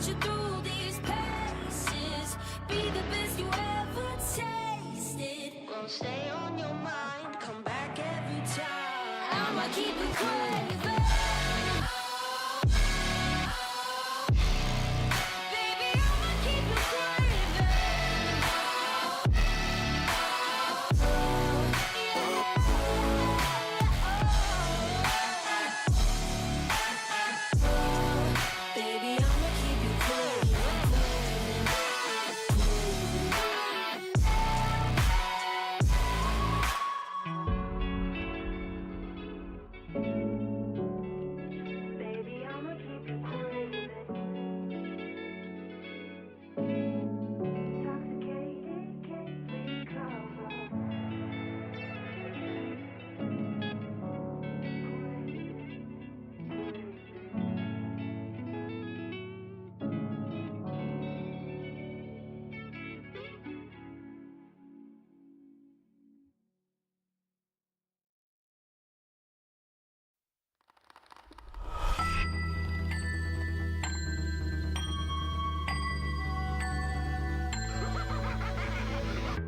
put you through these paces. Be the best you ever tasted. Gonna stay on your mind, come back every time. I'ma keep it craving. Baby, I'ma keep it craving. Baby, I'ma keep you craving. Baby, I'ma keep you craving. Intoxicated, can't recover.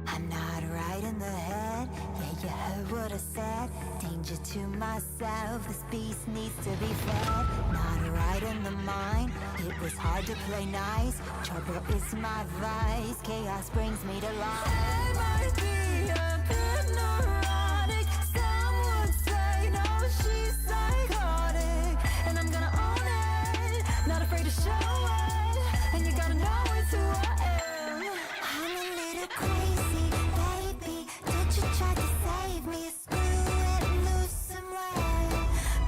I'm not right in the head, yeah, you heard what I said. Danger to myself, this beast needs to be fed. Not right in the mind, it was hard to play nice. Trouble is my vice, chaos brings me to life. I might be a bit neurotic, some would say no, she's psychotic. And I'm gonna own it, not afraid to show it. And you gotta know it's who I am. I'm a little crazy, baby. Did you try to save me? Screw it, lose some weight.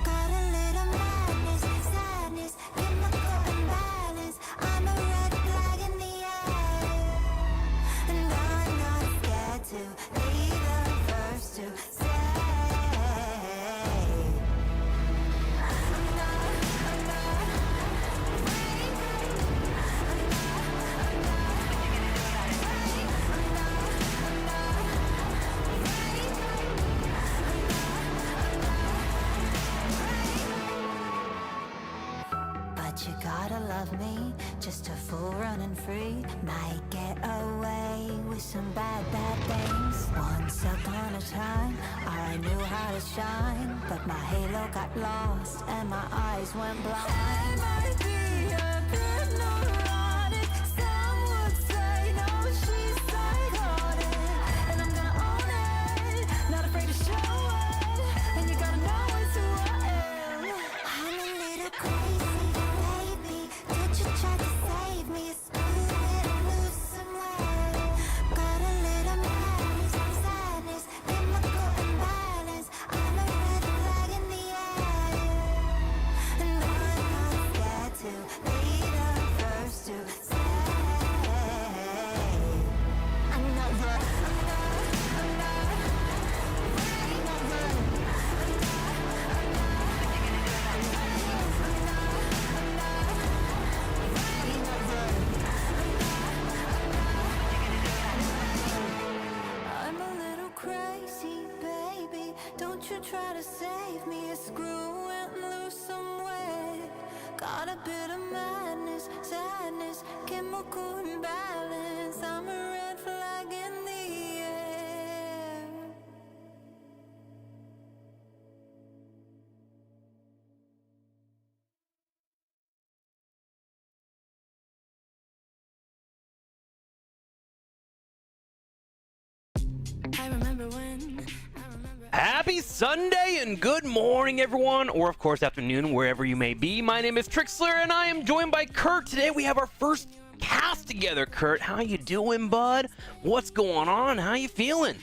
Got a little madness, sadness, chemical imbalance. I'm a red flag in the air, and I'm not scared to be the first to say. But you gotta love me, just a fool running free. Might get away with some bad things. Once upon a time, I knew how to shine, but my halo got lost and my eyes went blind. I might be a bit neurotic, some would say no, she's psychotic. And I'm gonna own it, not afraid to show it. And you gotta know it's who I am. I'm a little crazy, baby. Did you try to save me? Screw it, lose some weight. Got a little madness, sadness, chemical imbalance. I'm a red flag in the air, and I'm not scared to be the first to say. I'm not I'm a little crazy, baby. Don't you try to save me. Screw it and lose some weight. Got a bit of madness, sadness, chemical imbalance. I'm a red flag in the air. I remember when. Happy Sunday and good morning, everyone, or of course afternoon, wherever you may be. My name is Trixler, and I am joined by Kurt. Today we have our first cast together. Kurt, how you doing, bud? What's going on? How you feeling?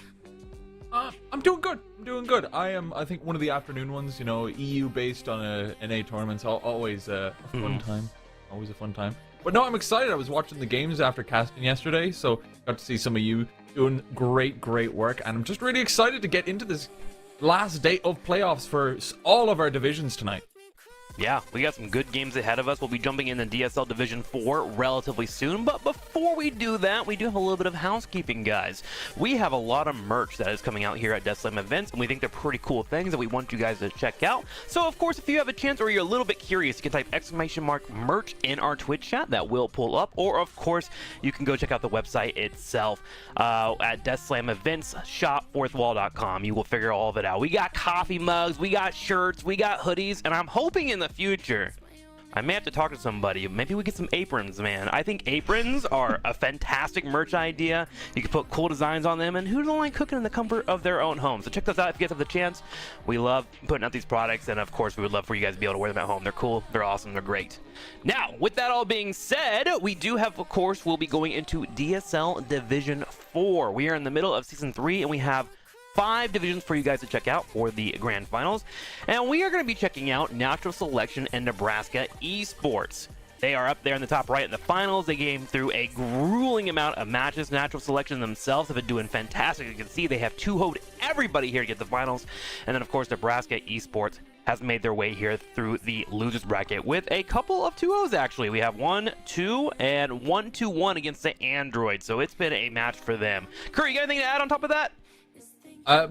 I'm doing good. I am, I think, one of the afternoon ones. You know, EU based on an A tournament. So always a fun time. Always a fun time. But no, I'm excited. I was watching the games after casting yesterday, so got to see some of you doing great work, and I'm just really excited to get into this last day of playoffs for all of our divisions tonight. Yeah, we got some good games ahead of us. We'll be jumping into DSL Division 4 relatively soon, but before we do that, we do have a little bit of housekeeping, guys. We have a lot of merch that is coming out here at DSL events, and we think they're pretty cool things that we want you guys to check out. So, of course, if you have a chance or you're a little bit curious, you can type !merch in our Twitch chat. That will pull up, or, of course, you can go check out the website itself at DSL Events Shop, fourthwall.com. You will figure all of it out. We got coffee mugs, we got shirts, we got hoodies, and I'm hoping in the future I may have to talk to somebody. Maybe we get some aprons, man. I think aprons are a fantastic merch idea. You can put cool designs on them, and who don't like cooking in the comfort of their own home? So check those out if you guys have the chance. We love putting out these products, and of course, we would love for you guys to be able to wear them at home. They're cool, they're awesome, they're great. Now, with that all being said, we do have, of course, we'll be going into DSL Division 4. We are in the middle of Season 3, and we have 5 divisions for you guys to check out for the grand finals, and we are going to be checking out Natural Selection and Nebraska Esports. They are up there in the top right in the finals. They came through a grueling amount of matches. Natural Selection themselves have been doing fantastic. You can see they have 2-0'd everybody here to get the finals, and then of course Nebraska Esports has made their way here through the losers bracket with a couple of 2-0s actually. We have 1-2 and 1-2-1 against the Android, so it's been a match for them. Kurt, you got anything to add on top of that?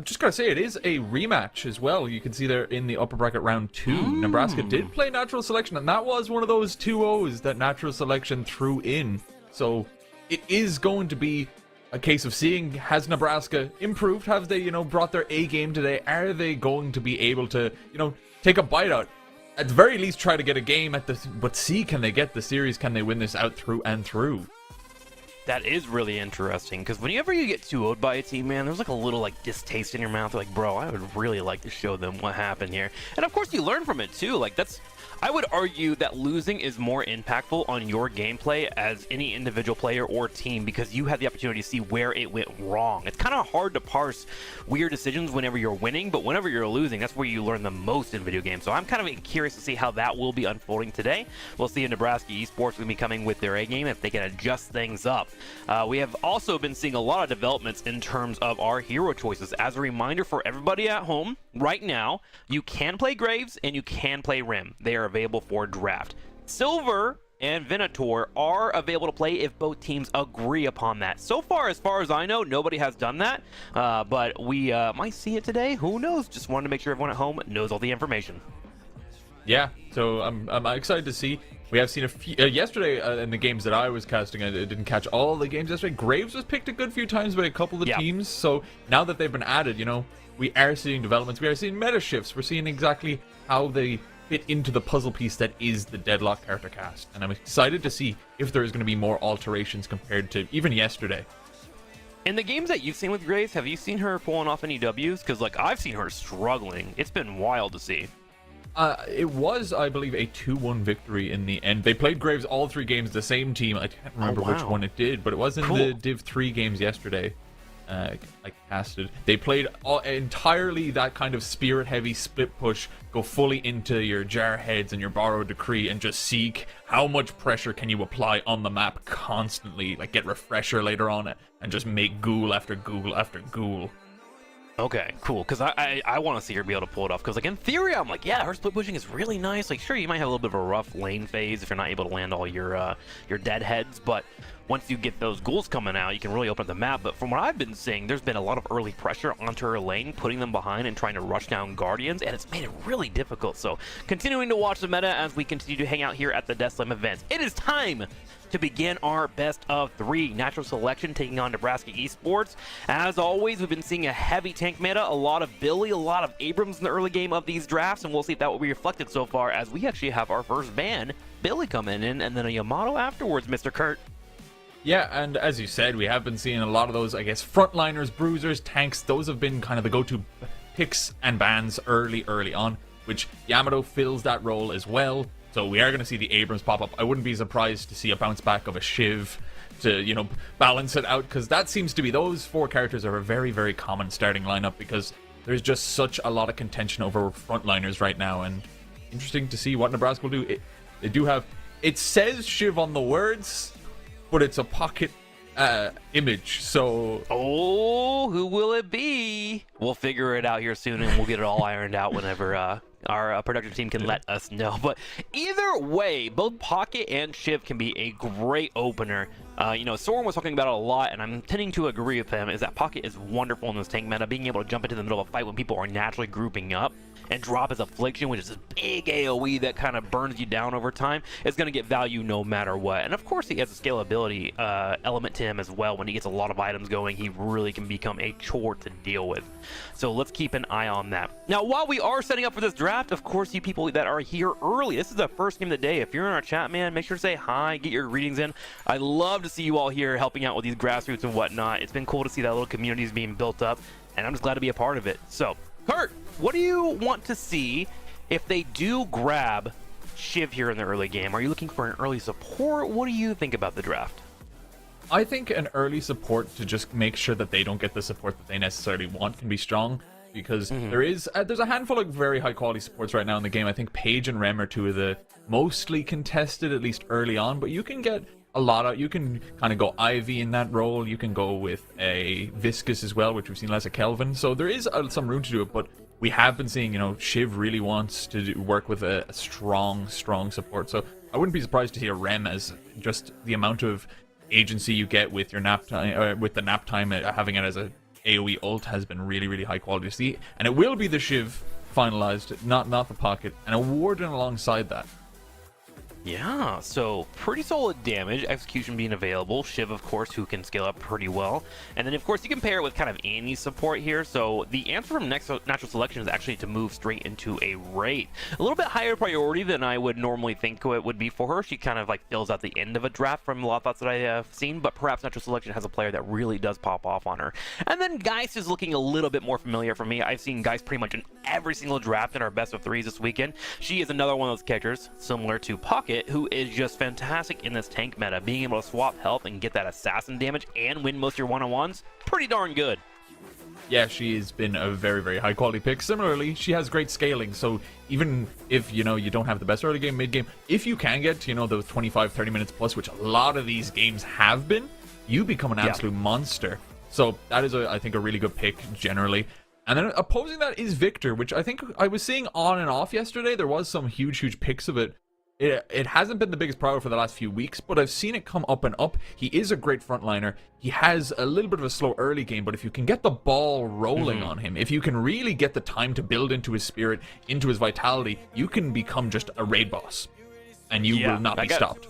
Just gotta say, it is a rematch as well. You can see there in the upper bracket round 2, Nebraska did play Natural Selection, and that was one of those 2-0s that Natural Selection threw in. So it is going to be a case of seeing, has Nebraska improved? Have they, brought their A game today? Are they going to be able to, take a bite out? At the very least, try to get a game at this, but see, can they get the series? Can they win this out through and through? That is really interesting, because whenever you get 2-0'd by a team, man, there's like a little distaste in your mouth. Like, bro, I would really like to show them what happened here. And of course, you learn from it too. Like, I would argue that losing is more impactful on your gameplay as any individual player or team, because you have the opportunity to see where it went wrong. It's kind of hard to parse weird decisions whenever you're winning, but whenever you're losing, that's where you learn the most in video games. So I'm kind of curious to see how that will be unfolding today. We'll see if Nebraska Esports will be coming with their A game, if they can adjust things up. We have also been seeing a lot of developments in terms of our hero choices. As a reminder for everybody at home, right now, you can play Graves and you can play Rim. They are available for draft. Silver and Venator are available to play if both teams agree upon that. So far as I know, nobody has done that, but we might see it today. Who knows? Just wanted to make sure everyone at home knows all the information. Yeah, so I'm excited to see. We have seen a few yesterday in the games that I was casting. I didn't catch all the games yesterday. Graves was picked a good few times by a couple of the teams. So now that they've been added, we are seeing developments. We are seeing meta shifts. We're seeing exactly how they fit into the puzzle piece that is the Deadlock character cast. And I'm excited to see if there is going to be more alterations compared to even yesterday. In the games that you've seen with Graves, have you seen her pulling off any W's? Because I've seen her struggling. It's been wild to see. It was, I believe, a 2-1 victory in the end. They played Graves all 3 games, the same team. I can't remember which one it did, but it was in the Div 3 games yesterday. I casted. They played entirely that kind of spirit-heavy split push, go fully into your jar heads and your borrowed decree, and just seek how much pressure can you apply on the map constantly, get refresher later on, and just make ghoul after ghoul after ghoul. Okay, cool, because I want to see her be able to pull it off, because in theory I'm yeah, her split pushing is really nice. Sure, you might have a little bit of a rough lane phase if you're not able to land all your dead heads, but once you get those ghouls coming out, you can really open up the map. But from what I've been seeing, there's been a lot of early pressure onto her lane, putting them behind and trying to rush down Guardians, and it's made it really difficult. So continuing to watch the meta as we continue to hang out here at the DSL events. It is time to begin our best of 3. Natural Selection taking on Nebraska Esports. As always, we've been seeing a heavy tank meta, a lot of Billy, a lot of Abrams in the early game of these drafts, and we'll see if that will be reflected so far as we actually have our first ban, Billy, coming in, and then a Yamato afterwards, Mr. Kurt. Yeah, and as you said, we have been seeing a lot of those, frontliners, bruisers, tanks. Those have been kind of the go-to picks and bans early on, which Yamato fills that role as well. So we are going to see the Abrams pop up. I wouldn't be surprised to see a bounce back of a Shiv to, balance it out, because that seems to be, those 4 characters are a very, very common starting lineup, because there's just such a lot of contention over frontliners right now, and interesting to see what Nebraska will do. They do have, it says Shiv on the words, but it's a pocket image, so... Oh, who will it be? We'll figure it out here soon, and we'll get it all ironed out whenever our production team can let us know. But either way, both Pocket and Shiv can be a great opener. Soren was talking about it a lot, and I'm tending to agree with him, is that Pocket is wonderful in this tank meta, being able to jump into the middle of a fight when people are naturally grouping up and drop his Affliction, which is a big AoE that kind of burns you down over time, is going to get value no matter what. And of course, he has a scalability element to him as well. When he gets a lot of items going, he really can become a chore to deal with. So let's keep an eye on that. Now, while we are setting up for this draft, of course, you people that are here early, this is the first game of the day. If you're in our chat, man, make sure to say hi, get your greetings in. I love to see you all here helping out with these grassroots and whatnot. It's been cool to see that little community is being built up, and I'm just glad to be a part of it. So, Kurt, what do you want to see if they do grab Shiv here in the early game? Are you looking for an early support? What do you think about the draft? I think an early support to just make sure that they don't get the support that they necessarily want can be strong, because there's a handful of very high quality supports right now in the game. I think Paige and Rem are two of the mostly contested, at least early on, but you can get you can kind of go Ivy in that role. You can go with a Viscous as well, which we've seen less of Kelvin. So there is some room to do it, but we have been seeing, Shiv really wants to work with a strong support. So I wouldn't be surprised to hear Rem, as just the amount of agency you get with your nap time, with the nap time, having it as a AoE ult has been really, really high quality to see. And it will be the Shiv finalized, not the Pocket, and a Warden alongside that. Yeah, so pretty solid damage, execution being available, Shiv, of course, who can scale up pretty well. And then, of course, you can pair it with kind of Annie's support here. So the answer from Natural Selection is actually to move straight into a Wraith. A little bit higher priority than I would normally think it would be for her. She kind of like fills out the end of a draft from a lot of thoughts that I have seen, but perhaps Natural Selection has a player that really does pop off on her. And then Geist is looking a little bit more familiar for me. I've seen Geist pretty much in every single draft in our best of threes this weekend. She is another one of those characters, similar to Pocket, who is just fantastic in this tank meta. Being able to swap health and get that assassin damage and win most of your one-on-ones, pretty darn good. Yeah, she has been a very, very high quality pick. Similarly, she has great scaling, so even if, you don't have the best early game, mid game, if you can get, those 25, 30 minutes plus, which a lot of these games have been, you become an absolute monster. So that is, I think, a really good pick generally. And then opposing that is Victor, which I think I was seeing on and off yesterday. There was some huge picks of it. It hasn't been the biggest priority for the last few weeks, but I've seen it come up and up. He is a great frontliner. He has a little bit of a slow early game, but if you can get the ball rolling on him, if you can really get the time to build into his spirit, into his vitality, you can become just a raid boss, and you will not be stopped.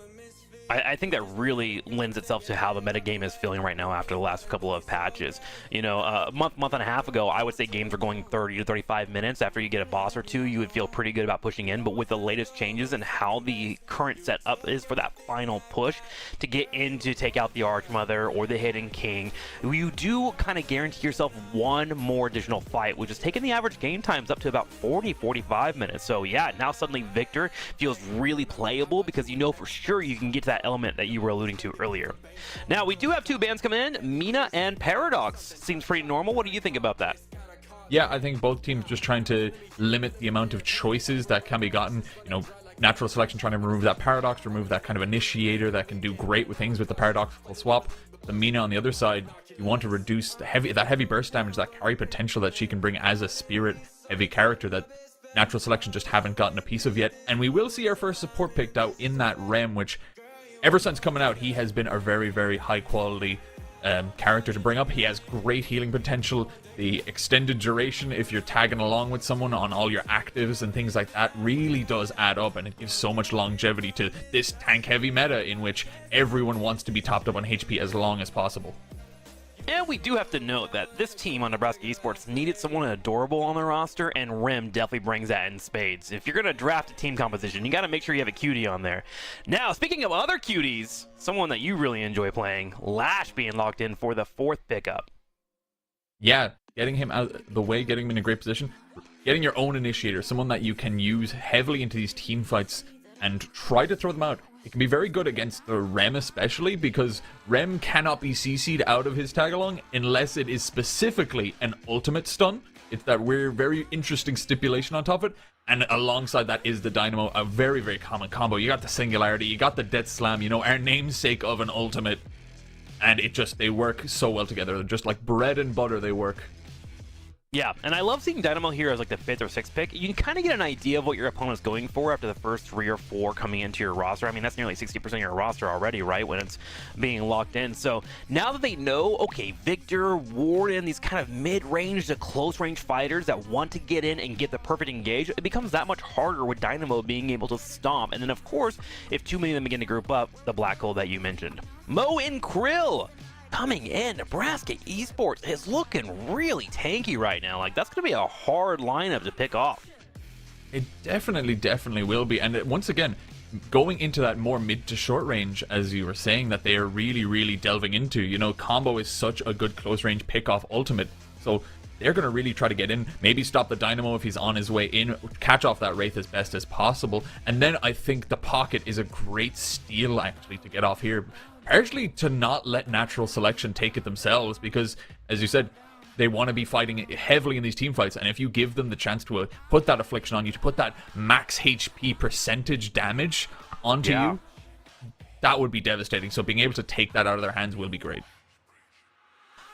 I think that really lends itself to how the metagame is feeling right now after the last couple of patches. A month and a half ago, I would say games were going 30 to 35 minutes. After you get a boss or two, you would feel pretty good about pushing in. But with the latest changes and how the current setup is for that final push to get in to take out the Archmother or the Hidden King, you do kind of guarantee yourself one more additional fight, which is taking the average game times up to about 40-45 minutes. So yeah, now suddenly Victor feels really playable, because for sure you can get to that element that you were alluding to earlier. Now, we do have two bands coming in, Mina and Paradox. Seems pretty normal. What do you think about that? Yeah, I think both teams just trying to limit the amount of choices that can be gotten. Natural Selection trying to remove that Paradox, remove that kind of initiator that can do great with things with the paradoxical swap. The Mina on the other side, you want to reduce that heavy burst damage, that carry potential that she can bring as a spirit heavy character that Natural Selection just haven't gotten a piece of yet. And we will see our first support picked out in that Rem, which ever since coming out, he has been a very, very high quality character to bring up. He has great healing potential. The extended duration, if you're tagging along with someone on all your actives and things like that, really does add up, and it gives so much longevity to this tank heavy meta in which everyone wants to be topped up on HP as long as possible. And we do have to note that this team on Nebraska Esports needed someone adorable on the roster, and Rim definitely brings that in spades. If you're going to draft a team composition, you got to make sure you have a cutie on there. Now, speaking of other cuties, someone that you really enjoy playing, Lash being locked in for the 4th pickup. Yeah, getting him out the way, getting him in a great position, getting your own initiator, someone that you can use heavily into these team fights and try to throw them out. It can be very good against the Rem especially, because Rem cannot be CC'd out of his tagalong unless it is specifically an ultimate stun. It's that weird, very interesting stipulation on top of it. And alongside that is the Dynamo, a very, very common combo. You got the Singularity, you got the Death Slam, our namesake of an ultimate. And they work so well together. They're just like bread and butter, they work. Yeah, and I love seeing Dynamo here as like the 5th or 6th pick. You can kind of get an idea of what your opponent's going for after the first 3 or 4 coming into your roster. I mean, that's nearly 60% of your roster already, right, when it's being locked in. So now that they know, okay, Victor, Warden, these kind of mid-range to close-range fighters that want to get in and get the perfect engage, it becomes that much harder with Dynamo being able to stomp. And then, of course, if too many of them begin to group up, the black hole that you mentioned. Mo and Krill coming in. Nebraska Esports is looking really tanky right now. Like, that's going to be a hard lineup to pick off. It definitely will be. And once again, going into that more mid to short range, as you were saying, that they are really delving into. You know, combo is such a good close range pick off ultimate. So they're going to really try to get in, maybe stop the Dynamo if he's on his way in, catch off that Wraith as best as possible. And then I think the Pocket is a great steal, actually, to get off here. Partially to not let natural selection take it themselves, because, as you said, they want to be fighting heavily in these team fights, and if you give them the chance to put that affliction on you, to put that max HP percentage damage onto you, that would be devastating. So being able to take that out of their hands will be great.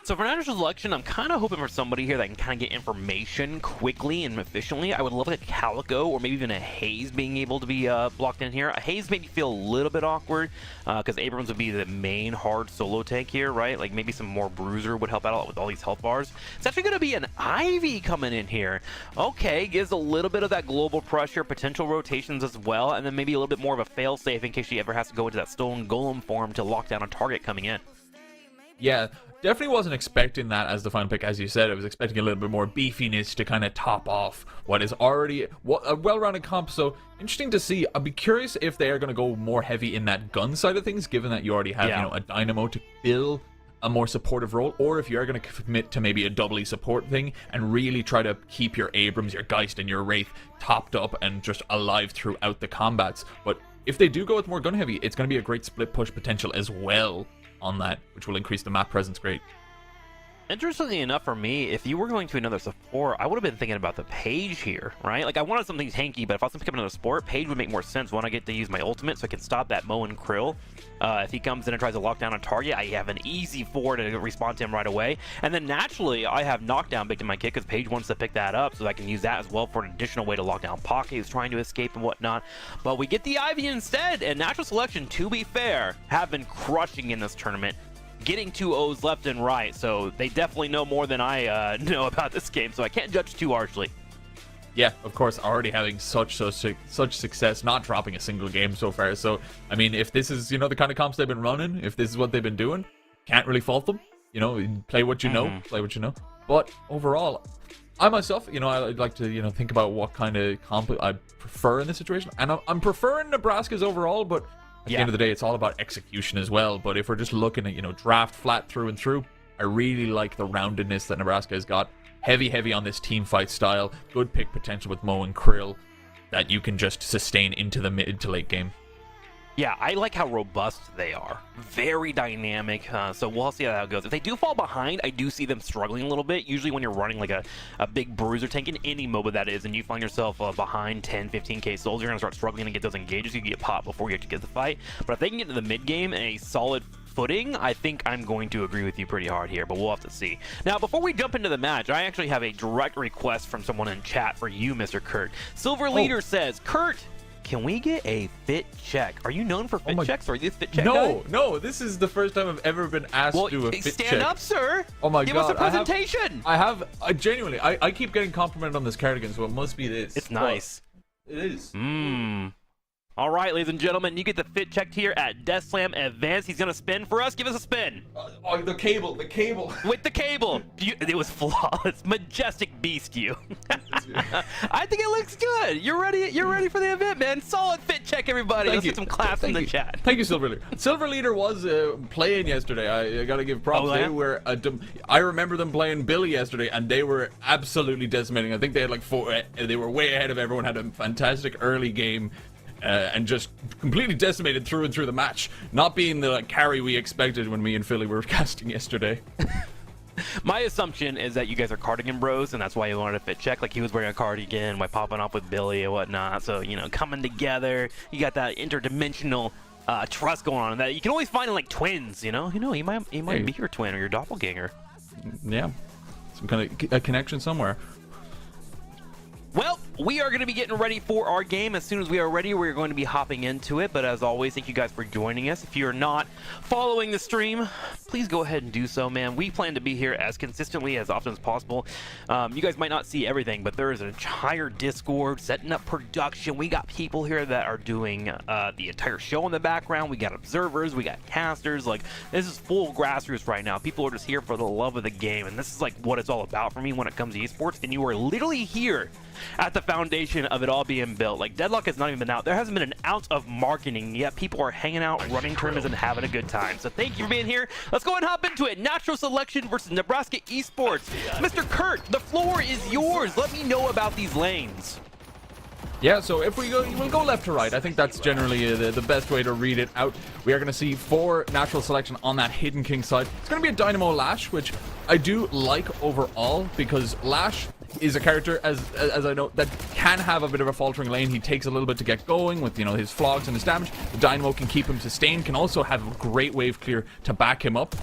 So for natural selection, I'm kind of hoping for somebody here that can kind of get information quickly and efficiently. I would love like a Calico or maybe even a Haze being able to be blocked in here. A Haze made me feel a little bit awkward because Abrams would be the main hard solo tank here, right? Like maybe some more Bruiser would help out a lot with all these health bars. It's actually going to be an Ivy coming in here. Okay, gives a little bit of that global pressure, potential rotations as well, and then maybe a little bit more of a fail-safe in case she ever has to go into that Stone Golem form to lock down a target coming in. Yeah, definitely wasn't expecting that as the final pick. As you said, I was expecting a little bit more beefiness to kind of top off what is already a well-rounded comp. So interesting to see. I'd be curious if they are going to go more heavy in that gun side of things, given that you already have, you know, a Dynamo to fill a more supportive role, or if you're going to commit to maybe a doubly support thing and really try to keep your Abrams, your Geist, and your Wraith topped up and just alive throughout the combats. But if they do go with more gun heavy, it's going to be a great split push potential as well on that, which will increase the map presence great. Interestingly enough for me, if you were going to another support, I would have been thinking about the Page here, right? Like, I wanted something tanky, but if I was going to pick up another support, Page would make more sense when I get to use my ultimate, so I can stop that Mo and Krill. If he comes in and tries to lock down a target, I have an easy 4 to respond to him right away. And then naturally, I have knockdown baked in my kit because Page wants to pick that up, so I can use that as well for an additional way to lock down Pocket who's trying to escape and whatnot. But we get the Ivy instead, and Natural Selection, to be fair, have been crushing in this tournament, getting 2 O's left and right, so they definitely know more than I know about this game, so I can't judge too harshly. Yeah, of course, already having such success, not dropping a single game so far. So, I mean, if this is, you know, the kind of comps they've been running, if this is what they've been doing, can't really fault them. You know, play what you know, play what you know. But overall, I myself, you know, I'd like to, you know, think about what kind of comp I prefer in this situation. And I'm preferring Nebraska's overall, but at the end of the day, it's all about execution as well. But if we're just looking at, you know, draft flat through and through, I really like the roundedness that Nebraska has got. Heavy on this team fight style. Good pick potential with Mo and Krill that you can just sustain into the mid to late game. Yeah, I like how robust they are. Very dynamic, so we'll see how that goes. If they do fall behind, I do see them struggling a little bit. Usually when you're running like a big Bruiser tank in any MOBA that is, and you find yourself behind 10, 15k souls, you're going to start struggling to get those engages. You get popped before you actually get the fight. But if they can get to the mid game and a solid footing, I think I'm going to agree with you pretty hard here, but we'll have to see. Now, before we jump into the match, I actually have a direct request from someone in chat for you, Mr. Kurt. Silver Leader says, Kurt, can we get a fit check? Are you known for fit checks, or are you the fit check guy? No, this is the first time I've ever been asked to do a fit check. Stand up, sir. Oh my God. God. Give us a presentation. I genuinely, I keep getting complimented on this cardigan, so it must be this. It's nice. It is. All right, ladies and gentlemen, you get the fit checked here at Death Slam Advanced. He's going to spin for us. Give us a spin. The cable. With the cable. It was flawless. Majestic beast, you. I think it looks good. You're ready for the event, man. Solid fit check, everybody. Let's get some claps in the chat. Thank you, Silver Leader. Silver Leader was playing yesterday. I got to give props. Oh, yeah? They were. I remember them playing Billy yesterday, and they were absolutely decimating. I think they had like 4. They were way ahead of everyone. Had a fantastic early game. And just completely decimated through and through the match. Not being the carry we expected when me and Philly were casting yesterday. My assumption is that you guys are cardigan bros, and that's why you wanted a fit check. Like, he was wearing a cardigan by popping off with Billy and whatnot. So, you know, coming together, you got that interdimensional trust going on that you can always find in, like, twins, you know? He might be your twin or your doppelganger. Yeah. some kind of a connection somewhere. Well, we are going to be getting ready for our game. As soon as we are ready, we're going to be hopping into it. But as always, thank you guys for joining us. If you're not following the stream, please go ahead and do so, man. We plan to be here as consistently as often as possible. You guys might not see everything, but there is an entire Discord setting up production. We got people here that are doing the entire show in the background. We got observers, we got casters. Like, this is full grassroots right now. People are just here for the love of the game, and this is like what it's all about for me when it comes to esports. And you are literally here at the foundation of it all being built. Like, Deadlock has not even been out. There hasn't been an ounce of marketing yet. People are hanging out, running tournaments, and having a good time. So thank you for being here. Let's go and hop into it. Natural Selection versus Nebraska Esports. Mr. Kurt, the floor is yours. Let me know about these lanes. Yeah, so if we'll go left to right. I think that's generally the best way to read it out. We are going to see 4 natural selection on that Hidden King side. It's going to be a Dynamo Lash, which I do like overall, because Lash is a character, as I know, that can have a bit of a faltering lane. He takes a little bit to get going with, you know, his flogs and his damage. The Dynamo can keep him sustained, can also have a great wave clear to back him up.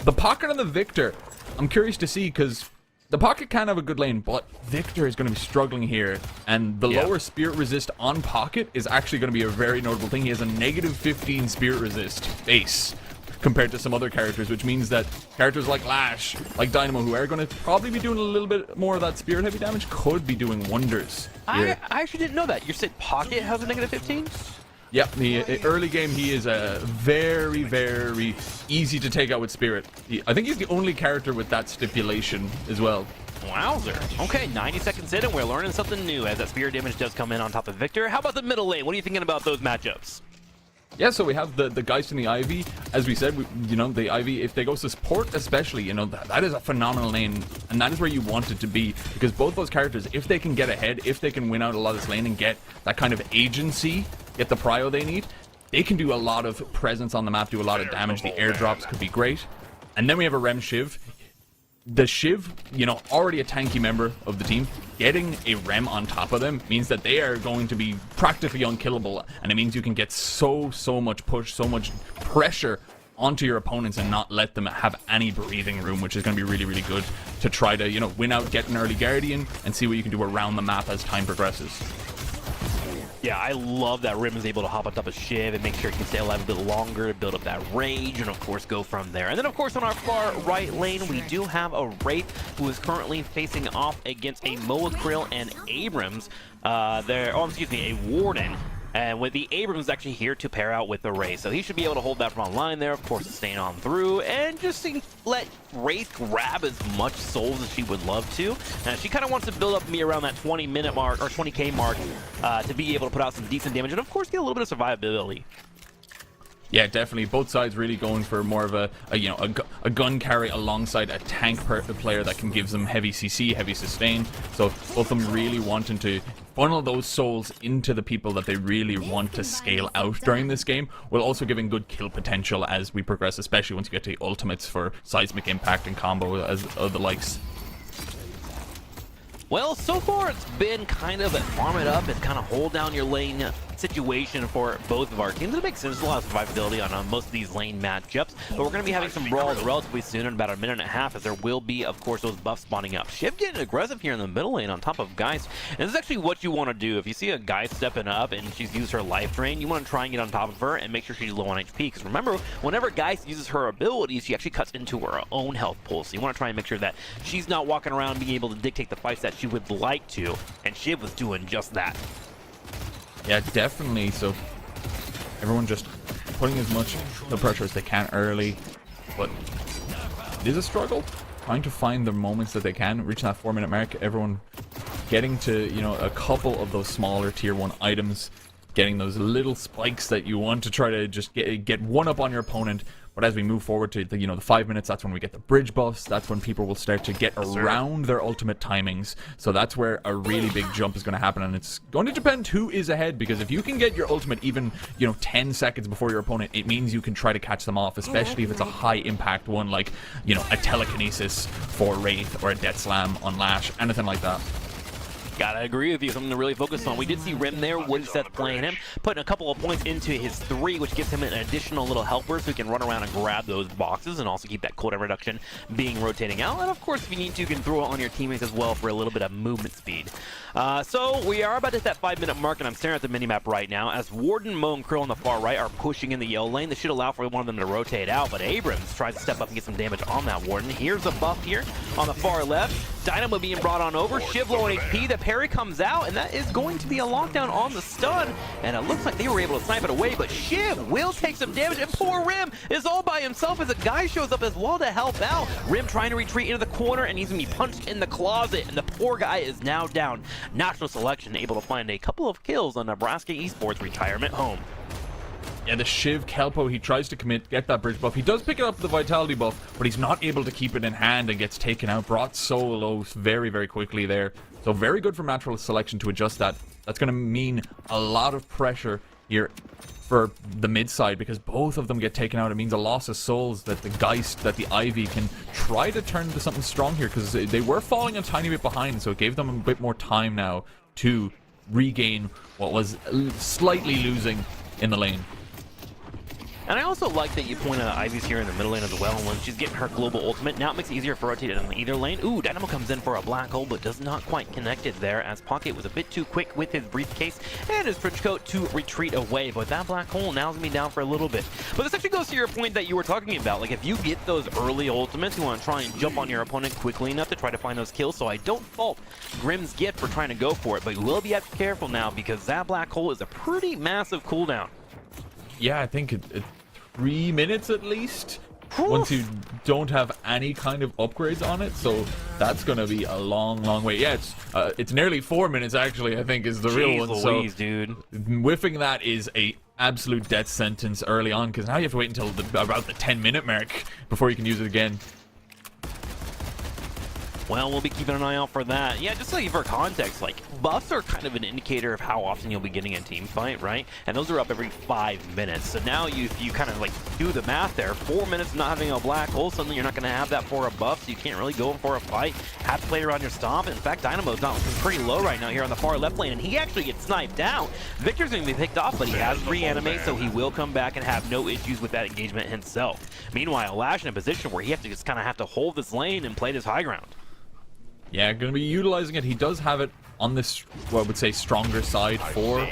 The Pocket and the Victor, I'm curious to see, because the Pocket can have a good lane, but Victor is going to be struggling here. And the lower Spirit Resist on Pocket is actually going to be a very notable thing. He has a negative 15 Spirit Resist base compared to some other characters, which means that characters like Lash, like Dynamo, who are going to probably be doing a little bit more of that Spirit heavy damage, could be doing wonders. I actually didn't know that. You said Pocket has a negative 15? Yeah, the early game, he is very, very easy to take out with Spirit. I think he's the only character with that stipulation as well. Wowzer. Okay, 90 seconds in, and we're learning something new as that Spirit damage does come in on top of Victor. How about the middle lane? What are you thinking about those matchups? Yeah, so we have the Geist and the Ivy. As we said, you know, the Ivy, if they go support especially, you know, that is a phenomenal lane, and that is where you want it to be, because both those characters, if they can get ahead, if they can win out a lot of this lane and get that kind of agency, get the prio they need, they can do a lot of presence on the map, do a lot of damage. The airdrops could be great. And then we have a Rem Shiv. The Shiv, you know, already a tanky member of the team, getting a Rem on top of them means that they are going to be practically unkillable, and it means you can get so much push, so much pressure onto your opponents and not let them have any breathing room, which is going to be really, really good to try to, you know, win out, get an early Guardian, and see what you can do around the map as time progresses. Yeah, I love that Rim is able to hop on top of Shiv and make sure he can stay alive a bit longer to build up that rage and, of course, go from there. And then, of course, on our far right lane, we do have a Wraith who is currently facing off against a Moa Krill and Abrams. A Warden. And with the Abrams actually here to pair out with the Wraith. So he should be able to hold that from online there, of course, staying on through, and just to let Wraith grab as much souls as she would love to. And she kind of wants to build up me around that 20-minute mark, or 20k mark, to be able to put out some decent damage, and of course get a little bit of survivability. Yeah, definitely. Both sides really going for more of a gun carry alongside a tank player that can give them heavy CC, heavy sustain. So both of them really wanting to funnel those souls into the people that they really want to scale out during this game, while also giving good kill potential as we progress, especially once you get to the ultimates for seismic impact and combo as the likes. Well, so far it's been kind of a farm it up and kind of hold down your lane situation for both of our teams. It makes sense. There's a lot of survivability on most of these lane matchups, but we're going to be having some brawls relatively soon in about a minute and a half, as there will be, of course, those buffs spawning up. Shiv getting aggressive here in the middle lane on top of Geist, and this is actually what you want to do. If you see a Geist stepping up and she's used her life drain, you want to try and get on top of her and make sure she's low on HP, because remember, whenever Geist uses her abilities, she actually cuts into her own health pool, so you want to try and make sure that she's not walking around being able to dictate the fights that she would like to, and Shiv was doing just that. Yeah, definitely. So everyone just putting as much the pressure as they can early, but it is a struggle trying to find the moments that they can reach that 4-minute mark. Everyone getting to, you know, a couple of those smaller tier 1 items, getting those little spikes that you want to try to just get one up on your opponent. But as we move forward to the 5 minutes, that's when we get the bridge buffs. That's when people will start to get around their ultimate timings. So that's where a really big jump is going to happen, and it's going to depend who is ahead, because if you can get your ultimate even, 10 seconds before your opponent, it means you can try to catch them off, especially if it's a high impact one, like, a telekinesis for Wraith or a death slam on Lash, anything like that. Gotta agree with you. Something to really focus on. We did see Rim there. Woodset playing him, putting a couple of points into his 3, which gives him an additional little helper so he can run around and grab those boxes and also keep that cooldown reduction being rotating out. And of course, if you need to, you can throw it on your teammates as well for a little bit of movement speed. So we are about to hit that 5-minute mark, and I'm staring at the minimap right now as Warden, Mo, and Krill on the far right are pushing in the yellow lane. This should allow for one of them to rotate out, but Abrams tries to step up and get some damage on that Warden. Here's a buff here on the far left. Dynamo being brought on over. Shiv low on HP. The parry comes out, and that is going to be a lockdown on the stun. And it looks like they were able to snipe it away, but Shiv will take some damage, and poor Rim is all by himself as a guy shows up as well to help out. Rim trying to retreat into the corner, and he's going to be punched in the closet, and the poor guy is now down. Natural Selection able to find a couple of kills on Nebraska Esports retirement home. Yeah, the Shiv Kelpo, he tries to commit, get that bridge buff. He does pick it up with the Vitality buff, but he's not able to keep it in hand and gets taken out. Brought so low very, very quickly there. So very good from Natural Selection to adjust that. That's going to mean a lot of pressure here for the mid side because both of them get taken out. It means a loss of souls that the Geist, that the Ivy can try to turn into something strong here because they were falling a tiny bit behind. So it gave them a bit more time now to regain what was slightly losing in the lane. And I also like that you point out Ivy's here in the middle lane as well, and when she's getting her global ultimate, now it makes it easier for rotate in either lane. Ooh, Dynamo comes in for a black hole, but does not quite connect it there, as Pocket was a bit too quick with his briefcase and his trench coat to retreat away. But that black hole now is going to be down for a little bit. But this actually goes to your point that you were talking about. Like, if you get those early ultimates, you want to try and jump on your opponent quickly enough to try to find those kills. So I don't fault Grim's gift for trying to go for it, but you will be extra careful now because that black hole is a pretty massive cooldown. Yeah, I think it 3 minutes at least once you don't have any kind of upgrades on it, so that's gonna be a long way. Yeah, it's nearly 4 minutes actually, I think, is the real one. Louise, so dude, whiffing that is a absolute death sentence early on because now you have to wait until about the 10-minute mark before you can use it again. Well, we'll be keeping an eye out for that. Yeah, just like for context, like, buffs are kind of an indicator of how often you'll be getting a team fight, right? And those are up every 5 minutes. So now if you kind of like do the math there, 4 minutes not having a black hole, suddenly you're not going to have that for a buff, so you can't really go for a fight. Have to play around your stomp. In fact, Dynamo's not looking pretty low right now here on the far left lane, and he actually gets sniped down. Victor's going to be picked off, but he has reanimate, so he will come back and have no issues with that engagement himself. Meanwhile, Lash in a position where he has to just kind of have to hold this lane and play this high ground. Yeah, going to be utilizing it. He does have it on this, what I would say, stronger side for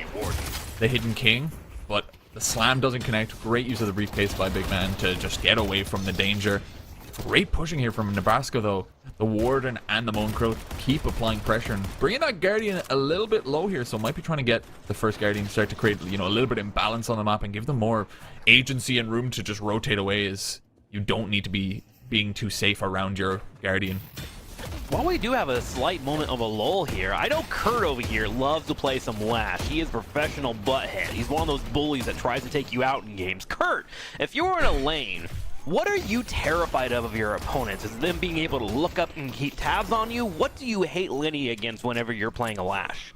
the Hidden King, but the slam doesn't connect. Great use of the briefcase by Big Man to just get away from the danger. Great pushing here from Nebraska, though. The Warden and the Mooncrow keep applying pressure and bringing that Guardian a little bit low here, so might be trying to get the first Guardian to start to create, you know, a little bit of imbalance on the map and give them more agency and room to just rotate away, as you don't need to be being too safe around your Guardian. While we do have a slight moment of a lull here, I know Kurt over here loves to play some Lash. He is a professional butthead. He's one of those bullies that tries to take you out in games. Kurt, if you're in a lane, what are you terrified of your opponents? Is them being able to look up and keep tabs on you? What do you hate Lenny against whenever you're playing a Lash?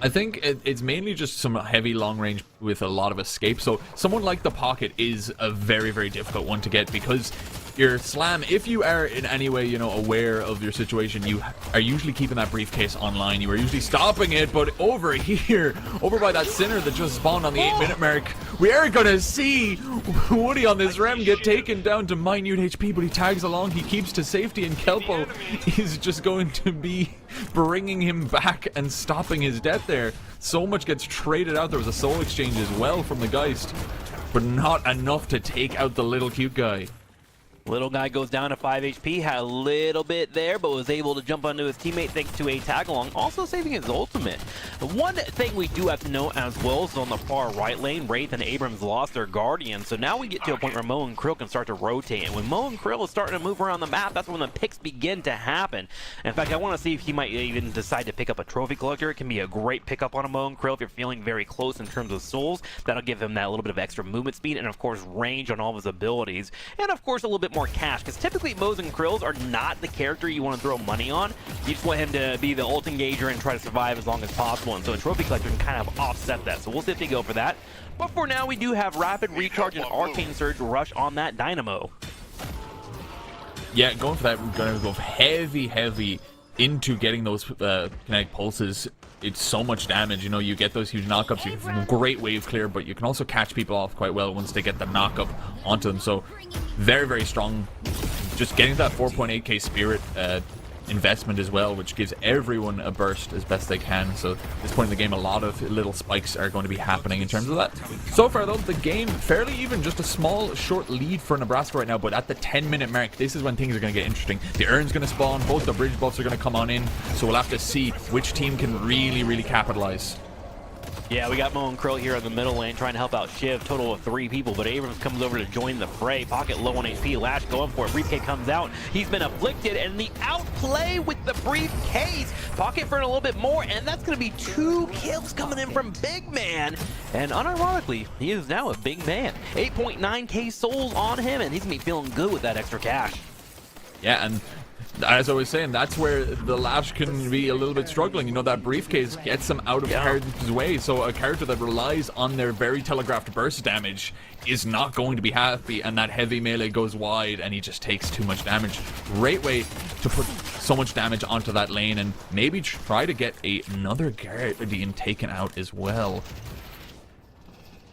I think it's mainly just some heavy long range with a lot of escape. So someone like the Pocket is a very, very difficult one to get because your slam, if you are in any way, you know, aware of your situation, you are usually keeping that briefcase online. You are usually stopping it, but over here, over by that Sinner that just spawned on the 8-minute mark, we are going to see Woody on this Rem get taken down to minute HP, but he tags along, he keeps to safety, and Kelpo is just going to be bringing him back and stopping his death there. So much gets traded out. There was a soul exchange as well from the Geist, but not enough to take out the little cute guy. Little guy goes down to 5 HP, had a little bit there, but was able to jump onto his teammate thanks to a tag-along, also saving his ultimate. One thing we do have to note as well is on the far right lane, Wraith and Abrams lost their Guardian, so now we get to a point where Mo and Krill can start to rotate, and when Mo and Krill is starting to move around the map, that's when the picks begin to happen. In fact, I want to see if he might even decide to pick up a Trophy Collector. It can be a great pickup on a Mo and Krill if you're feeling very close in terms of souls. That'll give him that little bit of extra movement speed, and of course range on all of his abilities, and of course a little bit more cash, because typically Mo's and Krills are not the character you want to throw money on. You just want him to be the ult engager and try to survive as long as possible, and so a Trophy Collector can kind of offset that, so we'll see if they go for that. But for now, we do have Rapid Recharge and Arcane Surge Rush on that Dynamo. Yeah, going for that, we're going to go heavy into getting those kinetic pulses, it's so much damage. You know, you get those huge knockups, you have great wave clear, but you can also catch people off quite well once they get the knockup onto them. So very, very strong. Just getting that 4.8k spirit investment as well, which gives everyone a burst as best they can. So at this point in the game, a lot of little spikes are going to be happening in terms of that. So far though, the game fairly even, just a small short lead for Nebraska right now, but at the 10-minute mark, this is when things are going to get interesting. The Urn's going to spawn, both the bridge buffs are going to come on in, so we'll have to see which team can really capitalize. Yeah, we got Mo and Krill here in the middle lane trying to help out Shiv. Total of 3 people, but Abrams comes over to join the fray. Pocket low on HP. Lash going for it. Briefcase comes out. He's been afflicted, and the outplay with the briefcase. Pocket for a little bit more, and that's going to be 2 kills coming in from Big Man. And unironically, he is now a big man. 8.9k souls on him, and he's going to be feeling good with that extra cash. Yeah, and as I was saying, that's where the Lash can be a little bit struggling. You know, that briefcase gets them out of Carden's way, so a character that relies on their very telegraphed burst damage is not going to be happy, and that heavy melee goes wide and he just takes too much damage. Great way to put so much damage onto that lane and maybe try to get another Guardian taken out as well.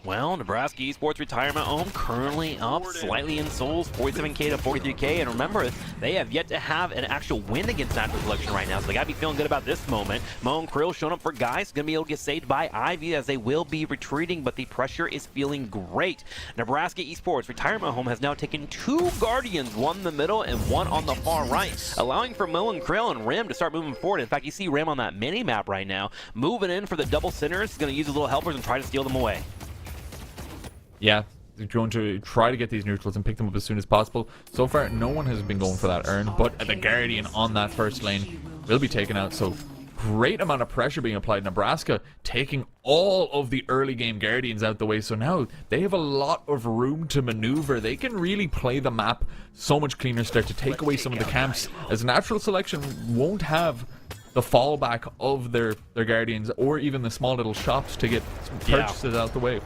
Well, Nebraska Esports Retirement Home currently up slightly in souls, 47k to 43k, and remember, they have yet to have an actual win against Natural Selection right now, so they gotta be feeling good about this moment. Mo and Krill showing up for guys, gonna be able to get saved by Ivy as they will be retreating, but the pressure is feeling great. Nebraska Esports Retirement Home has now taken 2 Guardians, one in the middle and one on the far right, allowing for Mo and Krill and Rim to start moving forward. In fact, you see Rim on that mini map right now, moving in for the double centers. He's gonna use his little helpers and try to steal them away. Yeah, they're going to try to get these neutrals and pick them up as soon as possible. So far, no one has been going for that Urn, but the Guardian on that first lane will be taken out. So great amount of pressure being applied. Nebraska taking all of the early game Guardians out the way. So now they have a lot of room to maneuver. They can really play the map so much cleaner, start to take away some of the camps, as Natural Selection won't have the fallback of their Guardians or even the small little shops to get some purchases out the way.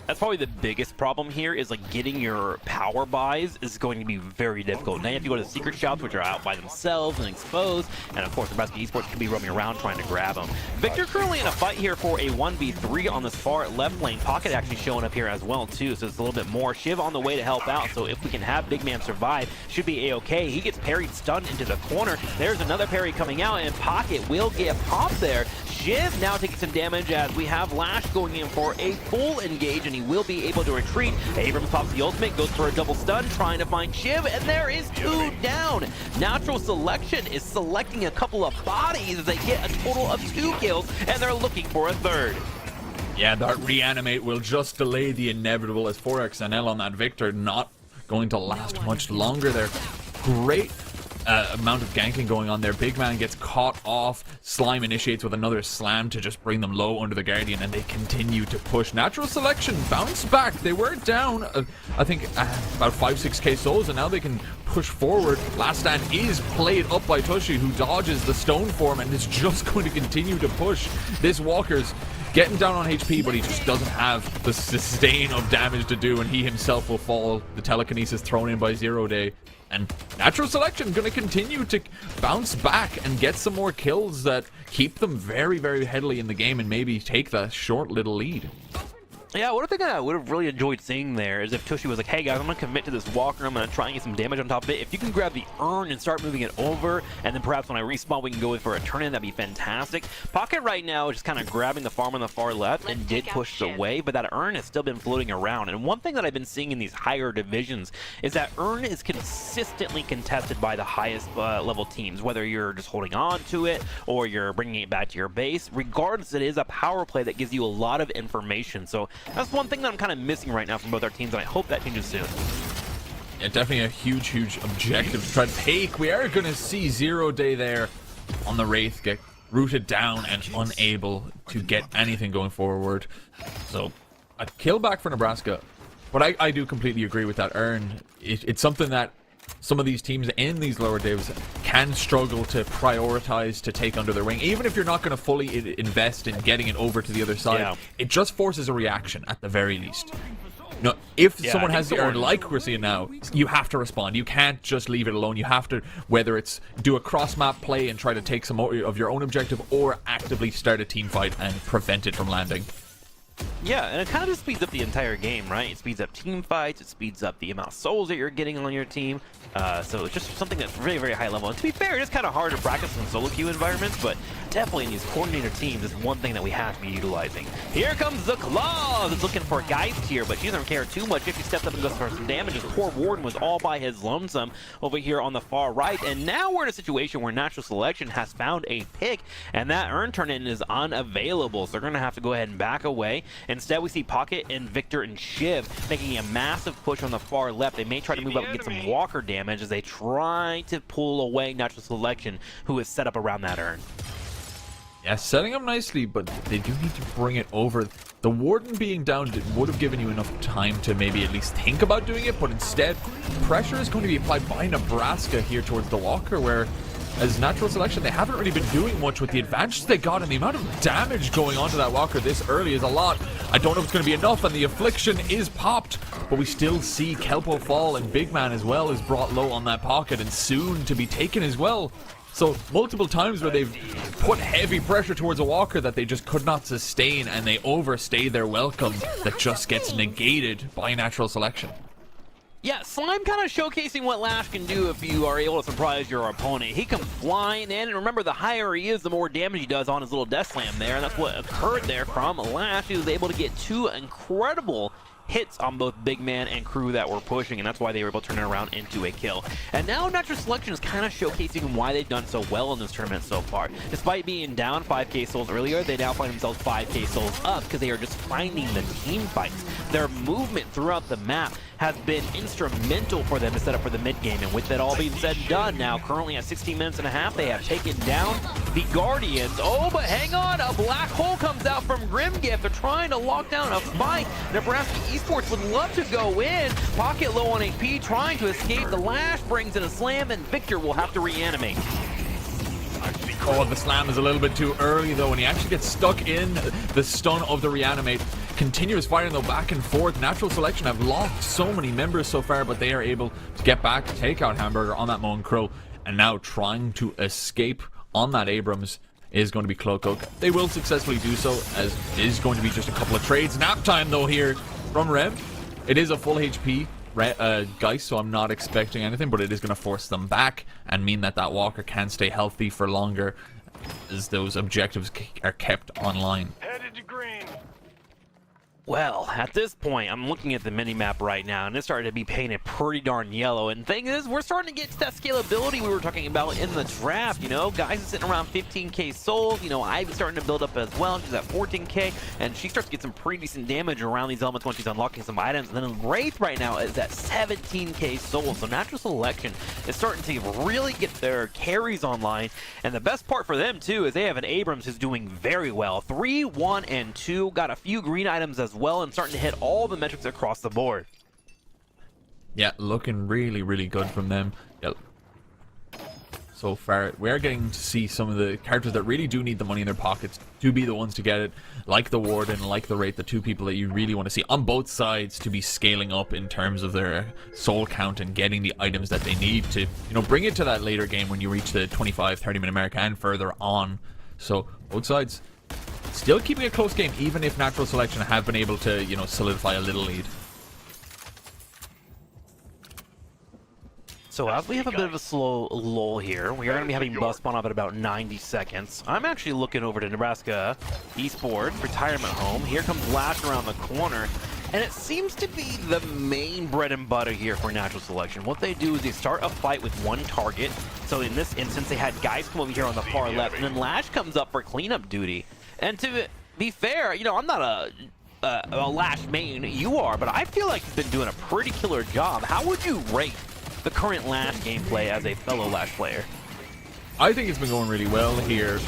That's probably the biggest problem here, is like getting your power buys is going to be very difficult. Now you have to go to secret shops, which are out by themselves and exposed, and of course Nebraska Esports could be roaming around trying to grab them. Victor currently in a fight here for a 1v3 on this far left lane. Pocket actually showing up here as well too, so it's a little bit more. Shiv on the way to help out, so if we can have Big Man survive, should be a-okay. He gets parried, stunned into the corner. There's another parry coming out, and Pocket will get popped there. Shiv now taking some damage as we have Lash going in for a full engage, and he will be able to retreat. Abrams pops the ultimate, goes for a double stun, trying to find Shiv, and there is 2 down. Natural Selection is selecting a couple of bodies as they get a total of 2 kills, and they're looking for a 3rd. Yeah, that reanimate will just delay the inevitable, as 4XNL on that Victor not going to last much longer there. Great amount of ganking going on there. Big Man gets caught off. Slime initiates with another slam to just bring them low under the Guardian, and they continue to push. Natural Selection bounce back. They were down, I think, about 5-6k souls, and now they can push forward. Last Stand is played up by Tushy, who dodges the stone form and is just going to continue to push. This Walker's getting down on HP, but he just doesn't have the sustain of damage to do, and he himself will fall. The telekinesis thrown in by 0 Day. And Natural Selection going to continue to bounce back and get some more kills that keep them very, very heavily in the game and maybe take that short little lead. Yeah, one thing I would have really enjoyed seeing there is if Tushy was like, hey guys, I'm going to commit to this Walker, I'm going to try and get some damage on top of it. If you can grab the Urn and start moving it over, and then perhaps when I respawn we can go in for a turn-in, that'd be fantastic. Pocket right now is just kind of grabbing the farm on the far left and did push away, but that Urn has still been floating around. And one thing that I've been seeing in these higher divisions is that Urn is consistently contested by the highest level teams, whether you're just holding on to it or you're bringing it back to your base. Regardless, it is a power play that gives you a lot of information. So that's one thing that I'm kind of missing right now from both our teams, and I hope that changes soon. Yeah, definitely a huge objective to try to take. We are going to see 0 Day there on the Wraith get rooted down and unable to get anything going forward. So a kill back for Nebraska. But I do completely agree with that Urn. It's something that some of these teams in these lower divs can struggle to prioritize to take under their wing. Even if you're not going to fully invest in getting it over to the other side, it just forces a reaction at the very least. No, if Yeah, someone I has the think urn Thorn- like we're seeing now, you have to respond. You can't just leave it alone. You have to, whether it's do a cross-map play and try to take some of your own objective, or actively start a team fight and prevent it from landing. Yeah, and it kind of just speeds up the entire game, right? It speeds up team fights, it speeds up the amount of souls that you're getting on your team. So it's just something that's very, very high level. And to be fair, it is kind of hard to practice in solo queue environments, but definitely in these coordinator teams is one thing that we have to be utilizing. Here comes the Claws! It's looking for Geist here, but she doesn't care too much. If she steps up and goes for some damage, his poor Warden was all by his lonesome over here on the far right. And now we're in a situation where Natural Selection has found a pick, and that urn turn-in is unavailable. So they're going to have to go ahead and back away. Instead, we see Pocket and Victor and Shiv making a massive push on the far left. They may try to move up and get some walker damage as they try to pull away Natural Selection, who is set up around that urn. Yeah, setting up nicely, but they do need to bring it over. The Warden being down would have given you enough time to maybe at least think about doing it, but instead, pressure is going to be applied by Nebraska here towards the walker, where as Natural Selection, they haven't really been doing much with the advantage they got, and the amount of damage going onto that walker this early is a lot. I don't know if it's going to be enough, and the Affliction is popped, but we still see Kelpo fall, and Big Man as well is brought low on that Pocket, and soon to be taken as well. So multiple times where they've put heavy pressure towards a walker that they just could not sustain, and they overstay their welcome that just gets negated by Natural Selection. Yeah, Slime kind of showcasing what Lash can do if you are able to surprise your opponent. He comes flying in, and remember, the higher he is, the more damage he does on his little Death Slam there, and that's what occurred there from Lash. He was able to get two incredible hits on both Big Man and crew that were pushing, and that's why they were able to turn it around into a kill. And now Natural Selection is kind of showcasing why they've done so well in this tournament so far. Despite being down 5k souls earlier, they now find themselves 5k souls up because they are just finding the team fights. Their movement throughout the map has been instrumental for them to set up for the mid game, and with that all being said and done, now currently at 16 minutes and a half, they have taken down the Guardians. Oh, but hang on, a black hole comes out from Grimgift. They're trying to lock down a fight. Nebraska Esports would love to go in. Pocket low on AP, trying to escape. The Lash brings in a slam, and Victor will have to reanimate. Oh, the slam is a little bit too early though, and he actually gets stuck in the stun of the reanimate. Continuous firing though, back and forth. Natural Selection have lost so many members so far, but they are able to get back, take out Hamburger on that Moan Crow, and now trying to escape on that Abrams is going to be Cloak. They will successfully do so, as it is going to be just a couple of trades. Nap time though here from Rem. It is a full HP Geist, so I'm not expecting anything, but it is going to force them back and mean that that walker can stay healthy for longer as those objectives are kept online. Headed to green. Well, at this point, I'm looking at the minimap right now, and it's starting to be painted pretty darn yellow. And the thing is, we're starting to get to that scalability we were talking about in the draft. You know, guys are sitting around 15k souls. You know, Ivy's starting to build up as well. She's at 14k, and she starts to get some pretty decent damage around these elements when she's unlocking some items. And then Wraith right now is at 17k souls. So Natural Selection is starting to really get their carries online. And the best part for them, too, is they have an Abrams who's doing very well. 3, 1, and 2. Got a few green items as well, and starting to hit all the metrics across the board. Yeah, looking really, really good from them. Yeah. So far, we're getting to see some of the characters that really do need the money in their pockets to be the ones to get it, like the Warden, like the Wraith, the two people that you really want to see on both sides to be scaling up in terms of their soul count and getting the items that they need to, you know, bring it to that later game when you reach the 25-30 minute mark and further on. So both sides still keeping a close game, even if Natural Selection have been able to, you know, solidify a little lead. So as we have a bit of a slow lull here, we are going to be having bus spawn up at about 90 seconds. I'm actually looking over to Nebraska Esports retirement home. Here comes Lash around the corner, and it seems to be the main bread and butter here for Natural Selection. What they do is they start a fight with one target. So in this instance, they had guys come over here on the far left, and then Lash comes up for cleanup duty. And to be fair, you know, I'm not a Lash main, you are, but I feel like he's been doing a pretty killer job. How would you rate the current Lash gameplay as a fellow Lash player? I think it's been going really well here.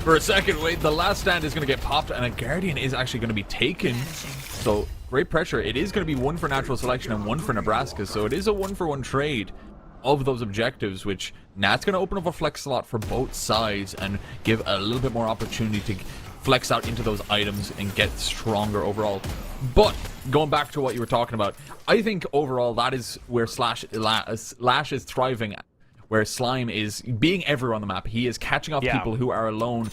For a second, wait, the last stand is going to get popped, and a Guardian is actually going to be taken. So, great pressure. It is going to be one for Natural Selection and one for Nebraska, so it is a one-for-one trade of those objectives, which Nat's going to open up a flex slot for both sides and give a little bit more opportunity to flex out into those items and get stronger overall. But going back to what you were talking about, I think overall that is where Lash is thriving, where Slime is being everywhere on the map. He is catching off people who are alone,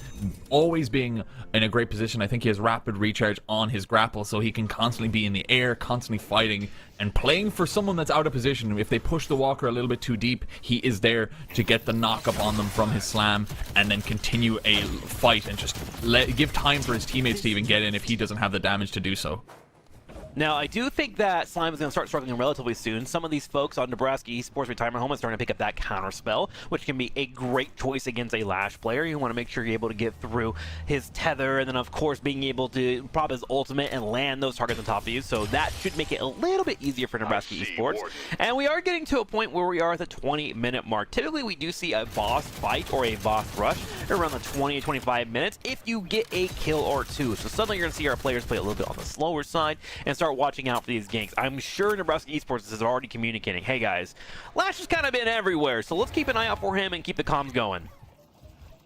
always being in a great position. I think he has rapid recharge on his grapple, so he can constantly be in the air, constantly fighting, and playing for someone that's out of position. If they push the walker a little bit too deep, he is there to get the knock up on them from his slam, and then continue a fight and just give time for his teammates to even get in if he doesn't have the damage to do so. Now, I do think that Slime is going to start struggling relatively soon. Some of these folks on Nebraska Esports Retirement Home are starting to pick up that counter spell, which can be a great choice against a Lash player. You want to make sure you're able to get through his tether, and then, of course, being able to prop his ultimate and land those targets on top of you. So that should make it a little bit easier for Nebraska Esports. And we are getting to a point where we are at the 20-minute mark. Typically, we do see a boss fight or a boss rush around the 20 to 25 minutes if you get a kill or two. So suddenly you're going to see our players play a little bit on the slower side and start watching out for these ganks. I'm sure Nebraska Esports is already communicating, hey guys, Lash has kind of been everywhere, so let's keep an eye out for him and keep the comms going.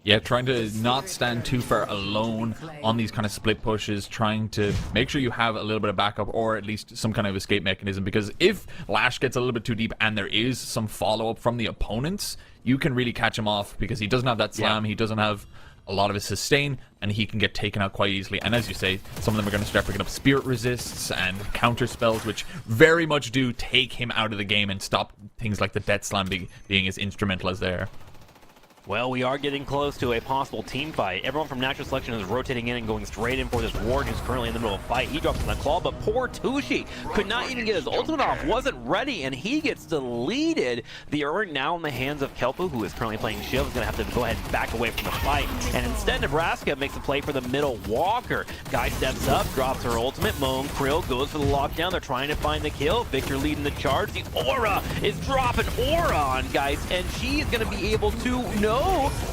Yeah, trying to not stand too far alone on these kind of split pushes, trying to make sure you have a little bit of backup or at least some kind of escape mechanism, because if Lash gets a little bit too deep and there is some follow-up from the opponents, you can really catch him off because he doesn't have that slam, he doesn't have a lot of his sustain, and he can get taken out quite easily. And as you say, some of them are going to start picking up spirit resists and counter spells, which very much do take him out of the game and stop things like the death slam being as instrumental as they are. Well, we are getting close to a possible team fight. Everyone from Natural Selection is rotating in and going straight in for this Ward who's currently in the middle of a fight. He drops in the claw, but poor Tushi could not even get his ultimate off, wasn't ready, and he gets deleted. The Urn now in the hands of Kelpu, who is currently playing Shiv, is going to have to go ahead and back away from the fight. And instead, Nebraska makes a play for the middle Walker. Guy steps up, drops her ultimate. Moan Krill goes for the lockdown. They're trying to find the kill. Victor leading the charge. The Aura is dropping Aura on, guys, and she is going to be able to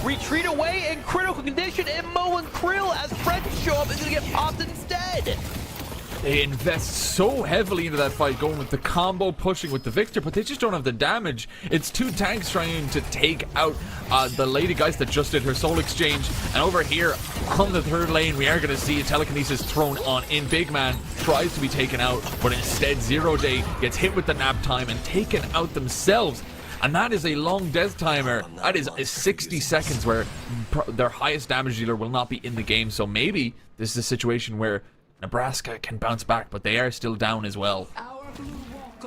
retreat away in critical condition, and Mo and Krill, as friends show up, is going to get popped instead. They invest so heavily into that fight, going with the combo, pushing with the Victor, but they just don't have the damage. It's two tanks trying to take out the Lady Geist that just did her soul exchange. And over here on the third lane, we are going to see a telekinesis thrown on in. Big Man tries to be taken out, but instead Zero Day gets hit with the nap time and taken out themselves. And that is a long death timer. That is 60 seconds where their highest damage dealer will not be in the game. So maybe this is a situation where Nebraska can bounce back, but they are still down as well.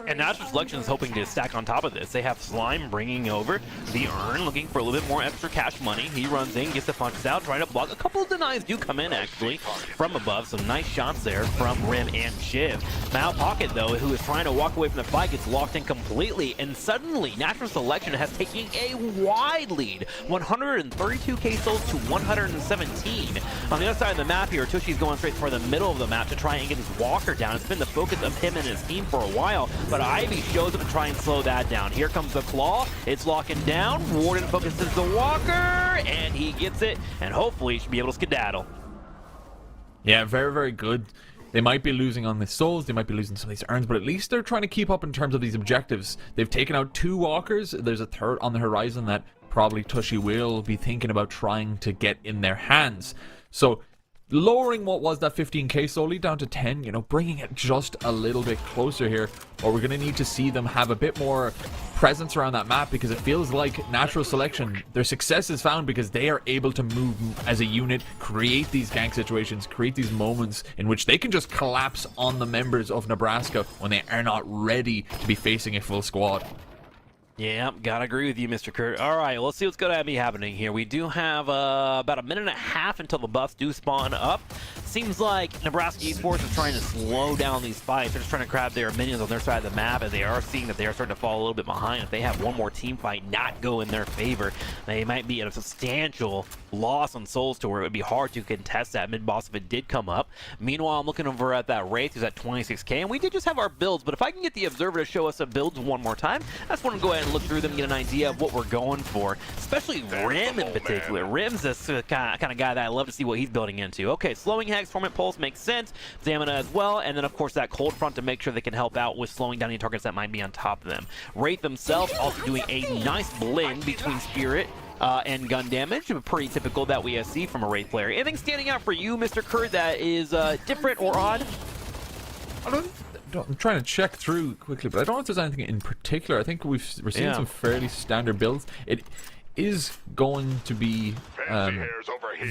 And Natural Selection is hoping to stack on top of this. They have Slime bringing over the Urn, looking for a little bit more extra cash money. He runs in, gets the punches out, trying to block. A couple of denies do come in, actually, from above. Some nice shots there from Rim and Shiv. Mal Pocket, though, who is trying to walk away from the fight, gets locked in completely. And suddenly, Natural Selection has taken a wide lead. 132k souls to 117. On the other side of the map here, Tushi's going straight for the middle of the map to try and get his Walker down. It's been the focus of him and his team for a while. But Ivy shows up to try and slow that down. Here comes the claw. It's locking down. Warden focuses the Walker, and he gets it, and hopefully he should be able to skedaddle. Yeah, very, very good. They might be losing on the souls, they might be losing some of these urns, but at least they're trying to keep up in terms of these objectives. They've taken out 2 Walkers. There's a third on the horizon that probably Tushy will be thinking about trying to get in their hands. So lowering what was that 15k solely down to 10, you know, bringing it just a little bit closer here, or we're going to need to see them have a bit more presence around that map, because it feels like Natural Selection, their success is found because they are able to move as a unit, create these gank situations, create these moments in which they can just collapse on the members of Nebraska when they are not ready to be facing a full squad. Yeah, gotta agree with you, Mr. Kurt. All right, let's see what's going to be happening here. We do have about a minute and a half until the buffs do spawn up. Seems like Nebraska Esports is trying to slow down these fights. They're just trying to grab their minions on their side of the map, and they are seeing that they are starting to fall a little bit behind. If they have one more team fight not go in their favor, they might be at a substantial loss on souls to where it would be hard to contest that mid-boss if it did come up. Meanwhile, I'm looking over at that Wraith who's at 26k, and we did just have our builds, but if I can get the Observer to show us the builds one more time, I just want to go ahead and look through them, get an idea of what we're going for, especially Rim in particular. Rim's this kind of guy that I love to see what he's building into. Okay, slowing Hex, Torment Pulse makes sense, Stamina as well, and then of course that Cold Front to make sure they can help out with slowing down any targets that might be on top of them. Wraith themselves also doing a nice blend between Spirit and gun damage. Pretty typical that we see from a Wraith player. Anything standing out for you, Mr. Kurt, that is different or odd? I'm trying to check through quickly, but I don't know if there's anything in particular. I think we're seeing some fairly standard builds. It is going to be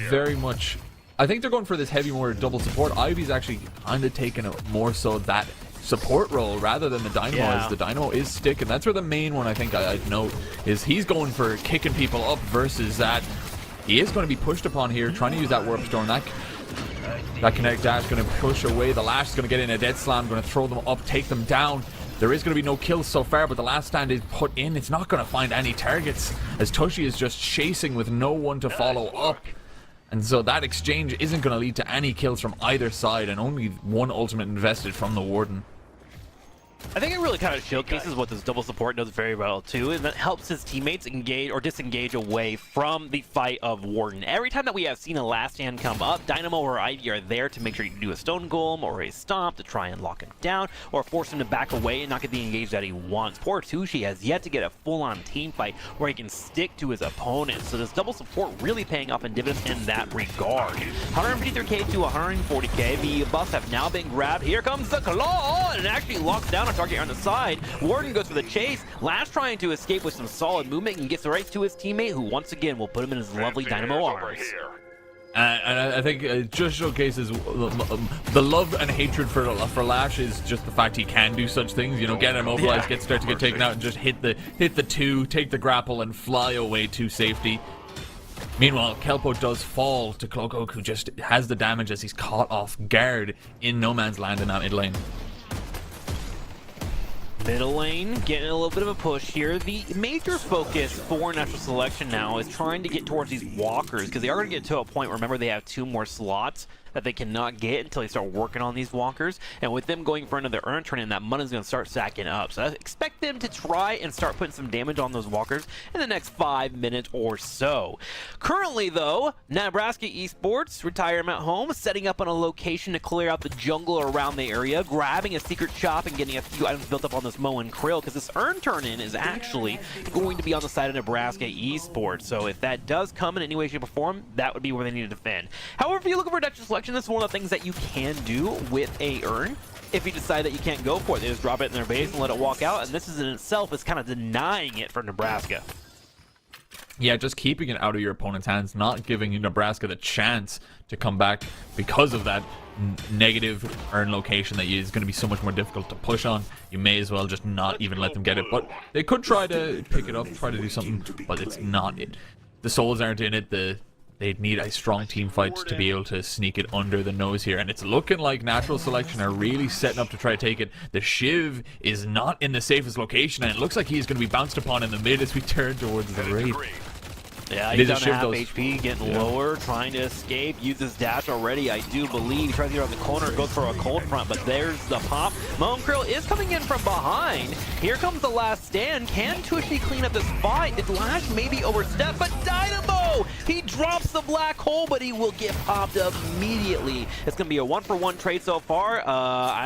very much... I think they're going for this heavy more double support. Ivy's actually kind of taken a more so that support role rather than the Dynamo. As the Dynamo is stick, and that's where the main one I think I'd note is he's going for kicking people up versus that he is going to be pushed upon here, trying to use that Warp Storm. That Kinetic Dash going to push away. The Lash is going to get in a Dead Slam, going to throw them up, take them down. There is going to be no kills so far, but the last stand is put in. It's not going to find any targets as Tushy is just chasing with no one to follow up. And so that exchange isn't going to lead to any kills from either side, and only one ultimate invested from the Warden. I think it really kind of showcases what this double support does very well too, and that helps his teammates engage or disengage away from the fight of Warden. Every time that we have seen a last stand come up, Dynamo or Ivy are there to make sure you can do a Stone Golem or a Stomp to try and lock him down or force him to back away and not get the engage that he wants. Poor Tushi has yet to get a full-on team fight where he can stick to his opponent, so this double support really paying off in dividends in that regard. 153k to 140k, the buffs have now been grabbed. Here comes the claw, and it actually locks down a target on the side. Warden goes for the chase. Lash trying to escape with some solid movement and gets right to his teammate, who once again will put him in his lovely Dynamo arms. And I think it just showcases the love and hatred for Lash is just the fact he can do such things. You know, get immobilized, start to get taken out, and just hit the two, take the grapple, and fly away to safety. Meanwhile, Kelpo does fall to Cloakoak, who just has the damage as he's caught off guard in no man's land in that mid lane. Middle lane getting a little bit of a push here. The major focus for Natural Selection now is trying to get towards these walkers, because they are going to get to a point where, remember, they have 2 more slots that they cannot get until they start working on these walkers, and with them going for another urn turn in, that money's going to start stacking up. So I expect them to try and start putting some damage on those walkers in the next 5 minutes or so. Currently though, Nebraska Esports Retirement Home setting up on a location to clear out the jungle around the area, grabbing a secret shop and getting a few items built up on this Moe and Krill, because this urn turn in is actually going to be on the side of Nebraska Esports. So if that does come in any way, shape, or form, that would be where they need to defend. However, if you're looking for Dutch Selection, this is one of the things that you can do with a urn. If you decide that you can't go for it, they just drop it in their base and let it walk out, and this is in itself is kind of denying it for Nebraska. Yeah, just keeping it out of your opponent's hands, not giving Nebraska the chance to come back because of that negative urn location that is going to be so much more difficult to push on. You may as well just not even let them get it, but they could try to pick it up, try to do something, but it's not it. The souls aren't in it. They'd need a strong team fight to be able to sneak it under the nose here, and it's looking like Natural Selection are really setting up to try to take it. The Shiv is not in the safest location, and it looks like he's going to be bounced upon in the mid as we turn towards the Wraith. Yeah, he's down to half HP, getting lower, trying to escape, uses dash already, I do believe. He tries to get around the corner, goes for a cold front, but there's the pop. Moe and Krill is coming in from behind. Here comes the last stand. Can Tushy clean up this fight? Did Lash maybe overstep? But Dynamo! He drops the black hole, but he will get popped up immediately. It's going to be a 1-for-1 trade so far.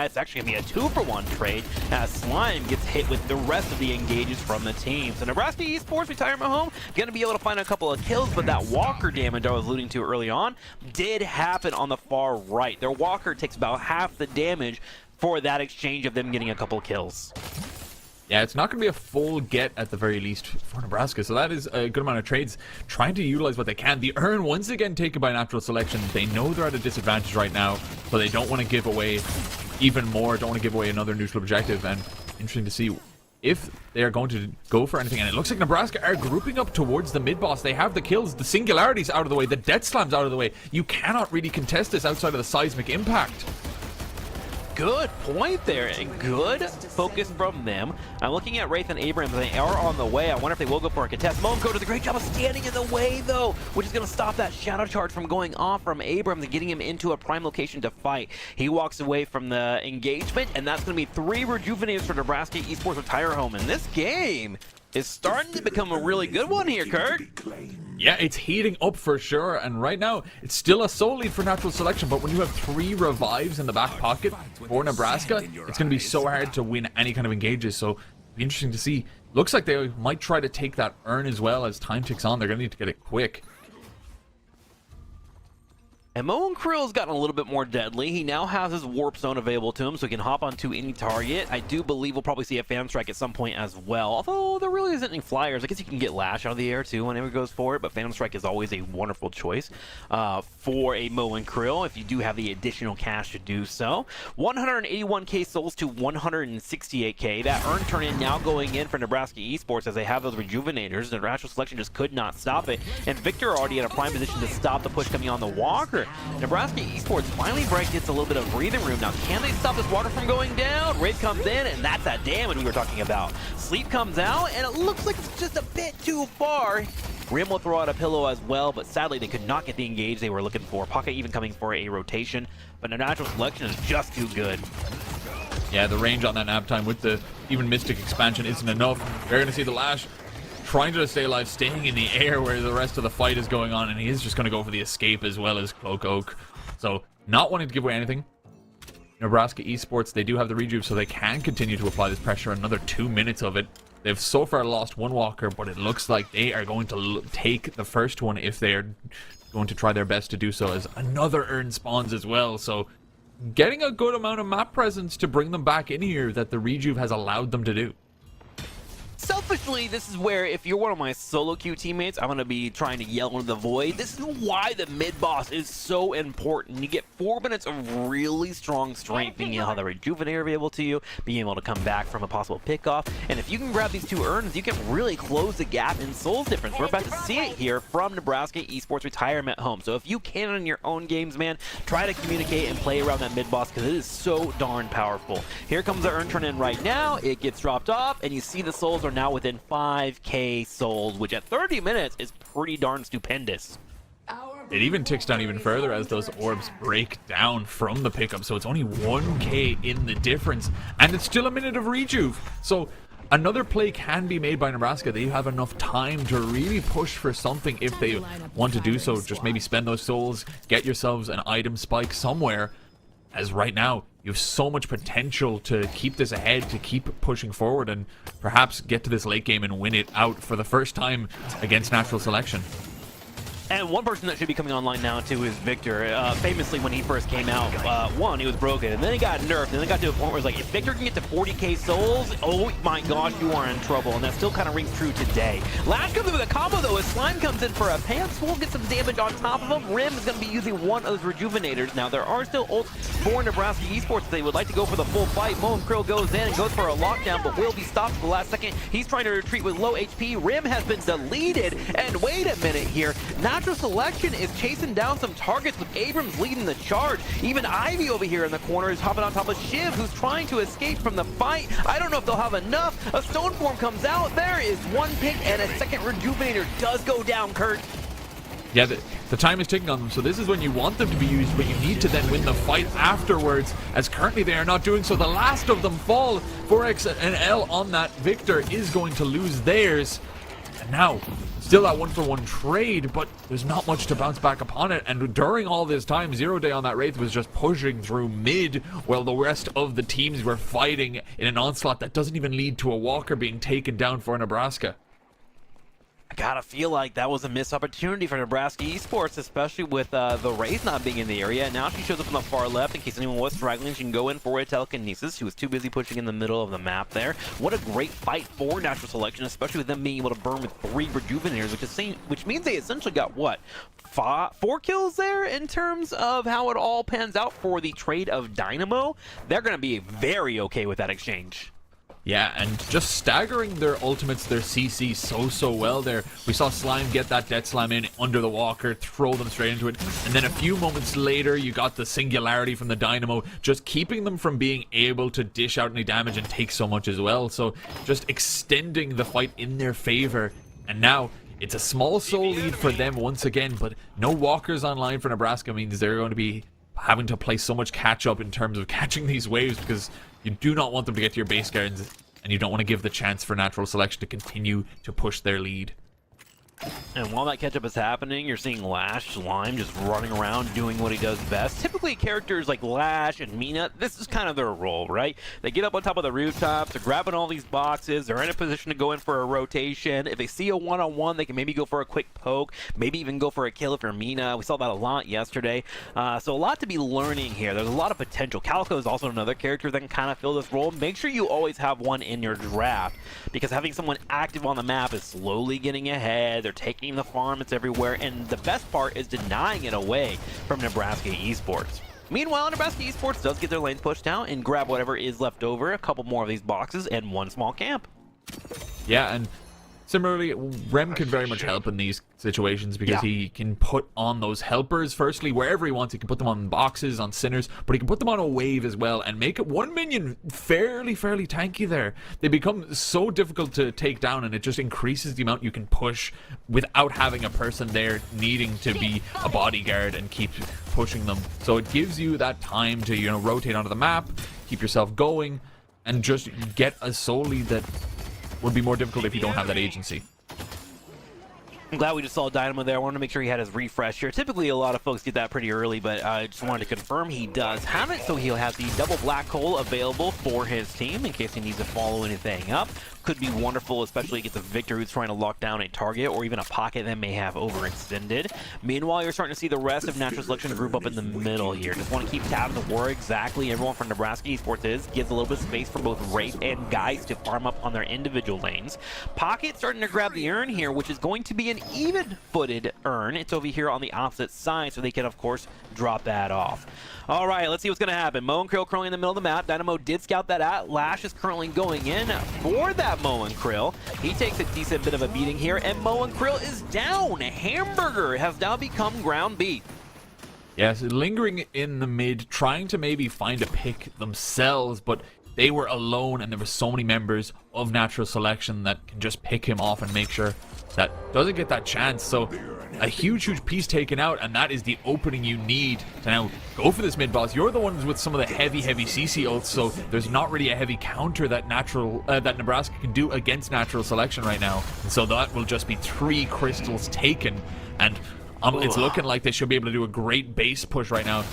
It's actually going to be a 2-for-1 trade as Slime gets hit with the rest of the engages from the team. So Nebraska Esports Retirement Home going to be able to find a couple of kills, but that walker damage I was alluding to early on did happen on the far right. Their walker takes about half the damage for that exchange of them getting a couple of kills. Yeah, it's not going to be a full get at the very least for Nebraska, so that is a good amount of trades trying to utilize what they can. The urn once again taken by Natural Selection. They know they're at a disadvantage right now, so they don't want to give away even more, don't want to give away another neutral objective, and interesting to see if they are going to go for anything. And it looks like Nebraska are grouping up towards the mid-boss. They have the kills, the Singularity's out of the way, the Death Slam's out of the way. You cannot really contest this outside of the seismic impact. Good point there, and good focus from them. I'm looking at Wraith and Abrams, and they are on the way. I wonder if they will go for a contest. Moe and Krill does a great job of standing in the way, though, which is going to stop that shadow charge from going off from Abrams and getting him into a prime location to fight. He walks away from the engagement, and that's going to be 3 rejuvenators for Nebraska Esports Retire Home. And this game is starting to become a really good one here, Kurt. Yeah, it's heating up for sure, and right now it's still a soul lead for Natural Selection, but when you have 3 revives in the back pocket for Nebraska, it's going to be so hard to win any kind of engages. So be interesting to see. Looks like they might try to take that urn as well as time ticks on. They're going to need to get it quick. And Moen Krill's gotten a little bit more deadly. He now has his warp zone available to him, so he can hop onto any target. I do believe we'll probably see a fan strike at some point as well. Although there really isn't any flyers. I guess you can get Lash out of the air too whenever he goes for it, but fan strike is always a wonderful choice for a Moen Krill if you do have the additional cash to do so. 181k souls to 168k. That earn turn in now going in for Nebraska Esports as they have those rejuvenators. The natural selection just could not stop it, and Victor already in a prime position to stop the push coming on the Walker. Nebraska Esports finally gets a little bit of breathing room. Now, can they stop this Walker from going down? Raid comes in, and that's that damage we were talking about. Sleep comes out, and it looks like it's just a bit too far. Rim will throw out a pillow as well, but sadly they could not get the engage they were looking for. Pocket even coming for a rotation, but the natural selection is just too good. Yeah, the range on that nap time with the even Mystic expansion isn't enough. We're going to see the Lash trying to stay alive, staying in the air where the rest of the fight is going on, and he is just going to go for the escape as well as Cloak Oak. So, not wanting to give away anything. Nebraska Esports, they do have the rejuve, so they can continue to apply this pressure. Another 2 minutes of it. They've so far lost one Walker, but it looks like they are going to take the first one if they are going to try their best to do so, as another urn spawns as well. So, getting a good amount of map presence to bring them back in here that the rejuve has allowed them to do. Selfishly, this is where if you're one of my solo queue teammates, I'm going to be trying to yell into the void. This is why the mid-boss is so important. You get 4 minutes of really strong strength, being able to have the rejuvenator available to you, being able to come back from a possible pickoff. And if you can grab these 2 urns, you can really close the gap in souls difference. We're about to see it here from Nebraska Esports Retirement Home. So if you can in your own games, man, try to communicate and play around that mid-boss because it is so darn powerful. Here comes the urn turn in right now. It gets dropped off, and you see the souls are now within 5k souls, which at 30 minutes is pretty darn stupendous. It even ticks down even further as those orbs break down from the pickup, so it's only 1k in the difference, and it's still a minute of rejuve. So another play can be made by Nebraska. They have enough time to really push for something if they want to do so. Just maybe spend those souls, get yourselves an item spike somewhere, as right now you have so much potential to keep this ahead, to keep pushing forward, and perhaps get to this late game and win it out for the first time against natural selection. And one person that should be coming online now too is Victor. Famously, when he first came out, one, he was broken, and then he got nerfed, and then it got to a point where it's like, if Victor can get to 40k souls, oh my gosh, you are in trouble, and that still kind of rings true today. Lash comes in with a combo though, as Slime comes in for a pants, will get some damage on top of him. Rim is going to be using one of those rejuvenators. Now, there are still ults for Nebraska Esports. They would like to go for the full fight. Moen Krill goes in and goes for a lockdown, but will be stopped at the last second. He's trying to retreat with low HP. Rim has been deleted, and wait a minute here. Natural Selection is chasing down some targets with Abrams leading the charge. Even Ivy over here in the corner is hopping on top of Shiv, who's trying to escape from the fight. I don't know if they'll have enough. A stone form comes out. There is one pick, and a second rejuvenator does go down, Kurt. Yeah, the time is ticking on them, so this is when you want them to be used, but you need to then win the fight afterwards, as currently they are not doing so. The last of them fall. 4X and L on that. Victor is going to lose theirs. And now, still that 1-for-1 trade, but there's not much to bounce back upon it. And during all this time, Zero Day on that Wraith was just pushing through mid, while the rest of the teams were fighting in an onslaught that doesn't even lead to a Walker being taken down for Nebraska. I gotta feel like that was a missed opportunity for Nebraska Esports, especially with the Wraith not being in the area. Now she shows up on the far left in case anyone was straggling. She can go in for a telekinesis. She was too busy pushing in the middle of the map there. What a great fight for Natural Selection, especially with them being able to burn with 3 rejuvenators, which means they essentially got, what, 4 kills there in terms of how it all pans out for the trade of Dynamo. They're going to be very okay with that exchange. Yeah, and just staggering their ultimates, their CC so well there. We saw Slime get that Death Slam in under the Walker, throw them straight into it, and then a few moments later you got the Singularity from the Dynamo, just keeping them from being able to dish out any damage and take so much as well. So just extending the fight in their favor, and now it's a small soul lead for them once again, but no Walkers online for Nebraska means they're going to be having to play so much catch up in terms of catching these waves, because you do not want them to get to your base guards, and you don't want to give the chance for Natural Selection to continue to push their lead. And while that catch-up is happening, you're seeing Lash Slime just running around doing what he does best. Typically, characters like Lash and Mina, this is kind of their role, right? They get up on top of the rooftops, they're grabbing all these boxes, they're in a position to go in for a rotation. If they see a one-on-one, they can maybe go for a quick poke, maybe even go for a kill for Mina. We saw that a lot yesterday. So a lot to be learning here. There's a lot of potential. Calico is also another character that can kind of fill this role. Make sure you always have one in your draft, because having someone active on the map is slowly getting ahead. They're taking the farm, it's everywhere, and the best part is denying it away from Nebraska Esports. Meanwhile, Nebraska Esports does get their lanes pushed out and grab whatever is left over, a couple more of these boxes, and one small camp. Yeah, and similarly, Rem can very much help in these situations because he can put on those helpers, firstly, wherever he wants. He can put them on boxes, on Sinners, but he can put them on a wave as well and make it one minion fairly tanky there. They become so difficult to take down, and it just increases the amount you can push without having a person there needing to be a bodyguard and keep pushing them. So it gives you that time to, you know, rotate onto the map, keep yourself going, and just get a soul lead that would be more difficult if you don't have that agency. I'm glad we just saw Dynamo there. I wanted to make sure he had his refresh here. Typically, a lot of folks get that pretty early, but I just wanted to confirm he does have it, so he'll have the double black hole available for his team in case he needs to follow anything up. Could be wonderful, especially against a Victor who's trying to lock down a target or even a pocket that may have overextended. Meanwhile, you're starting to see the rest of Natural Selection group up in the middle here. Just want to keep tabs of where exactly everyone from Nebraska Esports is. Gives a little bit of space for both Wraith and Guys to farm up on their individual lanes. Pocket starting to grab the urn here, which is going to be an even-footed urn. It's over here on the opposite side, so they can, of course, drop that off. All right, let's see what's going to happen. Mo and Krill currently in the middle of the map. Dynamo did scout that out. Lash is currently going in for that Mo and Krill. He takes a decent bit of a beating here, and Mo and Krill is down. Hamburger has now become ground beef. Yes, lingering in the mid, trying to maybe find a pick themselves, but they were alone, and there were so many members of Natural Selection that can just pick him off and make sure that doesn't get that chance. So a huge piece taken out, and that is the opening you need to now go for this mid boss. You're the ones with some of the heavy CC ults, so there's not really a heavy counter that that Nebraska can do against Natural Selection right now. And so that will just be 3 crystals taken, and it's looking like they should be able to do a great base push right now.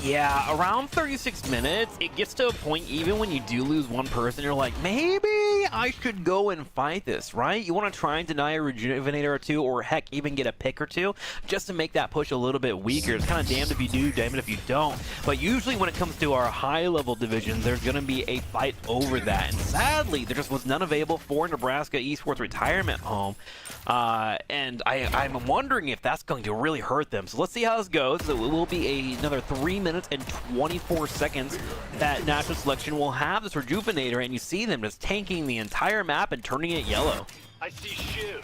Yeah, around 36 minutes, it gets to a point, even when you do lose one person, you're like, maybe I should go and fight this, right? You want to try and deny a Rejuvenator or two, or heck, even get a pick or two, just to make that push a little bit weaker. It's kind of damned if you do, damned if you don't. But usually when it comes to our high-level divisions, there's going to be a fight over that. And sadly, there just was none available for Nebraska Esports Retirement Home. And I'm wondering if that's going to really hurt them. So let's see how this goes. So it will be another 3 minutes and 24 seconds that Natural Selection will have this Rejuvenator, and you see them just tanking the entire map and turning it yellow. I see shiv.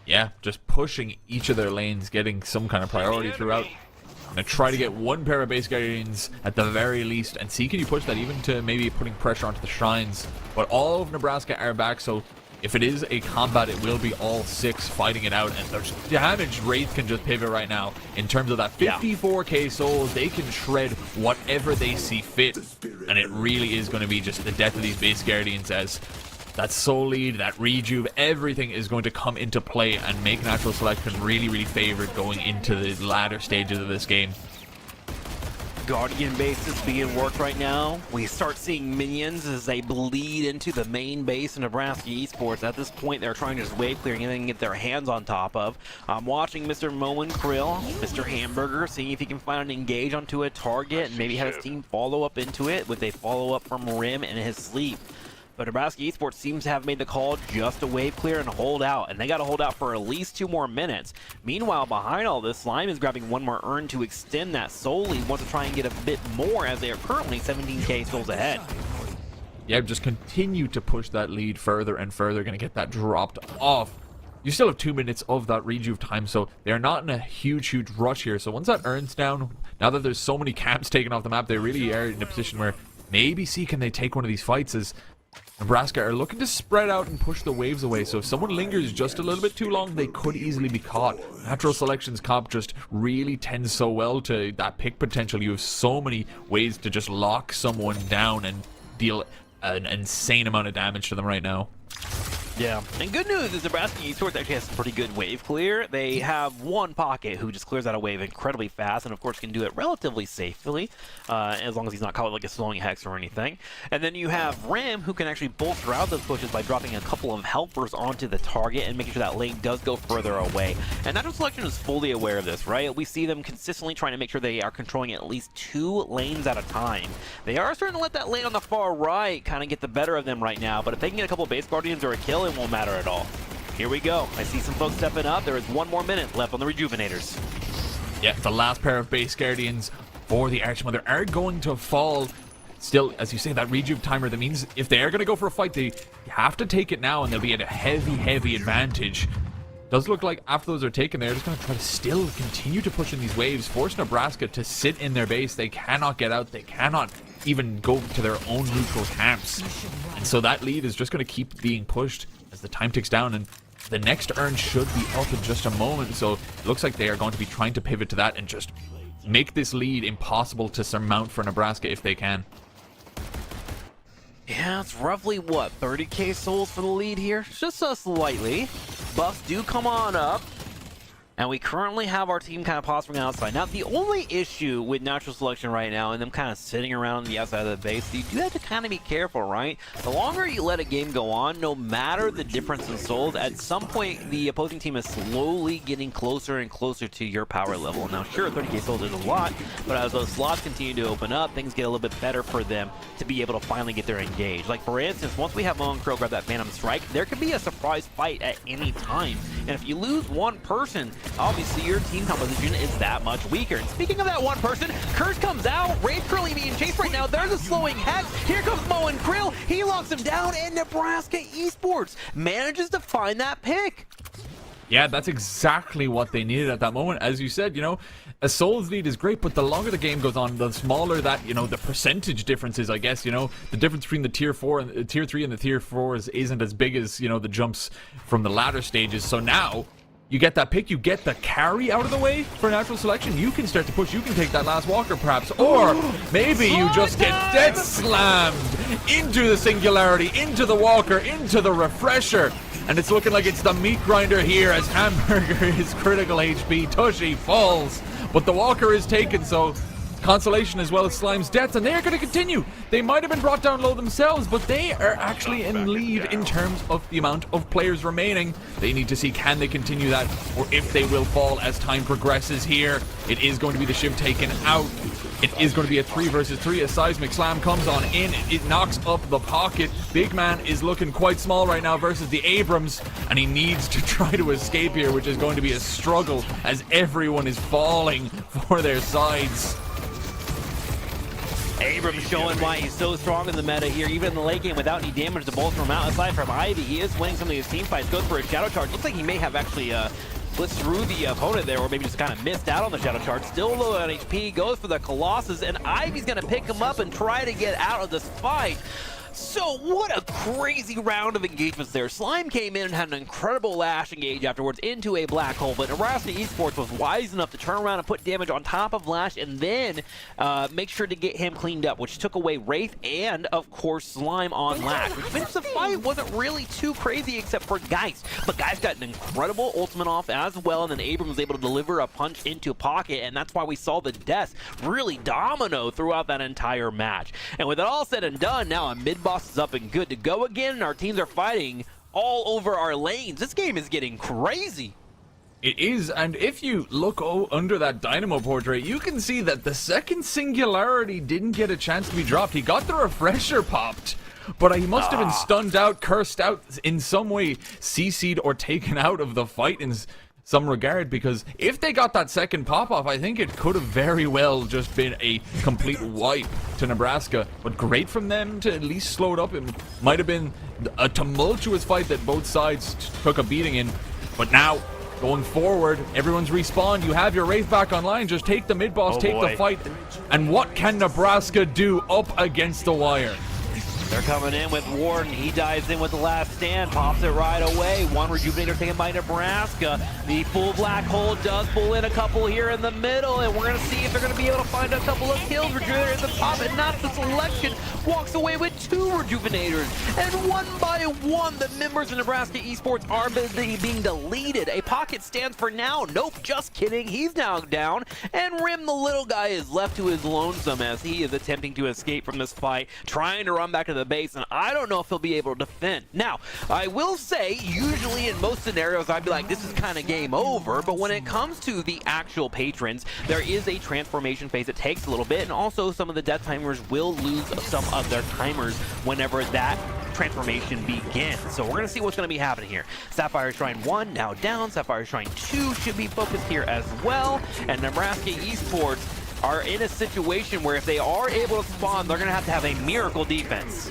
Yeah, just pushing each of their lanes, getting some kind of priority throughout. I'm gonna try to get one pair of base guardians at the very least, and see can you push that even to maybe putting pressure onto the shrines. But all of Nebraska are back, so if it is a combat, it will be all 6 fighting it out, and there's damage Wraith can just pivot right now. In terms of that 54k souls, they can shred whatever they see fit, and it really is going to be just the death of these base guardians, as that soul lead, that rejuve, everything is going to come into play and make Natural Selection really favored going into the latter stages of this game. Guardian base is being worked right now. We start seeing minions as they bleed into the main base of Nebraska Esports. At this point, they're trying to just wave clear anything they can get their hands on top of. I'm watching Mr. Mo and Krill, Mr. Hamburger, seeing if he can find an engage onto a target and maybe have his team follow up into it with a follow-up from Rim and his sleep. But Nebraska Esports seems to have made the call just to wave clear and hold out, and they got to hold out for at least 2 more minutes. Meanwhile, behind all this, Slime is grabbing one more urn to extend that soul lead, wants to try and get a bit more, as they are currently 17k souls ahead. Yeah, just continue to push that lead further and further, gonna get that dropped off. You still have 2 minutes of that rejuve time, so they're not in a huge rush here. So once that urn's down, now that there's so many camps taken off the map, they really are in a position where maybe can they take one of these fights, as Nebraska are looking to spread out and push the waves away. So if someone lingers just a little bit too long, they could easily be caught. Natural Selection's comp just really tends so well to that pick potential. You have so many ways to just lock someone down and deal an insane amount of damage to them right now. Yeah, and good news is Nebraska Esports actually has some pretty good wave clear. They have one Pocket who just clears out a wave incredibly fast, and of course can do it relatively safely, as long as he's not caught with like a slowing hex or anything. And then you have Ram who can actually bolster out those pushes by dropping a couple of helpers onto the target and making sure that lane does go further away. And Natural Selection is fully aware of this, right? We see them consistently trying to make sure they are controlling at least 2 lanes at a time. They are starting to let that lane on the far right kind of get the better of them right now, but if they can get a couple base guardians or a kill, it won't matter at all. Here we go. I see some folks stepping up. There is 1 more minute left on the Rejuvenators. Yeah, the last pair of base guardians for the Archmother are going to fall. Still, as you say, that rejuve timer, that means if they are going to go for a fight, they have to take it now, and they'll be at a heavy advantage. Does look like after those are taken, they're just going to try to still continue to push in these waves, force Nebraska to sit in their base. They cannot get out. They cannot even go to their own neutral camps. And so that lead is just going to keep being pushed as the time ticks down, and the next urn should be up in just a moment. So it looks like they are going to be trying to pivot to that and just make this lead impossible to surmount for Nebraska if they can. Yeah, it's roughly, what, 30k souls for the lead here? Just so slightly. Buffs do come on up. And we currently have our team kind of posturing outside. Now, the only issue with Natural Selection right now and them kind of sitting around the outside of the base, you do have to kind of be careful, right? The longer you let a game go on, no matter the difference in souls, at some point, the opposing team is slowly getting closer and closer to your power level. Now, sure, 30k souls is a lot, but as those slots continue to open up, things get a little bit better for them to be able to finally get their engage. Like, for instance, once we have Mo and Crow grab that Phantom Strike, there could be a surprise fight at any time. And if you lose one person, obviously your team composition is that much weaker. And speaking of that one person, Curse comes out. Wraith currently being chased right now. There's a slowing hex. Here comes Mo and Krill. He locks him down, and Nebraska Esports manages to find that pick. Yeah, that's exactly what they needed at that moment. As you said, you know, a Souls lead is great, but the longer the game goes on, the smaller that, you know, the percentage differences, I guess, you know, the difference between the tier 4 and tier 3 and the tier 4s isn't as big as, you know, the jumps from the latter stages. So now you get that pick, you get the carry out of the way for Natural Selection, you can start to push, you can take that last walker perhaps, or maybe you just get dead slammed into the Singularity, into the walker, into the refresher. And it's looking like it's the meat grinder here as Hamburger is critical HP. Tushy falls, but the walker is taken, so Consolation as well as Slime's deaths, and they're going to continue. They might have been brought down low themselves, but they are actually in lead in terms of the amount of players remaining. They need to see can they continue that, or if they will fall as time progresses here. It is going to be the Shiv taken out. It is going to be a 3 versus 3 as Seismic Slam comes on in. It knocks up the pocket. Big Man is looking quite small right now versus the Abrams, and he needs to try to escape here, which is going to be a struggle as everyone is falling for their sides. Abrams showing why he's so strong in the meta here, even in the late game without any damage to bolster him out. Aside from Ivy, he is winning some of these team fights, goes for a Shadow Charge. Looks like he may have actually blitzed through the opponent there, or maybe just kind of missed out on the Shadow Charge. Still low on HP, goes for the Colossus, and Ivy's going to pick him up and try to get out of this fight. So what a crazy round of engagements there. Slime came in and had an incredible Lash engage afterwards into a black hole, but Nebraska Esports was wise enough to turn around and put damage on top of Lash and then make sure to get him cleaned up, which took away Wraith and, of course, Slime on Lash, which meant the fight wasn't really too crazy except for Geist. But Geist got an incredible ultimate off as well, and then Abram was able to deliver a punch into Pocket, and that's why we saw the deaths really domino throughout that entire match. And with it all said and done, now a mid-boss is up and good to go again, and our teams are fighting all over our lanes. This game is getting crazy. It is, and if you look under that Dynamo portrait, you can see that the second Singularity didn't get a chance to be dropped. He got the refresher popped, but he must have been stunned out, cursed out, in some way CC'd or taken out of the fight in some regard, because if they got that second pop-off, I think it could have very well just been a complete wipe to Nebraska. But great from them to at least slow it up. It might have been a tumultuous fight that both sides took a beating in. But now, going forward, everyone's respawned. You have your Wraith back online. Just take the mid-boss, take the fight. And what can Nebraska do up against the wire? They're coming in with Warden. He dives in with the last stand, pops it right away. One Rejuvenator taken by Nebraska. The full black hole does pull in a couple here in the middle, and we're going to see if they're going to be able to find a couple of kills. Rejuvenator at the top, and not the selection. Walks away with 2 Rejuvenators, and one by one, the members of Nebraska Esports are being deleted. A Pocket stands for now. Nope, just kidding. He's now down, and Rim, the little guy, is left to his lonesome as he is attempting to escape from this fight, trying to run back to the base, and I don't know if he'll be able to defend. Now, I will say, usually in most scenarios, I'd be like, this is kind of game over, but when it comes to the actual patrons, there is a transformation phase that takes a little bit, and also some of the death timers will lose some of their timers whenever that transformation begins. So we're going to see what's going to be happening here. Sapphire Shrine 1 now down. Sapphire Shrine 2 should be focused here as well. And Nebraska Esports are in a situation where if they are able to spawn, they're going to have a miracle defense.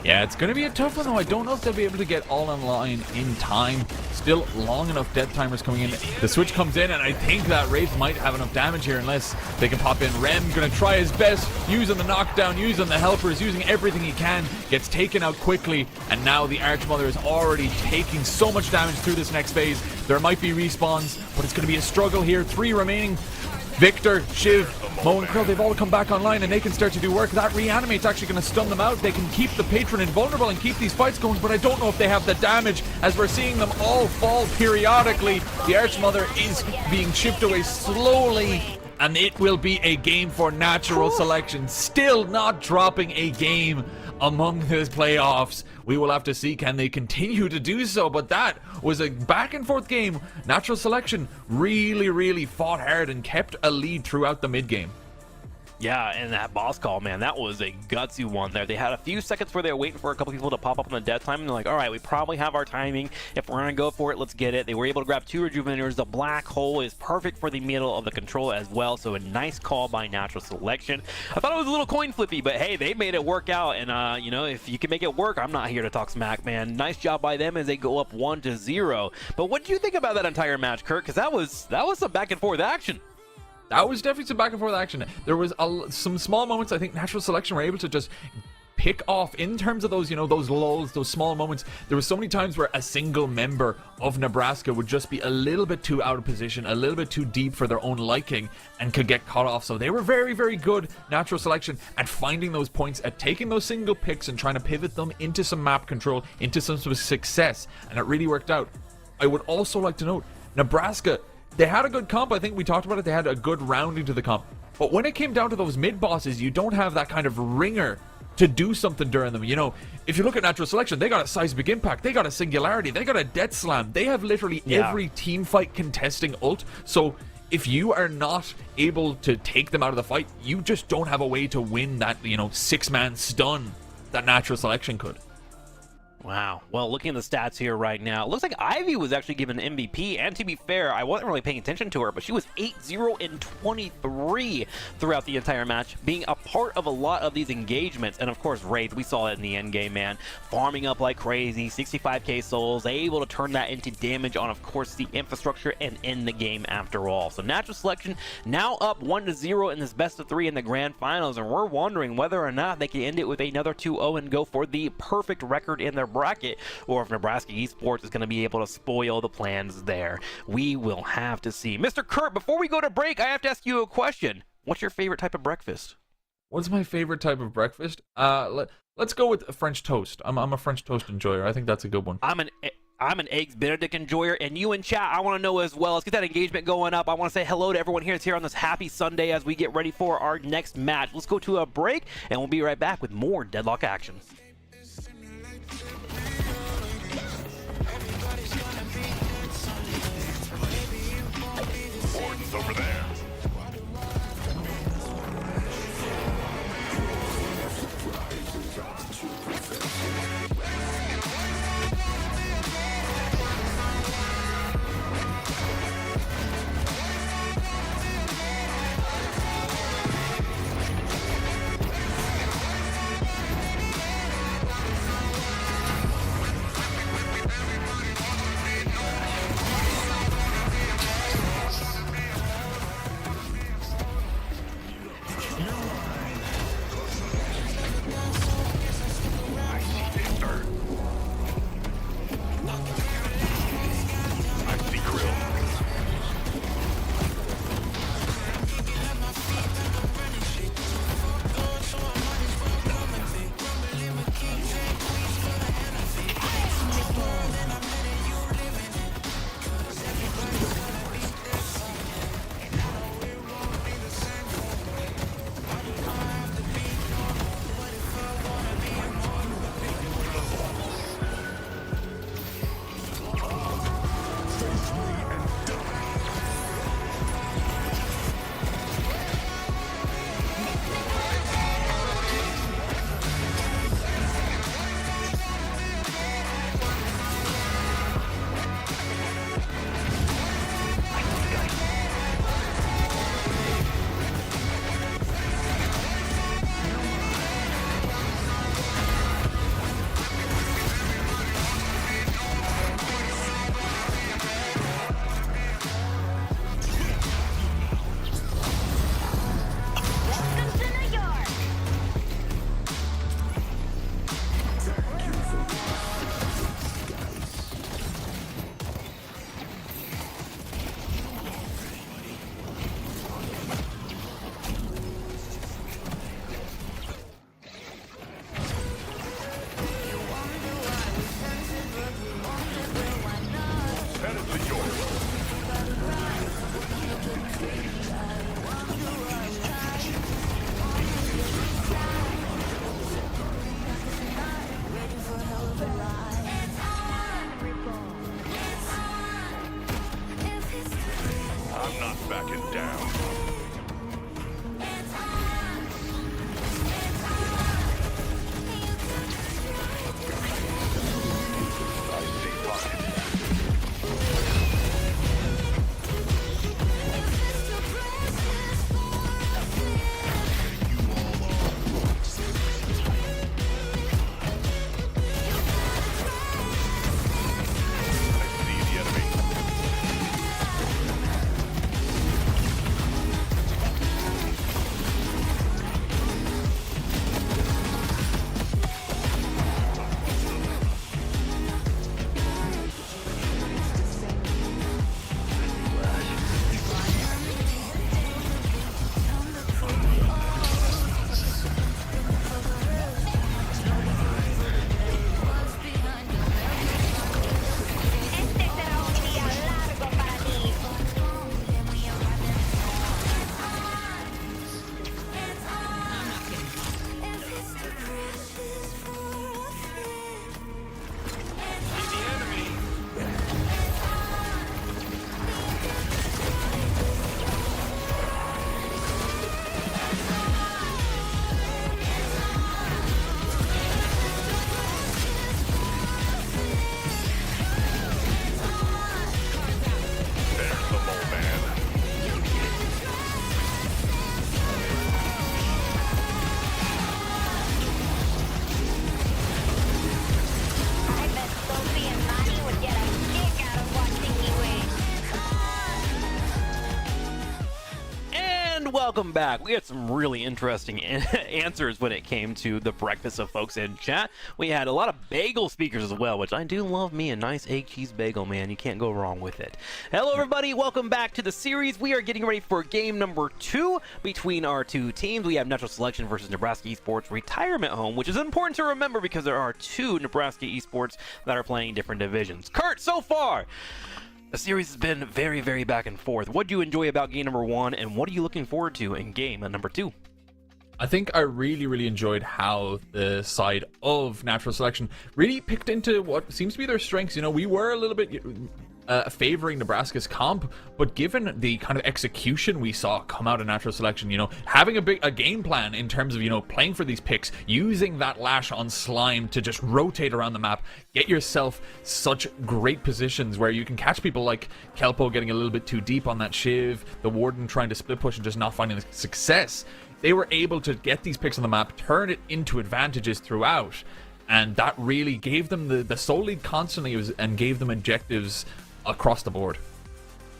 Yeah, it's going to be a tough one, though. I don't know if they'll be able to get all online in time. Still long enough death timers coming in. The switch comes in, and I think that Wraith might have enough damage here unless they can pop in. Rem going to try his best, using the knockdown, using the helpers, using everything he can. Gets taken out quickly, and now the Archmother is already taking so much damage through this next phase. There might be respawns, but it's going to be a struggle here. 3 remaining. Victor, Shiv, Mo and Krill, they've all come back online and they can start to do work. That reanimate's actually going to stun them out. They can keep the Patron invulnerable and keep these fights going, but I don't know if they have the damage as we're seeing them all fall periodically. The Archmother is being chipped away slowly, and it will be a game for natural selection. Still not dropping a game among the playoffs. We will have to see, can they continue to do so? But that was a back and forth game. Natural selection really fought hard and kept a lead throughout the mid game. Yeah, and that boss call, man, that was a gutsy one there. They had a few seconds where they were waiting for a couple people to pop up on the death time, and they're like, all right, we probably have our timing. If we're going to go for it, let's get it. They were able to grab 2 Rejuvenators. The black hole is perfect for the middle of the control as well, so a nice call by natural selection. I thought it was a little coin flippy, but hey, they made it work out, and, you know, if you can make it work, I'm not here to talk smack, man. Nice job by them as they go up 1-0. But what did you think about that entire match, Kurt? Because that was some back and forth action. That was definitely some back and forth action. There was some small moments I think natural selection were able to just pick off in terms of those, you know, those lulls, those small moments. There was so many times where a single member of Nebraska would just be a little bit too out of position, a little bit too deep for their own liking, and could get caught off. So they were very good, natural selection, at finding those points, at taking those single picks and trying to pivot them into some map control, into some sort of success, and it really worked out. I would also like to note, Nebraska, they had a good comp. I think we talked about it. They had a good rounding to the comp. But when it came down to those mid bosses, you don't have that kind of ringer to do something during them. You know, if you look at natural selection, they got a seismic impact, they got a singularity, they got a death slam. They have literally every team fight contesting ult. So if you are not able to take them out of the fight, you just don't have a way to win that, you know, 6-man stun that natural selection could. Wow. Well, looking at the stats here right now, it looks like Ivy was actually given MVP, and to be fair, I wasn't really paying attention to her, but she was 8-0 and 23 throughout the entire match, being a part of a lot of these engagements. And of course, Wraith, we saw it in the end game, man, farming up like crazy, 65k souls, able to turn that into damage on, of course, the infrastructure and end the game after all. So natural selection now up 1-0 in this best of 3 in the grand finals, and we're wondering whether or not they can end it with another 2-0 and go for the perfect record in their bracket, or if Nebraska Esports is going to be able to spoil the plans there. We will have to see. Mr. Kurt, before we go to break, I have to ask you a question. What's your favorite type of breakfast? What's my favorite type of breakfast? Let's go with French toast. I'm a French toast enjoyer. I think that's a good one. I'm an Eggs Benedict enjoyer, and you in chat, I want to know as well. Let's get that engagement going up. I want to say hello to everyone here that's here on this happy Sunday as we get ready for our next match. Let's go to a break, and we'll be right back with more Deadlock action. Over there. backing down. I see pocket. I see the enemy. Este será un día largo para mí. There's the mole man. I bet Sophie and Manny would get a kick out of watching me win. And welcome back. We had some really interesting answers when it came to the breakfast of folks in chat. We had a lot of bagel speakers as well, which I do love me a nice egg cheese bagel, man. You can't go wrong with it. Hello, everybody. Welcome back to the series. We are getting ready for game number 2 between our two teams. We have Natural Selection versus Nebraska Esports Retirement Home, which is important to remember because there are 2 Nebraska Esports that are playing different divisions. Kurt, so far, the series has been very, very back and forth. What do you enjoy about game number 1, and what are you looking forward to in game number 2? I think I really enjoyed how the side of Natural Selection really picked into what seems to be their strengths. You know, we were a little bit favoring Nebraska's comp, but given the kind of execution we saw come out of Natural Selection, you know, having a game plan in terms of, you know, playing for these picks, using that lash on Slime to just rotate around the map, get yourself such great positions where you can catch people like Kelpo getting a little bit too deep on that Shiv, the Warden trying to split push and just not finding the success. They were able to get these picks on the map, turn it into advantages throughout, and that really gave them the soul lead constantly and gave them objectives across the board.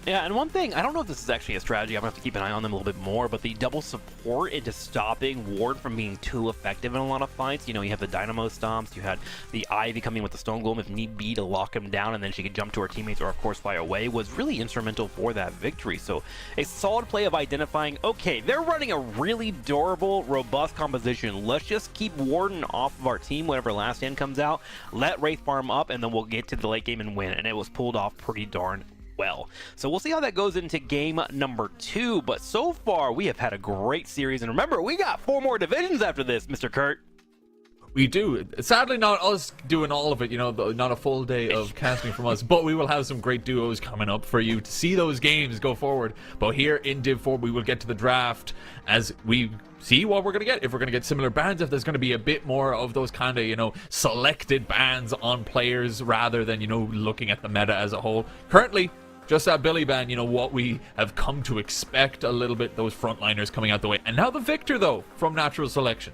Yeah, and one thing, I don't know if this is actually a strategy, I'm going to have to keep an eye on them a little bit more, but the double support into stopping Ward from being too effective in a lot of fights. You know, you have the Dynamo Stomps, you had the Ivy coming with the Stone Golem if need be to lock him down, and then she could jump to her teammates or, of course, fly away, was really instrumental for that victory. So, a solid play of identifying, okay, they're running a really durable, robust composition. Let's just keep Warden off of our team whenever Last Stand comes out, let Wraith farm up, and then we'll get to the late game and win. And it was pulled off pretty darn well. So we'll see how that goes into game number 2, but so far we have had a great series, and remember, we got 4 more divisions after this, Mr. Kurt. We do. Sadly, not us doing all of it, you know, not a full day of casting from us, but we will have some great duos coming up for you to see those games go forward. But here in Div 4, we will get to the draft as we see what we're going to get. If we're going to get similar bans, if there's going to be a bit more of those kind of, you know, selected bans on players rather than, you know, looking at the meta as a whole. Currently, just that Billy ban, you know, what we have come to expect a little bit, those frontliners coming out the way. And now the victor, though, from Natural Selection.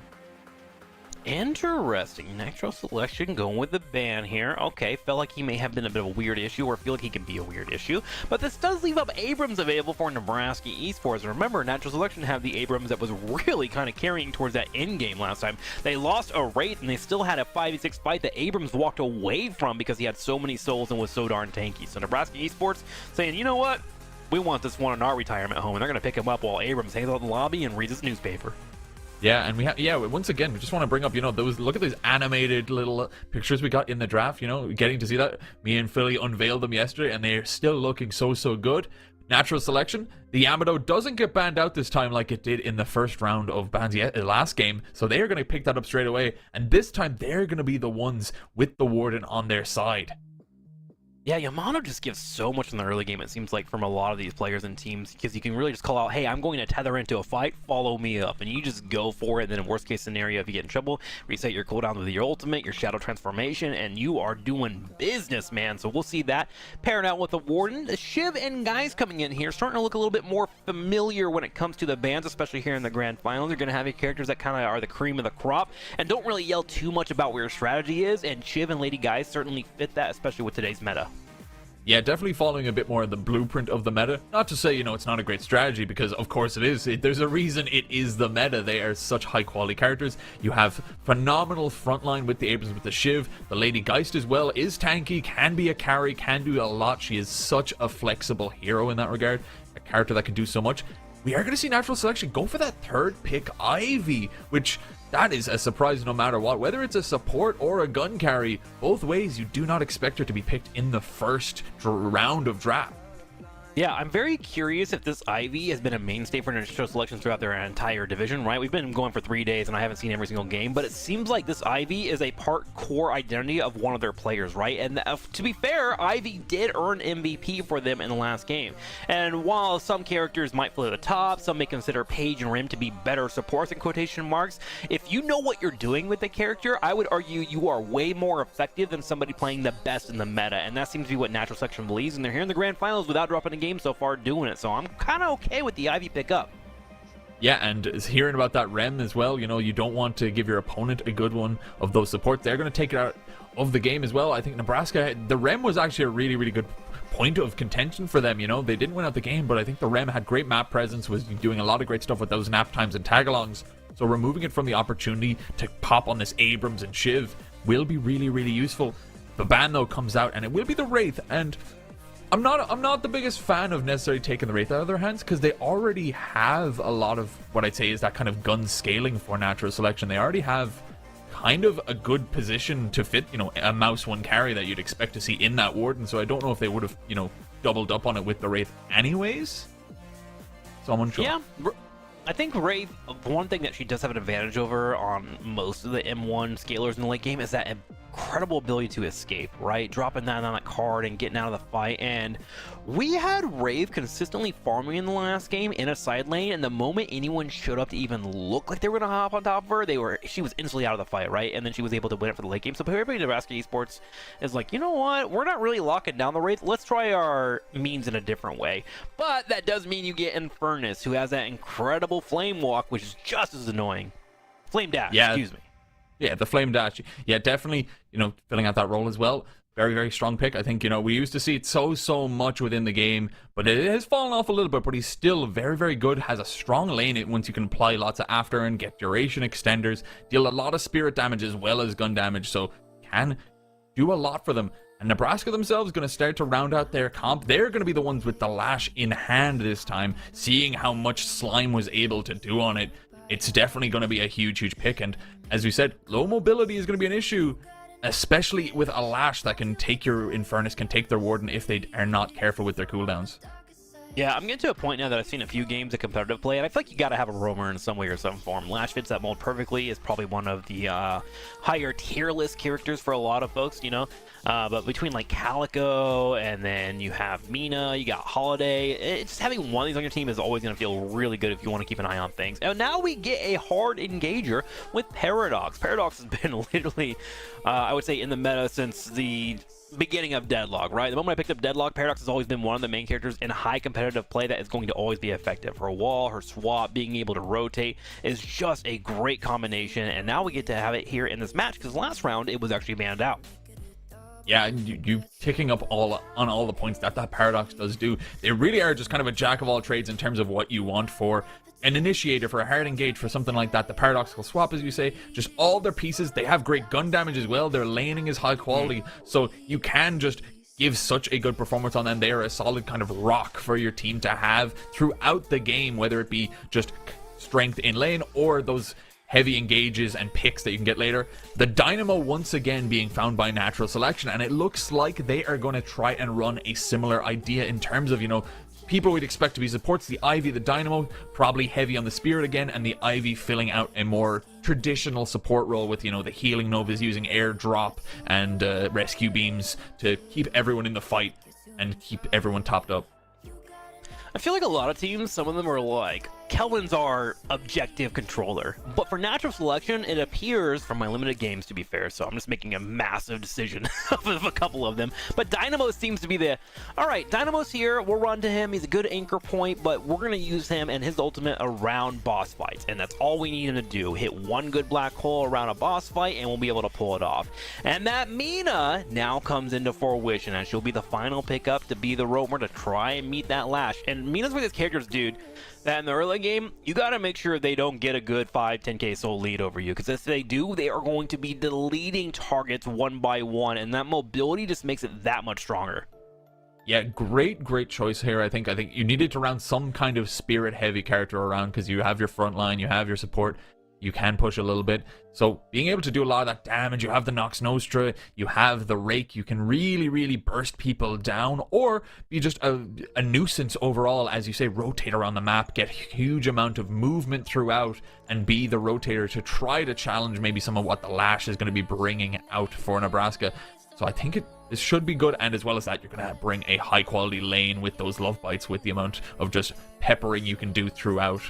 Interesting. Natural Selection going with the ban here. Okay, felt like he may have been a bit of a weird issue, or feel like he can be a weird issue. But this does leave up Abrams available for Nebraska Esports. Remember, Natural Selection have the Abrams that was really kind of carrying towards that end game last time. They lost a Wraith, and they still had a 5v6 fight that Abrams walked away from because he had so many souls and was so darn tanky. So Nebraska Esports saying, you know what? We want this one in our retirement home, and they're going to pick him up while Abrams hangs out in the lobby and reads his newspaper. Yeah, and we have, once again, we just want to bring up, you know, those, look at those animated little pictures we got in the draft, you know, getting to see that. Me and Philly unveiled them yesterday, and they're still looking so good. Natural Selection, the Yamato doesn't get banned out this time like it did in the first round of bans last game, so they are going to pick that up straight away, and this time they're going to be the ones with the Warden on their side. Yeah, Yamato just gives so much in the early game, it seems like, from a lot of these players and teams, because you can really just call out, hey, I'm going to tether into a fight, follow me up, and you just go for it, and then in worst case scenario, if you get in trouble, reset your cooldown with your ultimate, your shadow transformation, and you are doing business, man. So we'll see that paired out with the Warden. The Shiv and guys coming in here, starting to look a little bit more familiar when it comes to the bans, especially here in the Grand Finals. You're going to have your characters that kind of are the cream of the crop, and don't really yell too much about where your strategy is, and Shiv and Lady Guys certainly fit that, especially with today's meta. Yeah, definitely following a bit more of the blueprint of the meta. Not to say, it's not a great strategy, because of course it is. There's a reason it is the meta. They are such high quality characters. You have phenomenal frontline with the Abrams with the Shiv. The Lady Geist as well is tanky, can be a carry, can do a lot. She is such a flexible hero in that regard. A character that can do so much. We are going to see natural selection go for that third pick, Ivy, which... that is a surprise no matter what. Whether it's a support or a gun carry, both ways you do not expect her to be picked in the first round of draft. Yeah, I'm very curious if this Ivy has been a mainstay for natural selections throughout their entire division, right? We've been going for 3 days and I haven't seen every single game, but it seems like this Ivy is a part core identity of one of their players, right? And to be fair, Ivy did earn MVP for them in the last game. And while some characters might fly to the top, some may consider Paige and Rim to be better supports in quotation marks, if you know what you're doing with the character, I would argue you are way more effective than somebody playing the best in the meta, and that seems to be what natural selection believes, and they're here in the Grand Finals without dropping a game so far doing it, so I'm kind of okay with the Ivy pickup. Yeah, and hearing about that Rem as well, you don't want to give your opponent a good one of those supports. They're going to take it out of the game as well. I think Nebraska, the Rem was actually a really, really good point of contention for them. They didn't win out the game, but I think the Rem had great map presence, was doing a lot of great stuff with those nap times and tagalongs. So removing it from the opportunity to pop on this Abrams and Shiv will be really, really useful. The ban, though, comes out, and it will be the Wraith, and I'm not the biggest fan of necessarily taking the Wraith out of their hands, because they already have a lot of what I'd say is that kind of gun scaling for natural selection. They already have kind of a good position to fit, a mouse one carry that you'd expect to see in that Warden. So I don't know if they would have, doubled up on it with the Wraith anyways. So I'm unsure. Yeah. I think Wraith, one thing that she does have an advantage over on most of the M1 scalers in the late game is that incredible ability to escape, right? Dropping that on that card and getting out of the fight. And we had Wraith consistently farming in the last game in a side lane, and the moment anyone showed up to even look like they were gonna hop on top of her, she was instantly out of the fight, right? And then she was able to win it for the late game. So everybody in Nebraska Esports is like, you know what? We're not really locking down the Wraith. Let's try our means in a different way. But that does mean you get Infernus, who has that incredible flame walk, which is just as annoying. Flame dash, excuse me. Yeah, the flame dash. Yeah, definitely, filling out that role as well. Very, very strong pick. I think, we used to see it so much within the game, but it has fallen off a little bit, but he's still very, very good. Has a strong lane once you can apply lots of after and get duration extenders, deal a lot of spirit damage as well as gun damage, so can do a lot for them. And Nebraska themselves going to start to round out their comp. They're going to be the ones with the lash in hand this time, seeing how much Slime was able to do on it. It's definitely going to be a huge pick, and as we said, low mobility is going to be an issue, especially with a lash that can take your Infernus, can take their Warden if they are not careful with their cooldowns. Yeah, I'm getting to a point now that I've seen a few games of competitive play, and I feel like you got to have a roamer in some way or some form. Lash fits that mold perfectly, is probably one of the higher tier list characters for a lot of folks, but between like Calico and then you have Mina, you got Holiday, just having one of these on your team is always going to feel really good if you want to keep an eye on things. And now we get a hard engager with Paradox. Paradox has been literally, I would say, in the meta since the beginning of Deadlock, right? The moment I picked up Deadlock, Paradox has always been one of the main characters in high competitive play that is going to always be effective. Her wall, her swap, being able to rotate is just a great combination, and now we get to have it here in this match, because last round it was actually banned out. Yeah, you ticking up all the points that Paradox does do. They really are just kind of a jack of all trades in terms of what you want for an initiator, for a hard engage, for something like that. The paradoxical swap, as you say, just all their pieces. They have great gun damage as well. Their laning is high quality, so you can just give such a good performance on them. They are a solid kind of rock for your team to have throughout the game, whether it be just strength in lane or those heavy engages and picks that you can get later. The Dynamo once again being found by natural selection, and it looks like they are going to try and run a similar idea in terms of, people we'd expect to be supports, the Ivy, the Dynamo, probably heavy on the Spirit again, and the Ivy filling out a more traditional support role with, you know, the healing Novas using airdrop and rescue beams to keep everyone in the fight and keep everyone topped up. I feel like a lot of teams, some of them are like, Kelvin's our objective controller. But for natural selection, it appears, from my limited games to be fair, so I'm just making a massive decision of a couple of them. But Dynamo seems to be the, alright, Dynamo's here, we'll run to him, he's a good anchor point, but we're going to use him and his ultimate around boss fights. And that's all we need him to do. Hit one good black hole around a boss fight and we'll be able to pull it off. And that Mina now comes into fruition, and she'll be the final pickup to be the roamer to try and meet that Lash. And Mina's one of these characters, dude, that in the early game, you got to make sure they don't get a good 5-10k soul lead over you, because if they do, they are going to be deleting targets one by one, and that mobility just makes it that much stronger. Yeah, great choice here. I think you needed to round some kind of spirit heavy character around, because you have your front line, you have your support, you can push a little bit. So being able to do a lot of that damage, you have the Nox Nostra, you have the Rake, you can really burst people down, or be just a nuisance overall, as you say, rotate around the map, get huge amount of movement throughout, and be the rotator to try to challenge maybe some of what the Lash is going to be bringing out for Nebraska. So I think this should be good, and as well as that, you're going to bring a high quality lane with those love bites, with the amount of just peppering you can do throughout.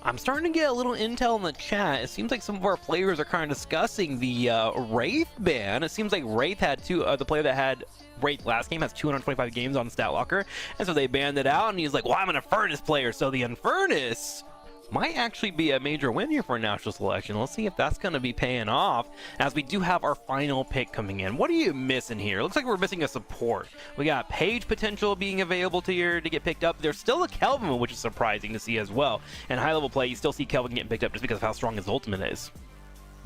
I'm starting to get a little intel in the chat. It seems like some of our players are kind of discussing the Wraith ban. It seems like Wraith had the player that had Wraith last game has 225 games on StatLocker, and so they banned it out, and he's like, well, I'm an Infernus player, so the Infernus might actually be a major win here for national selection. Let's see if that's going to be paying off, as we do have our final pick coming in. What are you missing here? Looks like we're missing a support. We got Page potential being available to get picked up. There's still a Kelvin, which is surprising to see as well. And high level play, you still see Kelvin getting picked up just because of how strong his ultimate is.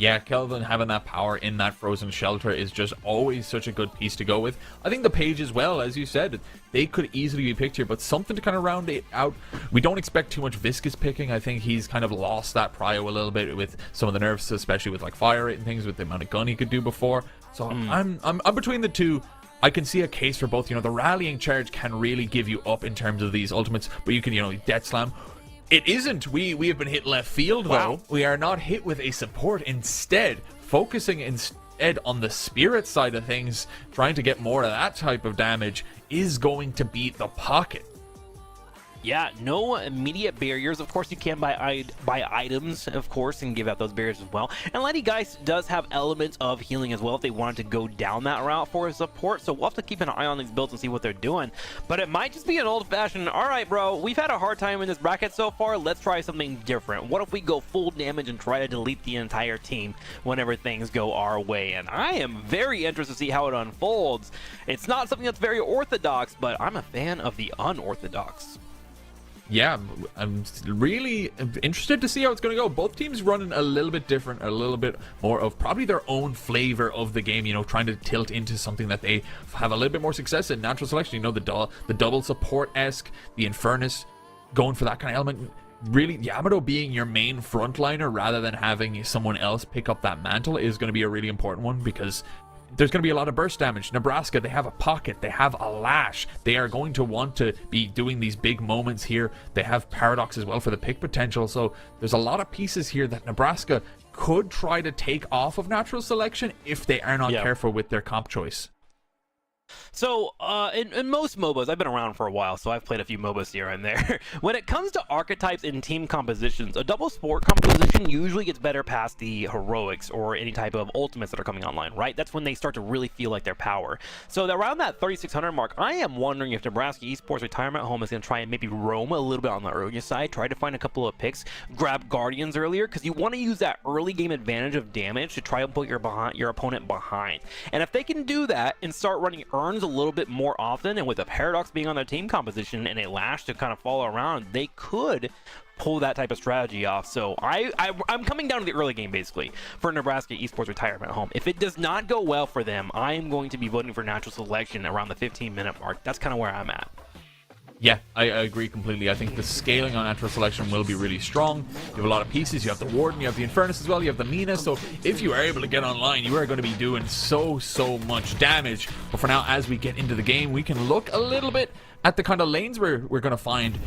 Yeah, Kelvin having that power in that frozen shelter is just always such a good piece to go with. I think the Page as well, as you said, they could easily be picked here, but something to kind of round it out. We don't expect too much Viscous picking. I think he's kind of lost that prio a little bit with some of the nerfs, especially with like fire rate and things, with the amount of gun he could do before. So I'm between the two. I can see a case for both. You know, the rallying charge can really give you up in terms of these ultimates, but you can, you know, death slam. It isn't. We have been hit left field, though. Wow. We are not hit with a support. Instead, focusing on the spirit side of things, trying to get more of that type of damage is going to beat the pocket. Yeah, no immediate barriers. Of course, you can buy items, of course, and give out those barriers as well. And Lady Geist does have elements of healing as well if they wanted to go down that route for support. So we'll have to keep an eye on these builds and see what they're doing. But it might just be an old-fashioned, all right, bro, we've had a hard time in this bracket so far. Let's try something different. What if we go full damage and try to delete the entire team whenever things go our way? And I am very interested to see how it unfolds. It's not something that's very orthodox, but I'm a fan of the unorthodox. Yeah, I'm really interested to see how it's going to go. Both teams running a little bit different, a little bit more of probably their own flavor of the game, you know, trying to tilt into something that they have a little bit more success in. Natural selection, you know, the double support-esque, the Infernus, going for that kind of element. Really, Yamato being your main frontliner rather than having someone else pick up that mantle is going to be a really important one, because there's going to be a lot of burst damage. Nebraska, they have a pocket, they have a Lash, they are going to want to be doing these big moments here. They have Paradox as well for the pick potential, so there's a lot of pieces here that Nebraska could try to take off of natural selection if they are not careful with their comp choice. So, in most MOBAs, I've been around for a while, so I've played a few MOBAs here and there. When it comes to archetypes and team compositions, a double support composition usually gets better past the heroics or any type of ultimates that are coming online, right? That's when they start to really feel like their power. So around that 3,600 mark, I am wondering if Nebraska Esports Retirement Home is going to try and maybe roam a little bit on the earlier side, try to find a couple of picks, grab Guardians earlier, because you want to use that early game advantage of damage to try and put your opponent behind. And if they can do that and start running Earns a little bit more often, and with a Paradox being on their team composition and a Lash to kind of follow around, they could pull that type of strategy off. So I'm coming down to the early game basically for Nebraska Esports Retirement Home. If it does not go well for them, I am going to be voting for natural selection around the 15-minute mark. That's kind of where I'm at. Yeah, I agree completely. I think the scaling on Natural Selection will be really strong. You have a lot of pieces. You have the Warden, you have the Infernus as well, you have the Mina. So if you are able to get online, you are going to be doing so much damage. But for now, as we get into the game, we can look a little bit at the kind of lanes we're going to find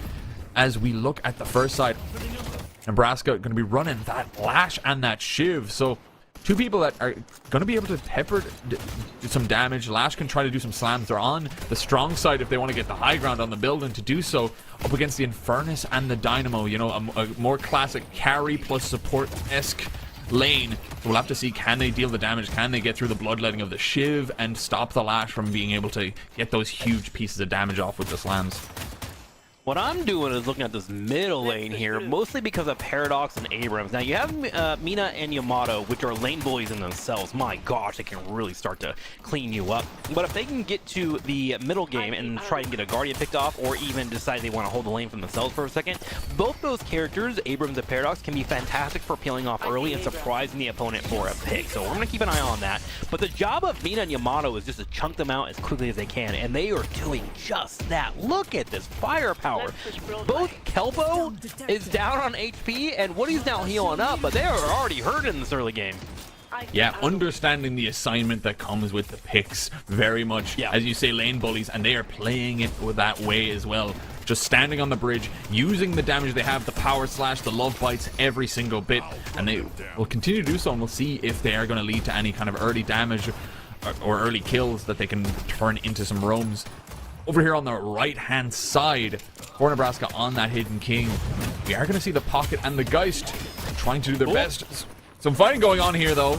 as we look at the first side. Nebraska going to be running that Lash and that Shiv. So two people that are going to be able to pepper some damage. Lash can try to do some slams. They're on the strong side if they want to get the high ground on the build, and to do so up against the Infernus and the Dynamo. You know, a more classic carry plus support-esque lane. So we'll have to see, can they deal the damage? Can they get through the bloodletting of the Shiv and stop the Lash from being able to get those huge pieces of damage off with the slams? What I'm doing is looking at this middle lane here, mostly because of Paradox and Abrams. Now, you have Mina and Yamato, which are lane bullies in themselves. My gosh, they can really start to clean you up. But if they can get to the middle game and try and get a Guardian picked off, or even decide they want to hold the lane for themselves for a second, both those characters, Abrams and Paradox, can be fantastic for peeling off early and surprising the opponent for a pick. So we're going to keep an eye on that. But the job of Mina and Yamato is just to chunk them out as quickly as they can, and they are doing just that. Look at this firepower. Both Kelpo is down on HP, and Woody's now healing up, but they are already hurt in this early game. Yeah, understanding the assignment that comes with the picks very much, as you say, lane bullies, and they are playing it that way as well. Just standing on the bridge, using the damage they have, the power slash, the love bites, every single bit, and they will continue to do so, and we'll see if they are going to lead to any kind of early damage or early kills that they can turn into some roams. Over here on the right-hand side for Nebraska on that Hidden King, we are going to see the Pocket and the Geist trying to do their best. Some fighting going on here, though.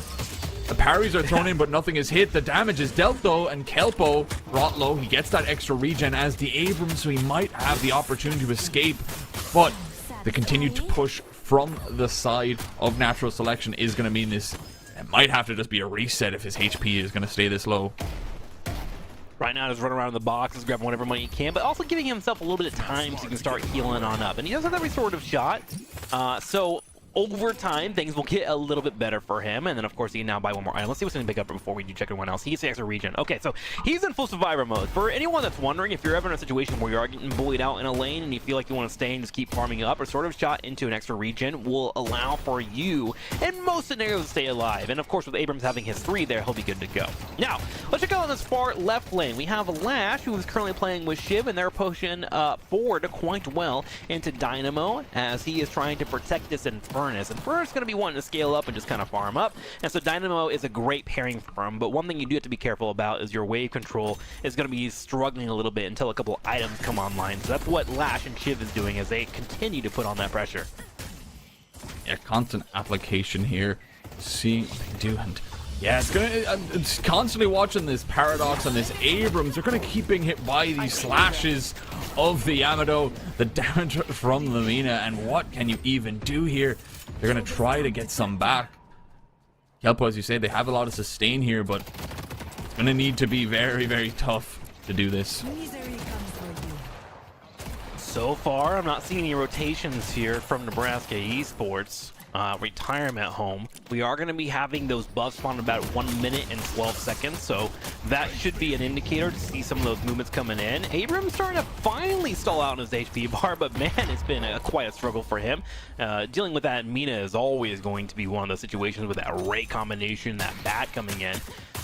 The parries are thrown in, but nothing is hit. The damage is dealt, though, and Kelpo brought low. He gets that extra regen as the Abrams, so he might have the opportunity to escape. But the continued push from the side of Natural Selection is going to mean this. It might have to just be a reset if his HP is going to stay this low. Right now, just run around in the boxes, grabbing whatever money he can, but also giving himself a little bit of time so he can start healing on up. And he does have every sort of shot, so over time, things will get a little bit better for him. And then, of course, he can now buy one more item. Let's see what's going to pick up before we do check everyone else. He gets the extra regen. Okay, so he's in full survivor mode. For anyone that's wondering, if you're ever in a situation where you are getting bullied out in a lane and you feel like you want to stay and just keep farming up, a sort of shot into an extra regen will allow for you, in most scenarios, to stay alive. And, of course, with Abrams having his 3 there, he'll be good to go. Now, let's check out on this far left lane. We have Lash, who is currently playing with Shiv, and they're pushing forward quite well into Dynamo as he is trying to protect this Infernus. Infernus is going to be wanting to scale up and just kind of farm up, and so Dynamo is a great pairing for him. But one thing you do have to be careful about is your wave control is going to be struggling a little bit until a couple items come online. So that's what Lash and Shiv is doing as they continue to put on that pressure. Yeah, constant application here, seeing what they do, and yeah, it's constantly watching this Paradox and this Abrams. They're gonna keep being hit by these slashes of the Yamato, the damage from the Mina, and what can you even do here? They're gonna try to get some back. Kelpo, as you say, they have a lot of sustain here, but it's gonna need to be very tough to do this. So far, I'm not seeing any rotations here from Nebraska Esports. Retirement home. We are going to be having those buffs spawn in about 1 minute and 12 seconds, so that should be an indicator to see some of those movements coming in. Abrams starting to finally stall out in his HP bar, but man, it's been quite a struggle for him. Dealing with that Mina is always going to be one of those situations with that Ray combination, that bat coming in.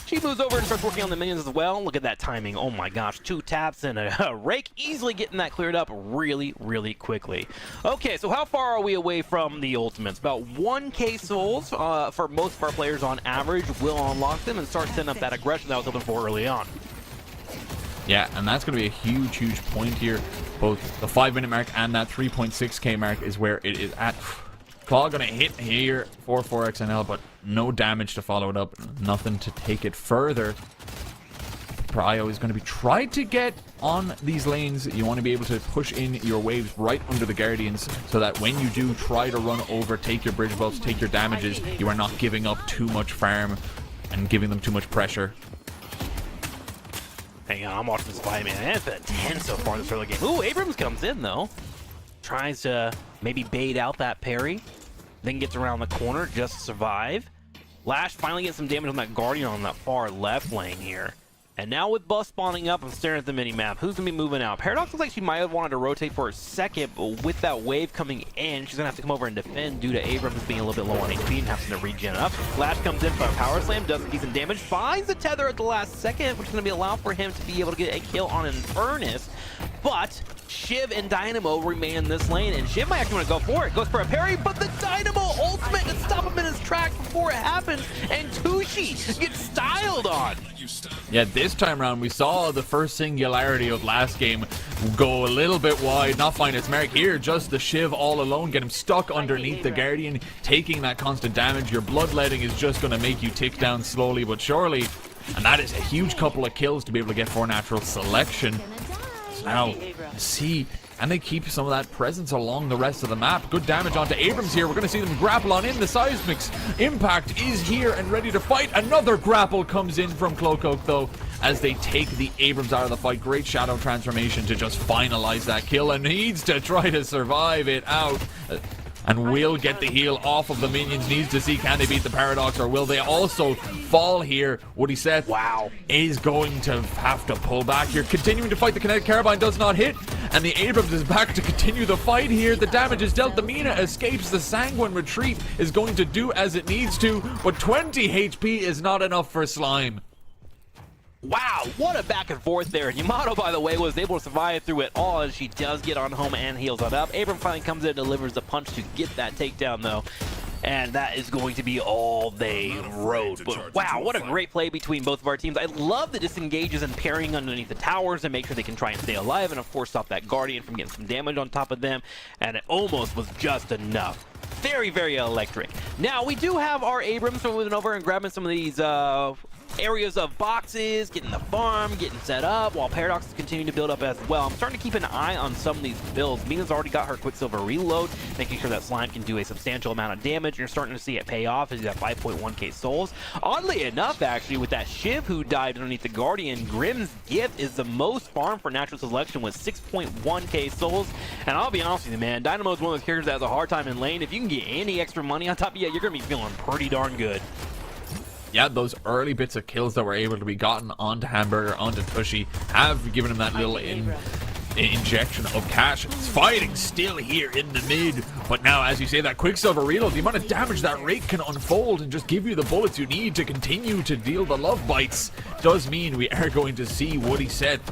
She moves over and starts working on the minions as well. Look at that timing. Oh my gosh, 2 taps and a rake, easily getting that cleared up really quickly. Okay, so how far are we away from the ultimates? About 1k souls for most of our players on average will unlock them and start setting up that aggression that I was hoping for early on. Yeah, and that's going to be a huge point here. Both the 5-minute mark and that 3.6k mark is where it is at. Claw going to hit here for 4XNL, but no damage to follow it up. Nothing to take it further. Prio is going to be trying to get on these lanes. You want to be able to push in your waves right under the Guardians so that when you do try to run over, take your bridge buffs, take your damages, you are not giving up too much farm and giving them too much pressure. Hang on, I'm watching this fight, man. It's been tense so far this early game. Ooh, Abrams comes in, though. Tries to maybe bait out that parry. Then gets around the corner just to survive. Lash finally gets some damage on that Guardian on that far left lane here. And now with Bus spawning up, I'm staring at the mini-map. Who's going to be moving out? Paradox looks like she might have wanted to rotate for a second, but with that wave coming in, she's going to have to come over and defend due to Abrams being a little bit low on HP and having to regen up. Lash comes in for a power slam, does decent damage, finds the tether at the last second, which is going to be allowed for him to be able to get a kill on Infernus. But Shiv and Dynamo remain in this lane, and Shiv might actually want to go for it. Goes for a parry, but the Dynamo ultimate to stop him in his tracks before it happens, and Tushi gets styled on. Yeah, this time around we saw the first singularity of last game go a little bit wide, not find its mark. Here, just the Shiv all alone, get him stuck underneath the Guardian, taking that constant damage. Your bloodletting is just going to make you tick down slowly but surely, and that is a huge couple of kills to be able to get for natural selection. So now, see, and they keep some of that presence along the rest of the map. Good damage onto Abrams here. We're going to see them grapple on in. The Seismic's impact is here and ready to fight. Another grapple comes in from Cloakoak, though, as they take the Abrams out of the fight. Great shadow transformation to just finalize that kill, and needs to try to survive it out. And will get the heal off of the minions. Needs to see, can they beat the Paradox, or will they also fall here? Woody Seth, wow, is going to have to pull back here. Continuing to fight, the kinetic carbine does not hit, and the Abrams is back to continue the fight here. The damage is dealt. The Mina escapes. The Sanguine retreat is going to do as it needs to, but 20 HP is not enough for Slime. Wow, what a back and forth there. Yamato, by the way, was able to survive through it all as she does get on home and heals it up. Abram finally comes in and delivers the punch to get that takedown, though. And that is going to be all they wrote. But wow, what a great play between both of our teams. I love the disengages and parrying underneath the towers to make sure they can try and stay alive, and of course stop that Guardian from getting some damage on top of them. And it almost was just enough. Very, very electric. Now, we do have our Abrams moving over and grabbing some of these areas of boxes, getting the farm, getting set up, while Paradox is continuing to build up as well. I'm starting to keep an eye on some of these builds. Mina's already got her Quicksilver reload, making sure that Slime can do a substantial amount of damage. You're starting to see it pay off as he's at 5.1k souls. Oddly enough, actually, with that Shiv who died underneath the Guardian, Grimm's Gift is the most farm for natural selection with 6.1k souls. And I'll be honest with you, man, Dynamo is one of those characters that has a hard time in lane. If you can get any extra money on top of you, you're going to be feeling pretty darn good. Yeah, those early bits of kills that were able to be gotten onto Hamburger, onto Tushy, have given him that little injection of cash. It's fighting still here in the mid, but now, as you say, that Quicksilver reload, the amount of damage that rake can unfold and just give you the bullets you need to continue to deal the love bites does mean we are going to see Woody Seth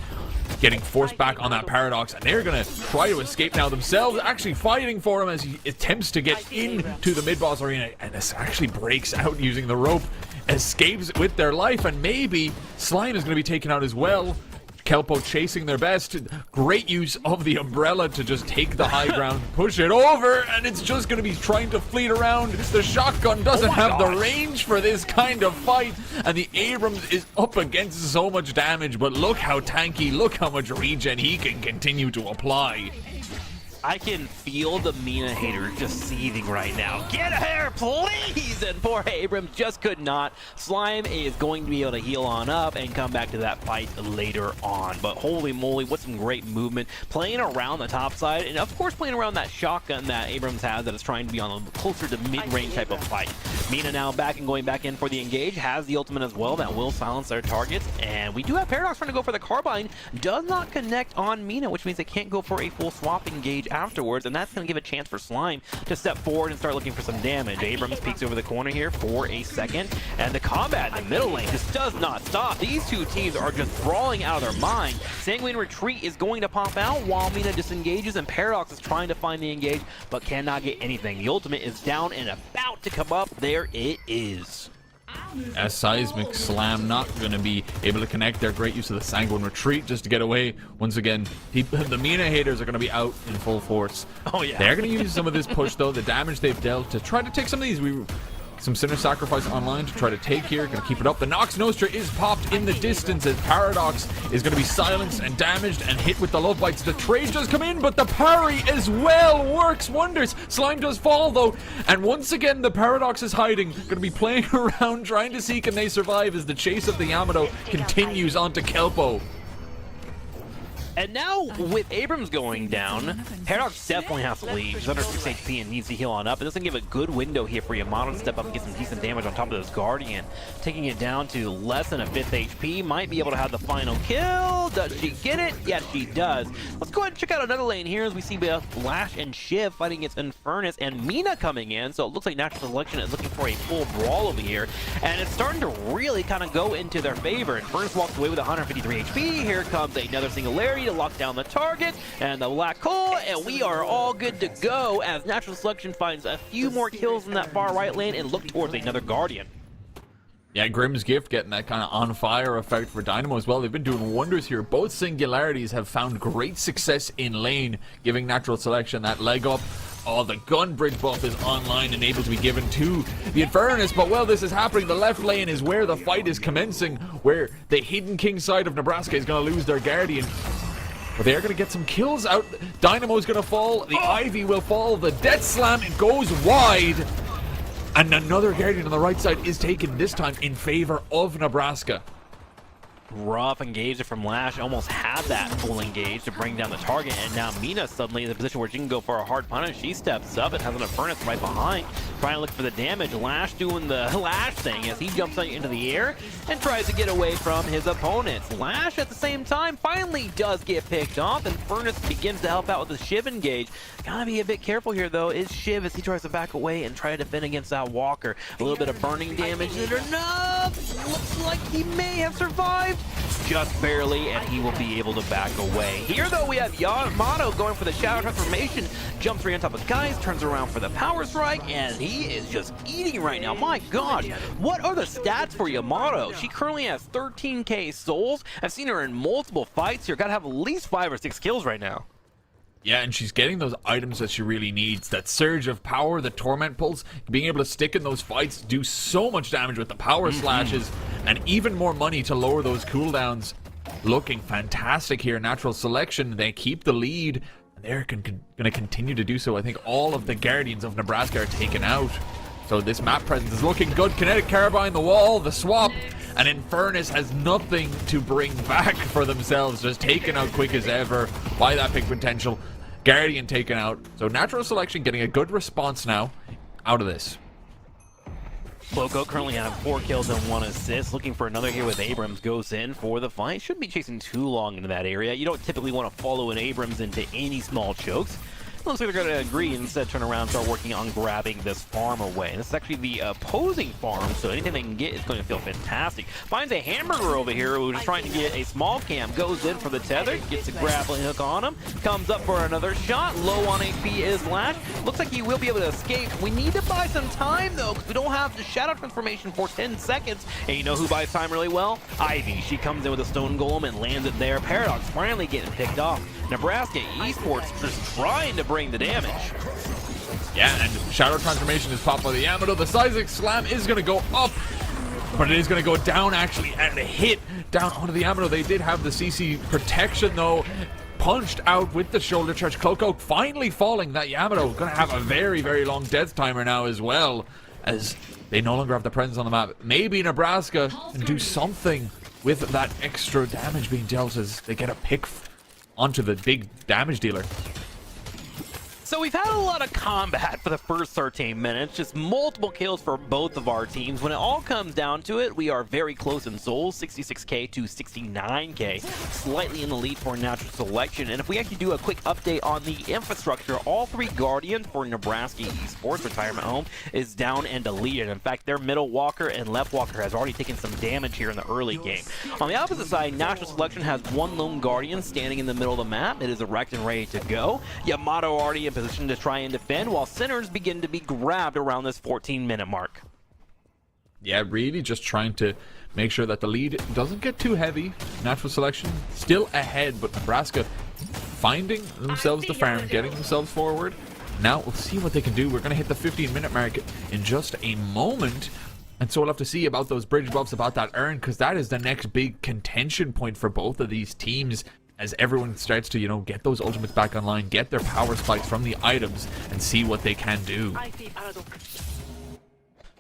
getting forced back on that Paradox, and they're going to try to escape now themselves, actually fighting for him as he attempts to get into the mid-boss arena, and this actually breaks out using the rope, escapes with their life, and maybe Slime is going to be taken out as well. Kelpo chasing their best. Great use of the umbrella to just take the high ground, push it over, and it's just going to be trying to fleet around. The shotgun doesn't have the range for this kind of fight, and the Abrams is up against so much damage, but look how tanky, look how much regen he can continue to apply. I can feel the Mina haters just seething right now. Get her, please! And poor Abrams just could not. Slime is going to be able to heal on up and come back to that fight later on. But holy moly, what some great movement. Playing around the top side, and of course playing around that shotgun that Abrams has that is trying to be on a closer to mid-range type of fight. Mina now back and going back in for the engage, has the ultimate as well that will silence their targets. And we do have Paradox trying to go for the carbine. Does not connect on Mina, which means they can't go for a full swap engage afterwards, and that's going to give a chance for Slime to step forward and start looking for some damage. Abrams peeks over the corner here for a second, and the combat in the middle lane just does not stop. These two teams are just brawling out of their mind. Sanguine Retreat is going to pop out while Mina disengages, and Paradox is trying to find the engage, but cannot get anything. The ultimate is down and about to come up. There it is. As Seismic Slam not going to be able to connect. Their great use of the Sanguine Retreat just to get away. Once again, the Mina haters are going to be out in full force. Oh yeah. They're going to use some of this push though, the damage they've dealt, to try to take some of these. Some Sinner Sacrifice online to try to take here. Going to keep it up. The Nox Nostra is popped in the distance as Paradox is going to be silenced and damaged and hit with the love bites. The trade does come in, but the parry as well works wonders. Slime does fall though, and once again the Paradox is hiding. Going to be playing around trying to see can they survive as the chase of the Yamato continues onto Kelpo. And now, with Abrams going down, Paradox definitely has to leave. He's under 6 HP and needs to heal on up. It doesn't give a good window here for Yamato to step up and get some decent damage on top of this Guardian. Taking it down to less than a 5th HP. Might be able to have the final kill. Does she get it? Yes, she does. Let's go ahead and check out another lane here as we see both Lash and Shiv fighting against Infernus and Mina coming in. So it looks like Natural Selection is looking for a full brawl over here. And it's starting to really kind of go into their favor. Infernus walks away with 153 HP. Here comes another Singularity to lock down the target and the black hole, and we are all good to go as Natural Selection finds a few more kills in that far right lane and look towards another Guardian. Yeah, Grimm's Gift getting that kind of on-fire effect for Dynamo as well. They've been doing wonders here. Both Singularities have found great success in lane, giving Natural Selection that leg up. Oh, the gun bridge buff is online and able to be given to the Infernus, but while this is happening, the left lane is where the fight is commencing, where the hidden king side of Nebraska is going to lose their Guardian. But they're going to get some kills out. Dynamo's going to fall. The Ivy will fall. The Death Slam, it goes wide. And another Guardian on the right side is taken, this time in favor of Nebraska. Rough engage from Lash, almost had that full engage to bring down the target, and now Mina suddenly in the position where she can go for a hard punish. She steps up and has an Infernus right behind, trying to look for the damage. Lash doing the Lash thing as he jumps into the air and tries to get away from his opponents. Lash at the same time finally does get picked off, and Infernus begins to help out with the Shiv engage. Gotta be a bit careful here though, is Shiv as he tries to back away and try to defend against that Walker. A little bit of burning damage, is it enough? Looks like he may have survived. Just barely, and he will be able to back away. Here, though, we have Yamato going for the Shadow Transformation. Jumps right on top of guys, turns around for the Power Strike, and he is just eating right now. My God, what are the stats for Yamato? She currently has 13k souls. I've seen her in multiple fights here. Gotta have at least 5 or 6 kills right now. Yeah, and she's getting those items that she really needs. That surge of power, the torment pulse, being able to stick in those fights, do so much damage with the power slashes, and even more money to lower those cooldowns. Looking fantastic here. Natural Selection, they keep the lead. They're going to continue to do so. I think all of the Guardians of Nebraska are taken out. So this map presence is looking good. Kinetic Carbine, the wall, the swap. And Infernus has nothing to bring back for themselves. Just taken out quick as ever by that big potential. Guardian taken out. So Natural Selection getting a good response now out of this. Loco currently have 4 kills and 1 assist. Looking for another here with Abrams. Goes in for the fight. Shouldn't be chasing too long into that area. You don't typically want to follow an Abrams into any small chokes. Looks like they're going to agree and instead turn around and start working on grabbing this farm away. And this is actually the opposing farm, so anything they can get is going to feel fantastic. Finds a Hamburger over here who's trying to get a small cam. Goes in for the tether, gets a grappling hook on him, comes up for another shot. Low on HP is Lash. Looks like he will be able to escape. We need to buy some time though, because we don't have the Shadow Transformation for 10 seconds. And you know who buys time really well? Ivy. She comes in with a Stone Golem and lands it there. Paradox finally getting picked off. Nebraska Esports just trying to bring the damage. Yeah, and Shadow Transformation is popped by the Yamato. The Seismic Slam is going to go up, but it is going to go down actually, and a hit down onto the Yamato. They did have the CC protection though. Punched out with the shoulder charge. Cloak finally falling. That Yamato going to have a very, very long death timer now as well, as they no longer have the presence on the map. Maybe Nebraska can do something with that extra damage being dealt as they get a pick onto the big damage dealer. So we've had a lot of combat for the first 13 minutes, just multiple kills for both of our teams. When it all comes down to it, we are very close in souls, 66k to 69k, slightly in the lead for Natural Selection. And if we actually do a quick update on the infrastructure, all 3 Guardians for Nebraska Esports Retirement Home is down and deleted. In fact, their middle walker and left walker has already taken some damage here in the early game. On the opposite side, Natural Selection has 1 lone Guardian standing in the middle of the map. It is erect and ready to go. Yamato already in position to try and defend, while Sinners begin to be grabbed around this 14-minute mark. Yeah, really just trying to make sure that the lead doesn't get too heavy. Natural Selection still ahead, but Nebraska finding themselves the farm, getting themselves forward. Now we'll see what they can do. We're going to hit the 15-minute mark in just a moment. And so we'll have to see about those bridge buffs, about that urn, because that is the next big contention point for both of these teams, as everyone starts to, you know, get those ultimates back online, get their power spikes from the items, and see what they can do.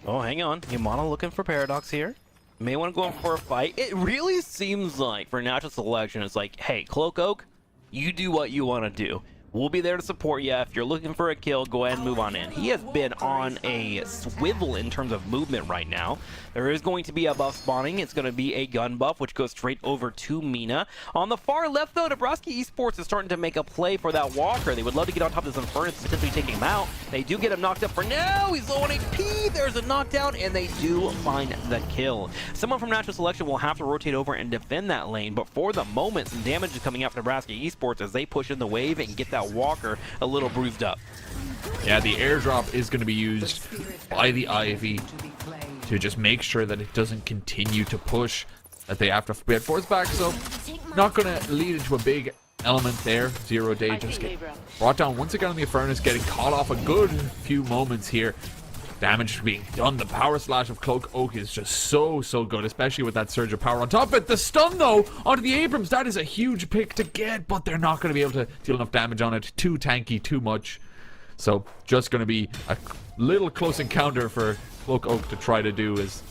Oh, hang on. Yamato looking for Paradox here. May want to go in for a fight. It really seems like for Natural Selection, it's like, hey, Cloak Oak, You do what you want to do. We'll be there to support you. If you're looking for a kill, go ahead and move on in. He has been on a swivel in terms of movement right now. There is going to be a buff spawning. It's going to be a gun buff, which goes straight over to Mina. On the far left, though, Nebraska Esports is starting to make a play for that walker. They would love to get on top of this Infernus, potentially taking him out. They do get him knocked up for now. He's low on HP. There's a knockdown, and they do find the kill. Someone from Natural Selection will have to rotate over and defend that lane, but for the moment, some damage is coming out for Nebraska Esports as they push in the wave and get that walker a little bruised up. Yeah, the airdrop is going to be used by the Ivy to just make sure that it doesn't continue to push, that they have to get force back. So not going to lead into a big element there. 0 Day just get brought down once again on the Infernus, getting caught off a good few moments here. Damage being done. The power slash of Cloak Oak is just so good, especially with that surge of power on top of it. The stun, though, onto the Abrams. That is a huge pick to get, but they're not going to be able to deal enough damage on it. Too tanky, too much. So just going to be a little close encounter for Cloak Oak to try to do, is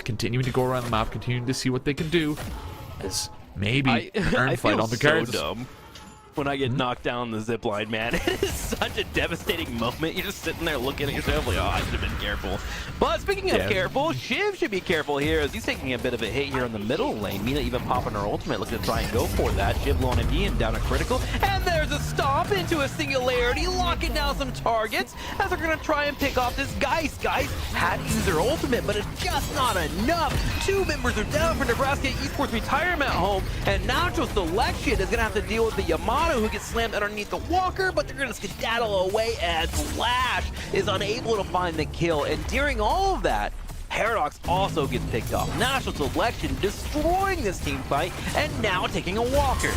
continuing to go around the map, continuing to see what they can do. As maybe I fight feel on the cards. so dumb when I get knocked down the zip line, man. It is such a devastating moment. You're just sitting there looking at yourself like, oh, I should have been careful. But speaking of careful, Shiv should be careful here as he's taking a bit of a hit here in the middle lane. Mina even popping her ultimate, looking to try and go for that. Shiv low on MP and down a critical. And there's a stomp into a singularity, locking down some targets as they're going to try and pick off this Geist. Geist had to use their ultimate, but it's just not enough. 2 members are down for Nebraska Esports retirement home, and Natural Selection is going to have to deal with the Yamato, who gets slammed underneath the walker, but they're going to skedaddle away as Flash is unable to find the kill. And during all of that, Paradox also gets picked off. National Selection destroying this team fight and now taking a walker.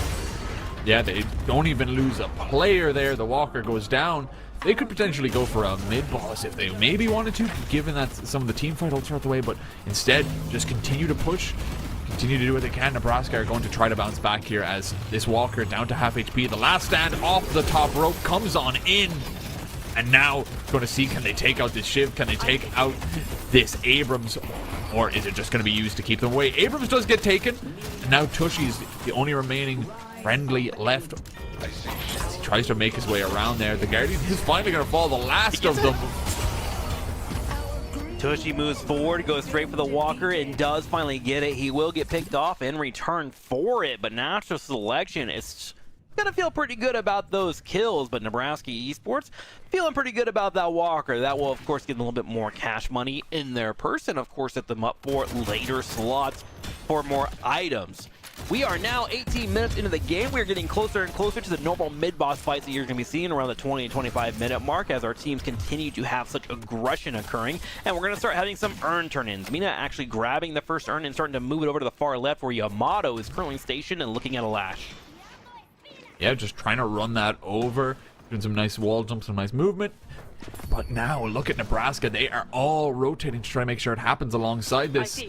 Yeah, they don't even lose a player there. The walker goes down. They could potentially go for a mid-boss if they maybe wanted to, given that some of the team fight ults are out the way, but instead just continue to push. Continue to do what they can. Nebraska are going to try to bounce back here as this walker down to half HP. The last stand off the top rope comes on in. And now going to see, can they take out this Shiv? Can they take out this Abrams? Or is it just going to be used to keep them away? Abrams does get taken. And now Tushy's the only remaining friendly left. As he tries to make his way around there. The Guardian is finally going to fall. The last of them. Tushy moves forward, goes straight for the walker, and does finally get it. He will get picked off in return for it, but Natural Selection is gonna feel pretty good about those kills, but Nebraska Esports feeling pretty good about that walker. That will, of course, get a little bit more cash money in their purse, and of course, set them up for later slots for more items. We are now 18 minutes into the game. We're getting closer and closer to the normal mid-boss fights that you're going to be seeing around the 20 and 25 minute mark as our teams continue to have such aggression occurring. And we're going to start having some urn turn-ins. Mina actually grabbing the first urn and starting to move it over to the far left where Yamato is currently stationed and looking at a lash. Yeah, just trying to run that over. Doing some nice wall jumps, some nice movement. But now, look at Nebraska. They are all rotating to try to make sure it happens alongside this.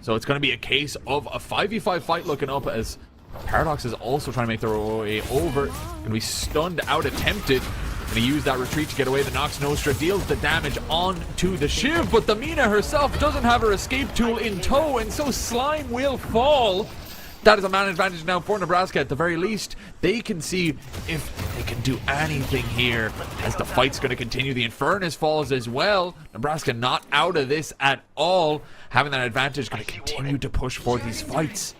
So it's going to be a case of a 5v5 fight looking up as Paradox is also trying to make their way over. Going to be stunned out, attempted. Going to use that retreat to get away. The Nox Nostra deals the damage on to the Shiv, but the Mina herself doesn't have her escape tool in tow, and so Slime will fall. That is a man advantage now for Nebraska. At the very least, they can see if they can do anything here as the fight's going to continue. The Infernus falls as well. Nebraska not out of this at all. Having that advantage, going to continue to push for these fights.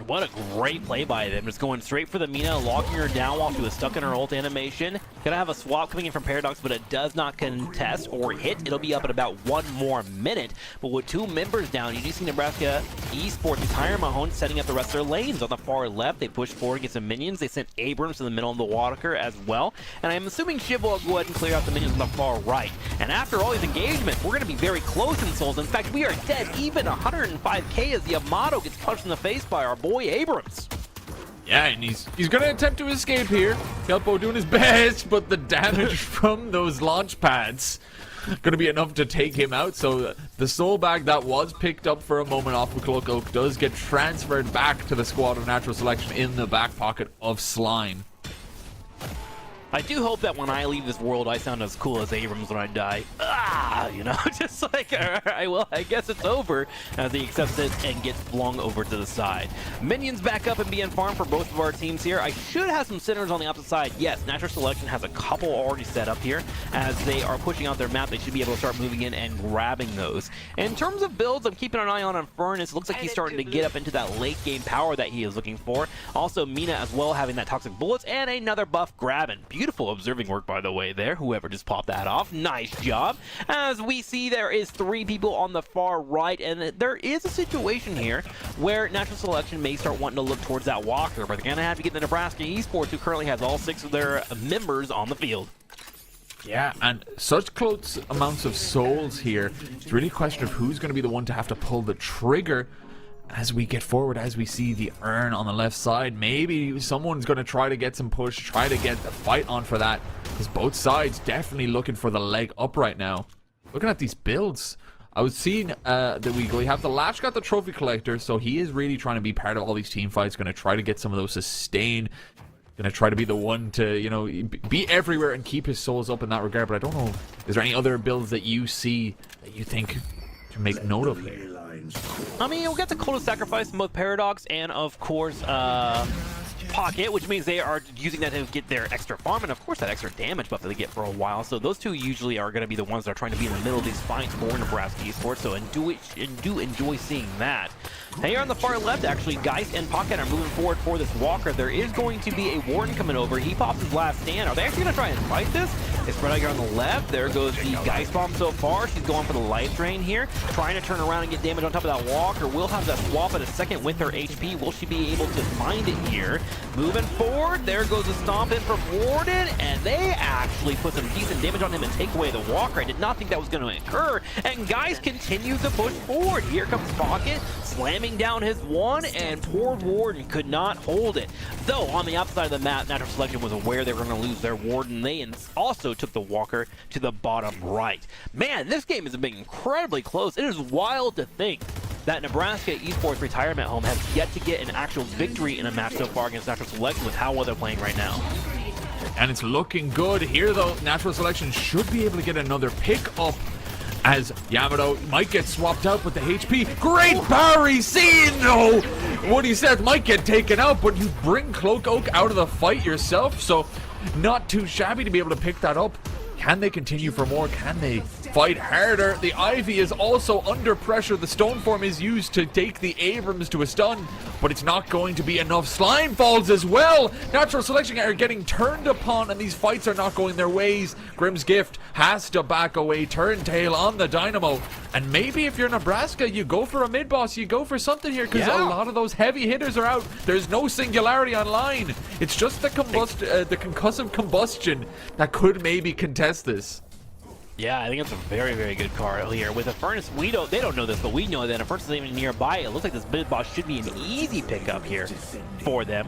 What a great play by them. Just going straight for the Mina, locking her down while she was stuck in her ult animation. Gonna have a swap coming in from Paradox, but it does not contest or hit. It'll be up in about 1 more minute. But with 2 members down, you do see Nebraska Esports retire Mahone setting up the rest of their lanes. On the far left, they push forward, get some minions. They sent Abrams to the middle of the walker as well. And I'm assuming Shiv will go ahead and clear out the minions on the far right. And after all these engagements, we're gonna be very close in souls. In fact, we are dead even 105k as Yamato gets punched in the face by our boy Abrams. Yeah, and he's going to attempt to escape here. Kelpo doing his best, but the damage from those launch pads going to be enough to take him out. So the soul bag that was picked up for a moment off of Cloak Oak does get transferred back to the squad of Natural Selection in the back pocket of Slime. I do hope that when I leave this world, I sound as cool as Abrams when I die. Ah, you know, just like, all right, well, I guess it's over, as he accepts it and gets flung over to the side. Minions back up and being farmed for both of our teams here. I should have some sinners on the opposite side. Yes, Natural Selection has a couple already set up here. As they are pushing out their map, they should be able to start moving in and grabbing those. In terms of builds, I'm keeping an eye on Furnace. Looks like he's starting to get up into that late game power that he is looking for. Also, Mina as well, having that Toxic Bullets and another buff grabbing. Beautiful observing work, by the way, there. Whoever just popped that off. Nice job. As we see, there is 3 people on the far right, and there is a situation here where Natural Selection may start wanting to look towards that walker, but they're going to have to get the Nebraska Esports, who currently has all 6 of their members on the field. Yeah, and such close amounts of souls here. It's really a question of who's going to be the one to have to pull the trigger as we get forward, as we see the urn on the left side. Maybe someone's going to try to get some push, try to get the fight on for that, because both sides definitely looking for the leg up right now. Looking at these builds, I was seeing that we have the Latch got the trophy collector, so he is really trying to be part of all these team fights, going to try to get some of those sustain, going to try to be the one to, you know, be everywhere and keep his souls up in that regard. But I don't know, is there any other builds that you see that you think to make note of here? I mean, we'll get the Cult of Sacrifice from both Paradox and, of course, Pocket, which means they are using that to get their extra farm and, of course, that extra damage buff that they get for a while. So those two usually are going to be the ones that are trying to be in the middle of these fights for Nebraska Esports. So do enjoy seeing that. Now here on the far left, actually, Geist and Pocket are moving forward for this walker. There is going to be a Warden coming over. He pops his last stand. Are they actually going to try and fight this? It's spread out here on the left. There goes the Geist bomb so far. She's going for the life drain here, trying to turn around and get damage on top of that walker. Will have that swap in a second with her HP. Will she be able to find it here? Moving forward, there goes the stomp in from Warden, and they actually put some decent damage on him and take away the walker. I did not think that was going to occur, and Geist continues to push forward. Here comes Pocket, slamming down his one, and poor Warden could not hold it. Though, on the outside of the map, Natural Selection was aware they were going to lose their Warden. They also took the walker to the bottom right. Man, this game has been incredibly close. It is wild to think that Nebraska Esports Retirement Home has yet to get an actual victory in a match so far against Natural Selection with how well they're playing right now. And it's looking good here, though. Natural Selection should be able to get another pick up, as Yamato might get swapped out with the HP. Great parry! See, no! Woody Seth might get taken out, but you bring Cloak Oak out of the fight yourself, so not too shabby to be able to pick that up. Can they continue for more? Can they fight harder? The Ivy is also under pressure. The Stone Form is used to take the Abrams to a stun, but it's not going to be enough. Slime falls as well. Natural Selection are getting turned upon, and these fights are not going their ways. Grimm's Gift has to back away. Turntail on the Dynamo. And maybe if you're Nebraska, you go for a mid-boss. You go for something here, because a lot of those heavy hitters are out. There's no Singularity online. It's just the concussive combustion that could maybe contest this. Yeah, I think it's a very, very good card here. With a Furnace, they don't know this, but we know that a Furnace isn't even nearby. It looks like this mid boss should be an easy pickup here for them.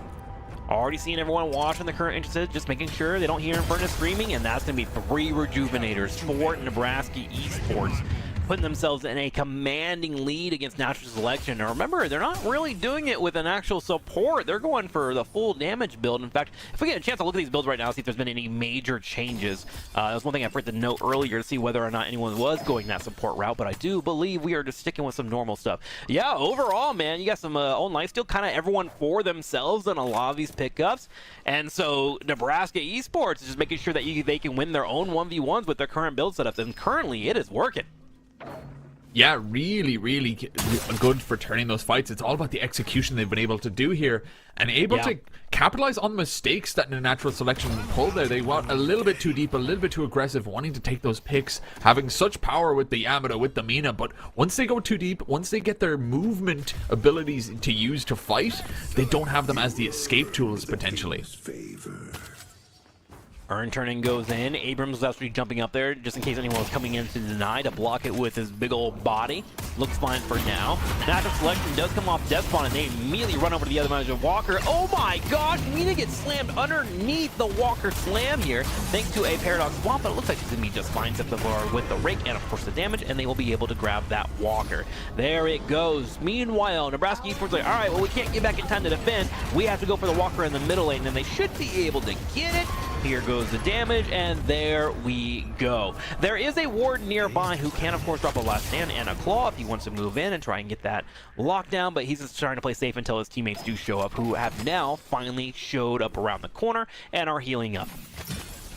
Already seeing everyone watching the current entrances, just making sure they don't hear Furnace screaming, and that's going to be 3 Rejuvenators for Nebraska Esports, putting themselves in a commanding lead against Natural Selection. Now remember, they're not really doing it with an actual support. They're going for the full damage build. In fact, if we get a chance to look at these builds right now, see if there's been any major changes. That was one thing I forgot to note earlier to see whether or not anyone was going that support route, but I do believe we are just sticking with some normal stuff. Yeah, overall, man, you got some own lifesteal, kind of everyone for themselves on a lot of these pickups. And so Nebraska Esports is just making sure that they can win their own 1v1s with their current build setups, and currently it is working. Yeah, really, really good for turning those fights. It's all about the execution they've been able to do here, and able to capitalize on the mistakes that the Natural Selection pulled there. They went a little bit too deep, a little bit too aggressive, wanting to take those picks, having such power with the Yamato, with the Mina, but once they go too deep, once they get their movement abilities to use to fight, they don't have them as the escape tools, potentially. Urn turning goes in. Abrams is actually jumping up there just in case anyone was coming in to deny, to block it with his big old body. Looks fine for now. Natural Selection does come off death spawn, and they immediately run over to the other manager, Walker. Oh my gosh, Mina gets slammed underneath the Walker slam here, thanks to a Paradox swamp, but it looks like she's going to be just fine except for with the rake and of course the damage, and they will be able to grab that Walker. There it goes. Meanwhile, Nebraska Esports like, alright, well we can't get back in time to defend. We have to go for the Walker in the middle lane, and they should be able to get it. Here goes goes the damage, and there we go. There is a ward nearby who can, of course, drop a last stand and a claw if he wants to move in and try and get that lockdown, but he's just trying to play safe until his teammates do show up, who have now finally showed up around the corner and are healing up.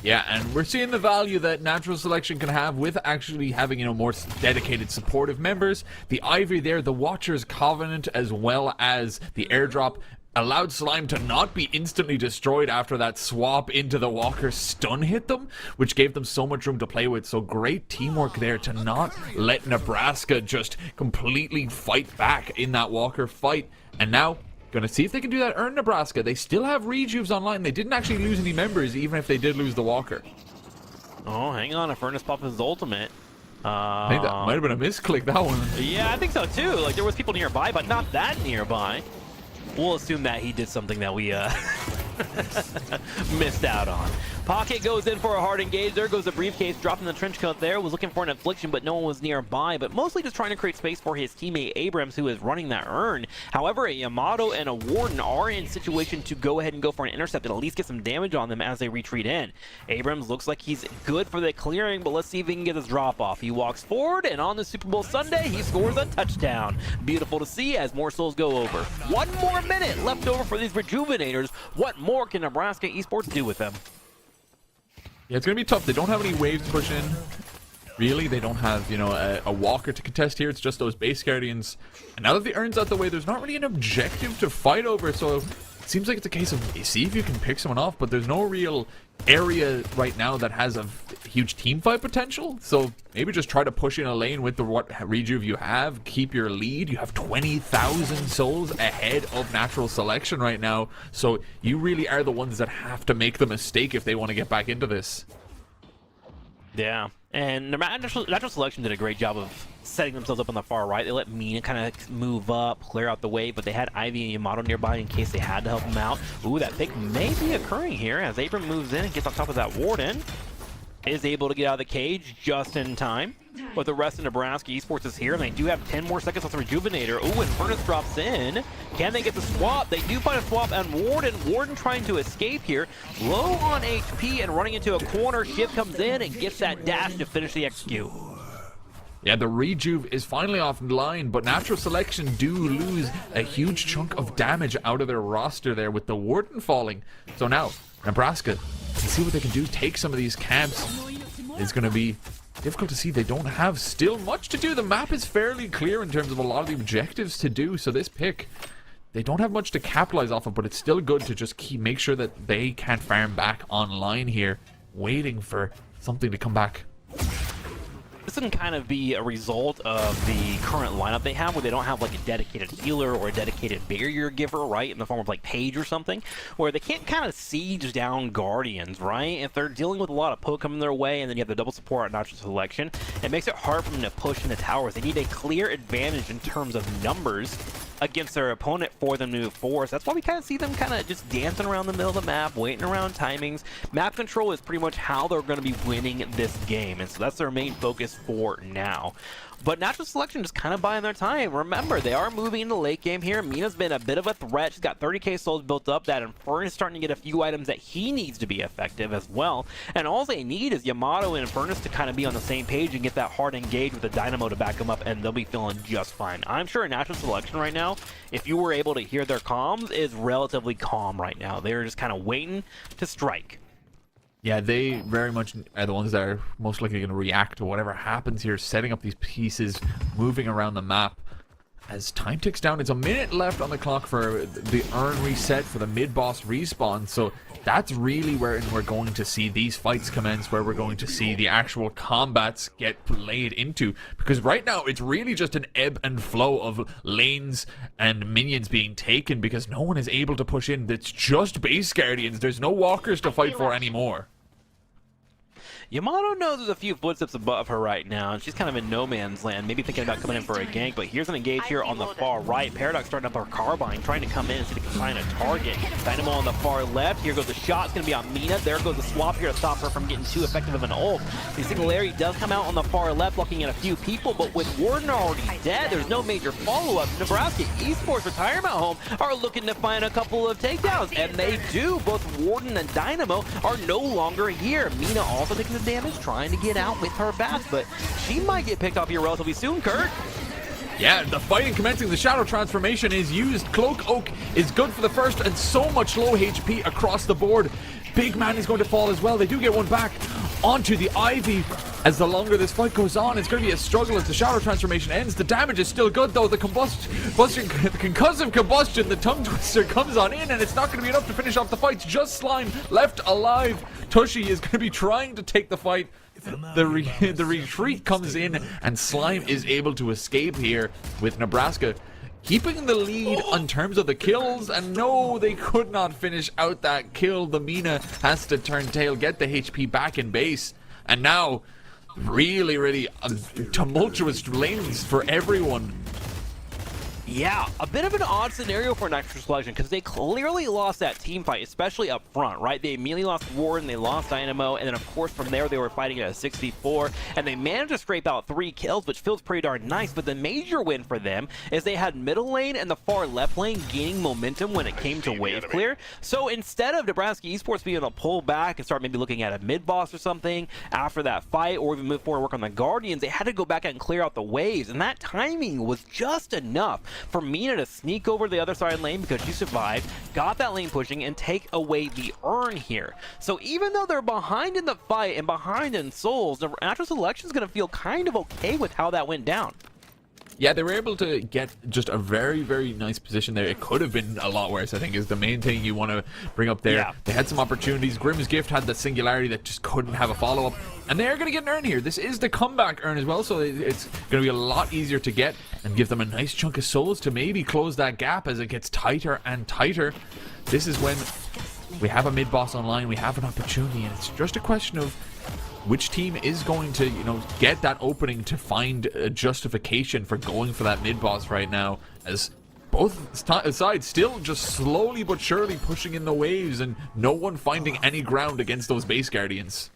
Yeah, and we're seeing the value that Natural Selection can have with actually having, you know, more dedicated supportive members. The Ivy there, the Watcher's Covenant, as well as the airdrop, allowed Slime to not be instantly destroyed after that swap into the Walker stun hit them, which gave them so much room to play with. So great teamwork there to not let Nebraska just completely fight back in that Walker fight. And now, gonna see if they can do that. Earn Nebraska. They still have rejuves online. They didn't actually lose any members, even if they did lose the Walker. Oh, hang on. A Furnace Pop his ultimate. I think that might have been a misclick, that one. Yeah, I think so too. Like, there was people nearby, but not that nearby. We'll assume that he did something that we missed out on. Pocket goes in for a hard engage. There goes the briefcase, dropping the trench coat there. Was looking for an affliction, but no one was nearby. But mostly just trying to create space for his teammate Abrams, who is running that urn. However, a Yamato and a Warden are in situation to go ahead and go for an intercept and at least get some damage on them as they retreat in. Abrams looks like he's good for the clearing, but let's see if he can get his drop off. He walks forward, and on the Super Bowl Sunday, he scores a touchdown. Beautiful to see as more souls go over. 1 more minute left over for these Rejuvenators. What more can Nebraska Esports do with them? Yeah, it's going to be tough. They don't have any waves to push in. Really, they don't have, you know, a Walker to contest here. It's just those base Guardians. And now that the urn's out the way, there's not really an objective to fight over. So it seems like it's a case of see if you can pick someone off, but there's no real area right now that has a huge team fight potential. So maybe just try to push in a lane with the what rejuve you have, keep your lead. You have 20,000 souls ahead of Natural Selection right now, so you really are the ones that have to make the mistake if they want to get back into this. Yeah, and Natural Selection did a great job of setting themselves up on the far right. They let Mina kind of move up, clear out the way, but they had Ivy and Yamato nearby in case they had to help him out. Ooh, that pick may be occurring here as Abram moves in and gets on top of that Warden. Is able to get out of the cage just in time. But the rest of Nebraska Esports is here, and they do have 10 more seconds with the Rejuvenator. Ooh, and Furnace drops in. Can they get the swap? They do find a swap, and Warden trying to escape here. Low on HP and running into a corner. Shiv comes in and gets that dash to finish the execute. Yeah, the rejuve is finally offline, but Natural Selection do lose a huge chunk of damage out of their roster there with the Warden falling. So now, Nebraska can see what they can do, take some of these camps. It's going to be difficult to see. They don't have still much to do. The map is fairly clear in terms of a lot of the objectives to do, so this pick, they don't have much to capitalize off of, but it's still good to just make sure that they can farm back online here, waiting for something to come back. This can kind of be a result of the current lineup they have, where they don't have like a dedicated healer or a dedicated barrier giver, right, in the form of like Paige or something, where they can't kind of siege down Guardians, right? If they're dealing with a lot of poke coming their way, and then you have the double support on Natural Selection, it makes it hard for them to push in the towers. They need a clear advantage in terms of numbers against their opponent for them to move forward. So that's why we kind of see them kind of just dancing around the middle of the map, waiting around timings. Map control is pretty much how they're going to be winning this game, and so that's their main focus for now. But Natural Selection just kind of buying their time. Remember, they are moving into the late game here. Mina's been a bit of a threat. She's got 30k souls built up. That Inferno is starting to get a few items that he needs to be effective as well. And all they need is Yamato and Infernus to kind of be on the same page and get that hard engage with the Dynamo to back them up, and they'll be feeling just fine. I'm sure Natural Selection right now, if you were able to hear their comms, is relatively calm right now. They're just kind of waiting to strike. Yeah, they very much are the ones that are most likely going to react to whatever happens here, setting up these pieces, moving around the map. As time ticks down, it's a minute left on the clock for the urn reset, for the mid-boss respawn, so that's really where we're going to see these fights commence, where we're going to see the actual combats get played into, because right now it's really just an ebb and flow of lanes and minions being taken, because no one is able to push in. It's just base Guardians. There's no walkers to fight for anymore. Yamato knows there's a few footsteps above her right now, and she's kind of in no man's land, maybe thinking about coming in for a gank, but here's an engage here on the far right. Paradox starting up her carbine, trying to come in and see if they can find a target. Dynamo on the far left. Here goes the shot. It's going to be on Mina. There goes the swap here to stop her from getting too effective of an ult. The Singularity does come out on the far left, looking at a few people, but with Warden already dead, there's no major follow-up. Nebraska Esports Retirement Home are looking to find a couple of takedowns, and they do. Both Warden and Dynamo are no longer here. Mina also taking the damage, trying to get out with her bats, but she might get picked off here relatively soon, Kurt. Yeah, the fighting commencing. The shadow transformation is used. Cloak Oak is good for the first, and so much low HP across the board. Big Man is going to fall as well. They do get one back onto the Ivy. As the longer this fight goes on, it's going to be a struggle as the shadow transformation ends. The damage is still good though. The concussive combustion, the tongue twister comes on in, and it's not going to be enough to finish off the fight. Just Slime left alive. Tushy is going to be trying to take the fight. The retreat comes in, and Slime is able to escape here with Nebraska keeping the lead in terms of the kills. And no, they could not finish out that kill. The Mina has to turn tail, get the HP back in base, and now really tumultuous lanes for everyone. Yeah, a bit of an odd scenario for Nitro Selection because they clearly lost that team fight, especially up front, right? They immediately lost Warden, they lost Dynamo, and then of course from there they were fighting at a 6v4, and they managed to scrape out 3 kills, which feels pretty darn nice. But the major win for them is they had middle lane and the far left lane gaining momentum when it came to wave clear. So instead of Nebraska Esports being able to pull back and start maybe looking at a mid boss or something after that fight, or even move forward and work on the Guardians, they had to go back and clear out the waves, and that timing was just enough for Mina to sneak over the other side lane because she survived, got that lane pushing, and take away the urn here. So even though they're behind in the fight and behind in souls, the Natural Selection is going to feel kind of okay with how that went down. Yeah, they were able to get just a very nice position there. It could have been a lot worse, I think, is the main thing you want to bring up there. Yeah. They had some opportunities. Grimm's Gift had the Singularity that just couldn't have a follow-up. And they are going to get an urn here. This is the comeback urn as well, so it's going to be a lot easier to get and give them a nice chunk of souls to maybe close that gap as it gets tighter and tighter. This is when we have a mid-boss online, we have an opportunity, and it's just a question of which team is going to, get that opening to find a justification for going for that mid-boss right now, as both sides still just slowly but surely pushing in the waves and no one finding any ground against those base guardians.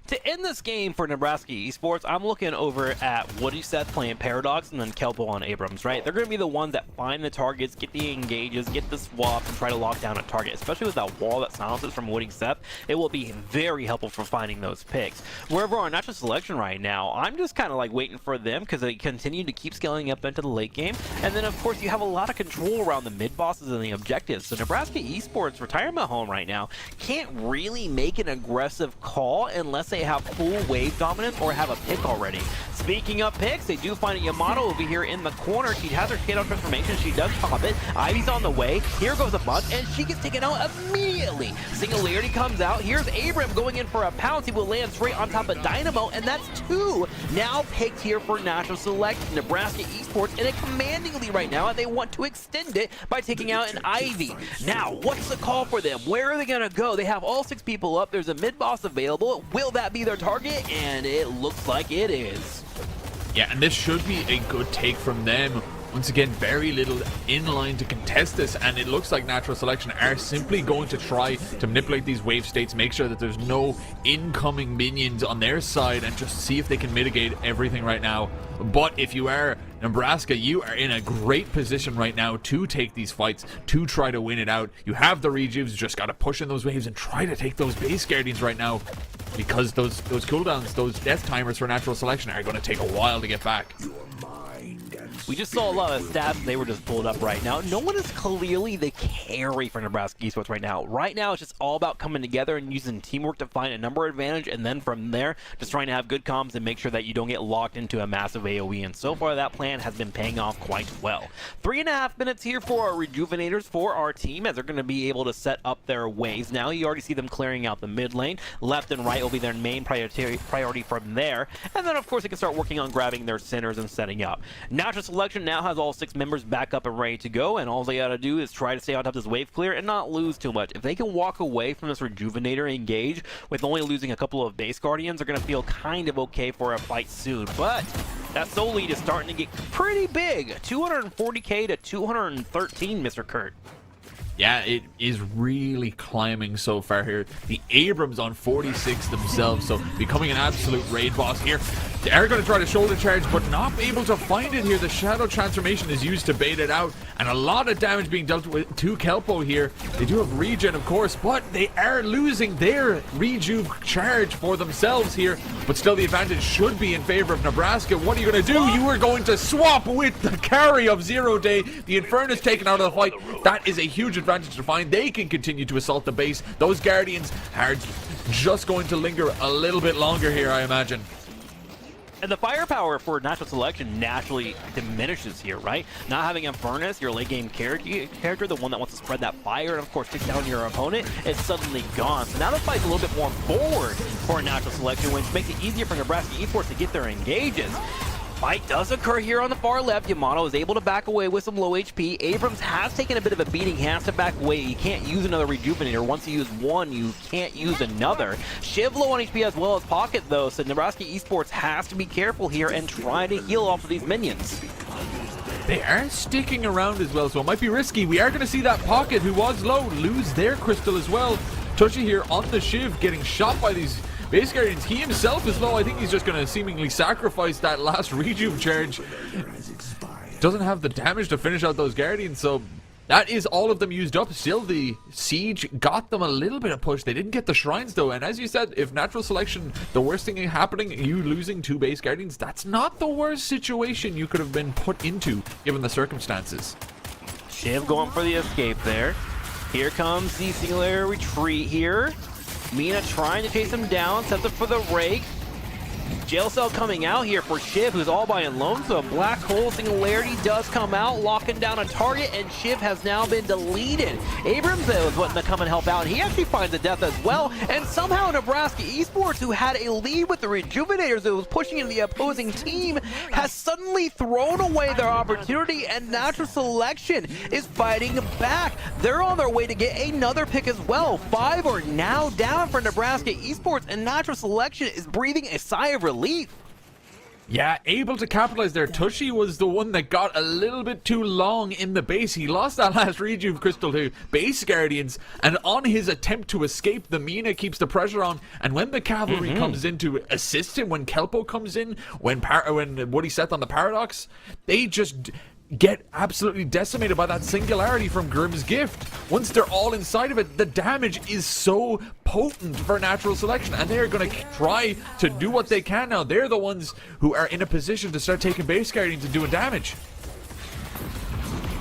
To end this game for Nebraska Esports, I'm looking over at Woody Seth playing Paradox and then Kelpo on Abrams, right? They're going to be the ones that find the targets, get the engages, get the swaps, and try to lock down a target. Especially with that wall that silences from Woody Seth, it will be very helpful for finding those picks. Wherever our Natural Selection right now, I'm just kind of like waiting for them because they continue to keep scaling up into the late game. And then, of course, you have a lot of control around the mid-bosses and the objectives. So Nebraska Esports Retirement Home right now can't really make an aggressive call unless they have full wave dominance or have a pick already. Speaking of picks, they do find a Yamato over here in the corner. She has her KO transformation. She does pop it. Ivy's on the way. Here goes the bus, and she gets taken out immediately. Singularity comes out. Here's Abram going in for a pounce. He will land straight on top of Dynamo, and that's 2 now picked here for National Select. Nebraska Esports in a commanding lead right now, and they want to extend it by taking out an Ivy. Now, what's the call for them? Where are they going to go? They have all 6 people up. There's a mid-boss available. Will that be their target? And it looks like it is. Yeah, and this should be a good take from them. Once again, very little in line to contest this, and it looks like Natural Selection are simply going to try to manipulate these wave states, make sure that there's no incoming minions on their side, and just see if they can mitigate everything right now. But if you are Nebraska, you are in a great position right now to take these fights, to try to win it out. You have the rejuves, just got to push in those waves and try to take those base guardians right now, because those cooldowns, those death timers for Natural Selection are going to take a while to get back. We just saw a lot of stats. They were just pulled up right now. No one is clearly the carry for Nebraska Esports right now. Right now, it's just all about coming together and using teamwork to find a number advantage, and then from there, just trying to have good comms and make sure that you don't get locked into a massive AoE. And so far, that plan has been paying off quite well. 3.5 minutes here for our rejuvenators for our team, as they're going to be able to set up their waves. Now, you already see them clearing out the mid lane. Left and right will be their main priority from there. And then, of course, they can start working on grabbing their centers and setting up. Natural Selection now has all 6 members back up and ready to go, and all they gotta do is try to stay on top of this wave clear and not lose too much. If they can walk away from this Rejuvenator and engage with only losing a couple of base guardians, they're gonna feel kind of okay for a fight soon. But that soul lead is starting to get pretty big. 240k to 213, Mr. Kurt. Yeah, it is really climbing so far here. The Abrams on 46 themselves, so becoming an absolute raid boss here. They are going to try to shoulder charge, but not able to find it here. The Shadow Transformation is used to bait it out, and a lot of damage being dealt with to Kelpo here. They do have regen, of course, but they are losing their rejuve charge for themselves here. But still, the advantage should be in favor of Nebraska. What are you going to do? You are going to swap with the carry of 0 Day. The Inferno is taken out of the fight. That is a huge advantage to find. They can continue to assault the base. Those Guardians are just going to linger a little bit longer here, I imagine. And the firepower for Natural Selection naturally diminishes here, right? Not having a Furnace, your late game character, the one that wants to spread that fire and of course take down your opponent, is suddenly gone. So now the fight's a little bit more forward for Natural Selection, which makes it easier for Nebraska Esports to get their engages. Fight does occur here on the far left. Yamato is able to back away with some low HP. Abrams has taken a bit of a beating. He has to back away. You can't use another Rejuvenator. Once you use one, you can't use another. Shiv low on HP as well as Pocket, though, so Nebraska Esports has to be careful here and try to heal off of these minions. They are sticking around as well, so it might be risky. We are going to see that Pocket, who was low, lose their crystal as well. Tushy here on the Shiv, getting shot by these base guardians. He himself is low. I think he's just going to seemingly sacrifice that last rejuve charge. Doesn't have the damage to finish out those guardians, so that is all of them used up. Still, the siege got them a little bit of push. They didn't get the shrines, though, and as you said, if Natural Selection, the worst thing happening, you losing 2 base guardians, that's not the worst situation you could have been put into, given the circumstances. Shiv going for the escape there. Here comes the singular retreat here. Mina trying to chase him down, sets up for the rake. Jail cell coming out here for Shiv, who's all by alone, so a black hole singularity does come out, locking down a target, and Shiv has now been deleted. Abrams was wanting to come and help out, and he actually finds a death as well, and somehow Nebraska Esports, who had a lead with the Rejuvenators that was pushing in the opposing team, has suddenly thrown away their opportunity, and Natural Selection is fighting back. They're on their way to get another pick as well. 5 are now down for Nebraska Esports, and Natural Selection is breathing a sigh of relief. Yeah, able to capitalize there. Tushy was the one that got a little bit too long in the base. He lost that last rejuve crystal to base guardians, and on his attempt to escape, the Mina keeps the pressure on, and when the cavalry comes in to assist him, when Kelpo comes in, when Woody set on the paradox, they just get absolutely decimated by that singularity from Grimm's gift. Once they're all inside of it, the damage is so potent for Natural Selection, and they're going to try to do what they can now. They're the ones who are in a position to start taking base guardians and doing damage.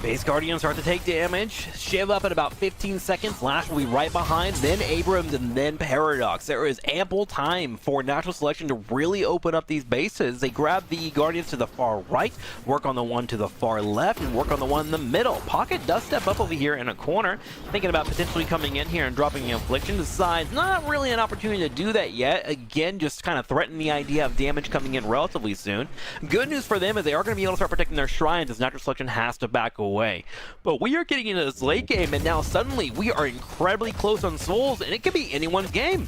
Base Guardians start to take damage. Shiv up at about 15 seconds. Lash will be right behind, then Abrams, and then Paradox. There is ample time for Natural Selection to really open up these bases. They grab the Guardians to the far right, work on the one to the far left, and work on the one in the middle. Pocket does step up over here in a corner, thinking about potentially coming in here and dropping an Affliction. Decides not really an opportunity to do that yet. Again, just kind of threaten the idea of damage coming in relatively soon. Good news for them is they are going to be able to start protecting their shrines as Natural Selection has to back away. But we are getting into this late game, and now suddenly we are incredibly close on souls, and it could be anyone's game.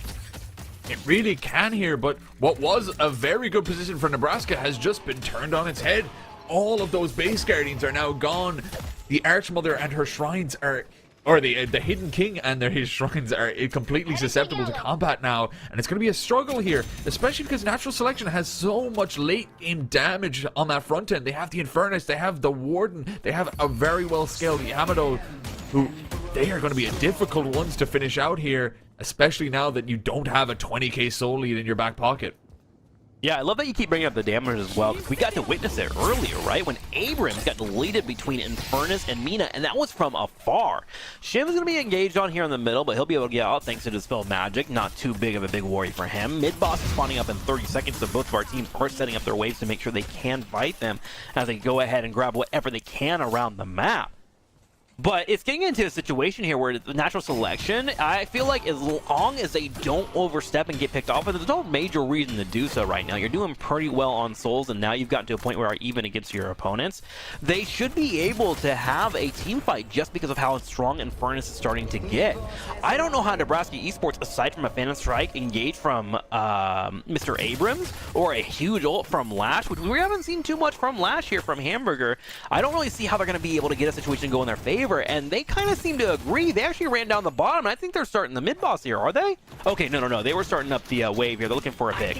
It really can here, but what was a very good position for Nebraska has just been turned on its head. All of those base guardians are now gone. The Archmother and her shrines are, or the Hidden King and his shrines are completely susceptible to combat now, and it's going to be a struggle here, especially because Natural Selection has so much late game damage on that front end. They have the Infernus, they have the Warden, they have a very well scaled Yamato, who they are going to be a difficult ones to finish out here, especially now that you don't have a 20k soul lead in your back pocket. Yeah, I love that you keep bringing up the damage as well, because we got to witness it earlier, right? When Abrams got deleted between Infernus and Mina, and that was from afar. Shim's going to be engaged on here in the middle, but he'll be able to get out thanks to Dispel Magic. Not too big of a big worry for him. Mid-boss is spawning up in 30 seconds, so both of our teams are setting up their waves to make sure they can fight them as they go ahead and grab whatever they can around the map. But it's getting into a situation here where the natural selection, I feel like as long as they don't overstep and get picked off, and there's no major reason to do so right now. You're doing pretty well on souls, and now you've gotten to a point where you're even against your opponents. They should be able to have a team fight just because of how strong Infernus is starting to get. I don't know how Nebraska Esports, aside from a Phantom Strike, engage from Mr. Abrams, or a huge ult from Lash, which we haven't seen too much from Lash here from Hamburger. I don't really see how they're going to be able to get a situation to go in their favor. And they kind of seem to agree. They actually ran down the bottom, and I think they're starting the mid-boss here, are they? Okay, no. They were starting up the wave here. They're looking for a pick.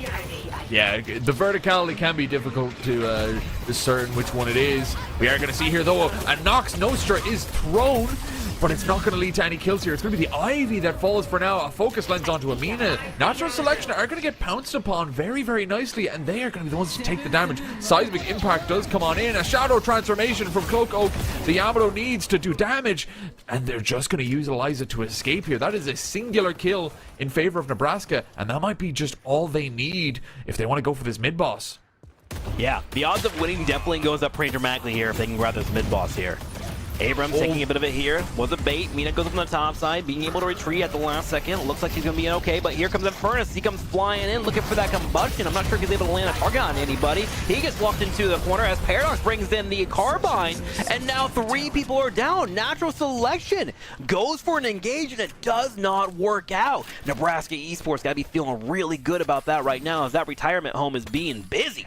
Yeah, the verticality can be difficult to discern which one it is. We are going to see here, though, a Nox Nostra is thrown, but it's not going to lead to any kills here. It's going to be the Ivy that falls for now. A focus lens onto Amina. Natural Selection are going to get pounced upon very, very nicely, and they are going to be the ones to take the damage. Seismic Impact does come on in. A Shadow Transformation from Cloak Oak. The Yamato needs to do damage, and they're just going to use Eliza to escape here. That is a singular kill in favor of Nebraska, and that might be just all they need if they want to go for this mid-boss. Yeah, the odds of winning definitely goes up pretty dramatically here if they can grab this mid-boss here. Abrams taking a bit of it here. Was a bait. Mina goes up on the top side, being able to retreat at the last second. Looks like he's going to be okay, but here comes Infernus. He comes flying in, looking for that combustion. I'm not sure if he's able to land a target on anybody. He gets walked into the corner as Paradox brings in the carbine, and now 3 people are down. Natural Selection goes for an engage, and it does not work out. Nebraska Esports got to be feeling really good about that right now, as that retirement home is being busy.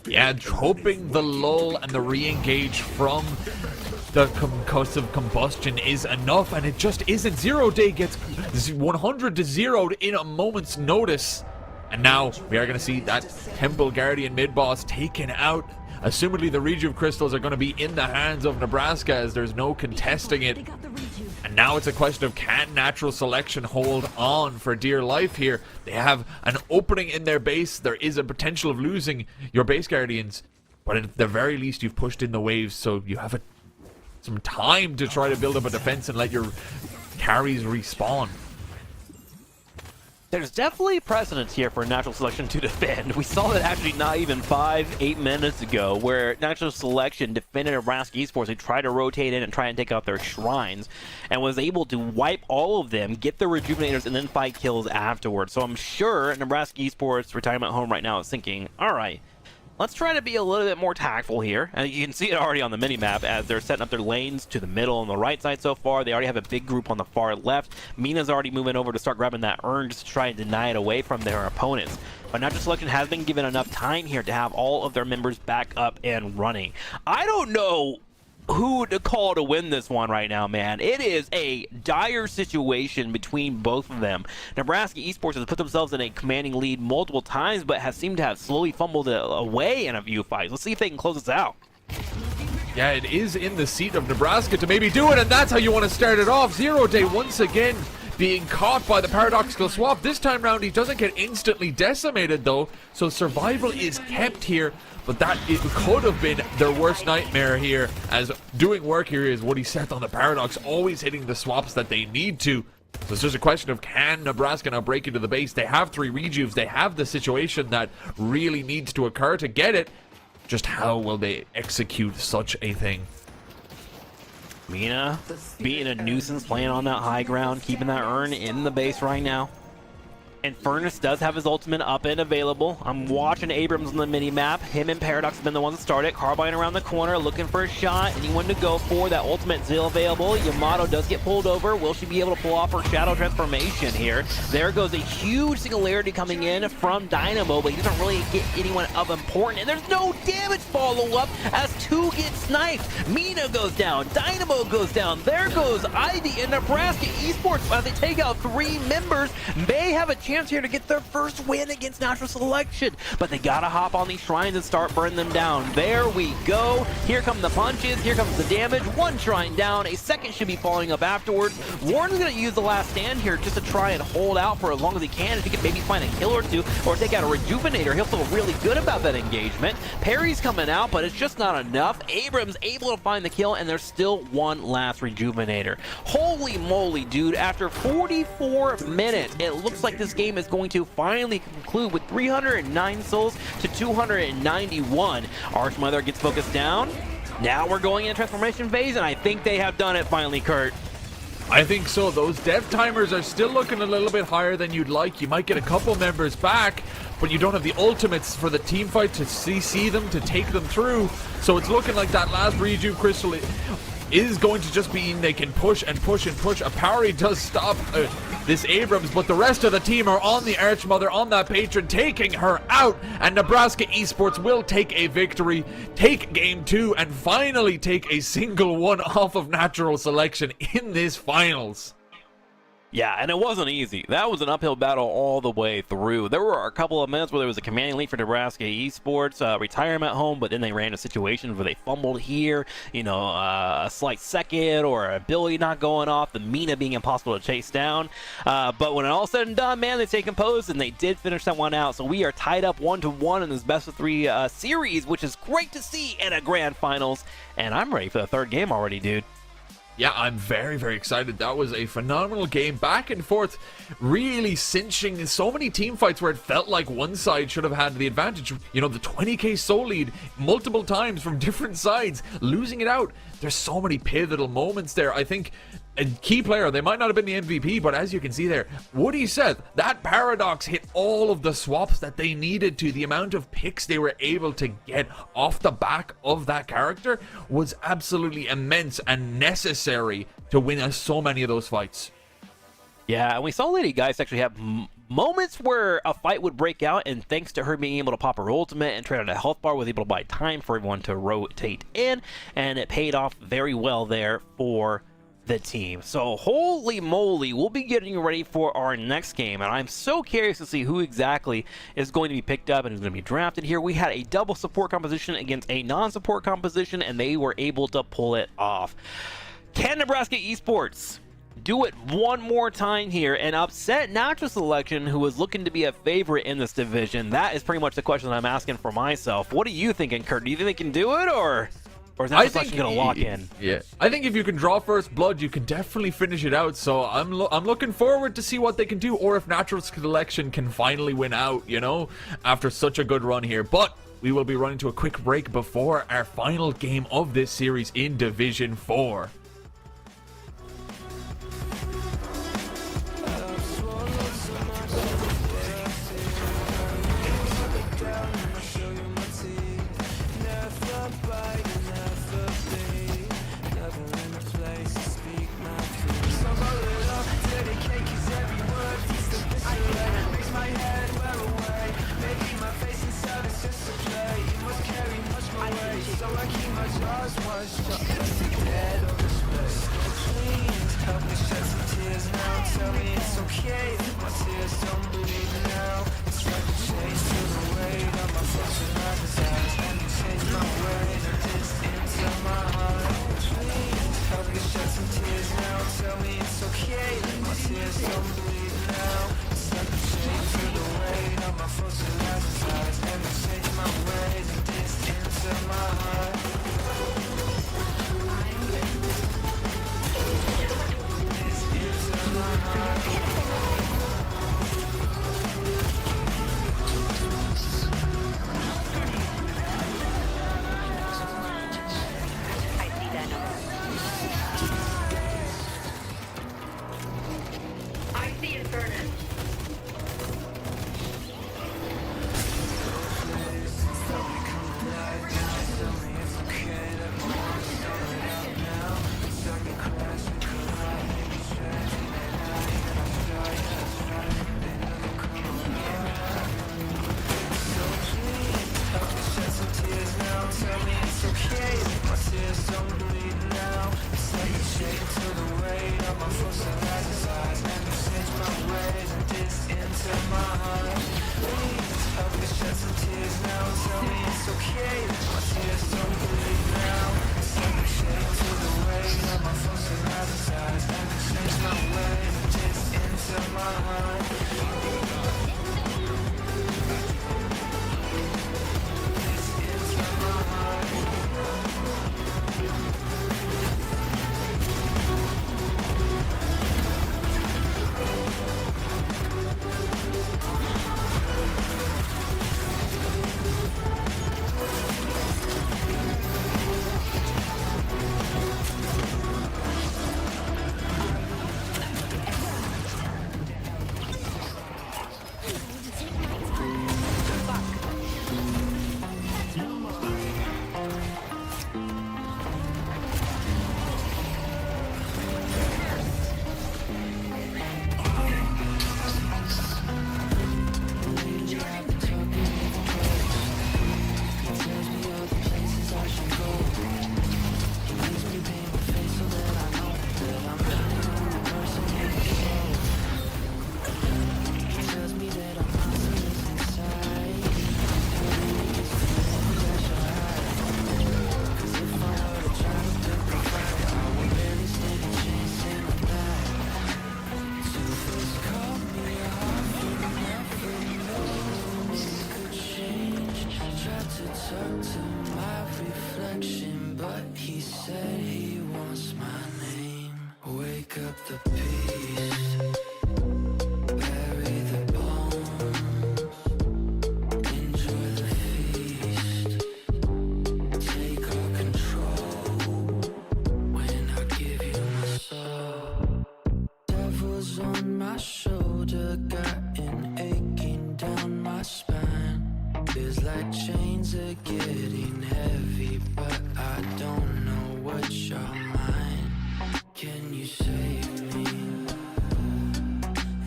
Yeah, hoping the lull and the re-engage from the concussive combustion is enough, and it just isn't. Zero Day gets 100 to 0'd in a moment's notice, and now we are going to see that Temple Guardian mid-boss taken out. Assumedly the Rejuve crystals are going to be in the hands of Nebraska, as there's no contesting it. And now it's a question of, can Natural Selection hold on for dear life here? They have an opening in their base. There is a potential of losing your base Guardians, but at the very least you've pushed in the waves, so you have some time to try to build up a defense and let your carries respawn. There's definitely precedence here for Natural Selection to defend. We saw that actually not even 5-8 minutes ago, where Natural Selection defended Nebraska Esports. They tried to rotate in and try and take out their shrines, and was able to wipe all of them, get the rejuvenators, and then fight kills afterwards. So I'm sure Nebraska Esports retirement home right now is thinking, all right, let's try to be a little bit more tactful here. And you can see it already on the minimap as they're setting up their lanes to the middle and the right side so far. They already have a big group on the far left. Mina's already moving over to start grabbing that urn just to try and deny it away from their opponents. But Natural Selection has been given enough time here to have all of their members back up and running. I don't know who to call to win this one right now, man. It is a dire situation between both of them. Nebraska Esports has put themselves in a commanding lead multiple times, but has seemed to have slowly fumbled it away in a few fights. Let's see if they can close this out. Yeah, it is in the seat of Nebraska to maybe do it, and that's how you want to start it off. Zero Day once again being caught by the paradoxical swap. This time round he doesn't get instantly decimated though, so survival is kept here. But that it could have been their worst nightmare here, as doing work here is what he set on the Paradox, always hitting the swaps that they need to. So it's just a question of, can Nebraska now break into the base? They have 3 rejuves, they have the situation that really needs to occur to get it. Just how will they execute such a thing? Mina being a nuisance, playing on that high ground, keeping that urn in the base right now. Infernus does have his ultimate up and available. I'm watching Abrams on the mini-map. Him and Paradox have been the ones that started. Carbine around the corner, looking for a shot. Anyone to go for. That ultimate still available. Yamato does get pulled over. Will she be able to pull off her Shadow Transformation here? There goes a huge singularity coming in from Dynamo, but he doesn't really get anyone of importance. And there's no damage follow-up as 2 get sniped. Mina goes down. Dynamo goes down. There goes Ivy and Nebraska Esports as they take out 3 members. May have a chance here to get their first win against Natural Selection, but they gotta hop on these shrines and start burning them down. There we go. Here come the punches. Here comes the damage. 1 shrine down. A second should be following up afterwards. Warren's gonna use the last stand here just to try and hold out for as long as he can. If he can maybe find a kill or 2 or take out a rejuvenator, he'll feel really good about that engagement. Perry's coming out, but it's just not enough. Abrams able to find the kill, and there's still 1 last rejuvenator. Holy moly, dude. After 44 minutes, it looks like this game is going to finally conclude with 309 souls to 291. Archmother gets focused down. Now we're going in transformation phase, and I think they have done it finally, Kurt. I think so. Those dev timers are still looking a little bit higher than you'd like. You might get a couple members back, but you don't have the ultimates for the team fight to CC them, to take them through. So it's looking like that last rejuve crystal is going to just be, they can push and push and push. Apari does stop this Abrams, but the rest of the team are on the Archmother, on that Patron, taking her out. And Nebraska Esports will take a victory, take game 2, and finally take a single one off of natural selection in this finals. Yeah, and it wasn't easy. That was an uphill battle all the way through. There were a couple of minutes where there was a commanding lead for Nebraska Esports, retirement home, but then they ran into situations where they fumbled here, a slight second or an ability not going off, the Mina being impossible to chase down. But when it all said and done, man, they stayed composed and they did finish that one out. So we are tied up 1-1 in this best of 3 series, which is great to see in a grand finals. And I'm ready for the third game already, dude. Yeah, I'm very, very excited. That was a phenomenal game, back and forth, really cinching so many team fights where it felt like one side should have had the advantage. The 20k soul lead multiple times from different sides, losing it out. There's so many pivotal moments there. I think a key player, they might not have been the MVP, but as you can see there, Woody said that Paradox hit all of the swaps that they needed to. The amount of picks they were able to get off the back of that character was absolutely immense and necessary to win so many of those fights. Yeah, and we saw Lady Geist actually have moments where a fight would break out, and thanks to her being able to pop her ultimate and trade out a health bar, was able to buy time for everyone to rotate in, and it paid off very well there for the team. So holy moly, we'll be getting ready for our next game, and I'm so curious to see who exactly is going to be picked up and is going to be drafted here. We had a double support composition against a non-support composition, and they were able to pull it off. Can Nebraska Esports do it one more time here and upset Natural Selection, who was looking to be a favorite in this division? That is pretty much the question that I'm asking for myself. What are you thinking, Kurt? Do you think they can do it, or is Natural Selection going to lock in? Yeah, I think if you can draw first blood, you can definitely finish it out. So I'm looking forward to see what they can do, or if Natural Selection can finally win out, after such a good run here. But we will be running to a quick break before our final game of this series in Division 4. Shake to the weight of my full size and change my ways. beast, bury the bones, enjoy the feast, take all control when I give you my soul. Devil's on my shoulder, got an aching down my spine. Feels like chains are getting heavy, but I don't know what's your mind. Can you save me?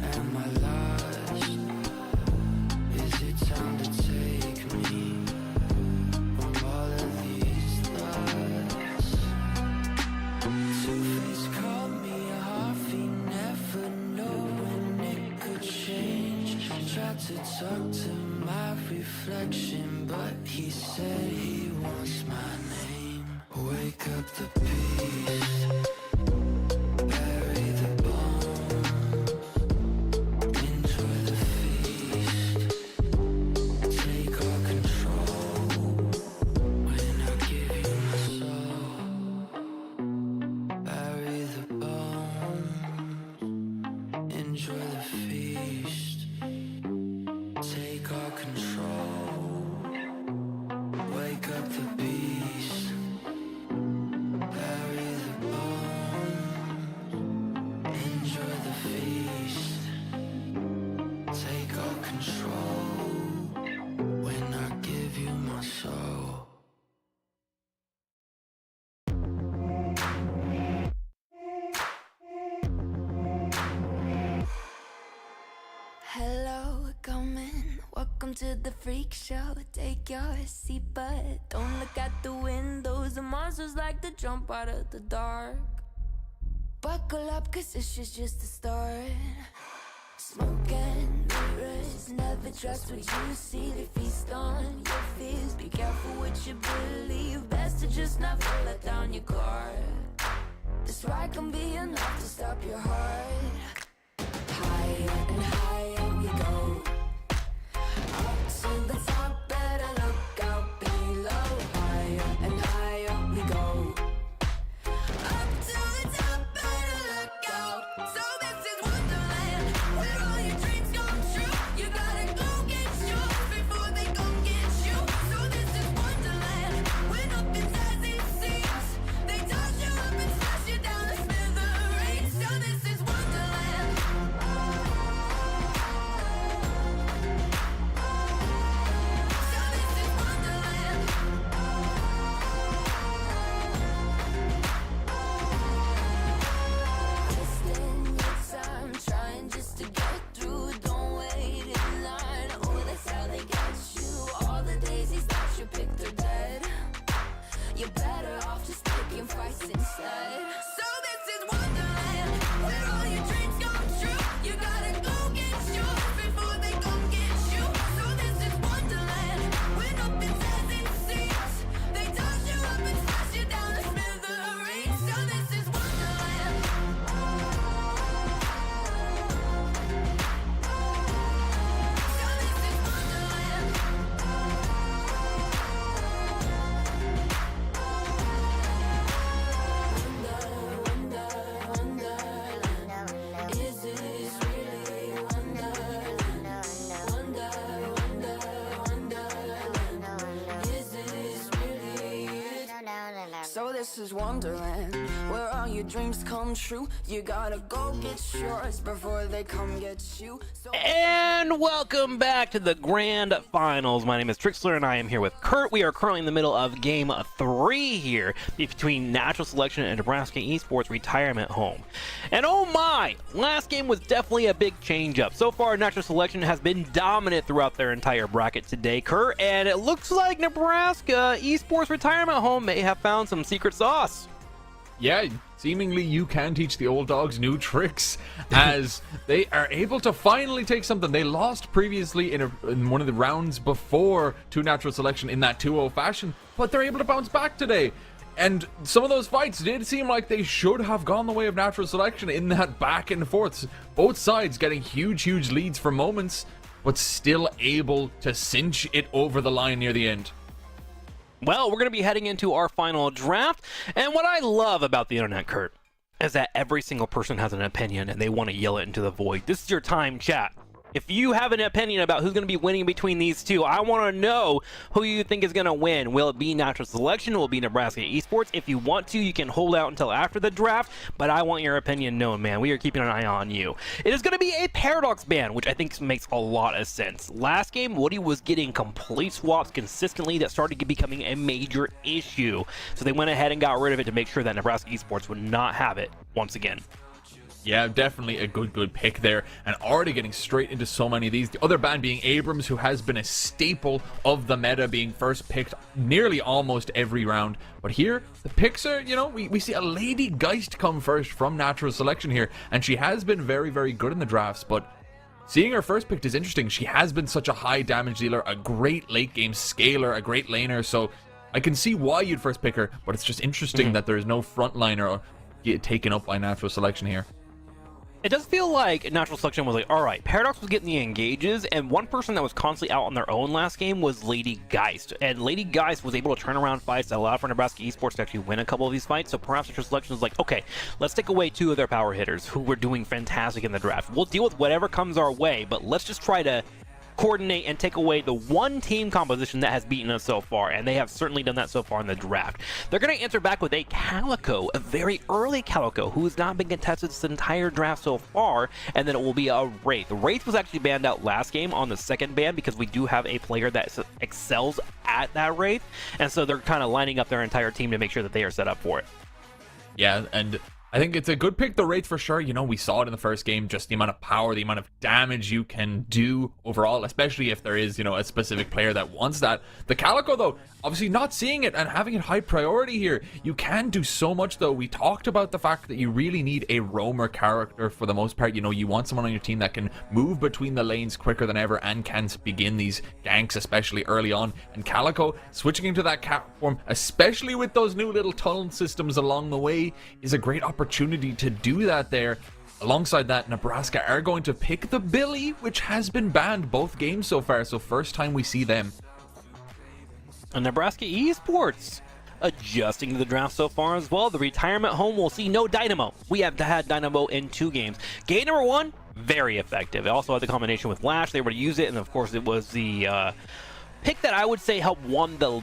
Am I lost? Is it time to take me from all of these thoughts? Two-Face called me a Harvey, never know when it could change. Tried to talk to my reflection, but he said he wants my name. Wake up the beast, bury the bones, enjoy the feast, take all control when I give you my soul. Bury the bones, enjoy the feast, take all control. Wake up the beast, bury the bones, enjoy the feast, take all control when I give you my soul. Hello, come in. Welcome to the freak show. Take your seat, but don't look out the windows. The monsters like to jump out of the dark. Buckle up, cause this is just the start. Smoking mirrors, never trust what you see. They feast on your fears. Be careful what you believe. Best to just never let down your guard. This ride can be enough to stop your heart. Higher and higher we go. Up to the top, better look out below. Higher and higher we go. Up to the top, better look out. So this is Wonderland, where all your dreams come true. You gotta go get yours before they go get you. So this is Wonderland, where nothing's as it seems. They toss you up and smash you down to smithereens. So this is Wonderland. So this is Wonderland. Wasting your time trying just to get through. Don't wait in line. Oh, that's how they get you. All the daisies that you picked are dead. You're better off just taking fights instead. So this is Wonderland, where all your dreams come true. You gotta go get yours before they come get you. So this is Wonderland, where nothing's as it seems. They toss you up and smash you down to smithereens. So this is Wonderland. So this is Wonderland. Wonderland. Is this really Wonderland? Wonderland. Is this really it? So this is Wonderland, where all your dreams come true. You gotta go get yours before they come get you. So And welcome back to the grand finals. My name is Trixler and I am here with Kurt. We are currently in the middle of game 3 here between Natural Selection and Nebraska Esports Retirement Home. And oh my, last game was definitely a big change up. So far, Natural Selection has been dominant throughout their entire bracket today, Kurt, and it looks like Nebraska Esports Retirement Home may have found some secret sauce. Yeah, seemingly you can teach the old dogs new tricks, as they are able to finally take something they lost previously in one of the rounds before to Natural Selection in that 2-0 fashion, but they're able to bounce back today. And some of those fights did seem like they should have gone the way of Natural Selection in that back and forth. Both sides getting huge leads for moments, but still able to cinch it over the line near the end. Well, we're going to be heading into our final draft, and what I love about the internet, Kurt, is that every single person has an opinion and they want to yell it into the void. This is your time, chat. If you have an opinion about who's going to be winning between these two, I want to know who you think is going to win. Will it be natural selection? Will it be Nebraska Esports? If you want to, you can hold out until after the draft, but I want your opinion known, man. We are keeping an eye on you. It is going to be a Paradox ban, which I think makes a lot of sense. Last game, Woody was getting complete swaps consistently that started becoming a major issue. So they went ahead and got rid of it to make sure that Nebraska Esports would not have it once again. Yeah, definitely a good pick there, and already getting straight into so many of these. The other ban being Abrams, who has been a staple of the meta, being first picked nearly almost every round. But here, the picks are, you know, we see a Lady Geist come first from natural selection here, and she has been very, very good in the drafts, but seeing her first picked is interesting. She has been such a high damage dealer, a great late game scaler, a great laner, so I can see why you'd first pick her, but it's just interesting that there's no frontliner taken up by natural selection here. It does feel like natural selection was like, all right, Paradox was getting the engages, and one person that was constantly out on their own last game was Lady Geist. And Lady Geist was able to turn around fights that allowed for Nebraska Esports to actually win a couple of these fights. So perhaps natural selection was like, okay, let's take away two of their power hitters who were doing fantastic in the draft. We'll deal with whatever comes our way, but let's just try to coordinate and take away the one team composition that has beaten us so far, and they have certainly done that so far in the draft. They're going to answer back with a Calico, a very early Calico, who has not been contested this entire draft so far, and then it will be a Wraith. Wraith was actually banned out last game on the second ban because we do have a player that excels at that Wraith, and so they're kind of lining up their entire team to make sure that they are set up for it. Yeah, and I think it's a good pick, the Wraith, for sure. You know, we saw it in the first game, just the amount of power, the amount of damage you can do overall, especially if there is, you know, a specific player that wants that. The Calico, though, obviously not seeing it and having it high priority here. You can do so much, though. We talked about the fact that you really need a roamer character for the most part. You know, you want someone on your team that can move between the lanes quicker than ever and can begin these ganks, especially early on. And Calico, switching into that cat form, especially with those new little tunnel systems along the way, is a great opportunity to do that there. Alongside that, Nebraska are going to pick the Billy, which has been banned both games so far, so first time we see them. And Nebraska Esports adjusting to the draft so far as well. The retirement home will see no Dynamo. We have had Dynamo in 2 games. Game number 1, very effective. It also had the combination with Lash. They were to use it, and of course it was the pick that I would say helped won the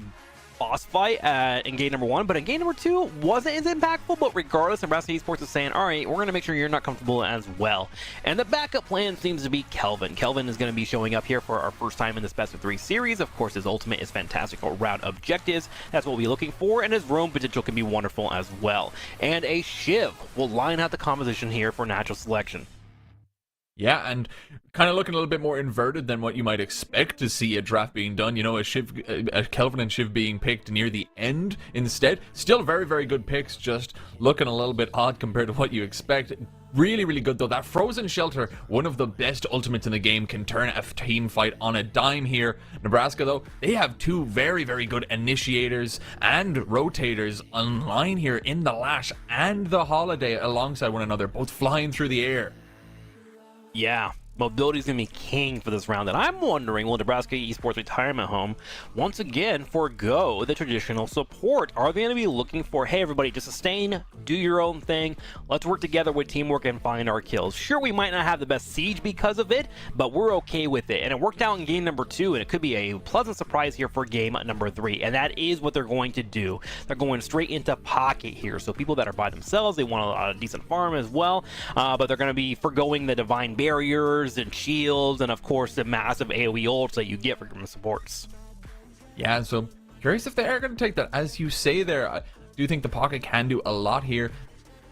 boss fight in game number 1, but in game number 2 wasn't as impactful. But regardless, Nebraska Esports is saying, all right, we're going to make sure you're not comfortable as well. And the backup plan seems to be Kelvin. Kelvin is going to be showing up here for our first time in this best of 3 series. Of course, his ultimate is fantastic around objectives. That's what we'll be looking for, and his roam potential can be wonderful as well. And a Shiv will line out the composition here for natural selection. Yeah, and kind of looking a little bit more inverted than what you might expect to see a draft being done. You know, a Kelvin and Shiv being picked near the end instead. Still very, very good picks, just looking a little bit odd compared to what you expect. Really, really good, though. That Frozen Shelter, one of the best ultimates in the game, can turn a team fight on a dime here. Nebraska, though, they have 2 very, very good initiators and rotators online here in the Lash and the Holiday alongside one another, both flying through the air. Yeah, mobility is going to be king for this round, and I'm wondering, will Nebraska Esports retirement home once again forego the traditional support? Are they going to be looking for, hey everybody, just sustain, do your own thing, let's work together with teamwork and find our kills? Sure, we might not have the best siege because of it, but we're okay with it, and it worked out in game number 2, and it could be a pleasant surprise here for game number 3, and that is what they're going to do. They're going straight into pocket here, so people that are by themselves, they want a decent farm as well, but they're going to be forgoing the divine barriers and shields, and of course the massive AoE ults that you get from supports. Yeah, so curious if they are going to take that. As you say there, I do think the pocket can do a lot here.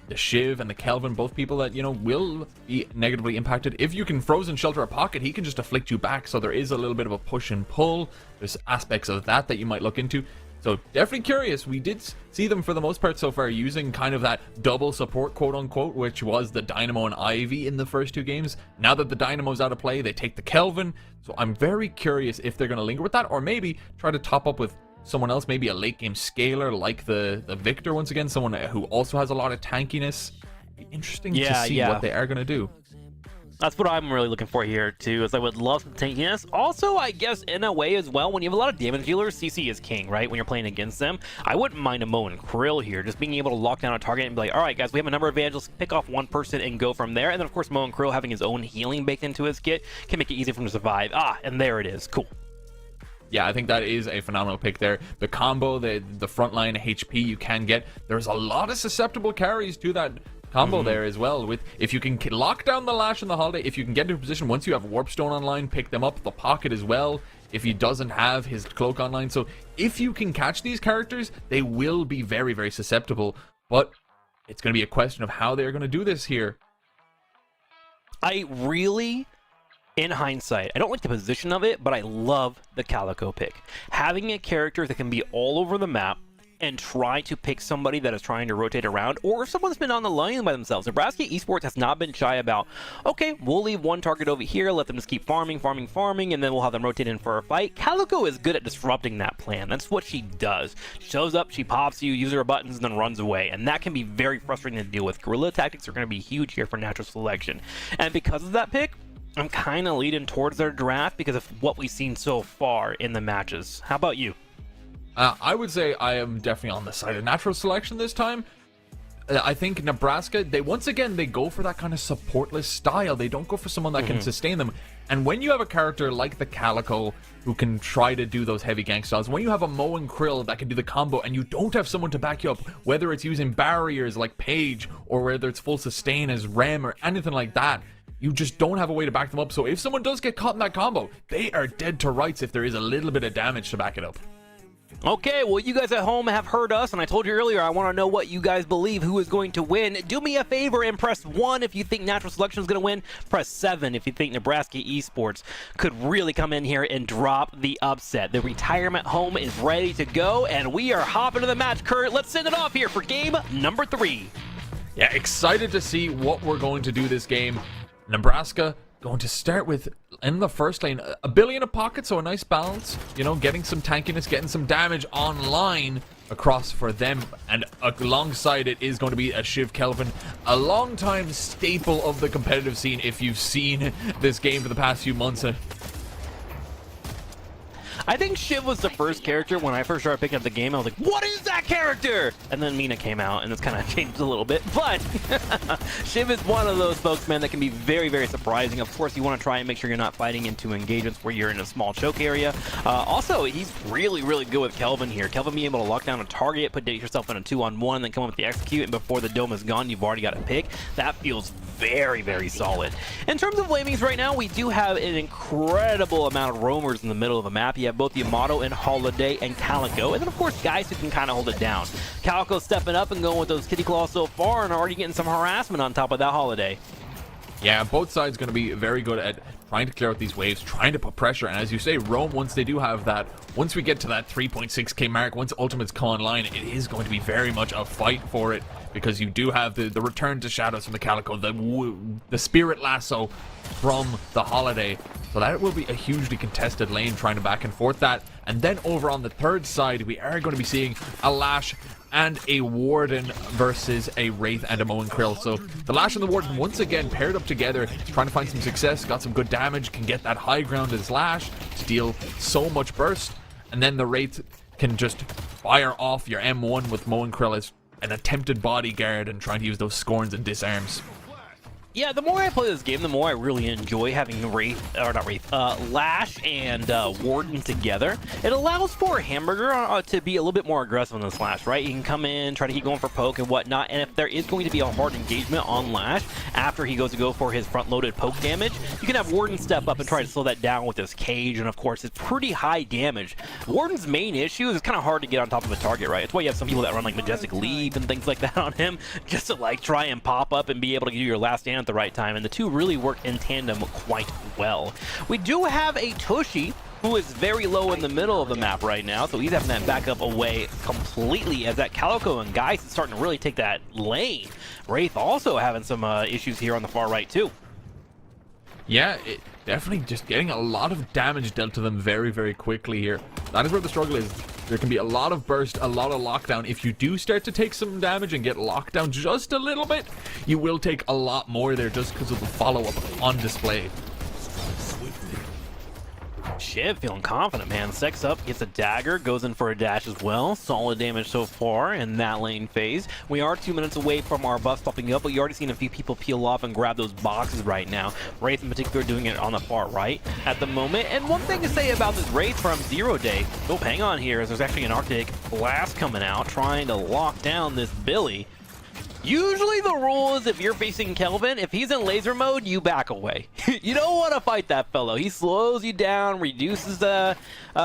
The Shiv and the Kelvin, both people that, you know, will be negatively impacted. If you can Frozen Shelter a pocket, he can just afflict you back, so there is a little bit of a push and pull. There's aspects of that you might look into. So definitely curious. We did see them for the most part so far using kind of that double support, quote unquote, which was the Dynamo and Ivy in the first 2 games. Now that the Dynamo's out of play, they take the Kelvin. So I'm very curious if they're going to linger with that, or maybe try to top up with someone else, maybe a late game scaler like the Victor once again, someone who also has a lot of tankiness. Be interesting to see what they are going to do. That's what I'm really looking for here, too, is I would love some tankiness. Also, I guess, in a way as well, when you have a lot of damage dealers, CC is king, right? When you're playing against them. I wouldn't mind a Mo and Krill here, just being able to lock down a target and be like, all right, guys, we have a number of evangelists, pick off one person and go from there. And then, of course, Mo and Krill having his own healing baked into his kit can make it easy for him to survive. Ah, and there it is. Cool. Yeah, I think that is a phenomenal pick there. The combo, the frontline HP you can get, there's a lot of susceptible carries to that combo there as well. With if you can lock down the Lash and the Holiday, if you can get into a position once you have Warpstone online, pick them up, the Pocket as well, if he doesn't have his Cloak online. So if you can catch these characters, they will be very, very susceptible. But it's going to be a question of how they're going to do this here. I really, in hindsight, I don't like the position of it, but I love the Calico pick. Having a character that can be all over the map and try to pick somebody that is trying to rotate around, or if someone's been on the line by themselves. Nebraska Esports has not been shy about, okay, we'll leave one target over here, let them just keep farming, and then we'll have them rotate in for a fight. Calico is good at disrupting that plan. That's what she does. Shows up, she pops you, uses her buttons, and then runs away. And that can be very frustrating to deal with. Guerrilla tactics are going to be huge here for natural selection. And because of that pick, I'm kind of leading towards their draft because of what we've seen so far in the matches. How about you? I would say I am definitely on the side of natural selection this time. I think Nebraska, they go for that kind of supportless style. They don't go for someone that can sustain them. And when you have a character like the Calico who can try to do those heavy gank styles, when you have a Mo and Krill that can do the combo and you don't have someone to back you up, whether it's using barriers like Paige or whether it's full sustain as Rem or anything like that, you just don't have a way to back them up. So if someone does get caught in that combo, they are dead to rights if there is a little bit of damage to back it up. Okay, well, you guys at home have heard us, and I told you earlier I want to know what you guys believe who is going to win. Do me a favor and press 1 if you think Natural Selection is going to win. Press 7 if you think Nebraska Esports could really come in here and drop the upset. The retirement home is ready to go, and we are hopping to the match, Kurt. Let's send it off here for game number 3. Yeah, excited to see what we're going to do this game. Nebraska going to start with, in the first lane, a billion a pocket, so a nice balance. You know, getting some tankiness, getting some damage online across for them. And alongside it is going to be a Shiv Kelvin, a long-time staple of the competitive scene if you've seen this game for the past few months. I think Shiv was the first character when I first started picking up the game. I was like, what is that character? And then Mina came out, and it's kind of changed a little bit. But Shiv is one of those folks, man, that can be very, very surprising. Of course, you want to try and make sure you're not fighting into engagements where you're in a small choke area. Also, he's really, really good with Kelvin here. Kelvin being able to lock down a target, put yourself in a 2-on-1, and then come up with the execute, and before the dome is gone, you've already got a pick. That feels very, very solid. In terms of flamings right now, we do have an incredible amount of roamers in the middle of the map. You have both the Amato and Holiday and Calico, and then of course guys who can kind of hold it down. Calico stepping up and going with those kitty claws so far and already getting some harassment on top of that Holiday. Yeah, both sides going to be very good at trying to clear out these waves, trying to put pressure, and as you say, Rome, once they do have that, once we get to that 3.6k mark, once ultimates come online, it is going to be very much a fight for it, because you do have the return to shadows from the Calico, the spirit lasso from the Holiday, so that will be a hugely contested lane trying to back and forth that. And then over on the third side, we are going to be seeing a Lash and a Warden versus a Wraith and a Mo and Krill. So the Lash and the Warden once again paired up together, trying to find some success, got some good damage, can get that high ground as Lash to deal so much burst, and then the Wraith can just fire off your M1 with Mo and Krill as an attempted bodyguard and trying to use those scorns and disarms. Yeah, the more I play this game, the more I really enjoy having Lash and Warden together. It allows for Hamburger to be a little bit more aggressive on this Lash, right? He can come in, try to keep going for poke and whatnot, and if there is going to be a hard engagement on Lash after he goes to go for his front-loaded poke damage, you can have Warden step up and try to slow that down with his cage, and of course, it's pretty high damage. Warden's main issue is it's kind of hard to get on top of a target, right? That's why you have some people that run like Majestic Leap and things like that on him, just to like try and pop up and be able to do your last stand at the right time, and the two really work in tandem quite well. We do have a Tushy who is very low in the middle of the map right now, so he's having that backup away completely as that Calico and Geist is starting to really take that lane. Wraith also having some issues here on the far right too. Yeah, definitely just getting a lot of damage dealt to them very, very quickly here. That is where the struggle is. There can be a lot of burst, a lot of lockdown. If you do start to take some damage and get locked down just a little bit, you will take a lot more there just because of the follow-up on display. Shiv feeling confident, man. Sex up, gets a dagger, goes in for a dash as well. Solid damage so far in that lane phase. We are 2 minutes away from our buffs popping up, but you already seen a few people peel off and grab those boxes right now. Wraith in particular doing it on the far right at the moment. And one thing to say about this Wraith from 0 Day, oh, hang on here, is there's actually an Arctic Blast coming out trying to lock down this Billy. Usually the rule is if you're facing Kelvin, if he's in laser mode, you back away. You don't want to fight that fellow. He slows you down, reduces the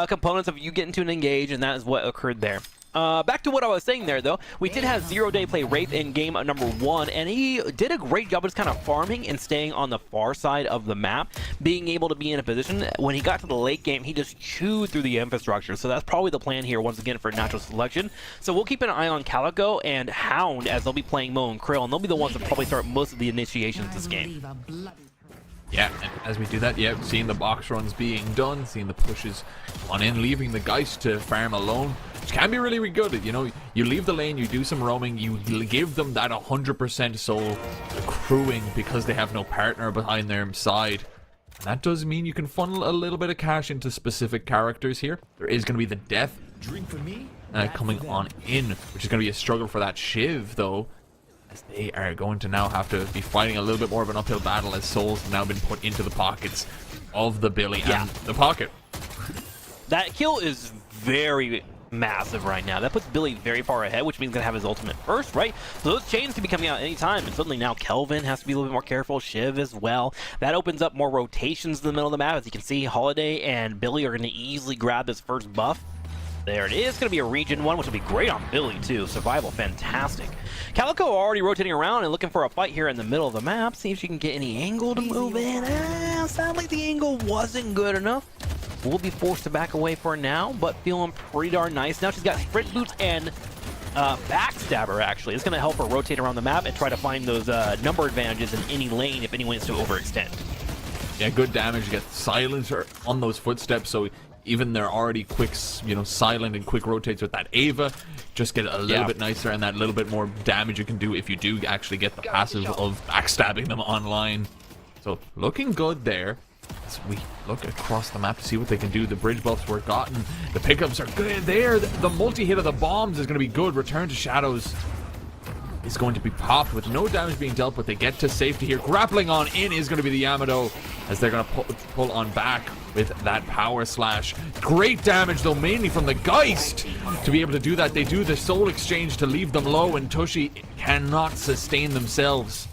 components of you getting to an engage, and that is what occurred there. Back to what I was saying there, though. We did have 0 Day play Wraith in game number 1, and he did a great job of just kind of farming and staying on the far side of the map, being able to be in a position. When he got to the late game, he just chewed through the infrastructure. So that's probably the plan here once again for natural selection. So we'll keep an eye on Calico and Hound as they'll be playing Mo and Krill, and they'll be the ones that probably start most of the initiations this game. Yeah, and as we do that, yeah, seeing the box runs being done, seeing the pushes on in, leaving the Geist to farm alone, which can be really, really good. You know, you leave the lane, you do some roaming, you give them that 100% soul accruing because they have no partner behind their side. And that does mean you can funnel a little bit of cash into specific characters here. There is going to be the death Drink for me? coming on in, which is going to be a struggle for that Shiv, though. They are going to now have to be fighting a little bit more of an uphill battle as souls have now been put into the pockets of the Billy and the pocket. That kill is very massive right now. That puts Billy very far ahead, which means he's going to have his ultimate first, right? So those chains can be coming out anytime, and suddenly now Kelvin has to be a little bit more careful, Shiv as well. That opens up more rotations in the middle of the map. As you can see, Holiday and Billy are going to easily grab this first buff. There it is. Going to be a region 1, which will be great on Billy, too. Survival, fantastic. Calico already rotating around and looking for a fight here in the middle of the map. See if she can get any angle to move in. Sound like the angle wasn't good enough. We'll be forced to back away for now, but feeling pretty darn nice. Now she's got sprint boots and backstabber, actually. It's going to help her rotate around the map and try to find those number advantages in any lane if anyone is to overextend. Yeah, good damage. You get silencer on those footsteps, so even they're already quick, you know, silent and quick rotates with that Ava, just get a little bit nicer and that little bit more damage you can do if you do actually get the passive of backstabbing them online. So looking good there. As we look across the map to see what they can do, the bridge buffs were gotten, the pickups are good there, the multi-hit of the bombs is going to be good. Return to Shadows is going to be popped with no damage being dealt, but they get to safety here. Grappling on in is going to be the Yamato as they're going to pull on back with that power slash. Great damage though, mainly from the Geist to be able to do that. They do the soul exchange to leave them low, and Tushy cannot sustain themselves.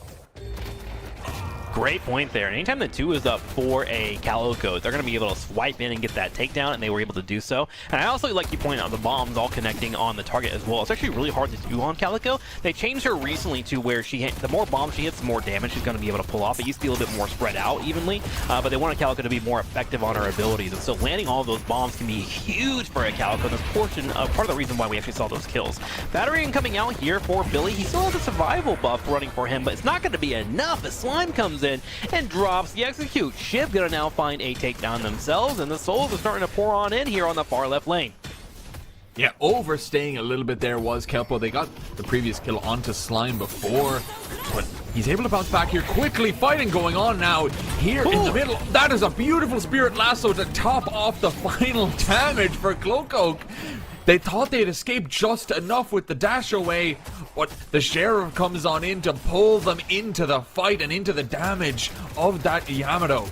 Great point there. And anytime the 2 is up for a Calico, they're going to be able to swipe in and get that takedown, and they were able to do so. And I also like you point out the bombs all connecting on the target as well. It's actually really hard to do on Calico. They changed her recently to where the more bombs she hits, the more damage she's going to be able to pull off. It used to be a little bit more spread out evenly, but they wanted Calico to be more effective on her abilities. And so landing all of those bombs can be huge for a Calico. And that's part of the reason why we actually saw those kills. Battering coming out here for Billy. He still has a survival buff running for him, but it's not going to be enough as Slime comes in and drops the execute. Shiv gonna now find a takedown themselves, and the souls are starting to pour on in here on the far left lane. Yeah, overstaying a little bit there was Kelpo. They got the previous kill onto Slime before, but he's able to bounce back here quickly. Fighting going on now here in the middle. That is a beautiful Spirit Lasso to top off the final damage for Cloak. They thought they'd escaped just enough with the dash away, but the Sheriff comes on in to pull them into the fight and into the damage of that Yamato.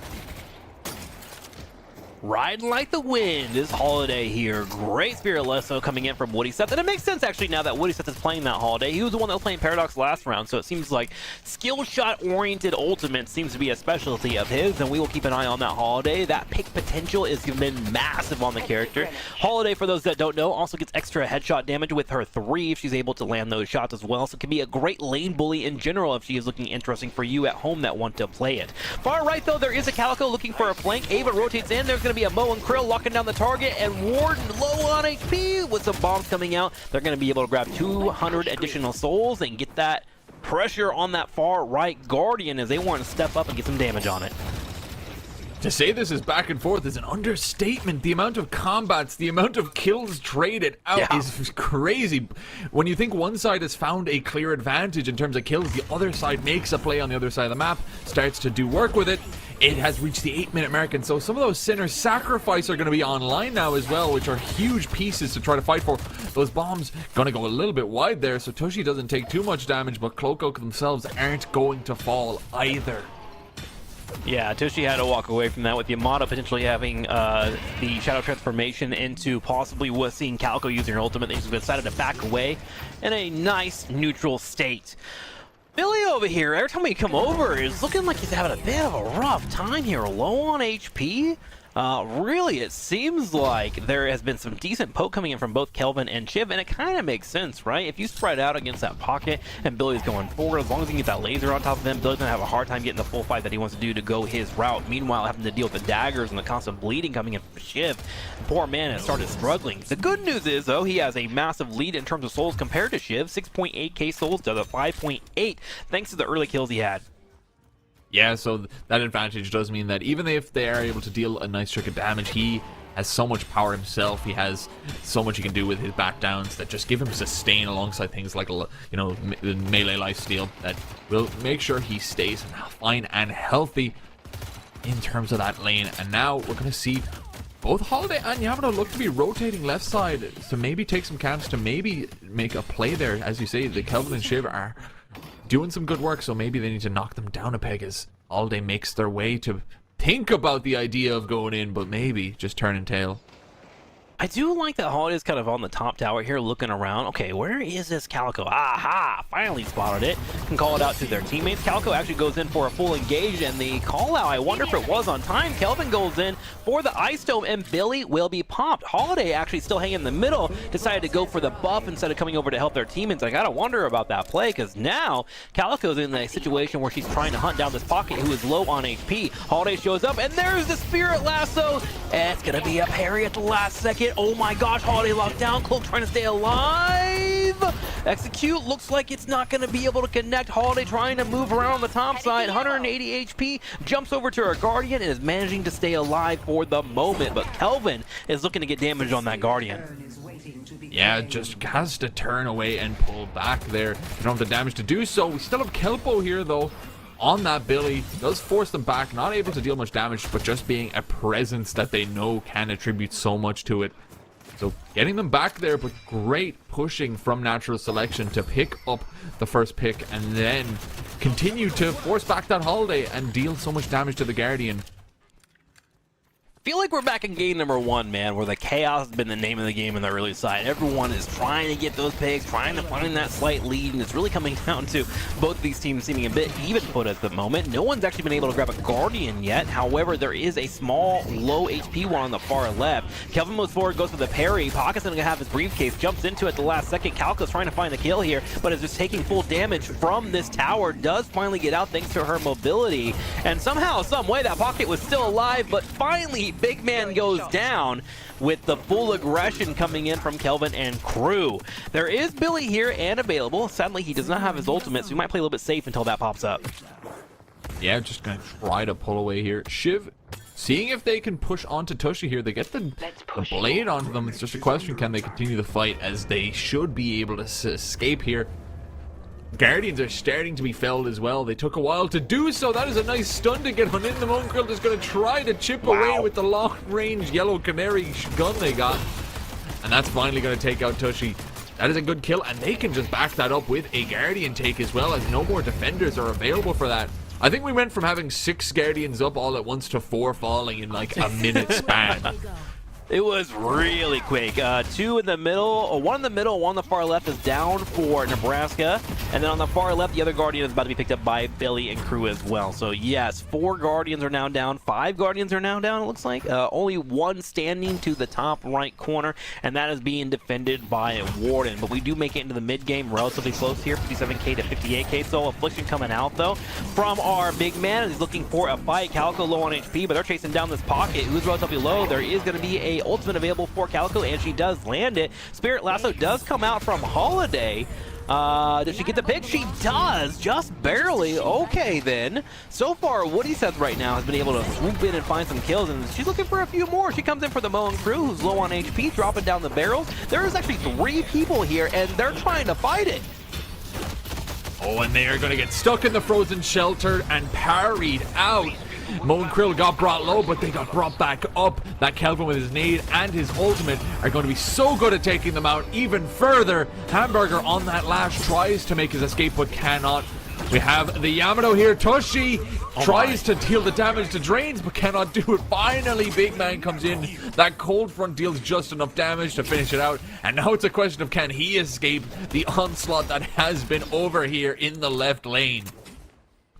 Riding like the wind is Holiday here. Great Spirit Lasso coming in from Woody Seth. And it makes sense actually now that Woody Seth is playing that Holiday. He was the one that was playing Paradox last round, so it seems like skill shot oriented ultimate seems to be a specialty of his, and we will keep an eye on that Holiday. That pick potential has been massive on the character. Holiday, for those that don't know, also gets extra headshot damage with her 3 if she's able to land those shots as well, so it can be a great lane bully in general if she is looking interesting for you at home that want to play it. Far right though, there is a Calico looking for a flank. Ava rotates in. There's going to be a Mo and Krill locking down the target, and Warden low on HP with some bombs coming out. They're going to be able to grab 200 additional souls and get that pressure on that far right Guardian as they want to step up and get some damage on it. To say this is back and forth is an understatement. The amount of combats, the amount of kills traded out is crazy. When you think one side has found a clear advantage in terms of kills, the other side makes a play on the other side of the map, starts to do work with it. It has reached the 8-minute mark, and so some of those Sinner Sacrifice are going to be online now as well, which are huge pieces to try to fight for. Those bombs going to go a little bit wide there, so Tushy doesn't take too much damage, but Cloak themselves aren't going to fall either. Yeah, Tushy had to walk away from that with Yamato potentially having the Shadow Transformation into possibly seeing Calico using her ultimate. He's decided to back away in a nice neutral state. Billy over here, every time we come over, is looking like he's having a bit of a rough time here, low on HP. Really, it seems like there has been some decent poke coming in from both Kelvin and Chiv, and it kind of makes sense, right? If you spread out against that pocket and Billy's going forward, as long as he can get that laser on top of him, Billy's gonna have a hard time getting the full fight that he wants to do to go his route. Meanwhile, having to deal with the daggers and the constant bleeding coming in from Chiv, poor man has started struggling. The good news is, though, he has a massive lead in terms of souls compared to Chiv, 6.8k souls to the 5.8, thanks to the early kills he had. Yeah, so that advantage does mean that even if they are able to deal a nice chunk of damage, he has so much power himself. He has so much he can do with his back downs that just give him sustain alongside things like, you know, melee lifesteal that will make sure he stays fine and healthy in terms of that lane. And now we're going to see both Holiday and Yamato look to be rotating left side to maybe take some camps, to maybe make a play there. As you say, the Kelvin and Shiv are doing some good work, so maybe they need to knock them down a peg as Holiday makes their way to think about the idea of going in, but maybe just turning tail. I do like that Holiday's kind of on the top tower here looking around. Okay, where is this Calico? Aha! Finally spotted it. Can call it out to their teammates. Calico actually goes in for a full engage, and the call out, I wonder if it was on time. Kelvin goes in for the Ice Dome, and Billy will be popped. Holiday actually still hanging in the middle, decided to go for the buff instead of coming over to help their teammates. I gotta wonder about that play, because now Calico's in a situation where she's trying to hunt down this pocket who is low on HP. Holiday shows up, and there's the Spirit Lasso, and it's gonna be a parry at the last second. Oh my gosh, Holiday locked down. Cloak trying to stay alive. Execute looks like it's not going to be able to connect. Holiday trying to move around on the top side. 180 HP. Jumps over to her Guardian and is managing to stay alive for the moment. But Kelvin is looking to get damage on that Guardian. Yeah, just has to turn away and pull back there. You don't have the damage to do so. We still have Kelpo here, though, on that Billy. Does force them back. Not able to deal much damage, but just being a presence that they know can attribute so much to it. So getting them back there, but great pushing from Natural Selection to pick up the first pick and then continue to force back that Holiday and deal so much damage to the Guardian. Feel like we're back in game number 1, man, where the chaos has been the name of the game on the early side. Everyone is trying to get those picks, trying to find that slight lead, and it's really coming down to both of these teams seeming a bit even foot at the moment. No one's actually been able to grab a Guardian yet. However, there is a small, low HP one on the far left. Kelvin moves forward, goes for the parry. Pocket's gonna have his briefcase, jumps into it at the last second. Calico's trying to find the kill here, but is just taking full damage from this tower. Does finally get out thanks to her mobility, and somehow, some way, that Pocket was still alive, but finally, Big Man goes down with the full aggression coming in from Kelvin and crew. There is Billy here and available. Sadly, he does not have his ultimate, so we might play a little bit safe until that pops up. Yeah, just gonna try to pull away here. Shiv, seeing if they can push onto Tushy here. They get the blade onto them. It's just a question, can they continue the fight, as they should be able to escape here. Guardians are starting to be felled as well. They took a while to do so. That is a nice stun to get on in. The Mongrel is going to try to chip away with the long-range Yellow Canary gun they got. And that's finally going to take out Tushy. That is a good kill, and they can just back that up with a Guardian take as well, as no more defenders are available for that. I think we went from having 6 Guardians up all at once to 4 falling in like a minute span. It was really quick. 2 in the middle, 1 in the middle, 1 on the far left is down for Nebraska. And then on the far left, the other Guardian is about to be picked up by Billy and crew as well. So yes, 4 Guardians are now down, 5 Guardians are now down, it looks like. Only 1 standing to the top right corner, and that is being defended by Warden. But we do make it into the mid game relatively close here, 57k to 58k. So Affliction coming out though from our big man. He's looking for a fight. Calico low on HP, but they're chasing down this Pocket, who's relatively low. There is going to be a ultimate available for Calico, and she does land it. Spirit Lasso does come out from Holiday, Does she get the pick? She does, just barely. Okay, then. So far, Woody Seth right now has been able to swoop in and find some kills, and she's looking for a few more. She comes in for the Moen crew, who's low on HP, dropping down the barrels. There's actually 3 people here, and they're trying to fight it. Oh, and they are going to get stuck in the frozen shelter and parried out. Moen Krill got brought low, but they got brought back up. That Kelvin with his nade and his ultimate are going to be so good at taking them out even further. Hamburger on that lash tries to make his escape, but cannot. We have the Yamato here. Toshi tries to deal the damage to Drains, but cannot do it. Finally, Big Man comes in. That cold front deals just enough damage to finish it out. And now it's a question of can he escape the onslaught that has been over here in the left lane.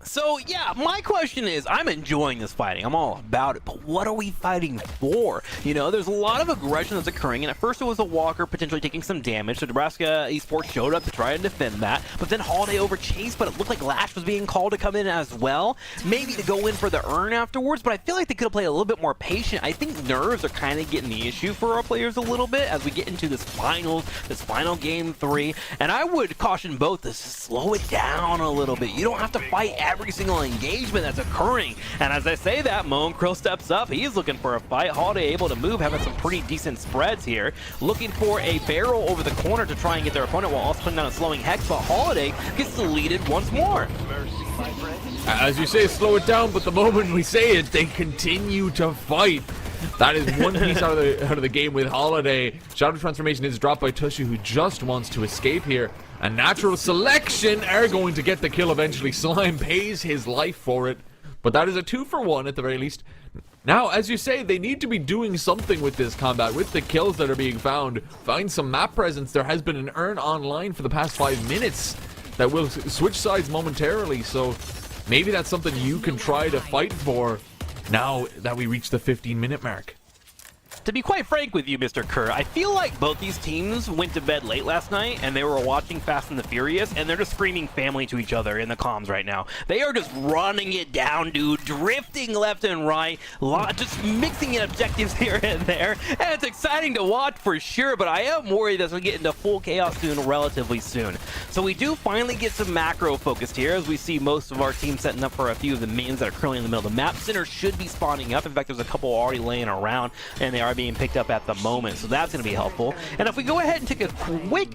So, yeah, my question is, I'm enjoying this fighting. I'm all about it. But what are we fighting for? You know, there's a lot of aggression that's occurring. And at first it was a Walker potentially taking some damage. So Nebraska Esports showed up to try and defend that. But then Holiday overchased, but it looked like Lash was being called to come in as well. Maybe to go in for the urn afterwards. But I feel like they could have played a little bit more patient. I think nerves are kind of getting the issue for our players a little bit as we get into this final game 3. And I would caution both to slow it down a little bit. You don't have to fight every single engagement that's occurring. And as I say that, Moen Krill steps up. He's looking for a fight. Holiday able to move, having some pretty decent spreads here. Looking for a barrel over the corner to try and get their opponent while also putting down a slowing hex, but Holiday gets deleted once more. As you say, slow it down, but the moment we say it, they continue to fight. That is one piece out of the game with Holiday. Shadow Transformation is dropped by Tushy, who just wants to escape here. A Natural Selection are going to get the kill eventually. Slime pays his life for it, but that is a 2-for-1 at the very least. Now, as you say, they need to be doing something with this combat, with the kills that are being found. Find some map presence. There has been an urn online for the past 5 minutes that will switch sides momentarily, so maybe that's something you can try to fight for now that we reach the 15-minute mark. To be quite frank with you, Mr. Kerr, I feel like both these teams went to bed late last night and they were watching Fast and the Furious and they're just screaming family to each other in the comms right now. They are just running it down, dude, drifting left and right, just mixing in objectives here and there, and it's exciting to watch for sure, but I am worried that we'll get into full chaos soon, relatively soon. So we do finally get some macro focused here as we see most of our team setting up for a few of the minions that are currently in the middle of the map. Center should be spawning up. In fact, there's a couple already laying around and they are being picked up at the moment, so that's going to be helpful. And if we go ahead and take a quick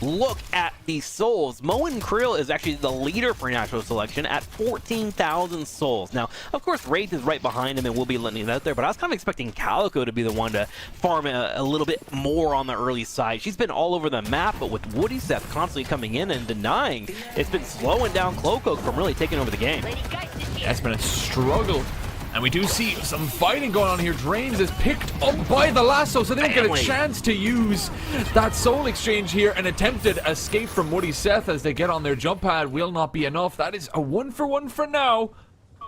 look at the souls, Moen Krill is actually the leader for Natural Selection at 14,000 souls. Now, of course, Wraith is right behind him and we'll be letting it out there, but I was kind of expecting Calico to be the one to farm a little bit more on the early side. She's been all over the map, but with Woody Seth constantly coming in and denying, it's been slowing down Cloco from really taking over the game. That's been a struggle. And we do see some fighting going on here. Drains is picked up by the lasso, so they don't get a chance to use that soul exchange here. An attempted escape from Woody Seth as they get on their jump pad will not be enough. That is a 1-for-1 for now.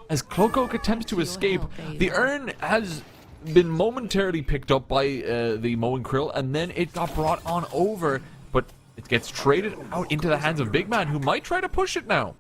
As Clocoke attempts to escape, the urn has been momentarily picked up by the Moen Krill, and then it got brought on over, but it gets traded out into the hands of Big Man, who might try to push it now.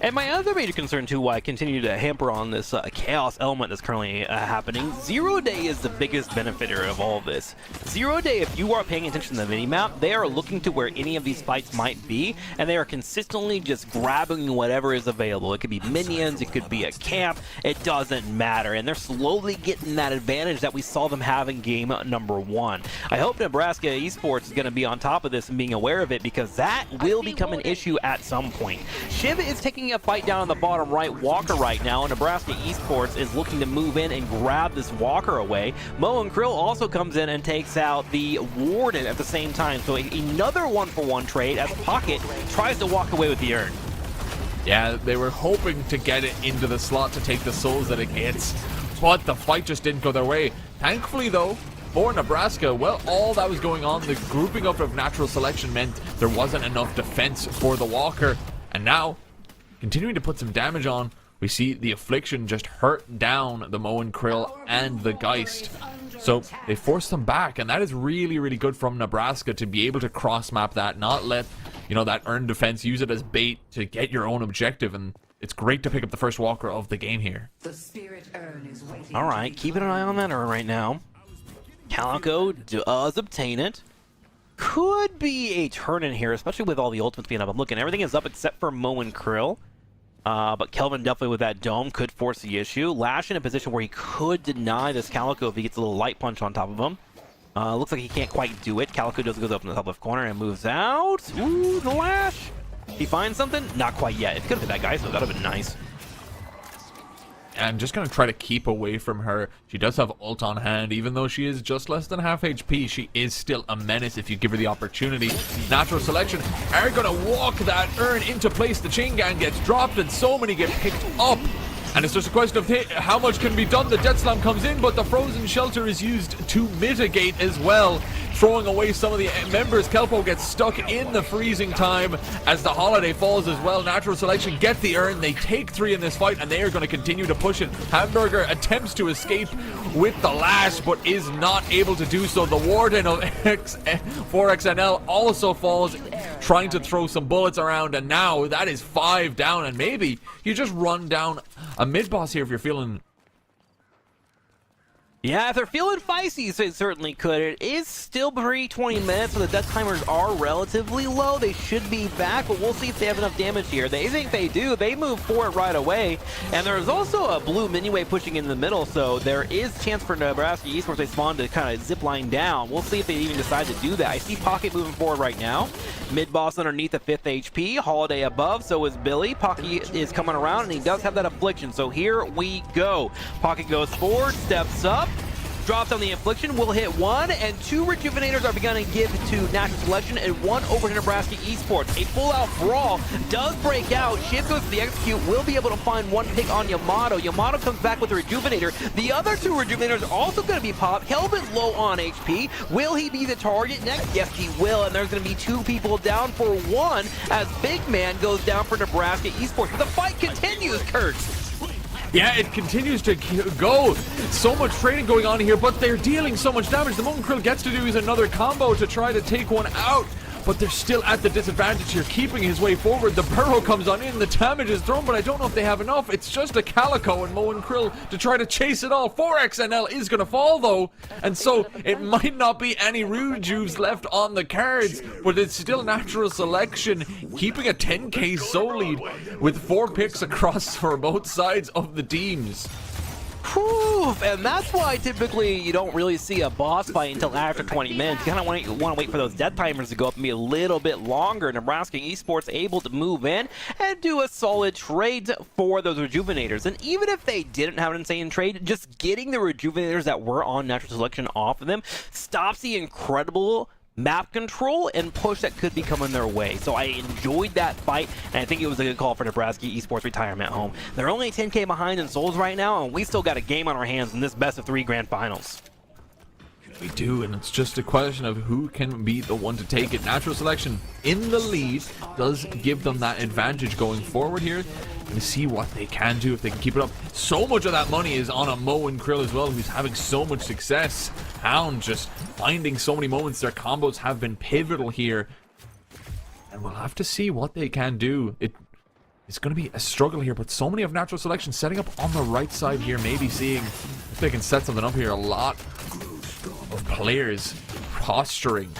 And my other major concern, too, why I continue to hamper on this chaos element that's currently happening, Zero Day is the biggest benefiter of all of this. Zero Day, if you are paying attention to the minimap, they are looking to where any of these fights might be, and they are consistently just grabbing whatever is available. It could be minions, it could be a camp, it doesn't matter. And they're slowly getting that advantage that we saw them have in game number 1. I hope Nebraska Esports is going to be on top of this and being aware of it, because that will become an issue at some point. Shiv is taking a fight down on the bottom right Walker right now, and Nebraska Esports is looking to move in and grab this Walker away. Moen Krill also comes in and takes out the Warden at the same time, so another 1-for-1 trade as Pocket tries to walk away with the urn. Yeah, they were hoping to get it into the slot to take the souls that it gets, but the fight just didn't go their way. Thankfully, though, for Nebraska, well, all that was going on, the grouping up of Natural Selection meant there wasn't enough defense for the Walker, and now continuing to put some damage on, we see the Affliction just hurt down the Moen Krill and the Geist. So they forced them back, and that is really, really good from Nebraska to be able to cross-map that, not let, you know, that earned defense, use it as bait to get your own objective, and it's great to pick up the first Walker of the game here. Alright, keeping an eye on that urn right now. Calico does obtain it. could be a turn in here, especially with all the ultimates being up. I'm looking, everything is up except for Mo and Krill. But Kelvin definitely with that dome could force the issue. Lash in a position where he could deny this Calico if he gets a little light punch on top of him. Looks like he can't quite do it. Calico does goes up in the top left corner and moves out. Ooh, the Lash. He finds something? Not quite yet. It could have been that guy, so that would have been nice. I'm just going to try to keep away from her. She does have ult on hand. Even though she is just less than half HP, she is still a menace if you give her the opportunity. Natural Selection are going to walk that urn into place. The chain gang gets dropped and so many get picked up. And it's just a question of how much can be done. The Death Slam comes in, but the Frozen Shelter is used to mitigate as well, throwing away some of the members. Kelpo gets stuck in the freezing time as the Holiday falls as well. Natural Selection get the urn. They take 3 in this fight, and they are going to continue to push it. Hamburger attempts to escape with the Lash, but is not able to do so. The Warden of 4XNL also falls, trying to throw some bullets around, and now that is 5 down, and maybe you just run down a mid-boss here if you're feeling... Yeah, if they're feeling feisty, so it certainly could. It is still pre-20 minutes, so the death timers are relatively low. They should be back, but we'll see if they have enough damage here. They think they do. They move for it right away. And there's also a blue mini-wave pushing in the middle, so there is chance for Nebraska Esports they spawn to kind of zip line down. We'll see if they even decide to do that. I see Pocket moving forward right now. Mid-boss underneath the 5th HP. Holiday above, so is Billy. Pocket is coming around, and he does have that affliction, so here we go. Pocket goes forward, steps up, drops on the Affliction, will hit 1, and 2 Rejuvenators are begun to give to Natural Selection, and 1 over to Nebraska Esports. A full-out brawl does break out. Shift goes to the Execute, will be able to find 1 pick on Yamato. Yamato comes back with a Rejuvenator. The other 2 Rejuvenators are also going to be popped. Kelvin low on HP. Will he be the target next? Yes, he will, and there's going to be 2 people down for 1 as Big Man goes down for Nebraska Esports. The fight continues, Kurt. Yeah, it continues to go. So much trading going on here, but they're dealing so much damage. The Moon Krill gets to do is another combo to try to take one out, but they're still at the disadvantage here, keeping his way forward. The Burrow comes on in, the damage is thrown, but I don't know if they have enough. It's just a Calico and Mo and Krill to try to chase it all. 4XNL is going to fall, though, and so it might not be any Rejuves left on the cards, but it's still Natural Selection, keeping a 10k soul lead with 4 picks across for both sides of the teams. Whew, and that's why typically you don't really see a boss fight until after 20 minutes. You kind of want to wait for those death timers to go up and be a little bit longer. Nebraska Esports able to move in and do a solid trade for those Rejuvenators. And even if they didn't have an insane trade, just getting the Rejuvenators that were on Natural Selection off of them stops the incredible map control and push that could be coming their way. So I enjoyed that fight, and I think it was a good call for Nebraska Esports retirement home. They're only 10k behind in souls right now, and we still got a game on our hands in this best of 3 grand finals. We do, and it's just a question of who can be the one to take it. Natural Selection in the lead does give them that advantage going forward here, and see what they can do if they can keep it up. So much of that money is on a Mo and Krill as well, who's having so much success. Hound just finding so many moments. Their combos have been pivotal here, and we'll have to see what they can do. It's going to be a struggle here, but so many of Natural Selection setting up on the right side here, maybe seeing if they can set something up here. A lot of players posturing.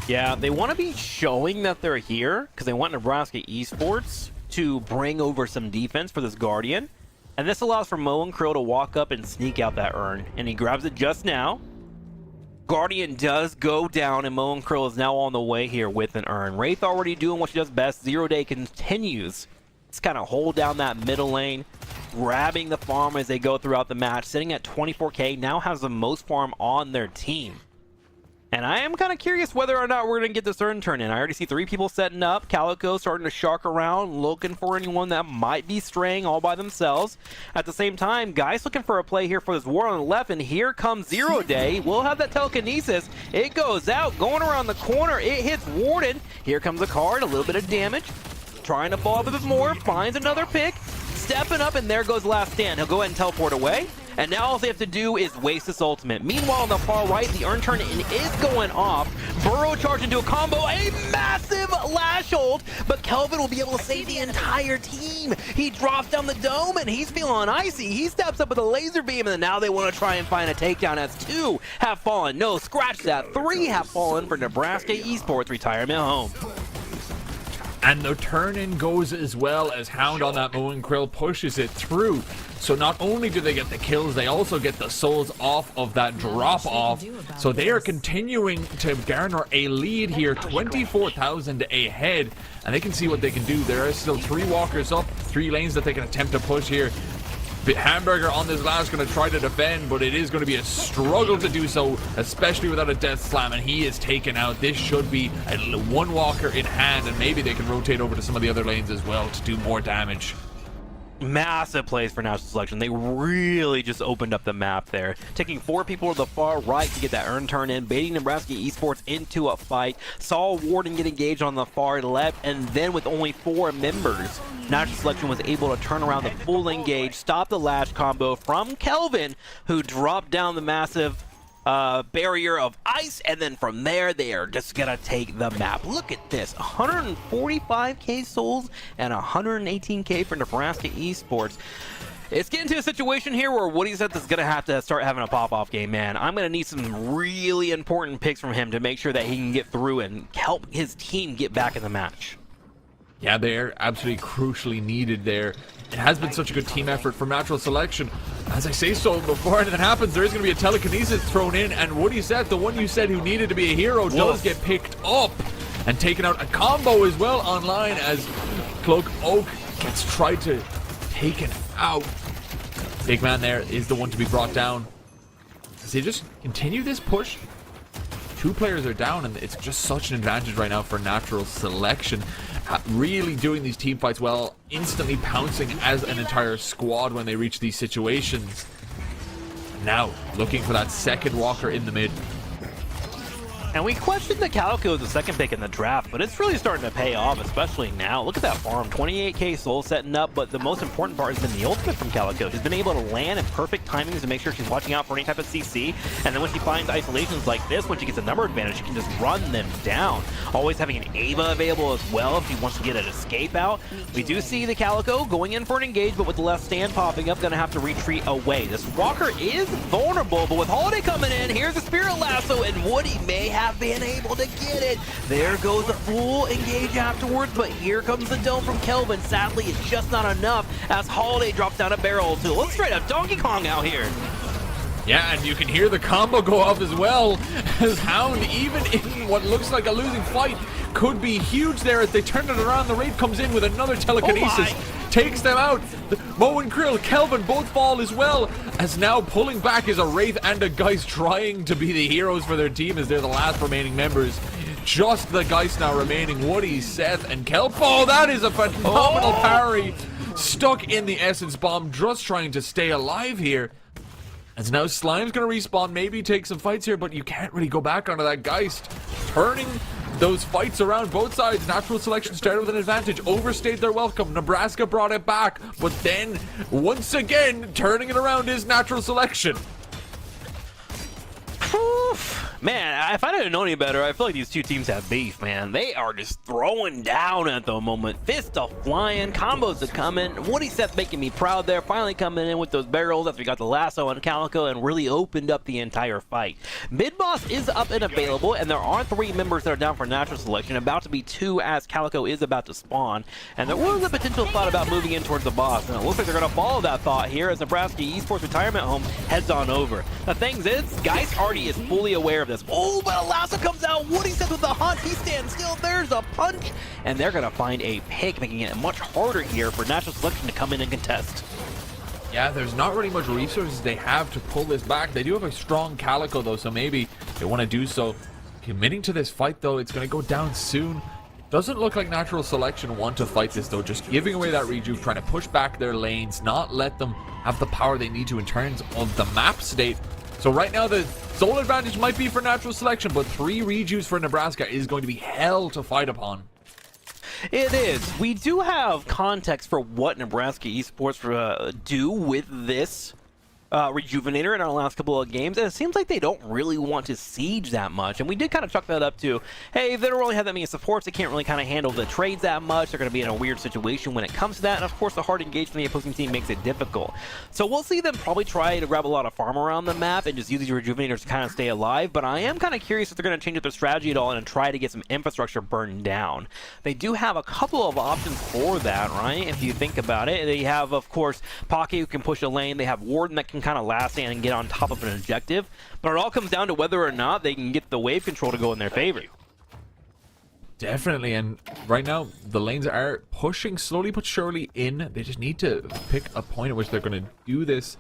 Yeah, they want to be showing that they're here because they want Nebraska Esports to bring over some defense for this Guardian. And this allows for Mo and Krill to walk up and sneak out that urn. And he grabs it just now. Guardian does go down, and Mo and Krill is now on the way here with an urn. Wraith already doing what she does best. 0 Day continues. Just kind of hold down that middle lane, grabbing the farm as they go throughout the match. Sitting at 24k, now has the most farm on their team. And I am kind of curious whether or not we're going to get this urn turn in. I already see 3 people setting up. Calico starting to shark around, looking for anyone that might be straying all by themselves. At the same time, guys looking for a play here for this war on the left, and here comes 0 Day. We'll have that telekinesis. It goes out, going around the corner. It hits Warden. Here comes a card, a little bit of damage. Trying to follow up a bit more, finds another pick. Stepping up, and there goes Last Stand. He'll go ahead and teleport away. and now all they have to do is waste this ultimate. Meanwhile, on the far right, the Earn Turn In is going off. Burrow charged into a combo, a massive lash ult, but Kelvin will be able to save the entire team. He drops down the dome, and he's feeling icy. He steps up with a laser beam, and then now they want to try and find a takedown as 2 have fallen. No, scratch that. 3 have fallen for Nebraska Esports retirement home. And the turn-in goes as well as Hound on that Moen Krill pushes it through. So not only do they get the kills, they also get the souls off of that drop-off. So they are continuing to garner a lead here, 24,000 ahead. And they can see what they can do. There are still 3 walkers up, 3 lanes that they can attempt to push here. Hamburger on this last going to try to defend, but it is going to be a struggle to do so, especially without a death slam, and he is taken out. This should be a 1 walker in hand, and maybe they can rotate over to some of the other lanes as well to do more damage. Massive plays for National Selection. They really just opened up the map there, taking 4 people to the far right to get that Earn Turn In, baiting Nebraska Esports into a fight. Saw Warden get engaged on the far left, and then with only 4 members, National Selection was able to turn around the full engage, stop the lash combo from Kelvin, who dropped down the massive barrier of ice, and then from there they are just gonna take the map. Look at this, 145k souls and 118k for Nebraska Esports. It's getting to a situation here where Woody said is gonna have to start having a pop-off game, man. I'm gonna need some really important picks from him to make sure that he can get through and help his team get back in the match. Yeah, they're absolutely crucially needed there. It has been such a good team effort from Natural Selection. As I say so, before anything happens, there is going to be a telekinesis thrown in, and Woody said, the one you said who needed to be a hero does get picked up and taken out. A combo as well online as Cloak Oak gets tried to taken out. Big man there is the one to be brought down. As they just continue this push, 2 players are down, and it's just such an advantage right now for Natural Selection. Really doing these team fights well, instantly pouncing as an entire squad when they reach these situations. Now, looking for that second walker in the mid. And we questioned the Calico as the second pick in the draft, but it's really starting to pay off, especially now. Look at that farm, 28k soul setting up, but the most important part has been the ultimate from Calico. She's been able to land in perfect timings to make sure she's watching out for any type of CC, and then when she finds isolations like this, when she gets a number advantage, she can just run them down. Always having an Ava available as well if she wants to get an escape out. We do see the Calico going in for an engage, but with the left stand popping up, gonna have to retreat away. This Walker is vulnerable, but with Holiday coming in, here's the Spirit Lasso, and Woody may have been able to get it. There goes the full engage afterwards, but here comes the dome from Kelvin. Sadly, it's just not enough as Holiday drops down a barrel too. Let's straight up Donkey Kong out here. Yeah, and you can hear the combo go off as well, as Hound, even in what looks like a losing fight, could be huge there as they turn it around. The raid comes in with another telekinesis, takes them out. Moen Krill, Kelvin both fall as well, as now pulling back is a Wraith and a Geist trying to be the heroes for their team as they're the last remaining members. Just the Geist now remaining, Woody, Seth, and Kelp. Oh, that is a phenomenal parry. Stuck in the Essence Bomb, just trying to stay alive here. As now Slime's going to respawn, maybe take some fights here, but you can't really go back onto that Geist. Turning those fights around both sides. Natural Selection started with an advantage, overstayed their welcome. Nebraska brought it back, but then once again turning it around is Natural Selection. Man, if I didn't know any better, I feel like these two teams have beef, man. They are just throwing down at the moment. Fists are flying, combos are coming. Woody Seth making me proud there, finally coming in with those barrels after we got the lasso on Calico and really opened up the entire fight. Mid-boss is up and available, and there are 3 members that are down for Natural Selection, about to be 2 as Calico is about to spawn. And there was a potential thought about moving in towards the boss, and it looks like they're going to follow that thought here as Nebraska Esports retirement home heads on over. The thing is, Geist already is fully aware of this. Oh, but a lasso comes out. Woody says with the hunt, he stands still. There's a punch, and they're gonna find a pick, making it much harder here for Natural Selection to come in and contest. Yeah, there's not really much resources they have to pull this back. They do have a strong Calico though, so maybe they want to do so. Committing to this fight though, it's gonna go down soon. Doesn't look like Natural Selection want to fight this though, just giving away that rejuve, trying to push back their lanes, not let them have the power they need to in terms of the map state. So right now the soul advantage might be for Natural Selection, but 3 rejuves for Nebraska is going to be hell to fight upon. It is. We do have context for what Nebraska Esports do with this Rejuvenator in our last couple of games, and it seems like they don't really want to siege that much. And we did kind of chalk that up to, hey, they don't really have that many supports, they can't really kind of handle the trades that much, they're going to be in a weird situation when it comes to that, and of course the hard engagement from the opposing team makes it difficult. So we'll see them probably try to grab a lot of farm around the map and just use these Rejuvenators to kind of stay alive, but I am kind of curious if they're going to change up their strategy at all and try to get some infrastructure burned down. They do have a couple of options for that, right? If you think about it, they have, of course, Pocket who can push a lane, they have Warden that can kind of last stand and get on top of an objective, but it all comes down to whether or not they can get the wave control to go in their favor. Definitely, and right now the lanes are pushing slowly but surely in. They just need to pick a point at which they're going to do this.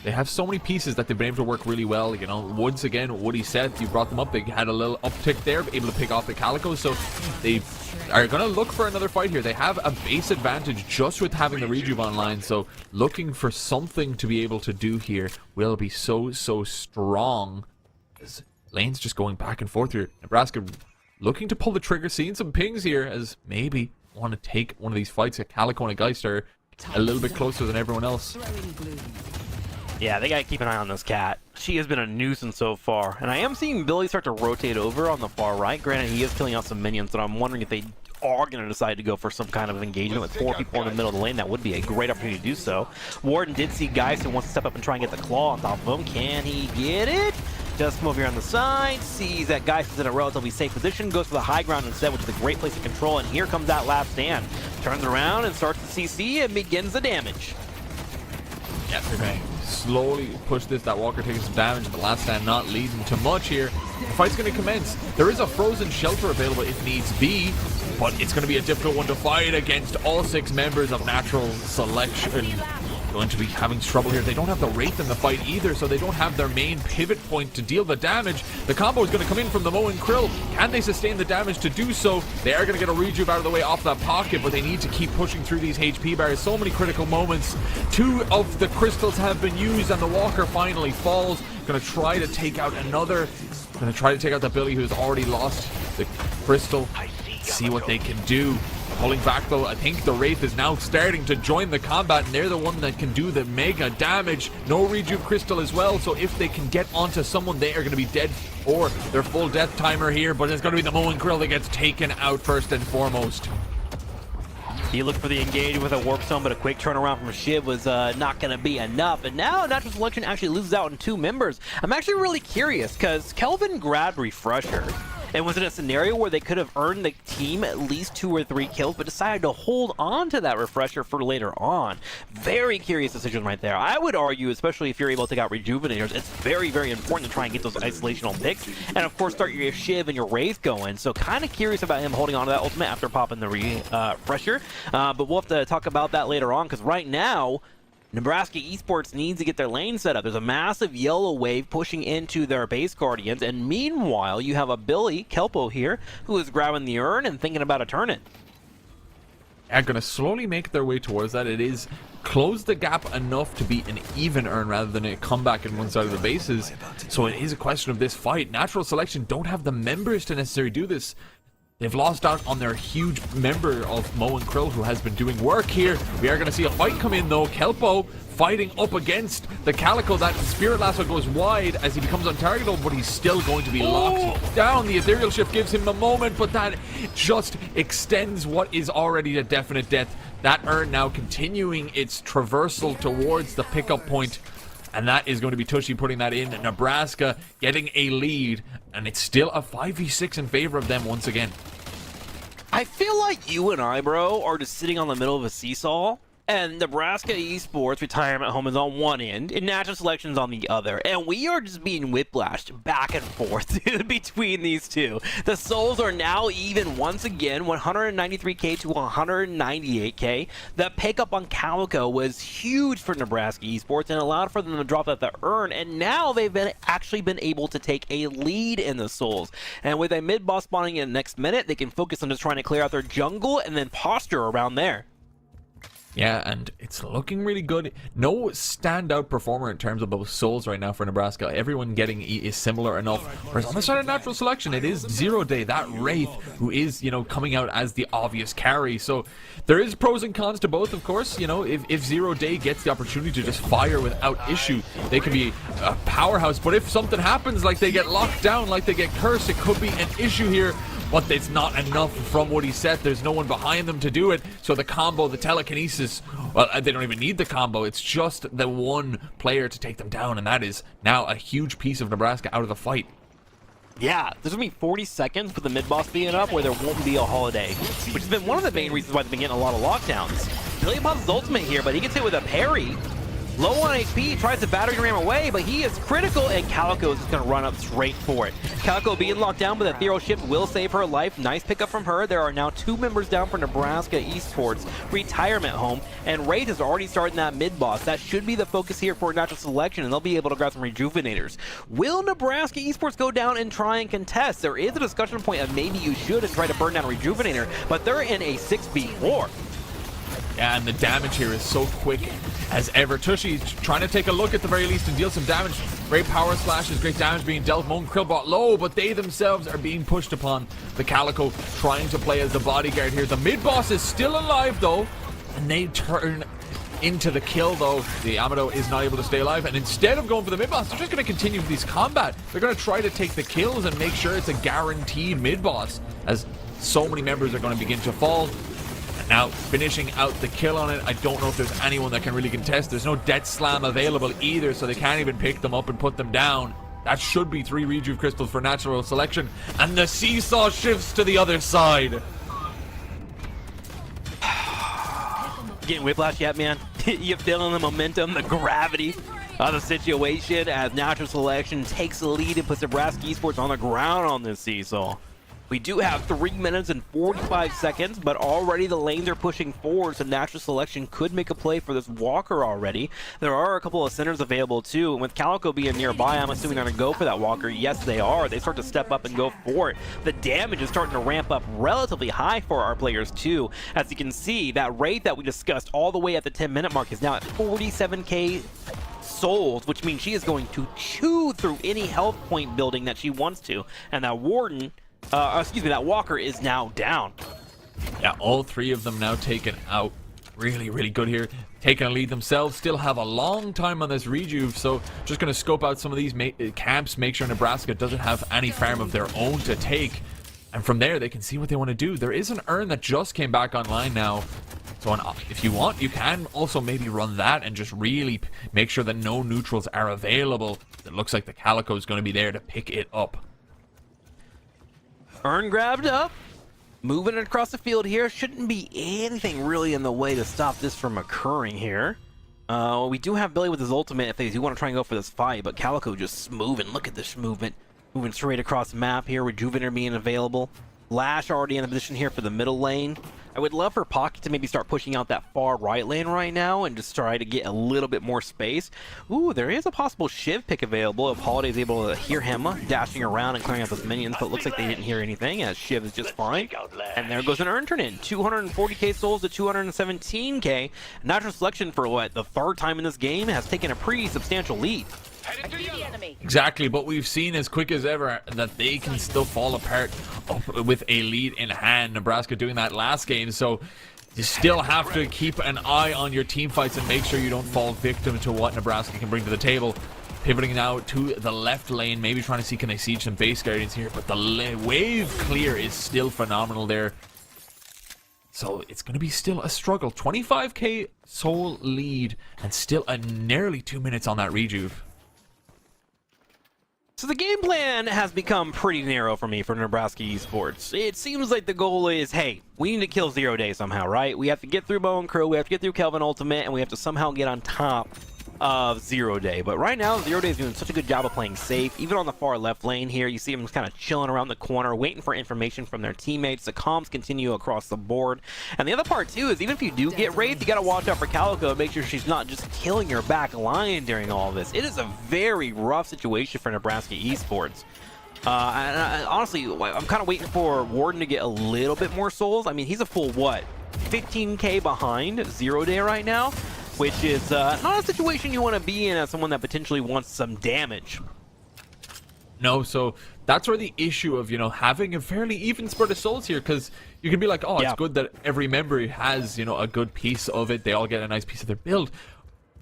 They have so many pieces that they've been able to work really well. You know, once again, Woody Seth, you brought them up. They had a little uptick there, able to pick off the Calico. So they are going to look for another fight here. They have a base advantage just with having the Rejuve online. So looking for something to be able to do here will be so strong. As lanes just going back and forth here. Nebraska looking to pull the trigger, seeing some pings here as maybe want to take one of these fights. A Calico and a Geist are a little bit closer than everyone else. Yeah, they gotta keep an eye on this cat. She has been a nuisance so far. And I am seeing Billy start to rotate over on the far right. Granted, he is killing out some minions, but I'm wondering if they are going to decide to go for some kind of engagement with 4 people in the middle of the lane. That would be a great opportunity to do so. Warden did see Geist and wants to step up and try and get the claw on top of him. Can he get it? Does come over here on the side, sees that Geist is in a relatively safe position, goes for the high ground instead, which is a great place to control, and here comes that last stand. Turns around and starts the CC and begins the damage. Yes, they slowly push this. That Walker takes some damage, but the last stand not leading to much here. The fight's going to commence. There is a frozen shelter available if needs be, but it's going to be a difficult one to fight against all 6 members of Natural Selection. Going to be having trouble here. They don't have the Wraith in the fight either, so they don't have their main pivot point to deal the damage. The combo is going to come in from the Mo and Krill. Can they sustain the damage to do so? They are going to get a Rejuve out of the way off that Pocket, but they need to keep pushing through these HP bars. So many critical moments. 2 of the crystals have been used, and the Walker finally falls. Going to try to take out another. Going to try to take out the Billy who has already lost the crystal. See what they can do. Pulling back though, I think the Wraith is now starting to join the combat, and they're the one that can do the mega damage. No Rejuve Crystal as well, so if they can get onto someone, they are going to be dead for their full death timer here, but it's going to be the Mo and Krill that gets taken out first and foremost. He looked for the engage with a Warp Stone, but a quick turnaround from Shiv was not going to be enough. And now Natural Selection actually loses out on 2 members. I'm actually really curious, because Kelvin grabbed Refresher and was in a scenario where they could have earned the team at least 2 or 3 kills, but decided to hold on to that Refresher for later on. Very curious decision right there. I would argue, especially if you're able to take out Rejuvenators, it's very important to try and get those isolational picks, and of course start your Shiv and your Wraith going. So kind of curious about him holding on to that ultimate after popping the Refresher, but we'll have to talk about that later on, because right now, Nebraska Esports needs to get their lane set up. There's a massive yellow wave pushing into their base Guardians, and meanwhile, you have a Billy Kelpo here who is grabbing the urn and thinking about a turn-in. Are going to slowly make their way towards that. It is close the gap enough to be an even urn rather than a comeback in one side of the bases. So it is a question of this fight. Natural Selection don't have the members to necessarily do this. They've lost out on their huge member of Mo and Krill, who has been doing work here. We are going to see a fight come in, though. Kelpo fighting up against the Calico. That Spirit Lasso goes wide as he becomes untargetable, but he's still going to be locked down. The Ethereal Shift gives him a moment, but that just extends what is already a definite death. That urn now continuing its traversal towards the pickup point. And that is going to be Tushy putting that in. Nebraska getting a lead. And it's still a 5v6 in favor of them once again. I feel like you and I, bro, are just sitting on the middle of a seesaw. And Nebraska Esports Retirement Home is on one end, and Natural Selection's on the other. And we are just being whiplashed back and forth between these two. The souls are now even once again, 193k to 198k. The pickup on Calico was huge for Nebraska Esports and allowed for them to drop out the urn. And now they've actually been able to take a lead in the souls. And with a mid-boss spawning in the next minute, they can focus on just trying to clear out their jungle and then posture around there. Yeah, and it's looking really good. No standout performer in terms of those souls right now for Nebraska. Everyone getting is similar enough. Whereas on the side of natural selection, it is Zero Day, that Wraith, who is, you know, coming out as the obvious carry. So there is pros and cons to both, of course. You know, if Zero Day gets the opportunity to just fire without issue, they can be a powerhouse. But if something happens, like they get locked down, like they get cursed, it could be an issue here. But it's not enough from what he said. There's no one behind them to do it. So the combo, the telekinesis, well, they don't even need the combo. It's just the one player to take them down. And that is now a huge piece of Nebraska out of the fight. Yeah, there's gonna be 40 seconds with the mid-boss being up where there won't be a holiday, which has been one of the main reasons why they've been getting a lot of lockdowns. Billy pops his ultimate here, but he gets hit with a parry. Low on HP, tries to battery ram away, but he is critical, and Calico is just going to run up straight for it. Calico being locked down, but the Thero shift will save her life. Nice pickup from her. There are now 2 members down for Nebraska Esports retirement home, and Wraith is already starting that mid-boss. That should be the focus here for natural selection, and they'll be able to grab some rejuvenators. Will Nebraska Esports go down and try and contest? There is a discussion point of maybe you should and try to burn down a rejuvenator, but they're in a 6v4. Yeah, and the damage here is so quick as ever. Tushy trying to take a look at the very least and deal some damage. Great power slashes, great damage being dealt. Moan Krill brought low, but they themselves are being pushed upon. The Calico trying to play as the bodyguard here. The mid-boss is still alive though, and they turn into the kill though. The Amado is not able to stay alive, and instead of going for the mid-boss, they're just going to continue with this combat. They're going to try to take the kills and make sure it's a guaranteed mid-boss, as so many members are going to begin to fall. Now, finishing out the kill on it, I don't know if there's anyone that can really contest. There's no Death Slam available either, so they can't even pick them up and put them down. That should be 3 Rejuve Crystals for natural selection. And the seesaw shifts to the other side. Getting whiplash yet, man? You feeling the momentum, the gravity of the situation as natural selection takes the lead and puts Nebraska Esports on the ground on this seesaw. We do have 3 minutes and 45 seconds, but already the lanes are pushing forward, so natural selection could make a play for this Walker already. There are a couple of centers available too, and with Calico being nearby, I'm assuming they're going to go for that Walker. Yes, they are. They start to step up and go for it. The damage is starting to ramp up relatively high for our players too. As you can see, that rate that we discussed all the way at the 10-minute mark is now at 47k souls, which means she is going to chew through any health point building that she wants to, and that Warden... that Walker is now down. Yeah, all 3 of them now taken out. Really, really good here. Taking a lead themselves. Still have a long time on this Rejuve, so just going to scope out some of these camps, make sure Nebraska doesn't have any farm of their own to take. And from there, they can see what they want to do. There is an urn that just came back online now. So if you want, you can also maybe run that and just really make sure that no neutrals are available. It looks like the Calico is going to be there to pick it up. Urn grabbed up, moving it across the field here. Shouldn't be anything really in the way to stop this from occurring here. We do have Billy with his ultimate if they do want to try and go for this fight, but Calico just moving. Look at this movement. Moving straight across the map here, Rejuvenator being available. Lash already in the position here for the middle lane. I would love for Pocket to maybe start pushing out that far right lane right now and just try to get a little bit more space. Ooh, there is a possible Shiv pick available if Holiday's able to hear him dashing around and clearing out those minions, but it looks like they didn't hear anything as Shiv is just fine. And there goes an urn turn in. 240k souls to 217k. Natural selection for what, the 3rd time in this game has taken a pretty substantial lead. Exactly, but we've seen as quick as ever that they can still fall apart with a lead in hand. Nebraska doing that last game, so you still have to keep an eye on your team fights and make sure you don't fall victim to what Nebraska can bring to the table. Pivoting now to the left lane, maybe trying to see can they siege some base guardians here, but the wave clear is still phenomenal there. So it's going to be still a struggle. 25k soul lead and still a nearly 2 minutes on that Rejuve. So the game plan has become pretty narrow for me for Nebraska Esports. It seems like the goal is, hey, we need to kill 0 Day somehow, right? We have to get through Bow and Crow, we have to get through Kelvin Ultimate, and we have to somehow get on top of 0 Day. But right now, 0 Day is doing such a good job of playing safe. Even on the far left lane here, you see them kind of chilling around the corner, waiting for information from their teammates. The comms continue across the board. And the other part, too, is even if you do get Wraith, you got to watch out for Calico and make sure she's not just killing your back line during all of this. It is a very rough situation for Nebraska Esports. Honestly, I'm kind of waiting for Warden to get a little bit more souls. I mean, he's a full, what, 15k behind Zero Day right now, which is not a situation you want to be in as someone that potentially wants some damage. No, so that's where the issue of, having a fairly even spread of souls here, because you can be like, oh, Yeah. it's good that every member has, a good piece of it. They all get a nice piece of their build.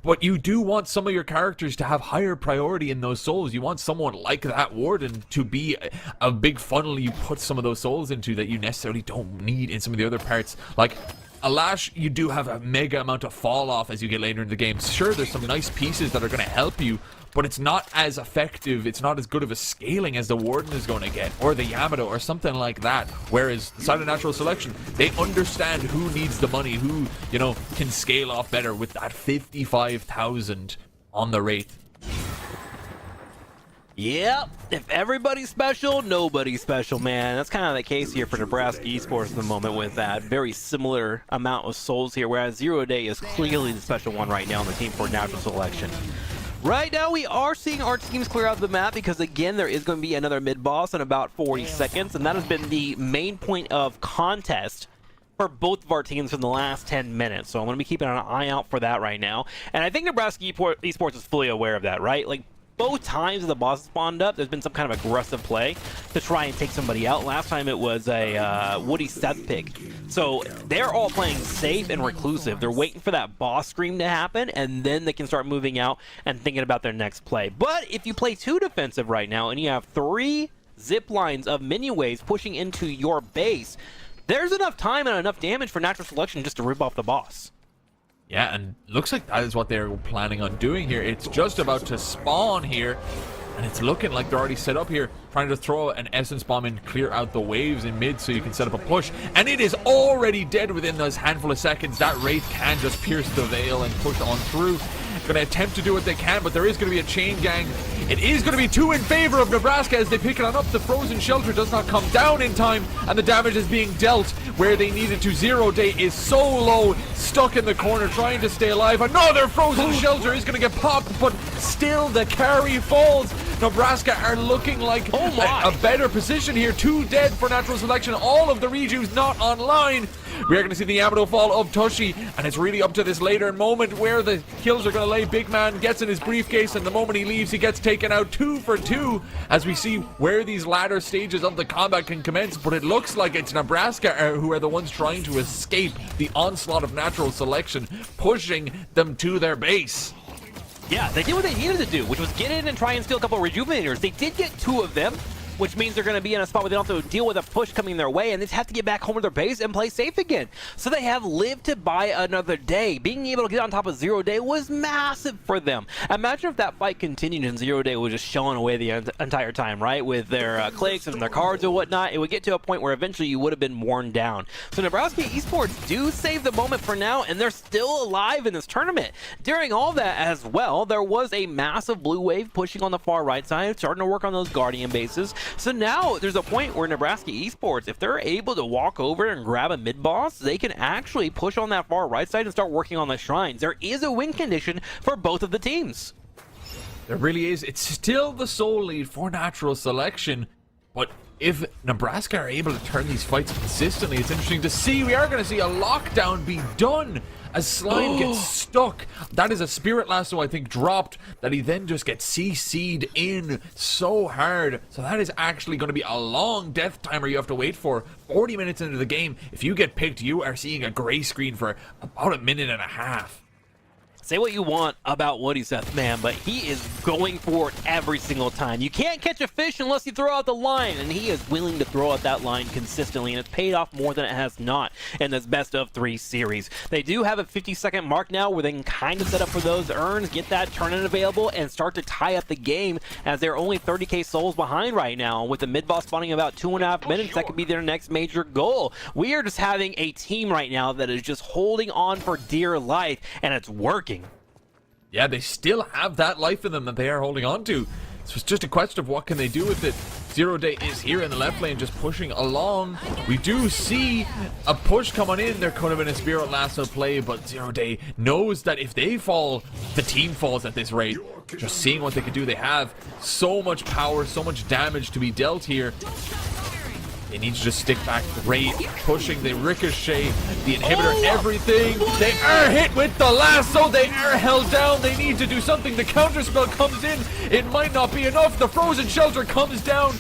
But you do want some of your characters to have higher priority in those souls. You want someone like that Warden to be a big funnel you put some of those souls into that you necessarily don't need in some of the other parts. Like, Alash, you do have a mega amount of fall off as you get later in the game. Sure, there's some nice pieces that are going to help you, but it's not as effective, it's not as good of a scaling as the Warden is going to get, or the Yamato, or something like that. Whereas the side of natural selection, they understand who needs the money, who, can scale off better with that 55,000 on the Wraith. Yep, if everybody's special, nobody's special, man. That's kind of the case here for Nebraska Esports at the moment with that very similar amount of souls here, whereas Zero Day is clearly the special one right now on the team for natural selection. Right now, we are seeing our teams clear out the map because, again, there is going to be another mid-boss in about 40 seconds, and that has been the main point of contest for both of our teams in the last 10 minutes. So I'm going to be keeping an eye out for that right now. And I think Nebraska Esports is fully aware of that, right? Like, both times the boss spawned up, there's been some kind of aggressive play to try and take somebody out. Last time it was a Woody Seth pick. So they're all playing safe and reclusive. They're waiting for that boss scream to happen, and then they can start moving out and thinking about their next play. But if you play too defensive right now, and you have 3 zip lines of mini waves pushing into your base, there's enough time and enough damage for natural selection just to rip off the boss. Yeah, and looks like that is what they're planning on doing here. It's just about to spawn here, and it's looking like they're already set up here, trying to throw an essence bomb and clear out the waves in mid so you can set up a push. And it is already dead within those handful of seconds. That Wraith can just pierce the veil and push on through. Going to attempt to do what they can, but there is going to be a chain gang. It is going to be 2 in favor of Nebraska as they pick it on up. The frozen shelter does not come down in time, and the damage is being dealt where they needed to. Zero Day is so low, stuck in the corner, trying to stay alive. Another frozen shelter is going to get popped, but still the carry falls. Nebraska are looking like a better position here. 2 dead for natural selection. All of the reju's not online. We are going to see the Yamato fall of Toshi, and it's really up to this later moment where the kills are going to lay. Big Man gets in his briefcase, and the moment he leaves, he gets taken out 2 for 2 as we see where these latter stages of the combat can commence. But it looks like it's Nebraska who are the ones trying to escape the onslaught of natural selection, pushing them to their base. Yeah, they did what they needed to do, which was get in and try and steal a couple of rejuvenators. They did get 2 of them, which means they're going to be in a spot where they don't have to deal with a push coming their way, and they just have to get back home to their base and play safe again. So they have lived to buy another day. Being able to get on top of Zero Day was massive for them. Imagine if that fight continued and Zero Day was just showing away the entire time, right? With their clicks and their cards and whatnot, it would get to a point where eventually you would have been worn down. So Nebraska Esports do save the moment for now, and they're still alive in this tournament. During all that as well, there was a massive blue wave pushing on the far right side, starting to work on those Guardian bases. So now there's a point where Nebraska Esports, if they're able to walk over and grab a mid-boss, they can actually push on that far right side and start working on the shrines. There is a win condition for both of the teams. There really is. It's still the sole lead for natural selection, but if Nebraska are able to turn these fights consistently, it's interesting to see. We are going to see a lockdown be done as Slime gets stuck. That is a Spirit Lasso, I think, dropped, that he then just gets CC'd in so hard. So that is actually going to be a long death timer you have to wait for. 40 minutes into the game, if you get picked, you are seeing a gray screen for about a minute and a half. Say what you want about Woody Seth, man, but he is going for it every single time. You can't catch a fish unless you throw out the line, and he is willing to throw out that line consistently, and it's paid off more than it has not in this best of 3 series. They do have a 50-second mark now where they can kind of set up for those earns, get that turn-in available, and start to tie up the game, as they're only 30k souls behind right now. With the mid-boss spawning about 2.5 minutes, that could be their next major goal. We are just having a team right now that is just holding on for dear life, and it's working. Yeah, they still have that life in them that they are holding on to. So it's just a question of what can they do with it. Zero Day is here in the left lane just pushing along. We do see a push coming in. There could have been a Spirit Lasso play, but Zero Day knows that if they fall, the team falls at this rate. Just seeing what they can do. They have so much power, so much damage to be dealt here. They need to just stick back. Great pushing the ricochet, the inhibitor, everything. They are hit with the lasso. They are held down. They need to do something. The counterspell comes in. It might not be enough. The frozen shelter comes down.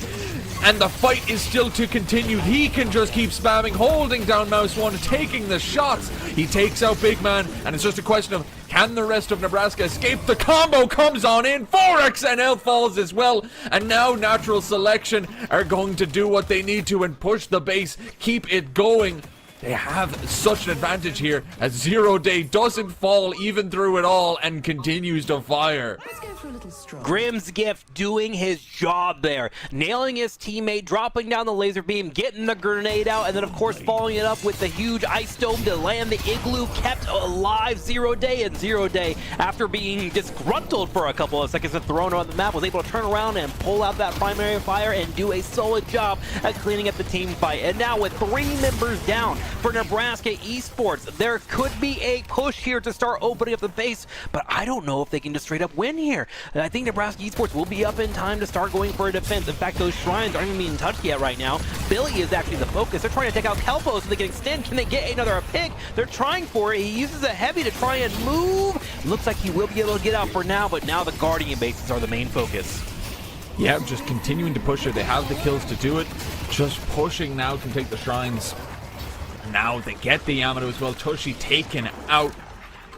And the fight is still to continue. He can just keep spamming, holding down Mouse 1, taking the shots. He takes out Big Man, and it's just a question of, can the rest of Nebraska escape? The combo comes on in. 4XNL falls as well. And now Natural Selection are going to do what they need to and push the base, keep it going. They have such an advantage here as 0 Day doesn't fall even through it all and continues to fire. Grimm's Gift doing his job there, nailing his teammate, dropping down the laser beam, getting the grenade out, and then of course following it up with the huge ice dome to land the igloo, kept alive 0 Day, and 0 Day, after being disgruntled for a couple of seconds and thrown on the map, was able to turn around and pull out that primary fire and do a solid job at cleaning up the team fight. And now with 3 members down for Nebraska Esports, there could be a push here to start opening up the base, but I don't know if they can just straight up win here. I think Nebraska Esports will be up in time to start going for a defense. In fact, those shrines aren't even being touched yet right now. Billy is actually the focus. They're trying to take out Kelpo so they can extend. Can they get another pick? They're trying for it. He uses a heavy to try and move. Looks like he will be able to get out for now, but now the Guardian bases are the main focus. Yeah, just continuing to push it. They have the kills to do it. Just pushing now to take the shrines. Now they get the Yamato as well. Toshi taken out.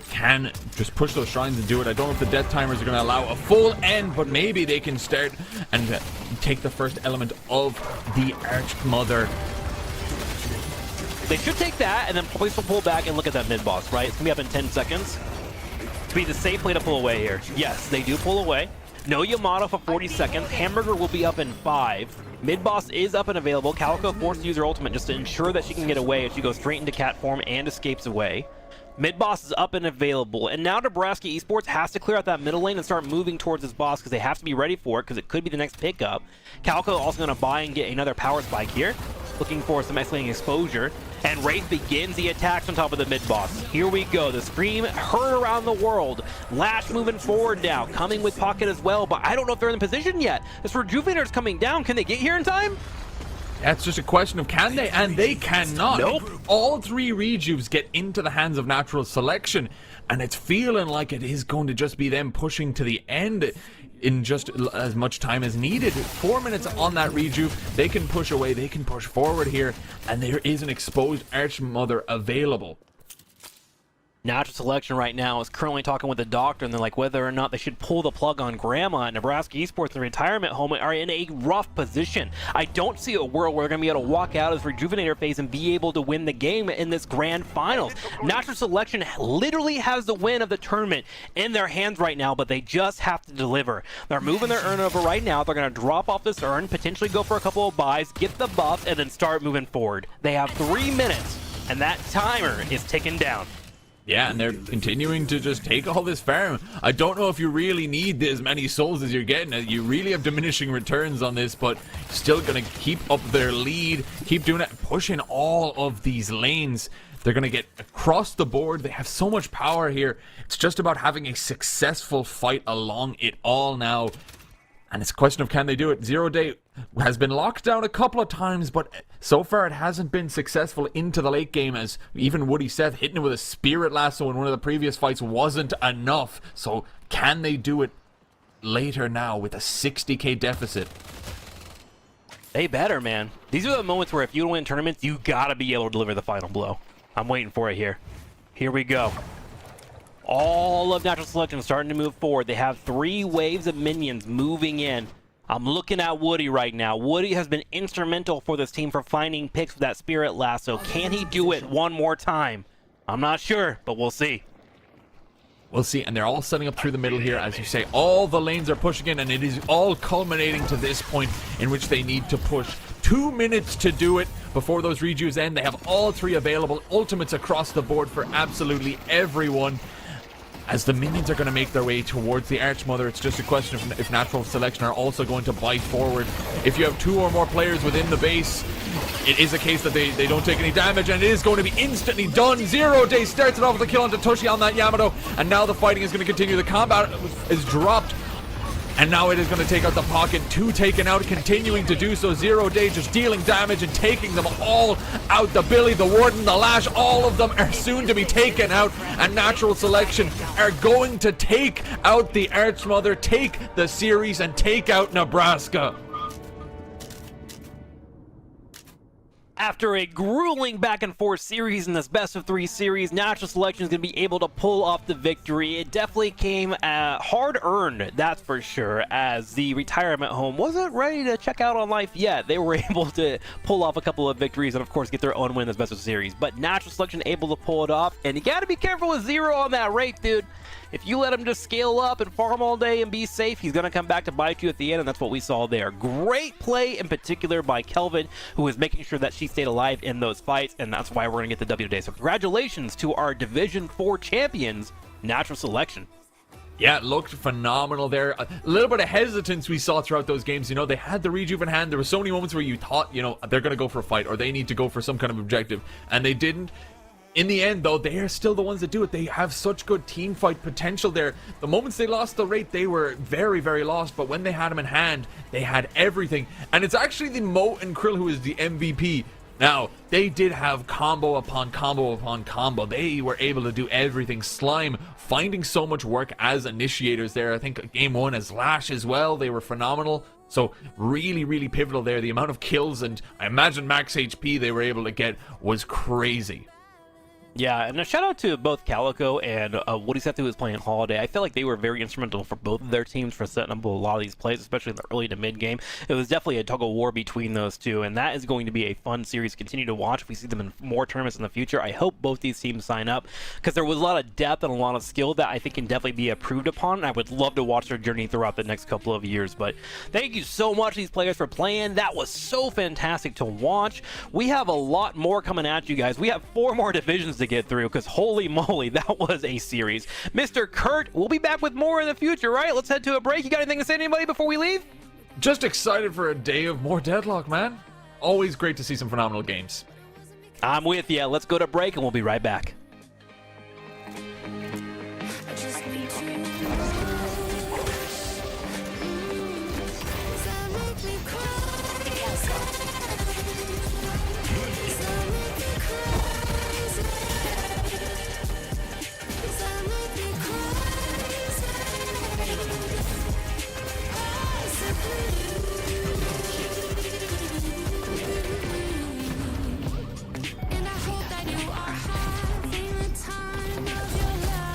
Can just push those shrines and do it. I don't know if the death timers are going to allow a full end, but maybe they can start and take the first element of the Archmother. They should take that and then probably pull back and look at that mid-boss, right? It's going to be up in 10 seconds. To be the safe play to pull away here. Yes, they do pull away. No Yamato for 40 seconds. Hamburger will be up in 5. Mid-boss is up and available. Calico forced to use her ultimate just to ensure that she can get away as she goes straight into cat form and escapes away. Mid-boss is up and available, and now Nebraska Esports has to clear out that middle lane and start moving towards this boss because they have to be ready for it because it could be the next pickup. Calico also going to buy and get another power spike here, looking for some escalating exposure, and Wraith begins the attacks on top of the mid-boss. Here we go, the scream heard around the world. Lash moving forward now, coming with Pocket as well, but I don't know if they're in position yet. This Rejuvenator's coming down. Can they get here in time? That's just a question of can they, and they cannot. Nope. All 3 rejuves get into the hands of Natural Selection, and it's feeling like it is going to just be them pushing to the end in just as much time as needed. 4 minutes on that rejuve. They can push away, they can push forward here, and there is an exposed Archmother available. Natural Selection right now is currently talking with the doctor, and they're like whether or not they should pull the plug on Grandma. And Nebraska Esports, the retirement home, are in a rough position. I don't see a world where they're going to be able to walk out of this Rejuvenator phase and be able to win the game in this grand finals. Natural Selection literally has the win of the tournament in their hands right now, but they just have to deliver. They're moving their urn over right now. They're going to drop off this urn, potentially go for a couple of buys, get the buff, and then start moving forward. They have 3 minutes, and that timer is ticking down. Yeah, and they're continuing to just take all this farm. I don't know if you really need as many souls as you're getting. You really have diminishing returns on this, but still going to keep up their lead, keep doing it, pushing all of these lanes. They're going to get across the board. They have so much power here. It's just about having a successful fight along it all now. And it's a question of can they do it. 0 Day has been locked down a couple of times, but so far it hasn't been successful into the late game, as even Woody Seth hitting it with a spirit lasso in one of the previous fights wasn't enough. So can they do it later now with a 60k deficit? They better, man. These are the moments where if you win tournaments, you gotta be able to deliver the final blow. I'm waiting for it here. Here we go. All of Natural Selection starting to move forward. They have 3 waves of minions moving in. I'm looking at Woody right now. Woody has been instrumental for this team for finding picks with that Spirit Lasso. Can he do it one more time? I'm not sure, but we'll see. We'll see, and they're all setting up through the middle here. As you say, all the lanes are pushing in, and it is all culminating to this point in which they need to push. 2 minutes to do it before those rejuves end. They have all 3 available. Ultimates across the board for absolutely everyone. As the minions are going to make their way towards the Archmother, it's just a question of if Natural Selection are also going to bite forward. If you have 2 or more players within the base, it is a case that they don't take any damage, and it is going to be instantly done. 0 Day starts it off with a kill onto Toshi on that Yamato, and now the fighting is going to continue. The combat is dropped, And now it is going to take out the pocket. 2 taken out, continuing to do so. 0 Day just dealing damage and taking them all out. The Billy, the Warden, the Lash, all of them are soon to be taken out. And Natural Selection are going to take out the Archmother, take the series, and take out Nebraska. After a grueling back and forth series in this best of 3 series, Natural Selection is going to be able to pull off the victory. It definitely came hard earned, that's for sure, as the retirement home wasn't ready to check out on life yet. They were able to pull off a couple of victories and of course get their own win in this best of series. But Natural Selection able to pull it off, and you got to be careful with Zero on that rate, dude. If you let him just scale up and farm all day and be safe, he's going to come back to bite you at the end, and that's what we saw there. Great play in particular by Kelvin, who was making sure that she stayed alive in those fights, and that's why we're going to get the W today. So congratulations to our Division 4 champions, Natural Selection. Yeah, it looked phenomenal there. A little bit of hesitance we saw throughout those games. You know, they had the rejuve in hand. There were so many moments where you thought, you know, they're going to go for a fight or they need to go for some kind of objective, and they didn't. In the end, though, they are still the ones that do it. They have such good team fight potential there. The moments they lost the rate, they were very, very lost. But when they had them in hand, they had everything. And it's actually the Mo and Krill who is the MVP. Now, they did have combo upon combo upon combo. They were able to do everything. Slime finding so much work as initiators there. I think game 1 as Lash as well. They were phenomenal. So really, really pivotal there. The amount of kills and I imagine max HP they were able to get was crazy. Yeah, and a shout out to both Calico and Woody Seth, who was playing Holiday. I feel like they were very instrumental for both of their teams for setting up a lot of these plays, especially in the early to mid game. It was definitely a tug of war between those two, and that is going to be a fun series to continue to watch if we see them in more tournaments in the future. I hope both these teams sign up because there was a lot of depth and a lot of skill that I think can definitely be improved upon, and I would love to watch their journey throughout the next couple of years. But thank you so much, these players, for playing. That was so fantastic to watch. We have a lot more coming at you guys. We have 4 more divisions to get through because holy moly, that was a series. Mr. Kurt, we'll be back with more in the future, right? Let's head to a break. You got anything to say to anybody before we leave? Just excited for a day of more Deadlock, man. Always great to see some phenomenal games. I'm with you. Let's go to break and we'll be right back. Just need to and I hope that you are having the time of your life.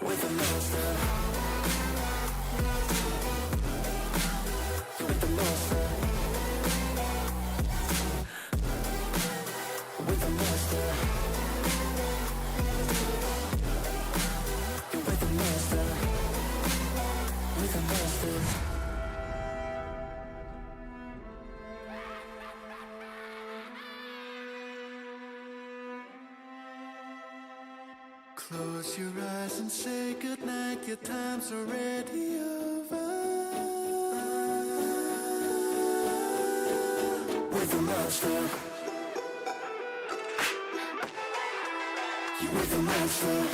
with the monster. You're with the monster. With the monster. You're with the monster. With the monster. Close your eyes and say goodnight, your time's already over. With the monster. You with the monster.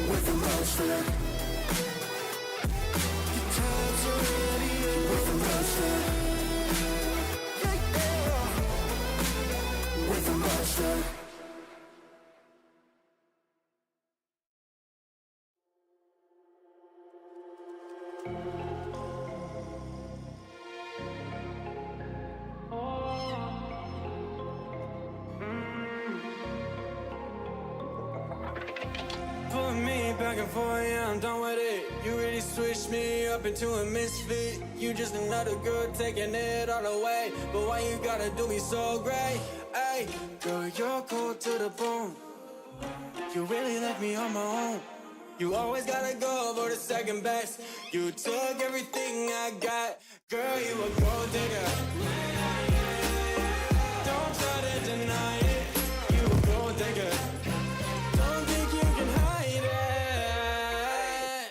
With the monster. Your time's already over. With the monster. With the monster. Put me back and forth, yeah, I'm done with it. You really switched me up into a misfit. You just another girl taking it all away. But why you gotta do me so great? Hey, girl, you're cold to the bone. You really left me on my own. You always gotta go for the second best. You took everything I got. Girl, you a gold digger. Don't try to deny it. You a gold digger. Don't think you can hide it.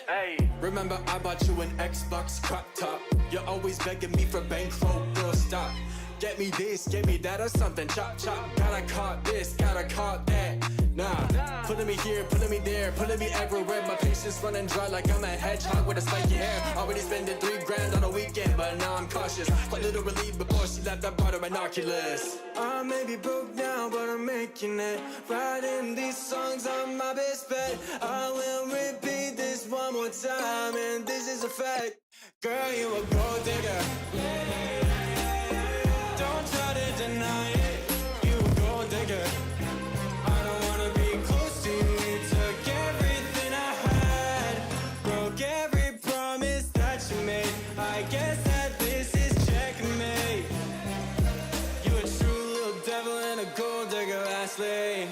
Hey, remember I bought you an Xbox crop top. You're always begging me for bankroll, girl, stop. Get me this, get me that or something, chop chop. Gotta cop this, gotta cop that. Nah, pulling me here, pulling me there, pulling me everywhere. My patience running dry like I'm a hedgehog with a spiky hair. Already spending $3 grand on a weekend, but now I'm cautious. Quite literally before she left, I bought her binoculars. I may be broke now, but I'm making it. Writing these songs on my best bet. I will repeat this one more time, and this is a fact. Girl, you a gold digger. Don't try to deny it. You a gold digger. I don't wanna be close to you. Took everything I had, broke every promise that you made. I guess that this is checkmate. You a true little devil and a gold digger, Ashley.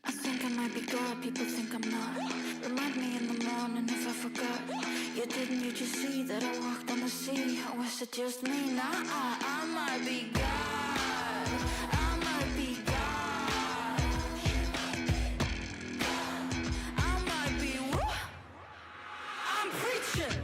I think I might be God, people think I'm not. Remind me in the morning if I forgot. You didn't, you just see that I walked on the sea. Or was it just me? Nah, I might be God. I might be God. I might be what? I'm preaching.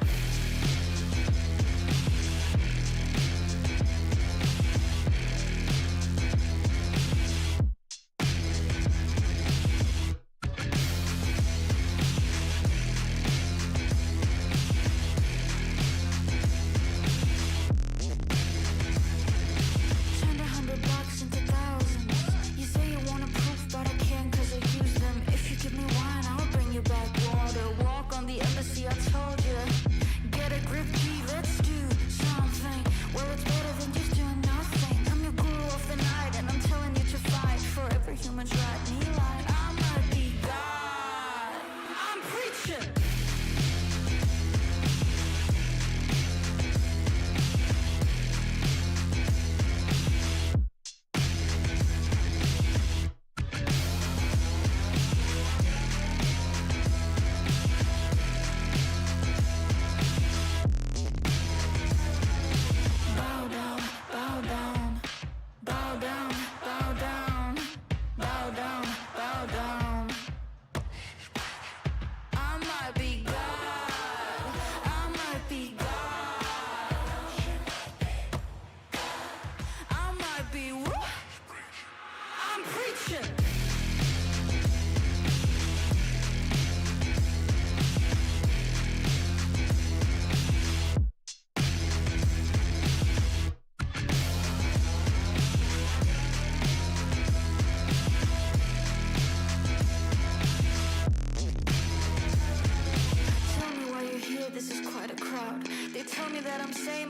Turned $100 into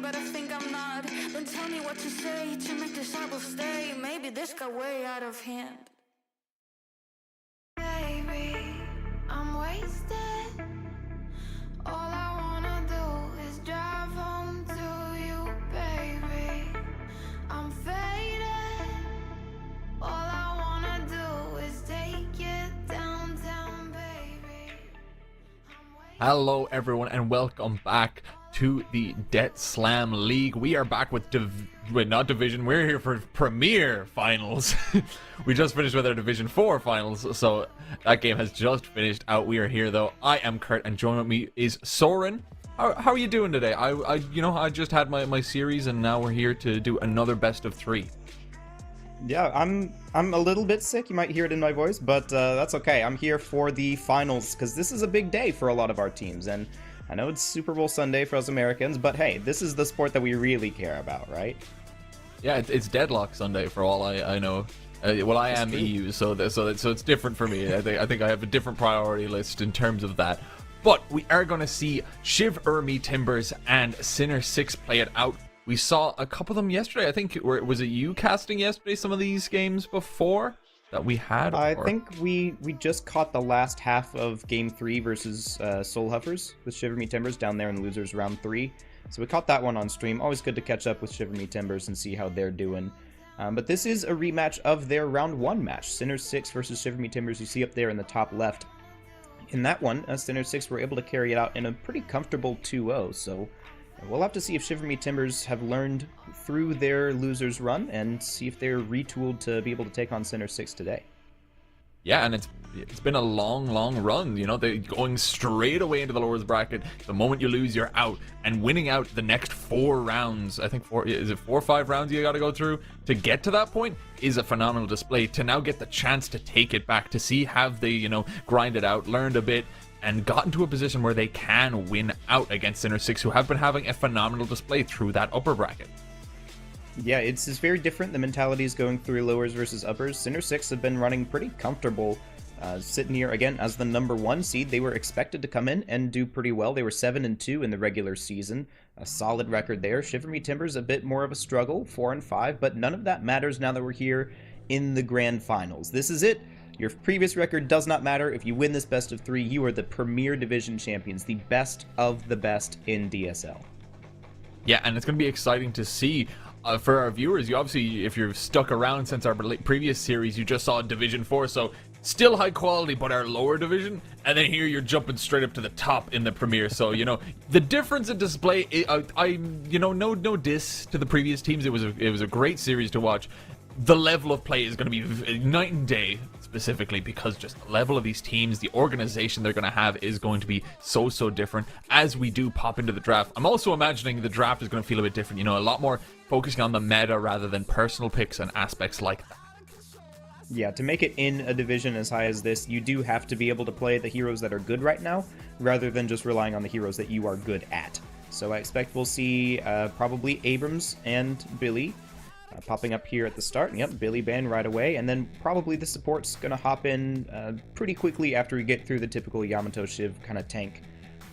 saying, but I think I'm not. Then tell me what to say to make this album stay. Maybe this got way out of hand. Baby, I'm wasted. All I wanna do is drive home to you, baby. I'm faded. All I wanna do is take you downtown, baby. Hello, everyone, and welcome back to the Debt Slam League. We are back with not Division. We're here for Premier Finals. We just finished with our Division 4 Finals, so that game has just finished out. We are here, though. I am Kurt, and joining me is Soren. How are you doing today? I just had my series, and now we're here to do another best of 3. Yeah, I'm a little bit sick. You might hear it in my voice, but that's okay. I'm here for the finals because this is a big day for a lot of our teams, and I know it's Super Bowl Sunday for us Americans, but hey, this is the sport that we really care about, right? Yeah, it's Deadlock Sunday for all I know. Well, I am EU, so it's different for me. I think I have a different priority list in terms of that. But we are going to see Shiv Urmi Timbers and Sinner 6 play it out. We saw a couple of them yesterday. I think, was it you casting yesterday some of these games before that we had? I think we just caught the last half of Game 3 versus Soul Huffers with Shiver Me Timbers down there in Losers Round 3. So we caught that one on stream. Always good to catch up with Shiver Me Timbers and see how they're doing. But this is a rematch of their Round 1 match. Sinner 6 versus Shiver Me Timbers, you see up there in the top left. In that one, Sinner 6 were able to carry it out in a pretty comfortable 2-0, so we'll have to see if Shiver Me Timbers have learned through their losers run and see if they're retooled to be able to take on Sinner 6 today. Yeah, and it's been a long run. You know, they're going straight away into the lowers bracket. The moment you lose, you're out. And winning out the next 4 rounds, I think 4 or 5 rounds you got to go through to get to that point is a phenomenal display. To now get the chance to take it back, to see have they, you know, grinded out, learned a bit, and gotten to a position where they can win out against Sinner 6, who have been having a phenomenal display through that upper bracket. Yeah, it's very different. The mentality is going through lowers versus uppers. Sinner 6 have been running pretty comfortable, sitting here, again, as the number 1 seed. They were expected to come in and do pretty well. They were 7-2 in the regular season. A solid record there. Shiver Me Timbers, a bit more of a struggle, 4-5, but none of that matters now that we're here in the grand finals. This is it. Your previous record does not matter. If you win this best of 3, you are the Premier Division champions, the best of the best in DSL. Yeah, and it's going to be exciting to see for our viewers. You obviously, if you're stuck around since our previous series, you just saw Division 4, so still high quality, but our lower division. And then here you're jumping straight up to the top in the Premier. So, you know, the difference in display, no diss to the previous teams. It was a great series to watch. The level of play is going to be night and day, specifically because just the level of these teams, the organization they're going to have is going to be so different as we do pop into the draft. I'm also imagining the draft is going to feel a bit different, you know, a lot more focusing on the meta rather than personal picks and aspects like that. Yeah, to make it in a division as high as this, you do have to be able to play the heroes that are good right now, rather than just relying on the heroes that you are good at. So I expect we'll see probably Abrams and Billy popping up here at the start. Yep, Billy ban right away, and then probably the support's gonna hop in pretty quickly after we get through the typical Yamato Shiv kind of tank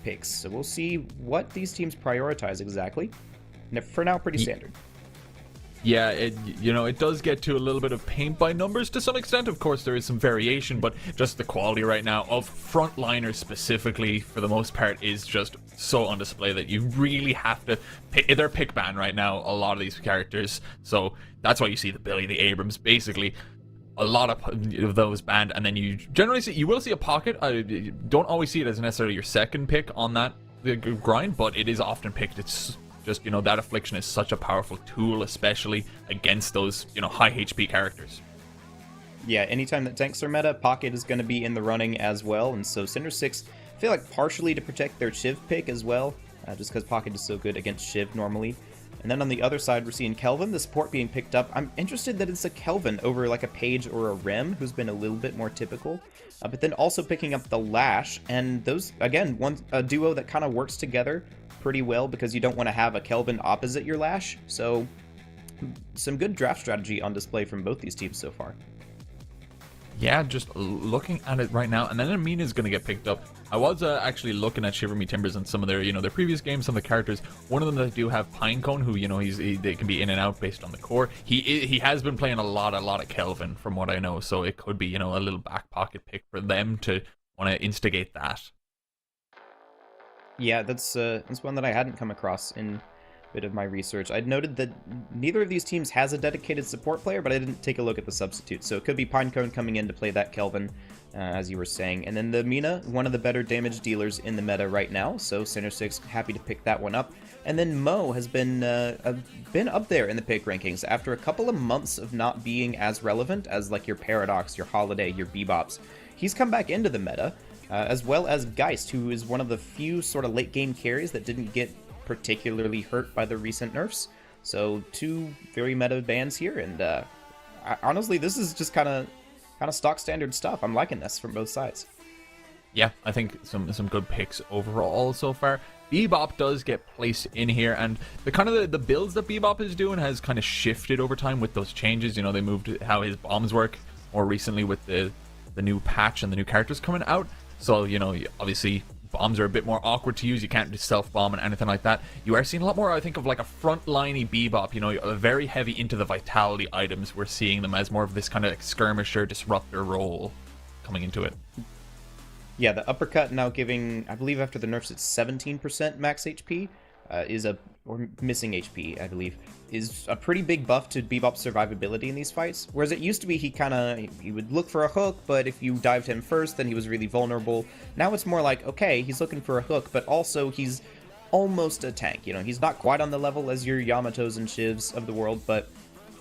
picks. So we'll see what these teams prioritize exactly. For now, pretty standard. Yeah, it does get to a little bit of paint by numbers to some extent. Of course, there is some variation, but just the quality right now of frontliners specifically, for the most part, is just so on display that you really have to they're pick ban right now, a lot of these characters. So that's why you see the Billy, the Abrams, basically a lot of those banned, and then you generally see, you will see a pocket. I don't always see it as necessarily your second pick on that grind, but it is often picked. It's just, you know, that affliction is such a powerful tool, especially against those, you know, high HP characters. Yeah, anytime that tanks are meta, Pocket is going to be in the running as well, and so Sinner 6, I feel like partially to protect their Shiv pick as well, just because Pocket is so good against Shiv normally. And then on the other side, we're seeing Kelvin, the support being picked up. I'm interested that it's a Kelvin over like a Paige or a Rem, who's been a little bit more typical. But then also picking up the Lash, and those, again, a duo that kind of works together pretty well because you don't want to have a Kelvin opposite your Lash. So some good draft strategy on display from both these teams so far. Yeah, just looking at it right now, and then Amina's going to get picked up. I was actually looking at Shiver Me Timbers and some of their, their previous games, some of the characters. One of them that do have Pinecone, who, they can be in and out based on the core. He has been playing a lot of Kelvin, from what I know, so it could be, a little back pocket pick for them to want to instigate that. Yeah, that's one that I hadn't come across in a bit of my research. I'd noted that neither of these teams has a dedicated support player, but I didn't take a look at the substitutes. So it could be Pinecone coming in to play that Kelvin, as you were saying. And then the Mina, one of the better damage dealers in the meta right now, so Center 6 happy to pick that one up. And then Mo has been up there in the pick rankings after a couple of months of not being as relevant as like your Paradox, your Holiday, your Bebops. He's come back into the meta, as well as Geist, who is one of the few sort of late game carries that didn't get particularly hurt by the recent nerfs. So two very meta bands here, and honestly, this is just kind of stock standard stuff. I'm liking this from both sides. Yeah, I think some good picks overall so far. Bebop does get placed in here, and the builds that Bebop is doing has kind of shifted over time with those changes. They moved how his bombs work more recently with the new patch and the new characters coming out. So obviously bombs are a bit more awkward to use. You can't do self-bomb and anything like that. You are seeing a lot more, I think, of like a front-liney Bebop, very heavy into the vitality items. We're seeing them as more of this kind of like skirmisher, disruptor role coming into it. Yeah, the uppercut now giving, I believe after the nerfs it's 17% max HP, or missing HP, I believe, is a pretty big buff to Bebop's survivability in these fights. Whereas it used to be he would look for a hook, but if you dived him first, then he was really vulnerable. Now it's more like, okay, he's looking for a hook, but also he's almost a tank. He's not quite on the level as your Yamatos and Shivs of the world, but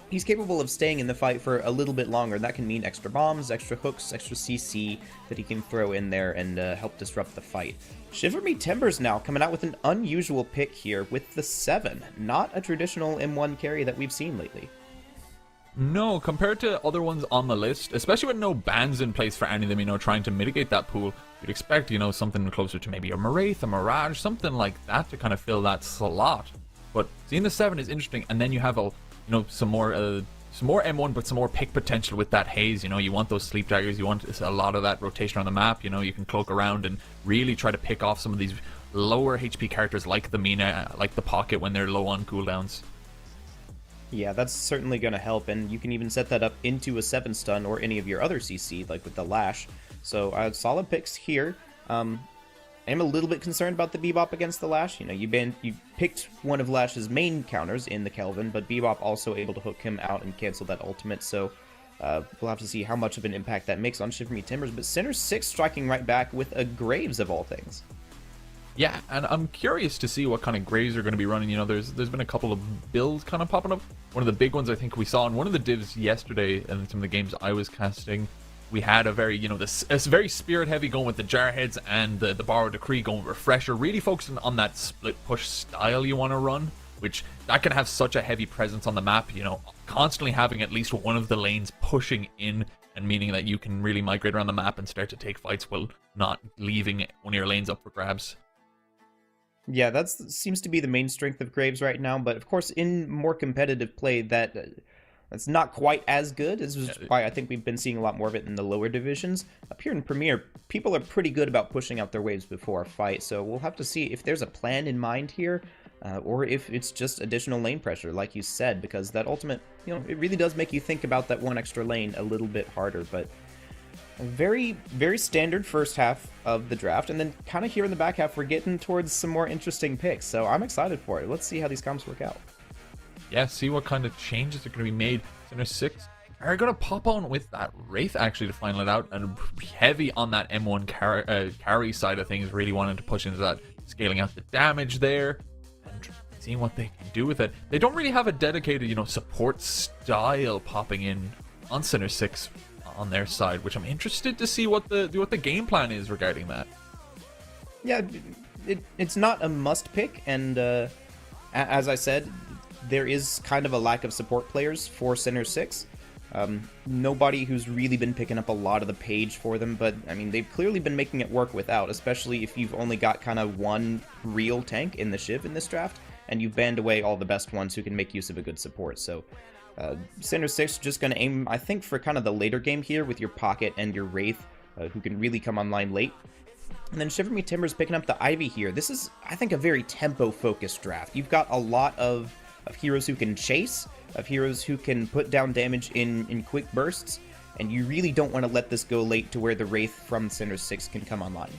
he's capable of staying in the fight for a little bit longer. That can mean extra bombs, extra hooks, extra CC that he can throw in there and help disrupt the fight. Shiver Me Timbers now coming out with an unusual pick here with the 7. Not a traditional M1 carry that we've seen lately. No, compared to other ones on the list, especially with no bans in place for any of them, trying to mitigate that pool, you'd expect, something closer to maybe a Wraith, a Mirage, something like that to kind of fill that slot. But seeing the 7 is interesting, and then you have some more M1, but some more pick potential with that haze. You want those sleep daggers, you want a lot of that rotation on the map. You can cloak around and really try to pick off some of these lower HP characters like the Mina, like the Pocket when they're low on cooldowns. Yeah, that's certainly going to help, and you can even set that up into a 7 stun or any of your other CC, like with the Lash. So solid picks here. I am a little bit concerned about the Bebop against the Lash. You picked one of Lash's main counters in the Kelvin, but Bebop also able to hook him out and cancel that ultimate, so we'll have to see how much of an impact that makes on Shiver Me Timbers. But Center 6 striking right back with a Graves of all things. Yeah, and I'm curious to see what kind of Graves are going to be running. There's been a couple of builds kind of popping up. One of the big ones I think we saw in one of the divs yesterday in some of the games I was casting. We had a very, a very spirit heavy going with the Jarheads and the Borrowed Decree going with Refresher, really focusing on that split push style you want to run, which that can have such a heavy presence on the map, constantly having at least one of the lanes pushing in, and meaning that you can really migrate around the map and start to take fights while not leaving one of your lanes up for grabs. Yeah, that seems to be the main strength of Graves right now, but of course in more competitive play that's not quite as good. This is why I think we've been seeing a lot more of it in the lower divisions. Up here in Premier, people are pretty good about pushing out their waves before a fight, so we'll have to see if there's a plan in mind here, or if it's just additional lane pressure, like you said, because that ultimate, it really does make you think about that one extra lane a little bit harder, but a very, very standard first half of the draft, and then kind of here in the back half, we're getting towards some more interesting picks, so I'm excited for it. Let's see how these comps work out. Yeah, see what kind of changes are going to be made. Center 6 are going to pop on with that Wraith actually to final it out, and heavy on that M1 carry side of things, really wanting to push into that, scaling out the damage there, and seeing what they can do with it. They don't really have a dedicated, support style popping in on Center 6 on their side, which I'm interested to see what the game plan is regarding that. Yeah, it's not a must pick, and as I said, there is kind of a lack of support players for Center 6. Nobody who's really been picking up a lot of the page for them, but I mean, they've clearly been making it work without, especially if you've only got kind of one real tank in the Shiv in this draft, and you've banned away all the best ones who can make use of a good support. So Center 6 just going to aim, I think, for kind of the later game here with your Pocket and your Wraith, who can really come online late. And then Shiver Me Timbers picking up the Ivy here. This is, I think, a very tempo-focused draft. You've got a lot of heroes who can chase, of heroes who can put down damage in quick bursts, and you really don't want to let this go late to where the Wraith from Center 6 can come online.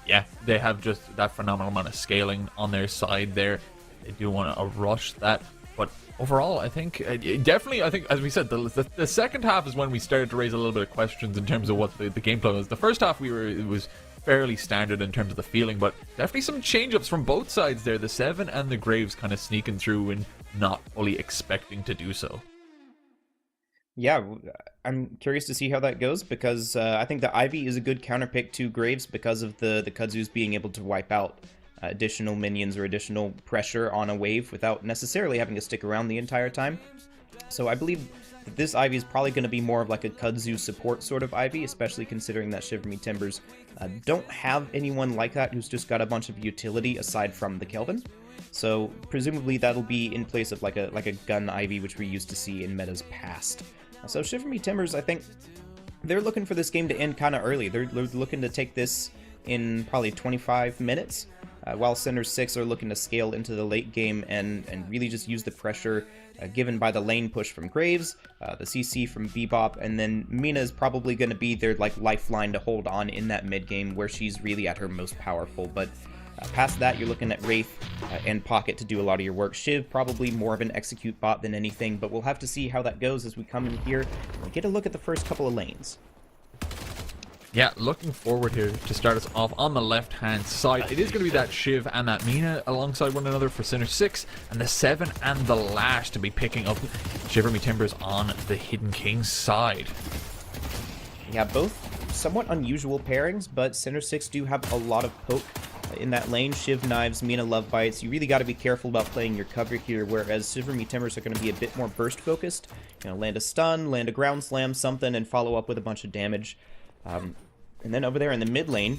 Yeah, they have just that phenomenal amount of scaling on their side there. They do want to rush that, but overall, I think, definitely, I think, as we said, the second half is when we started to raise a little bit of questions in terms of what the gameplay was. The first half, it was fairly standard in terms of the feeling, but definitely some change-ups from both sides there. The Seven and the Graves kind of sneaking through and not fully expecting to do so. Yeah, I'm curious to see how that goes, because I think the Ivy is a good counterpick to Graves because of the Kudzus being able to wipe out additional minions or additional pressure on a wave without necessarily having to stick around the entire time. So I believe that this Ivy is probably going to be more of like a Kudzu support sort of Ivy, especially considering that Shiver Me Timbers don't have anyone like that who's just got a bunch of utility aside from the Kelvin. So presumably that'll be in place of like a gun Ivy, which we used to see in metas past. So Shiver Me Timbers, I think they're looking for this game to end kind of early. They're looking to take this in probably 25 minutes. While Center 6 are looking to scale into the late game and really just use the pressure given by the lane push from Graves, the CC from Bebop, and then Mina is probably going to be their like lifeline to hold on in that mid game where she's really at her most powerful. But past that, you're looking at Wraith and Pocket to do a lot of your work. Shiv probably more of an execute bot than anything, but we'll have to see how that goes as we come in here and get a look at the first couple of lanes. Yeah, looking forward here to start us off on the left-hand side. It is going to be that Shiv and that Mina alongside one another for Center 6, and the 7 and the Lash to be picking up Shiver Me Timbers on the Hidden King side. Yeah, both somewhat unusual pairings, but Center 6 do have a lot of poke in that lane. Shiv knives, Mina love bites. You really got to be careful about playing your cover here, whereas Shiver Me Timbers are going to be a bit more burst focused. You know, land a stun, land a ground slam, something, and follow up with a bunch of damage. And then over there in the mid lane,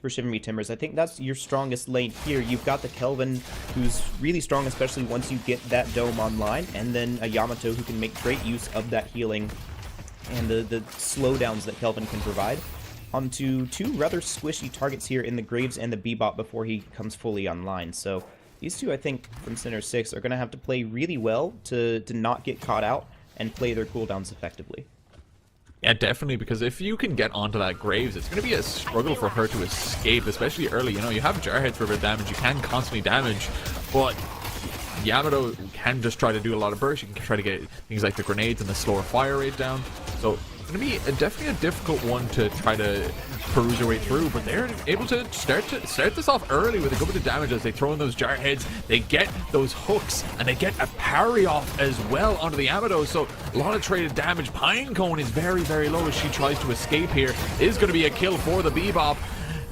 for Shiver Me Timbers, I think that's your strongest lane here. You've got the Kelvin, who's really strong, especially once you get that dome online, and then a Yamato who can make great use of that healing and the slowdowns that Kelvin can provide, onto two rather squishy targets here in the Graves and the Bebop before he comes fully online. So these two, I think, from Center 6 are going to have to play really well to not get caught out and play their cooldowns effectively. Yeah, definitely, because if you can get onto that Graves, it's going to be a struggle for her to escape, especially early. You know, you have Jarheads for a bit of damage, you can constantly damage, but Yamato can just try to do a lot of burst. You can try to get things like the grenades and the slower fire rate down. So it's going to be definitely a difficult one to try to peruse your way through, but they're able to start this off early with a good bit of damage as they throw in those Jarheads. They get those hooks, and they get a parry off as well onto the Yamato, so a lot of traded damage. Pinecone is very, very low as she tries to escape here. It is going to be a kill for the Bebop,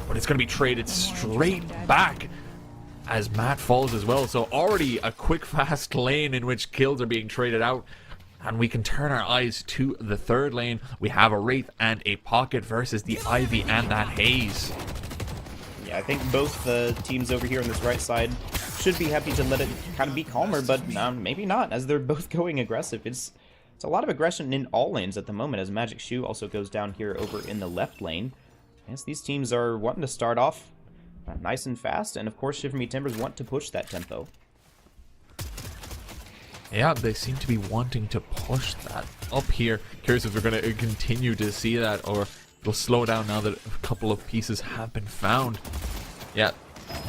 but it's going to be traded straight back as Matt falls as well. So already a quick, fast lane in which kills are being traded out. And we can turn our eyes to the third lane. We have a Wraith and a Pocket versus the Ivy and that Haze. Yeah, I think both the teams over here on this right side should be happy to let it kind of be calmer, but maybe not, as they're both going aggressive. It's a lot of aggression in all lanes at the moment, as Magic Shoe also goes down here over in the left lane. Yes, these teams are wanting to start off nice and fast, and of course Shiver Me Timbers want to push that tempo. Yeah, they seem to be wanting to push that up here. Curious if we're going to continue to see that, or it'll slow down now that a couple of pieces have been found. Yeah,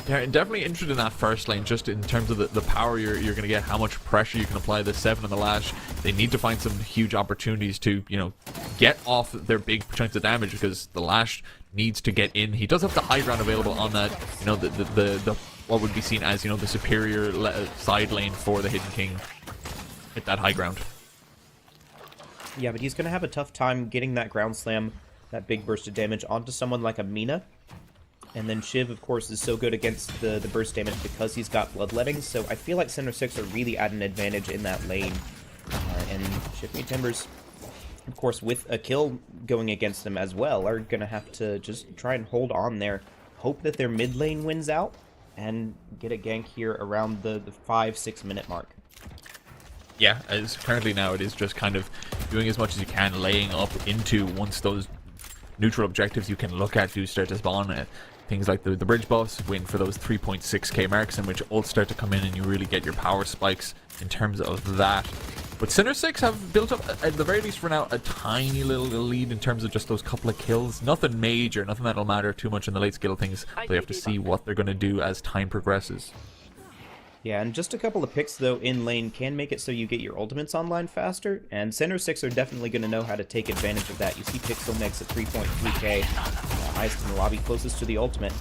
they're definitely interested in that first lane, just in terms of the power you're going to get, how much pressure you can apply. The 7 and the Lash, they need to find some huge opportunities to, you know, get off their big chunks of damage, because the Lash needs to get in. He does have the high ground available on that, you know, the what would be seen as, you know, the superior side lane for the Hidden King. Hit that high ground. Yeah, but he's going to have a tough time getting that ground slam, that big burst of damage onto someone like a Mina. And then Shiv, of course, is so good against the burst damage because he's got bloodletting. So I feel like Center 6 are really at an advantage in that lane. And Shiver Me Timbers, of course, with a kill going against them as well, are going to have to just try and hold on there. Hope that their mid lane wins out and get a gank here around the 5-6 minute mark. Yeah, as currently now it is just kind of doing as much as you can, laying up into once those neutral objectives you can look at do start to spawn. Things like the bridge buffs win for those 3.6k marks, in which ults start to come in and you really get your power spikes in terms of that. But Sinner 6 have built up, at the very least for now, a tiny little lead in terms of just those couple of kills. Nothing major, nothing that'll matter too much in the late skill things. They have to see what they're going to do as time progresses. Yeah, and just a couple of picks, though, in lane can make it so you get your ultimates online faster, and Center 6 are definitely going to know how to take advantage of that. You see Pixel Mix at 3.3k, highest in the lobby, closest to the ultimate.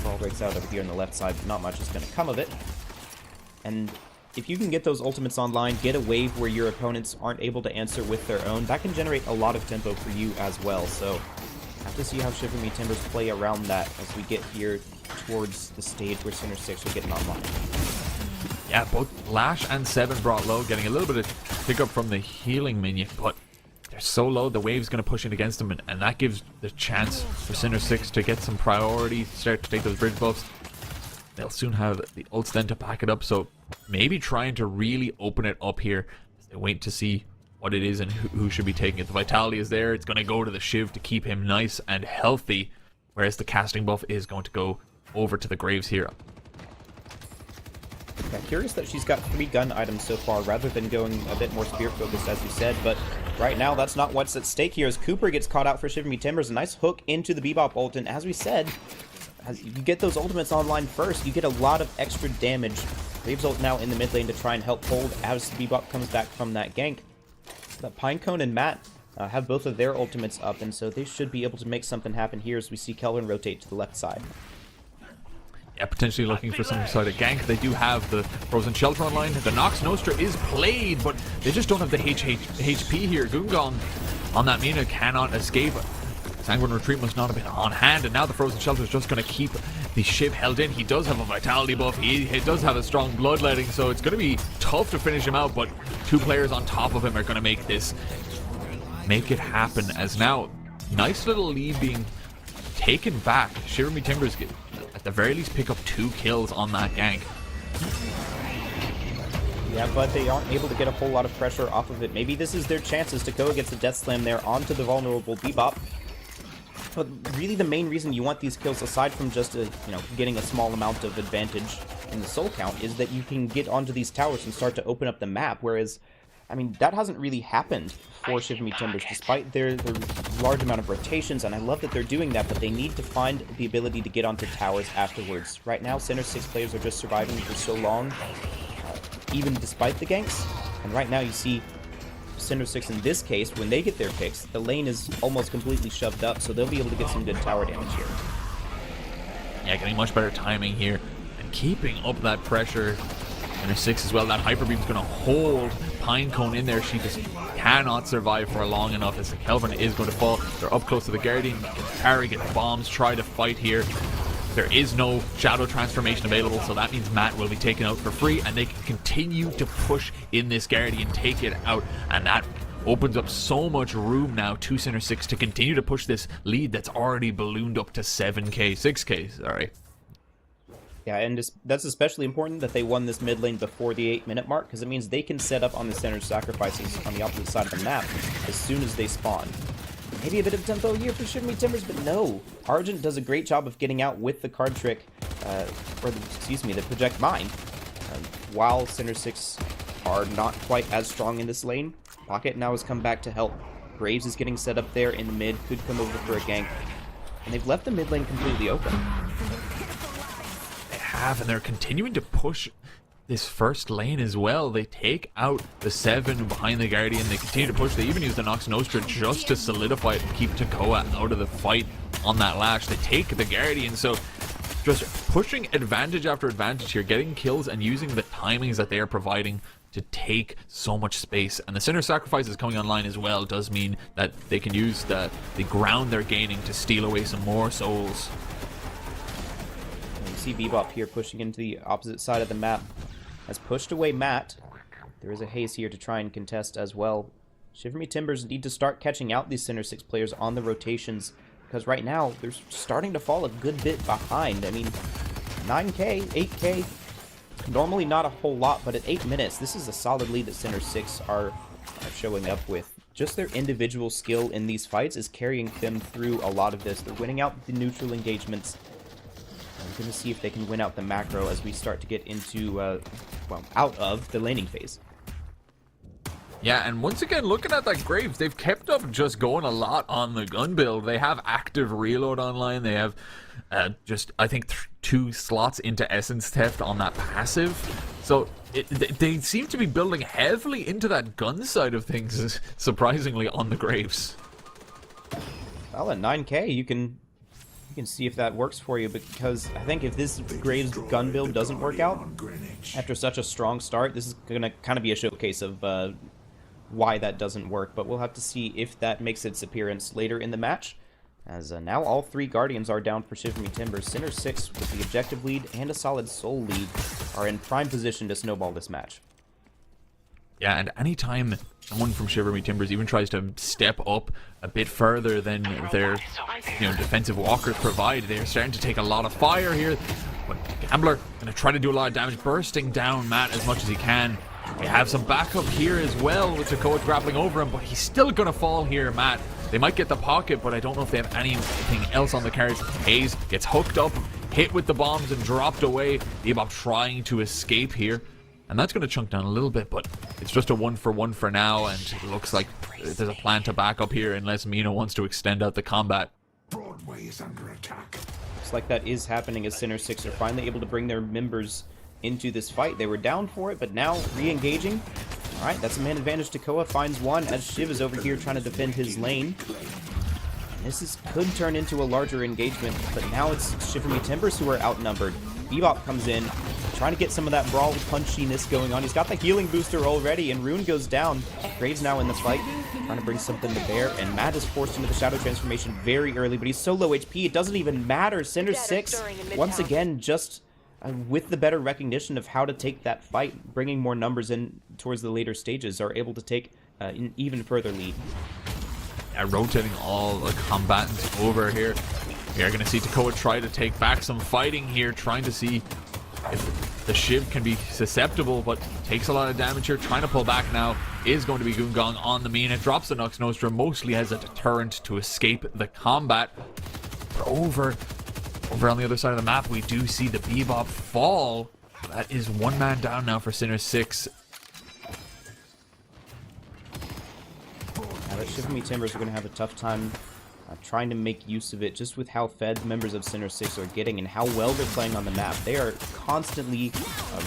Brawl breaks out over here on the left side, but not much is going to come of it. And if you can get those ultimates online, get a wave where your opponents aren't able to answer with their own, that can generate a lot of tempo for you as well. So, have to see how Shiver Me Timbers play around that as we get here towards the stage where Center 6 are getting online. Yeah, both Lash and 7 brought low, getting a little bit of pickup from the healing minion, but they're so low, the wave's going to push in against them, and that gives the chance for Sinner 6 to get some priority, start to take those bridge buffs. They'll soon have the ults then to back it up, so maybe trying to really open it up here as they wait to see what it is and who should be taking it. The Vitality is there, it's going to go to the Shiv to keep him nice and healthy, whereas the casting buff is going to go over to the Graves here. Yeah, curious that she's got 3 gun items so far, rather than going a bit more spear-focused, as you said, but right now that's not what's at stake here, as Cooper gets caught out for Shiver Me Timbers. A nice hook into the Bebop ult, and as we said, as you get those ultimates online first, you get a lot of extra damage. Graves ult now in the mid lane to try and help hold as the Bebop comes back from that gank. But Pinecone and Matt have both of their ultimates up, and so they should be able to make something happen here as we see Kelvin rotate to the left side. Yeah, potentially looking for some sort of gank. They do have the Frozen Shelter online. The Nox Nostra is played, but they just don't have the HP here. Gungon on that Mina cannot escape. Sanguine Retreat must not have been on hand, and now the Frozen Shelter is just going to keep the Shiv held in. He does have a Vitality buff. He does have a strong Bloodletting, so it's going to be tough to finish him out, but 2 players on top of him are going to make it happen, as now nice little lead being taken back. Shiver Me Timbers get, at the very least, pick up 2 kills on that gank. Yeah, but they aren't able to get a whole lot of pressure off of it. Maybe this is their chances to go against the Death Slam there onto the vulnerable Bebop. But really the main reason you want these kills, aside from just getting a small amount of advantage in the soul count, is that you can get onto these towers and start to open up the map, whereas, I mean, that hasn't really happened for Shiver Me Timbers, despite their large amount of rotations, and I love that they're doing that, but they need to find the ability to get onto towers afterwards. Right now, Center 6 players are just surviving for so long, even despite the ganks, and right now you see Center 6 in this case, when they get their picks, the lane is almost completely shoved up, so they'll be able to get some good tower damage here. Yeah, getting much better timing here and keeping up that pressure. Center 6 as well. That Hyper Beam's going to hold Pinecone in there. She just cannot survive for long enough, as Kelvin is going to fall. They're up close to the Guardian. Get the parry, get the bombs, try to fight here. There is no Shadow Transformation available, so that means Matt will be taken out for free, and they can continue to push in this Guardian, take it out, and that opens up so much room now to Center 6 to continue to push this lead that's already ballooned up to 6k, sorry. Yeah, and that's especially important that they won this mid lane before the 8-minute mark, because it means they can set up on the Center sacrifices on the opposite side of the map as soon as they spawn. Maybe a bit of tempo here for Shiver Me Timbers, but no. Argent does a great job of getting out with the card trick, the Project Mine, while Center 6 are not quite as strong in this lane. Pocket now has come back to help. Graves is getting set up there in the mid, could come over for a gank, and they've left the mid lane completely open. They have, and they're continuing to push this first lane as well. They take out the 7 behind the Guardian. They continue to push. They even use the Nox Nostra just to solidify it and keep Takoa out of the fight on that Lash. They take the Guardian, so just pushing advantage after advantage here, getting kills and using the timings that they are providing to take so much space. And the Center sacrifices coming online as well does mean that they can use the ground they're gaining to steal away some more souls. And you see Bebop here pushing into the opposite side of the map. Has pushed away Matt. There is a haze here to try and contest as well. Shiver Me Timbers need to start catching out these Center 6 players on the rotations, because right now they're starting to fall a good bit behind. I mean, 9k, 8k, Normally not a whole lot, but at 8 minutes, this is a solid lead that Center 6 are showing up with. Just their individual skill in these fights is carrying them through a lot of this. They're winning out the neutral engagements. I'm going to see if they can win out the macro as we start to get into, well, out of the laning phase. Yeah, and once again, looking at that Graves, they've kept up just going a lot on the gun build. They have active reload online. They have just, I think, 2 slots into Essence Theft on that passive. So they seem to be building heavily into that gun side of things, surprisingly, on the Graves. Well, at 9k, you can see if that works for you, because I think if this Graves gun build doesn't work out after such a strong start, this is going to kind of be a showcase of why that doesn't work. But we'll have to see if that makes its appearance later in the match, as now all 3 Guardians are down for Shiver Me Timbers. Center 6 with the objective lead and a solid soul lead are in prime position to snowball this match. Yeah, and anytime someone from Shiver Me Timbers even tries to step up a bit further than their defensive walkers provide, they're starting to take a lot of fire here. But Gambler going to try to do a lot of damage, bursting down Matt as much as he can. They have some backup here as well with Takoa grappling over him, but he's still going to fall here, Matt. They might get the pocket, but I don't know if they have anything else on the cards. Hayes gets hooked up, hit with the bombs, and dropped away. Bebop trying to escape here. And that's going to chunk down a little bit, but it's just a 1-for-1 for now, and it looks like there's a plan to back up here unless Mina wants to extend out the combat. Broadway is under attack. Looks like that is happening as Center 6 are finally able to bring their members into this fight. They were down for it, but now re-engaging. Alright, that's a man advantage. Takoa finds one as Shiv is over here trying to defend his lane. This could turn into a larger engagement, but now it's Shiver Me Timbers who are outnumbered. Bebop comes in, trying to get some of that brawl punchiness going on. He's got the healing booster already, and Rune goes down. Graves now in the fight, trying to bring something to bear, and Matt is forced into the Shadow Transformation very early, but he's so low HP, it doesn't even matter. Center 6, once again, just with the better recognition of how to take that fight, bringing more numbers in towards the later stages, are able to take an even further lead. Rotating all the combatants over here. We are going to see Takoa try to take back some fighting here, trying to see if the Shiv can be susceptible, but takes a lot of damage here. Trying to pull back now is going to be Goongong on the Mina. Drops the Nux Nostra mostly as a deterrent to escape the combat. But over on the other side of the map, we do see the Bebop fall. That is 1 man down now for Sinner 6. Now, the Shiver Me Timbers are going to have a tough time trying to make use of it, just with how fed members of Center 6 are getting and how well they're playing on the map. They are constantly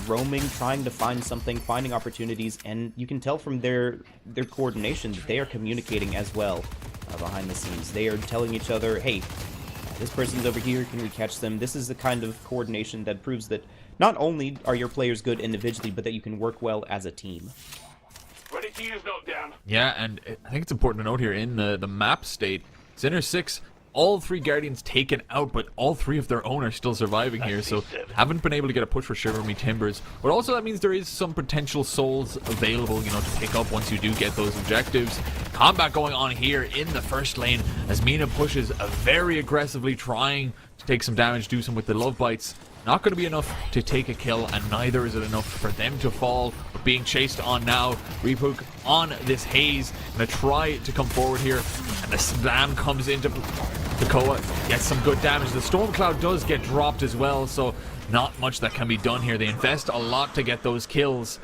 roaming, trying to find something, finding opportunities, and you can tell from their coordination that they are communicating as well behind the scenes. They are telling each other, hey, this person's over here, can we catch them? This is the kind of coordination that proves that not only are your players good individually, but that you can work well as a team. Ready to use note down. Yeah, and I think it's important to note here in the map state, Sinner 6, all 3 Guardians taken out, but all 3 of their own are still surviving here, so haven't been able to get a push for Shiver Me Timbers. But also that means there is some potential souls available, to pick up once you do get those objectives. Combat going on here in the first lane as Mina pushes very aggressively, trying to take some damage, do some with the love bites. Not going to be enough to take a kill, and neither is it enough for them to fall. But being chased on now. Repook on this Haze. Going to try to come forward here. And the slam comes into Takoa. Gets some good damage. The Storm Cloud does get dropped as well, so not much that can be done here. They invest a lot to get those kills.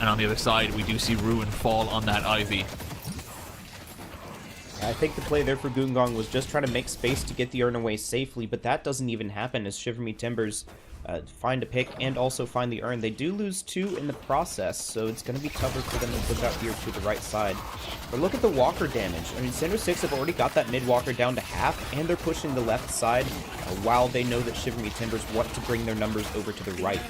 And on the other side, we do see Ruin fall on that Ivy. I think the play there for Goongong was just trying to make space to get the urn away safely, but that doesn't even happen as Shiver Me Timbers find a pick and also find the urn. They do lose 2 in the process, so it's going to be tougher for them to push out here to the right side. But look at the walker damage. I mean, Center 6 have already got that mid walker down to half, and they're pushing the left side while they know that Shiver Me Timbers want to bring their numbers over to the right.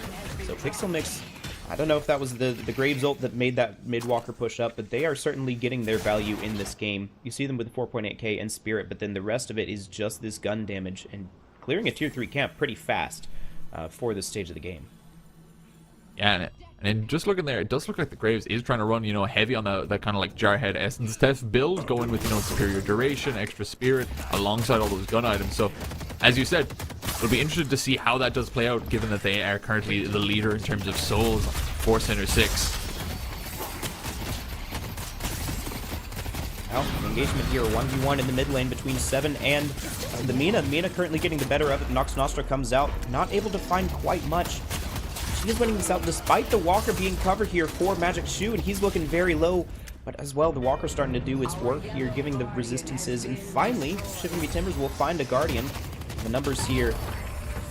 So Pixel Mix, I don't know if that was the Graves ult that made that mid-walker push up, but they are certainly getting their value in this game. You see them with 4.8k and Spirit, but then the rest of it is just this gun damage and clearing a tier 3 camp pretty fast for this stage of the game. Yeah, and just looking there, it does look like the Graves is trying to run, heavy on that kind of like Jarhead Essence Test build, going with, superior duration, extra Spirit, alongside all those gun items. So, as you said, it'll be interesting to see how that does play out, given that they are currently the leader in terms of souls for Center 6. Well, an engagement here, 1v1 in the mid lane between Seven and the Mina. Mina currently getting the better of it. Nox Nostra comes out, not able to find quite much. She is winning this out despite the Walker being covered here for Magic Shoe, and he's looking very low. But as well, the Walker's starting to do its work here, giving the resistances. And finally, Chivalry Timbers will find a Guardian. The numbers here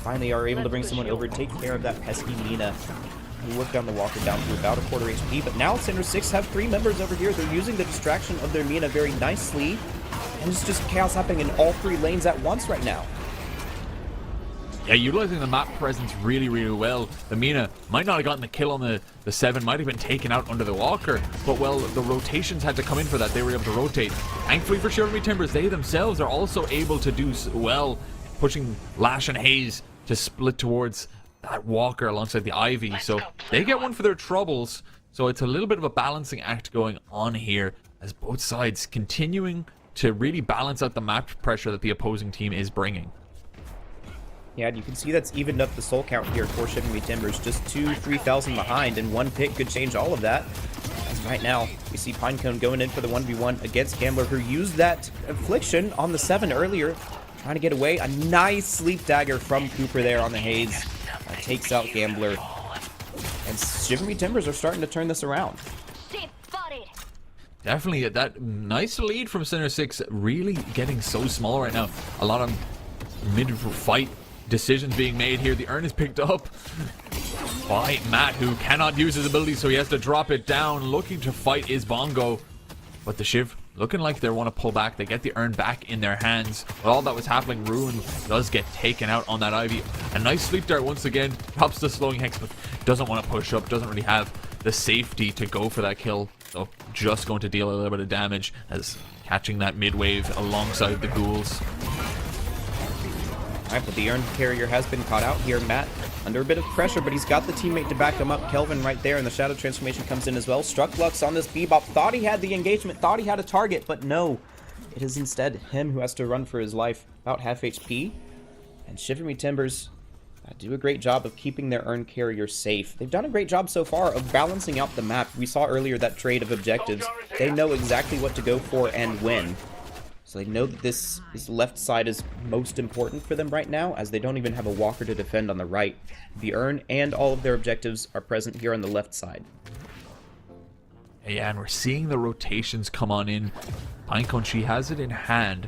finally are able to bring someone over, take care of that pesky Mina. We work down the Walker down to about a quarter HP, but now Center 6 have 3 members over here. They're using the distraction of their Mina very nicely, and it's just chaos happening in all 3 lanes at once right now. Yeah, utilizing the map presence really, really well. The Mina might not have gotten the kill on the 7, might have been taken out under the Walker, but well, the rotations had to come in for that. They were able to rotate. Thankfully for Chivalry Timbers, they themselves are also able to do well, pushing Lash and Haze to split towards that Walker alongside the Ivy, so they get one for their troubles. So it's a little bit of a balancing act going on here, as both sides continuing to really balance out the map pressure that the opposing team is bringing. Yeah, and you can see that's evened up the soul count here for Chivalry Timbers. Just 3,000 behind, and one pick could change all of that. As right now, we see Pinecone going in for the 1v1 against Gambler, who used that Affliction on the 7 earlier, trying to get away. A nice sleep dagger from Cooper there on the Haze. Takes out Gambler. And Chivalry Timbers are starting to turn this around. Definitely, that nice lead from Center 6 really getting so small right now. A lot of mid-fight decisions being made here. The urn is picked up by Matt, who cannot use his ability, so he has to drop it down. Looking to fight is Bongo, but the Shiv looking like they want to pull back. They get the urn back in their hands. But all that was happening, Ruin does get taken out on that Ivy. A nice sleep dart once again, drops the slowing hex, but doesn't want to push up, doesn't really have the safety to go for that kill. So just going to deal a little bit of damage as catching that mid wave alongside the ghouls. Alright, but the urn carrier has been caught out here. Matt under a bit of pressure, but he's got the teammate to back him up. Kelvin right there, and the Shadow Transformation comes in as well. Struck Lux on this Bebop. Thought he had the engagement, thought he had a target, but no. It is instead him who has to run for his life, about half HP. And Chivalry Timbers do a great job of keeping their urn carrier safe. They've done a great job so far of balancing out the map. We saw earlier that trade of objectives. They know exactly what to go for and when. So they know that this left side is most important for them right now, as they don't even have a Walker to defend on the right. The urn and all of their objectives are present here on the left side. Yeah, and we're seeing the rotations come on in. Pinecone, she has it in hand.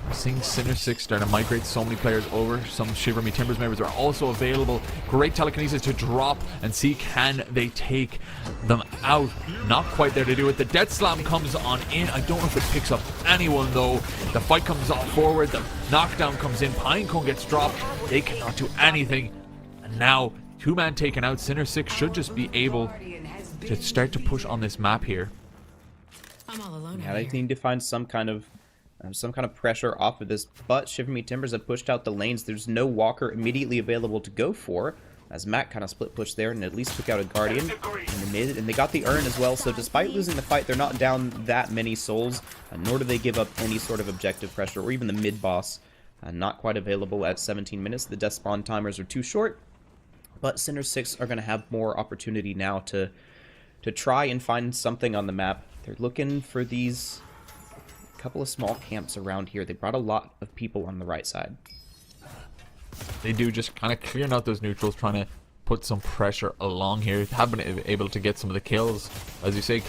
We're seeing Center 6 start to migrate so many players over. Some Chivalry Timbers members are also available. Great telekinesis to drop and see can they take them out. Not quite there to do it. The Death Slam comes on in. I don't know if it picks up anyone though. The fight comes on forward. The knockdown comes in. Pinecone gets dropped. They cannot do anything. And now, 2-man taken out. Center 6 should just be able to start to push on this map here. I'm all alone. Yeah, they need to find some kind of pressure off of this, but Chivalry Timbers have pushed out the lanes. There's no Walker immediately available to go for, as Matt kind of split pushed there and at least took out a Guardian in the mid, and they got the urn as well. So despite losing the fight, they're not down that many souls, nor do they give up any sort of objective pressure, or even the mid boss not quite available at 17 minutes. The death spawn timers are too short, but Center 6 are going to have more opportunity now to try and find something on the map. They're looking for these couple of small camps around here. They brought a lot of people on the right side. They do, just kind of clearing out those neutrals, trying to put some pressure along here. Have been able to get some of the kills. As you say,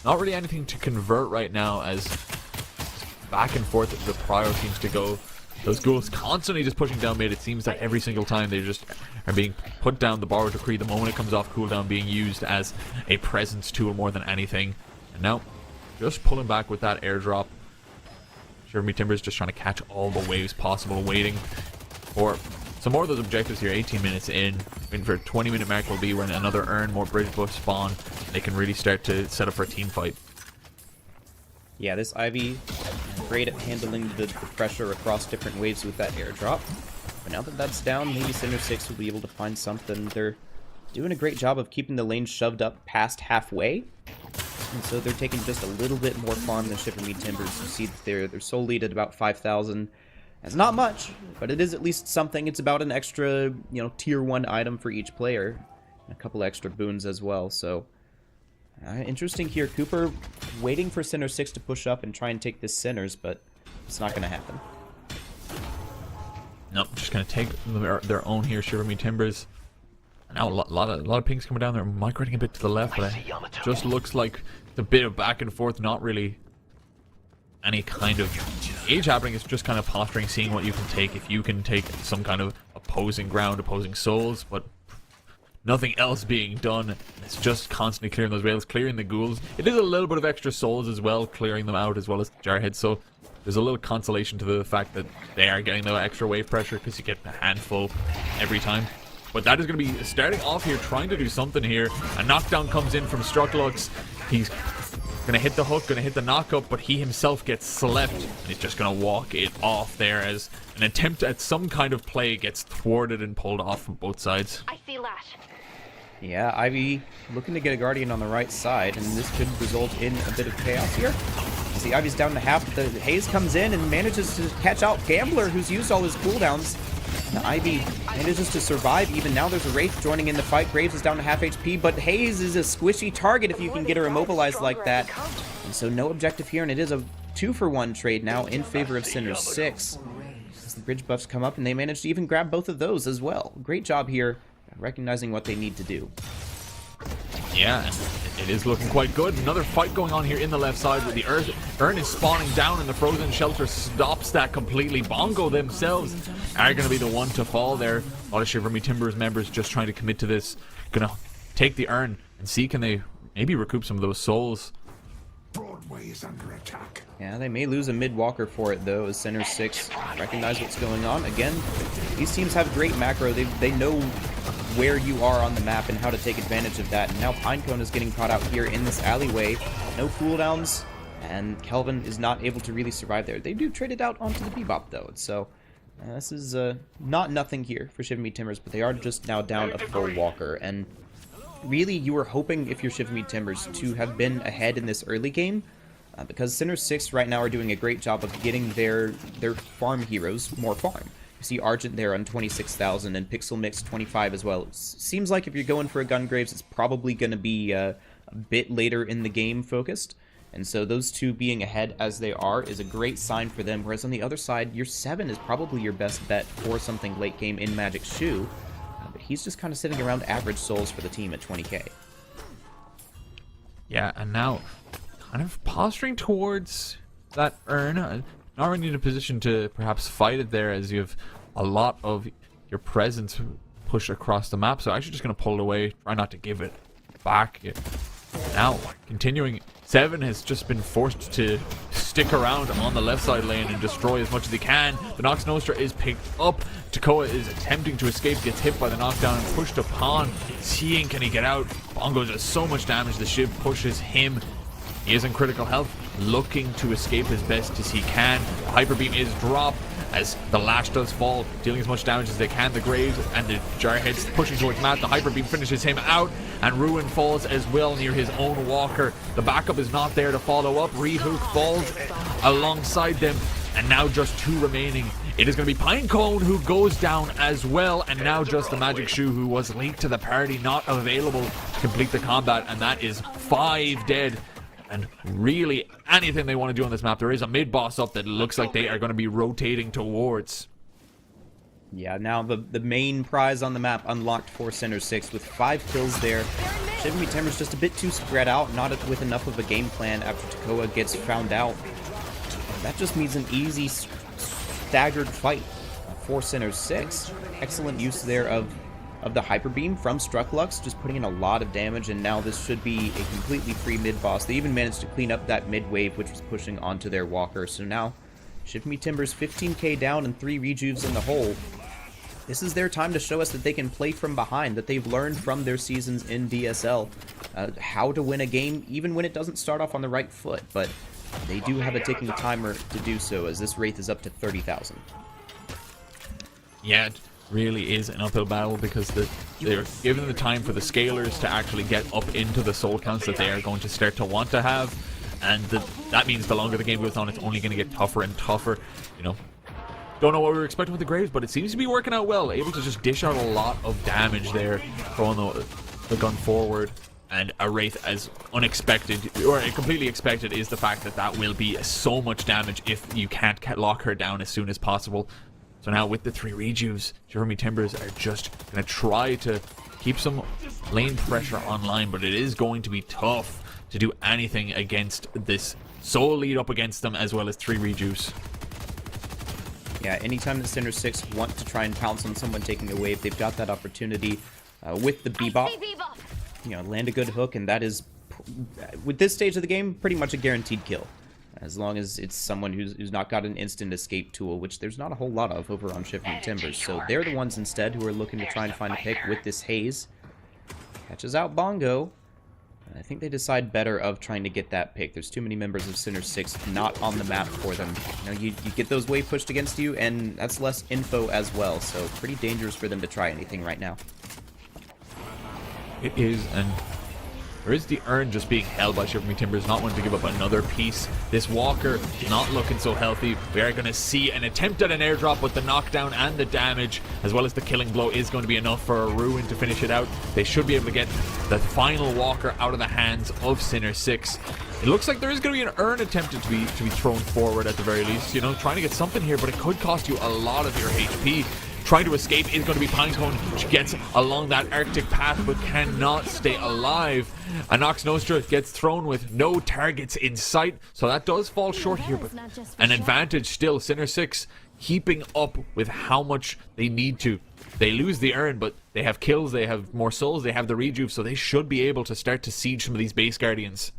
not really anything to convert right now, as back and forth the Prio seems to go. Those ghouls constantly just pushing down mid. It seems that every single time they just are being put down. The Borrow Decree, the moment it comes off cooldown, being used as a presence tool more than anything. And now, just pulling back with that airdrop. Chivalry Timbers just trying to catch all the waves possible, waiting for some more of those objectives here. 18 minutes in, waiting for a 20-minute mark will be when another urn, more bridge buff spawn, and they can really start to set up for a team fight. Yeah, this Ivy, great at handling the pressure across different waves with that airdrop. But now that that's down, maybe Center 6 will be able to find something. They're doing a great job of keeping the lane shoved up past halfway. And so they're taking just a little bit more farm than Chivalry Timbers. You see that their soul lead at about 5,000. It's not much, but it is at least something. It's about an extra, tier 1 item for each player. And a couple extra boons as well, so... interesting here. Cooper waiting for Center 6 to push up and try and take this Centers, but it's not going to happen. Nope, just going to take their own here, Shiver Me Timbers. Now a lot of pings coming down there, migrating a bit to the left, but it just looks like a bit of back and forth, not really any kind of age happening. It's just kind of posturing, seeing what you can take, if you can take some kind of opposing ground, opposing souls, but nothing else being done. It's just constantly clearing those rails, clearing the ghouls. It is a little bit of extra souls as well, clearing them out, as well as Jarheads, so there's a little consolation to the fact that they are getting the extra wave pressure, because you get a handful every time. But that is going to be starting off here, trying to do something here. A knockdown comes in from Strucklux. He's going to hit the hook, going to hit the knockup, but he himself gets slept. And he's just going to walk it off there as an attempt at some kind of play gets thwarted and pulled off from both sides. I see Lash. Yeah, Ivy looking to get a Guardian on the right side, and this could result in a bit of chaos here. See, Ivy's down to half, but the Haze comes in and manages to catch out Gambler, who's used all his cooldowns. And Ivy manages to survive. Even now there's a Wraith joining in the fight. Graves is down to half HP, but Haze is a squishy target if you can get her immobilized like that. And so no objective here, and it is a 2-for-1 trade now in favor of Center 6. As the bridge buffs come up, and they manage to even grab both of those as well. Great job here, recognizing what they need to do. Yeah, and it is looking quite good. Another fight going on here in the left side with the Urn is spawning down, and the Frozen Shelter stops that completely. Bongo themselves are going to be the one to fall there. A lot of Shiver Me Timbers members just trying to commit to this. Going to take the Urn and see can they maybe recoup some of those souls. Broadway is under attack. Yeah, they may lose a mid-walker for it, though, as Center 6 recognize what's going on. Again, these teams have great macro. They know where you are on the map and how to take advantage of that. And now Pinecone is getting caught out here in this alleyway. No cooldowns, and Kelvin is not able to really survive there. They do trade it out onto the Bebop, though. So this is not nothing here for Shiver Me Timbers, but they are just now down a full walker. And really, you were hoping, if you're Shiver Me Timbers, to have been ahead in this early game, because Center 6 right now are doing a great job of getting their farm heroes more farm. You see Argent there on 26,000 and Pixel Mix 25 as well. It seems like if you're going for a Gungraves, it's probably going to be a bit later in the game focused. And so those two being ahead as they are is a great sign for them. Whereas on the other side, your 7 is probably your best bet for something late game in Magic Shoe. But he's just kind of sitting around average souls for the team at 20k. Yeah, and now kind of posturing towards that Urn. Not really in a position to perhaps fight it there, as you have a lot of your presence pushed across the map. So actually just going to pull it away, try not to give it back. Now, continuing, 7 has just been forced to stick around on the left side lane and destroy as much as he can. The Nox Nostra is picked up. Takoa is attempting to escape, gets hit by the knockdown and pushed upon. Seeing can he get out. Bongo does so much damage, the Shiv pushes him. He is in critical health, looking to escape as best as he can. The Hyper Beam is dropped as the Lash does fall, dealing as much damage as they can. The Graves and the Jarheads pushing towards Matt. The Hyper Beam finishes him out, and Ruin falls as well near his own walker. The backup is not there to follow up. Rehook falls alongside them, and now just 2 remaining. It is going to be Pinecone who goes down as well, and now just the Magic Shoe, who was linked to the party, not available to complete the combat, and that is 5 dead. And really, anything they want to do on this map, there is a mid-boss up that looks like they are going to be rotating towards. Yeah, now the main prize on the map unlocked for Center 6 with 5 kills there. Shiver Me Timbers just a bit too spread out, not with enough of a game plan after Takoa gets found out. That just means an easy, staggered fight for Center 6. Excellent use there of the Hyper Beam from Strucklux, just putting in a lot of damage, and now this should be a completely free mid-boss. They even managed to clean up that mid-wave, which was pushing onto their walker. So now, Shiver Me Timbers 15k down and 3 rejuves in the hole. This is their time to show us that they can play from behind, that they've learned from their seasons in DSL how to win a game, even when it doesn't start off on the right foot. But they do have a ticking timer to do so, as this Wraith is up to 30,000. Yeah, really is an uphill battle, because they're given the time for the scalers to actually get up into the soul counts that they are going to start to want to have, and that means the longer the game goes on, it's only going to get tougher and tougher. You know, Don't know what we were expecting with the Graves, but it seems to be working out well. Able to just dish out a lot of damage there, throwing the gun forward. And a Wraith as unexpected, or completely expected, is the fact that that will be so much damage if you can't lock her down as soon as possible. So now with the 3 rejuves, Shiver Timbers are just going to try to keep some lane pressure online, but it is going to be tough to do anything against this Soul lead up against them, as well as 3 rejuves. Yeah, anytime the Center 6 want to try and pounce on someone taking a wave, they've got that opportunity with the Bebop. You know, land a good hook, and that is, with this stage of the game, pretty much a guaranteed kill. As long as it's someone who's not got an instant escape tool, which there's not a whole lot of over on Shivering Timbers. So they're the ones instead who are looking to try and find a pick with this haze. Catches out Bongo. And I think they decide better of trying to get that pick. There's too many members of Center 6 not on the map for them. You know, you get those wave pushed against you, and that's less info as well. So pretty dangerous for them to try anything right now. It is, and there is the urn just being held by Shiver Me Timbers, not wanting to give up another piece. This Walker not looking so healthy. We are going to see an attempt at an airdrop, but the knockdown and the damage, as well as the killing blow, is going to be enough for a Ruin to finish it out. They should be able to get the final Walker out of the hands of Sinner 6. It looks like there is going to be an urn attempted to be thrown forward at the very least. You know, trying to get something here, but it could cost you a lot of your HP. Trying to escape is going to be Pinecone. She gets along that Arctic path but cannot stay alive. And Nox Nostra gets thrown with no targets in sight, so that does fall short here, but an advantage still. Sinner 6 keeping up with how much they need to. They lose the urn, but they have kills, they have more souls, they have the rejuve, so they should be able to start to siege some of these base guardians.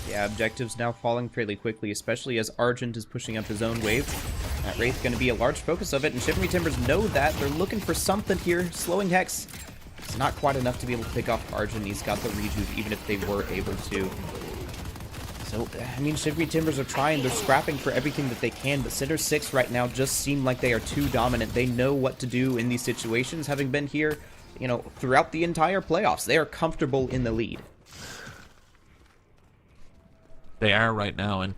Yeah, objectives now falling fairly quickly, especially as Argent is pushing up his own wave. That Wraith going to be a large focus of it, and Shiver Me Timbers know that. They're looking for something here. Slowing Hex. It's not quite enough to be able to pick off Argent. He's got the rejuve, even if they were able to. So, I mean, Shiver Me Timbers are trying. They're scrapping for everything that they can, but Center 6 right now just seem like they are too dominant. They know what to do in these situations, having been here, you know, throughout the entire playoffs. They are comfortable in the lead. They are right now, and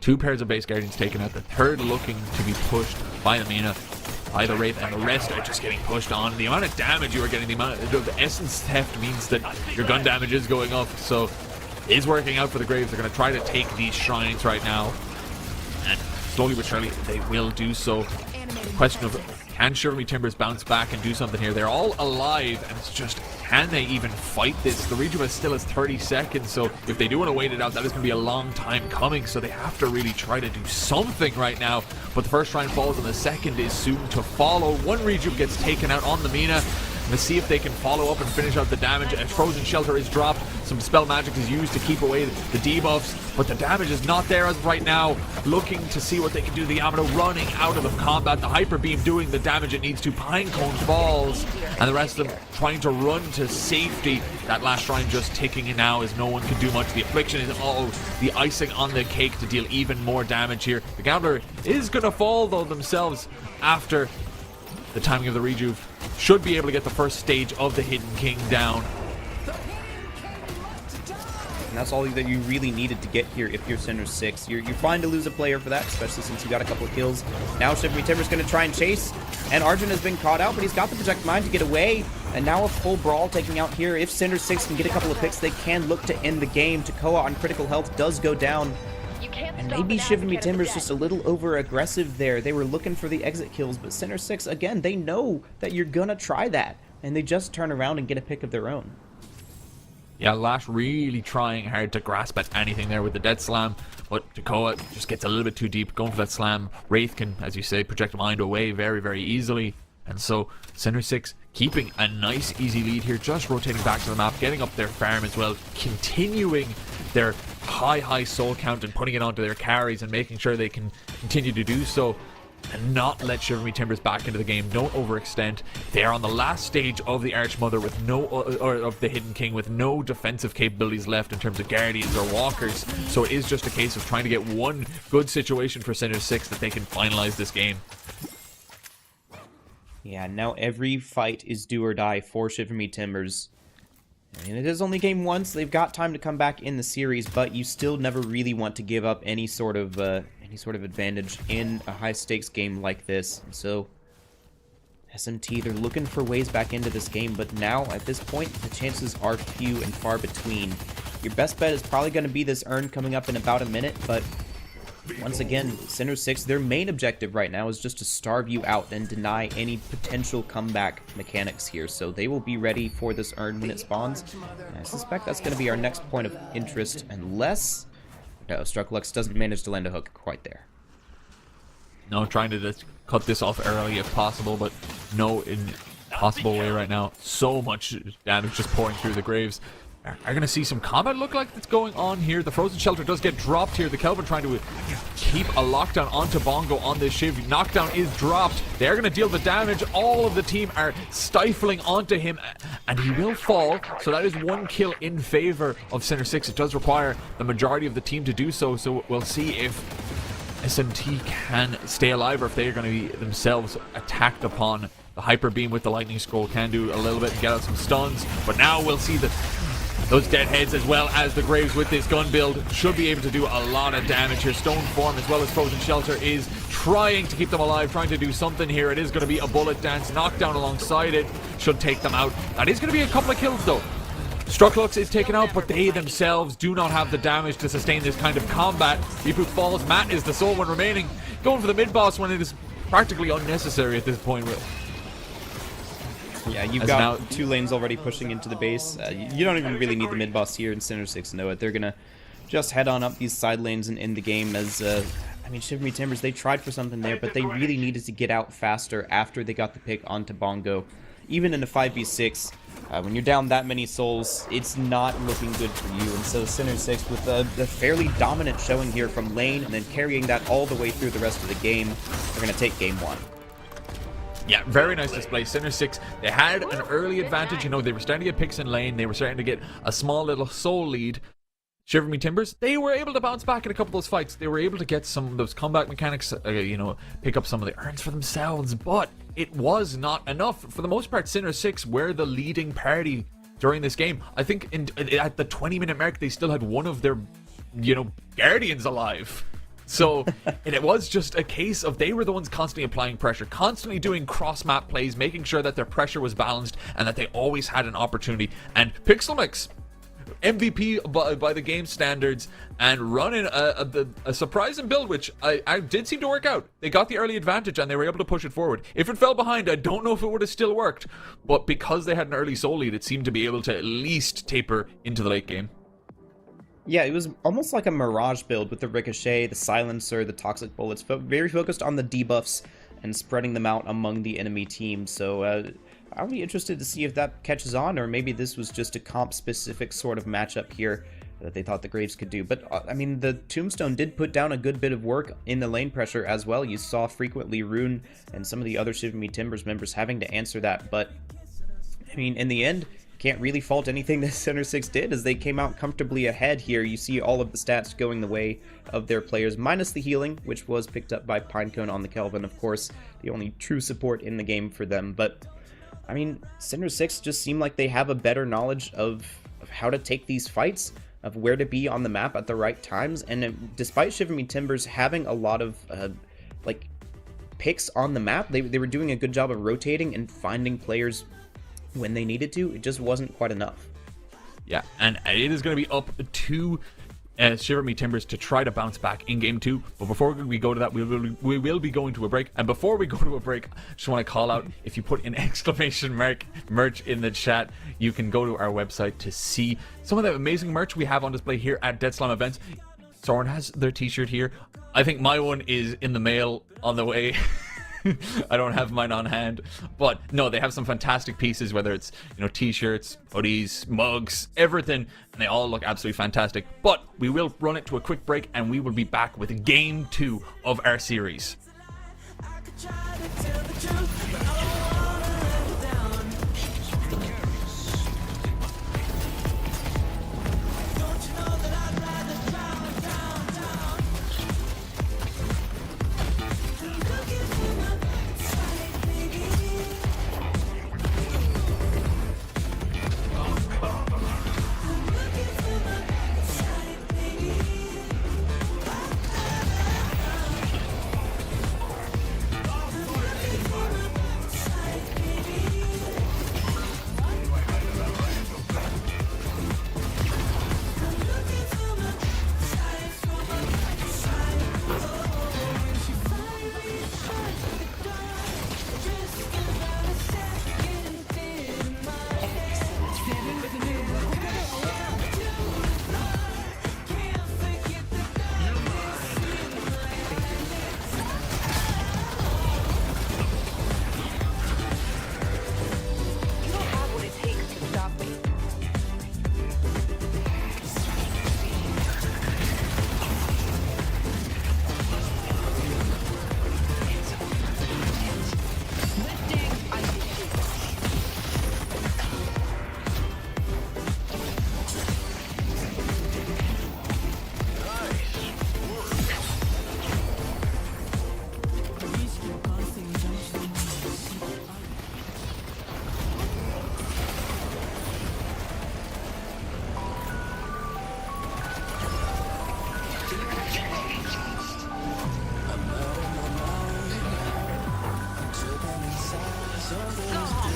2 pairs of base guardians taken out. The third looking to be pushed by the Mina, by the Wraith, and the rest are just getting pushed on. The amount of damage you are getting, the essence theft means that your gun damage is going up, so it is working out for the Graves. They're going to try to take these shrines right now, and slowly but surely they will do so. Question of, can Shiver Me Timbers bounce back and do something here? They're all alive, and it's just, can they even fight this? The rejuve still has 30 seconds, so if they do want to wait it out, that is going to be a long time coming, so they have to really try to do something right now. But the first shrine falls, and the second is soon to follow. One rejuve gets taken out on the Mina. Let's see if they can follow up and finish out the damage. A Frozen Shelter is dropped. Some spell magic is used to keep away the debuffs, but the damage is not there as of right now. Looking to see what they can do. The Yamato running out of the combat. The Hyper Beam doing the damage it needs to. Pinecone falls, and the rest of them trying to run to safety. That last shrine just ticking in now as no one can do much. The Affliction is the icing on the cake to deal even more damage here. The Gambler is going to fall though themselves after the timing of the rejuve. Should be able to get the first stage of the Hidden King down. And that's all that you really needed to get here if you're Center 6. You're fine to lose a player for that, especially since you got a couple of kills. Now Shiver Me Timbers going to try and chase, and Arjun has been caught out, but he's got the Project Mind to get away. And now a full brawl taking out here. If Center 6 can get a couple of picks, they can look to end the game. Takoa on critical health does go down. And maybe Shiver Me Timbers just a little over-aggressive there. They were looking for the exit kills, but Center 6, again, they know that you're gonna try that. And they just turn around and get a pick of their own. Yeah, Lash really trying hard to grasp at anything there with the Dead Slam, but Takoa just gets a little bit too deep, going for that slam. Wraith can, as you say, project Mind away very, very easily. And so, Center 6 keeping a nice, easy lead here, just rotating back to the map, getting up their farm as well, continuing their high soul count and putting it onto their carries and making sure they can continue to do so and not let Shiver Me Timbers back into the game. Don't overextend. They are on the last stage of the Archmother with no, or of the Hidden King, with no defensive capabilities left in terms of Guardians or Walkers. So it is just a case of trying to get one good situation for Center 6 that they can finalize this game. Yeah, now every fight is do or die for Shiver Me Timbers. I mean, it is only game once. They've got time to come back in the series, but you still never really want to give up any sort of any sort of advantage in a high-stakes game like this. And so SMT, they're looking for ways back into this game, but now, at this point, the chances are few and far between. Your best bet is probably going to be this urn coming up in about a minute, but once again, Center 6, their main objective right now is just to starve you out and deny any potential comeback mechanics here. So they will be ready for this urn when it spawns. And I suspect that's going to be our next point of interest, unless no, Strucklux doesn't manage to land a hook quite there. No, trying to just cut this off early if possible, but no impossible way right now. So much damage just pouring through the graves. Are going to see some combat look like that's going on here. The frozen shelter does get dropped here. The Kelvin trying to keep a lockdown onto Bongo on this Shiv. Knockdown is dropped. They're going to deal the damage. All of the team are stifling onto him, and he will fall. So that is one kill in favor of Center 6. It does require the majority of the team to do so. So we'll see if SMT can stay alive or if they're going to be themselves attacked upon. The Hyper Beam with the Lightning Scroll can do a little bit to get out some stuns. But now we'll see those dead heads as well as the graves with this gun build should be able to do a lot of damage here. Stone Form as well as Frozen Shelter is trying to keep them alive, trying to do something here. It is going to be a bullet dance. Knockdown alongside it should take them out. That is going to be a couple of kills though. Strucklux is taken out, but they themselves do not have the damage to sustain this kind of combat. Reboot falls. Matt is the sole one remaining. Going for the mid-boss when it is practically unnecessary at this point. Yeah, you've got two lanes already pushing into the base. You don't even really need the mid-boss here, and Center 6 know it. They're going to just head on up these side lanes and end the game as, I mean, Shiver Me Timbers, they tried for something there, but they really needed to get out faster after they got the pick onto Bongo. Even in a 5v6, when you're down that many souls, it's not looking good for you. And so Center 6 with a fairly dominant showing here from lane and then carrying that all the way through the rest of the game, they're going to take game 1. Yeah, very nice display. Center 6, they had an early advantage. You know, they were starting to get picks in lane. They were starting to get a small little soul lead. Shiver Me Timbers, they were able to bounce back in a couple of those fights. They were able to get some of those comeback mechanics, you know, pick up some of the urns for themselves. But it was not enough. For the most part, Center 6 were the leading party during this game. I think at the 20-minute mark, they still had one of their, you know, Guardians alive. So it was just a case of they were the ones constantly applying pressure, constantly doing cross-map plays, making sure that their pressure was balanced and that they always had an opportunity. And Pixelmix, MVP by the game standards, and running a surprising build, which I did seem to work out. They got the early advantage and they were able to push it forward. If it fell behind, I don't know if it would have still worked, but because they had an early soul lead, it seemed to be able to at least taper into the late game. Yeah, it was almost like a Mirage build with the Ricochet, the Silencer, the Toxic Bullets, but very focused on the debuffs and spreading them out among the enemy team. So I'll be interested to see if that catches on, or maybe this was just a comp-specific sort of matchup here that they thought the Graves could do. But, I mean, the Tombstone did put down a good bit of work in the lane pressure as well. You saw frequently Rune and some of the other Shiver Me Timbers members having to answer that, but, I mean, in the end, can't really fault anything that Center 6 did, as they came out comfortably ahead here. You see all of the stats going the way of their players, minus the healing, which was picked up by Pinecone on the Kelvin, of course, the only true support in the game for them. But, I mean, Center 6 just seem like they have a better knowledge of how to take these fights, of where to be on the map at the right times, and despite Shiver Me Timbers having a lot of, like, picks on the map, they were doing a good job of rotating and finding players when they needed to. It just wasn't quite enough. Yeah, and it is going to be up to Shiver Me Timbers to try to bounce back in game 2. But before we go to that, we will be going to a break. And before we go to a break, I just want to call out, if you put an exclamation mark merch in the chat, you can go to our website to see some of the amazing merch we have on display here at Dead Slam events. Soren has their t-shirt here. I think my one is in the mail on the way. I don't have mine on hand, but no, they have some fantastic pieces, whether it's, you know, t-shirts, hoodies, mugs, everything, and they all look absolutely fantastic. But we will run it to a quick break and we will be back with game 2 of our series.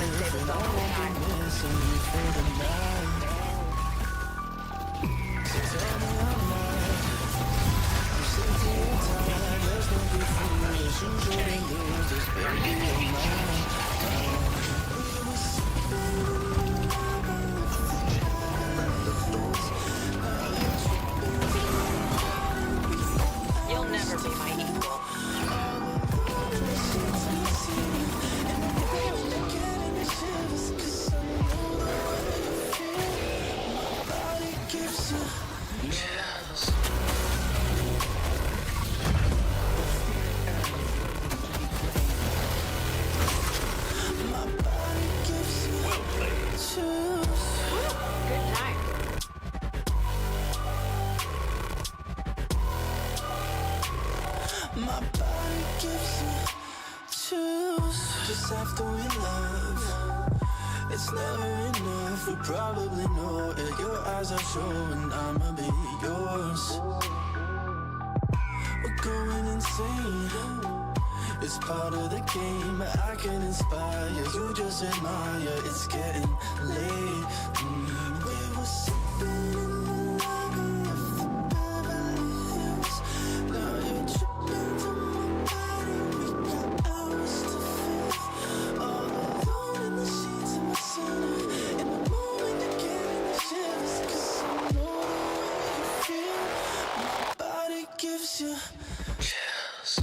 say this all the time. You'll never be my equal. Good time. My body gives you chills. Just after we love, it's never enough. We probably know it. Your eyes are showing I'ma be yours. We're going insane. It's part of the game. I can inspire you, just admire. It's getting late. We were sipping in the library of the Beverly Hills. Now you're tripping to my body. We got hours to fill. All alone in the sheets of my center. In the moment you're getting the shivers, 'cause I know the way you feel. My body gives you chills.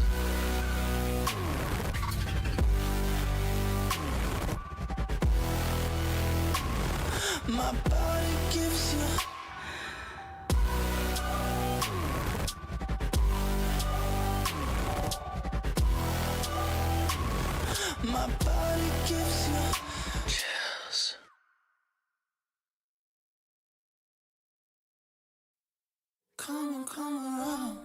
My body gives you. My body gives you chills. Come around.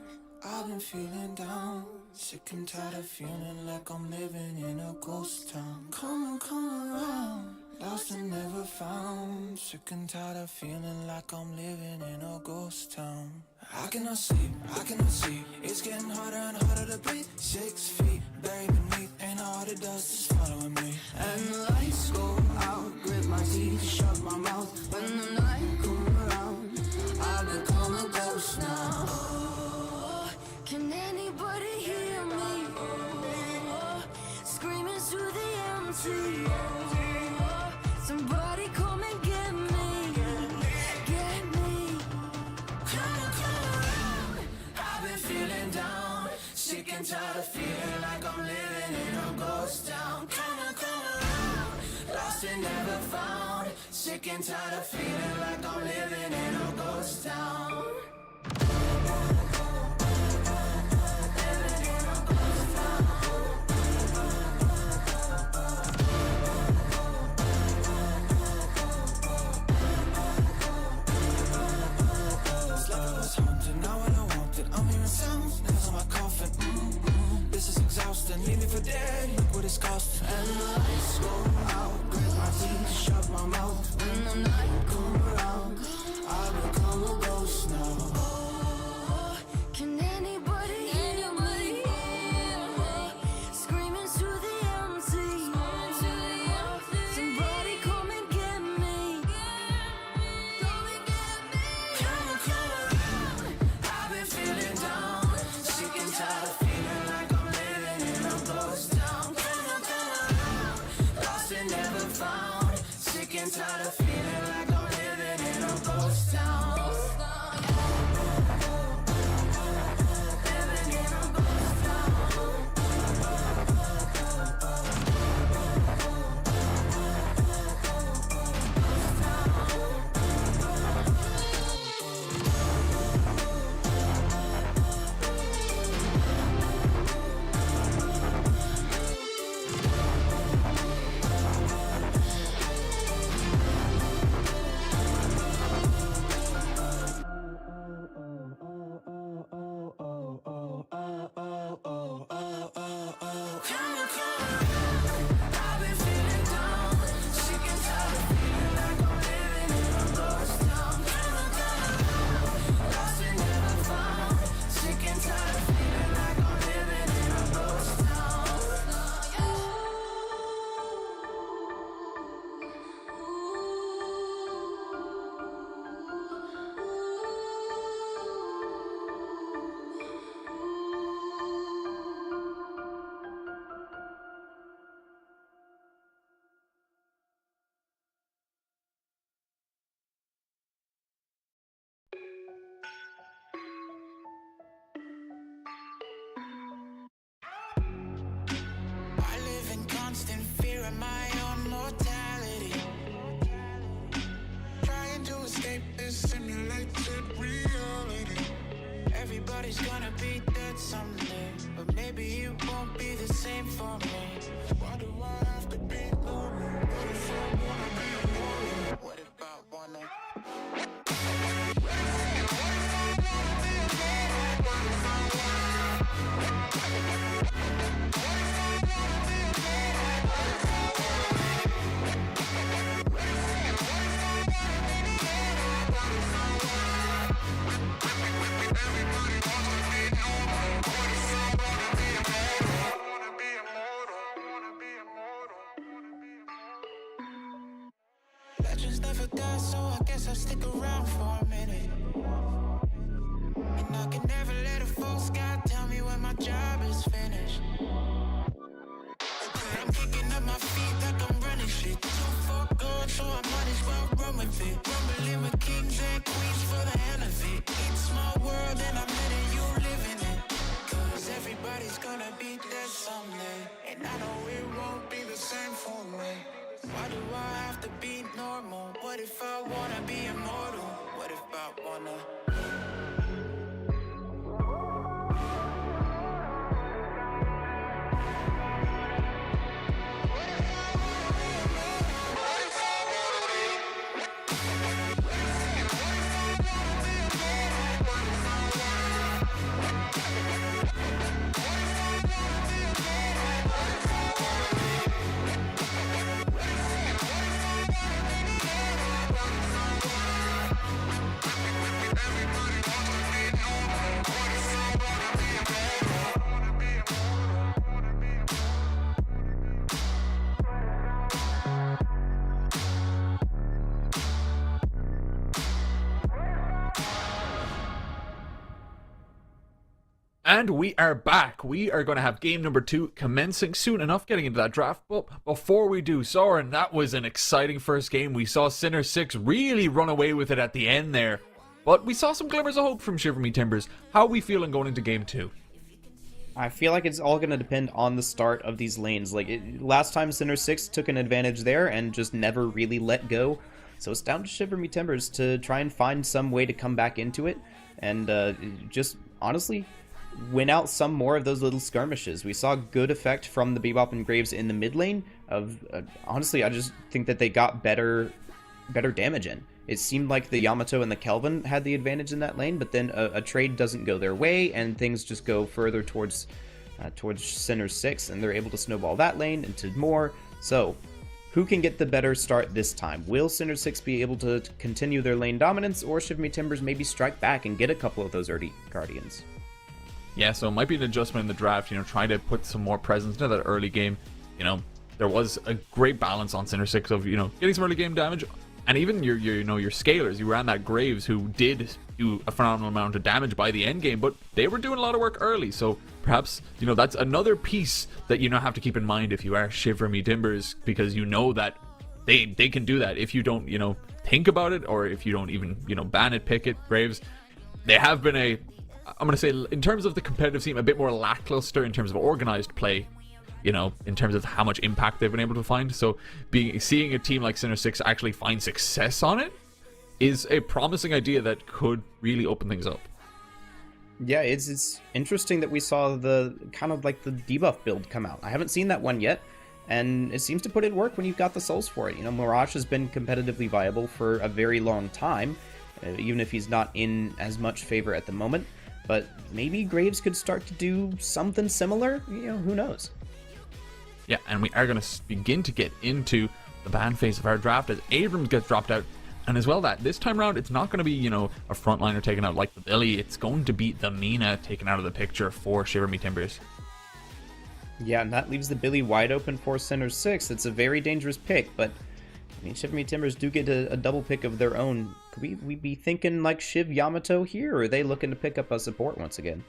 I've been feeling down. Sick and tired of feeling like I'm living in a ghost town. Come around. Lost and never found. Sick and tired of feeling like I'm living in a ghost town. I cannot sleep, I cannot see. It's getting harder and harder to breathe. 6 feet buried beneath, and all the dust is following me. And the lights go out, grit my teeth, shut my mouth. When the night comes around, I become a ghost now. Can anybody hear me? Screaming through the empty. Somebody come and get me. Get me. Come around. I've been feeling down. Sick and tired of feeling like I'm living in a ghost town. Come around. Lost and never found. Sick and tired of feeling like I'm living in a ghost town. Now I don't want it. I'm hearing sounds, nails on my coffin. This is exhausting. Leave me for dead. Look what it's costing. And the lights go out, grit my teeth, shut my mouth. When the night come around, I become a ghost now. Can anybody hear me? Screaming through the empty. Somebody come and get me. Come and get me. Come around. I've been feeling down. Sick and tired of feeling like I'm living in a ghost town. Come around. Lost and never found. Sick and tired of feeling like I'm living in a ghost town. Living in a ghost town. Everybody's gonna be dead someday, but maybe it won't be the same for me. Why do I have to be normal? What if I wanna be immortal? What if I wanna? Legends never die, so I guess I'll stick around for a minute. And I can never let a false guy tell me when my job is finished. I'm kicking up my feet like I'm running shit. Too far gone, so I might as well run with it. Rumbling with kings and queens for the hell of it. It's my world and I'm letting you live in it. Cause everybody's gonna be dead someday. And I know it won't be the same for me. Why do I have to be normal? What if I wanna be immortal? What if I wanna? And we are back. We are going to have game number 2 commencing soon enough, getting into that draft. But before we do, Soren, that was an exciting first game. We saw Sinner 6 really run away with it at the end there. But we saw some glimmers of hope from Shiver Me Timbers. How are we feeling going into game 2? I feel like it's all going to depend on the start of these lanes. Last time Sinner 6 took an advantage there and just never really let go. So it's down to Shiver Me Timbers to try and find some way to come back into it. And just, honestly, win out some more of those little skirmishes. We saw good effect from the Bebop and Graves in the mid lane. Honestly, I just think that they got better damage in. It seemed like the Yamato and the Kelvin had the advantage in that lane, but then a trade doesn't go their way, and things just go further towards Sinner 6, and they're able to snowball that lane into more. So, who can get the better start this time? Will Sinner 6 be able to continue their lane dominance, or Shiver Me Timbers maybe strike back and get a couple of those early Guardians? Yeah, so it might be an adjustment in the draft, trying to put some more presence into that early game. There was a great balance on Sinner 6 of, getting some early game damage. And even your scalers, you ran that Graves, who did do a phenomenal amount of damage by the end game, but they were doing a lot of work early. So perhaps, that's another piece that you have to keep in mind if you are Shiver Me Timbers, because that they can do that if you don't, think about it, or if you don't even, ban it, pick it. Graves, they have been I'm going to say, in terms of the competitive scene, a bit more lackluster in terms of organized play, in terms of how much impact they've been able to find. So seeing a team like Sinner 6 actually find success on it is a promising idea that could really open things up. Yeah, it's interesting that we saw the kind of like the debuff build come out. I haven't seen that one yet, and it seems to put it work when you've got the souls for it. Mirage has been competitively viable for a very long time, even if he's not in as much favor at the moment. But maybe Graves could start to do something similar. Who knows? Yeah, and we are going to begin to get into the ban phase of our draft as Abrams gets dropped out. And as well, that this time around, it's not going to be, a frontliner taken out like the Billy. It's going to be the Mina taken out of the picture for Shiver Me Timbers. Yeah, and that leaves the Billy wide open for Sinner 6. It's a very dangerous pick, but Shiver Me Timbers do get a double pick of their own. Could we be thinking like Shiv Yamato here, or are they looking to pick up a support once again?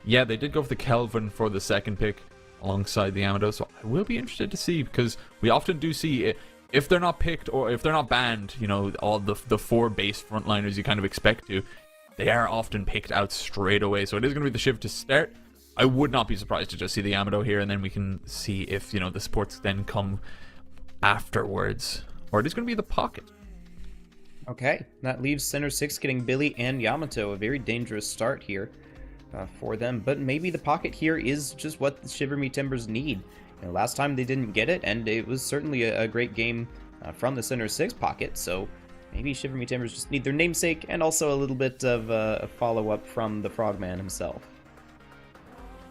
Yeah, they did go for the Kelvin for the second pick alongside the Yamato, so I will be interested to see, because we often do see it, if they're not picked or if they're not banned, all the 4 base frontliners you kind of expect to, they are often picked out straight away. So it is going to be the Shiv to start. I would not be surprised to just see the Yamato here, and then we can see if, the supports then come afterwards, or it is going to be the Pocket. Okay, that leaves Sinner 6 getting Billy and Yamato, a very dangerous start here. for them, but maybe the pocket here is just what the Shiver Me Timbers need. You know, last time they didn't get it, and it was certainly a great game from the Center 6 pocket, so maybe Shiver Me Timbers just need their namesake and also a little bit of a follow-up from the Frogman himself.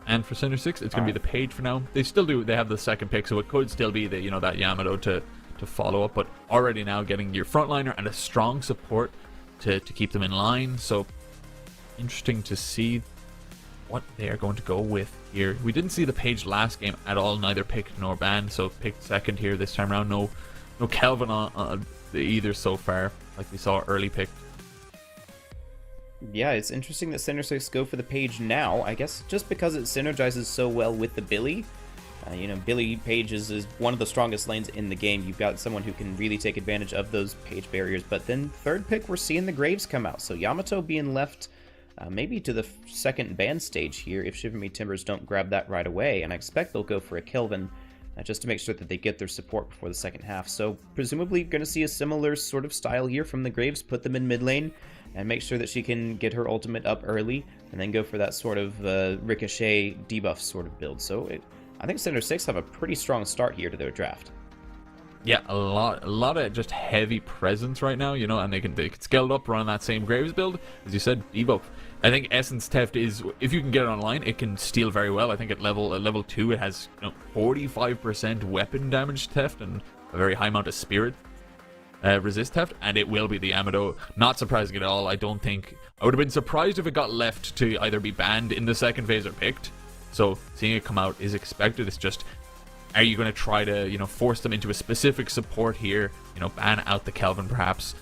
And for Center 6, it's going to be the Page for now. They have the second pick, so it could still be the, that Yamato to follow up, but already now getting your frontliner and a strong support to keep them in line, so interesting to see what they are going to go with here. We didn't see the Page last game at all, neither picked nor banned, so picked second here this time around. No Kelvin on either so far, like we saw early pick. Yeah, it's interesting that Center 6 go for the Page now, I guess just because it synergizes so well with the Billy. Billy Page is one of the strongest lanes in the game. You've got someone who can really take advantage of those Page barriers, but then third pick, we're seeing the Graves come out, so Yamato being left maybe to the second ban stage here if Shiver Me Timbers don't grab that right away, and I expect they'll go for a Kelvin just to make sure that they get their support before the second half. So presumably going to see a similar sort of style here from the Graves, put them in mid lane and make sure that she can get her ultimate up early and then go for that sort of ricochet debuff sort of build. So I think Center 6 have a pretty strong start here to their draft. Yeah, a lot of just heavy presence right now, and they can scale it up, run that same Graves build, as you said, debuff. I think Essence Theft is, if you can get it online, it can steal very well. I think at level 2 it has 45% weapon damage theft and a very high amount of spirit resist theft, and it will be the Yamato. Not surprising at all. I would have been surprised if it got left to either be banned in the second phase or picked. So seeing it come out is expected. It's just, are you going to try to, force them into a specific support here? Ban out the Kelvin perhaps,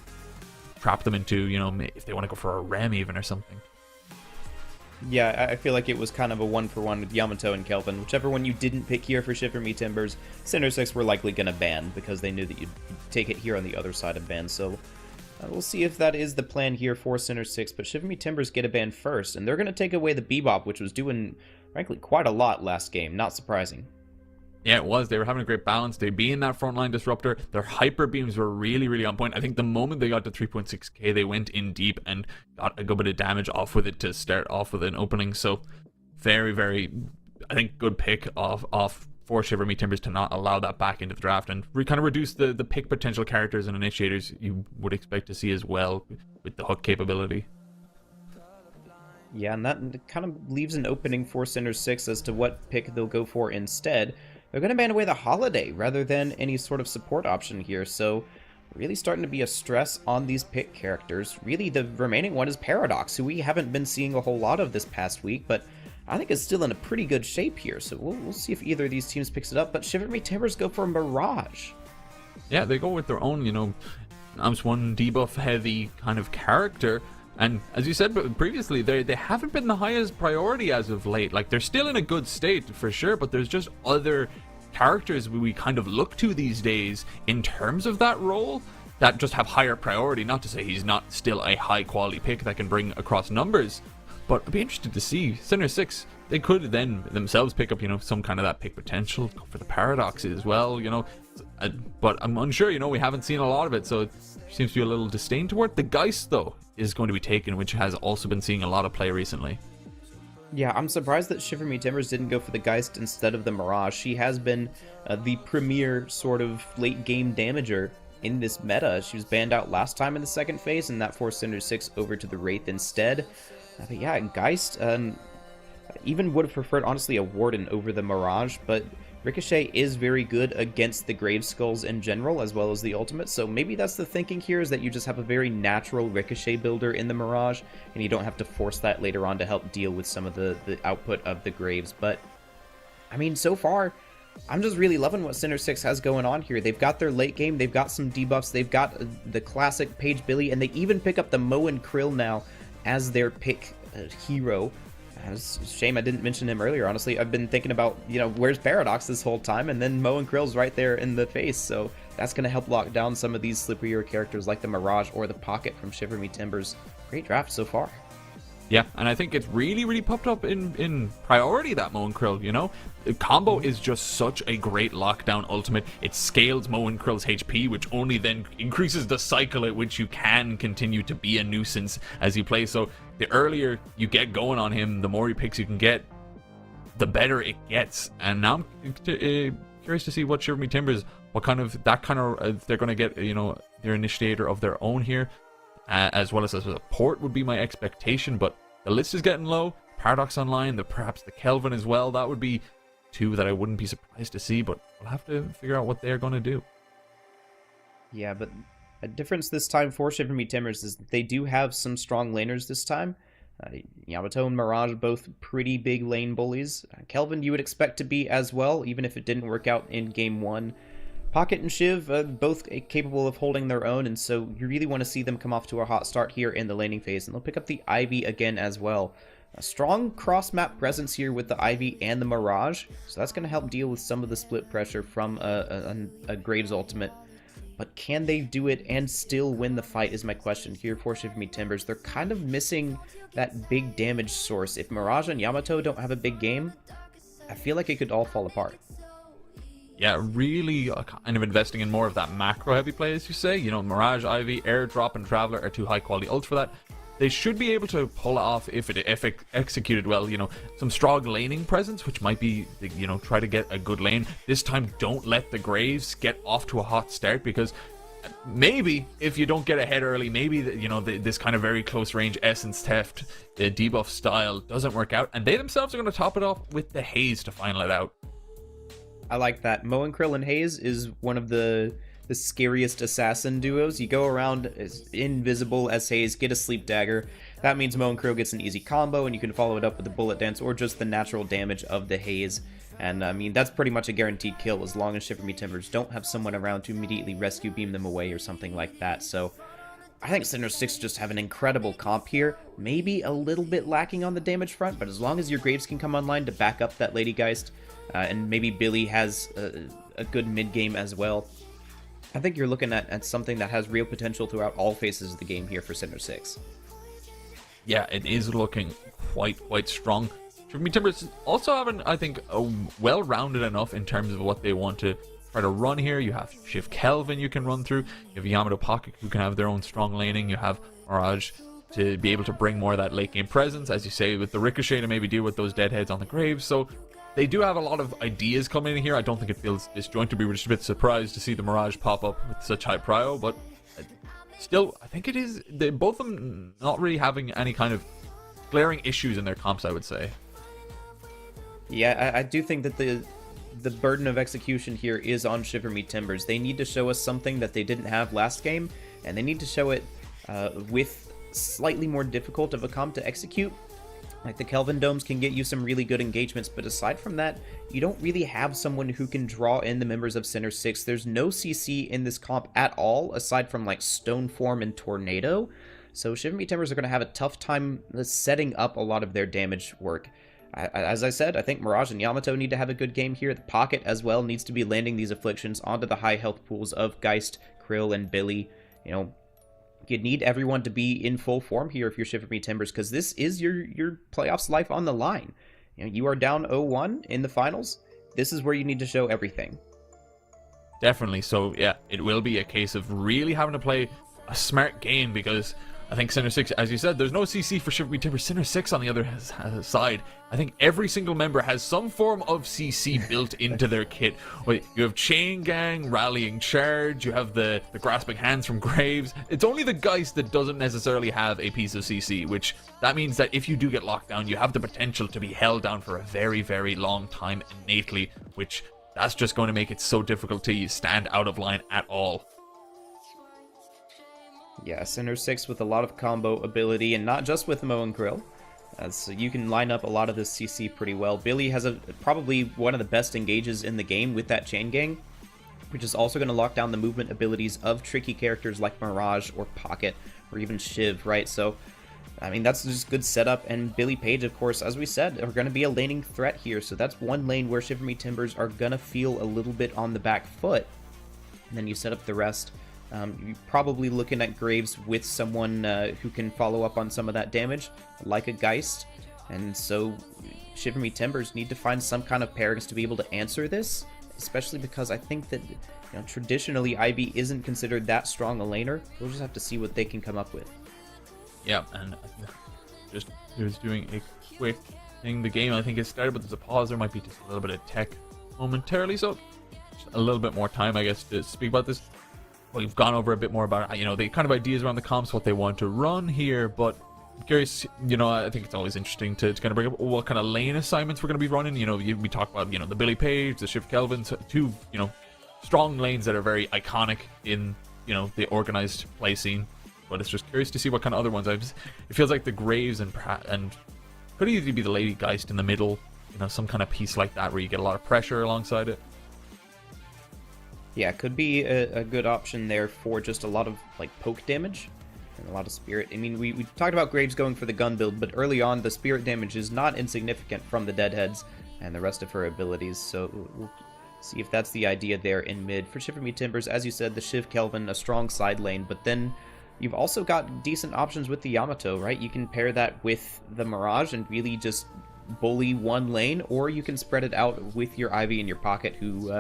trap them into, if they want to go for a Rem even or something. Yeah, I feel like it was kind of a 1-for-1 with Yamato and Kelvin. Whichever one you didn't pick here for Shiver Me Timbers, Center 6 were likely going to ban because they knew that you'd take it here on the other side of ban. So we'll see if that is the plan here for Center 6. But Shiver Me Timbers get a ban first, and they're going to take away the Bebop, which was doing, frankly, quite a lot last game. Not surprising. Yeah, it was. They were having a great balance. They'd be in that frontline disruptor. Their hyper beams were really, really on point. I think the moment they got to 3.6k, they went in deep and got a good bit of damage off with it to start off with an opening. So very, very, I think, good pick off for Shiver Me Timbers to not allow that back into the draft and kind of reduce the pick potential characters and initiators you would expect to see as well with the hook capability. Yeah, and that kind of leaves an opening for Center 6 as to what pick they'll go for instead. They're going to ban away the Holiday rather than any sort of support option here, so really starting to be a stress on these pick characters. Really, the remaining one is Paradox, who we haven't been seeing a whole lot of this past week, but I think is still in a pretty good shape here, so we'll see if either of these teams picks it up. But Shiver Me Timbers go for Mirage. Yeah, they go with their own, AMS 1 debuff heavy kind of character. And as you said previously, they haven't been the highest priority as of late. Like, they're still in a good state for sure, but there's just other characters we kind of look to these days in terms of that role that just have higher priority. Not to say he's not still a high quality pick that can bring across numbers, but I'd be interested to see Center 6. They could then themselves pick up, some kind of that pick potential, go for the Paradoxes as well, but I'm unsure, we haven't seen a lot of it, so it seems to be a little disdain toward. The Geist, though, is going to be taken, which has also been seeing a lot of play recently. Yeah, I'm surprised that Shiver Me Timbers didn't go for the Geist instead of the Mirage. She has been the premier sort of late game damager in this meta. She was banned out last time in the second phase, and that forced Center 6 over to the Wraith instead. But yeah, Geist even would have preferred, honestly, a Warden over the Mirage, but Ricochet is very good against the Grave Skulls in general, as well as the ultimate, so maybe that's the thinking here, is that you just have a very natural Ricochet builder in the Mirage, and you don't have to force that later on to help deal with some of the output of the Graves. But, I mean, so far, I'm just really loving what Center 6 has going on here. They've got their late game, they've got some debuffs, they've got the classic Page Billy, and they even pick up the Mo and Krill now as their pick hero. It's a shame I didn't mention him earlier. Honestly, I've been thinking about, where's Paradox this whole time, and then Mo and Krill's right there in the face, so that's going to help lock down some of these slipperier characters like the Mirage or the Pocket from Shiver Me Timbers. Great draft so far. Yeah, and I think it's really popped up in priority, that Mo and Krill, you know? The combo is just such a great lockdown ultimate. It scales Mo and Krill's HP, which only then increases the cycle at which you can continue to be a nuisance as you play. So the earlier you get going on him, the more picks you can get, the better it gets. And now I'm curious to see what Shiver Me Timbers, what kind of, they're going to get, you know, their initiator of their own here. As well as a support would be my expectation, but the list is getting low. Paradox Online, perhaps the Kelvin as well. That would be two that I wouldn't be surprised to see, but we'll have to figure out what they're going to do. Yeah, but a difference this time for Shiver Me Timbers is that they do have some strong laners this time. Yamato and Mirage, both pretty big lane bullies. Kelvin, you would expect to be as well, even if it didn't work out in Game 1. Pocket and Shiv, both capable of holding their own, and so you really want to see them come off to a hot start here in the laning phase, and they'll pick up the Ivy again as well. A strong cross-map presence here with the Ivy and the Mirage, so that's going to help deal with some of the split pressure from a Graves ultimate. But can they do it and still win the fight is my question here for Shiver Me Timbers. They're kind of missing that big damage source. If Mirage and Yamato don't have a big game, I feel like it could all fall apart. Yeah, really kind of investing in more of that macro heavy play, as you say. You know, Mirage, Ivy, Airdrop, and Traveler are two high quality ults for that. They should be able to pull off, if executed well, you know, some strong laning presence, which might be, you know, try to get a good lane. This time, don't let the Graves get off to a hot start, because maybe if you don't get ahead early, maybe, you know, this kind of very close range Essence Theft debuff style doesn't work out, and they themselves are going to top it off with the Haze to final it out. I like that. Mo and Krill and Haze is one of the scariest assassin duos. You go around as invisible as Haze, get a sleep dagger. That means Mo and Krill gets an easy combo, and you can follow it up with the bullet dance or just the natural damage of the Haze. And I mean, that's pretty much a guaranteed kill as long as Shiver Me Timbers don't have someone around to immediately rescue beam them away or something like that. So I think Center 6 just have an incredible comp here. Maybe a little bit lacking on the damage front, but as long as your Graves can come online to back up that Lady Geist, and maybe Billy has a good mid-game as well, I think you're looking at something that has real potential throughout all phases of the game here for Center 6. Yeah, it is looking quite strong. Shiver Me Timbers also having, I think, a well-rounded enough in terms of what they want to try to run here. You have Shiv Kelvin you can run through. You have Yamato Pocket who can have their own strong laning. You have Mirage to be able to bring more of that late game presence, as you say, with the Ricochet to maybe deal with those deadheads on the Graves. So they do have a lot of ideas coming in here. I don't think it feels disjointed. We were just a bit surprised to see the Mirage pop up with such high prio, but still, I think it is, both of them not really having any kind of glaring issues in their comps, I would say. Yeah, I do think that the burden of execution here is on Shiver Me Timbers. They need to show us something that they didn't have last game, and they need to show it with slightly more difficult of a comp to execute. Like the Kelvin Domes can get you some really good engagements, but aside from that, you don't really have someone who can draw in the members of Center 6. There's no CC in this comp at all, aside from like Stoneform and Tornado. So Shiver Me Timbers are going to have a tough time setting up a lot of their damage work. As I said, I think Mirage and Yamato need to have a good game here. The Pocket as well needs to be landing these afflictions onto the high health pools of Geist, Krill, and Billy. You know, you need everyone to be in full form here if you're Shiver Me Timbers, because this is your playoffs life on the line. You know, you are down 0-1 in the finals. This is where you need to show everything. Definitely. So yeah, it will be a case of really having to play a smart game, because I think Center 6, as you said, there's no CC for Shiver Me Timbers. Center 6, on the other side, I think every single member has some form of CC built into their kit. Wait, you have Chain Gang, Rallying Charge, you have the Grasping Hands from Graves. It's only the Geist that doesn't necessarily have a piece of CC, which that means that if you do get locked down, you have the potential to be held down for a very, very long time innately, which that's just going to make it so difficult to stand out of line at all. Yeah, Center 6 with a lot of combo ability, and not just with Mo and Krill. So you can line up a lot of this CC pretty well. Billy has probably one of the best engages in the game with that Chain Gang, which is also going to lock down the movement abilities of tricky characters like Mirage or Pocket or even Shiv, right? So, I mean, that's just good setup. And Billy Page, of course, as we said, are going to be a laning threat here. So that's one lane where Shiver Me Timbers are going to feel a little bit on the back foot. And then you set up the rest You're probably looking at Graves with someone who can follow up on some of that damage, like a Geist. And so Shiver Me Timbers need to find some kind of pairings to be able to answer this, especially because I think that traditionally Ivy isn't considered that strong a laner. We'll just have to see what they can come up with. Yeah, and just doing a quick thing. The game, I think, has started, but there's a pause. There might be just a little bit of tech momentarily, so just a little bit more time, I guess, to speak about this. We've gone over a bit more about, the kind of ideas around the comps, what they want to run here, but I'm curious, I think it's always interesting to kind of bring up what kind of lane assignments we're going to be running. We talk about, the Billy Page, the Shiv Kelvin, two, strong lanes that are very iconic in, the organized play scene. But it's just curious to see what kind of other ones. It feels like the Graves and could easily be the Lady Geist in the middle, some kind of piece like that where you get a lot of pressure alongside it. Yeah, could be a good option there for just a lot of poke damage and a lot of spirit. I mean, we talked about Graves going for the gun build, but early on the spirit damage is not insignificant from the Deadheads and the rest of her abilities. So we'll see if that's the idea there in mid. For Shiver Me Timbers, as you said, the Shiv Kelvin, a strong side lane, but then you've also got decent options with the Yamato, right? You can pair that with the Mirage and really just bully one lane, or you can spread it out with your Ivy in your pocket, who,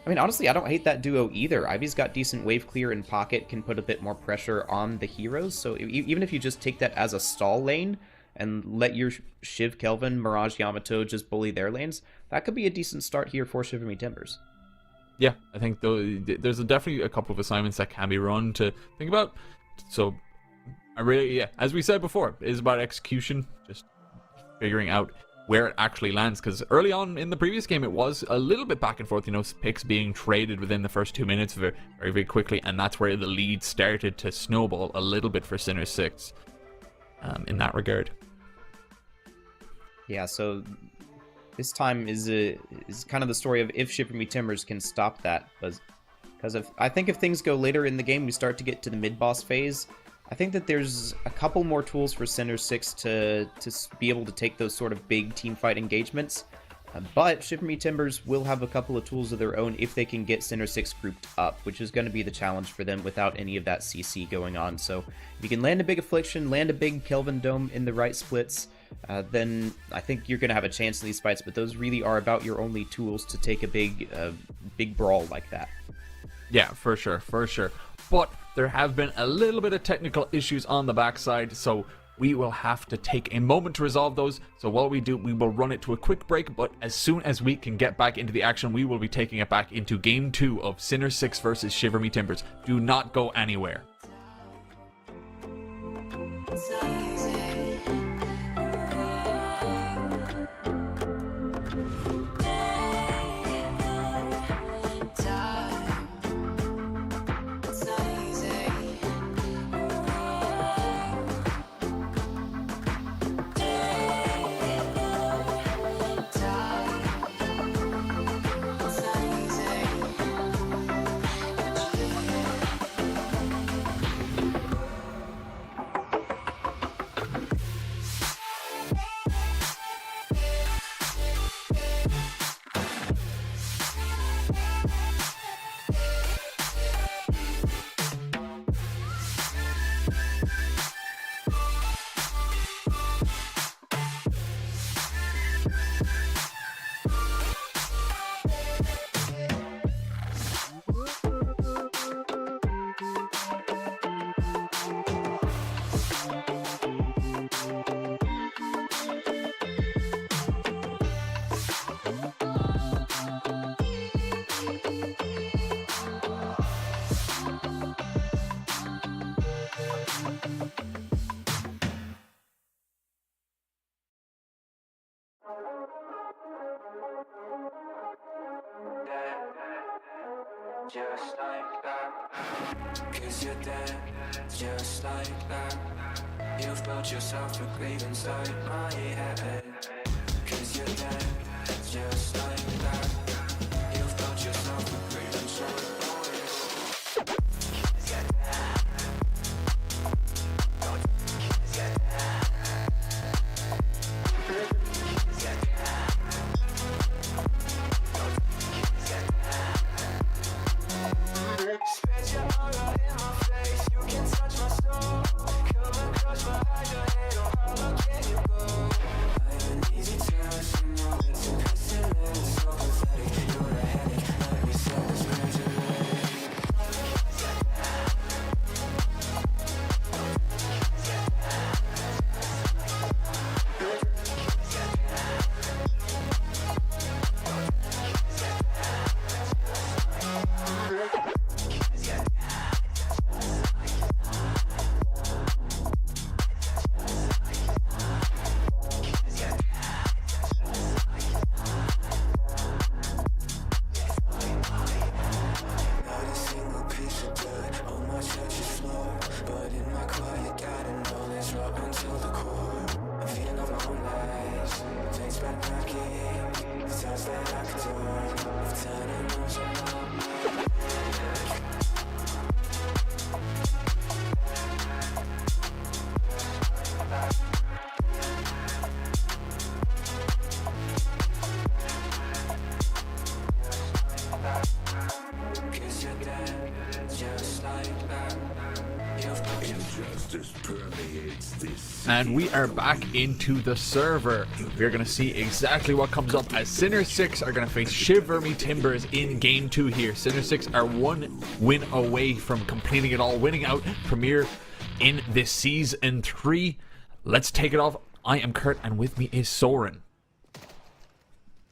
honestly, I don't hate that duo either. Ivy's got decent wave clear in pocket, can put a bit more pressure on the heroes, so even if you just take that as a stall lane and let your Shiv Kelvin, Mirage, Yamato just bully their lanes, that could be a decent start here for Shiver Me Timbers. Yeah, I think there's definitely a couple of assignments that can be run to think about. So, as we said before, it is about execution, just figuring out where it actually lands. Because early on in the previous game, it was a little bit back and forth, picks being traded within the first 2 minutes very, very, very quickly, and that's where the lead started to snowball a little bit for Sinner 6 in that regard. Yeah, so this time is kind of the story of if Shiver Me Timbers can stop that, because I think if things go later in the game, we start to get to the mid-boss phase, I think that there's a couple more tools for Sinner 6 to be able to take those sort of big teamfight engagements, but Shiver Me Timbers will have a couple of tools of their own if they can get Sinner 6 grouped up, which is going to be the challenge for them without any of that CC going on. So if you can land a big Affliction, land a big Kelvin Dome in the right splits, then I think you're going to have a chance in these fights, but those really are about your only tools to take a big brawl like that. Yeah, for sure. But there have been a little bit of technical issues on the backside, so we will have to take a moment to resolve those. So while we do, we will run it to a quick break, but as soon as we can get back into the action, we will be taking it back into Game 2 of Sinner 6 versus Shiver Me Timbers. Do not go anywhere. Just like that, 'cause you're dead, just like that. You've built yourself a grave inside my head, 'cause you're dead, just like that. You've built yourself a grave inside my head. Spend your Justice permeates this. And we are back into the server. We're going to see exactly what comes up as Sinner 6 are going to face Shiver Me Timbers in Game 2 here. Sinner 6 are 1 win away from completing it all, winning out Premier in this Season 3. Let's take it off. I am Kurt, and with me is Soren.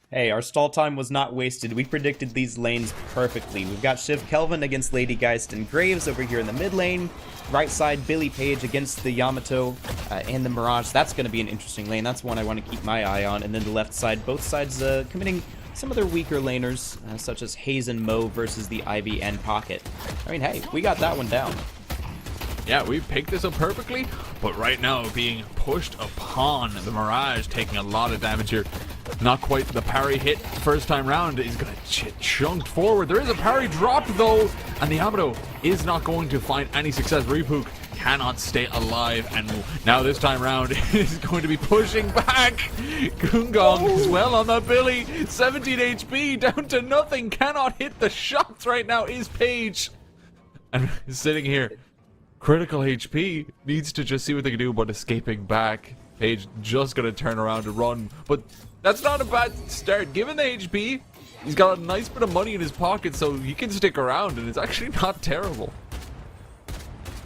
Hey, our stall time was not wasted. We predicted these lanes perfectly. We've got Shiv Kelvin against Lady Geist and Graves over here in the mid lane. Right side, Billy Page against the Yamato and the Mirage. That's going to be an interesting lane. That's one I want to keep my eye on. And then the left side, both sides committing some of their weaker laners, such as Hayes and Mo versus the Ivy and Pocket. I mean, hey, we got that one down. Yeah, we picked this up perfectly, but right now being pushed upon. The Mirage taking a lot of damage here. Not quite the parry hit first time round. He's going to get chunked forward. There is a parry dropped though, and the Yamato is not going to find any success. Repook cannot stay alive, and now this time round is going to be pushing back. Gungong as well on that Billy. 17 HP, down to nothing. Cannot hit the shots right now is Page. And sitting here. Critical HP, needs to just see what they can do about escaping back. Page just gonna turn around and run, but that's not a bad start. Given the HP, he's got a nice bit of money in his pocket, so he can stick around, and it's actually not terrible.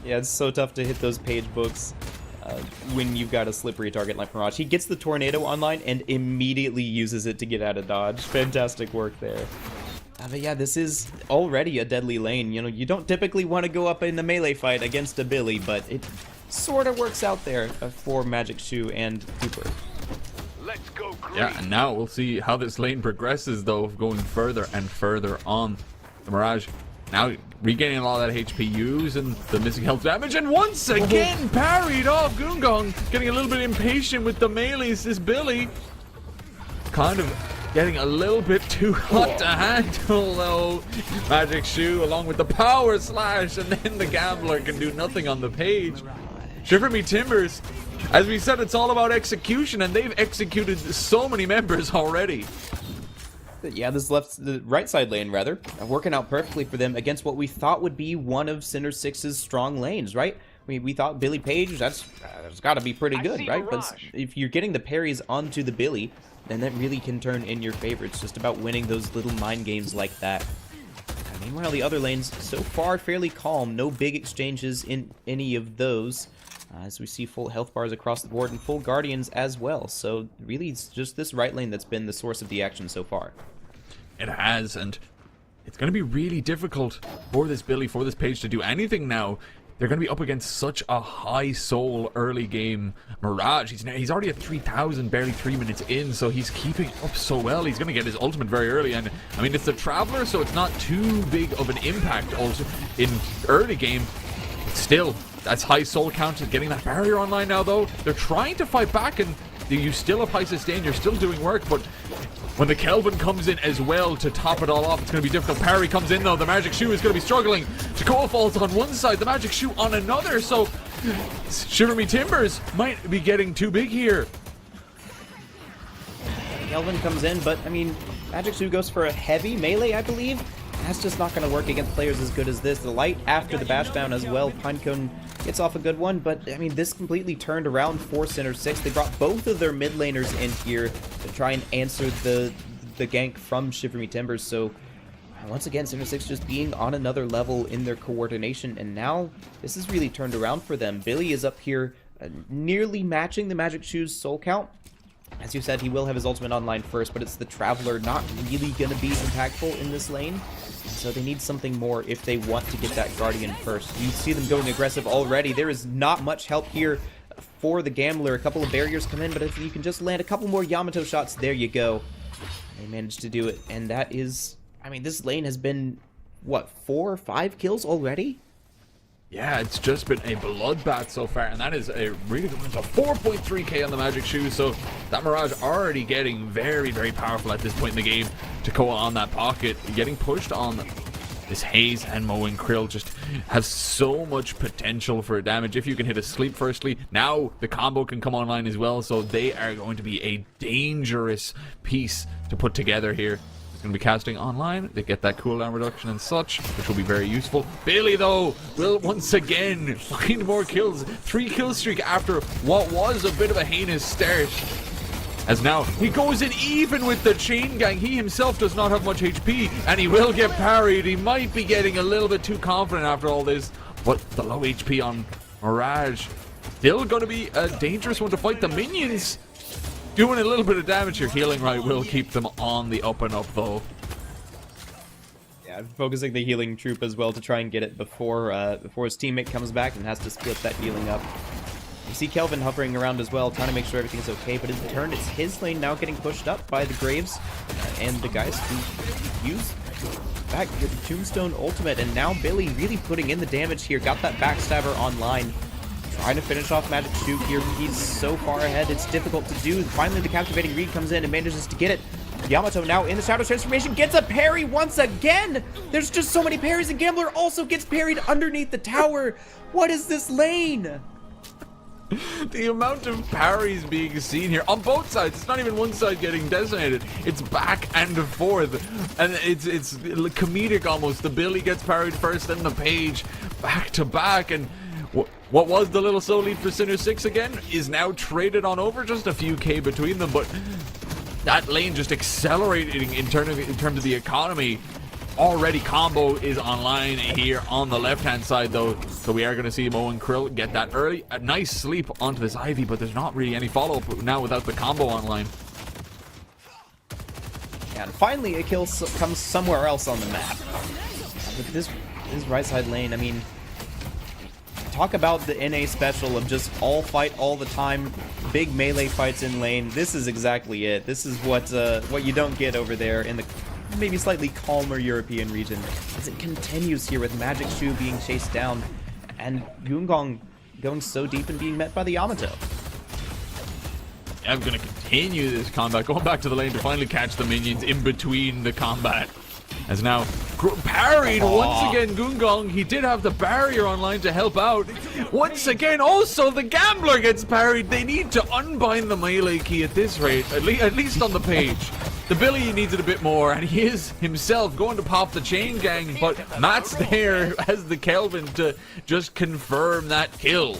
Yeah, it's so tough to hit those Page books when you've got a slippery target like Mirage. He gets the Tornado online and immediately uses it to get out of dodge. Fantastic work there. But yeah, this is already a deadly lane. You know, you don't typically want to go up in a melee fight against a Billy, but it sort of works out there for Magic Shoe and Cooper. Let's go green. Yeah, and now we'll see how this lane progresses, though, going further and further on. The Mirage now regaining a lot of that HP, using the missing health damage, and once again parried off. Gungong getting a little bit impatient with the melees. This Billy kind of getting a little bit too hot to handle, though. Magic Shoe along with the power slash, and then the Gambler can do nothing on the Page. Shiver Me Timbers, as we said, it's all about execution, and they've executed so many members already. Yeah, the right side lane, rather, working out perfectly for them against what we thought would be one of Sinner 6's strong lanes, right? We thought Billy Page, that's got to be pretty good, right? But if you're getting the parries onto the Billy, then that really can turn in your favor. It's just about winning those little mind games like that. Meanwhile, the other lanes, so far, fairly calm. No big exchanges in any of those. As we see full health bars across the board and full Guardians as well. So really, it's just this right lane that's been the source of the action so far. It has, and it's going to be really difficult for this Billy, for this Page to do anything now. They're going to be up against such a high soul early game Mirage. He's already at 3,000, barely 3 minutes in, so he's keeping up so well. He's going to get his ultimate very early, and I mean, it's the Traveler, so it's not too big of an impact also in early game. But still, that's high soul count. Getting that barrier online now, though. They're trying to fight back, and you still have high sustain. You're still doing work, but when the Kelvin comes in as well to top it all off, it's going to be difficult. Parry comes in, though. The Magic Shoe is going to be struggling. Takoa falls on one side, the Magic Shoe on another, so Shiver Me Timbers might be getting too big here. Kelvin comes in, but, I mean, Magic Shoe goes for a heavy melee, I believe. That's just not going to work against players as good as this. The Light after the bash down as well. Pinecone gets off a good one, but, I mean, this completely turned around for Sinner 6. They brought both of their mid laners in here to try and answer the gank from Shiver Me Timbers, so once again, Sinner 6 just being on another level in their coordination, and now this has really turned around for them. Billy is up here nearly matching the Magic Shoe's soul count. As you said, he will have his ultimate online first, but it's the Traveler not really going to be impactful in this lane. So they need something more if they want to get that Guardian first. You see them going aggressive already. There is not much help here for the Gambler. A couple of barriers come in, but if you can just land a couple more Yamato shots, there you go. They managed to do it, and that is... I mean, this lane has been, what, 4 or 5 kills already? Yeah, it's just been a bloodbath so far, and that is a really good one. So 4.3k on the Magic Shoe, so that Mirage already getting very, very powerful at this point in the game. Takoa on that pocket, getting pushed on this Hayes, and Mo and Krill just have so much potential for damage. If you can hit a sleep firstly, now the combo can come online as well, so they are going to be a dangerous piece to put together here. He's going to be casting online. They get that cooldown reduction and such, which will be very useful. Billy, though, will once again find more kills. 3 kill streak after what was a bit of a heinous start. As now he goes in even with the chain gang. He himself does not have much HP, and he will get parried. He might be getting a little bit too confident after all this, but the low HP on Mirage still going to be a dangerous one to fight. The minions doing a little bit of damage here. Healing right will keep them on the up and up, though. Yeah, focusing the healing troop as well to try and get it before his teammate comes back and has to split that healing up. You see Kelvin hovering around as well, trying to make sure everything's okay, but in turn, it's his lane now getting pushed up by the Graves and the guys who use back the Tombstone ultimate, and now Billy really putting in the damage here. Got that backstabber online, trying to finish off Magic Shoot here. He's so far ahead, it's difficult to do. Finally, the captivating read comes in and manages to get it. Yamato now in the Shadow Transformation gets a parry once again. There's just so many parries, and Gambler also gets parried underneath the tower. What is this lane? The amount of parries being seen here on both sides. It's not even one side getting decimated. It's back and forth, and it's comedic almost. The Billy gets parried first, then the Page, back to back, and what was the little soul lead for Sinner 6 again is now traded on over. Just a few K between them, but that lane just accelerating in terms of the economy. Already combo is online here on the left-hand side, though, so we are going to see Mo and Krill get that early. A nice sleep onto this Ivy, but there's not really any follow-up now without the combo online. And finally, a kill comes somewhere else on the map. But this right side lane, I mean, talk about the NA special of just all fight all the time, big melee fights in lane. This is exactly it. This is what you don't get over there in the maybe slightly calmer European region, as it continues here with Magic Shoe being chased down and Gungong going so deep and being met by the Yamato. I'm going to continue this combat, going back to the lane to finally catch the minions in between the combat. As now parried once again, Gungong. He did have the barrier online to help out. Once again, also the Gambler gets parried. They need to unbind the melee key at this rate, at least on the Page. The Billy needs it a bit more, and he is himself going to pop the chain gang, but Matt's there as the Kelvin to just confirm that kill.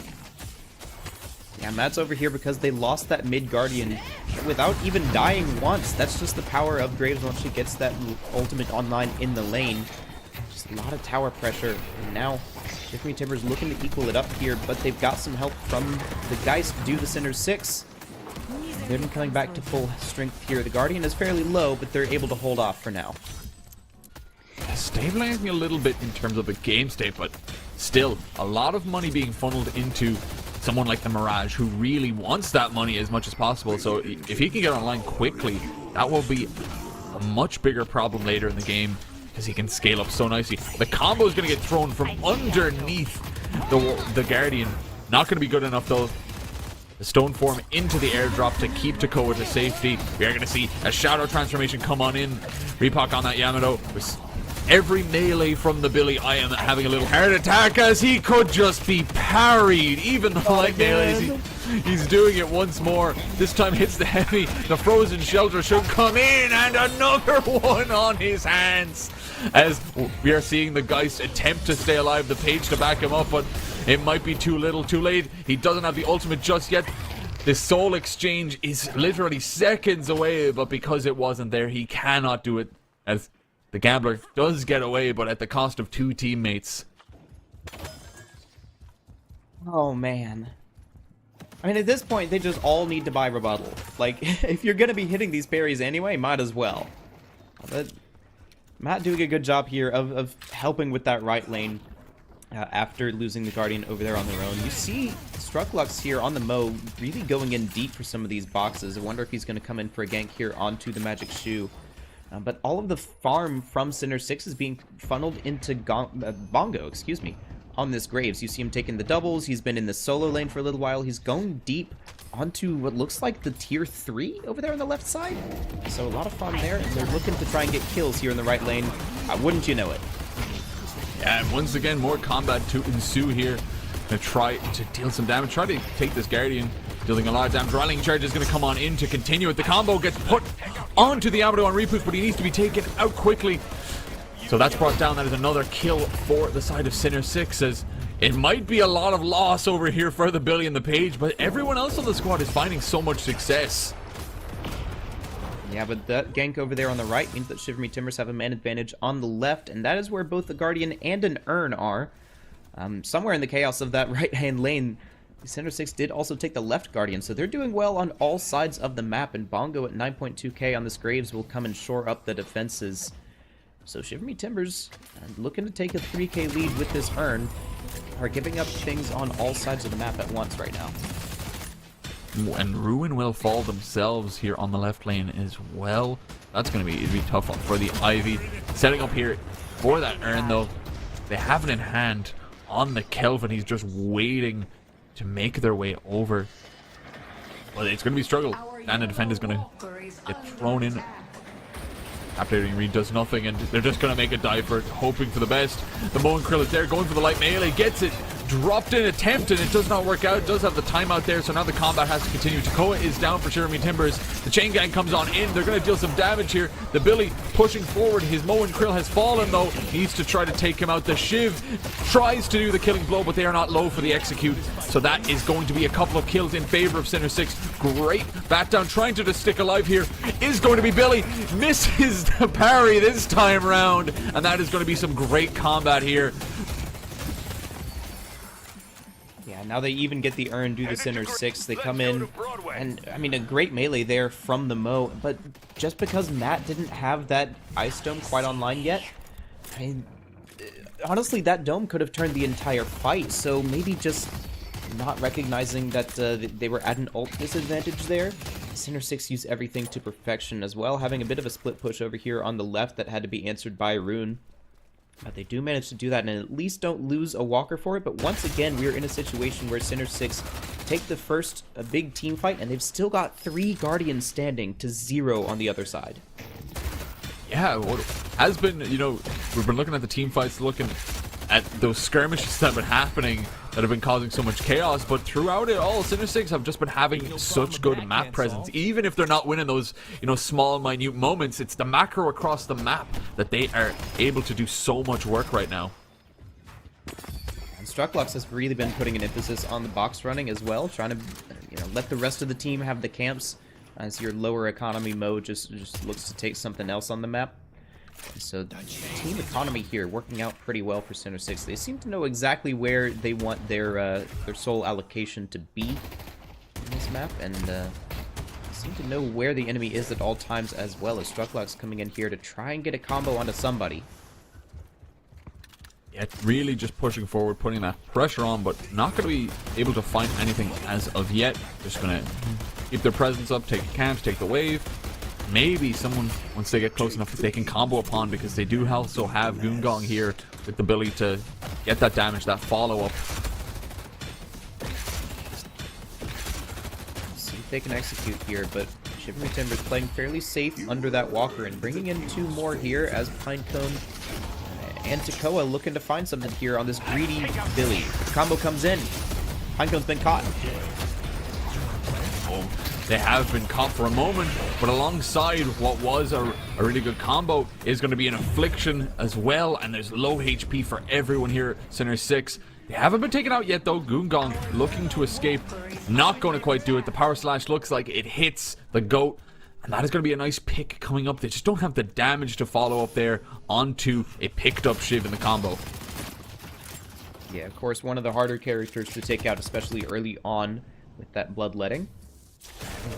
Yeah, Matt's over here because they lost that mid Guardian without even dying once. That's just the power of Graves once she gets that ultimate online in the lane. Just a lot of tower pressure, and now Tiffany Timbers looking to equal it up here, but they've got some help from the Geist to do the Sinner 6. They're coming back to full strength here. The Guardian is fairly low, but they're able to hold off for now. Stabilizing a little bit in terms of the game state, but still a lot of money being funneled into someone like the Mirage, who really wants that money as much as possible. So if he can get online quickly, that will be a much bigger problem later in the game, because he can scale up so nicely. The combo is going to get thrown from underneath the Guardian. Not going to be good enough, though. The stone form into the airdrop to keep Takoa to safety. We are going to see a Shadow Transformation come on in. Repoc on that Yamato. With every melee from the Billy, I am having a little heart attack as he could just be parried. Even though like melees, he's doing it once more. This time hits the heavy. The frozen shelter should come in, and another one on his hands. As we are seeing the Geist attempt to stay alive, the Page to back him up, but it might be too little too late. He doesn't have the ultimate just yet. The soul exchange is literally seconds away, but because it wasn't there, he cannot do it, as the Gambler does get away, but at the cost of 2 teammates. Oh, man. I mean, at this point, they just all need to buy rebuttal. Like, if you're going to be hitting these parries anyway, might as well. But Matt doing a good job here of helping with that right lane after losing the Guardian over there on their own. You see Strucklux here on the Mo really going in deep for some of these boxes. I wonder if he's going to come in for a gank here onto the Magic Shoe. But all of the farm from Sinner 6 is being funneled into Bongo, excuse me, on this Graves. You see him taking the doubles. He's been in the solo lane for a little while. He's going deep onto what looks like the tier 3 over there on the left side. So a lot of fun there. And they're looking to try and get kills here in the right lane. Wouldn't you know it? Yeah, and once again, more combat to ensue here. Gonna try to deal some damage. Try to take this Guardian, dealing a lot of damage. Rallying Charge is going to come on in to continue it. The combo gets put onto the Amado on Repus, but he needs to be taken out quickly. So that's brought down. That is another kill for the side of Sinner 6, as it might be a lot of loss over here for the Billy and the Page, but everyone else on the squad is finding so much success. Yeah, but that gank over there on the right means that Shiver Me Timbers have a man advantage on the left, and that is where both the Guardian and an Urn are. Somewhere in the chaos of that right-hand lane, Center 6 did also take the left Guardian, so they're doing well on all sides of the map, and Bongo at 9.2k on this Graves will come and shore up the defenses. So Shiver Me Timbers, looking to take a 3k lead with this Urn, are giving up things on all sides of the map at once right now. And Ruin will fall themselves here on the left lane as well. That's going to be tough for the Ivy. Setting up here for that Urn, though. They have it in hand on the Kelvin. He's just waiting to make their way over. Well, it's going to be a struggle. And the defender is going to get thrown in. Captivating Reed does nothing, and they're just going to make a dive for it, hoping for the best. The Moen Krill is there, going for the light melee, gets it, dropped in attempt, and it does not work out. Does have the timeout there, so now the combat has to continue. Takoa is down for Shiver Me Timbers. The chain gang comes on in. They're going to deal some damage here. The Billy pushing forward. His Moen Krill has fallen, though. Needs to try to take him out. The Shiv tries to do the killing blow, but they are not low for the execute. So that is going to be a couple of kills in favor of Center 6. Great bat down, trying to just stick alive here. Is going to be Billy. Misses the parry this time round, and that is going to be some great combat here. Yeah, now they even get the Urn due to Center 6. They come in, and I mean, a great melee there from the Mo, but just because Matt didn't have that Ice Dome quite online yet, I mean, honestly, that Dome could have turned the entire fight, so maybe just not recognizing that they were at an ult disadvantage there. Center 6 used everything to perfection as well, having a bit of a split push over here on the left that had to be answered by Rune. But they do manage to do that and at least don't lose a walker for it. But once again, we're in a situation where Center 6 take the first big team fight, and they've still got 3 Guardians standing to 0 on the other side. Yeah, what has been, you know, we've been looking at the team fights, looking at those skirmishes that have been happening that have been causing so much chaos, but throughout it all, Center 6 have just been having such good map presence. Even if they're not winning those, you know, small, minute moments, it's the macro across the map that they are able to do so much work right now. And Strucklux has really been putting an emphasis on the box running as well, trying to, you know, let the rest of the team have the camps as your lower economy mode just looks to take something else on the map. So team economy here working out pretty well for Center 6. They seem to know exactly where they want their soul allocation to be in this map, and seem to know where the enemy is at all times as well, as Strucklux coming in here to try and get a combo onto somebody. Yeah, really just pushing forward, putting that pressure on, but not going to be able to find anything as of yet. Just going to keep their presence up, take the camps, take the wave. Maybe someone, once they get close enough, they can combo upon, because they do also have Goongong here with the ability to get that damage, that follow-up. See if they can execute here, but Shiver Me Timbers playing fairly safe under that walker and bringing in 2 more here as Pinecone and Takoa looking to find something here on this greedy Billy. Combo comes in. Pinecone's been caught. Oh, they have been caught for a moment, but alongside what was a really good combo is going to be an affliction as well, and there's low HP for everyone here, Center 6. They haven't been taken out yet though. Goongong looking to escape, not going to quite do it. The power slash looks like it hits the goat, and that is going to be a nice pick coming up. They just don't have the damage to follow up there onto a picked up Shiv in the combo. Yeah, of course, one of the harder characters to take out, especially early on with that bloodletting.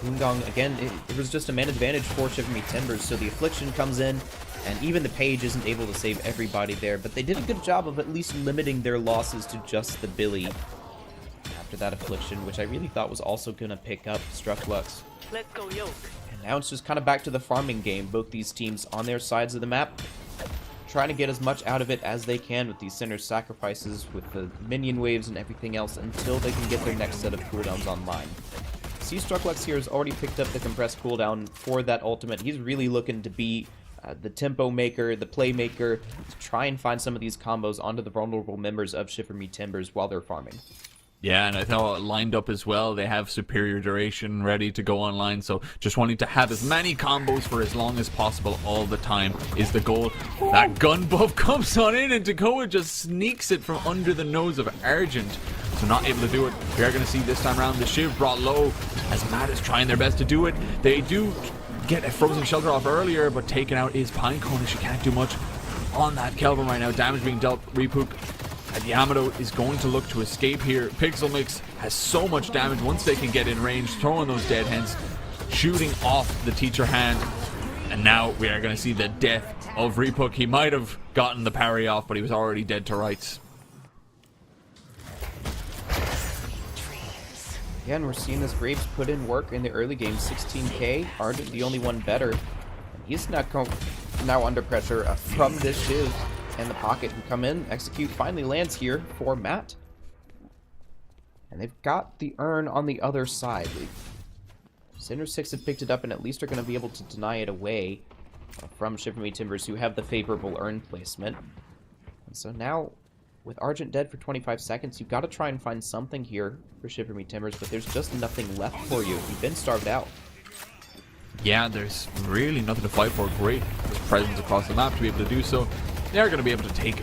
Goongong, again, it was just a man advantage for Shiver Me Timbers, so the Affliction comes in, and even the Page isn't able to save everybody there, but they did a good job of at least limiting their losses to just the Billy after that Affliction, which I really thought was also going to pick up Strucklux. Let's go, Yoke. And now it's just kind of back to the farming game, both these teams on their sides of the map, trying to get as much out of it as they can with these center sacrifices, with the minion waves and everything else, until they can get their next set of cooldowns online. See, Strucklux here has already picked up the compressed cooldown for that ultimate. He's really looking to be the tempo maker, the playmaker, to try and find some of these combos onto the vulnerable members of Shiver Me Timbers while they're farming. Yeah, and I thought it lined up as well. They have superior duration ready to go online, so just wanting to have as many combos for as long as possible all the time is the goal. That gun buff comes on in, and Takoa just sneaks it from under the nose of Argent. So not able to do it. We are going to see this time around the Shiv brought low as Matt is trying their best to do it. They do get a frozen shelter off earlier, but taken out is Pinecone. She can't do much on that Kelvin right now. Damage being dealt. Repook. And Yamato is going to look to escape here. Pixel Mix has so much damage once they can get in range, throwing those dead hens, shooting off the teacher hand. And now we are going to see the death of Repook. He might have gotten the parry off, but he was already dead to rights. Again, we're seeing this Graves put in work in the early game. 16k, Argent the only one better. And he's now under pressure from this Shiv. And the pocket can come in, execute, finally lands here for Matt. And they've got the urn on the other side. Sinner 6 have picked it up and at least are going to be able to deny it away from Shiver Me Timbers, who have the favorable urn placement. And so now, with Argent dead for 25 seconds, you've got to try and find something here for Shiver Me Timbers, but there's just nothing left for you. You've been starved out. Yeah, there's really nothing to fight for. Great presence across the map to be able to do so. They're going to be able to take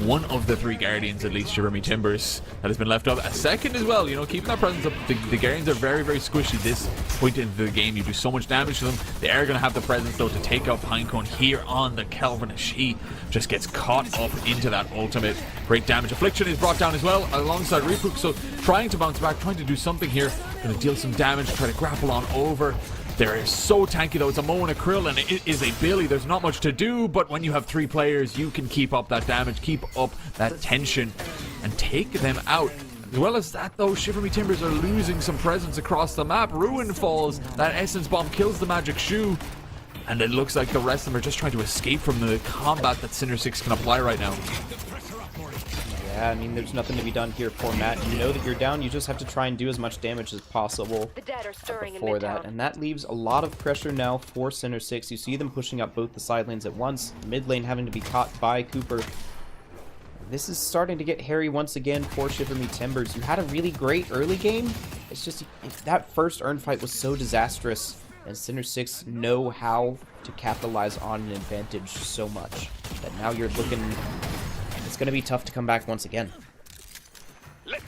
one of the 3 Guardians, at least, Shiver Me Timbers, that has been left up. A second as well, you know, keeping that presence up. The Guardians are very, very squishy this point into the game. You do so much damage to them. They are going to have the presence, though, to take out Pinecone here on the Kelvin as she just gets caught up into that ultimate. Great damage. Affliction is brought down as well, alongside Repook, so trying to bounce back, trying to do something here. Going to deal some damage, try to grapple on over. They're so tanky though. It's a Mo and a Krill and it is a Billy. There's not much to do, but when you have 3 players, you can keep up that damage, keep up that tension, and take them out. As well as that though, Shiver Me Timbers are losing some presence across the map. Ruin falls. That Essence Bomb kills the Magic Shoe. And it looks like the rest of them are just trying to escape from the combat that Sinner 6 can apply right now. Yeah, I mean, there's nothing to be done here for Matt. You know that you're down, you just have to try and do as much damage as possible before that. And that leaves a lot of pressure now for Sinner 6. You see them pushing up both the side lanes at once, mid lane having to be caught by Cooper. This is starting to get hairy once again for Shiver Me Timbers. You had a really great early game. It's just, that first urn fight was so disastrous, and Sinner 6 know how to capitalize on an advantage so much that now you're looking... It's going to be tough to come back once again.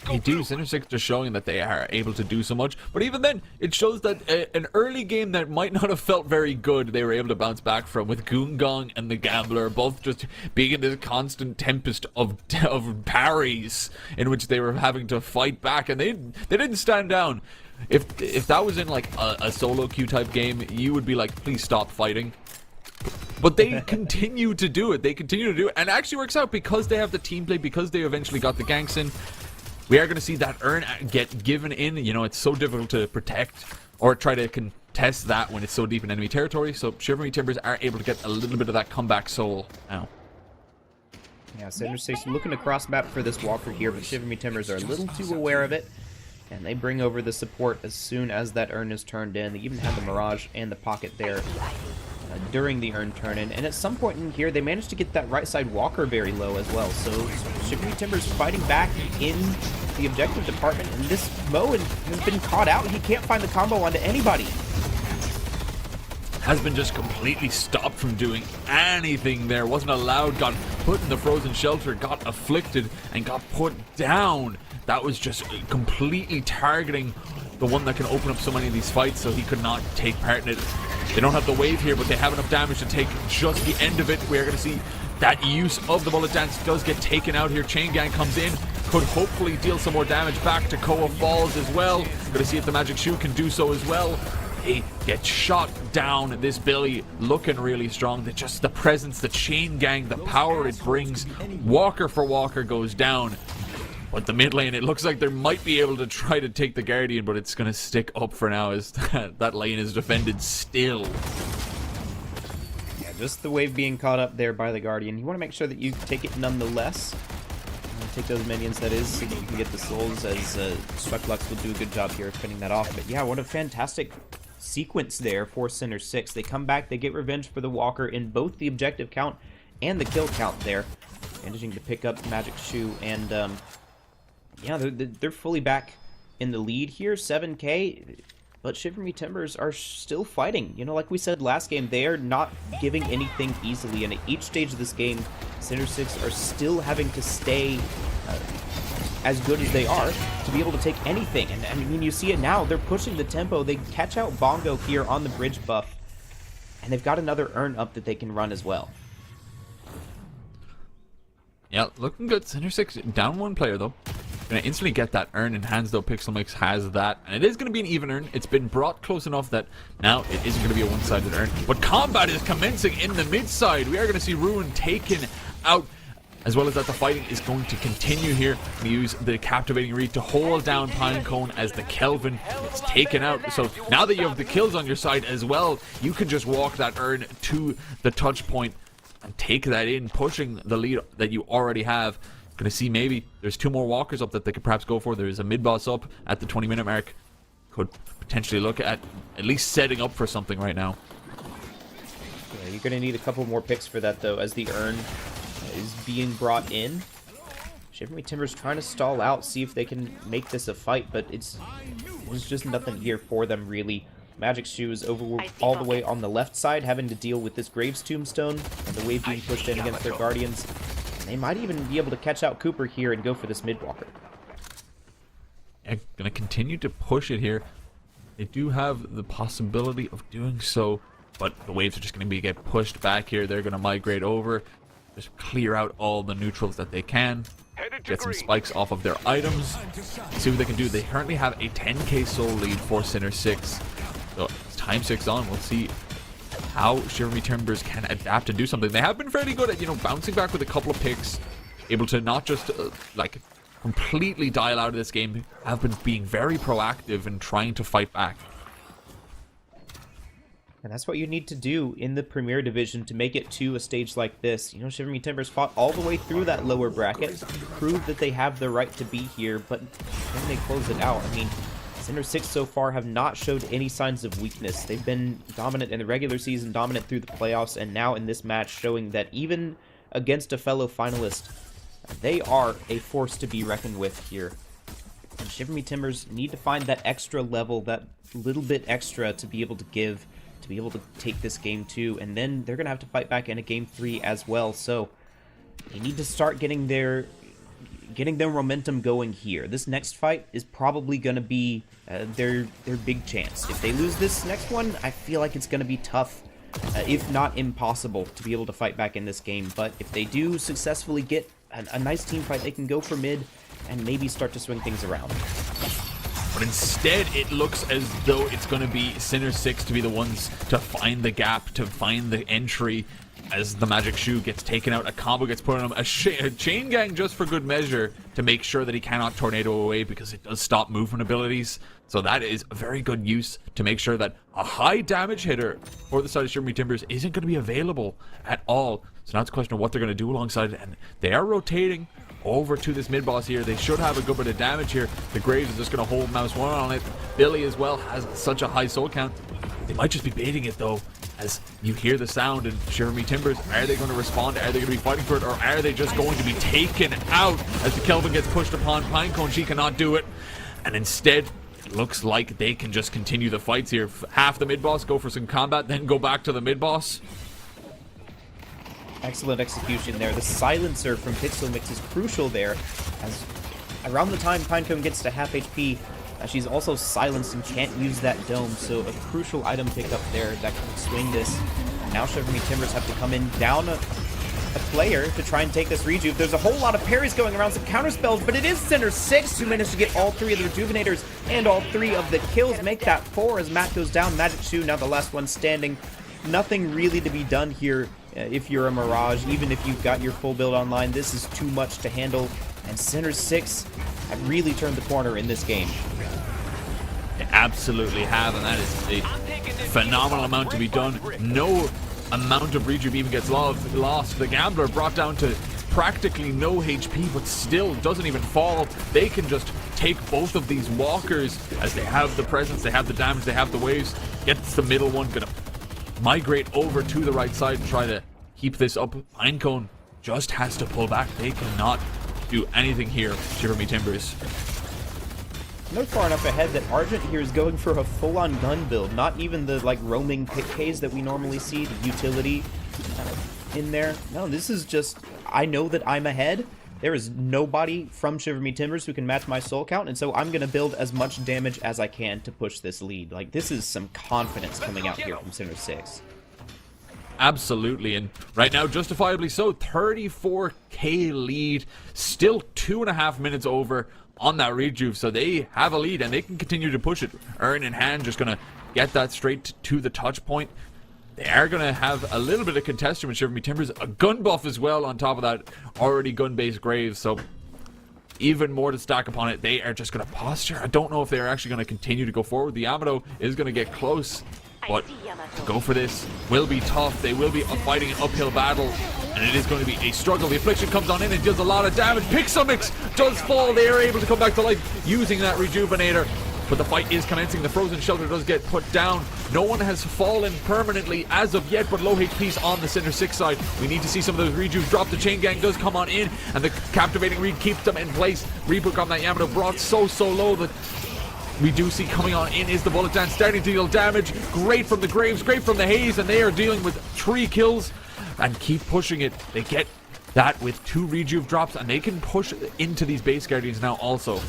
They do. Sinner 6 just showing that they are able to do so much. But even then, it shows that an early game that might not have felt very good, they were able to bounce back from, with Goongong and the Gambler both just being in this constant tempest of parries in which they were having to fight back. And they didn't stand down. If that was in like a solo queue type game, you would be like, please stop fighting. But they continue to do it. They continue to do it. And it actually works out because they have the team play, because they eventually got the ganks in. We are going to see that urn get given in. You know, it's so difficult to protect or try to contest that when it's so deep in enemy territory. So Shiver Me Timbers are able to get a little bit of that comeback soul now. Yeah, Sinner 6 looking to cross map for this Walker here, but Shiver Me Timbers are a little too aware of it. And they bring over the support as soon as that urn is turned in. They even have the Mirage and the Pocket there during the urn turn-in. And at some point in here, they managed to get that right side Walker very low as well. So Shiver Me Timbers fighting back in the objective department. And this Mo has been caught out. He can't find the combo onto anybody. Has been just completely stopped from doing anything there. Wasn't allowed, got put in the frozen shelter, got afflicted, and got put down. That was just completely targeting the one that can open up so many of these fights, so he could not take part in it. They don't have the wave here, but they have enough damage to take just the end of it. We're going to see that use of the bullet dance does get taken out here. Chain Gang comes in, could hopefully deal some more damage back to Koa Falls as well. Going to see if the Magic Shoe can do so as well. They get shot down. This Billy looking really strong. Just the presence, the Chain Gang, the power it brings. Walker for Walker goes down. But the mid lane, it looks like they might be able to try to take the Guardian, but it's going to stick up for now as that lane is defended still. Yeah, just the wave being caught up there by the Guardian. You want to make sure that you take it nonetheless. Take those minions, that is, so that you can get the souls, as Strucklux will do a good job here of fending that off. But yeah, what a fantastic sequence there for Sinner 6. They come back, they get revenge for the Walker in both the objective count and the kill count there. Managing to pick up Magic Shoe and yeah, they're fully back in the lead here, 7K. But Shiver Me Timbers are still fighting. You know, like we said last game, they are not giving anything easily. And at each stage of this game, Center 6 are still having to stay as good as they are to be able to take anything. And I mean, you see it now. They're pushing the tempo. They catch out Bongo here on the bridge buff. And they've got another urn up that they can run as well. Yeah, looking good. Center 6 down one player, though. Gonna instantly get that urn in hands, though. Pixel Mix has that, and it is gonna be an even urn. It's been brought close enough that now it isn't gonna be a one-sided urn. But combat is commencing in the mid side. We are gonna see Ruin taken out, as well as that the fighting is going to continue here. We use the captivating read to hold down Pinecone as the Kelvin is taken out. So now that you have the kills on your side as well, you can just walk that urn to the touch point and take that in, pushing the lead that you already have. Gonna see maybe there's 2 more walkers up that they could perhaps go for. There is a mid boss up at the 20-minute mark. Could potentially look at least setting up for something right now. Yeah, you're gonna need a couple more picks for that though, as the urn is being brought in. Shiver Me Timbers trying to stall out, see if they can make this a fight, but there's just nothing here for them really. Magic Shoe is over all the way on the left side, having to deal with this Graves Tombstone and the wave being pushed in against their Guardians. They might even be able to catch out Cooper here and go for this mid-walker. Yeah, gonna continue to push it here. They do have the possibility of doing so, but the waves are just gonna get pushed back here. They're gonna migrate over, just clear out all the neutrals that they can, get some spikes off of their items, see what they can do. They currently have a 10k soul lead for Center 6. So it's time 6 on. We'll see how Shiver Me Timbers can adapt and do something. They have been fairly good at, you know, bouncing back with a couple of picks, able to not just like completely dial out of this game, have been being very proactive and trying to fight back. And that's what you need to do in the Premier Division to make it to a stage like this. You know, Shiver Me Timbers fought all the way through that lower bracket, proved that they have the right to be here, but then they close it out. I mean, Center 6 so far have not showed any signs of weakness. They've been dominant in the regular season, dominant through the playoffs, and now in this match showing that even against a fellow finalist, they are a force to be reckoned with here. And Shiver Me Timbers need to find that extra level, that little bit extra to be able to give, to be able to take this game 2, and then they're going to have to fight back in a game 3 as well, so they need to start getting their momentum going here. This next fight is probably going to be their big chance. If they lose this next one, I feel like it's going to be tough, if not impossible, to be able to fight back in this game. But if they do successfully get a nice team fight, they can go for mid and maybe start to swing things around. But instead, it looks as though it's going to be Center 6 to be the ones to find the gap, to find the entry. As the Magic Shoe gets taken out, a combo gets put on him, a chain gang just for good measure to make sure that he cannot tornado away, because it does stop movement abilities. So that is a very good use to make sure that a high damage hitter for the side of Shiver Me Timbers isn't going to be available at all. So now it's a question of what they're going to do alongside it, and they are rotating over to this mid boss here. They should have a good bit of damage here. The Graves is just going to hold mouse 1 on it. Billy as well has such a high soul count. They might just be baiting it though, as you hear the sound, and Shiver Me Timbers, are they going to respond? Are they going to be fighting for it, or are they just going to be taken out as the Kelvin gets pushed upon Pinecone? She cannot do it, and instead it looks like they can just continue the fights here. Half the mid boss, go for some combat, then go back to the mid boss. Excellent execution there. The silencer from Pixel Mix is crucial there, as around the time Pinecone gets to half HP, she's also silenced and can't use that dome, so a crucial item pickup there that can swing this. Now Shiver Me Timbers have to come in down a player to try and take this rejuve. There's a whole lot of parries going around, some counter spells, but it is Center 6 who managed to get all 3 of the rejuvenators and all 3 of the kills, make that 4 as Matt goes down. Magic Shoe now the last one standing. Nothing really to be done here if you're a Mirage, even if you've got your full build online. This is too much to handle, and Center 6 have really turned the corner in this game. They absolutely have, and that is a phenomenal amount to be done. No amount of rejuve even gets lost. The Gambler brought down to practically no HP, but still doesn't even fall. They can just take both of these walkers, as they have the presence, they have the damage, they have the waves. Gets the middle one, gonna migrate over to the right side and try to keep this up. Pinecone just has to pull back. They cannot do anything here, Shiver Me Timbers. They're far enough ahead that Argent here is going for a full-on gun build, not even the like roaming pick Ks that we normally see, the utility in there. No, this is just, I know that I'm ahead. There is nobody from Shiver Me Timbers who can match my soul count, and so I'm going to build as much damage as I can to push this lead. Like, this is some confidence coming out here from Center 6. Absolutely, and right now, justifiably so, 34k lead, still 2.5 minutes over on that rejuve, so they have a lead, and they can continue to push it. Earn in hand, just going to get that straight to the touch point. They are going to have a little bit of contestation with Shiver Me Timbers, a gun buff as well on top of that already gun-based Graves, so even more to stack upon it. They are just going to posture. I don't know if they're actually going to continue to go forward. The Yamato is going to get close, but to go for this will be tough. They will be fighting an uphill battle, and it is going to be a struggle. The Affliction comes on in and deals a lot of damage. Pixelmix does fall. They are able to come back to life using that Rejuvenator. But the fight is commencing. The Frozen Shelter does get put down. No one has fallen permanently as of yet, but low HP's on the Center 6 side. We need to see some of those rejuves drop. The Chain Gang does come on in, and the Captivating Reed keeps them in place. Rebook on that Yamato brought so low that we do see coming on in is the Bullet Dance, starting to deal damage. Great from the Graves, great from the Haze, and they are dealing with 3 kills and keep pushing it. They get that with 2 rejuve drops, and they can push into these base Guardians now also.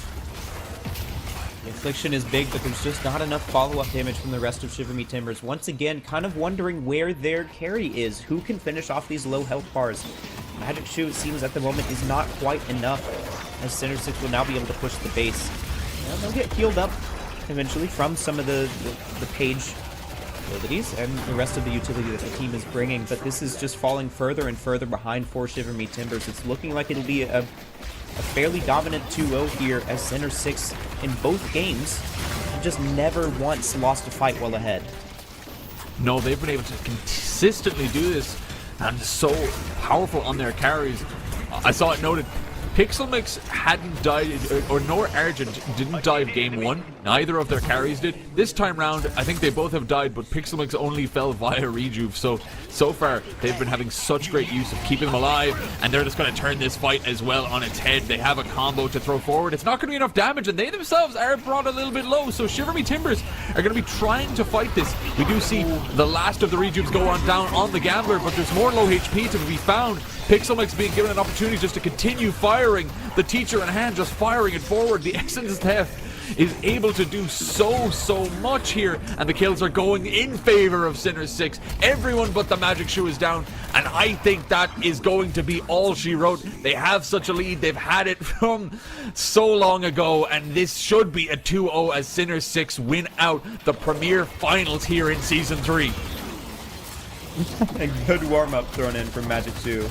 The Affliction is big, but there's just not enough follow-up damage from the rest of Shiver Me Timbers. Once again, kind of wondering where their carry is. Who can finish off these low health bars? Magic Shoe, it seems at the moment, is not quite enough, as Center 6 will now be able to push the base. Now, they'll get healed up eventually from some of the page abilities and the rest of the utility that the team is bringing, but this is just falling further and further behind for Shiver Me Timbers. It's looking like it'll be a fairly dominant 2-0 here, as Center 6 in both games have just never once lost a fight well ahead. No, they've been able to consistently do this, and so powerful on their carries. I saw it noted, Pixelmix hadn't died, or nor Argent didn't die game 1. Neither of their carries did. This time round, I think they both have died, but Pixelmix only fell via rejuve. So far, they've been having such great use of keeping them alive, and they're just going to turn this fight as well on its head. They have a combo to throw forward. It's not going to be enough damage, and they themselves are brought a little bit low, so Shiver Me Timbers are going to be trying to fight this. We do see the last of the rejuves go on down on the Gambler, but there's more low HP to be found. Pixelmix being given an opportunity just to continue firing. The Teacher in hand just firing it forward. The Essence Theft is able to do so much here, and the kills are going in favor of Center 6. Everyone but the Magic Shoe is down, and I think that is going to be all she wrote. They have such a lead. They've had it from so long ago, and this should be a 2-0 as Center 6 win out the Premier Finals here in Season 3. A good warm-up thrown in from Magic 2.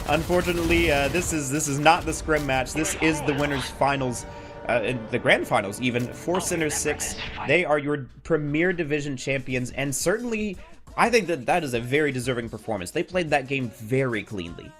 Unfortunately, this is not the scrim match. This is the winners finals, the grand finals even, for Center 6. They are your Premier Division champions, and certainly, I think that is a very deserving performance. They played that game very cleanly.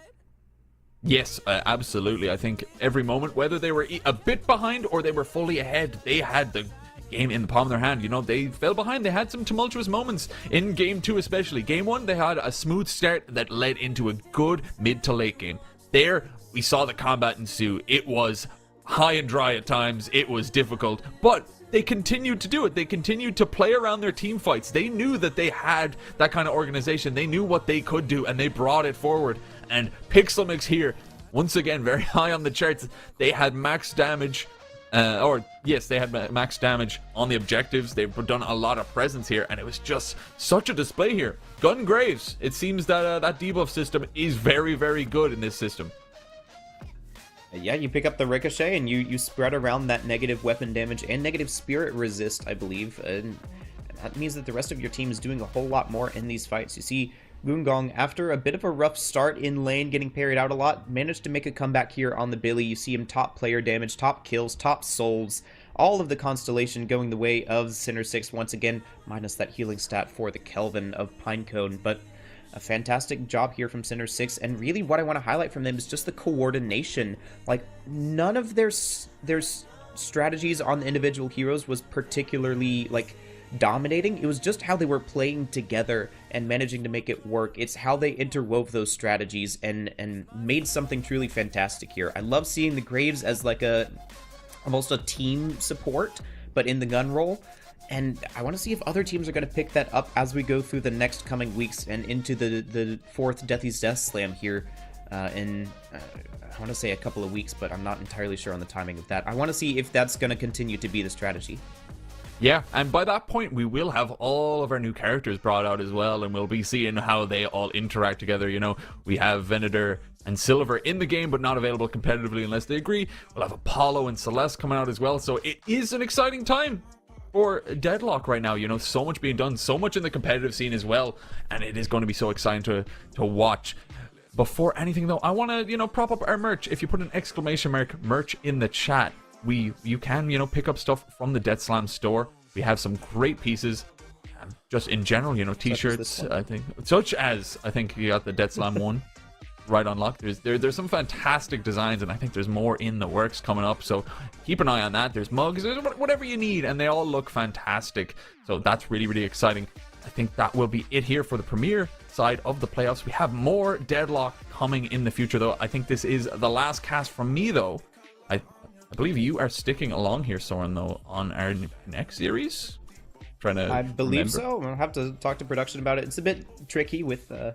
Yes, absolutely. I think every moment, whether they were a bit behind or they were fully ahead, they had the game in the palm of their hand. You know, they fell behind. They had some tumultuous moments in game 2 especially. Game 1, they had a smooth start that led into a good mid to late game. There, we saw the combat ensue. It was high and dry at times. It was difficult, but they continued to do it. They continued to play around their team fights. They knew that they had that kind of organization. They knew what they could do, and they brought it forward. And Pixelmix here, once again, very high on the charts. They had max damage. They had max damage on the objectives. They've done a lot of presence here, and it was just such a display here. Gun Graves, it seems that that debuff system is very good in this system. Yeah, you pick up the Ricochet, and you spread around that negative weapon damage and negative spirit resist, I believe, and that means that the rest of your team is doing a whole lot more in these fights. You see, Goongong, after a bit of a rough start in lane, getting parried out a lot, managed to make a comeback here on the Billy. You see him top player damage, top kills, top souls, all of the constellation going the way of Center 6 once again, minus that healing stat for the Kelvin of Pinecone. But a fantastic job here from Center 6, and really what I want to highlight from them is just the coordination. Like, none of their strategies on the individual heroes was particularly, like, dominating. It was just how they were playing together and managing to make it work. It's how they interwove those strategies and made something truly fantastic here. I love seeing the Graves as like almost a team support, but in the gun role. And I want to see if other teams are going to pick that up as we go through the next coming weeks and into the fourth Deathy's Death Slam here in, I want to say a couple of weeks, but I'm not entirely sure on the timing of that. I want to see if that's going to continue to be the strategy. Yeah, and by that point, we will have all of our new characters brought out as well, and we'll be seeing how they all interact together. You know, we have Venator and Silver in the game, but not available competitively unless they agree. We'll have Apollo and Celeste coming out as well, so it is an exciting time for Deadlock right now. You know, so much being done, so much in the competitive scene as well, and it is going to be so exciting to watch. Before anything though, I want to, you know, prop up our merch. If you put an exclamation mark merch in the chat, you can, you know, pick up stuff from the Death Slam store. We have some great pieces, just in general, you know, t-shirts. I think you got the Death Slam one right on lock. There's some fantastic designs, and I think there's more in the works coming up, so keep an eye on that. There's mugs, there's whatever you need, and they all look fantastic, so that's really, really exciting. I think that will be it here for the Premier side of the playoffs. We have more Deadlock coming in the future, though. I think this is the last cast from me, though. I believe you are sticking along here, Soren, though, on our next series. I believe so. I'll have to talk to production about it. It's a bit tricky with the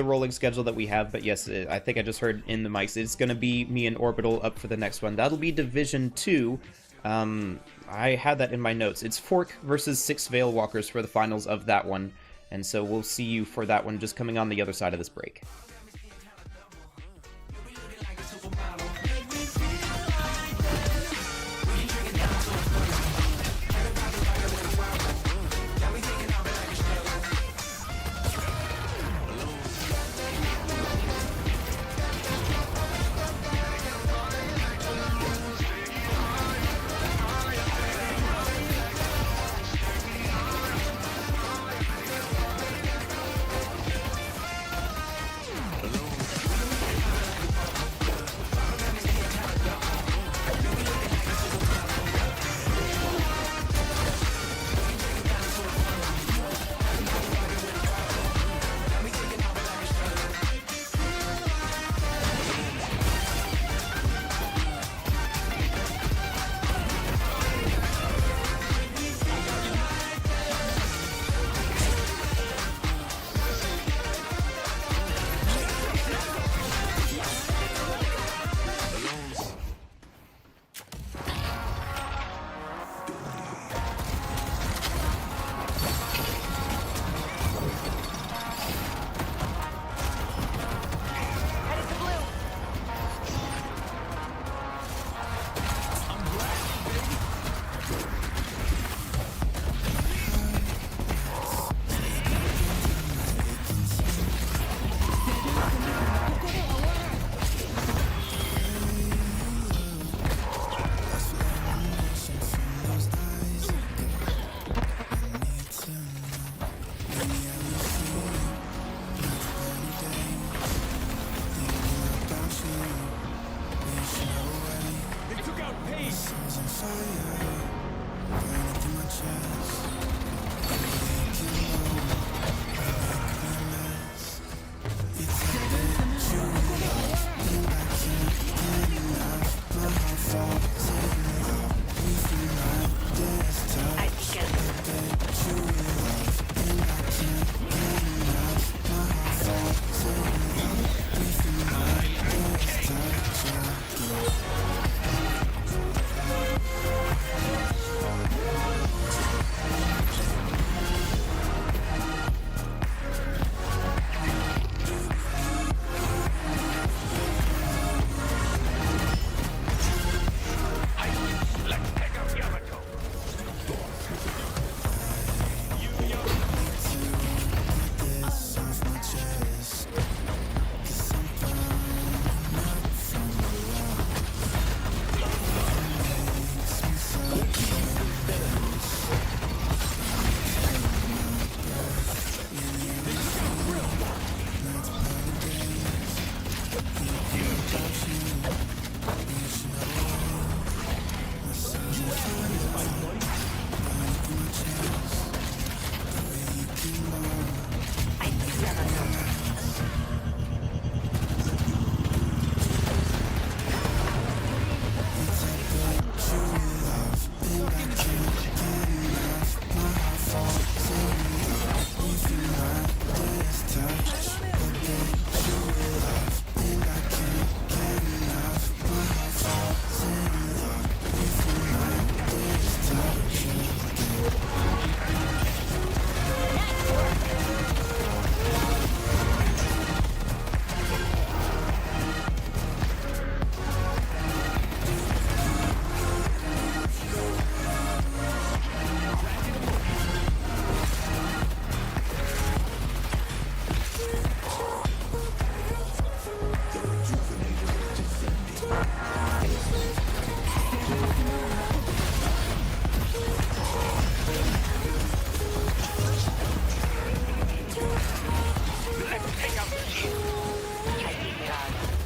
rolling schedule that we have, but yes, I think I just heard in the mics it's going to be me and Orbital up for the next one. That'll be Division 2. I had that in my notes. It's Fork versus 6 Veil Walkers for the finals of that one, and so we'll see you for that one just coming on the other side of this break.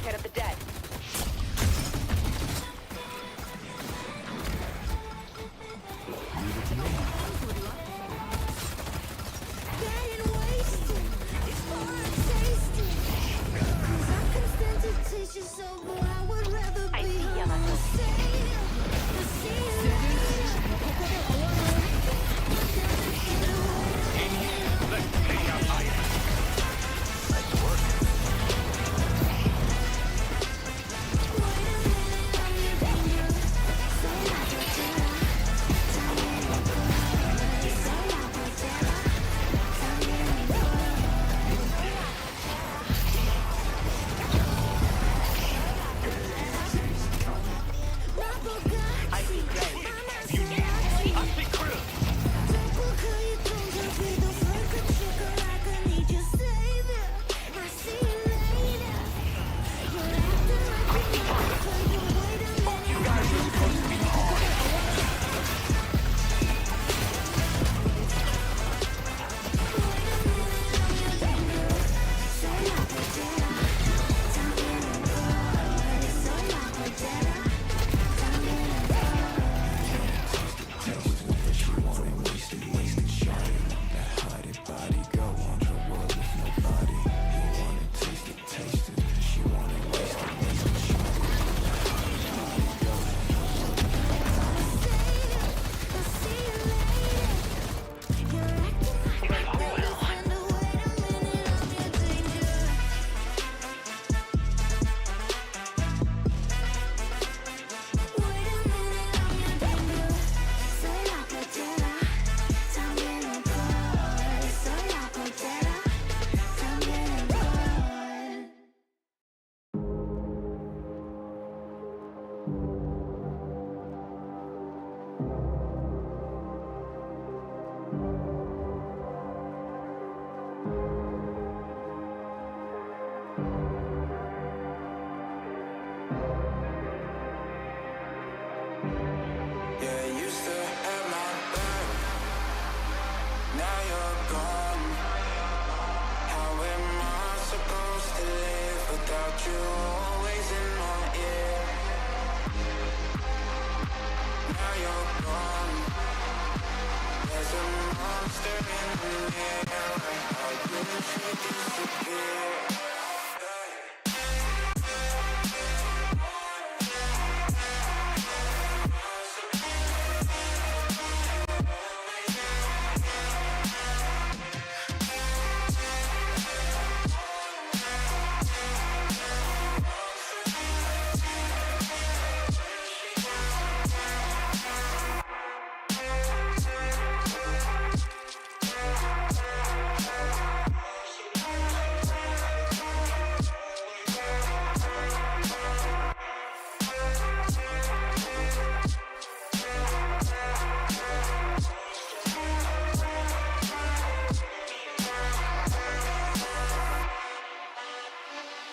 Get up the dead. I see yellow.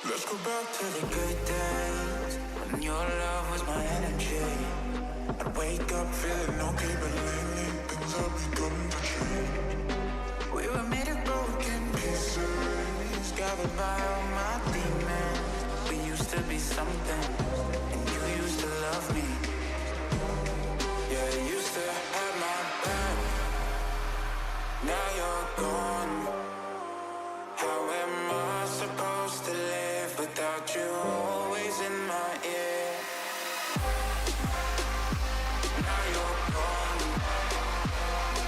Let's go back to the good days when your love was my energy. I'd wake up feeling okay, but lately things have begun to change. We were made of broken pieces, gathered by all my demons. We used to be something, and you used to love me. Yeah, you used to have my back. Now you're gone. How am I supposed to live without you always in my ear? Now you're gone.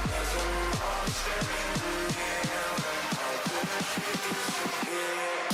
There's a monster in the mirror. I wish you disappeared.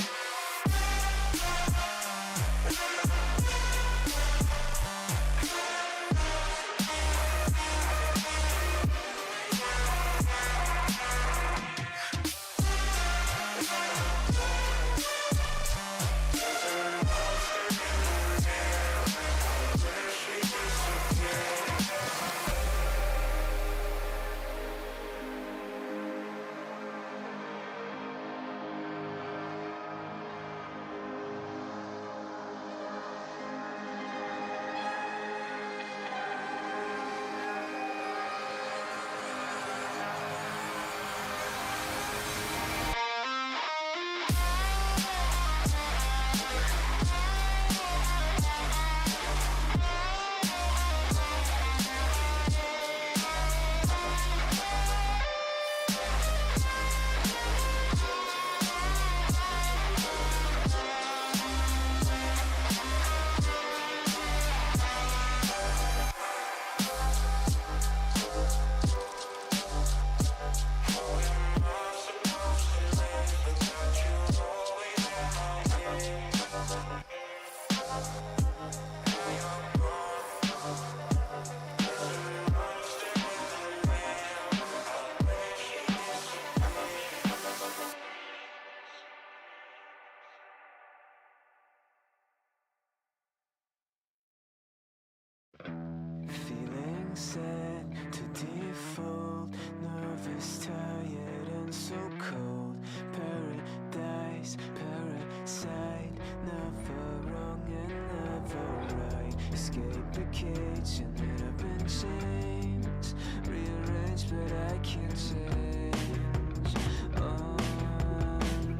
Feeling set to default, nervous, tired, and so cold. Paradise, parasite, never wrong and never right. Escape the cage and lit up in chains. Rearrange, but I can't change. On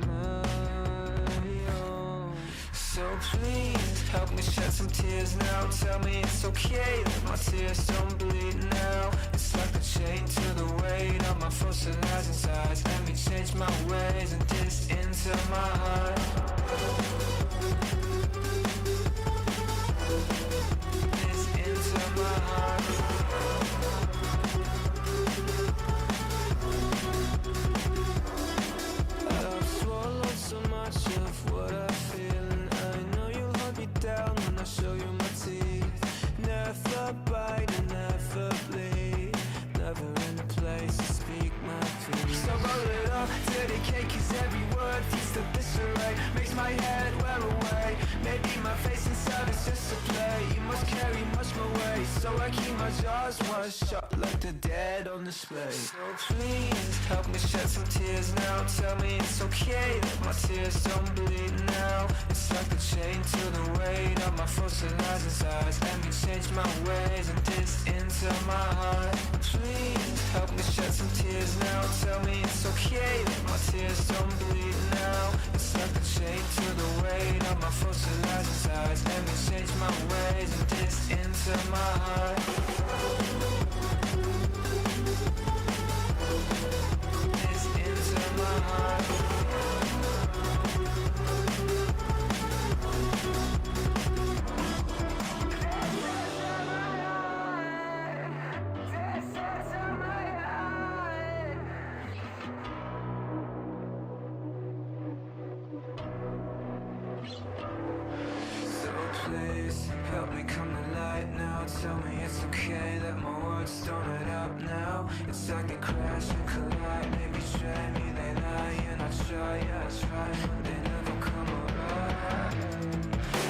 my own. So please help me shed some tears now. Tell me it's okay that my tears don't bleed now. It's like a chain to the weight of my fossilizing sides. Let me change my ways and this into my heart. This into my heart. I've swallowed so much of what I feel, and I know you'll hold me down when I show you my teeth. Never bite and never bleed, never in a place to speak my piece. So roll it up, dedicate, cause every word feeds the disarray. Makes my head wear away, maybe my face inside is just a play. You must carry much more weight, so I keep my jaws one shut like the dead on display. So please help me shed some tears now. Tell me it's okay that my tears don't bleed now. It's like a chain to the weight of my fossilizing sides. Let me change my ways and this into my heart. Please help me shed some tears now. Tell me it's okay that my tears don't bleed now. It's like a chain to the weight of my fossilizing sides. Let me change my ways and this into my heart. This into my heart. Please help me come to light now. Tell me it's okay that my words don't add up now. It's like they crash and collide. They betray me, they lie, and I try, yeah, I try, but they never come around.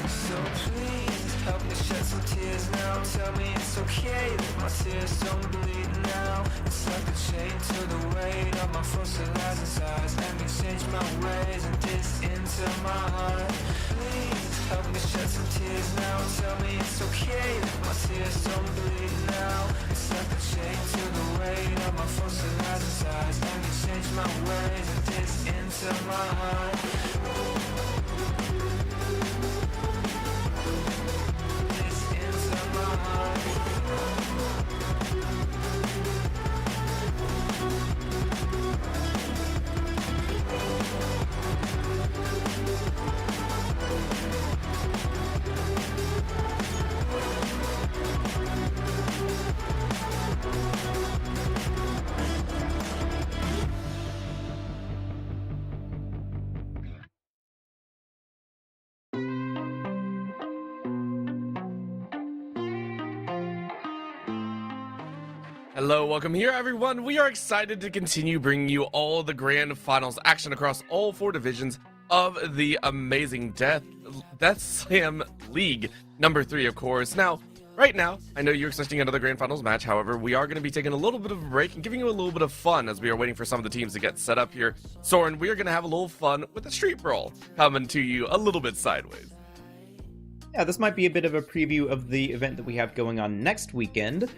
So please help me shed some tears now. Tell me it's okay that my tears don't bleed now. It's like a chain to the weight of my fossilizing sides. Let me change my ways and this into my heart. Please help me shed some tears now. Tell me it's okay that my tears don't bleed now. It's like a chain to the weight of my fossilizing sides. Let me change my ways and this into my heart. This into my heart. Hello, welcome here everyone. We are excited to continue bringing you all the grand finals action across all 4 divisions of the amazing Death Slam League number 3, of course. Now, right now, I know you're expecting another grand finals match. However, we are going to be taking a little bit of a break and giving you a little bit of fun as we are waiting for some of the teams to get set up here. Soren, we are going to have a little fun with the Street Brawl coming to you a little bit sideways. Yeah, this might be a bit of a preview of the event that we have going on next weekend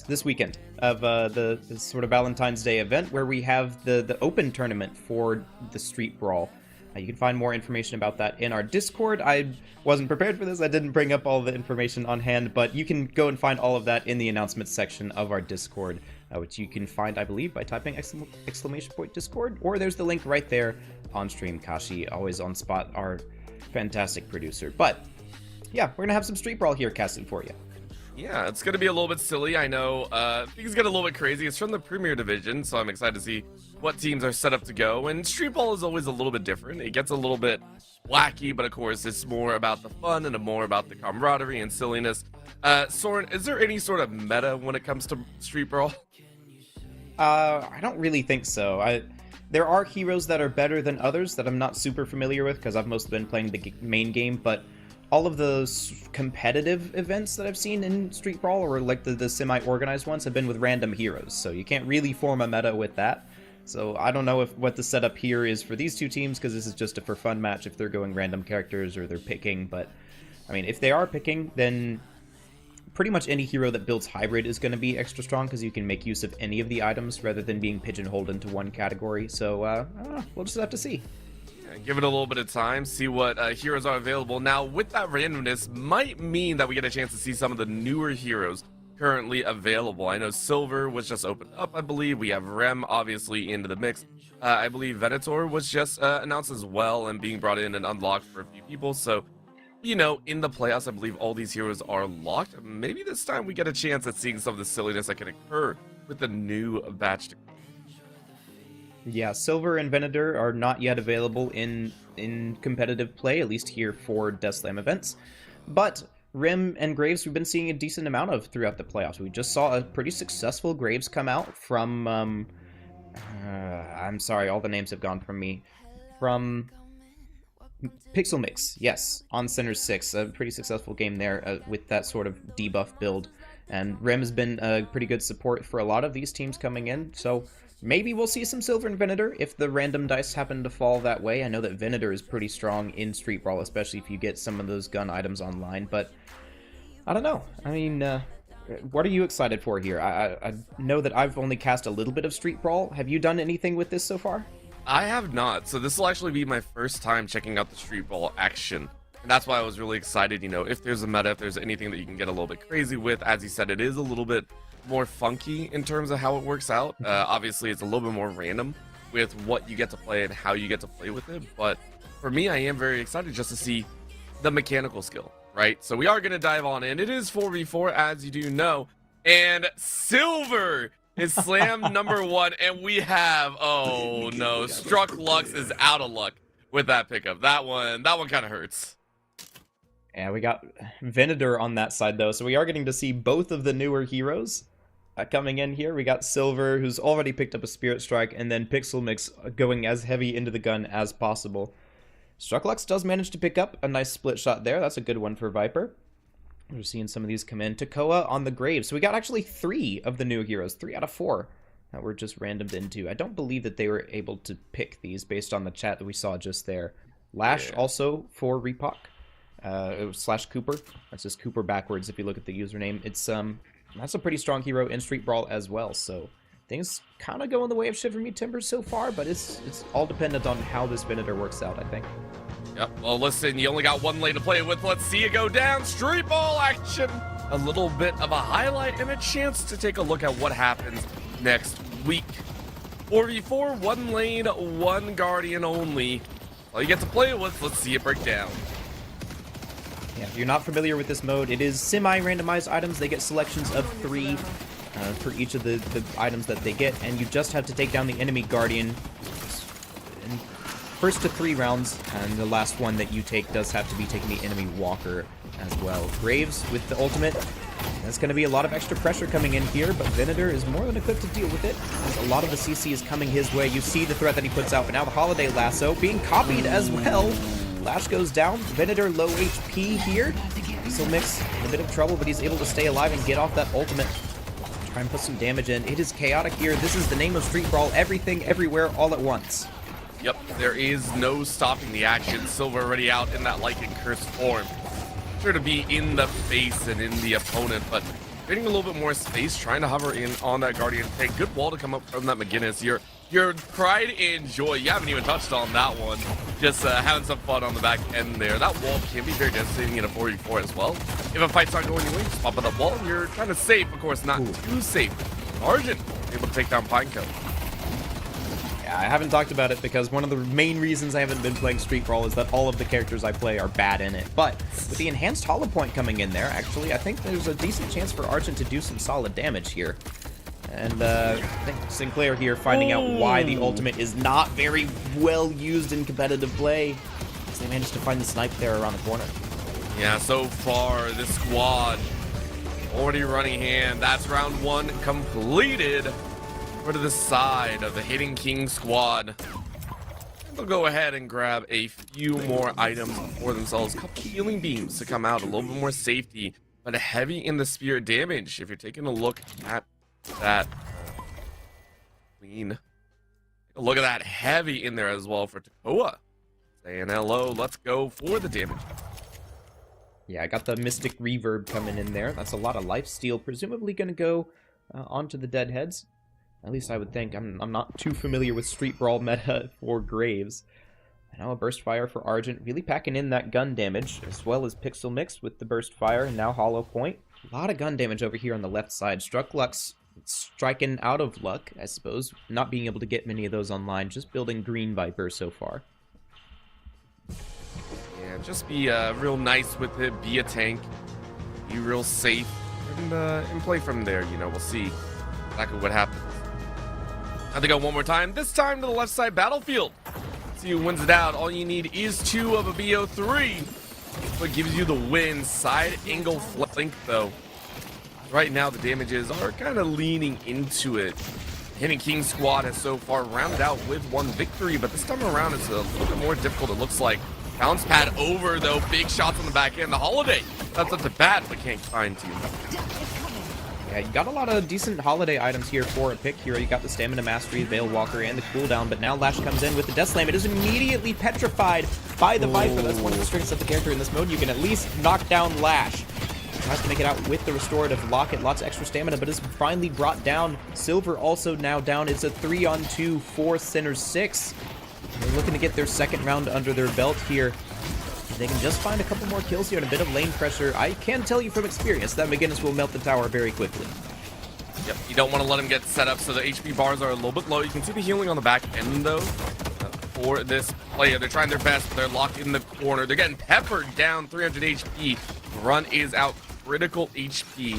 this weekend of the sort of Valentine's Day event where we have the open tournament for the Street Brawl. You can find more information about that in our Discord. I wasn't prepared for this. I didn't bring up all the information on hand, but you can go and find all of that in the announcements section of our Discord, which you can find, I believe, by typing exclamation point Discord, or there's the link right there on stream. Kashi, always on spot, our fantastic producer. But yeah, we're gonna have some Street Brawl here casting for you. Yeah, it's going to be a little bit silly. I know things get a little bit crazy. It's from the Premier Division, so I'm excited to see what teams are set up to go. And Street Ball is always a little bit different. It gets a little bit wacky, but of course, it's more about the fun and more about the camaraderie and silliness. Soren, is there any sort of meta when it comes to Street Brawl? I don't really think so. There are heroes that are better than others that I'm not super familiar with because I've mostly been playing the main game, but all of those competitive events that I've seen in Street Brawl, or like the semi-organized ones, have been with random heroes, so you can't really form a meta with that. So I don't know what the setup here is for these two teams, because this is just a for fun match if they're going random characters or they're picking, but I mean, if they are picking, then pretty much any hero that builds hybrid is going to be extra strong because you can make use of any of the items rather than being pigeonholed into one category. So I don't know, we'll just have to see. Yeah, give it a little bit of time, see what heroes are available. Now, with that randomness, might mean that we get a chance to see some of the newer heroes currently available. I know Silver was just opened up, I believe. We have Rem, obviously, into the mix. I believe Venator was just announced as well and being brought in and unlocked for a few people. So, you know, in the playoffs, I believe all these heroes are locked. Maybe this time we get a chance at seeing some of the silliness that can occur with the new batch. Yeah, Silver and Venator are not yet available in competitive play, at least here for Death Slam events. But Rim and Graves we've been seeing a decent amount of throughout the playoffs. We just saw a pretty successful Graves come out from, I'm sorry, all the names have gone from me. From Pixel Mix, yes, on Center 6, a pretty successful game there with that sort of debuff build. And Rim has been a pretty good support for a lot of these teams coming in, so maybe we'll see some Silver and Venator if the random dice happen to fall that way. I know that Venator is pretty strong in Street Brawl, especially if you get some of those gun items online, but I don't know. I mean, what are you excited for here? I know that I've only cast a little bit of Street Brawl. Have you done anything with this so far? I have not, so this will actually be my first time checking out the Street Ball action, and that's why I was really excited. You know, if there's a meta, if there's anything that you can get a little bit crazy with, as you said, it is a little bit more funky in terms of how it works out. Obviously, it's a little bit more random with what you get to play and how you get to play with it, but for me, I am very excited just to see the mechanical skill, right? So we are going to dive on in. It is 4v4, as you do know, and Silver is slam number 1, and we have, oh no, Struck Lux is out of luck with that pickup. That one kind of hurts. Yeah, we got Venator on that side though, so we are getting to see both of the newer heroes coming in here. We got Silver, who's already picked up a Spirit Strike, and then Pixel Mix going as heavy into the gun as possible. Struck Lux does manage to pick up a nice split shot there. That's a good one for Viper. We're seeing some of these come in. Takoa on the Grave. So we got actually 3 of the new heroes, 3 out of 4 that were just randomed into. I don't believe that they were able to pick these based on the chat that we saw just there. Lash also for Repoc. It was /Cooper. That's just Cooper backwards if you look at the username. It's that's a pretty strong hero in Street Brawl as well. So things kind of go in the way of Shiver Me Timbers so far, but it's all dependent on how this Venator works out, I think. Yep, well listen, you only got one lane to play with. Let's see it go down. Street Ball action. A little bit of a highlight and a chance to take a look at what happens next week. 4v4, 1 lane, 1 Guardian only. All you get to play with, let's see it break down. Yeah, if you're not familiar with this mode, it is semi-randomized items. They get selections of 3 for each of the items that they get, and you just have to take down the enemy Guardian in first to 3 rounds, and the last one that you take does have to be taking the enemy Walker as well. Graves with the ultimate. There's going to be a lot of extra pressure coming in here, but Venator is more than equipped to deal with it, as a lot of the CC is coming his way. You see the threat that he puts out, but now the Holiday Lasso being copied as well. Lash goes down. Venator low HP here. Pixel Mix in a bit of trouble, but he's able to stay alive and get off that ultimate. Try and put some damage in. It is chaotic here. This is the name of Street Brawl. Everything, everywhere, all at once. Yep, there is no stopping the action. Silver already out in that Lycan Curse form. Sure to be in the face and in the opponent, but getting a little bit more space, trying to hover in on that Guardian tank. Good wall to come up from that McGinnis. Your pride and joy, you haven't even touched on that one. Just having some fun on the back end there. That wall can be very devastating in a 4v4 as well. If a fight's not going your way, just pop up that wall and you're kind of safe. Of course, not too safe. Argent able to take down Pineco. Yeah, I haven't talked about it because one of the main reasons I haven't been playing Street Brawl is that all of the characters I play are bad in it. But with the enhanced hollow point coming in there, actually, I think there's a decent chance for Argent to do some solid damage here. And I think Sinclair here finding out why the ultimate is not very well used in competitive play. Because they managed to find the snipe there around the corner. Yeah, so far, this squad already running hand. That's round 1 completed. Over to the side of the Hidden King squad. They'll go ahead and grab a few more items for themselves. A couple healing beams to come out, a little bit more safety, but heavy in the spirit damage. If you're taking a look at that, clean. Look at that heavy in there as well for Takoa. Saying hello, let's go for the damage. Yeah, I got the Mystic Reverb coming in there. That's a lot of lifesteal, presumably going to go onto the Deadheads. At least I would think. I'm not too familiar with Street Brawl meta for Graves. And now a Burst Fire for Argent, really packing in that gun damage, as well as Pixel Mix with the Burst Fire, and now Hollow Point. A lot of gun damage over here on the left side. Struck Lux striking out of luck, I suppose, not being able to get many of those online, just building Green Viper so far. Yeah, just be real nice with it, be a tank, be real safe, and play from there, you know, we'll see exactly what happens. I think one more time, this time to the left side battlefield. See who wins it out. All you need is 2 of a BO3. What gives you the win. Side angle flank though. Right now the damages are kind of leaning into it. Hidden King squad has so far rounded out with 1 victory, but this time around it's a little bit more difficult, it looks like. Bounce pad over though, big shots on the back end. The Holiday, that's up to bat, but can't find too much. Yeah, you got a lot of decent holiday items here for a pick hero. You got the Stamina Mastery, Veil Walker, and the cooldown, but now Lash comes in with the Death Slam. It is immediately petrified by the Viper. That's one of the strengths of the character in this mode. You can at least knock down Lash. Tries to make it out with the Restorative Locket. Lots of extra stamina, but is finally brought down. Silver also now down. It's a 3-on-2 for Sinners 6. They're looking to get their second round under their belt here. If they can just find a couple more kills here and a bit of lane pressure, I can tell you from experience that McGinnis will melt the tower very quickly. Yep, you don't want to let him get set up so the HP bars are a little bit low. You can see the healing on the back end though for this player. They're trying their best, but they're locked in the corner. They're getting peppered down 300 HP. Run is out, critical HP.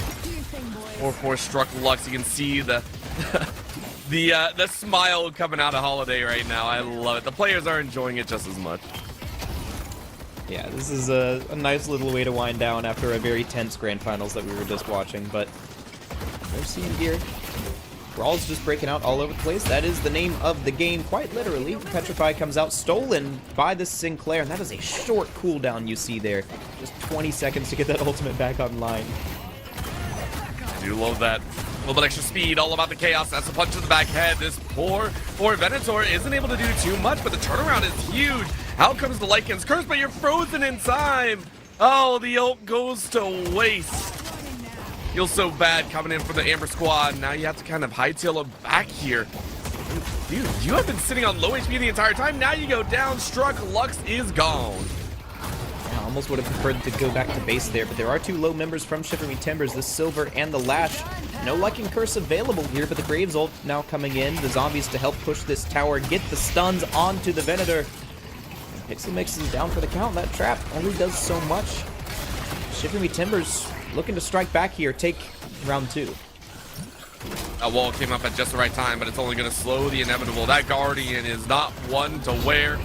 4-4 struck Lux. You can see the the smile coming out of Holiday right now. I love it. The players are enjoying it just as much. Yeah, this is a nice little way to wind down after a very tense grand finals that we were just watching, but we're seeing here Brawl's just breaking out all over the place. That is the name of the game, quite literally. Petrify comes out, stolen by the Sinclair, and that is a short cooldown you see there. Just 20 seconds to get that ultimate back online. I do love that. A little bit extra speed, all about the chaos. That's a punch to the back head. This poor Venator isn't able to do too much, but the turnaround is huge. Out comes the Lycan's Curse, but you're frozen in time. Oh, the ult goes to waste. Feels so bad coming in from the Amber squad. Now you have to kind of hightail it back here. Dude, you have been sitting on low HP the entire time. Now you go down. Struck. Lux is gone. Yeah, I almost would have preferred to go back to base there, but there are 2 low members from Shiver Me Timbers, the Silver and the Lash. No Lycan Curse available here, but the Graves ult now coming in. The zombies to help push this tower, get the stuns onto the Venator. Pixel Mix is down for the count. That trap only does so much. Shiver Me Timbers looking to strike back here, take round 2. That wall came up at just the right time, but it's only going to slow the inevitable. That Guardian is not one to wear.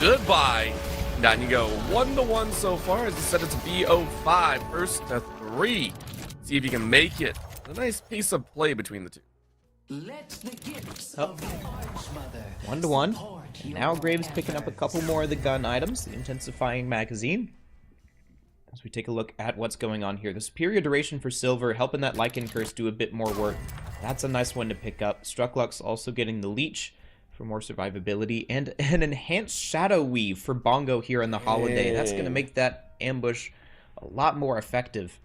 Goodbye. Down you go. 1-1 so far. As I said, it's BO5. First to 3. See if you can make it. A nice piece of play between the two. Oh. 1-1. And now Graves picking up a couple more of the gun items. The Intensifying Magazine. As we take a look at what's going on here. The Superior Duration for Silver, helping that Lycan Curse do a bit more work. That's a nice one to pick up. Strucklux also getting the Leech for more survivability. And an Enhanced Shadow Weave for Bongo here in the Holiday. That's going to make that ambush a lot more effective.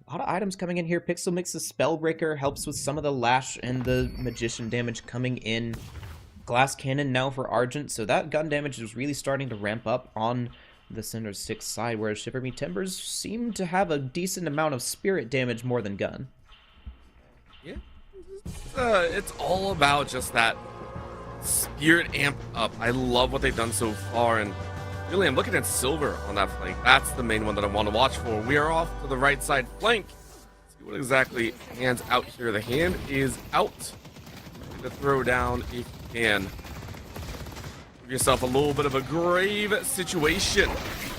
A lot of items coming in here. Pixel Mix's Spellbreaker helps with some of the Lash and the Magician damage coming in. Glass Cannon now for Argent. So that gun damage is really starting to ramp up on the Sinners 6 side, whereas Shiver Me Timbers seem to have a decent amount of spirit damage more than gun. Yeah, it's all about just that Spirit amp up. I love what they've done so far, and really I'm looking at Silver on that flank. That's the main one that I want to watch for. We are off to the right side flank. Let's see what exactly Hand's out here. The Hand is out. To throw down if you can. Give yourself a little bit of a grave situation.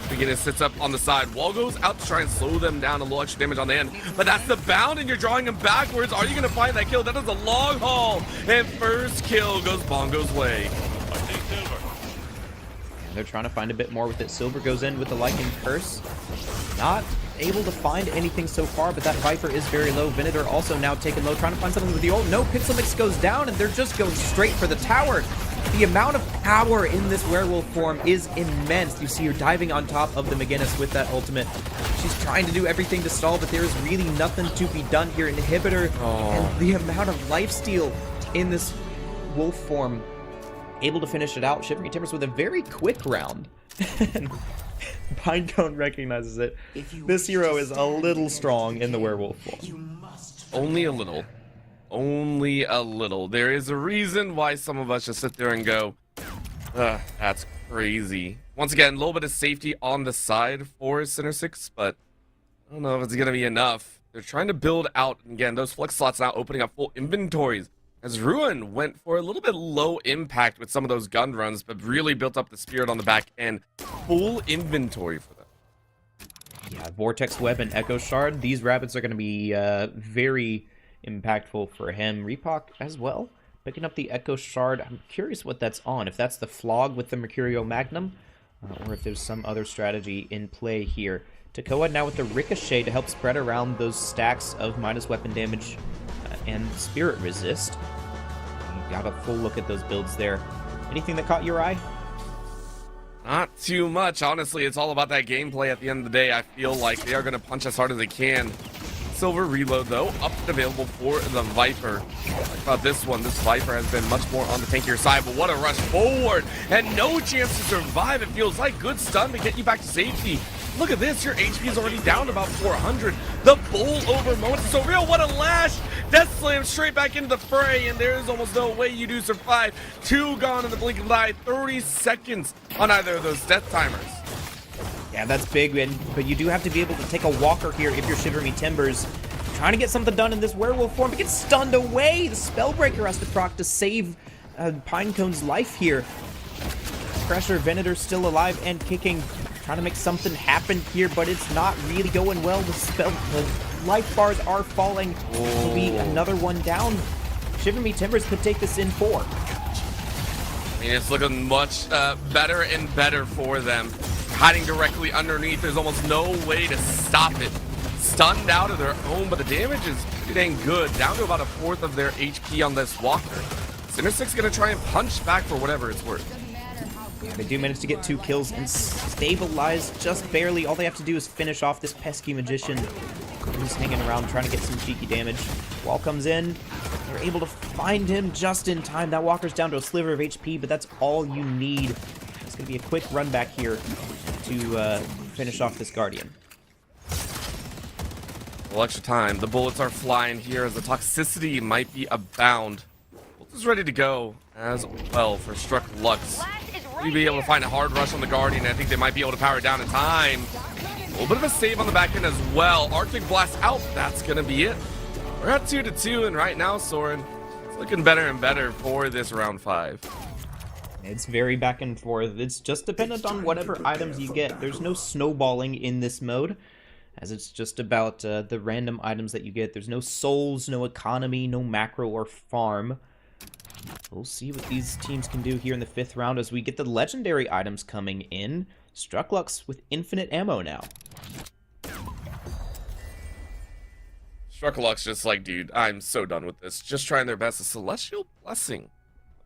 Beginner sits up on the side. Wall goes out to try and slow them down. A little extra damage on the end. But that's the bound, and you're drawing him backwards. Are you going to find that kill? That is a long haul. And first kill goes Bongo's way. They're trying to find a bit more with it. Silver goes in with the Lycan Curse. Not able to find anything so far, but that Viper is very low. Venator also now taken low, trying to find something with the ult. No, Pixel Mix goes down, and they're just going straight for the tower. The amount of power in this werewolf form is immense. You see her diving on top of the McGinnis with that ultimate. She's trying to do everything to stall, but there is really nothing to be done here. Inhibitor and the amount of lifesteal in this wolf form. Able to finish it out. Shivering Timbers with a very quick round. Pinecone recognizes it. This hero is a little strong in the werewolf form. Only a little. Only a little. There is a reason why some of us just sit there and go, that's crazy. Once again, a little bit of safety on the side for Center 6, but I don't know if it's going to be enough. They're trying to build out. Again, those flex slots now opening up full inventories. As Ruin went for a little bit low impact with some of those gun runs, but really built up the spirit on the back end. Full inventory for them. Yeah, Vortex Web and Echo Shard. These rabbits are going to be very impactful for him. Repoc as well, picking up the Echo Shard. I'm curious what that's on. If that's the Flog with the Mercurio Magnum, or if there's some other strategy in play here. Takoa now with the Ricochet to help spread around those stacks of minus weapon damage and Spirit Resist. You got a full look at those builds there. Anything that caught your eye? Not too much, honestly. It's all about that gameplay at the end of the day. I feel like they are going to punch as hard as they can. Silver reload, though, up and available for the Viper. Like about this one, this Viper has been much more on the tankier side, but what a rush forward, and no chance to survive. It feels like good stun to get you back to safety. Look at this, your HP is already down to about 400. The bowl over moment is so real. What a lash! Death Slam straight back into the fray, and there is almost no way you do survive. 2 gone in the blink of an eye. 30 seconds on either of those death timers. Yeah, that's big, but you do have to be able to take a walker here if you're Shiver Me Timbers. Trying to get something done in this werewolf form, but gets stunned away. The Spellbreaker has to proc to save Pinecone's life here. Pressure, Venator still alive and kicking. Trying to make something happen here, but it's not really going well. The life bars are falling. Will be another one down. Shiver Me Timbers could take this in 4. I mean, it's looking much better and better for them. Hiding directly underneath. There's almost no way to stop it. Stunned out of their own, but the damage is pretty dang good. Down to about a 1/4 of their HP on this walker. Center 6 gonna try and punch back for whatever it's worth. Yeah, they do manage to get 2 kills and stabilize just barely. All they have to do is finish off this pesky magician who's hanging around trying to get some cheeky damage. Wall comes in. They're able to find him just in time. That walker's down to a sliver of HP, but that's all you need. It's going to be a quick run back here to finish off this Guardian. Well, extra time. The bullets are flying here as the toxicity might be abound. Bolt is ready to go as well for Struck Lux. You'll be able to find a hard rush on the Guardian. I think they might be able to power it down in time. A little bit of a save on the back end as well. Arctic Blast out. That's going to be it. We're at 2-2, and right now, Soren, it's looking better and better for this round 5. It's very back and forth. It's just dependent on whatever items you get. There's no snowballing in this mode, as it's just about the random items that you get. There's no souls, no economy, no macro or farm. We'll see what these teams can do here in the 5th round as we get the legendary items coming in. Strucklux with infinite ammo now. Strucklux just like, dude, I'm so done with this. Just trying their best. A Celestial Blessing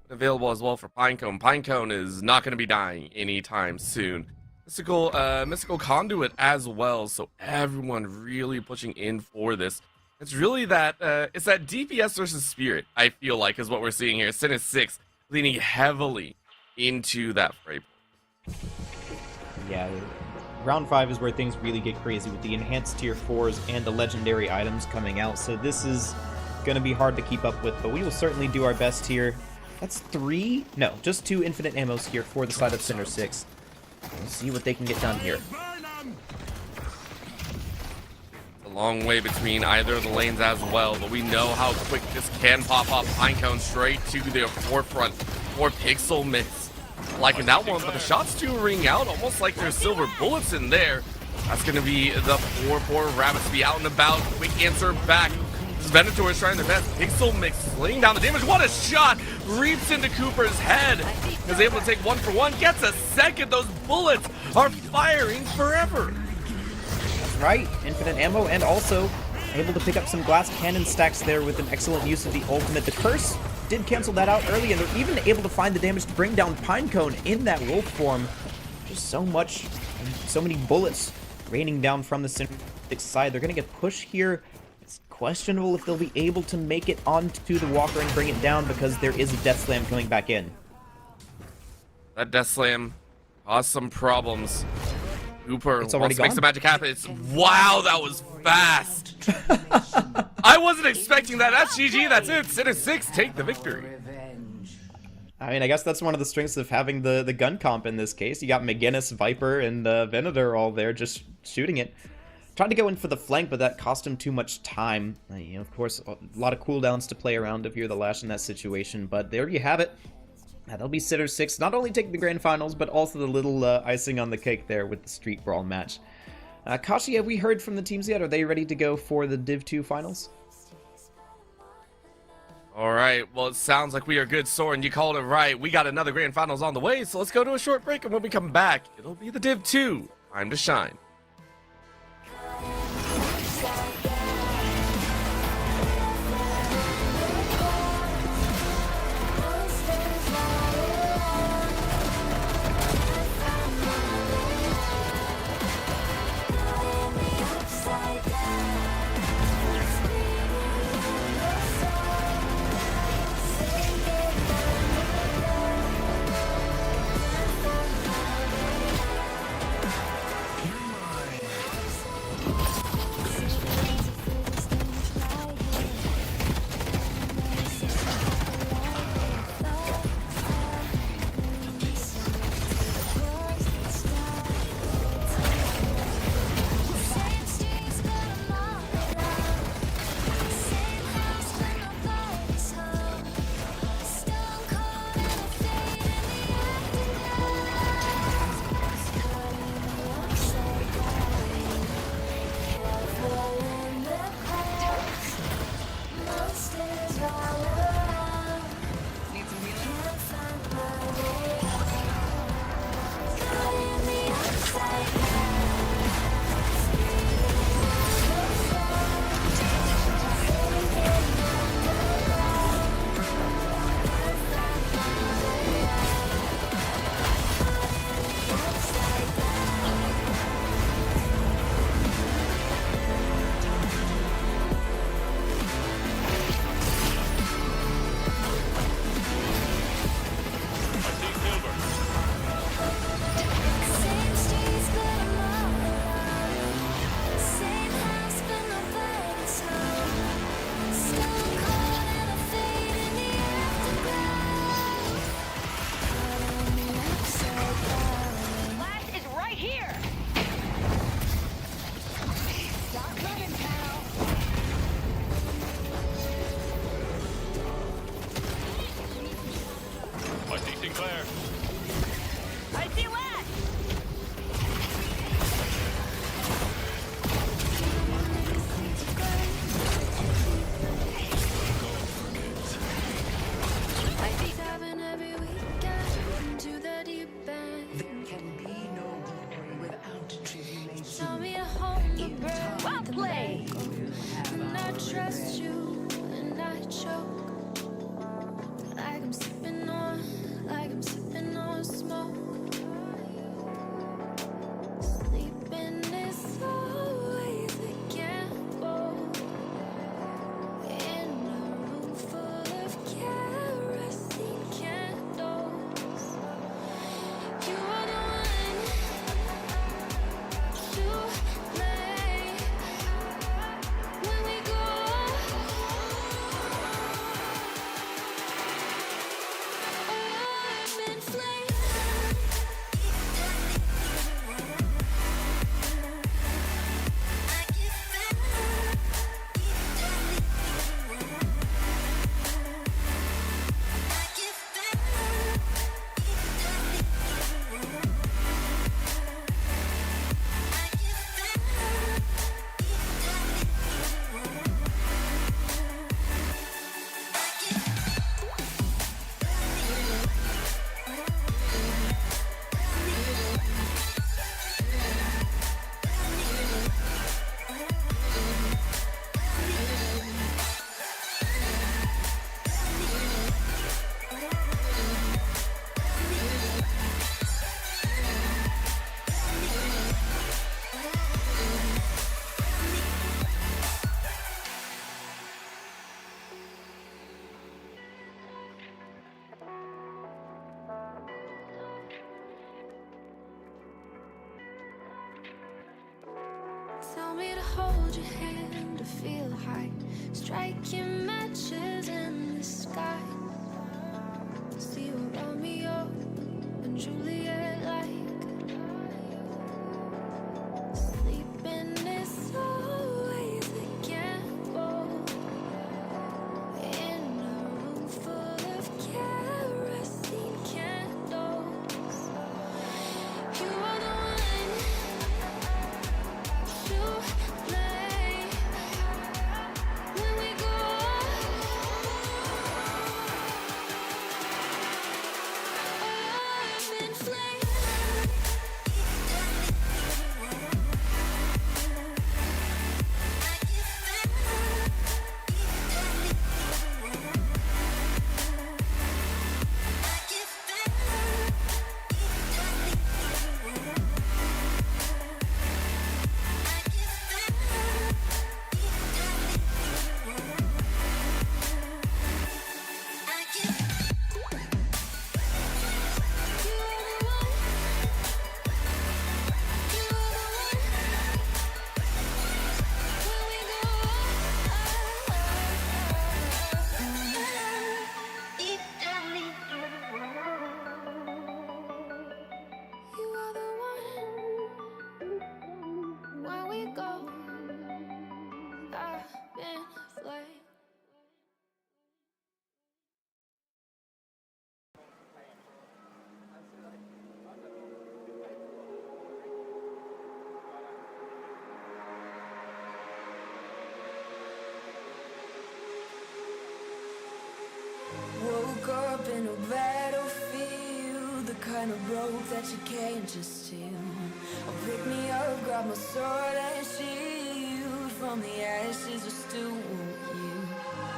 available as well for Pinecone. Pinecone is not going to be dying anytime soon. Mystical Conduit as well, so everyone really pushing in for this. It's really that, it's that DPS versus Spirit, I feel like, is what we're seeing here. Sin 6 leaning heavily into that fray. Yeah, round 5 is where things really get crazy with the enhanced tier 4s and the legendary items coming out, so this is going to be hard to keep up with, but we will certainly do our best here That's 3? No, just 2 infinite ammos here for the side of Center 6. We'll see what they can get done here. A long way between either of the lanes as well, but we know how quick this can pop up. Pinecone straight to the forefront for Pixel Mix. Liking that one, but the shots do ring out almost like there's silver bullets in there. That's going to be the 4-4 Rabbits to be out and about. Quick answer back. Venator is trying their best. Pixel Mix laying down the damage. What a shot! Reaps into Cooper's head. Is able to take 1 for 1. Gets a second. Those bullets are firing forever. That's right. Infinite ammo and also able to pick up some glass cannon stacks there with an excellent use of the ultimate. The curse did cancel that out early, and they're even able to find the damage to bring down Pinecone in that wolf form. Just so much, so many bullets raining down from the Center 6 side. They're going to get pushed here. It's questionable if they'll be able to make it onto the walker and bring it down because there is a Death Slam coming back in. That Death Slam caused some problems. Cooper It's already makes gone. the magic happen. Wow, that was fast. I wasn't expecting that. That's GG. That's it. Center 6 take the victory. I mean, I guess that's one of the strengths of having the gun comp in this case. You got McGinnis, Viper, and Venator all there just shooting it. Tried to go in for the flank, but that cost him too much time. You know, of course, a lot of cooldowns to play around if you're the Lash in that situation, but there you have it. That'll be Center 6, not only taking the grand finals, but also the little icing on the cake there with the Street Brawl match. Kashi, have we heard from the teams yet? Are they ready to go for the Div 2 finals? All right, well, it sounds like we are good, Soren. You called it right. We got another grand finals on the way, so let's go to a short break, and when we come back, it'll be the Div 2. Time to shine. me to hold your hand, to feel high, striking matches in the sky. See what Romeo and Juliet like. Sleeping is always a gamble in a room full of kerosene candles. You are the one to blame when we go up in flames. Woke up in a battlefield, the kind of broke that you can't just steal. Oh, pick me up, grab my sword and shield. From the ashes, I still want you.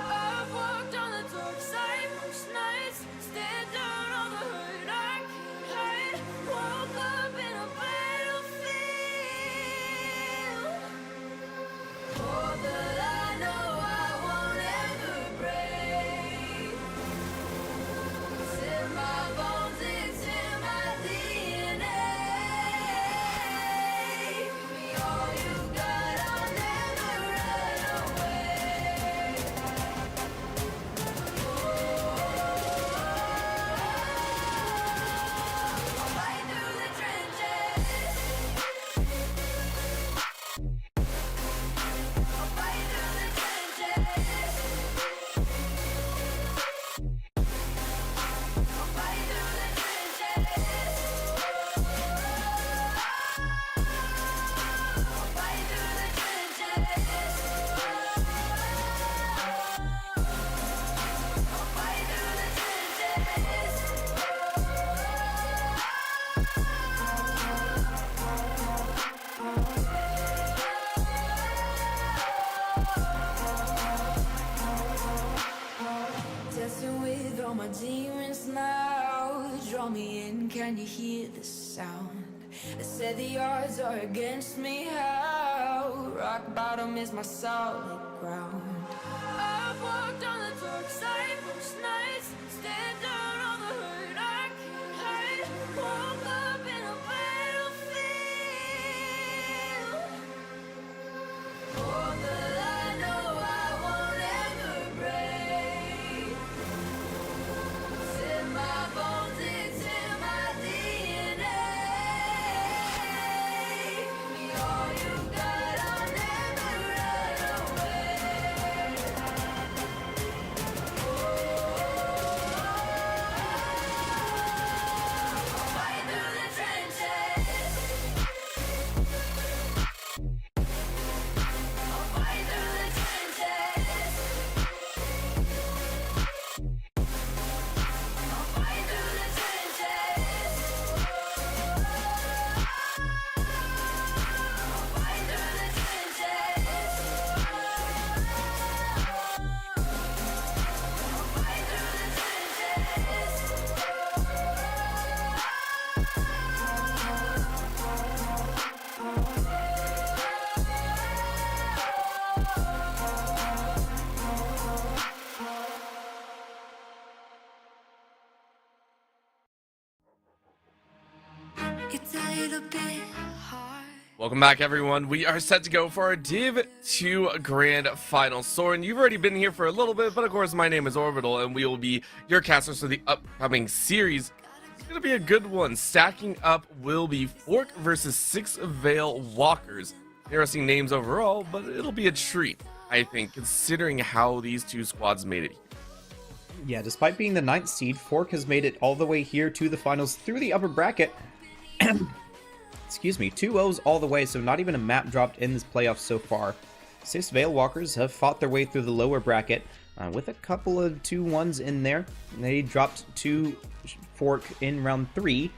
I've walked on the dark side most nights, stared down on the hurt I can't hide. Woke up in a battlefield. Oh, but I know I won't ever break. It's in my bones, it's in my DNA. Give me all you got, I'll never run away. I'll fight through the trenches. I'll fight through the trenches. I'll fight through the trenches. I'll fight through the trenches. I'll fight through the trenches. Dancing with all my demons now. Draw me in, can you hear the sound? They said the odds are against me. How? Rock bottom is my solid ground. I've walked on the dark side most nights, stared down on the hurt I can't hide. Woke up in a battlefield. Oh, but I know I won't ever break. It's in my bones, it's in my DNA. Give me all you got, I'll never run away. I'll fight through Welcome back, everyone. We are set to go for our Div 2 Grand Finals. Soren, you've already been here for a little bit, but of course, my name is Orbital, and we will be your casters for the upcoming series. It's going to be a good one. Stacking up will be Fork versus 6 Veil Walkers. Interesting names overall, but it'll be a treat, I think, considering how these two squads made it. Yeah, despite being the 9th seed, Fork has made it all the way here to the finals through the upper bracket. Excuse me, 2 O's all the way, so not even a map dropped in this playoff so far. 6 Veil Walkers have fought their way through the lower bracket with a couple of 2-1s in there. They dropped 2 Fork in round 3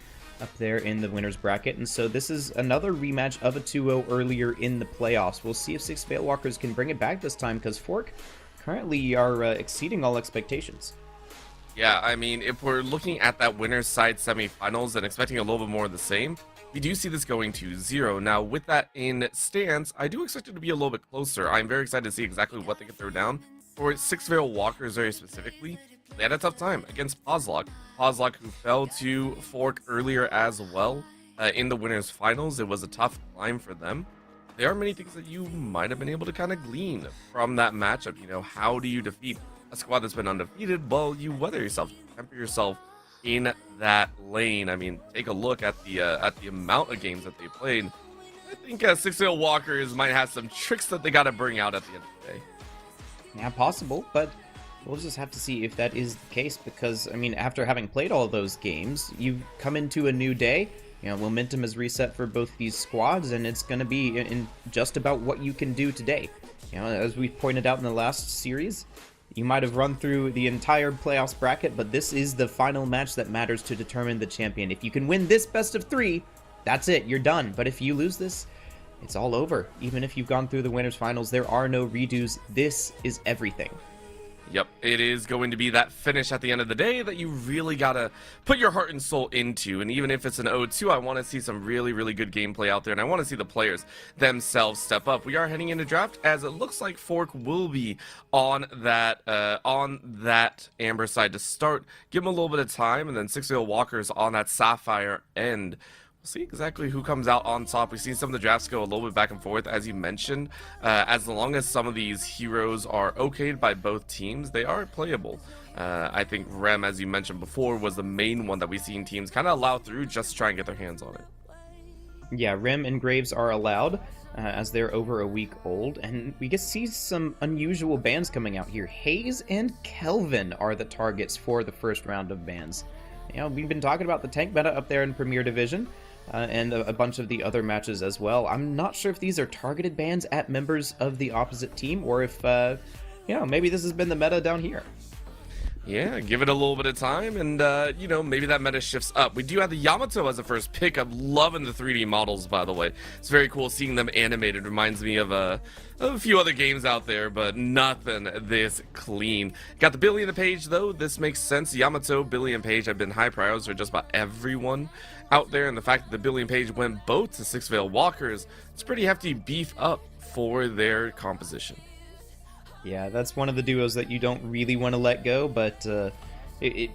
up there in the winner's bracket, and so this is another rematch of a 2-0 earlier in the playoffs. We'll see if 6 Veil Walkers can bring it back this time, because Fork currently are exceeding all expectations. Yeah, I mean, if we're looking at that winner's side semifinals and expecting a little bit more of the same, we do see this going to 0. Now, with that in stance, I do expect it to be a little bit closer. I'm very excited to see exactly what they can throw down. For 6 Veil Walkers very specifically, they had a tough time against Pozlock. Pozlock, who fell to Fork earlier as well in the winner's finals. It was a tough climb for them. There are many things that you might have been able to kind of glean from that matchup. You know, how do you defeat a squad that's been undefeated? Well, you weather yourself, temper yourself in that lane. I mean, take a look at the amount of games that they played. I think 6 Veil Walkers might have some tricks that they got to bring out at the end of the day. Yeah, possible, but we'll just have to see if that is the case, because, I mean, after having played all those games, you come into a new day. You know, momentum is reset for both these squads, and it's going to be in just about what you can do today. You know, as we pointed out in the last series, you might have run through the entire playoffs bracket, but this is the final match that matters to determine the champion. If you can win this best of 3, that's it, you're done. But if you lose this, it's all over. Even if you've gone through the winners finals, there are no redos. This is everything. Yep, it is going to be that finish at the end of the day that you really gotta put your heart and soul into. And even if it's an 0-2, I want to see some really, really good gameplay out there, and I want to see the players themselves step up. We are heading into draft, as it looks like Fork will be on that Amber side to start. Give them a little bit of time, and then 6 Veil Walkers on that Sapphire end. We'll see exactly who comes out on top. We've seen some of the drafts go a little bit back and forth, as you mentioned. As long as some of these heroes are okayed by both teams, they are playable. I think Rem, as you mentioned before, was the main one that we've seen teams kind of allow through just to try and get their hands on it. Yeah, Rem and Graves are allowed, as they're over a week old, and we get to see some unusual bans coming out here. Hayes and Kelvin are the targets for the first round of bans. You know, we've been talking about the tank meta up there in Premier Division. And a bunch of the other matches as well. I'm not sure if these are targeted bans at members of the opposite team, or if, you know, maybe this has been the meta down here. Yeah, give it a little bit of time, and, you know, maybe that meta shifts up. We do have the Yamato as a first pick. I'm loving the 3D models, by the way. It's very cool seeing them animated. Reminds me of a few other games out there, but nothing this clean. Got the Billy and the Page, though. This makes sense. Yamato, Billy, and Page have been high priors for just about everyone out there, and the fact that the Billy and Page went both to 6 Veil Walkers, it's pretty hefty beef up for their composition. Yeah, that's one of the duos that you don't really want to let go, but it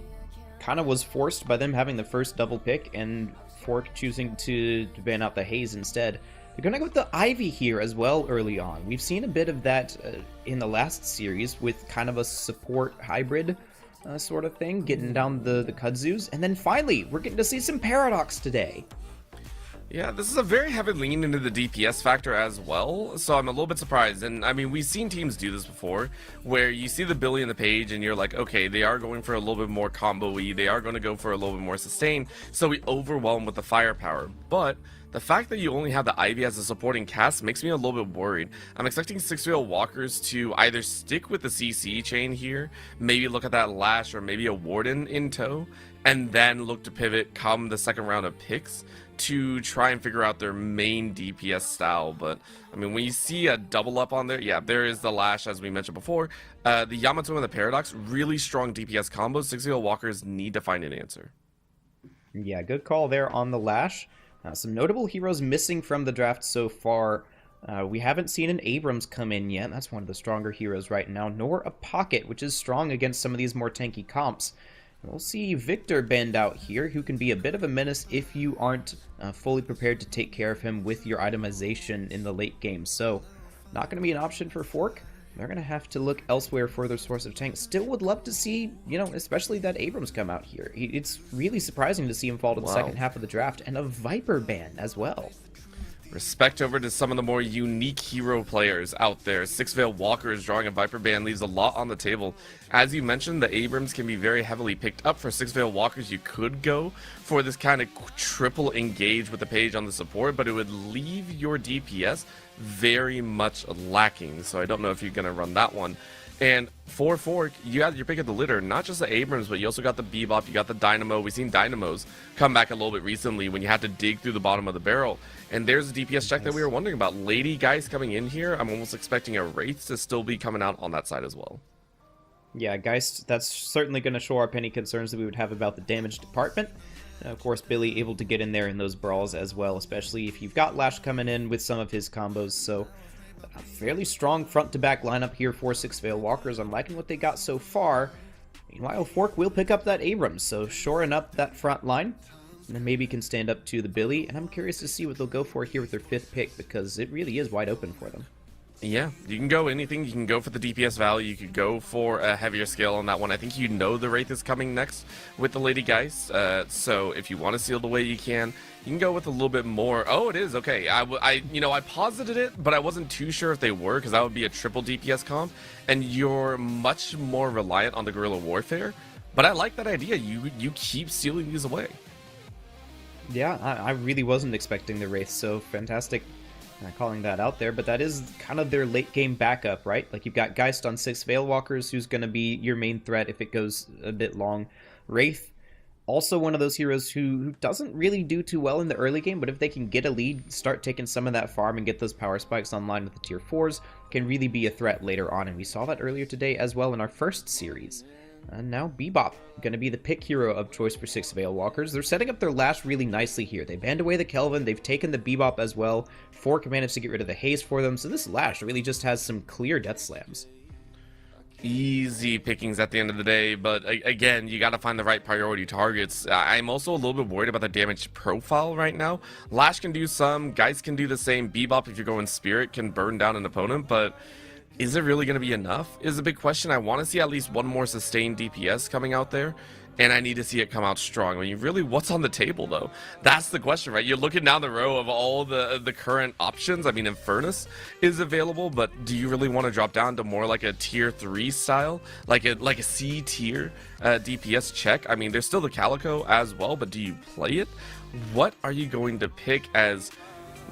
kind of was forced by them having the first double pick and Fork choosing to ban out the Hayes instead. They're going to go with the Ivy here as well early on. We've seen a bit of that in the last series with kind of a support hybrid sort of thing, getting down the kudzus. And then finally, we're getting to see some Paradox today. Yeah, this is a very heavy lean into the DPS factor as well, so I'm a little bit surprised. And I mean, we've seen teams do this before, where you see the Billy and the Page and you're like, okay, they are going for a little bit more combo-y, they are going to go for a little bit more sustain, so we overwhelm with the firepower. But the fact that you only have the Ivy as a supporting cast makes me a little bit worried. I'm expecting 6 Veil Walkers to either stick with the CC chain here, maybe look at that Lash or maybe a Warden in tow, and then look to pivot come the second round of picks to try and figure out their main DPS style. But I mean, when you see a double up on there, yeah, there is the Lash, as we mentioned before. The Yamato and the Paradox, really strong DPS combos. 6 Veil Walkers need to find an answer. Yeah, good call there on the Lash. Some notable heroes missing from the draft so far. We haven't seen an Abrams come in yet. That's one of the stronger heroes right now. Nor a Pocket, which is strong against some of these more tanky comps. We'll see Victor banned out here, who can be a bit of a menace if you aren't fully prepared to take care of him with your itemization in the late game. So, not going to be an option for Fork. They're going to have to look elsewhere for their source of tanks. Still would love to see, especially that Abrams come out here. It's really surprising to see him fall to the second half of the draft, and a Viper ban as well. Respect over to some of the more unique hero players out there. Six Veil Walkers drawing a Viper ban leaves a lot on the table. As you mentioned, the Abrams can be very heavily picked up. For Six Veil Walkers, you could go for this kind of triple engage with the page on the support, but it would leave your DPS very much lacking. So I don't know if you're going to run that one. And for Fork, you had your pick of the litter, not just the Abrams, but you also got the Bebop, you got the Dynamo. We've seen Dynamos come back a little bit recently when you had to dig through the bottom of the barrel. And there's a DPS check that we were wondering about. Lady guys coming in here, I'm almost expecting a Wraith to still be coming out on that side as well. Yeah, Geist, that's certainly going to shore up any concerns that we would have about the damage department. And of course, Billy able to get in there in those brawls as well, especially if you've got Lash coming in with some of his combos. So a fairly strong front-to-back lineup here for Six Veil Walkers. I'm liking what they got so far. Meanwhile, Fork will pick up that Abrams, so shoring up that front line, and then maybe can stand up to the Billy. And I'm curious to see what they'll go for here with their 5th pick, because it really is wide open for them. Yeah, you can go anything. You can go for the DPS value. You could go for a heavier scale on that one. I think the Wraith is coming next with the Lady Geist. So if you want to seal the way you can go with a little bit more. Oh, it is. Okay. I posited it, but I wasn't too sure if they were, because that would be a triple DPS comp. And you're much more reliant on the guerrilla warfare. But I like that idea. You keep sealing these away. Yeah, I really wasn't expecting the Wraith, so fantastic. Not calling that out there, but that is kind of their late game backup, right? Like, you've got Geist on 6 Veil Walkers, who's going to be your main threat if it goes a bit long. Wraith, also one of those heroes who doesn't really do too well in the early game, but if they can get a lead, start taking some of that farm and get those power spikes online with the tier 4s, can really be a threat later on, and we saw that earlier today as well in our first series. And now Bebop, going to be the pick hero of choice for 6 Veil Walkers. They're setting up their Lash really nicely here. They banned away the Kelvin, they've taken the Bebop as well. Fork managed to get rid of the Haze for them, so this Lash really just has some clear death slams. Easy pickings at the end of the day, but again, you got to find the right priority targets. I'm also a little bit worried about the damage profile right now. Lash can do some, Geist can do the same. Bebop, if you're going Spirit, can burn down an opponent, but is it really going to be enough is a big question. I want to see at least one more sustained DPS coming out there, and I need to see it come out strong. I mean, really, what's on the table, though? That's the question, right? You're looking down the row of all the current options. I mean, Infernus is available, but do you really want to drop down to more like a tier 3 style? Like a C tier DPS check? I mean, there's still the Calico as well, but do you play it? What are you going to pick, as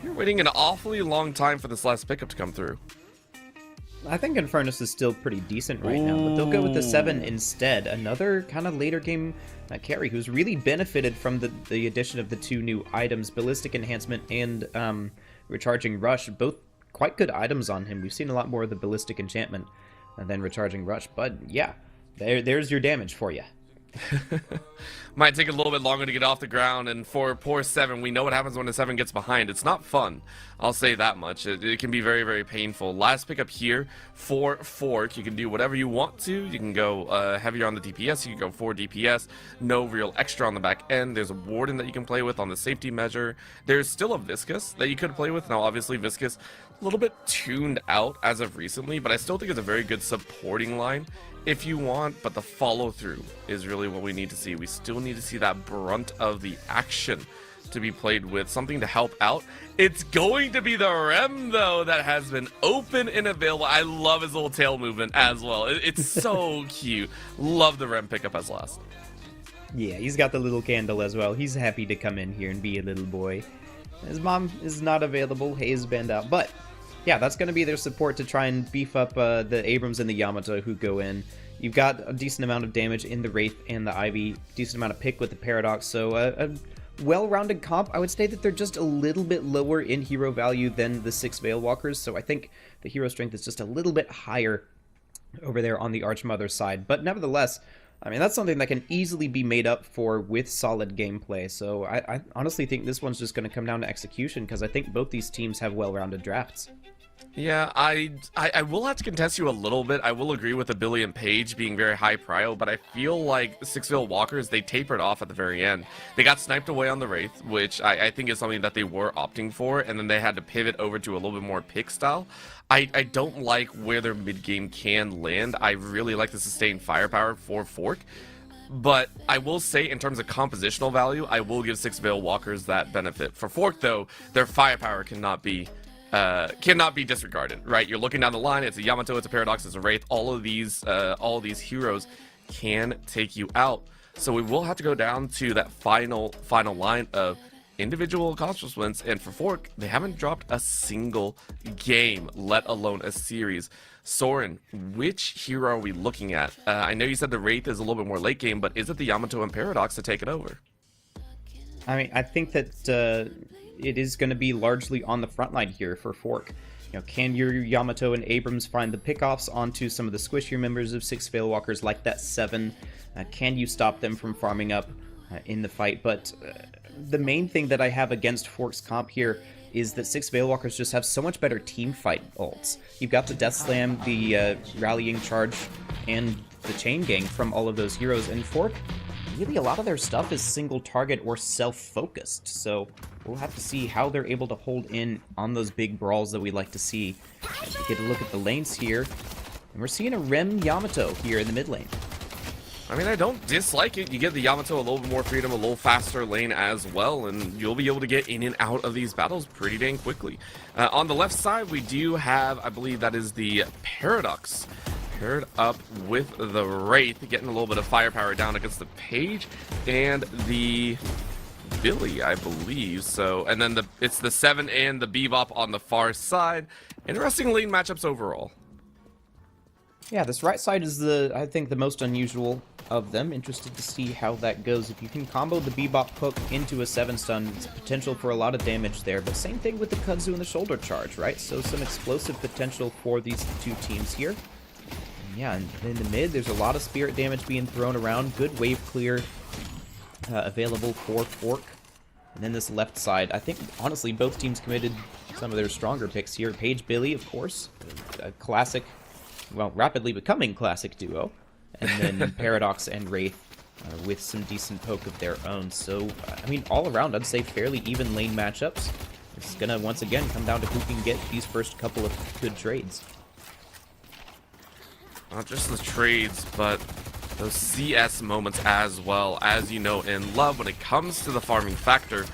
you're waiting an awfully long time for this last pickup to come through? I think Infernus is still pretty decent right now, but they'll go with the 7 instead. Another kind of later game carry who's really benefited from the addition of the 2 new items, Ballistic Enhancement and Recharging Rush. Both quite good items on him. We've seen a lot more of the Ballistic Enchantment than Recharging Rush, but yeah, there's your damage for you. Might take a little bit longer to get off the ground, and for poor 7, we know what happens when a 7 gets behind. It's not fun, I'll say that much. It can be very, very painful. Last pickup here for Fork. You can do whatever you want to. You can go heavier on the DPS. You can go 4 DPS. No real extra on the back end. There's a Warden that you can play with on the safety measure. There's still a Viscous that you could play with. Now, obviously, Viscous a little bit tuned out as of recently, but I still think it's a very good supporting line if you want, but the follow-through is really what we need to see. We still need to see that brunt of the action to be played with, something to help out. It's going to be the Rem, though, that has been open and available. I love his little tail movement as well. It's so cute. Love the Rem pickup as last. Yeah, he's got the little candle as well. He's happy to come in here and be a little boy. His mom is not available. Haze banned out, but yeah, that's going to be their support to try and beef up the Abrams and the Yamato who go in. You've got a decent amount of damage in the Wraith and the Ivy, decent amount of pick with the Paradox, so a well-rounded comp. I would say that they're just a little bit lower in hero value than the 6 Veil Walkers, so I think the hero strength is just a little bit higher over there on the Archmother side. But nevertheless, I mean, that's something that can easily be made up for with solid gameplay, so I honestly think this one's just going to come down to execution, because I think both these teams have well-rounded drafts. Yeah, I will have to contest you a little bit. I will agree with the Billy and Paige being very high prio, but I feel like Six Veil Walkers, they tapered off at the very end. They got sniped away on the Wraith, which I think is something that they were opting for, and then they had to pivot over to a little bit more pick style. I don't like where their mid game can land. I really like the sustained firepower for Fork. But I will say, in terms of compositional value, I will give Six Veil Walkers that benefit. For Fork, though, their firepower cannot be disregarded, right? You're looking down the line, it's a Yamato, it's a Paradox, it's a Wraith. All of these heroes can take you out. So we will have to go down to that final line of individual accomplishments. And for Fork, they haven't dropped a single game, let alone a series. Soren, which hero are we looking at? I know you said the Wraith is a little bit more late game, but is it the Yamato and Paradox to take it over? I mean, I think that it is going to be largely on the front line here for Fork. You know, can your Yamato and Abrams find the pickoffs onto some of the squishier members of Six Veil Walkers like that 7? Can you stop them from farming up in the fight? But the main thing that I have against Fork's comp here is that Six Veil Walkers just have so much better team fight ults. You've got the Death Slam, the Rallying Charge, and the Chain Gang from all of those heroes. And Fork, really a lot of their stuff is single target or self-focused. So we'll have to see how they're able to hold in on those big brawls that we like to see. We get a look at the lanes here, and we're seeing a Rem Yamato here in the mid lane. I mean, I don't dislike it. You get the Yamato a little bit more freedom, a little faster lane as well, and you'll be able to get in and out of these battles pretty dang quickly. On the left side, we do have, I believe that is the Paradox, paired up with the Wraith, getting a little bit of firepower down against the Page and the Billy, I believe. So, and then it's the 7 and the Bebop on the far side. Interesting lane matchups overall. Yeah, this right side is I think the most unusual of them. Interested to see how that goes. If you can combo the Bebop hook into a 7-stun, it's potential for a lot of damage there. But same thing with the Kudzu and the shoulder charge, right? So some explosive potential for these two teams here. And yeah, and in the mid, there's a lot of spirit damage being thrown around. Good wave clear available for Fork. And then this left side, I think, honestly, both teams committed some of their stronger picks here. Paige Billy, of course, a classic, well, rapidly becoming classic duo. And then Paradox and Wraith with some decent poke of their own. So, I mean, all around, I'd say fairly even lane matchups. It's going to, once again, come down to who can get these first couple of good trades. Not just the trades, but those CS moments as well. As you know and love, when it comes to the farming factor,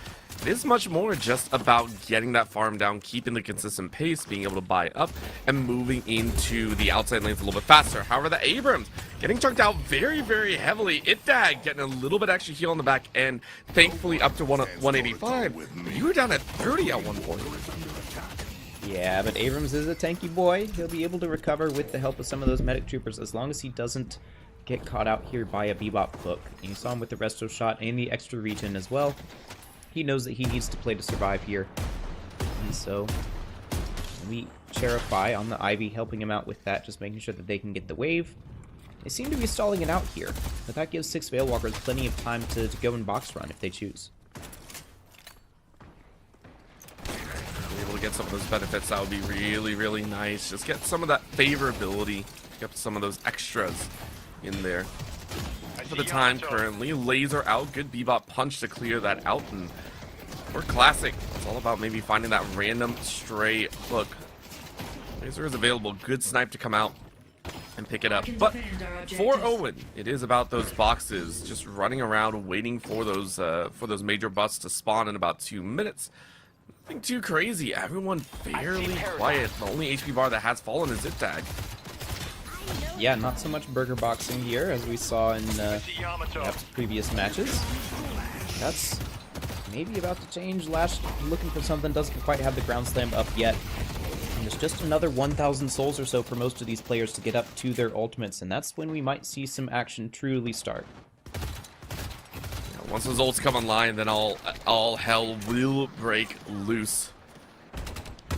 it is much more just about getting that farm down, keeping the consistent pace, being able to buy up, and moving into the outside lanes a little bit faster. However, the Abrams getting chunked out very, very heavily. Itdag getting a little bit extra heal on the back end, thankfully up to 185. You were down at 30 at one point. Yeah, but Abrams is a tanky boy. He'll be able to recover with the help of some of those medic troopers as long as he doesn't get caught out here by a Bebop hook. And you saw him with the resto shot and the extra regen as well. He knows that he needs to play to survive here. And so we Cherify on the Ivy, helping him out with that, just making sure that they can get the wave. They seem to be stalling it out here, but that gives Six Veil Walkers plenty of time to go and box run if they choose. Able to get some of those benefits, that would be really, really nice. Just get some of that favorability, get some of those extras in there. For the time currently, laser out, good Bebop punch to clear that out, and we're classic. It's all about maybe finding that random stray hook. Laser is available, good snipe to come out and pick it up. But for Owen, it is about those boxes, just running around waiting for those major busts to spawn in about 2 minutes. Nothing too crazy, everyone fairly quiet. The only HP bar that has fallen is Itdag. Yeah, not so much burger boxing here as we saw in perhaps previous matches. That's maybe about to change. Lash looking for something, doesn't quite have the ground slam up yet. And there's just another 1,000 souls or so for most of these players to get up to their ultimates, and that's when we might see some action truly start. Yeah, once those ults come online, then all hell will break loose.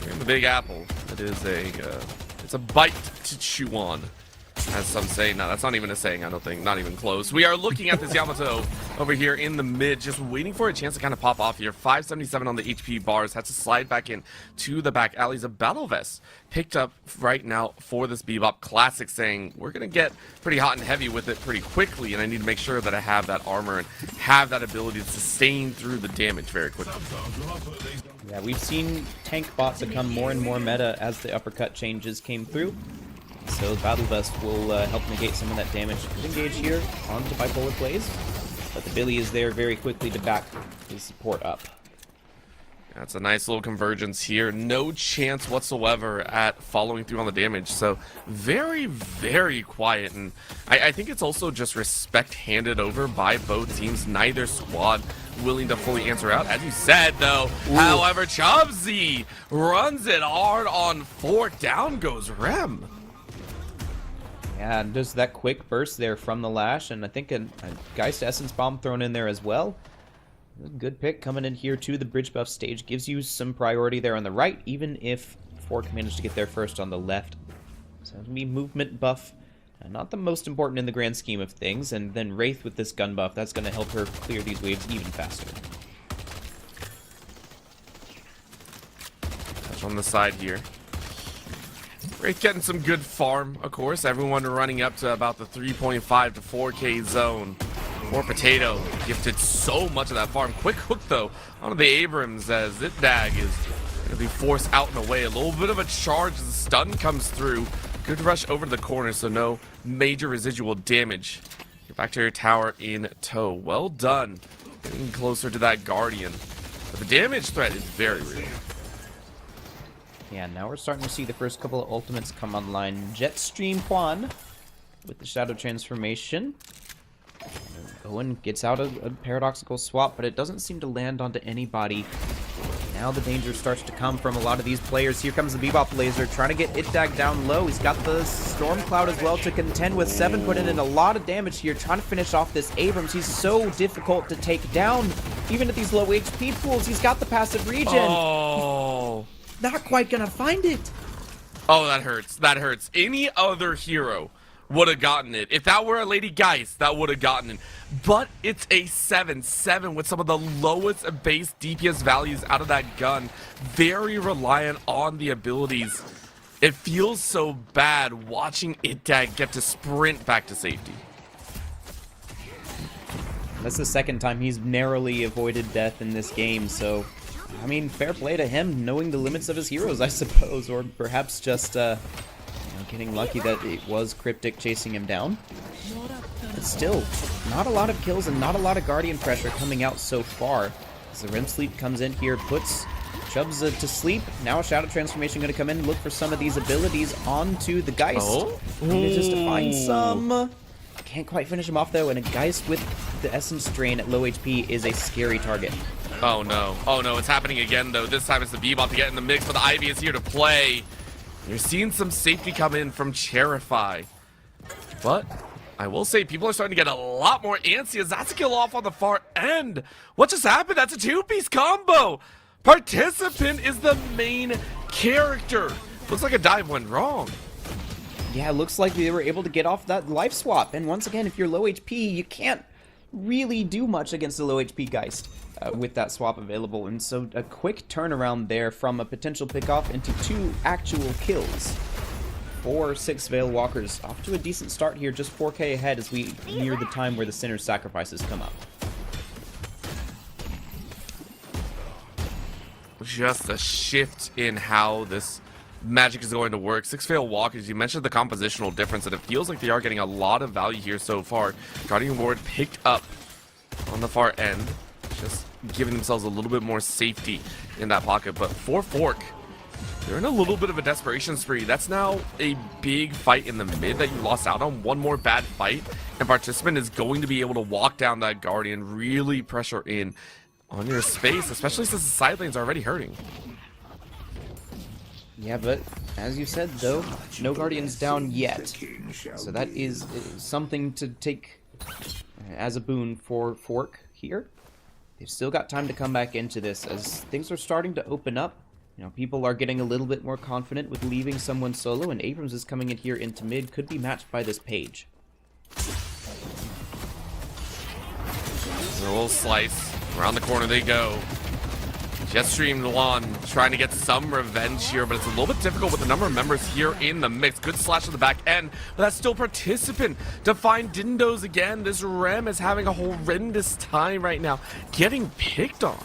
Here in the Big Apple, it is it's a bite to chew on. As some say, no, that's not even a saying, I don't think. Not even close. We are looking at this Yamato over here in the mid, just waiting for a chance to kind of pop off here. 577 on the HP bars, had to slide back in to the back alleys. A Battle Vest picked up right now for this Bebop Classic, saying, we're going to get pretty hot and heavy with it pretty quickly, and I need to make sure that I have that armor and have that ability to sustain through the damage very quickly. Yeah, we've seen tank bot become more and more meta as the uppercut changes came through. So Battle Vest will help negate some of that damage. Good engage here onto Bipolar Plays, but the Billy is there very quickly to back his support up. That's a nice little convergence here. No chance whatsoever at following through on the damage. So very, very quiet. And I think it's also just respect handed over by both teams. Neither squad willing to fully answer out. As you said, though, however, Chubsy runs it hard on Fork. Down goes Rem. Yeah, and just that quick burst there from the Lash, and I think a Geist Essence Bomb thrown in there as well. Good pick coming in here to the bridge buff stage. Gives you some priority there on the right, even if Fork managed to get there first on the left. So it's going to be movement buff. Not the most important in the grand scheme of things. And then Wraith with this gun buff, that's going to help her clear these waves even faster. Touch on the side here. Wraith getting some good farm, of course. Everyone running up to about the 3.5 to 4K zone. More Potato gifted so much of that farm. Quick hook, though, onto the Abrams as Zitdag is going to be forced out and away. A little bit of a charge as the stun comes through. Good rush over to the corner, so no major residual damage. Get back to your tower in tow. Well done. Getting closer to that Guardian. But the damage threat is very real. Yeah, now we're starting to see the first couple of ultimates come online. Jetstream Juan with the Shadow Transformation. Owen gets out a paradoxical swap, but it doesn't seem to land onto anybody. Now the danger starts to come from a lot of these players. Here comes the Bebop Laser, trying to get Itdag down low. He's got the Storm Cloud as well to contend with. 7 putting in a lot of damage here, trying to finish off this Abrams. He's so difficult to take down, even at these low HP pools. He's got the passive regen. Oh. Not quite gonna find it. Oh, that hurts. That hurts. Any other hero would have gotten it. If that were a Lady Geist, that would have gotten it. But it's a 7-7 with some of the lowest base DPS values out of that gun. Very reliant on the abilities. It feels so bad watching Itdag get to sprint back to safety. That's the second time he's narrowly avoided death in this game, so I mean, fair play to him, knowing the limits of his heroes, I suppose, or perhaps just getting lucky that it was Cryptic chasing him down. But still, not a lot of kills and not a lot of Guardian pressure coming out so far. As the Rem Sleep comes in here, puts Chubbs to sleep. Now Shadow Transformation going to come in and look for some of these abilities onto the Geist. Oh? Just to find some. Can't quite finish him off though, and a Geist with the Essence Drain at low HP is a scary target. Oh no. Oh no, it's happening again though. This time it's the Bebop to get in the mix, but the Ivy is here to play. You're seeing some safety come in from Cherify. But I will say people are starting to get a lot more antsy as that's a kill off on the far end. What just happened? That's a two-piece combo. Participant is the main character. Looks like a dive went wrong. Yeah, it looks like they were able to get off that life swap. And once again, if you're low HP, you can't really do much against a low HP Geist with that swap available. And so a quick turnaround there from a potential pickoff into 2 actual kills. 4-6 Veil Walkers off to a decent start here, just 4K ahead as we near the time where the Sinner's Sacrifices come up. Just a shift in how this magic is going to work. 6 Veil Walkers, you mentioned the compositional difference, and it feels like they are getting a lot of value here so far. Guardian Ward picked up on the far end, just giving themselves a little bit more safety in that pocket. But for Fork, they're in a little bit of a desperation spree. That's now a big fight in the mid that you lost out on. One more bad fight, and Participant is going to be able to walk down that Guardian, really pressure in on your space, especially since the side lane's already hurting. Yeah, but as you said, though, no Guardians down yet. So that is something to take as a boon for Fork here. They've still got time to come back into this as things are starting to open up. You know, people are getting a little bit more confident with leaving someone solo, and Abrams is coming in here into mid, could be matched by this Page. A little slice. Around the corner they go. Jetstream Luan trying to get some revenge here, but it's a little bit difficult with the number of members here in the mix. Good slash to the back end, but that's still Participant to find Dindos again. This Rem is having a horrendous time right now, getting picked on.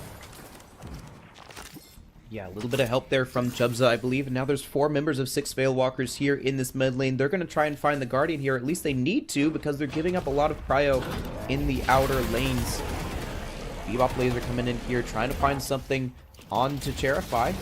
Yeah, a little bit of help there from Chubza, I believe, and now there's 4 members of 6 Veil Walkers here in this mid lane. They're going to try and find the Guardian here, at least they need to, because they're giving up a lot of prio in the outer lanes. Bebop Laser coming in here, trying to find something onto Cherify.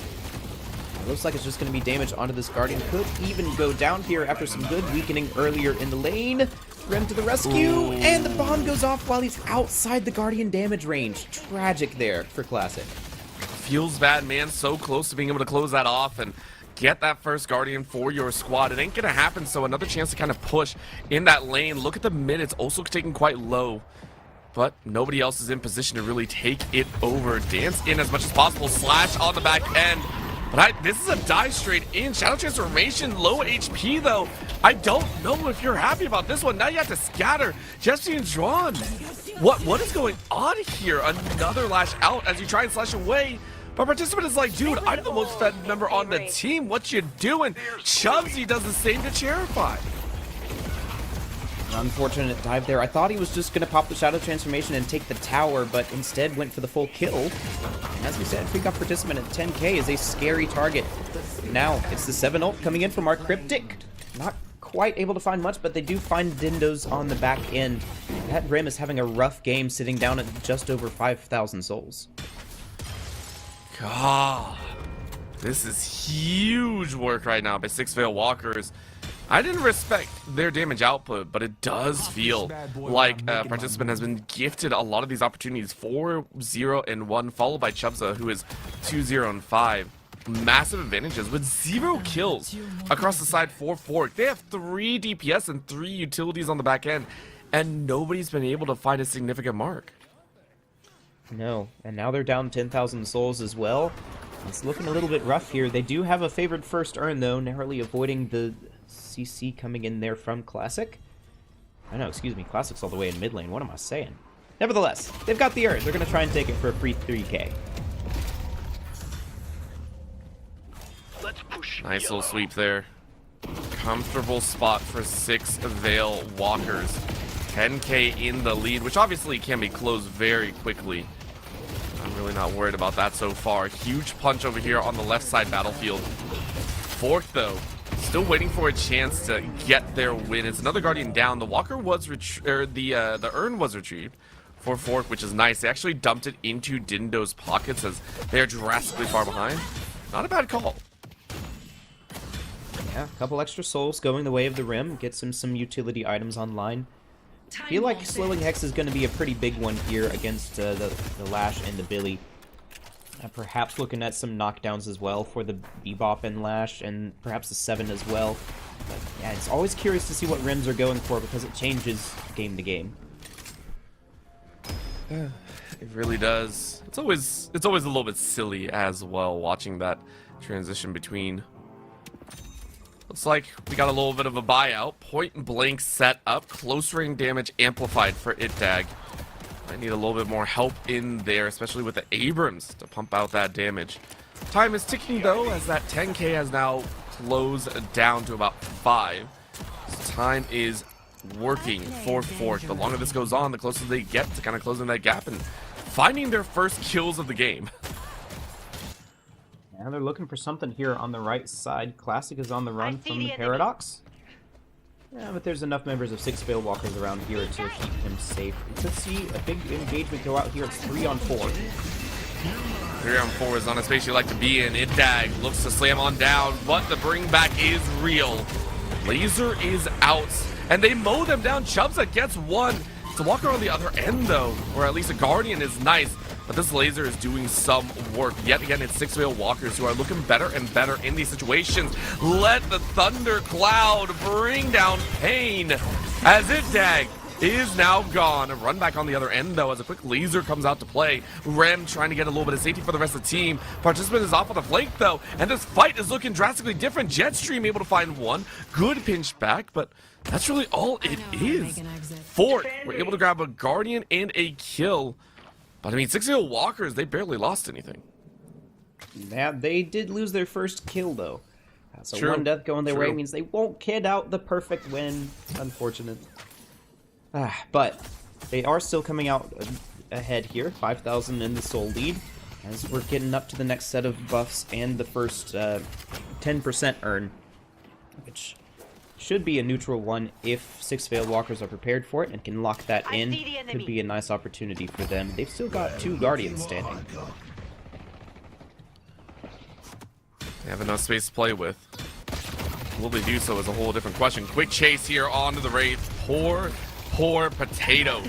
Looks like it's just going to be damage onto this Guardian. Could even go down here after some good weakening earlier in the lane. Rem to the rescue, and the bomb goes off while he's outside the Guardian damage range. Tragic there for Classic. Feels bad, man. So close to being able to close that off and get that first Guardian for your squad. It ain't going to happen, so another chance to kind of push in that lane. Look at the mid. It's also taken quite low. But nobody else is in position to really take it over. Dance in as much as possible. Slash on the back end. But this is a dive straight in. Shadow Transformation, low HP though. I don't know if you're happy about this one. Now you have to scatter. Jesse and Drawn. What is going on here? Another lash out as you try and slash away. But Participant is like, dude, I'm the most fed member on the team. What you doing? Chubsy does the same to Cherify. Unfortunate dive there. I thought he was just going to pop the Shadow Transformation and take the tower, but instead went for the full kill. And as we said, Freak Off Participant at 10k is a scary target. Now, it's the 7 ult coming in from our Cryptic. Not quite able to find much, but they do find Dindos on the back end. That Rim is having a rough game, sitting down at just over 5,000 souls. God, this is huge work right now by 6 Veil Walkers. I didn't respect their damage output, but it does feel like Participant has been gifted a lot of these opportunities. 4, 0, and 1, followed by Chubza, who is 2, 0, and 5. Massive advantages with 0 kills across the side for Fork. They have 3 DPS and 3 utilities on the back end, and nobody's been able to find a significant mark. No, and now they're down 10,000 souls as well. It's looking a little bit rough here. They do have a favored first earn, though, narrowly avoiding the CC coming in there from Classic. Oh, no, excuse me. Classic's all the way in mid lane. What am I saying? Nevertheless, they've got the earn. They're going to try and take it for a free 3k. Nice little sweep there. Comfortable spot for 6 Veil Walkers. 10k in the lead, which obviously can be closed very quickly. I'm really not worried about that so far. Huge punch over here on the left side battlefield. Fork, though, still waiting for a chance to get their win. It's another Guardian down. The Walker was the urn was retrieved for Fork, which is nice. They actually dumped it into Dindo's pockets as they're drastically far behind. Not a bad call. Yeah, a couple extra souls going the way of the Rim. Gets him some utility items online. I feel like slowing Hex is going to be a pretty big one here against the Lash and the Billy. Perhaps looking at some knockdowns as well for the Bebop and Lash, and perhaps the 7 as well. But yeah, it's always curious to see what Rims are going for because it changes game to game. It really does. It's always a little bit silly as well watching that transition between. Looks like we got a little bit of a buyout. Point blank set up. Close range damage amplified for Itdag. I need a little bit more help in there, especially with the Abrams to pump out that damage. Time is ticking though, as that 10k has now closed down to about 5. So time is working for Fork. The longer this goes on, the closer they get to kind of closing that gap and finding their first kills of the game. Now they're looking for something here on the right side. Classic is on the run from the Paradox. Yeah, but there's enough members of 6 Veil Walkers around here to keep him safe. We could see a big engagement go out here. It's 3 on 4. 3 on 4 is not a space you like to be in. Itdag looks to slam on down, but the bring back is real. Laser is out, and they mow them down. Chubza gets 1. To Walker on the other end, though, or at least a Guardian is nice. But this laser is doing some work. Yet again, it's 6 Veil Walkers who are looking better and better in these situations. Let the Thunder Cloud bring down pain as Itdag is now gone. A run back on the other end, though, as a quick laser comes out to play. Rem trying to get a little bit of safety for the rest of the team. Participant is off on the flank, though, and this fight is looking drastically different. Jetstream able to find one. Good pinch back, but that's really all it is. Fork, we're able to grab a Guardian and a kill. But I mean, 6 Walkers, they barely lost anything. Yeah, they did lose their first kill, though. So True. one death going their True. way means they won't kid out the perfect win. Unfortunate. But they are still coming out ahead here. 5,000 in the soul lead. As we're getting up to the next set of buffs and the first 10% earn. Which should be a neutral one if 6 Veiled Walkers are prepared for it and can lock that in. Could be a nice opportunity for them. They've still got 2 Guardians standing. They have enough space to play with. Will they do so is a whole different question. Quick chase here onto the Wraith. Poor Potato.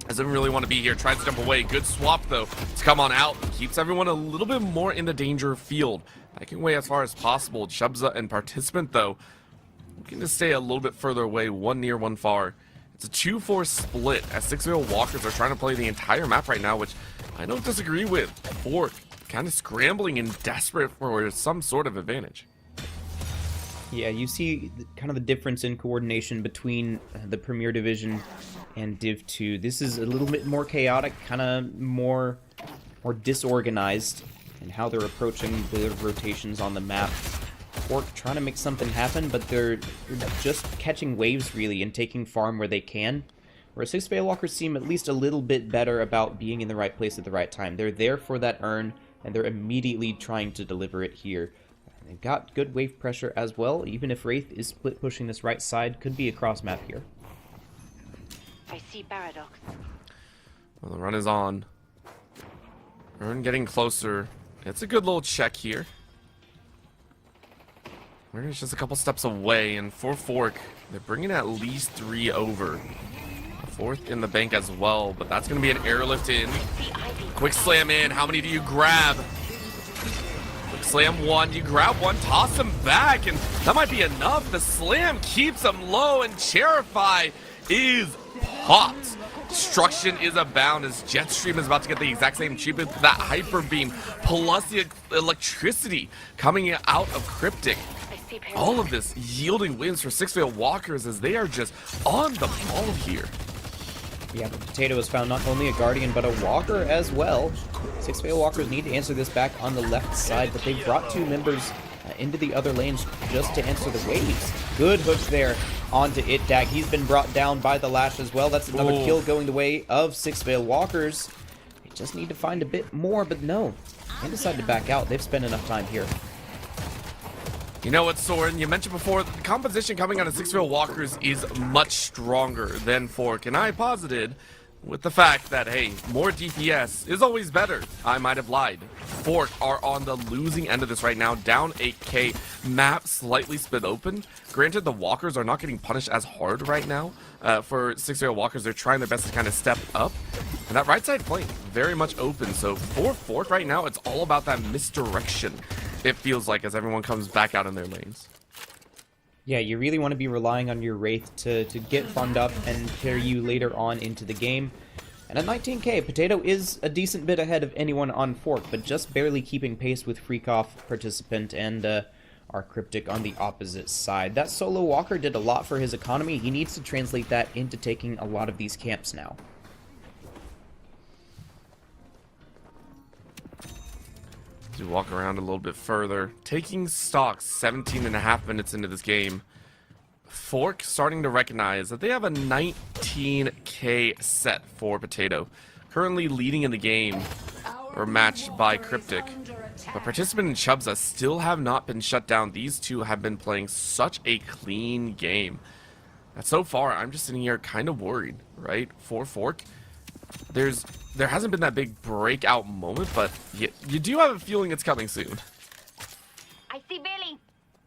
Doesn't really want to be here. Tries to jump away. Good swap, though, to come on out. Keeps everyone a little bit more in the danger field. Backing away as far as possible. Chubza and Participant, though, looking to stay a little bit further away. One near, one far. It's a 2-4 split as 6 Walkers are trying to play the entire map right now, which I don't disagree with. Fork kind of scrambling and desperate for some sort of advantage. Yeah, you see kind of the difference in coordination between the Premier Division and Div 2. This is a little bit more chaotic, kind of more disorganized in how they're approaching the rotations on the map. Fork trying to make something happen, but they're just catching waves, really, and taking farm where they can. Where 6 Veilwalkers seem at least a little bit better about being in the right place at the right time. They're there for that earn, and they're immediately trying to deliver it here. They've got good wave pressure as well, even if Wraith is split pushing this right side. Could be a cross map here. I see paradox. Well, the run is on. Earn getting closer. It's a good little check here. We're just a couple steps away, and for Fork, they're bringing at least 3 over. A 4th in the bank as well, but that's going to be an airlift in. Quick slam in. How many do you grab? Quick slam 1. You grab 1, toss him back, and that might be enough. The slam keeps him low, and Cherify is popped. Destruction is abound as Jetstream is about to get the exact same treatment with that Hyper Beam, plus the electricity coming out of Cryptic. All of this yielding wins for 6 Veiled Walkers as they are just on the ball here. Yeah, the Potato has found not only a Guardian, but a Walker as well. 6 Veiled Walkers need to answer this back on the left side, but they've brought 2 members into the other lanes just to answer the waves. Good hook there onto Itdag. He's been brought down by the Lash as well. That's another kill going the way of 6 Veiled Walkers. They just need to find a bit more, but no. They decide to back out. They've spent enough time here. You know what, Soren? You mentioned before that the composition coming out of 6 Veiled Walkers is much stronger than Fork, and I posited with the fact that, hey, more DPS is always better. I might have lied. Fork are on the losing end of this right now, down 8k, map slightly split open. Granted, the Walkers are not getting punished as hard right now. For 6 Veiled Walkers, they're trying their best to kind of step up. And that right side flank, very much open. So for Fork right now, it's all about that misdirection, it feels like, as everyone comes back out in their lanes. Yeah, you really want to be relying on your Wraith to get farmed up and carry you later on into the game. And at 19k, Potato is a decent bit ahead of anyone on Fork, but just barely keeping pace with Freakoff, Participant, and our Cryptic on the opposite side. That solo Walker did a lot for his economy. He needs to translate that into taking a lot of these camps now. To walk around a little bit further, taking stock 17.5 minutes into this game. Fork starting to recognize that they have a 19k set for Potato, currently leading in the game, or matched by Cryptic. But Participant and Chubza still have not been shut down. These two have been playing such a clean game that so far I'm just sitting here kind of worried, right? For Fork, there hasn't been that big breakout moment, but you do have a feeling it's coming soon. I see Billy.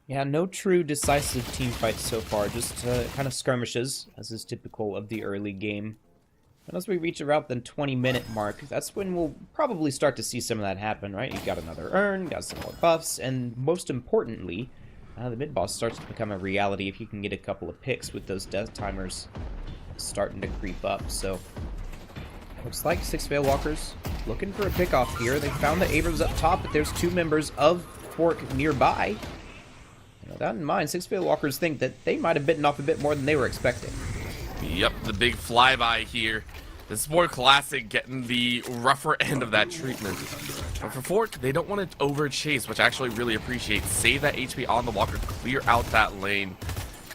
Yeah, no true decisive team fights so far, just kind of skirmishes, as is typical of the early game. And as we reach around the 20-minute mark, that's when we'll probably start to see some of that happen, right? You've got another earn, got some more buffs, and most importantly, the mid-boss starts to become a reality if you can get a couple of picks with those death timers. starting to creep up. So looks like Six Veil Walkers looking for a pickoff here. They found the Abrams up top, but there's 2 members of Fork nearby. With that in mind, Six Veil Walkers think that they might have bitten off a bit more than they were expecting. Yep, the big flyby here. This is more classic, getting the rougher end of that treatment. But for Fork, they don't want to over chase, which I actually really appreciate. Save that HP on the Walker, clear out that lane.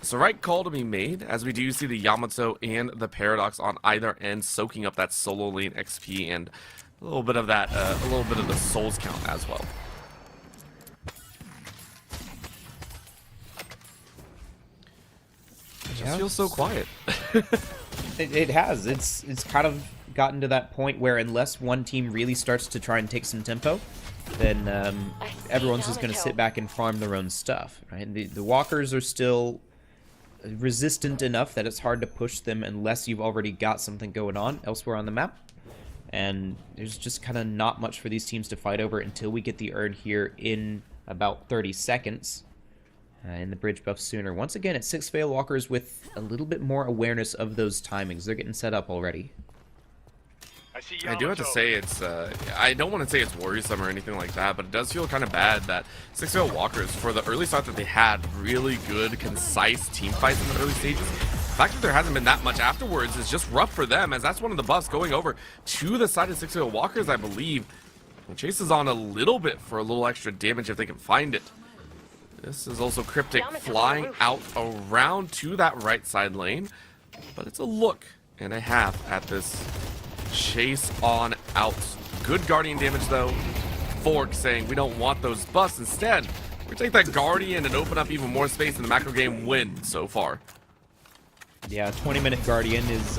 So right call to be made, as we do see the Yamato and the Paradox on either end, soaking up that solo lane XP and a little bit of that, a little bit of the souls count as well. It just feels so quiet. It has. It's kind of gotten to that point where unless one team really starts to try and take some tempo, then everyone's just going to sit back and farm their own stuff. Right? The Walkers are still resistant enough that it's hard to push them unless you've already got something going on elsewhere on the map. And there's just kind of not much for these teams to fight over until we get the urn here in about 30 seconds. In the bridge buff sooner. Once again, it's Six Veil Walkers with a little bit more awareness of those timings. They're getting set up already. I do have to say it's, I don't want to say it's worrisome or anything like that, but it does feel kind of bad that Six Veil Walkers, for the early start that they had, really good, concise team fights in the early stages. The fact that there hasn't been that much afterwards is just rough for them, as that's one of the buffs going over to the side of Six Veil Walkers, I believe. And chases on a little bit for a little extra damage if they can find it. This is also Cryptic flying out around to that right side lane, but it's a look and a half at this chase on out. Good Guardian damage though. Fork saying we don't want those buffs. Instead, we're gonna take that Guardian and open up even more space in the macro game win so far. Yeah, 20-minute Guardian is,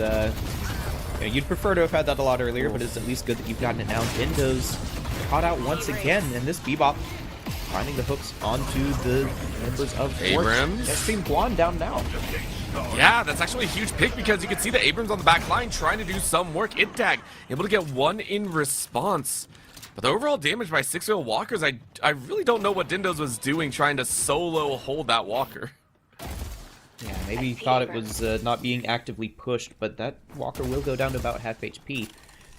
you'd prefer to have had that a lot earlier, but it's at least good that you've gotten it now. Dindo's caught out once again, and this Bebop finding the hooks onto the members of Abrams. Let's see Guan down now. Yeah, that's actually a huge pick because you can see the Abrams on the back line trying to do some work. It tag, able to get one in response. But the overall damage by Six Veil Walkers, I really don't know what Dindo's was doing trying to solo hold that Walker. Yeah, maybe he thought it was not being actively pushed, but that Walker will go down to about half HP.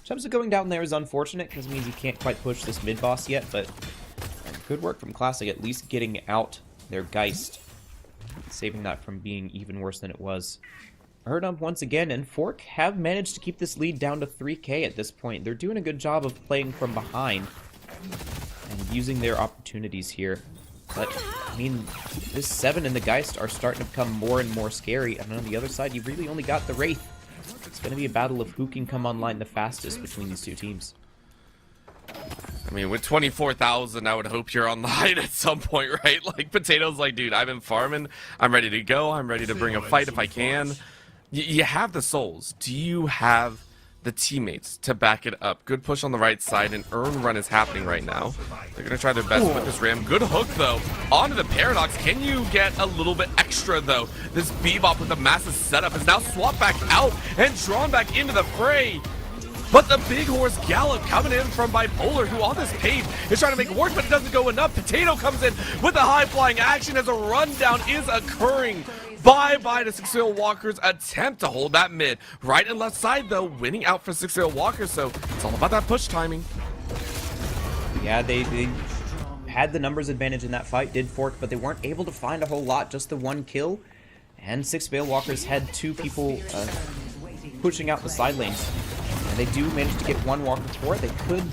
Chubbs going down there is unfortunate because it means he can't quite push this mid-boss yet, but good work from Classic, at least getting out their Geist. Saving that from being even worse than it was. Erdump once again, and Fork have managed to keep this lead down to 3k at this point. They're doing a good job of playing from behind and using their opportunities here. But, I mean, this 7 and the Geist are starting to become more and more scary, and on the other side, you've really only got the Wraith. It's going to be a battle of who can come online the fastest between these two teams. I mean, with 24,000, I would hope you're online at some point, right? Like, Potato's like, dude, I've been farming. I'm ready to go. I'm ready to bring a fight if I can. You have the souls. Do you have the teammates to back it up? Good push on the right side. An Urn run is happening right now. They're going to try their best with this Ram. Good hook, though. Onto the Paradox. Can you get a little bit extra, though? This Bebop with a massive setup is now swapped back out and drawn back into the fray. But the Big Horse Gallop coming in from Bipolar, who on this page is trying to make it work, but it doesn't go enough. Potato comes in with a high-flying action as a rundown is occurring. Bye-bye to Six Veil Walker's attempt to hold that mid. Right and left side, though, winning out for Six Veil Walker, so it's all about that push timing. Yeah, they had the numbers advantage in that fight, did Fork, but they weren't able to find a whole lot, just the one kill. And Six Veil Walkers had 2 people pushing out the side lanes. And they do manage to get one Walker for it. They could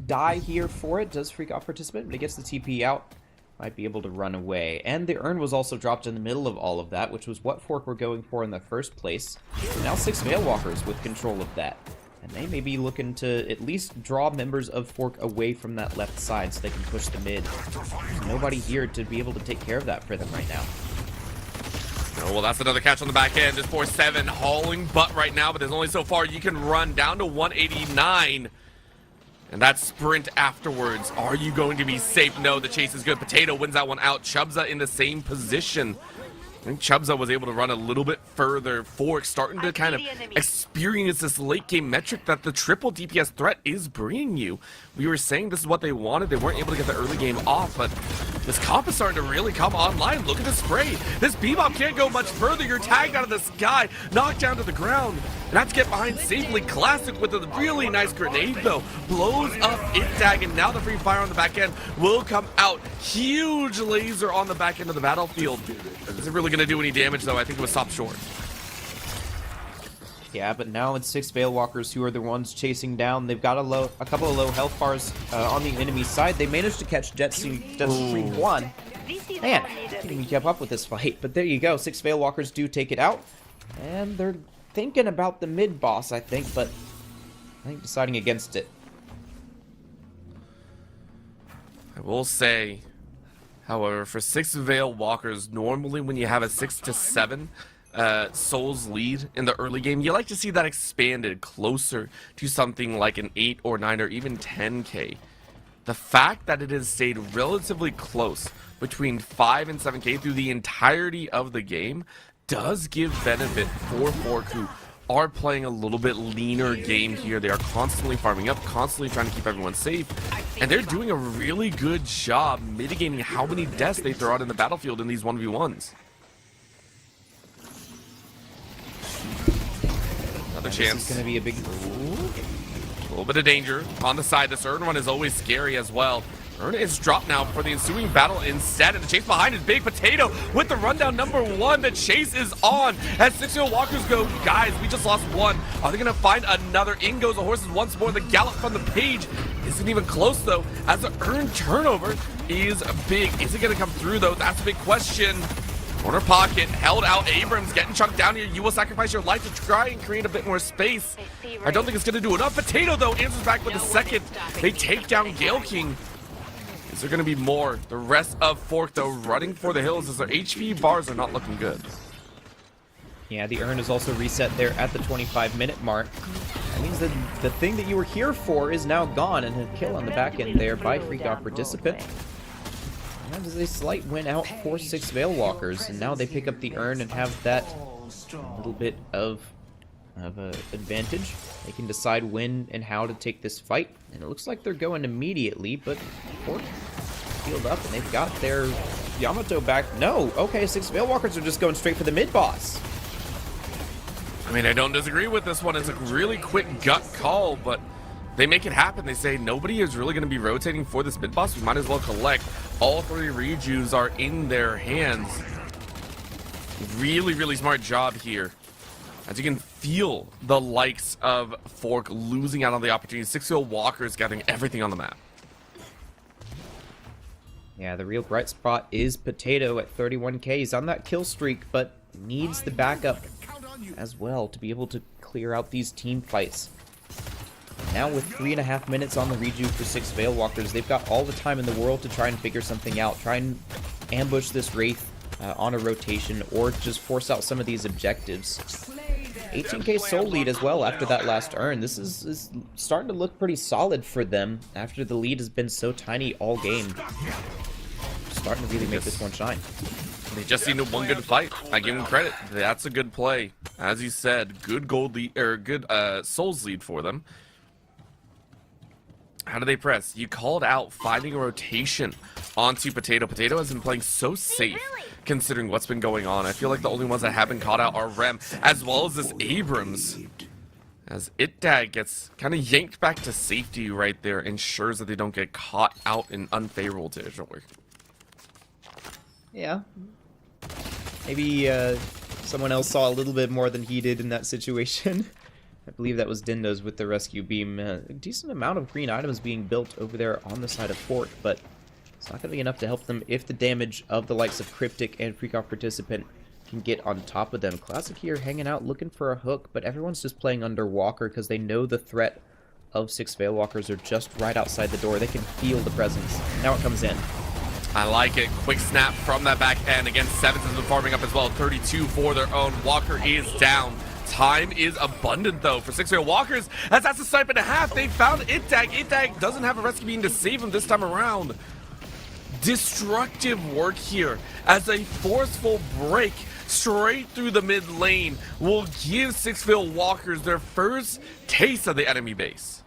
die here for it. Does freak off participant, but he gets the TP out. Might be able to run away. And the Urn was also dropped in the middle of all of that, which was what Fork were going for in the first place. And now Six Veil Walkers with control of that. And they may be looking to at least draw members of Fork away from that left side so they can push the mid. There's nobody here to be able to take care of that for them right now. Oh, well, that's another catch on the back end. This 4-7 hauling butt right now, but there's only so far you can run down to 189. And that sprint afterwards. Are you going to be safe? No, the chase is good. Potato wins that one out. Chubza in the same position. I think Chubza was able to run a little bit further. Fork starting to kind of experience this late game metric that the triple DPS threat is bringing you. We were saying this is what they wanted. They weren't able to get the early game off, but This comp is starting to really come online. Look at the spray. This Bebop can't go much further. You're tagged out of the sky, knocked down to the ground. And have to get behind safely. Classic with a really nice grenade, though. Blows up It-Tag, and now the free fire on the back end will come out. Huge laser on the back end of the battlefield. Is it really going to do any damage, though? I think it was stopped short. Yeah, but now it's 6 Veil Walkers who are the ones chasing down. They've got a couple of low health bars on the enemy side. They managed to catch Jetstream 1. Man, I didn't even keep up with this fight. But there you go. 6 Veil Walkers do take it out. And they're thinking about the mid boss, I think, but I think deciding against it. I will say, however, for 6 Veil Walkers, normally when you have a 6 to 7 Souls lead in the early game, you like to see that expanded closer to something like an 8 or 9 or even 10k. The fact that it has stayed relatively close between 5 and 7k through the entirety of the game does give benefit for Fork, who are playing a little bit leaner game here. They are constantly farming up, constantly trying to keep everyone safe, and they're doing a really good job mitigating how many deaths they throw out in the battlefield in these 1v1s. Another chance. This is going to be a big... A little bit of danger on the side. This Urn run is always scary as well. Urn is dropped now for the ensuing battle instead, and the chase behind is Big Potato with the rundown number 1. The chase is on as 6 Veil Walkers go, guys, we just lost 1. Are they going to find another? In goes the horses once more. The gallop from the page isn't even close, though, as the Urn turnover is big. Is it going to come through, though? That's a big question. Corner pocket, held out. Abrams getting chunked down here. You will sacrifice your life to try and create a bit more space. I don't think it's going to do enough. Potato, though, answers back with a second. They take down Gale King. Is there going to be more? The rest of Fork, though, running for the hills as their HP bars are not looking good. Yeah, the Urn is also reset there at the 25-minute mark. That means that the thing that you were here for is now gone, and a kill on the back end there by Freak Off Participant. That is a slight win out for 6 Veil Walkers, and now they pick up the Urn and have that little bit of advantage. They can decide when and how to take this fight, and it looks like they're going immediately, but Fork healed up, and they've got their Yamato back. No, okay, 6 Veil Walkers are just going straight for the mid-boss. I mean, I don't disagree with this one. It's a really quick gut call, but they make it happen. They say nobody is really going to be rotating for this mid-boss. We might as well collect. All 3 Rejues are in their hands. Really, really smart job here. As you can feel the likes of Fork losing out on the opportunity. 6 Veil Walkers gathering everything on the map. Yeah, the real bright spot is Potato at 31k. He's on that kill streak, but needs the backup as well to be able to clear out these team fights. Now with 3.5 minutes on the Reju for 6 Veil Walkers, they've got all the time in the world to try and figure something out. Try and ambush this Wraith on a rotation, or just force out some of these objectives. 18k soul lead as well after that last Urn. This is starting to look pretty solid for them after the lead has been so tiny all game. Starting to really make this one shine. They just need one good fight. I give them credit. That's a good play. As you said, good gold lead, or good souls lead for them. How do they press? You called out finding a rotation onto Potato. Potato has been playing so safe considering what's been going on. I feel like the only ones that have been caught out are Rem, as well as this Abrams. As It-Tag gets kind of yanked back to safety right there, ensures that they don't get caught out in unfavorable territory. Yeah. Maybe someone else saw a little bit more than he did in that situation. I believe that was Dindo's with the rescue beam. A decent amount of green items being built over there on the side of Fork, but it's not going to be enough to help them if the damage of the likes of Cryptic and Freak Off Participant can get on top of them. Classic here hanging out looking for a hook, but everyone's just playing under Walker because they know the threat of 6 Veil Walkers are just right outside the door. They can feel the presence. Now it comes in. I like it. Quick snap from that back end. Again, Sevens has been farming up as well. 32 for their own. Walker is down. Time is abundant, though, for 6 Veil Walkers, as that's a snipe and a half. They found It-Tag. It-Tag doesn't have a rescue beam to save him this time around. Destructive work here, as a forceful break straight through the mid lane will give 6 Veil Walkers their first taste of the enemy base.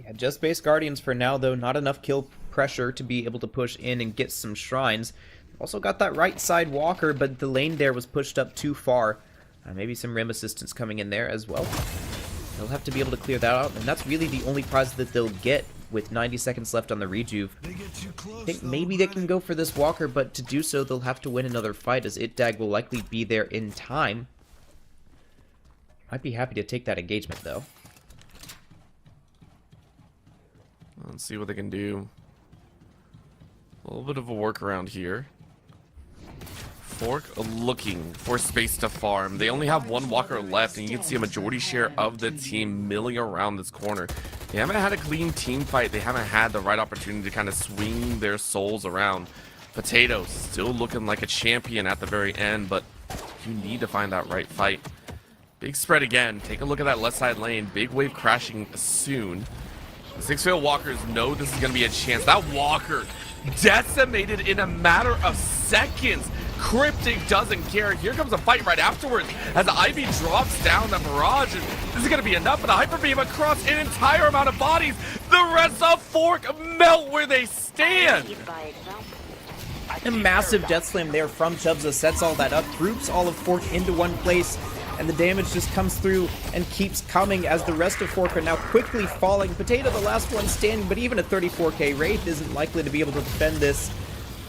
Yeah, just base Guardians for now, though. Not enough kill pressure to be able to push in and get some shrines. Also got that right side walker, but the lane there was pushed up too far. Maybe some rim assistance coming in there as well. They'll have to be able to clear that out, and that's really the only prize that they'll get with 90 seconds left on the rejuve. I think maybe they can go for this walker, but to do so, they'll have to win another fight, as Itdag will likely be there in time. I'd be happy to take that engagement, though. Let's see what they can do. A little bit of a workaround here. Fork looking for space to farm. They only have one walker left, and you can see a majority share of the team milling around this corner. They haven't had a clean team fight. They haven't had the right opportunity to kind of swing their souls around. Potato still looking like a champion at the very end, but you need to find that right fight. Big spread again. Take a look at that left side lane. Big wave crashing soon. The Six-Veil Walkers know this is going to be a chance. That walker decimated in a matter of seconds. Cryptic doesn't care. Here comes a fight right afterwards as Ivy drops down the barrage, and this is going to be enough for the Hyper Beam across an entire amount of bodies. The rest of Fork melt where they stand. A massive Death Slam there from Chubza sets all that up, groups all of Fork into one place, and the damage just comes through and keeps coming as the rest of Fork are now quickly falling. Potato, the last one standing, but even a 34k Wraith isn't likely to be able to defend this.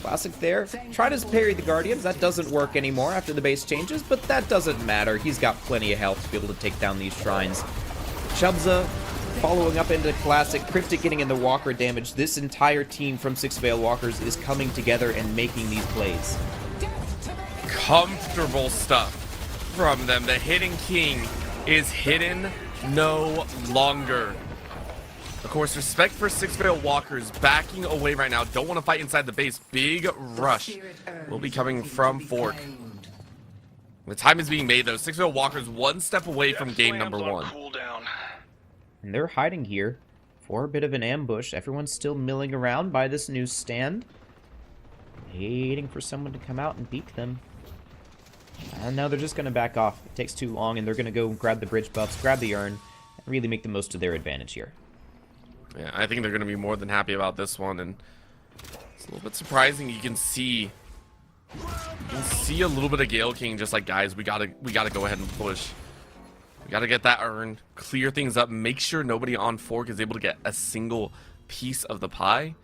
Classic there. Try to parry the Guardians. That doesn't work anymore after the base changes, but that doesn't matter. He's got plenty of health to be able to take down these shrines. Chubza following up into Classic. Cryptic getting in the Walker damage. This entire team from Six-Veil Walkers is coming together and making these plays. Comfortable stuff from them. The Hidden King is hidden no longer. Of course, respect for Six-Veil Walkers backing away right now. Don't want to fight inside the base. Big rush will be coming from Fork. The time is being made, though. Six-Veil Walkers one step away from game number one. And they're hiding here for a bit of an ambush. Everyone's still milling around by this new stand, waiting for someone to come out and peek them. And now they're just going to back off. It takes too long, and they're going to go grab the bridge buffs, grab the urn, and really make the most of their advantage here. Yeah, I think they're going to be more than happy about this one, and it's a little bit surprising. You can see a little bit of Gale King, just like, guys, we gotta go ahead and push. We gotta get that urn, clear things up, make sure nobody on Fork is able to get a single piece of the pie.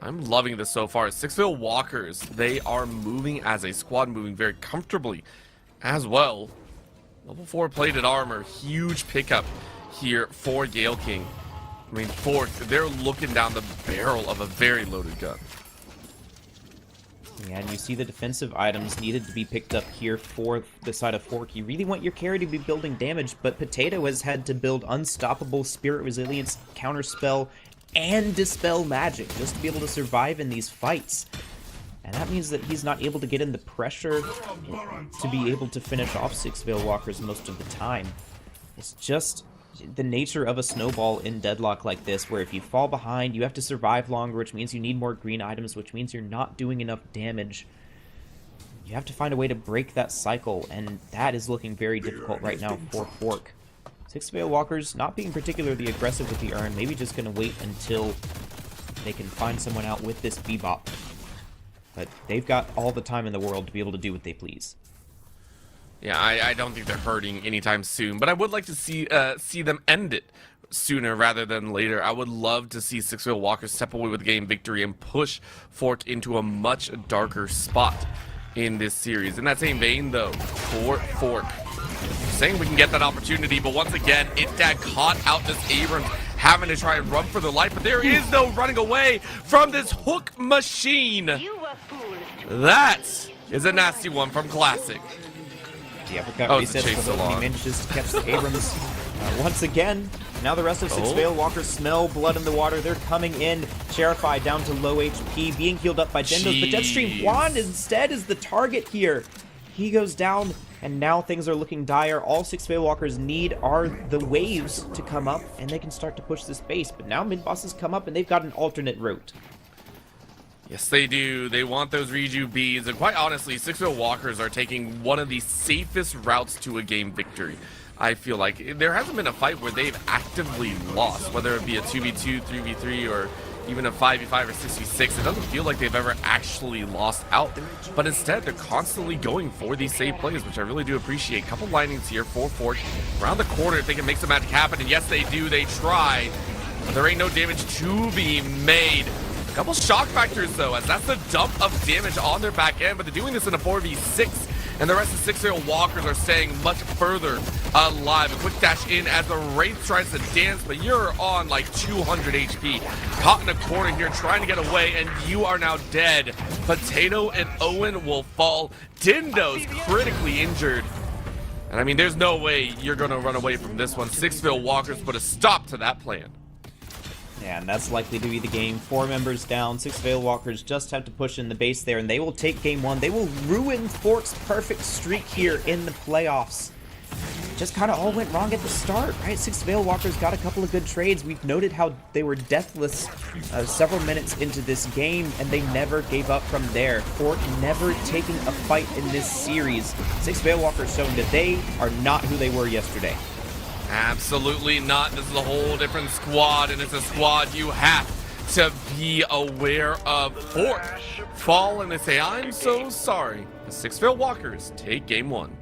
I'm loving this so far. Six-Veil Walkers, they are moving as a squad, moving very comfortably as well. Level 4 plated armor, huge pickup here for Gale King. I mean, Fork, they're looking down the barrel of a very loaded gun. Yeah, and you see the defensive items needed to be picked up here for the side of Fork. You really want your carry to be building damage, but Potato has had to build Unstoppable, Spirit Resilience, Counterspell, and Dispel Magic just to be able to survive in these fights. And that means that he's not able to get in the pressure to be able to finish off Six-Veil Walkers most of the time. It's just the nature of a snowball in deadlock like this, where if you fall behind, you have to survive longer, which means you need more green items, which means you're not doing enough damage. You have to find a way to break that cycle, and that is looking very difficult right now for Fork. Six-Veil Walkers not being particularly aggressive with the urn, maybe just going to wait until they can find someone out with this Bebop. But they've got all the time in the world to be able to do what they please. Yeah, I don't think they're hurting anytime soon, but I would like to see them end it sooner rather than later. I would love to see Six-Veil Walkers step away with the game victory and push Fork into a much darker spot in this series. In that same vein, though, for Fork, saying we can get that opportunity, but once again, Itdag caught out this Abrams, having to try and run for their life, but there is no running away from this hook machine. That is a nasty one from Classic. The uppercut resets, but he manages to catch the Abrams once again. Now the rest of Six-Veil Walkers smell blood in the water. They're coming in. Sherify down to low HP, being healed up by Dendos, but Deathstream Wand instead is the target here. He goes down, and now things are looking dire. All Six-Veil Walkers need are the waves to come up, and they can start to push this base. But now mid-bosses come up, and they've got an alternate route. Yes, they do. They want those Reju beads, and quite honestly, Six-Veil Walkers are taking one of the safest routes to a game victory. I feel like there hasn't been a fight where they've actively lost, whether it be a 2v2, 3v3, or even a 5v5 or 6v6, it doesn't feel like they've ever actually lost out. But instead, they're constantly going for these save plays, which I really do appreciate. Couple linings here for Fork. Around the corner, if they can make some magic happen, and yes, they do, they try. But there ain't no damage to be made. A couple shock factors, though, as that's the dump of damage on their back end, but they're doing this in a 4v6. And the rest of 6-0 walkers are staying much further alive. A quick dash in as the Wraith tries to dance, but you're on like 200 HP. Caught in a corner here, trying to get away, and you are now dead. Potato and Owen will fall. Dindo's critically injured. And I mean, there's no way you're going to run away from this one. 6-0 walkers put a stop to that plan. Yeah, and that's likely to be the game. 4 members down, 6 Veil Walkers just have to push in the base there, and they will take game 1. They will ruin Fork's perfect streak here in the playoffs. Just kind of all went wrong at the start, right? 6 Veil Walkers got a couple of good trades. We've noted how they were deathless several minutes into this game, and they never gave up from there. Fork never taking a fight in this series. 6 Veil Walkers showing that they are not who they were yesterday. Absolutely not. This is a whole different squad, and it's a squad you have to be aware of. Fork fall and they say, I'm so sorry. The 6 Veil Walkers take game 1.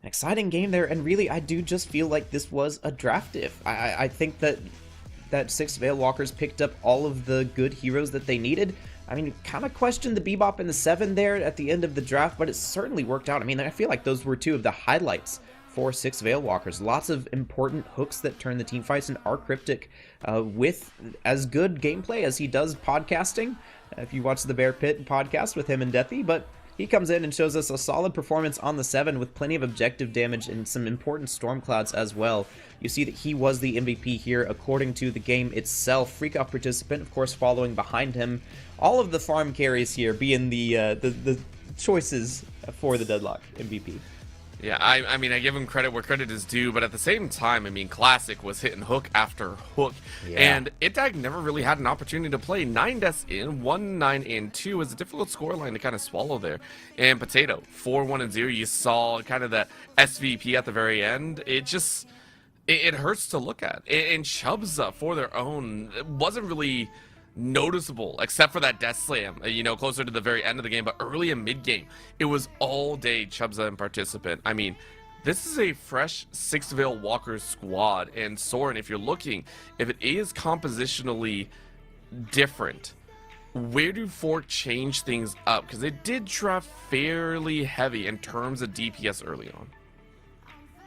An exciting game there, and really, I do just feel like this was a draft diff. I think that 6 Veil Walkers picked up all of the good heroes that they needed. I mean, kind of questioned the Bebop and the 7 there at the end of the draft, but it certainly worked out. I mean, I feel like those were 2 of the highlights for 6 Veil Walkers. Lots of important hooks that turn the team fights, and R Cryptic with as good gameplay as he does podcasting. If you watch the Bear Pit podcast with him and Deathy, but he comes in and shows us a solid performance on the 7 with plenty of objective damage and some important storm clouds as well. You see that he was the MVP here according to the game itself. Freak Off participant, of course, following behind him. All of the farm carries here being the choices for the Deadlock MVP. Yeah, I mean, I give him credit where credit is due, but at the same time, I mean, Classic was hitting hook after hook, and Itag never really had an opportunity to play. 9 deaths in, 1-9 and 2 is a difficult scoreline to kind of swallow there. And Potato, 4-1-0, you saw kind of the SVP at the very end. It just, it hurts to look at. And Chubza, for their own, wasn't really noticeable except for that death slam, you know, closer to the very end of the game, but early and mid game it was all day Chubza and participant. I mean, this is a fresh 6 Veil Walkers squad, and Soren, if you're looking, if it is compositionally different, where do Fork change things up? Because they did draft fairly heavy in terms of DPS early on.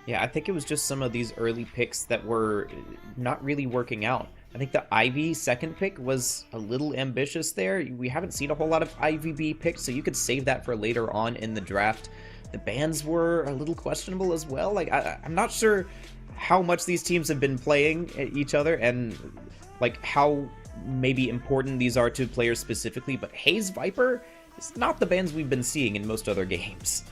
Yeah, I think it was just some of these early picks that were not really working out. I think the Ivy second pick was a little ambitious there. We haven't seen a whole lot of IVB picks, so you could save that for later on in the draft. The bans were a little questionable as well. Like, I'm not sure how much these teams have been playing each other and like how maybe important these are to players specifically, but Haze Viper is not the bans we've been seeing in most other games.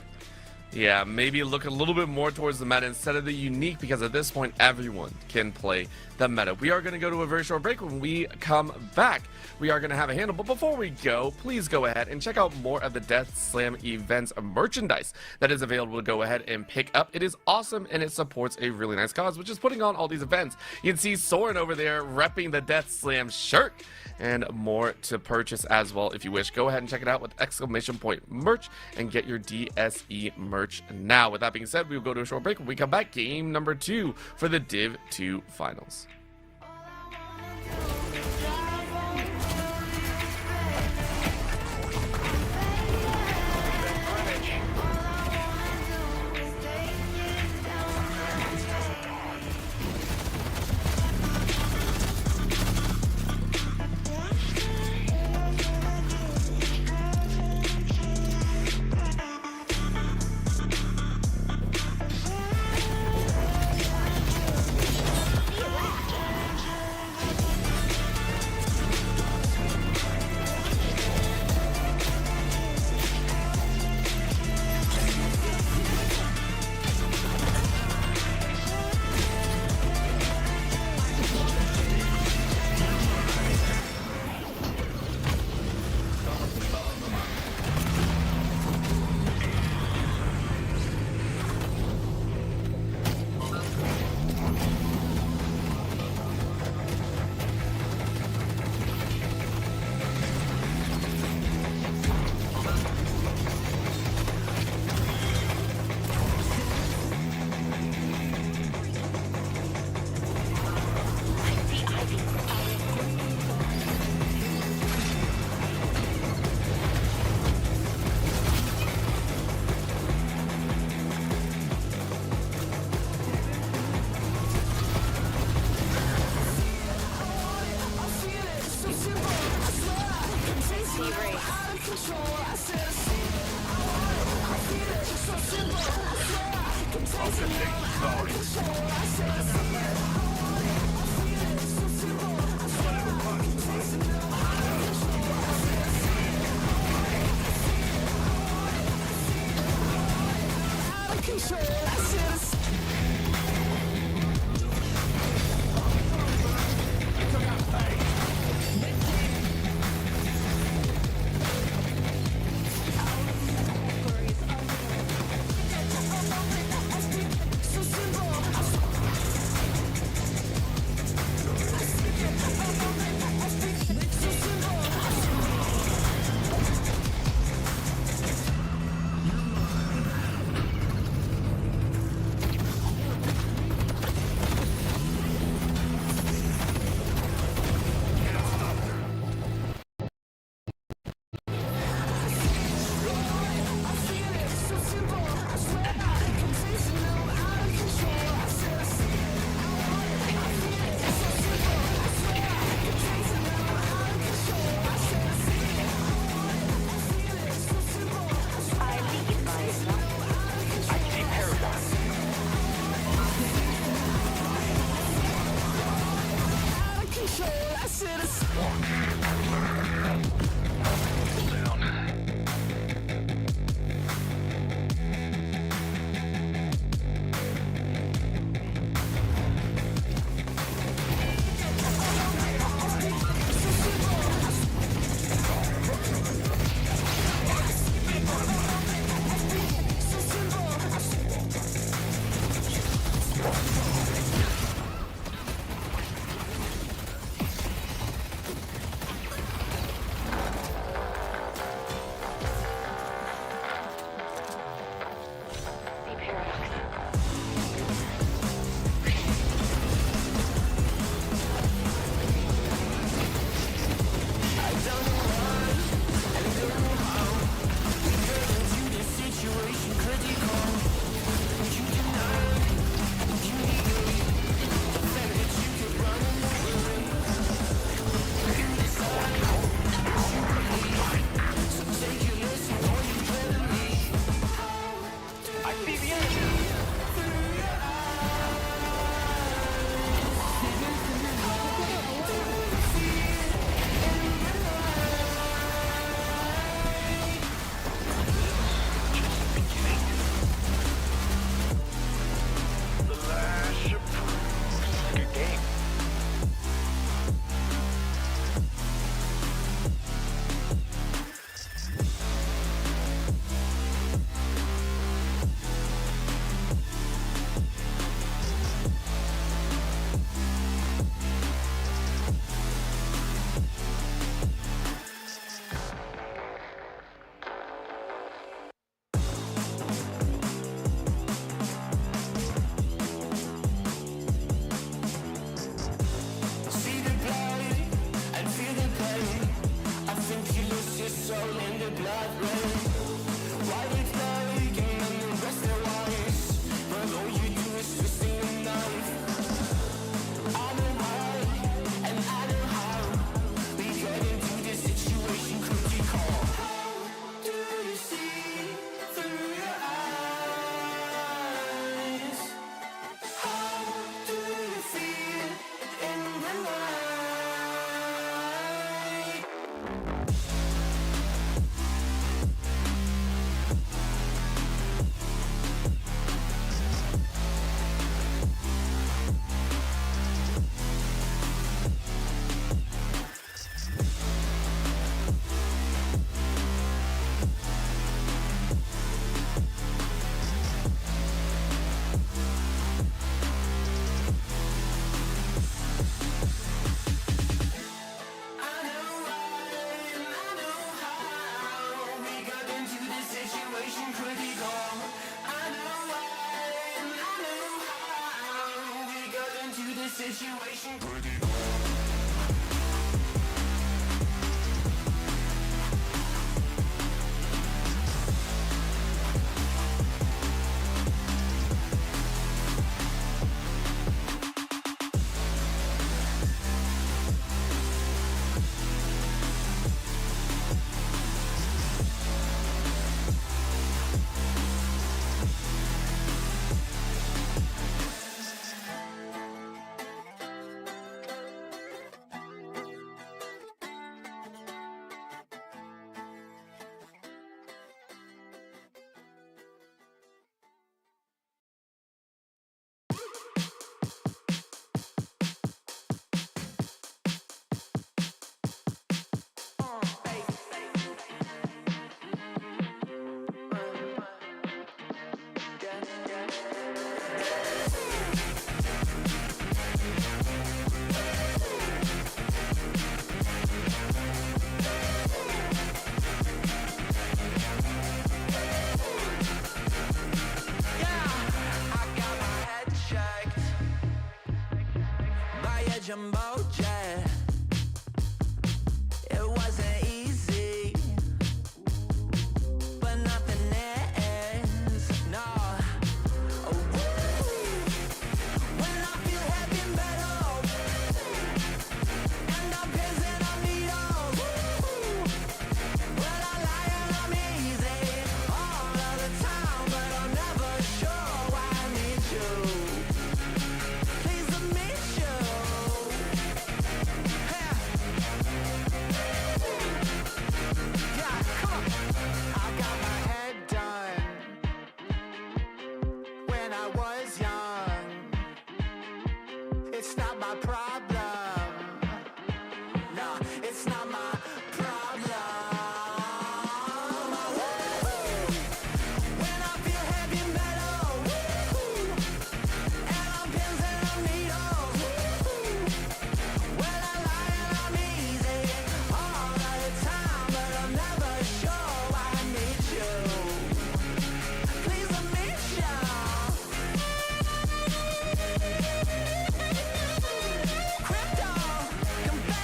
Yeah, maybe look a little bit more towards the meta instead of the unique, because at this point, everyone can play the meta. We are going to go to a very short break. When we come back, we are going to have a handle. But before we go, please go ahead and check out more of the Death Slam events merchandise that is available to go ahead and pick up. It is awesome, and it supports a really nice cause, which is putting on all these events. You can see Soren over there repping the Death Slam shirt, and more to purchase as well if you wish. Go ahead and check it out with exclamation point merch and get your DSE merch now. With that being said, we will go to a short break. When we come back, game number 2 for the Div 2 finals. situation. jumbo jet. It wasn't easy, but nothing is, no. Oh, woo. When I feel heavy and metal, and I'm pins and I'm needles, woo. Well, I lie and I'm easy all of the time, but I'm never sure why I need you. Please admit you. Yeah, come on. I got my head done when I was young. It's not my problem. No, it's not my problem. When I feel heavy metal, woo, and I'm pins and I'm needles, woo. Well, I lie and I'm easy all of the time, but I'm never sure why I need you. Please admit you. Crypto, come back.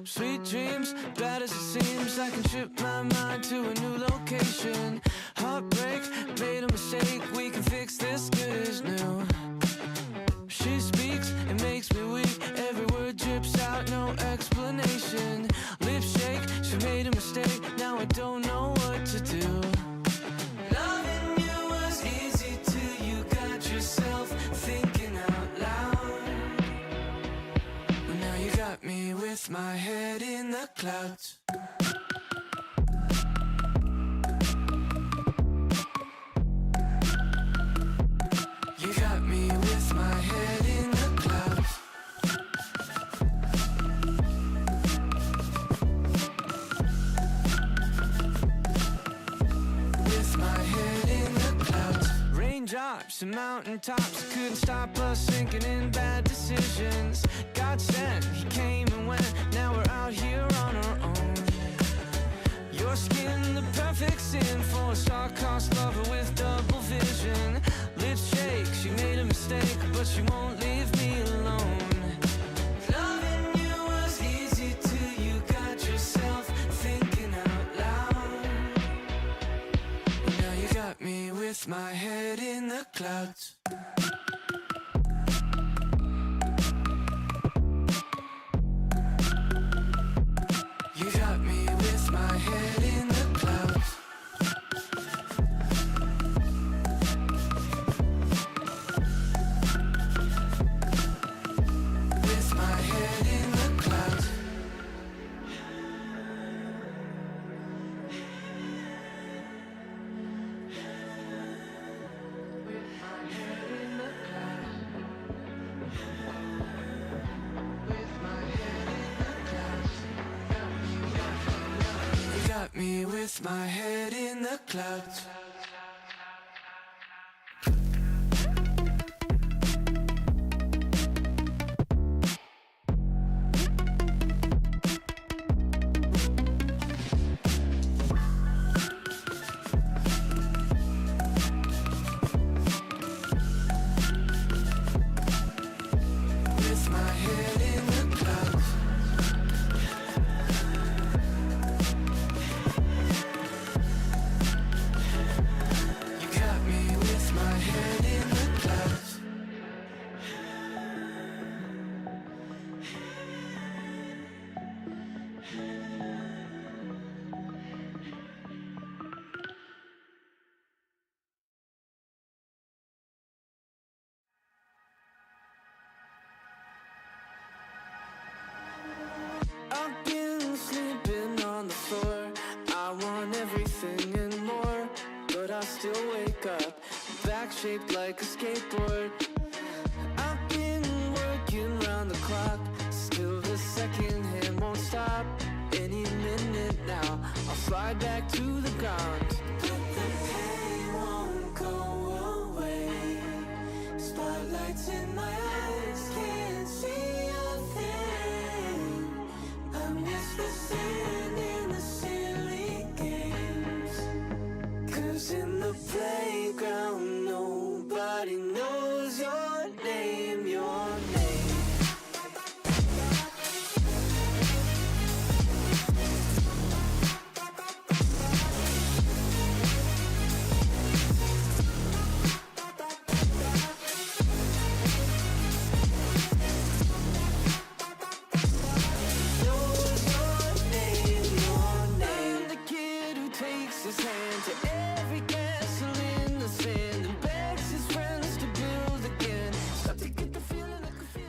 Sweet dreams, bad as it seems, I can trip my mind to a new location. Heartbreak, made a mistake, we can fix this, good as new. She speaks, it makes me weak, every word drips out, no explanation. Lips shake, she made a mistake, now I don't know what to do. Loving you was easy till you got yourself thinking out loud. Well, now you got me with my head in the clouds. You got me with my head in the clouds. With my head in the clouds. Raindrops and mountaintops couldn't stop us sinking in bad decisions. God sent, he came and went, now we're out here on our own. Your skin, the perfect sin for a star-crossed lover with double vision. Lips shake, she made a mistake, but she won't leave me alone. Loving you was easy till you got yourself thinking out loud. Now you got me with my head in the clouds. You got me with my head in the clouds. With my head in the clouds. You got me with my head in the clouds. With my head in the clouds. You got me with my head in the clouds. I've been sleeping on the floor. I want everything and more, but I still wake up, back shaped like a skateboard. I've been working round the clock, still the second hand won't stop. Any minute now, I'll slide back to the ground.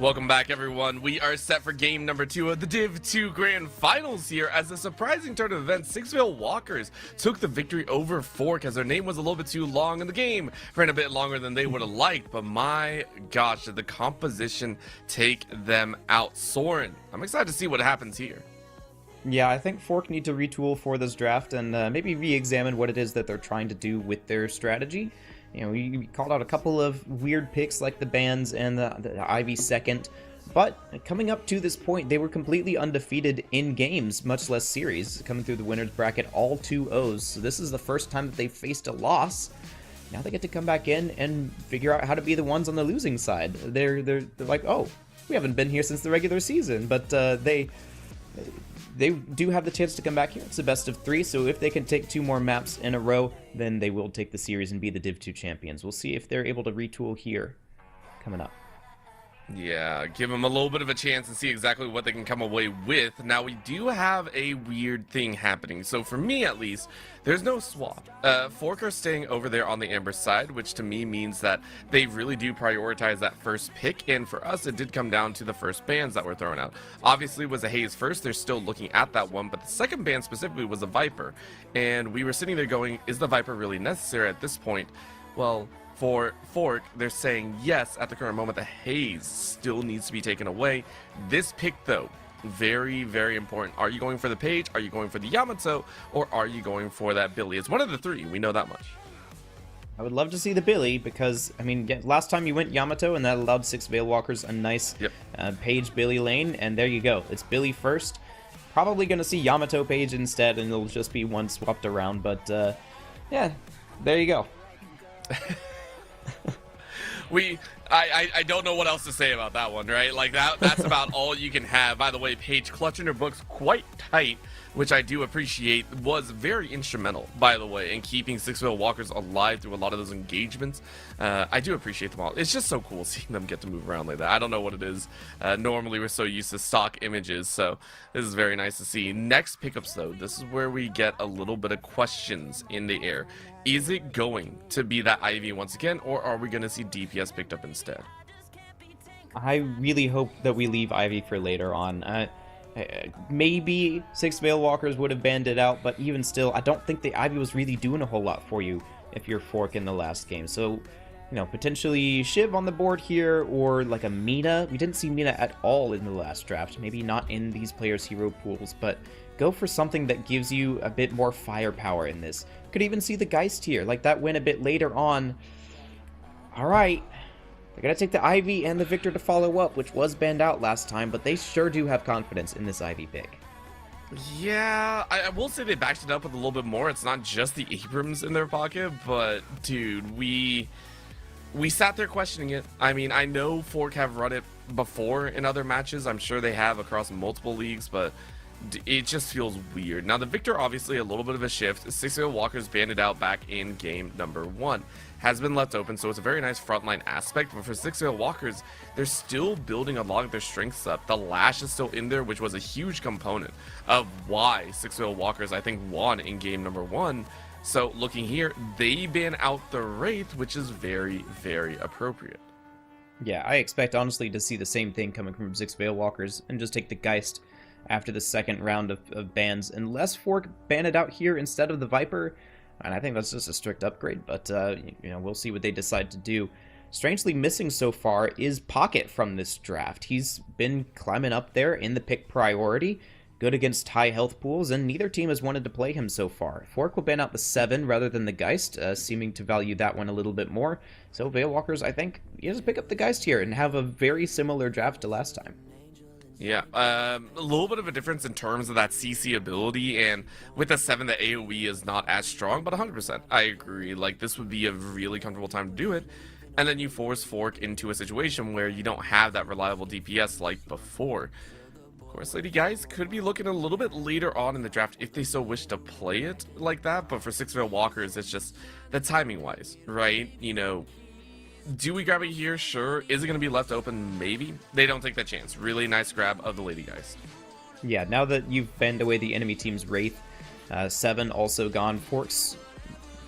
Welcome back, everyone. We are set for game number 2 of the Div 2 Grand Finals here as a surprising turn of events. Sixvale Walkers took the victory over Fork as their name was a little bit too long and the game ran a bit longer than they would have liked. But my gosh, did the composition take them out. Soren, I'm excited to see what happens here. Yeah, I think Fork need to retool for this draft and maybe re-examine what it is that they're trying to do with their strategy. You know, we called out a couple of weird picks like the Bans and the Ivy second, but coming up to this point, they were completely undefeated in games, much less series, coming through the winner's bracket, all 2-0s. So this is the first time that they've faced a loss. Now they get to come back in and figure out how to be the ones on the losing side. They're like, oh, we haven't been here since the regular season, but they do have the chance to come back here. It's a best of 3, so if they can take 2 more maps in a row, then they will take the series and be the Div 2 champions. We'll see if they're able to retool here coming up. Yeah, give them a little bit of a chance and see exactly what they can come away with. Now, we do have a weird thing happening. So for me, at least, there's no swap. Fork are staying over there on the Amber side, which to me means that they really do prioritize that first pick. And for us, it did come down to the first bans that were thrown out. Obviously, it was a Haze first. They're still looking at that one. But the second ban specifically was a Viper. And we were sitting there going, is the Viper really necessary at this point? Well, for Fork, they're saying yes, at the current moment, the Haze still needs to be taken away. This pick, though, very, very important. Are you going for the Page? Are you going for the Yamato? Or are you going for that Billy? It's one of the 3. We know that much. I would love to see the Billy because, I mean, last time you went Yamato and that allowed 6 Veil Walkers a nice Page Billy lane. And there you go. It's Billy first. Probably going to see Yamato Page instead and it'll just be one swapped around. But, yeah, there you go. I don't know what else to say about that one, right? Like that's about all you can have. By the way, Paige clutching her books quite tight, which I do appreciate, was very instrumental, by the way, in keeping Sixvale Walkers alive through a lot of those engagements. I do appreciate them all. It's just so cool seeing them get to move around like that. I don't know what it is. Normally we're so used to stock images, so this is very nice to see. Next pickups, though, this is where we get a little bit of questions in the air. Is it going to be that Ivy once again, or are we going to see DPS picked up instead? I really hope that we leave Ivy for later on. Maybe 6 Veil Walkers would have banned it out, but even still, I don't think the Ivy was really doing a whole lot for you if you're Fork in the last game. So, you know, potentially Shiv on the board here, or like a Mina. We didn't see Mina at all in the last draft. Maybe not in these players' hero pools, but go for something that gives you a bit more firepower in this. Could even see the Geist here, like that win a bit later on. Alright, they're going to take the Ivy and the Victor to follow up, which was banned out last time, but they sure do have confidence in this Ivy pick. Yeah, I will say they backed it up with a little bit more. It's not just the Abrams in their pocket, but dude, we sat there questioning it. I mean, I know Fork have run it before in other matches. I'm sure they have across multiple leagues, but it just feels weird. Now, the Victor, obviously a little bit of a shift. 6 Veil Walkers banded out back in game number 1. Has been left open, so it's a very nice frontline aspect. But for 6 Veil Walkers, they're still building a lot of their strengths up. The Lash is still in there, which was a huge component of why 6 Veil Walkers, I think, won in game number 1. So looking here, they ban out the Wraith, which is very, very appropriate. Yeah, I expect, honestly, to see the same thing coming from 6 Veil Walkers and just take the Geist after the second round of bans, unless Fork ban it out here instead of the Viper, and I think that's just a strict upgrade, but you know, we'll see what they decide to do. Strangely missing so far is Pocket from this draft. He's been climbing up there in the pick priority, good against high health pools, and neither team has wanted to play him so far. Fork will ban out the 7 rather than the Geist, seeming to value that one a little bit more, so Veil Walkers, I think, you just pick up the Geist here and have a very similar draft to last time. Yeah, a little bit of a difference in terms of that CC ability, and with the 7, the AoE is not as strong, but 100%, I agree. Like, this would be a really comfortable time to do it, and then you force Fork into a situation where you don't have that reliable DPS like before. Of course, Lady Guys could be looking a little bit later on in the draft if they so wish to play it like that, but for 6 Veil Walkers, it's just the timing-wise, right? You know, do we grab it here? Sure. Is it going to be left open? Maybe. They don't take that chance. Really nice grab of the Lady Geist. Yeah, now that you've banned away the enemy team's Wraith, 7 also gone. Fork's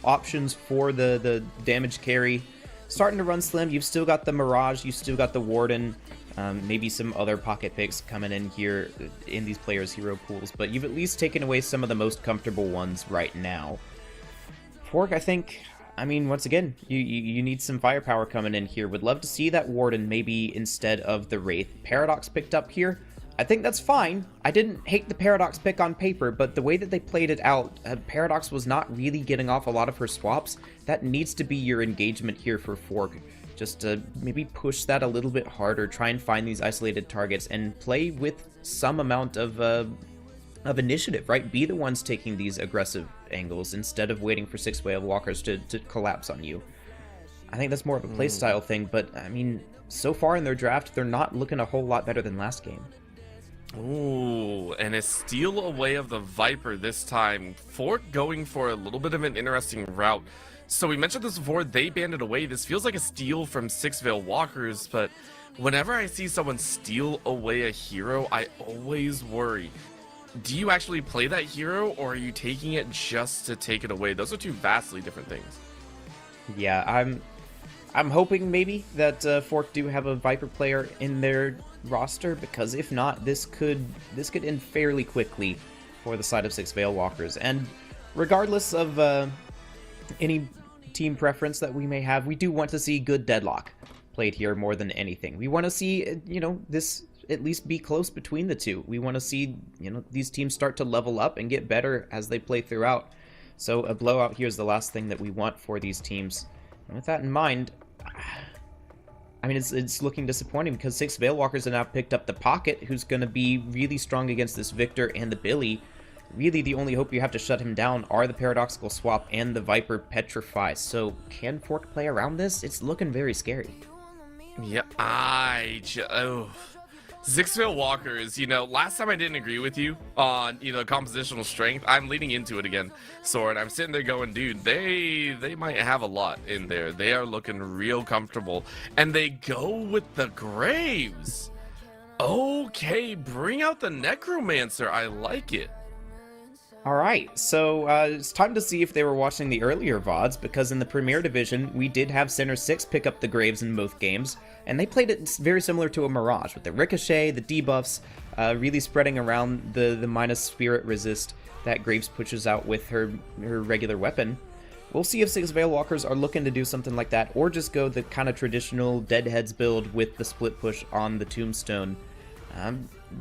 options for the damage carry starting to run slim. You've still got the Mirage, you've still got the Warden. Maybe some other pocket picks coming in here in these players' hero pools, but you've at least taken away some of the most comfortable ones right now. Fork, I think, I mean, once again, you need some firepower coming in here. Would love to see that Warden maybe instead of the Wraith. Paradox picked up here. I think that's fine. I didn't hate the Paradox pick on paper, but the way that they played it out, Paradox was not really getting off a lot of her swaps. That needs to be your engagement here for Fork. Just to maybe push that a little bit harder, try and find these isolated targets, and play with some amount of initiative, right? Be the ones taking these aggressive angles instead of waiting for 6 Whale Walkers to collapse on you. I think that's more of a playstyle thing, but I mean, so far in their draft, they're not looking a whole lot better than last game. Ooh, and a steal away of the Viper this time. Fork going for a little bit of an interesting route. So we mentioned this before, they banded away. This feels like a steal from 6 Veil Walkers, but whenever I see someone steal away a hero, I always worry. Do you actually play that hero, or are you taking it just to take it away? Those are two vastly different things. Yeah, I'm hoping maybe that Fork do have a Viper player in their roster, because if not, this could end fairly quickly for the side of 6 Veil Walkers. And regardless of any team preference that we may have, we do want to see good deadlock played here more than anything. We want to see, you know, this at least be close between the two. We want to see, you know, these teams start to level up and get better as they play throughout. So a blowout here is the last thing that we want for these teams. And with that in mind, I mean, it's looking disappointing because 6 Veil Walkers have now picked up the Pocket, who's going to be really strong against this Victor and the Billy. Really, the only hope you have to shut him down are the Paradoxical Swap and the Viper Petrify. So, can Fork play around this? It's looking very scary. Yeah, 6 Veil Walkers, you know, last time I didn't agree with you on, you know, compositional strength. I'm leading into it again, Sword. I'm sitting there going, dude, they might have a lot in there. They are looking real comfortable. And they go with the Graves. Okay, bring out the Necromancer. I like it. Alright, so it's time to see if they were watching the earlier VODs, because in the Premier Division, we did have Center 6 pick up the Graves in both games, and they played it very similar to a Mirage, with the Ricochet, the debuffs, really spreading around the minus Spirit resist that Graves pushes out with her regular weapon. We'll see if 6 Veil Walkers are looking to do something like that, or just go the kind of traditional Deadheads build with the split push on the Tombstone.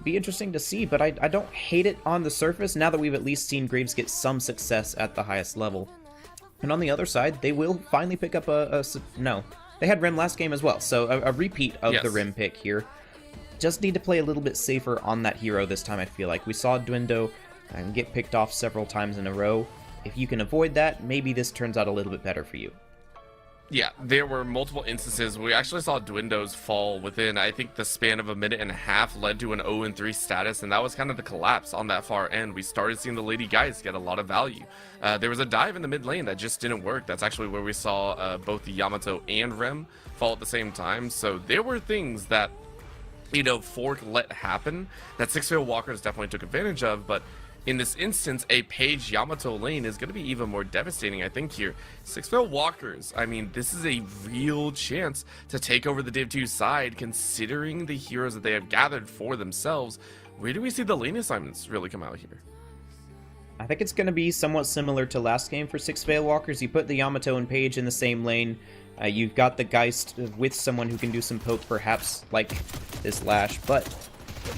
Be interesting to see, but I don't hate it on the surface now that we've at least seen Graves get some success at the highest level. And on the other side, they will finally pick up no, they had Rim last game as well, so a repeat of the Rim pick here. Just need to play a little bit safer on that hero this time, I feel like. We saw Dwindo get picked off several times in a row. If you can avoid that, maybe this turns out a little bit better for you. Yeah, there were multiple instances where we actually saw Dwindo's fall within, I think, the span of a minute and a half led to an 0-3 status, and that was kind of the collapse on that far end. We started seeing the Lady Guys get a lot of value. There was a dive in the mid lane that just didn't work. That's actually where we saw both the Yamato and Rem fall at the same time. So there were things that, you know, Fork let happen that 6 Veil Walkers definitely took advantage of, but in this instance, a Page Yamato lane is going to be even more devastating, I think, here. 6 Veil Walkers, I mean, this is a real chance to take over the Div 2 side, considering the heroes that they have gathered for themselves. Where do we see the lane assignments really come out here? I think it's going to be somewhat similar to last game for 6 Veil Walkers. You put the Yamato and Page in the same lane. You've got the Geist with someone who can do some poke, perhaps, like this Lash, but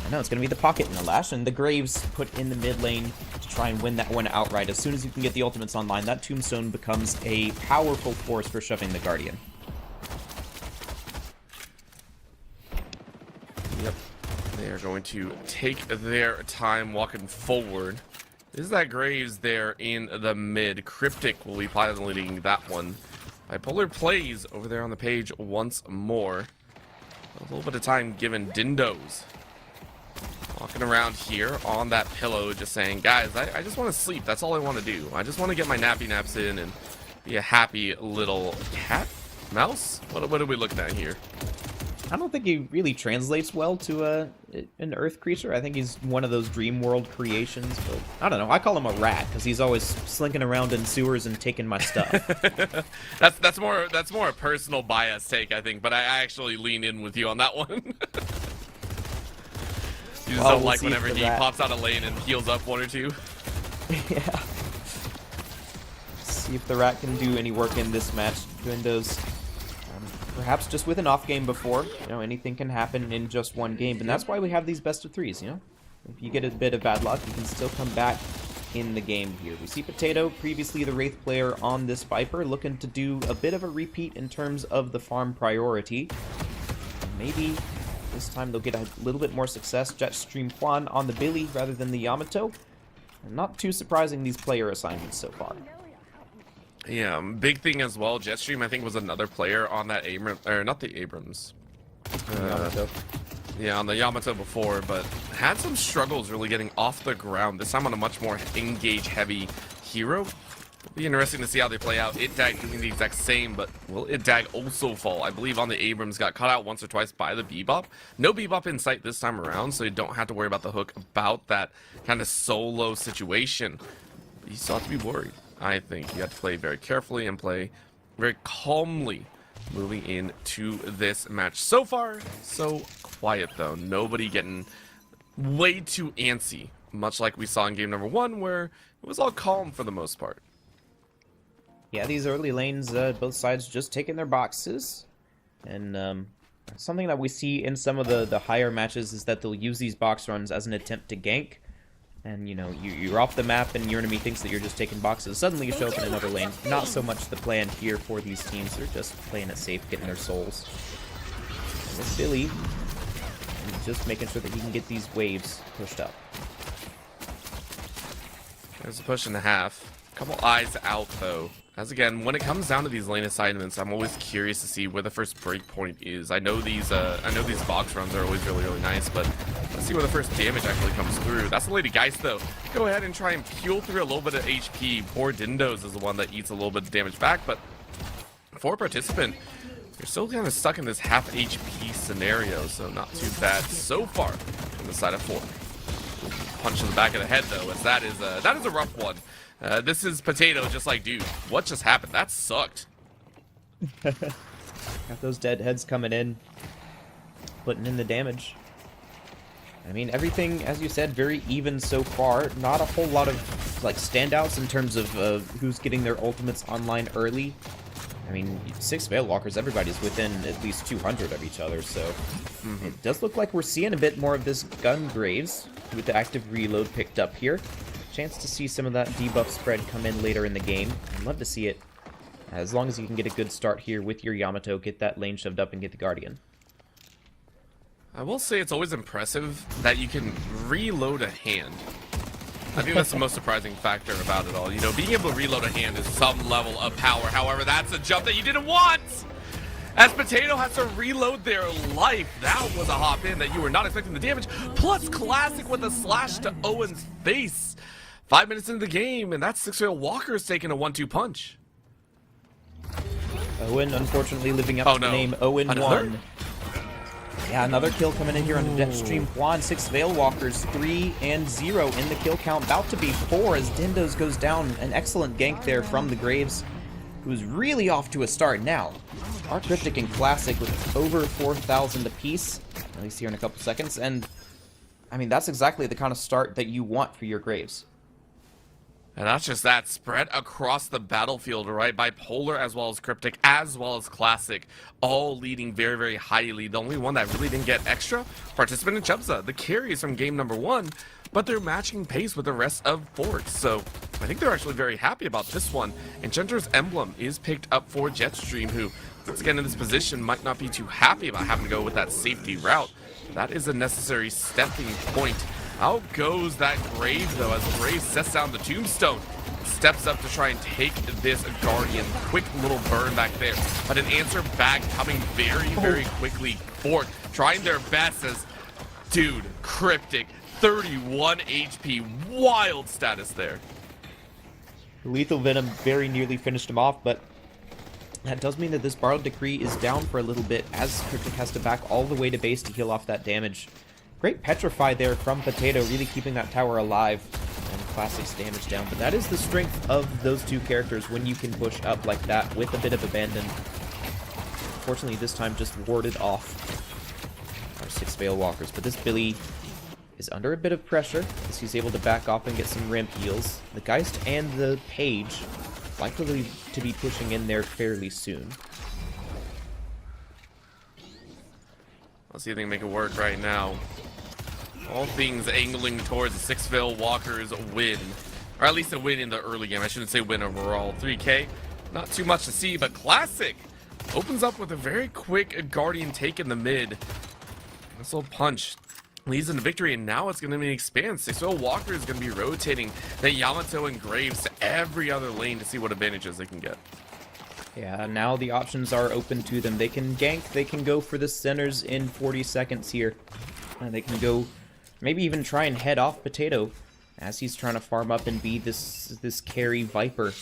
I know it's going to be the Pocket and the Lash, and the Graves put in the mid lane to try and win that one outright. As soon as you can get the ultimates online, that Tombstone becomes a powerful force for shoving the Guardian. Yep. They are going to take their time walking forward. Is that Graves there in the mid? Cryptic will be piloting that one. Bipolar plays over there on the page once more. A little bit of time given. Dindos walking around here on that pillow, just saying, guys, I just want to sleep. That's all I want to do. I just want to get my nappy naps in and be a happy little cat? Mouse? What are we looking at here? I don't think he really translates well to an Earth creature. I think he's one of those dream world creations, but I don't know. I call him a rat because he's always slinking around in sewers and taking my stuff. that's more a personal bias take, I think, but I actually lean in with you on that one. You just don't like whenever he pops out a lane and heals up one or two. Yeah. See if the rat can do any work in this match. Windows. Perhaps just with an off game before, you know, anything can happen in just one game, and that's why we have these best of threes, you know? If you get a bit of bad luck, you can still come back in the game here. We see Potato, previously the Wraith player on this Viper, looking to do a bit of a repeat in terms of the farm priority. Maybe this time they'll get a little bit more success. Jetstream Quan on the Billy rather than the Yamato. And not too surprising, these player assignments so far. Yeah, big thing as well. Jetstream, I think, was another player on that Abrams, or not the Abrams. Yeah, on the Yamato before, but had some struggles really getting off the ground. This time on a much more engage-heavy hero. It'll be interesting to see how they play out. Itdag doing the exact same, but will Itdag also fall? I believe on the Abrams got caught out once or twice by the Bebop. No Bebop in sight this time around, so you don't have to worry about the hook about that kind of solo situation. But you still have to be worried. I think you have to play very carefully and play very calmly moving into this match. So far, so quiet though. Nobody getting way too antsy, much like we saw in game number 1, where it was all calm for the most part. Yeah, these early lanes, both sides just taking their boxes. And something that we see in some of the higher matches is that they'll use these box runs as an attempt to gank. And, you know, you're off the map and your enemy thinks that you're just taking boxes. Suddenly you show up in another lane. Not so much the plan here for these teams. They're just playing it safe, getting their souls. And this Billy, just making sure that he can get these waves pushed up. There's a push and a half. Couple eyes out, though. As again, when it comes down to these lane assignments, I'm always curious to see where the first break point is. I know these box runs are always really, really nice, but let's see where the first damage actually comes through. That's the Lady Geist, though. Go ahead and try and peel through a little bit of HP. Poor Dindos is the one that eats a little bit of damage back, but for Participant, you're still kind of stuck in this half HP scenario, so not too bad so far on the side of 4. Punch in the back of the head, though, as that is a rough one. This is Potato, just like, dude, what just happened? That sucked. Got those dead heads coming in, putting in the damage. I mean, everything, as you said, very even so far. Not a whole lot of, like, standouts in terms of who's getting their ultimates online early. I mean, 6 Veilwalkers, everybody's within at least 200 of each other, so it does look like we're seeing a bit more of this gun Graves with the active reload picked up here. Chance to see some of that debuff spread come in later in the game. I'd love to see it. As long as you can get a good start here with your Yamato, get that lane shoved up and get the Guardian. I will say it's always impressive that you can reload a hand. I think that's the most surprising factor about it all. You know, being able to reload a hand is some level of power. However, that's a jump that you didn't want! As Potato has to reload their life. That was a hop in that you were not expecting the damage. Plus Classic with a slash to Owen's face. 5 minutes into the game, and that's 6 Veilwalkers taking a 1-2 punch. Owen, unfortunately, living up to the name Owen 1. Yeah, another kill coming in here on the Jetstream Quan. 6 Veilwalkers, 3 and 0 in the kill count. About to be 4 as Dindos goes down. An excellent gank there from the Graves, who's really off to a start now. Our Cryptic and Classic with over 4,000 apiece, at least here in a couple seconds. And, I mean, that's exactly the kind of start that you want for your Graves. And not just that, spread across the battlefield, right? Bipolar as well as Cryptic, as well as Classic, all leading very, very highly. The only one that really didn't get extra, Participant and Chubza, the carries from game number 1, but they're matching pace with the rest of Forks. So I think they're actually very happy about this one. Enchanter's Emblem is picked up for Jetstream, who, once again in this position, might not be too happy about having to go with that safety route. That is a necessary stepping point. Out goes that Grave, though, as Grave sets down the Tombstone. Steps up to try and take this Guardian. Quick little burn back there. But an answer back coming very, very quickly. Fork trying their best as, dude, Cryptic, 31 HP. Wild status there. Lethal Venom very nearly finished him off, but That does mean that this Borrowed Decree is down for a little bit, as Cryptic has to back all the way to base to heal off that damage. Great Petrify there from Potato, really keeping that tower alive, and Classic's damage down. But that is the strength of those two characters when you can push up like that with a bit of abandon. Unfortunately, this time just warded off our 6 Veil Walkers. But this Billy is under a bit of pressure as he's able to back off and get some ramp heals. The Geist and the Page likely to be pushing in there fairly soon. Let's see if they can make it work right now. All things angling towards the 6 Veil Walkers win. Or at least a win in the early game. I shouldn't say win overall. 3K, not too much to see, but Classic opens up with a very quick Guardian take in the mid. This little punch leads into victory, and now it's going to be an expand. 6 Veil Walker is going to be rotating the Yamato and Graves to every other lane to see what advantages they can get. Yeah, now the options are open to them. They can gank, they can go for the centers in 40 seconds here. And they can go, maybe even try and head off Potato as he's trying to farm up and be this carry Viper.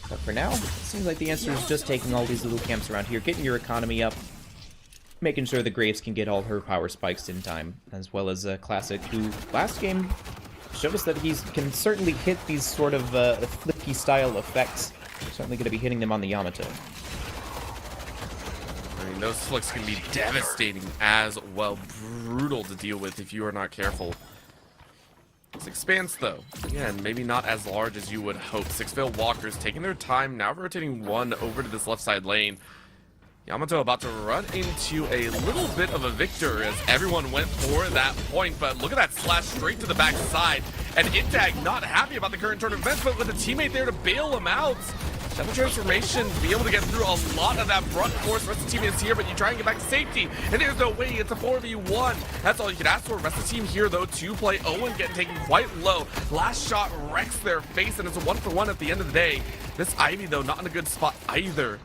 But for now, it seems like the answer is just taking all these little camps around here, getting your economy up, making sure the Graves can get all her power spikes in time, as well as Classic, who last game showed us that he can certainly hit these sort of flippy style effects. Certainly going to be hitting them on the Yamato. I mean, those flicks can be devastating as well, brutal to deal with if you are not careful. This expanse, though, again, maybe not as large as you would hope. 6 Veil Walkers taking their time, now rotating one over to this left side lane. Yamato about to run into a little bit of a victor as everyone went for that point, but look at that slash straight to the backside. And Intag not happy about the current turn of events, but with a teammate there to bail him out. Double transformation, be able to get through a lot of that brunt force. Rest of the team is here, but you try and get back to safety, and there's no way. It's a 4v1. That's all you can ask for. Rest of the team here, though, to play. Owen getting taken quite low. Last shot wrecks their face, and it's a 1-for-1 at the end of the day. This Ivy, though, not in a good spot either.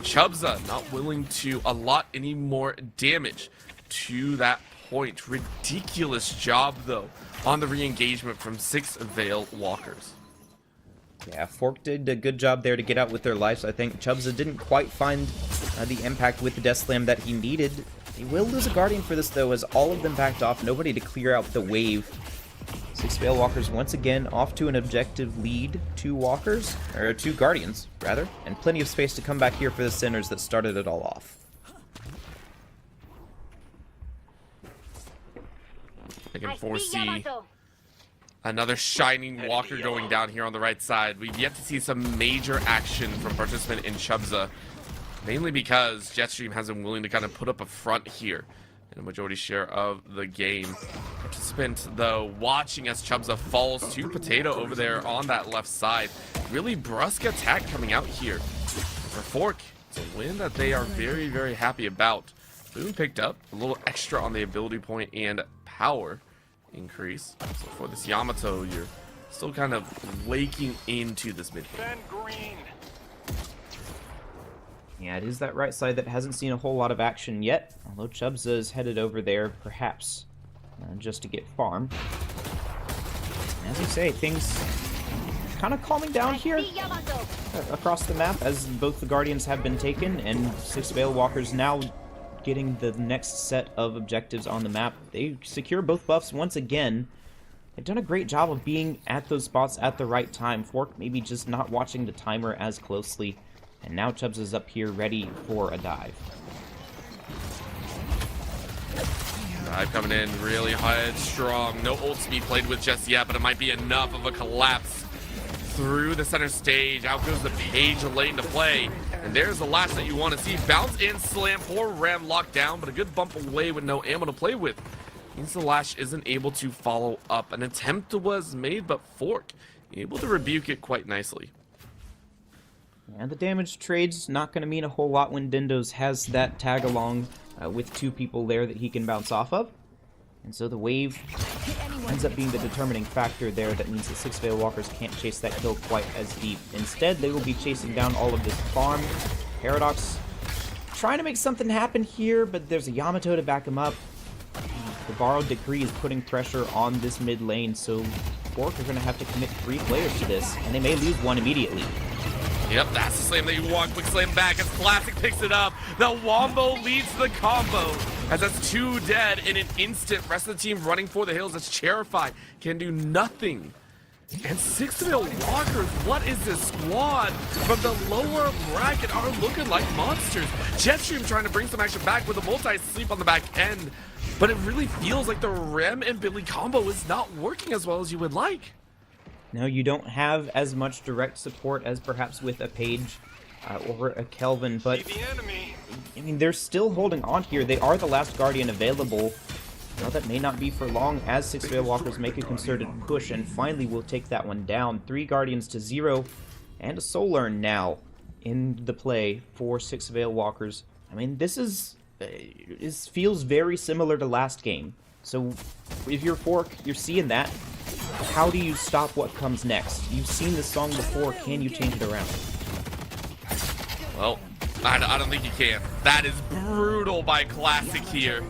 Chubza not willing to allot any more damage to that point. Ridiculous job, though, on the re-engagement from 6 Veil Walkers. Yeah, Fork did a good job there to get out with their lives. I think Chubza didn't quite find the impact with the Death Slam that he needed. He will lose a Guardian for this, though, as all of them backed off. Nobody to clear out the wave. 6 Veil Walkers once again off to an objective lead. 2 Walkers, or 2 Guardians, rather. And plenty of space to come back here for the Sinners that started it all off. I can foresee another Shining Walker going down here on the right side. We've yet to see some major action from participant in Chubza, mainly because Jetstream hasn't been willing to kind of put up a front here in a majority share of the game. Participant, though, watching as Chubza falls to Potato over there on that left side. Really brusque attack coming out here. For Fork, it's a win that they are very, very happy about. Boone picked up a little extra on the ability point and power increase. So for this Yamato, you're still kind of waking into this mid game. Yeah, it is that right side that hasn't seen a whole lot of action yet, although Chubza is headed over there, perhaps, just to get farm. As you say, things kind of calming down here across the map, as both the Guardians have been taken, and 6 Veil Walkers now getting the next set of objectives on the map. They secure both buffs once again. They've done a great job of being at those spots at the right time. Fork maybe just not watching the timer as closely. And now Chubbs is up here ready for a dive. Dive coming in really headstrong. No ult speed played with just yet, but it might be enough of a collapse through the center stage. Out goes the Page lane to play. And there's the last that you want to see. Bounce and slam. Poor Ram locked down, but a good bump away with no ammo to play with. Means the Lash isn't able to follow up. An attempt was made, but Fork able to rebuke it quite nicely. And the damage trade's not going to mean a whole lot when Dindos has that tag along with 2 people there that he can bounce off of. And so the wave ends up being the determining factor there. That means the 6 Veil Walkers can't chase that kill quite as deep. Instead, they will be chasing down all of this farm. Paradox trying to make something happen here, but there's a Yamato to back him up. The Borrowed Decree is putting pressure on this mid lane, so Fork are going to have to commit 3 players to this, and they may lose one immediately. Yep, that's the slam that you want. Quick slam back as Classic picks it up. The Wombo leads the combo as that's 2 dead in an instant. Rest of the team running for the hills as Cherify can do nothing. And 6-0 Walkers, what is this squad from the lower bracket are looking like monsters. Jetstream trying to bring some action back with a multi-sleep on the back end. But it really feels like the Rem and Billy combo is not working as well as you would like. No, you don't have as much direct support as perhaps with a Paige or a Kelvin, but I mean, they're still holding on here. They are the last Guardian available. Now that may not be for long as 6 Veil Walkers make a concerted push and finally will take that one down. 3 Guardians to 0 and a Soul Urn now in the play for 6 Veil Walkers. I mean, this feels very similar to last game. So if you're Fork, you're seeing that. How do you stop what comes next? You've seen this song before, can you change it around? Well, I don't think you can. That is brutal by Classic here.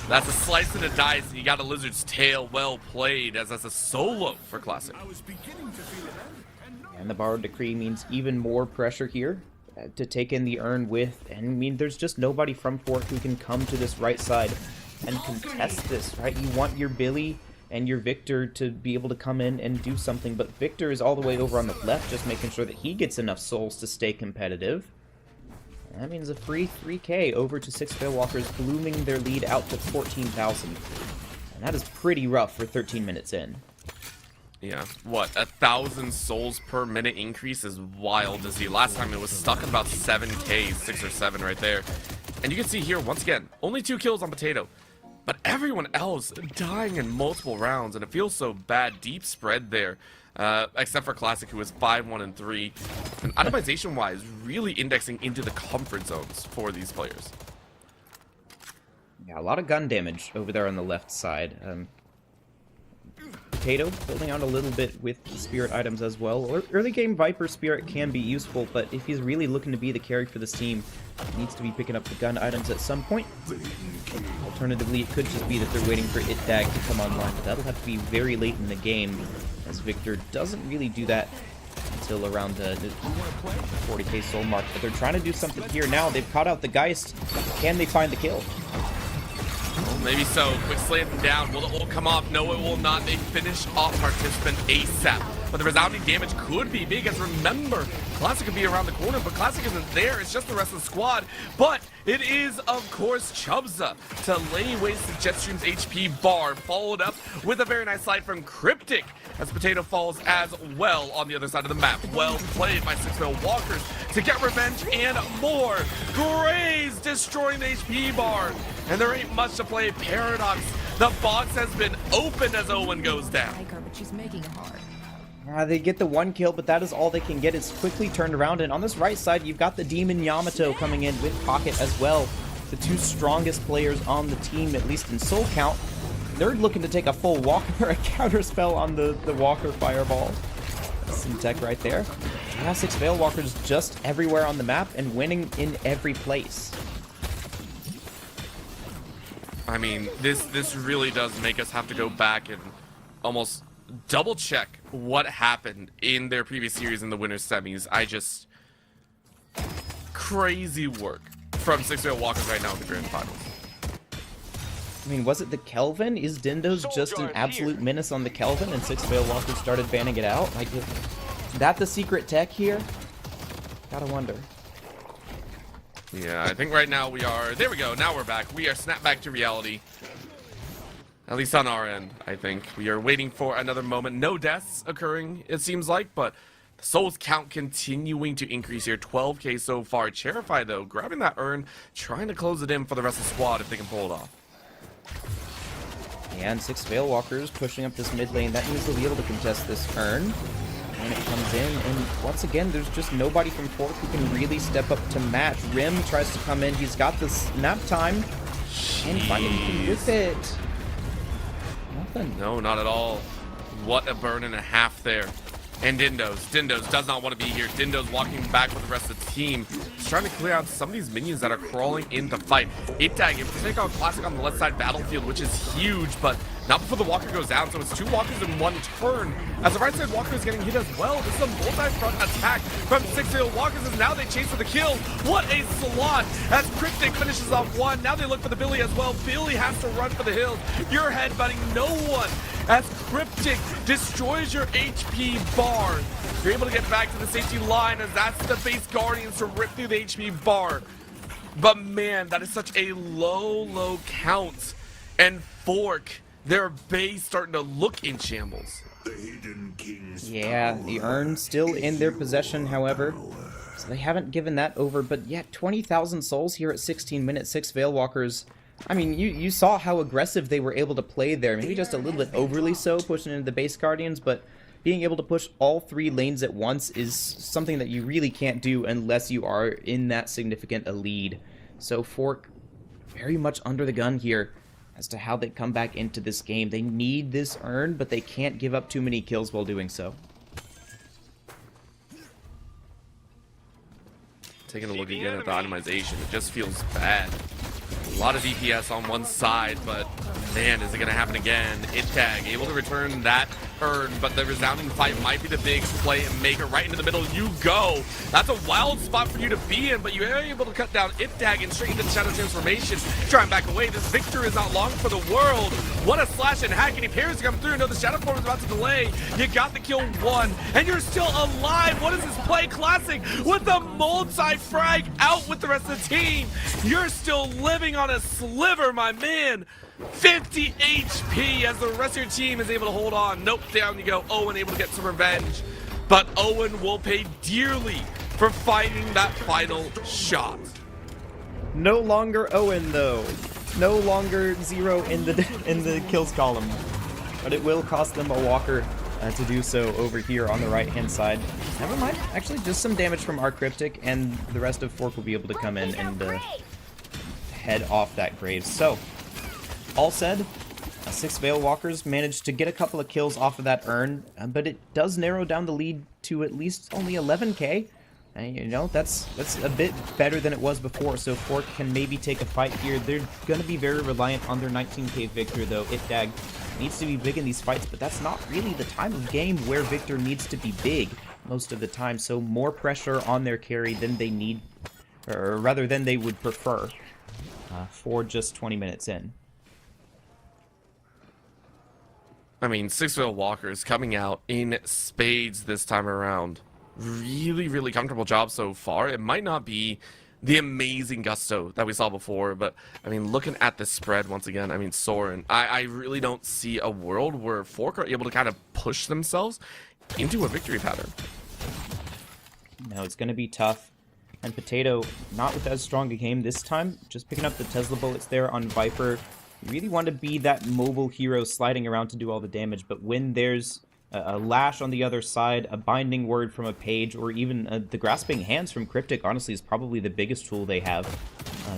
That's a slice and a dice, and you got a Lizard's tail. Well played, as that's a solo for Classic. And the Borrowed Decree means even more pressure here to take in the Urn with. And I mean, there's just nobody from Fork who can come to this right side and contest this, right? You want your Billy and your Victor to be able to come in and do something, but Victor is all the way over on the left, just making sure that he gets enough souls to stay competitive. And that means a free 3k over to 6 Veil Walkers, blooming their lead out to 14,000. And that is pretty rough for 13 minutes in. Yeah, what, 1,000 souls per minute increase is wild to see. Last time it was stuck at about 7k, 6 or 7 right there. And you can see here, once again, only 2 kills on Potato. But everyone else dying in multiple rounds, and it feels so bad. Deep spread there, except for Classic, who was 5-1-3. And itemization-wise, really indexing into the comfort zones for these players. Yeah, a lot of gun damage over there on the left side. Potato building out a little bit with Spirit items as well. Early game Viper Spirit can be useful, but if he's really looking to be the carry for this team, he needs to be picking up the gun items at some point. Alternatively, it could just be that they're waiting for It-Dag to come online, but that'll have to be very late in the game, as Victor doesn't really do that until around the 40k soul mark. But they're trying to do something here now. They've caught out the Geist. Can they find the kill? Well, maybe so. Quick slam down. Will it all come off? No, it will not. They finish off Participant ASAP. But the resounding damage could be big, as remember, Classic could be around the corner, but Classic isn't there. It's just the rest of the squad. But it is, of course, Chubza to lay waste to Jetstream's HP bar, followed up with a very nice slide from Cryptic, as Potato falls as well on the other side of the map. Well played by 6 Veil Walkers to get revenge and more. Graze destroying the HP bar. And there ain't much to play. Paradox, the box has been opened as Owen goes down. But she's making it hard. They get the 1 kill, but that is all they can get. It's quickly turned around, and on this right side, you've got the Demon Yamato coming in with Pocket as well. The 2 strongest players on the team, at least in soul count. They're looking to take a full Walker, a counter spell on the Walker Fireball. Some tech right there. Yeah, 6 Veil Walkers just everywhere on the map and winning in every place. I mean, this really does make us have to go back and almost double check what happened in their previous series in the winners semis. Crazy work from 6 Veil Walkers right now in the grand finals. I mean, was it the Kelvin? Is Dindo's just an absolute menace on the Kelvin and 6 Veil Walkers started banning it out? Like, is that the secret tech here? Gotta wonder. Yeah, I think right now we are... There we go, now we're back. We are snapped back to reality. At least on our end, I think. We are waiting for another moment. No deaths occurring, it seems like, but the souls count continuing to increase here. 12k so far. Cherify, though, grabbing that urn, trying to close it in for the rest of the squad if they can pull it off. And 6 Veil Walkers pushing up this mid lane. That means they'll be able to contest this urn. And it comes in, and once again, there's just nobody from Fork who can really step up to match. Rim tries to come in. He's got the snap time. And find anything with it. Nothing. No, not at all. What a burn and a half there And Dindos does not want to be here. Dindos walking back with the rest of the team. He's trying to clear out some of these minions that are crawling in to fight. 8-tag, if you take out Classic on the left side battlefield, which is huge, but not before the Walker goes down, so it's 2 Walkers in 1 turn. As the right side Walker is getting hit as well, this is a multi-front attack from 6 Walkers, and now they chase for the kill. What a slot as Cryptic finishes off 1. Now they look for the Billy as well. Billy has to run for the hills. You're headbutting no one as Cryptic destroys your HP bar. You're able to get back to the safety line as that's the base Guardians to rip through the HP bar. But man, that is such a low count. And Fork, their base starting to look in shambles. Yeah, the urn still in their possession, however. So they haven't given that over, but yeah, 20,000 souls here at 16 minutes, 6 Veilwalkers. I mean, you saw how aggressive they were able to play there. Maybe just a little bit overly so, pushing into the base Guardians, but being able to push all 3 lanes at once is something that you really can't do unless you are in that significant a lead. So Fork very much under the gun here as to how they come back into this game. They need this urn, but they can't give up too many kills while doing so. Taking a look again at the itemization, it just feels bad. A lot of DPS on one side, but man, is it going to happen again? 8-tag, able to return that urn, but the resounding fight might be the big play and make it right into the middle. You go. That's a wild spot for you to be in, but you are able to cut down 8-tag and straight into the Shadow Transformation. Try and back away. This Victor is not long for the world. What a slash and hack, and he parries to come through. No, the Shadow Form is about to delay. You got the kill 1, and you're still alive. What is this play? Classic with the multi-frag out with the rest of the team. You're still living on a sliver, my man. 50 HP as the rest of your team is able to hold on. Nope, down you go. Owen able to get some revenge. But Owen will pay dearly for fighting that final shot. No longer Owen, though. No longer 0 in the kills column. But it will cost them a Walker to do so over here on the right-hand side. Never mind. Actually, just some damage from our Cryptic, and the rest of Fork will be able to come in and head off that grave. So, all said, 6 Veilwalkers managed to get a couple of kills off of that urn, but it does narrow down the lead to at least only 11k. And, you know, that's a bit better than it was before, so Fork can maybe take a fight here. They're going to be very reliant on their 19k Victor, though. Itdag needs to be big in these fights, but that's not really the time of game where Victor needs to be big most of the time, so more pressure on their carry than they need, or rather than they would prefer for just 20 minutes in. I mean, 6 Walkers coming out in spades this time around. Really comfortable job so far. It might not be the amazing gusto that we saw before, but I mean, looking at the spread once again, I mean, Soren, I really don't see a world where Fork are able to kind of push themselves into a victory pattern. No, it's going to be tough. And Potato, not with as strong a game this time, just picking up the Tesla bullets there on Viper. You really want to be that mobile hero sliding around to do all the damage, but when there's a lash on the other side, a binding word from a page, or even the grasping hands from Cryptic, honestly, is probably the biggest tool they have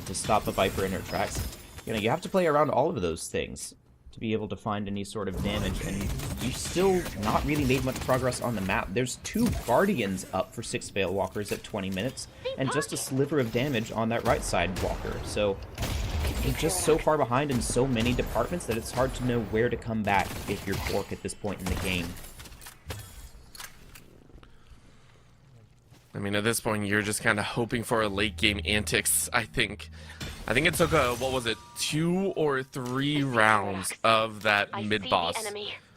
to stop a Viper in her tracks. You know, you have to play around all of those things to be able to find any sort of damage, and you still not really made much progress on the map. There's 2 Guardians up for 6 Veilwalkers at 20 minutes, and just a sliver of damage on that right side Walker, so you're just so far behind in so many departments that it's hard to know where to come back if you're Fork at this point in the game. I mean, at this point, you're just kind of hoping for a late game antics, I think. I think it took, what was it, 2 or 3 rounds of that mid-boss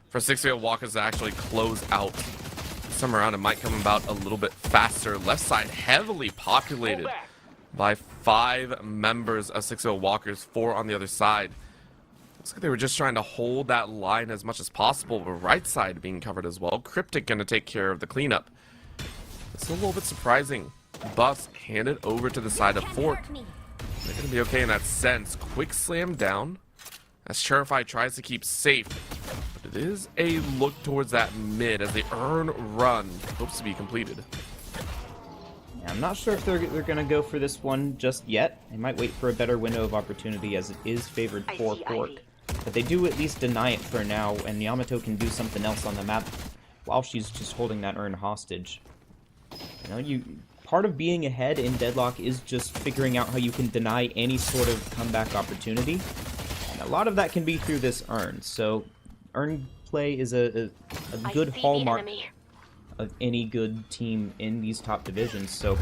for 6 Walkers to actually close out. This time around, it might come about a little bit faster. Left side heavily populated by 5 members of 6 Walkers, 4 on the other side. Looks like they were just trying to hold that line as much as possible, but right side being covered as well. Cryptic gonna take care of the cleanup. It's a little bit surprising. Buffs handed over to the side of Fork. They're gonna be okay in that sense. Quick slam down as Shurify tries to keep safe, but it is a look towards that mid as the urn run hopes to be completed. I'm not sure if they're going to go for this one just yet. They might wait for a better window of opportunity as it is favored for Fork. But they do at least deny it for now, and Yamato can do something else on the map. while she's just holding that urn hostage. Part of being ahead in Deadlock is just figuring out how you can deny any sort of comeback opportunity. And a lot of that can be through this urn. So urn play is a good hallmark of any good team in these top divisions. So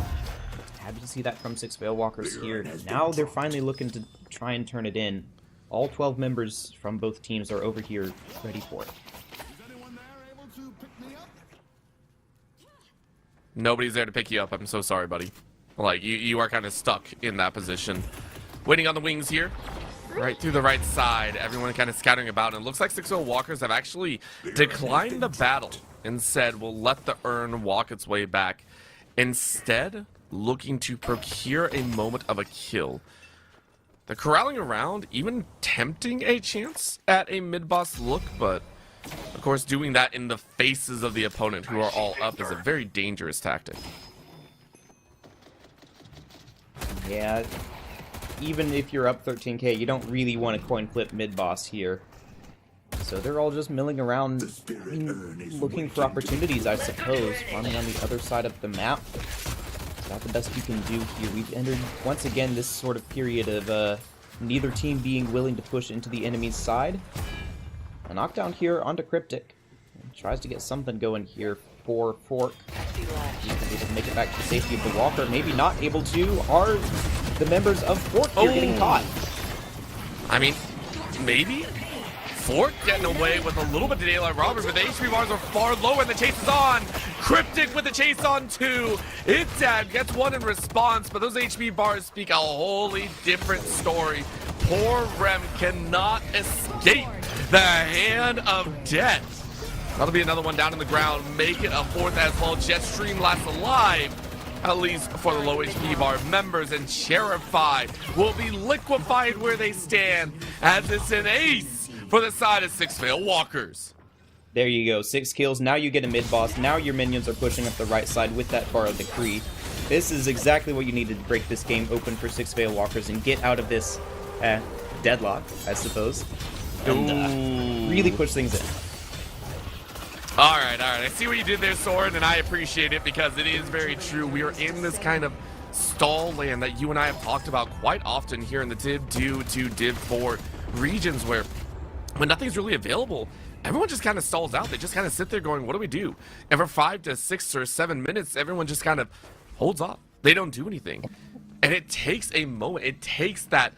happy to see that from 6 Veilwalkers here. Now they're finally looking to try and turn it in. All 12 members from both teams are over here ready for it. Nobody's there to pick you up. I'm so sorry, buddy. Like, you are kind of stuck in that position. Waiting on the wings here. Right through the right side. Everyone kind of scattering about. And it looks like 6 Walkers have actually declined the battle and said, we'll let the urn walk its way back. Instead, looking to procure a moment of a kill. They're corralling around, even tempting a chance at a mid-boss look, but of course, doing that in the faces of the opponent who are all up is a very dangerous tactic. Yeah, even if you're up 13k, you don't really want to coin flip mid-boss here. So they're all just milling around, looking for opportunities, I suppose, farming on the other side of the map. It's not the best you can do here. We've entered, once again, this sort of period of neither team being willing to push into the enemy's side. A knockdown here onto Cryptic. Tries to get something going here for Fork. He's able to make it back to the safety of the Walker. Maybe not able to. Are the members of Fork here getting caught? I mean, maybe? Fork getting away with a little bit of daylight robbery, but the HP bars are far lower and the chase is on. Cryptic with the chase on 2. Itdad gets 1 in response, but those HP bars speak a wholly different story. Poor Rem cannot escape the hand of death. That'll be another one down in the ground. Make it a 4th as well. Jetstream lasts alive, at least for the low HP bar members, and Cherify will be liquefied where they stand, as it's an ace for the side of 6 Veilwalkers. There you go, 6 kills. Now you get a mid-boss. Now your minions are pushing up the right side with that Borrowed Decree. This is exactly what you needed to break this game open for 6 Veilwalkers and get out of this deadlock, I suppose. And really push things in. All right. I see what you did there, Soren, and I appreciate it because it is very true. We are in this kind of stall land that you and I have talked about quite often here in the Div 2 to Div 4 regions where when nothing's really available, everyone just kind of stalls out. They just kind of sit there going, what do we do? And for 5 to 6 or 7 minutes, everyone just kind of holds off. They don't do anything. And it takes a moment. It takes that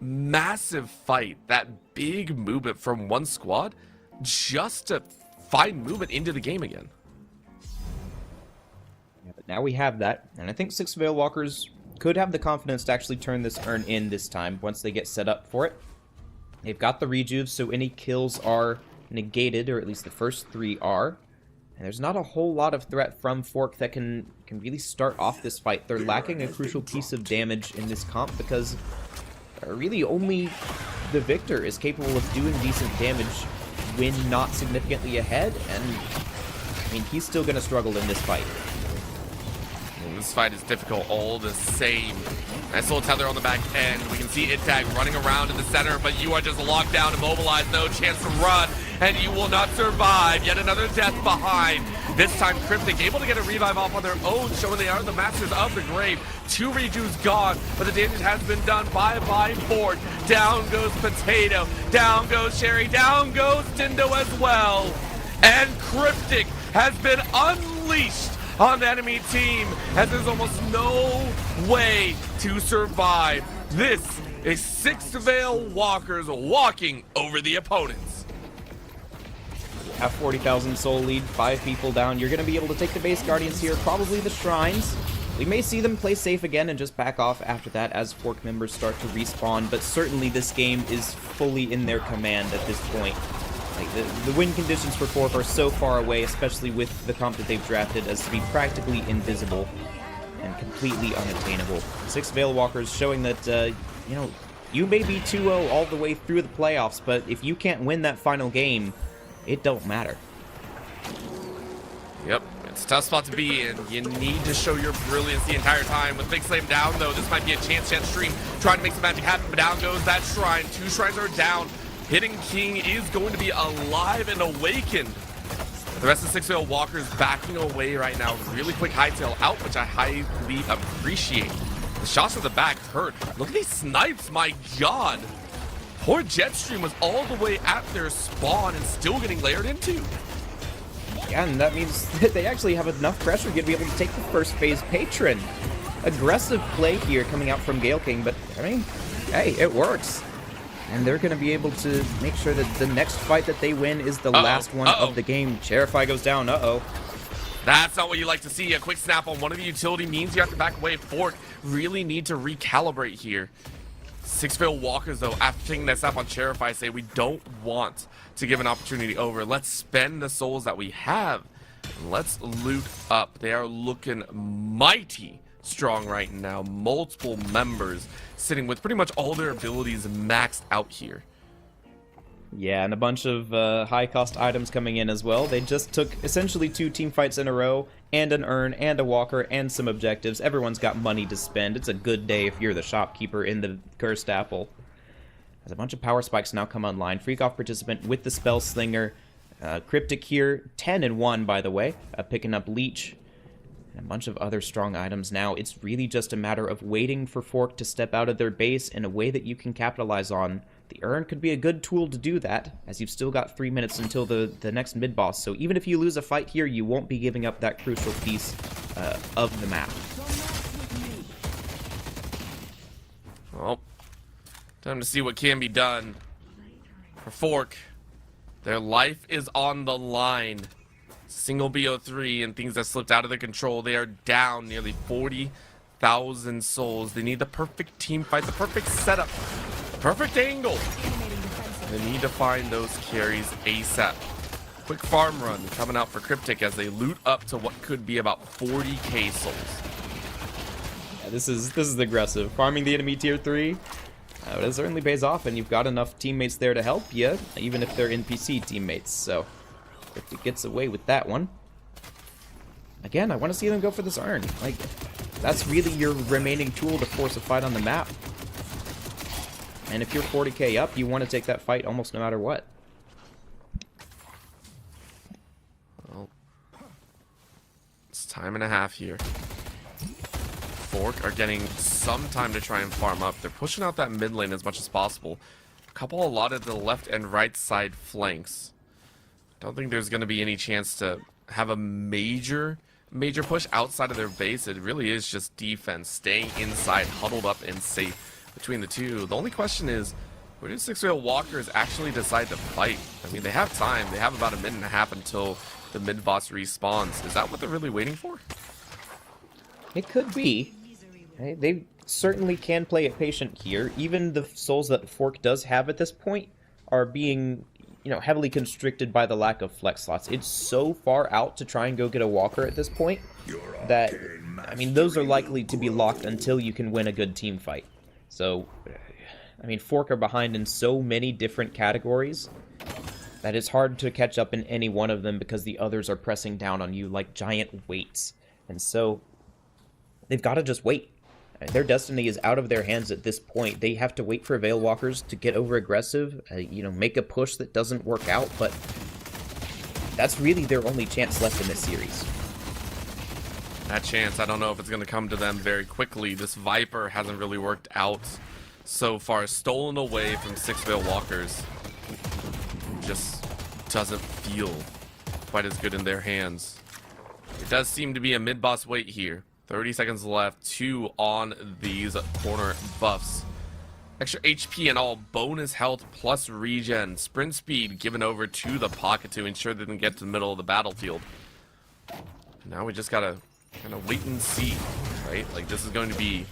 massive fight, that big movement from one squad just to find movement into the game again. Yeah, but now we have that, and I think 6 Veilwalkers could have the confidence to actually turn this urn in this time once they get set up for it. They've got the rejuve, so any kills are negated, or at least the first 3 are. And there's not a whole lot of threat from Fork that can really start off this fight. They're lacking a crucial piece of damage in this comp because really only the Victor is capable of doing decent damage when not significantly ahead, and I mean, he's still going to struggle in this fight. This fight is difficult all the same. Nice little tether on the back end. We can see Itdad running around in the center, but you are just locked down, immobilized, no chance to run, and you will not survive. Yet another death behind. This time Cryptic able to get a revive off on their own, showing they are the masters of the grave. 2 rejuves gone, but the damage has been done. Bye-bye Ford. Down goes Potato. Down goes Sherry. Down goes Dindo as well. And Cryptic has been unleashed on the enemy team, as there's almost no way to survive. This is 6 Veilwalkers walking over the opponents. Have 40,000 soul lead, 5 people down. You're going to be able to take the base guardians here, probably the shrines. We may see them play safe again and just back off after that as Fork members start to respawn, but certainly this game is fully in their command at this point. Like, the win conditions for Fork are so far away, especially with the comp that they've drafted, as to be practically invisible and completely unattainable. 6 Veilwalkers showing that, you know, you may be 2-0 all the way through the playoffs, but if you can't win that final game, it don't matter. Yep, it's a tough spot to be in. You need to show your brilliance the entire time. With Big Slam down, though, this might be a chance. Stream trying to make some magic happen, but down goes that shrine. 2 shrines are down. Hidden King is going to be alive and awakened. The rest of Six-Veil Walker's backing away right now. Really quick hightail out, which I highly appreciate. The shots from the back hurt. Look at these snipes, my god. Poor Jetstream was all the way at their spawn and still getting layered into. Yeah, and that means that they actually have enough pressure to be able to take the first phase Patron. Aggressive play here coming out from Gale King, but I mean, hey, it works. And they're going to be able to make sure that the next fight that they win is the last one of the game. Cherify goes down, That's not what you like to see. A quick snap on one of the utility means you have to back away. Fork really need to recalibrate here. Six-Veil Walkers, though, after taking that snap on Cherify, say we don't want to give an opportunity over. Let's spend the souls that we have. Let's loot up. They are looking mighty strong right now. Multiple members sitting with pretty much all their abilities maxed out here. Yeah, and a bunch of high-cost items coming in as well. They just took essentially 2 team fights in a row, and an urn, and a walker, and some objectives. Everyone's got money to spend. It's a good day if you're the shopkeeper in the Cursed Apple. There's a bunch of power spikes now come online. Freak off participant with the Spell Slinger. Cryptic here, 10 and 1 by the way. Picking up Leech. And a bunch of other strong items now. It's really just a matter of waiting for Fork to step out of their base in a way that you can capitalize on. The urn could be a good tool to do that, as you've still got 3 minutes until the next mid-boss. So even if you lose a fight here, you won't be giving up that crucial piece of the map. Well, time to see what can be done for Fork. Their life is on the line. Single BO3 and things that slipped out of their control. They are down nearly 40,000 souls. They need the perfect team fight, the perfect setup, the perfect angle. They need to find those carries ASAP. Quick farm run coming out for Cryptic as they loot up to what could be about 40k souls. Yeah, this is aggressive. Farming the enemy tier 3. But it certainly pays off, and you've got enough teammates there to help you, even if they're NPC teammates, so Cryptic gets away with that one. Again, I want to see them go for this urn. Like, that's really your remaining tool to force a fight on the map. And if you're 40k up, you want to take that fight almost no matter what. Well, it's time and a half here. Fork are getting some time to try and farm up. They're pushing out that mid lane as much as possible. A couple allotted to the left and right side flanks. Don't think there's going to be any chance to have a major push outside of their base. It really is just defense, staying inside, huddled up and safe between the two. The only question is, where do Six-Veil Walkers actually decide to fight? I mean, they have time. They have about a minute and a half until the mid-boss respawns. Is that what they're really waiting for? It could be. They certainly can play it patient here. Even the souls that Fork does have at this point are being, heavily constricted by the lack of flex slots. It's so far out to try and go get a walker at this point that, I mean, those are likely to be locked until you can win a good team fight. So, I mean, Fork are behind in so many different categories that it's hard to catch up in any one of them because the others are pressing down on you like giant weights. And so, they've got to just wait. Their destiny is out of their hands at this point. They have to wait for Veil Walkers to get over aggressive, make a push that doesn't work out, but that's really their only chance left in this series. That chance, I don't know if it's going to come to them very quickly. This Viper hasn't really worked out so far. Stolen away from Six-Veil Walkers. Just doesn't feel quite as good in their hands. It does seem to be a mid-boss wait here. 30 seconds left, 2 on these corner buffs. Extra HP and all, bonus health plus regen. Sprint speed given over to the pocket to ensure they can get to the middle of the battlefield. Now we just gotta kind of wait and see, right? Like, this is going to be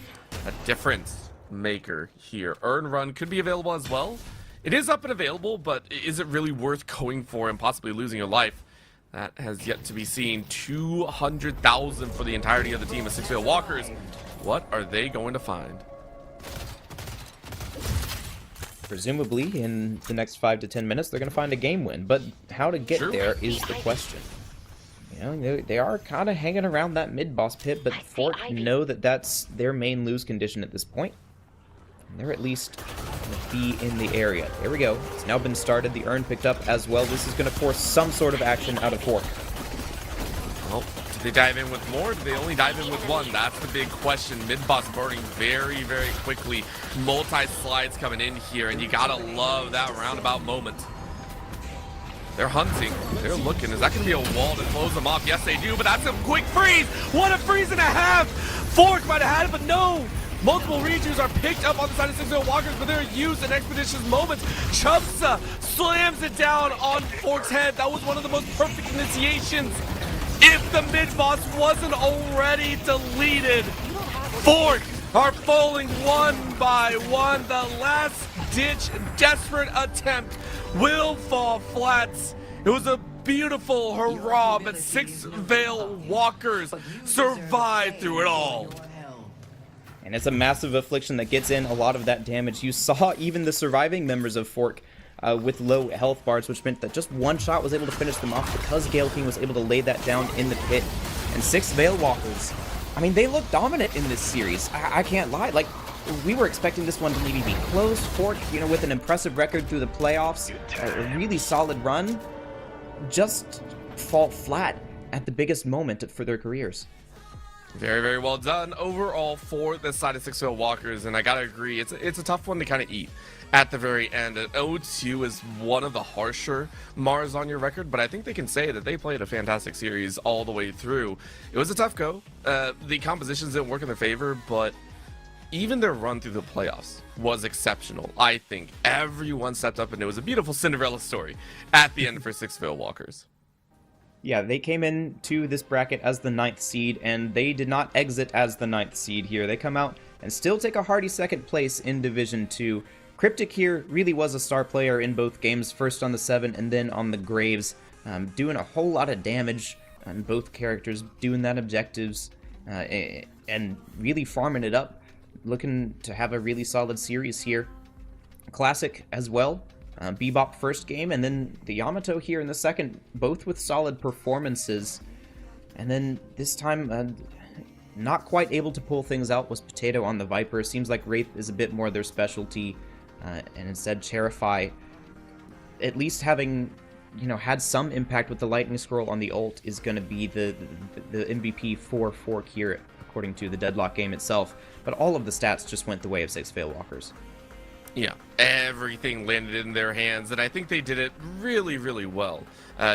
a difference maker here. Earn Run could be available as well. It is up and available, but is it really worth going for and possibly losing your life? That has yet to be seen. 200,000 for the entirety of the team of Six-Veil Walkers. What are they going to find? Presumably, in the next 5 to 10 minutes, they're going to find a game win. But how to get there is the question. They are kind of hanging around that mid-boss pit, but Fork know that that's their main lose condition at this point. They're at least going to be in the area. There we go. It's now been started. The urn picked up as well. This is going to force some sort of action out of Fork. Well, do they dive in with more? Do they only dive in with one? That's the big question. Mid-boss burning very, very quickly. Multi-slides coming in here, and you gotta love that roundabout moment. They're hunting. They're looking. Is that going to be a wall to close them off? Yes, they do, but that's a quick freeze. What a freeze and a half. Fork might have had it, but no. Multiple regions are picked up on the side of 6-0 Walkers, but they're used in expeditious moments. Chubsa slams it down on Fork's head. That was one of the most perfect initiations. If the mid-boss wasn't already deleted, Fork are falling one by one. The last-ditch desperate attempt will fall flat. It was a beautiful hurrah, but 6 Veil Walkers survived through it all. And it's a massive affliction that gets in a lot of that damage. You saw even the surviving members of Fork with low health bars, which meant that just one shot was able to finish them off because Gale King was able to lay that down in the pit. And 6 Veil Walkers, I mean, they look dominant in this series. I can't lie. Like, we were expecting this one to maybe be close. Fork, you know, with an impressive record through the playoffs, a really solid run, just fall flat at the biggest moment for their careers. Very, very well done overall for this side of 6-0 Walkers, and I gotta agree, it's a tough one to kind of eat at the very end. 0-2 is one of the harsher Mars on your record, but I think they can say that they played a fantastic series all the way through. It was a tough go. The compositions didn't work in their favor, but even their run through the playoffs was exceptional. I think everyone stepped up, and it was a beautiful Cinderella story at the end for 6-0 Walkers. Yeah, they came into this bracket as the 9th seed, and they did not exit as the 9th seed here. They come out and still take a hearty 2nd place in Division 2. Cryptic here really was a star player in both games, first on the 7 and then on the Graves, doing a whole lot of damage on both characters, doing that objectives, and really farming it up, looking to have a really solid series here. Classic as well. Bebop first game, and then the Yamato here in the second, both with solid performances. And then this time, not quite able to pull things out was Potato on the Viper. Seems like Wraith is a bit more their specialty, and instead Cherify, at least having, you know, had some impact with the Lightning Scroll on the ult, is going to be the MVP for Fork here, according to the Deadlock game itself. But all of the stats just went the way of 6 Veil Walkers. Yeah, everything landed in their hands, and I think they did it really, really well.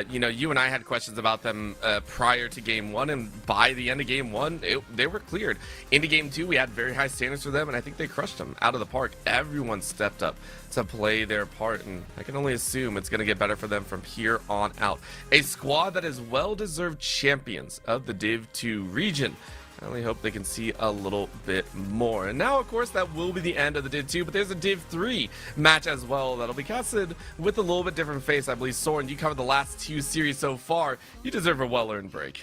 You know, you and I had questions about them prior to Game 1, and by the end of Game 1, they were cleared. Into Game 2, we had very high standards for them, and I think they crushed them out of the park. Everyone stepped up to play their part, and I can only assume it's going to get better for them from here on out. A squad that is well-deserved champions of the Div 2 region. I only hope they can see a little bit more. And now, of course, that will be the end of the Div 2, but there's a Div 3 match as well that'll be casted with a little bit different face. I believe, Soren, you covered the last 2 series so far. You deserve a well-earned break.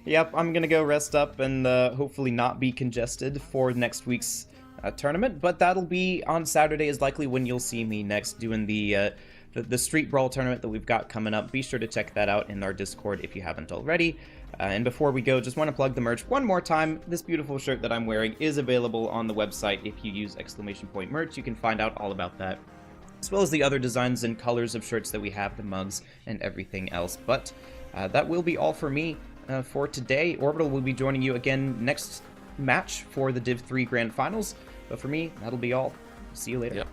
Yep, I'm going to go rest up and hopefully not be congested for next week's tournament, but that'll be on Saturday is likely when you'll see me next doing the Street Brawl tournament that we've got coming up. Be sure to check that out in our Discord if you haven't already. And before we go, just want to plug the merch one more time. This beautiful shirt that I'm wearing is available on the website. If you use !merch, you can find out all about that, as well as the other designs and colors of shirts that we have, the mugs, and everything else. But that will be all for me for today. Orbital will be joining you again next match for the Div 3 Grand Finals. But for me, that'll be all. See you later. Yep.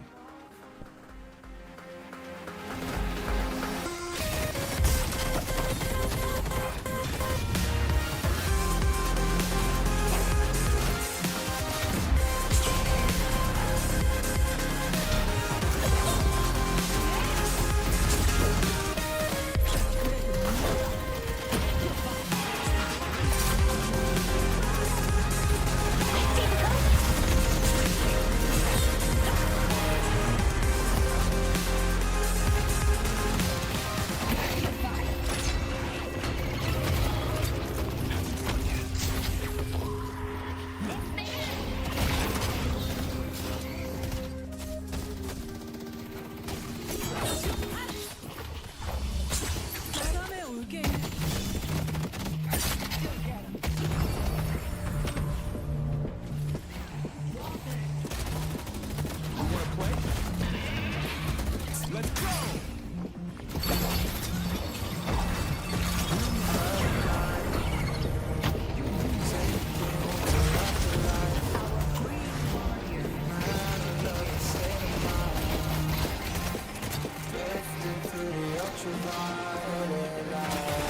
ultraviolet light.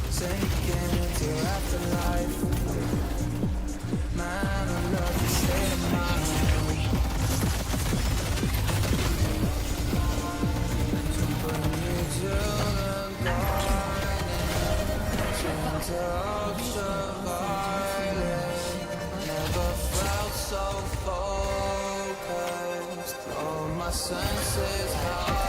Sinking into afterlife. Man, I love your state of mind. To bring you to the garden, into ultraviolet. Never felt so focused. All my senses heightened.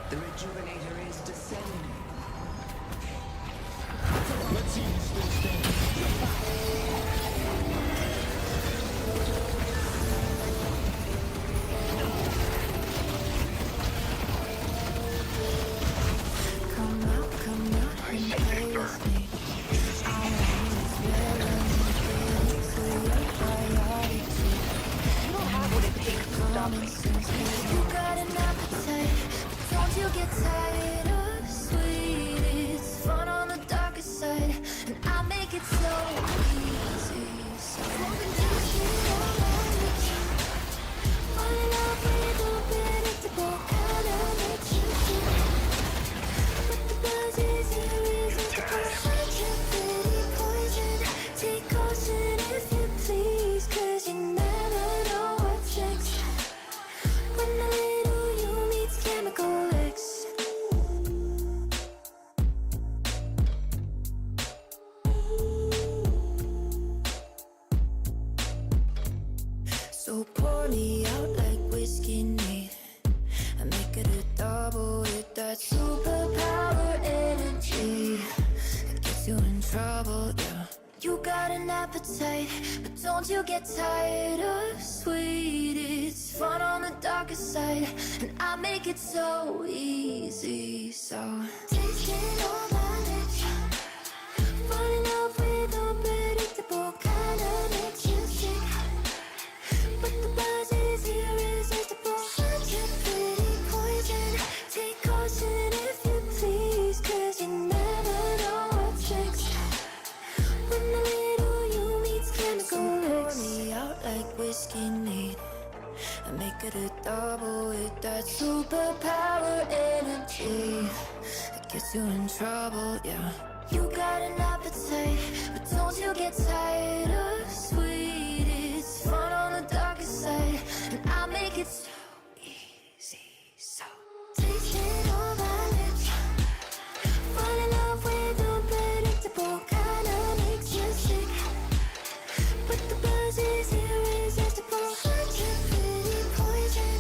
The rejuvenator is descending. Come out and play with me. I always will to your priority. You don't have what it takes to stop me. You got an appetite, but don't you get tired of sweet? It's fun on the darker side, and I make it so easy. So fall in love with unpredictable kind of makes you feel. But the buzz is irresistible. Such a pretty poison. Take caution if you please, 'cause you never know what's next. When the little you meets chemical X. So pour me out like whiskey neat. I make it a double with that superpower energy. It gets you in trouble, yeah. You got an appetite, but don't you get tired of sweet? It's fun on the darker side, and I make it so easy. So tasting all my lips, fall in love with unpredictable kind of makes you sick. But the buzz is irresistible. Such a pretty poison. Take caution if you please, 'cause you never know what's next. When the little you meets chemical X. Pour me out like whiskey neat. I make it a double with that superpower energy. It gets you in trouble, yeah. You got an appetite, but don't you get tired of sweet? It's fun on the darker side, and I make it so easy. So tasting all my lips, fall in love with unpredictable kind of makes you sick. But the buzz is irresistible. Such a pretty poison.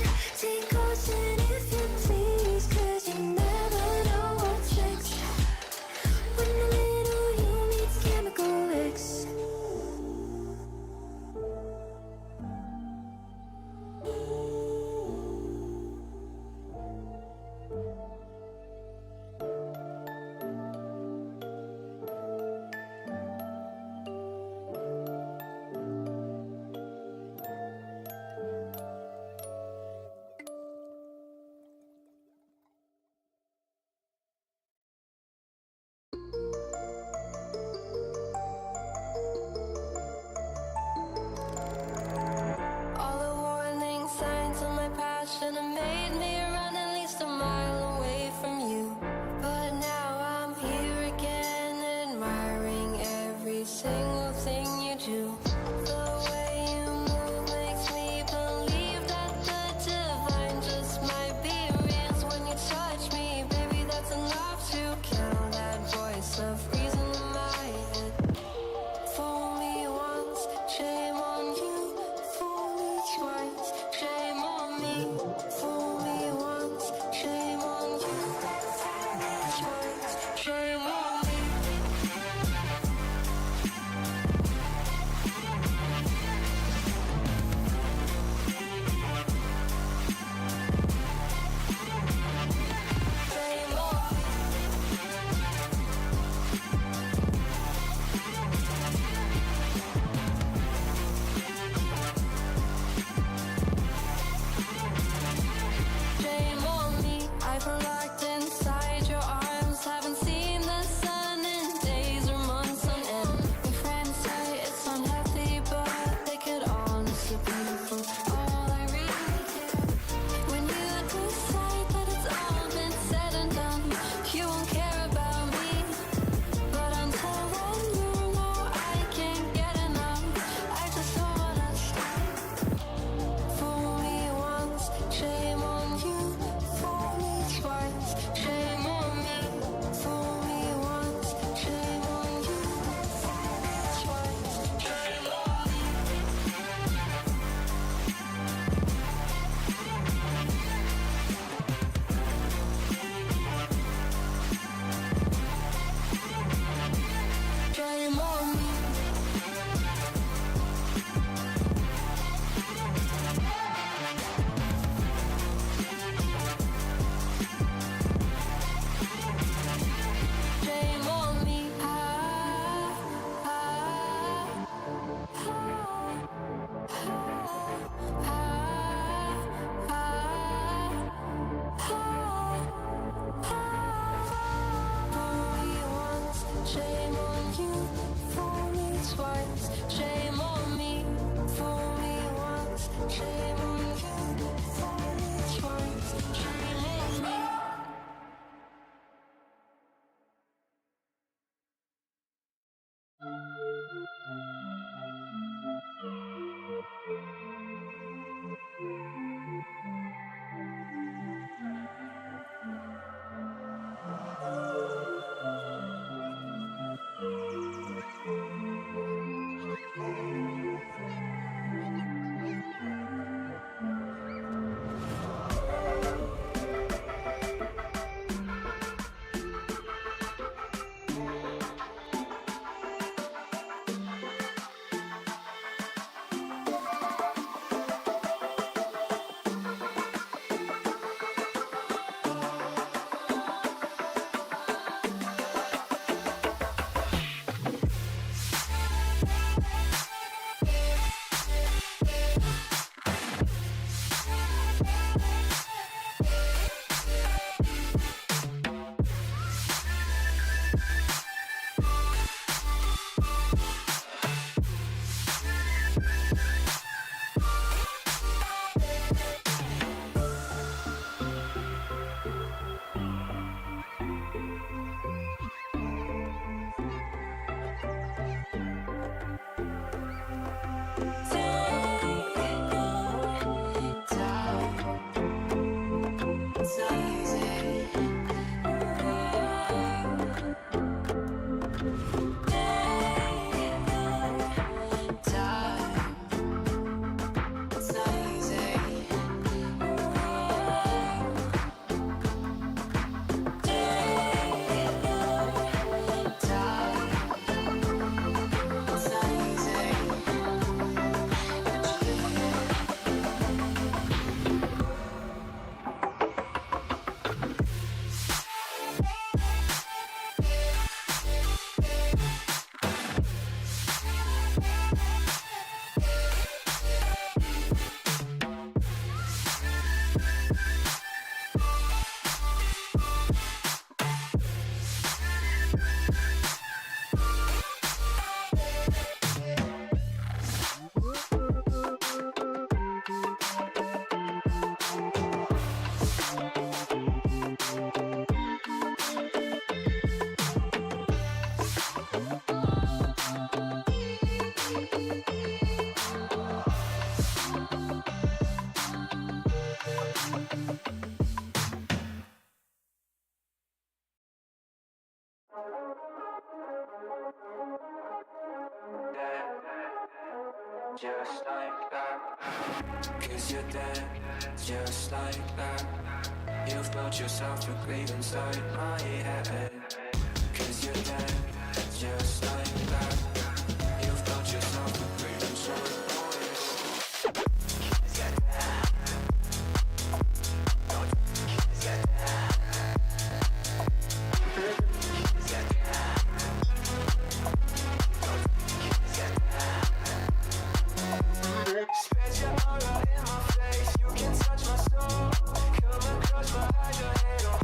locked inside your arms, haven't seen the sun in days or months on end. Your friends say it's unhealthy, but they could honestly be for all I really care. When you decide that it's all been said and done, you won't care about me. But until then, you know I can't get enough. I just don't wanna stop. Fool me once, shame on you. Fool me twice, shame on me. Fool me once, shame on you. Fool me twice, shame on me. Shame on me. Shame on me. Fool me once, shame on you. Fool me twice, shame on me. Fool me once, shame on you. Fool me twice, shame on me. Just like that, 'cause you're dead, just like that. You've built yourself a grave inside my head. 'Cause you're dead, just like that. You've built yourself a grave inside my head. Spread your aura in my face, you can touch my soul. Come and crush my head, your head on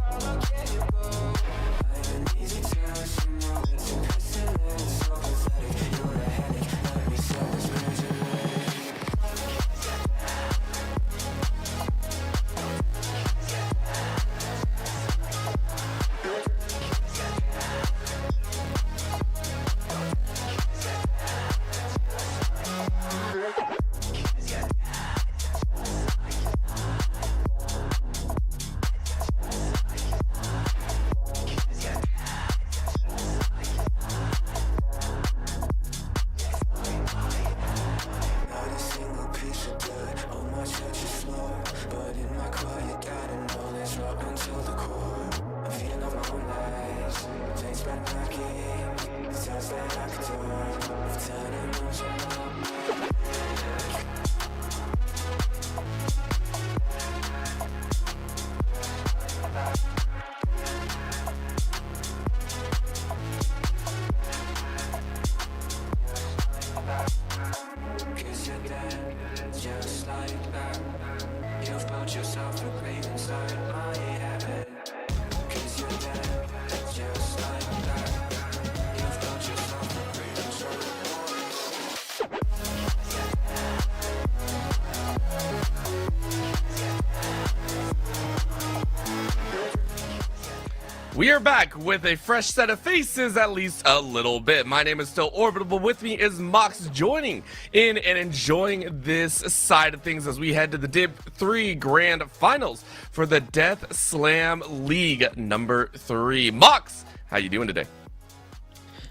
We are back with a fresh set of faces, at least a little bit. My name is still Orbital. With me is Mox, joining in and enjoying this side of things as we head to the Div 3 Grand Finals for the Death Slam League number 3. Mox, how you doing today?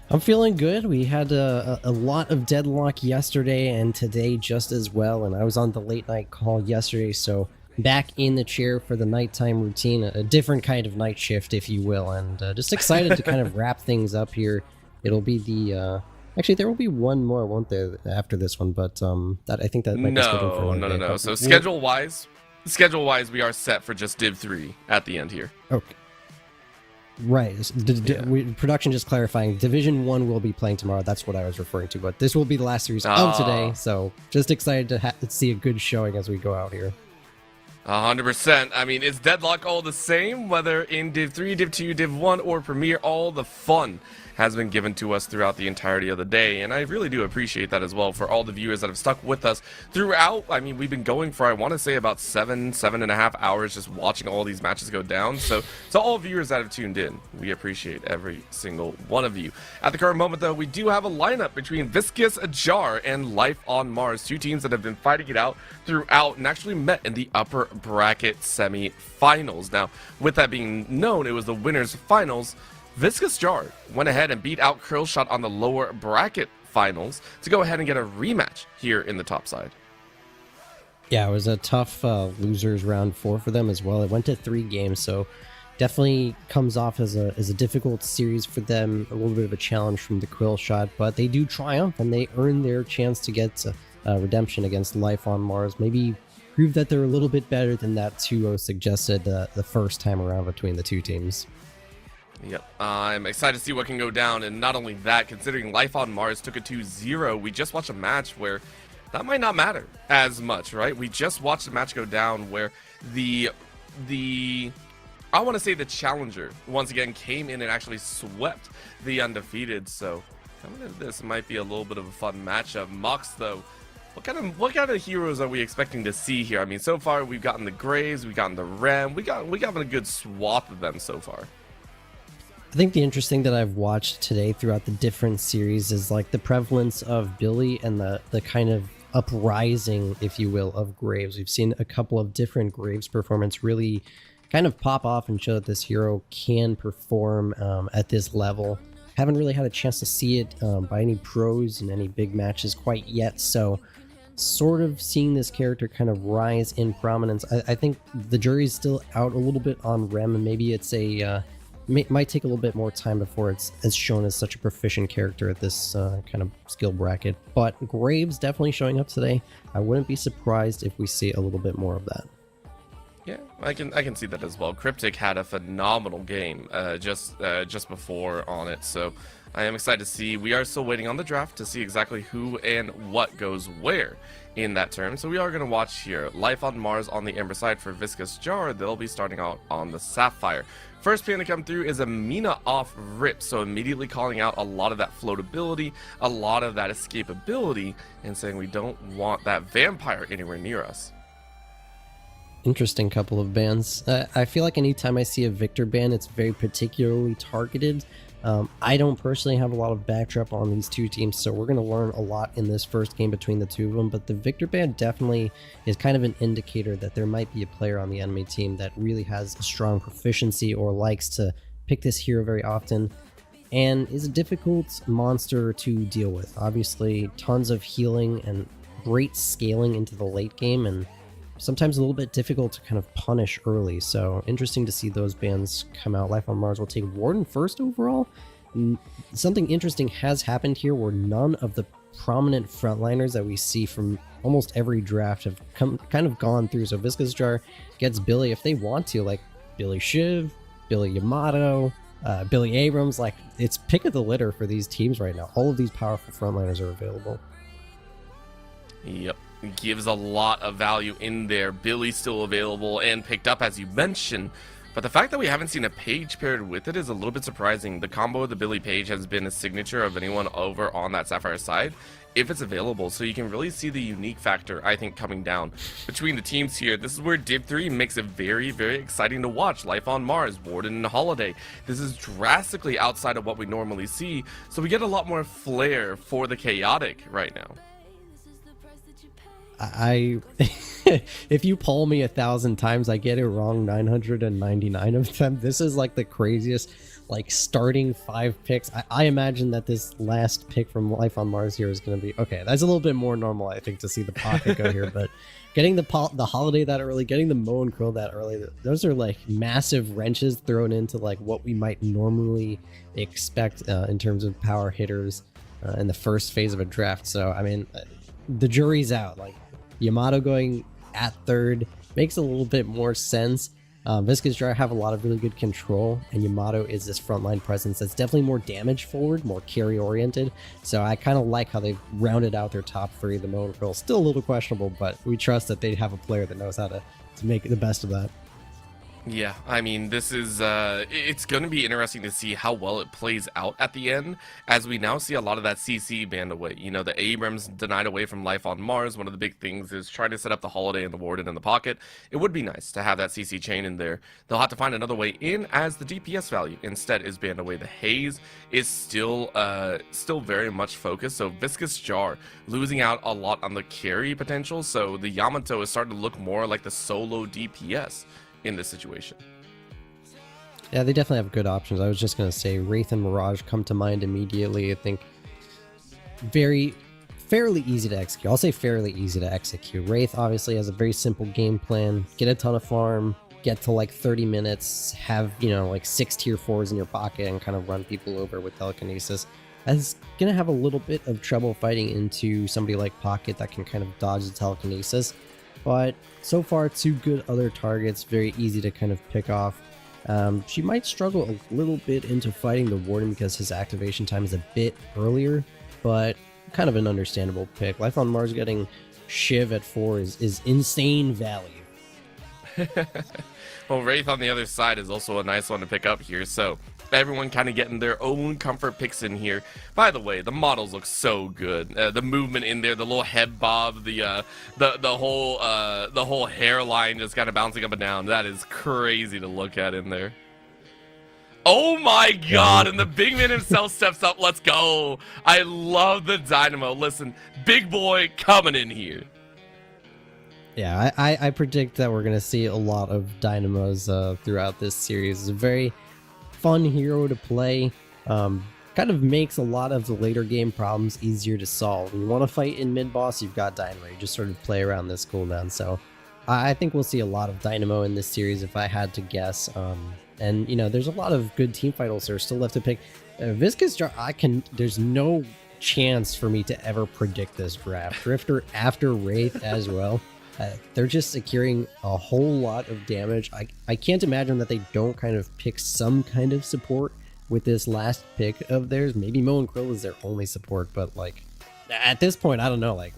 I'm feeling good. We had a lot of deadlock yesterday and today just as well, and I was on the late night call yesterday, so back in the chair for the nighttime routine, a different kind of night shift, if you will, and just excited to kind of wrap things up here. It'll be the actually there will be one more, won't there, after this one? But that I think that might be scheduled for another day. No. So schedule wise, we are set for just Div 3 at the end here. Okay. Right. Production just clarifying. Division 1 will be playing tomorrow. That's what I was referring to. But this will be the last series of today. So just excited to see a good showing as we go out here. 100%. I mean, it's deadlock all the same, whether in Div 3, Div 2, Div 1, or Premier. All the fun has been given to us throughout the entirety of the day, and I really do appreciate that as well for all the viewers that have stuck with us throughout. I mean, we've been going for, I want to say, about 7.5 hours just watching all these matches go down. So all viewers that have tuned in, we appreciate every single one of you. At the current moment, though, we do have a lineup between Viscous Jar and Life on Mars, two teams that have been fighting it out throughout and actually met in the upper bracket semi-finals. Now, with that being known, it was the winners finals. Viscous Jar went ahead and beat out Curlshot on the lower bracket finals to go ahead and get a rematch here in the top side. Yeah, it was a tough losers round 4 for them as well. It went to 3 games, so definitely comes off as a difficult series for them, a little bit of a challenge from the Quillshot, but they do triumph and they earn their chance to get redemption against Life on Mars. Maybe prove that they're a little bit better than that 2-0 suggested the first time around between the two teams. Yep, I'm excited to see what can go down, and not only that, considering Life on Mars took a 2-0, we just watched a match where that might not matter as much, right? We just watched a match go down where the I want to say the challenger once again came in and actually swept the undefeated. So coming into this might be a little bit of a fun matchup. Mox, though, what kind of heroes are we expecting to see here? I mean, so far we've gotten the Graves, we've gotten the Rem, we got a good swath of them so far. I think the interesting that I've watched today throughout the different series is like the prevalence of Billy and the kind of uprising, if you will, of Graves. We've seen a couple of different Graves performance really kind of pop off and show that this hero can perform at this level. Haven't really had a chance to see it by any pros in any big matches quite yet, so sort of seeing this character kind of rise in prominence. I think the jury's still out a little bit on Rem, and maybe it's might take a little bit more time before it's shown as such a proficient character at this kind of skill bracket. But Graves definitely showing up today. I wouldn't be surprised if we see a little bit more of that. Yeah, I can see that as well. Cryptic had a phenomenal game just before on it, so I am excited to see. We are still waiting on the draft to see exactly who and what goes where in that term. So we are going to watch here. Life on Mars on the Ember side for Viscous Jar. They'll be starting out on the Sapphire. First pan to come through is a Mina off rip, so immediately calling out a lot of that floatability, a lot of that escapability, and saying we don't want that vampire anywhere near us. Interesting couple of bans. I feel like anytime I see a Victor ban, it's very particularly targeted. I don't personally have a lot of backdrop on these two teams, so we're going to learn a lot in this first game between the two of them, but the Victor ban definitely is kind of an indicator that there might be a player on the enemy team that really has a strong proficiency or likes to pick this hero very often, and is a difficult monster to deal with. Obviously, tons of healing and great scaling into the late game, and sometimes a little bit difficult to kind of punish early, so interesting to see those bans come out. Life on Mars will take Warden first overall. Something interesting has happened here where none of the prominent frontliners that we see from almost every draft have kind of gone through. So Viscous Jar gets Billy if they want to, like Billy Shiv, Billy Yamato, Billy Abrams. Like, it's pick of the litter for these teams right now. All of these powerful frontliners are available. Yep. Gives a lot of value in there. Billy's still available and picked up, as you mentioned, but the fact that we haven't seen a Page paired with it is a little bit surprising. The combo of the Billy Page has been a signature of anyone over on that Sapphire side. if it's available, so you can really see the unique factor, I think, coming down between the teams here. This is where Div 3 makes it very, very exciting to watch. Life on Mars, Warden, and Holiday. This is drastically outside of what we normally see, so we get a lot more flair for the chaotic right now. If you poll me 1,000 times, I get it wrong 999 of them. This is like the craziest, like, starting 5 picks. I imagine that this last pick from Life on Mars here is going to be okay. That's a little bit more normal, I think, to see the pocket go here, but getting the Holiday that early, getting the Mow and Krill that early, those are like massive wrenches thrown into like what we might normally expect in terms of power hitters in the first phase of a draft. So I mean, the jury's out. Like, Yamato going at third makes a little bit more sense. Viscous Jar have a lot of really good control, and Yamato is this frontline presence that's definitely more damage forward, more carry oriented. So I kind of like how they've rounded out their top 3. The Mow and Krill still a little questionable, but we trust that they have a player that knows how to make the best of that. Yeah, I mean, this is, it's going to be interesting to see how well it plays out at the end, as we now see a lot of that CC banned away. You know, the Abrams denied away from Life on Mars. One of the big things is trying to set up the Holiday and the Warden in the pocket. It would be nice to have that CC chain in there. They'll have to find another way in, as the DPS value instead is banned away. The Haze is still very much focused, so Viscous Jar losing out a lot on the carry potential, so the Yamato is starting to look more like the solo DPS in this situation. Yeah, they definitely have good options. I was just going to say Wraith and Mirage come to mind immediately. I think fairly easy to execute. I'll say fairly easy to execute. Wraith obviously has a very simple game plan. Get a ton of farm, get to like 30 minutes, have, you know, like 6 tier 4s in your pocket and kind of run people over with telekinesis. That's going to have a little bit of trouble fighting into somebody like Pocket that can kind of dodge the telekinesis. But so far, 2 good other targets, very easy to kind of pick off. She might struggle a little bit into fighting the Warden because his activation time is a bit earlier, but kind of an understandable pick. Life on Mars getting Shiv at 4 is insane value. Well, Wraith on the other side is also a nice one to pick up here, so everyone kind of getting their own comfort picks in here. By the way, the models look so good. The movement in there, the little head bob, the whole hairline just kind of bouncing up and down. That is crazy to look at in there. Oh my god, and the big man himself steps up. Let's go. I love the Dynamo. Listen, big boy coming in here. Yeah, I predict that we're going to see a lot of Dynamos throughout this series. It's a very fun hero to play. Kind of makes a lot of the later game problems easier to solve. When you want to fight in mid-boss, you've got Dynamo. You just sort of play around this cooldown. So I think we'll see a lot of Dynamo in this series if I had to guess. And, you know, there's a lot of good teamfight ulcers still left to pick. Viscous Jar, there's no chance for me to ever predict this draft. Drifter after Wraith as well. They're just securing a whole lot of damage. I can't imagine that they don't kind of pick some kind of support with this last pick of theirs. Maybe Mow and Krill is their only support, but like at this point, I don't know. Like,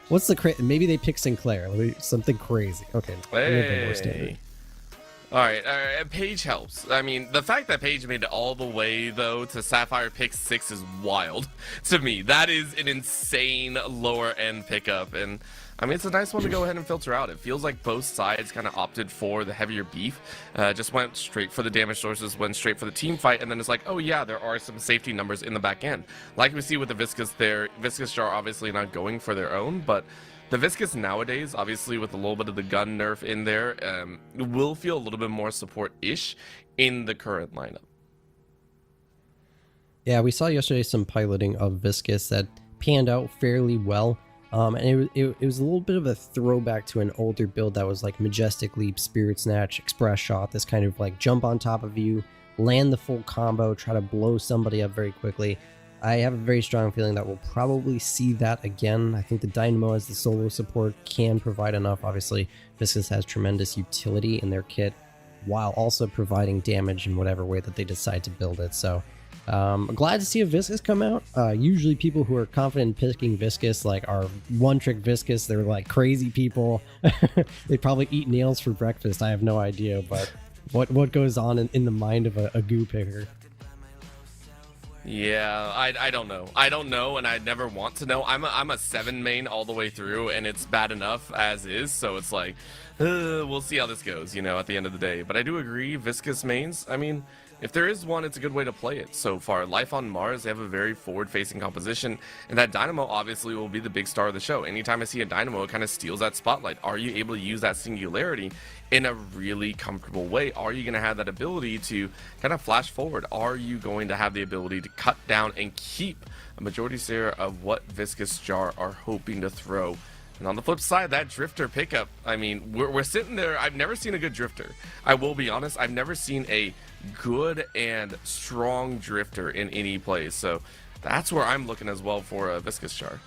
what's the maybe they pick Sinclair, something crazy. Okay, a little bit more standard. All right, Paige helps. I mean, the fact that Paige made it all the way, though, to Sapphire pick 6 is wild to me. That is an insane lower-end pickup, and I mean, it's a nice one to go ahead and filter out. It feels like both sides kind of opted for the heavier beef, just went straight for the damage sources, went straight for the team fight, and then it's like, oh yeah, there are some safety numbers in the back end. Like we see with the Viscous there, Viscous Jar obviously not going for their own, but the Viscous nowadays, obviously with a little bit of the gun nerf in there, will feel a little bit more support-ish in the current lineup. Yeah, we saw yesterday some piloting of Viscous that panned out fairly well. And it was a little bit of a throwback to an older build that was like Majestic Leap, Spirit Snatch, Express Shot, this kind of like jump on top of you, land the full combo, try to blow somebody up very quickly. I have a very strong feeling that we'll probably see that again. I think the Dynamo as the solo support can provide enough. Obviously, Viscous has tremendous utility in their kit while also providing damage in whatever way that they decide to build it. So glad to see a Viscous come out. Usually people who are confident in picking Viscous like are one-trick Viscous. They're like crazy people. They probably eat nails for breakfast. I have no idea, but what goes on in the mind of a goo picker? Yeah, I don't know. I don't know, and I never want to know. I'm a 7 main all the way through, and it's bad enough as is. So it's like, we'll see how this goes, you know, at the end of the day. But I do agree, Viscous mains. I mean, if there is one, it's a good way to play it so far. Life on Mars, they have a very forward-facing composition, and that Dynamo obviously will be the big star of the show. Anytime I see a Dynamo, it kind of steals that spotlight. Are you able to use that singularity in a really comfortable way? Are you going to have that ability to kind of flash forward? Are you going to have the ability to cut down and keep a majority share of what Viscous Jar are hoping to throw? And on the flip side, that Drifter pickup, I mean, we're sitting there. I've never seen a good Drifter. I will be honest, I've never seen a good and strong Drifter in any place. So that's where I'm looking as well for a Viscous Jar.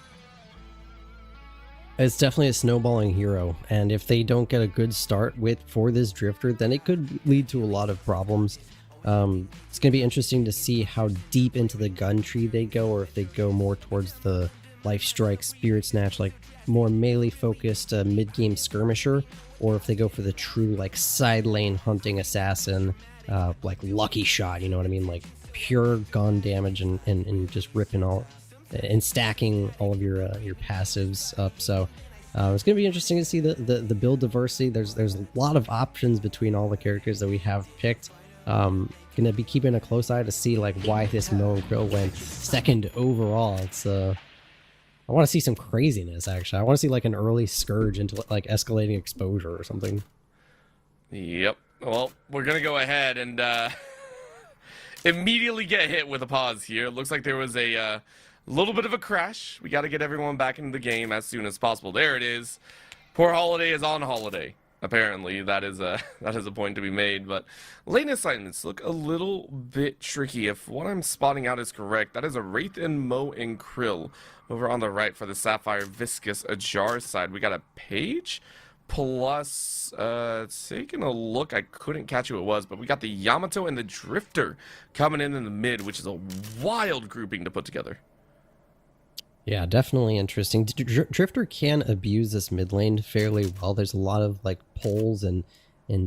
It's definitely a snowballing hero, and if they don't get a good start for this Drifter, then it could lead to a lot of problems. It's going to be interesting to see how deep into the gun tree they go, or if they go more towards the Life Strike, Spirit Snatch, like more melee focused mid-game skirmisher, or if they go for the true like side lane hunting assassin, like Lucky Shot, you know what I mean, like pure gun damage and just ripping all and stacking all of your passives up. So it's gonna be interesting to see the build diversity. There's a lot of options between all the characters that we have picked. Gonna be keeping a close eye to see like why this Mojo went second overall. It's I want to see some craziness, actually. I want to see like an early Scourge into like escalating exposure or something. Yep. Well, we're going to go ahead and immediately get hit with a pause here. It looks like there was a little bit of a crash. We got to get everyone back into the game as soon as possible. There it is. Poor Holiday is on holiday. Apparently, that is a point to be made. But lane assignments look a little bit tricky. If what I'm spotting out is correct, that is a Wraith and Mo and Krill over on the right for the Sapphire Viscous Jar side. We got a Page plus, taking a look, I couldn't catch who it was, but we got the Yamato and the Drifter coming in the mid, which is a wild grouping to put together. Yeah, definitely interesting. Drifter can abuse this mid lane fairly well. There's a lot of like poles and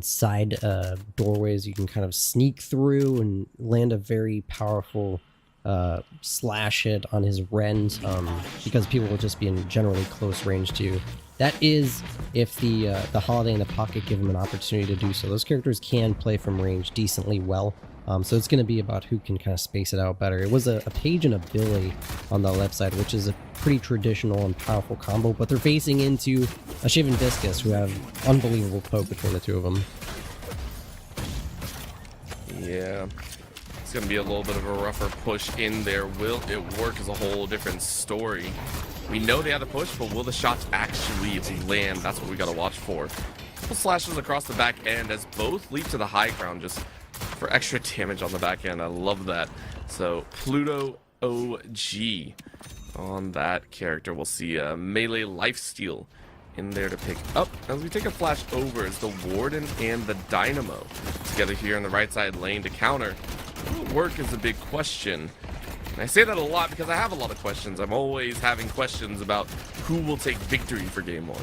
side doorways you can kind of sneak through and land a very powerful slash hit on his rend, because people will just be in generally close range to you. That is if the Holiday in the pocket give him an opportunity to do so. Those characters can play from range decently well. So it's going to be about who can kind of space it out better. It was a Page and a Billy on the left side, which is a pretty traditional and powerful combo, but they're facing into a Shiv and Viscous, who have unbelievable poke between the two of them. Yeah, it's going to be a little bit of a rougher push in there. Will it work is a whole different story. We know they have the push, but will the shots actually land? That's what we got to watch for. Couple slashes across the back end as both leap to the high ground, just for extra damage on the back end. I love that. So Pluto OG on that character. We'll see a melee lifesteal in there to pick up as we take a flash over as the Warden and the Dynamo together here in the right side lane to counter. Will it work is a big question. And I say that a lot because I have a lot of questions. I'm always having questions about who will take victory for game one.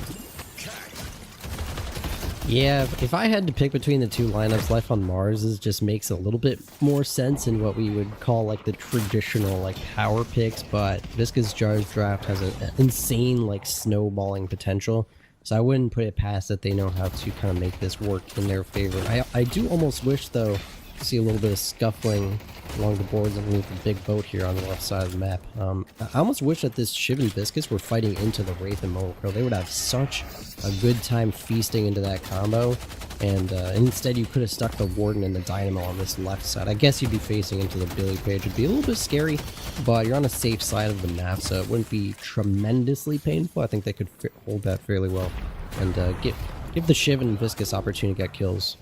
Yeah, if I had to pick between the two lineups, Life on Mars just makes a little bit more sense in what we would call like the traditional like power picks, but Viscous Jar's draft has an insane like snowballing potential, so I wouldn't put it past that they know how to kind of make this work in their favor. I do almost wish though to see a little bit of scuffling along the boards underneath the big boat here on the left side of the map. I almost wish that this Shiv and Viscous were fighting into the Wraith and Mohawk. They would have such a good time feasting into that combo, and instead you could have stuck the Warden and the Dynamo on this left side. I guess you'd be facing into the Billy Page. It'd be a little bit scary, but you're on a safe side of the map, so it wouldn't be tremendously painful. I think they could hold that fairly well, and give the Shiv and Viscous opportunity to get kills.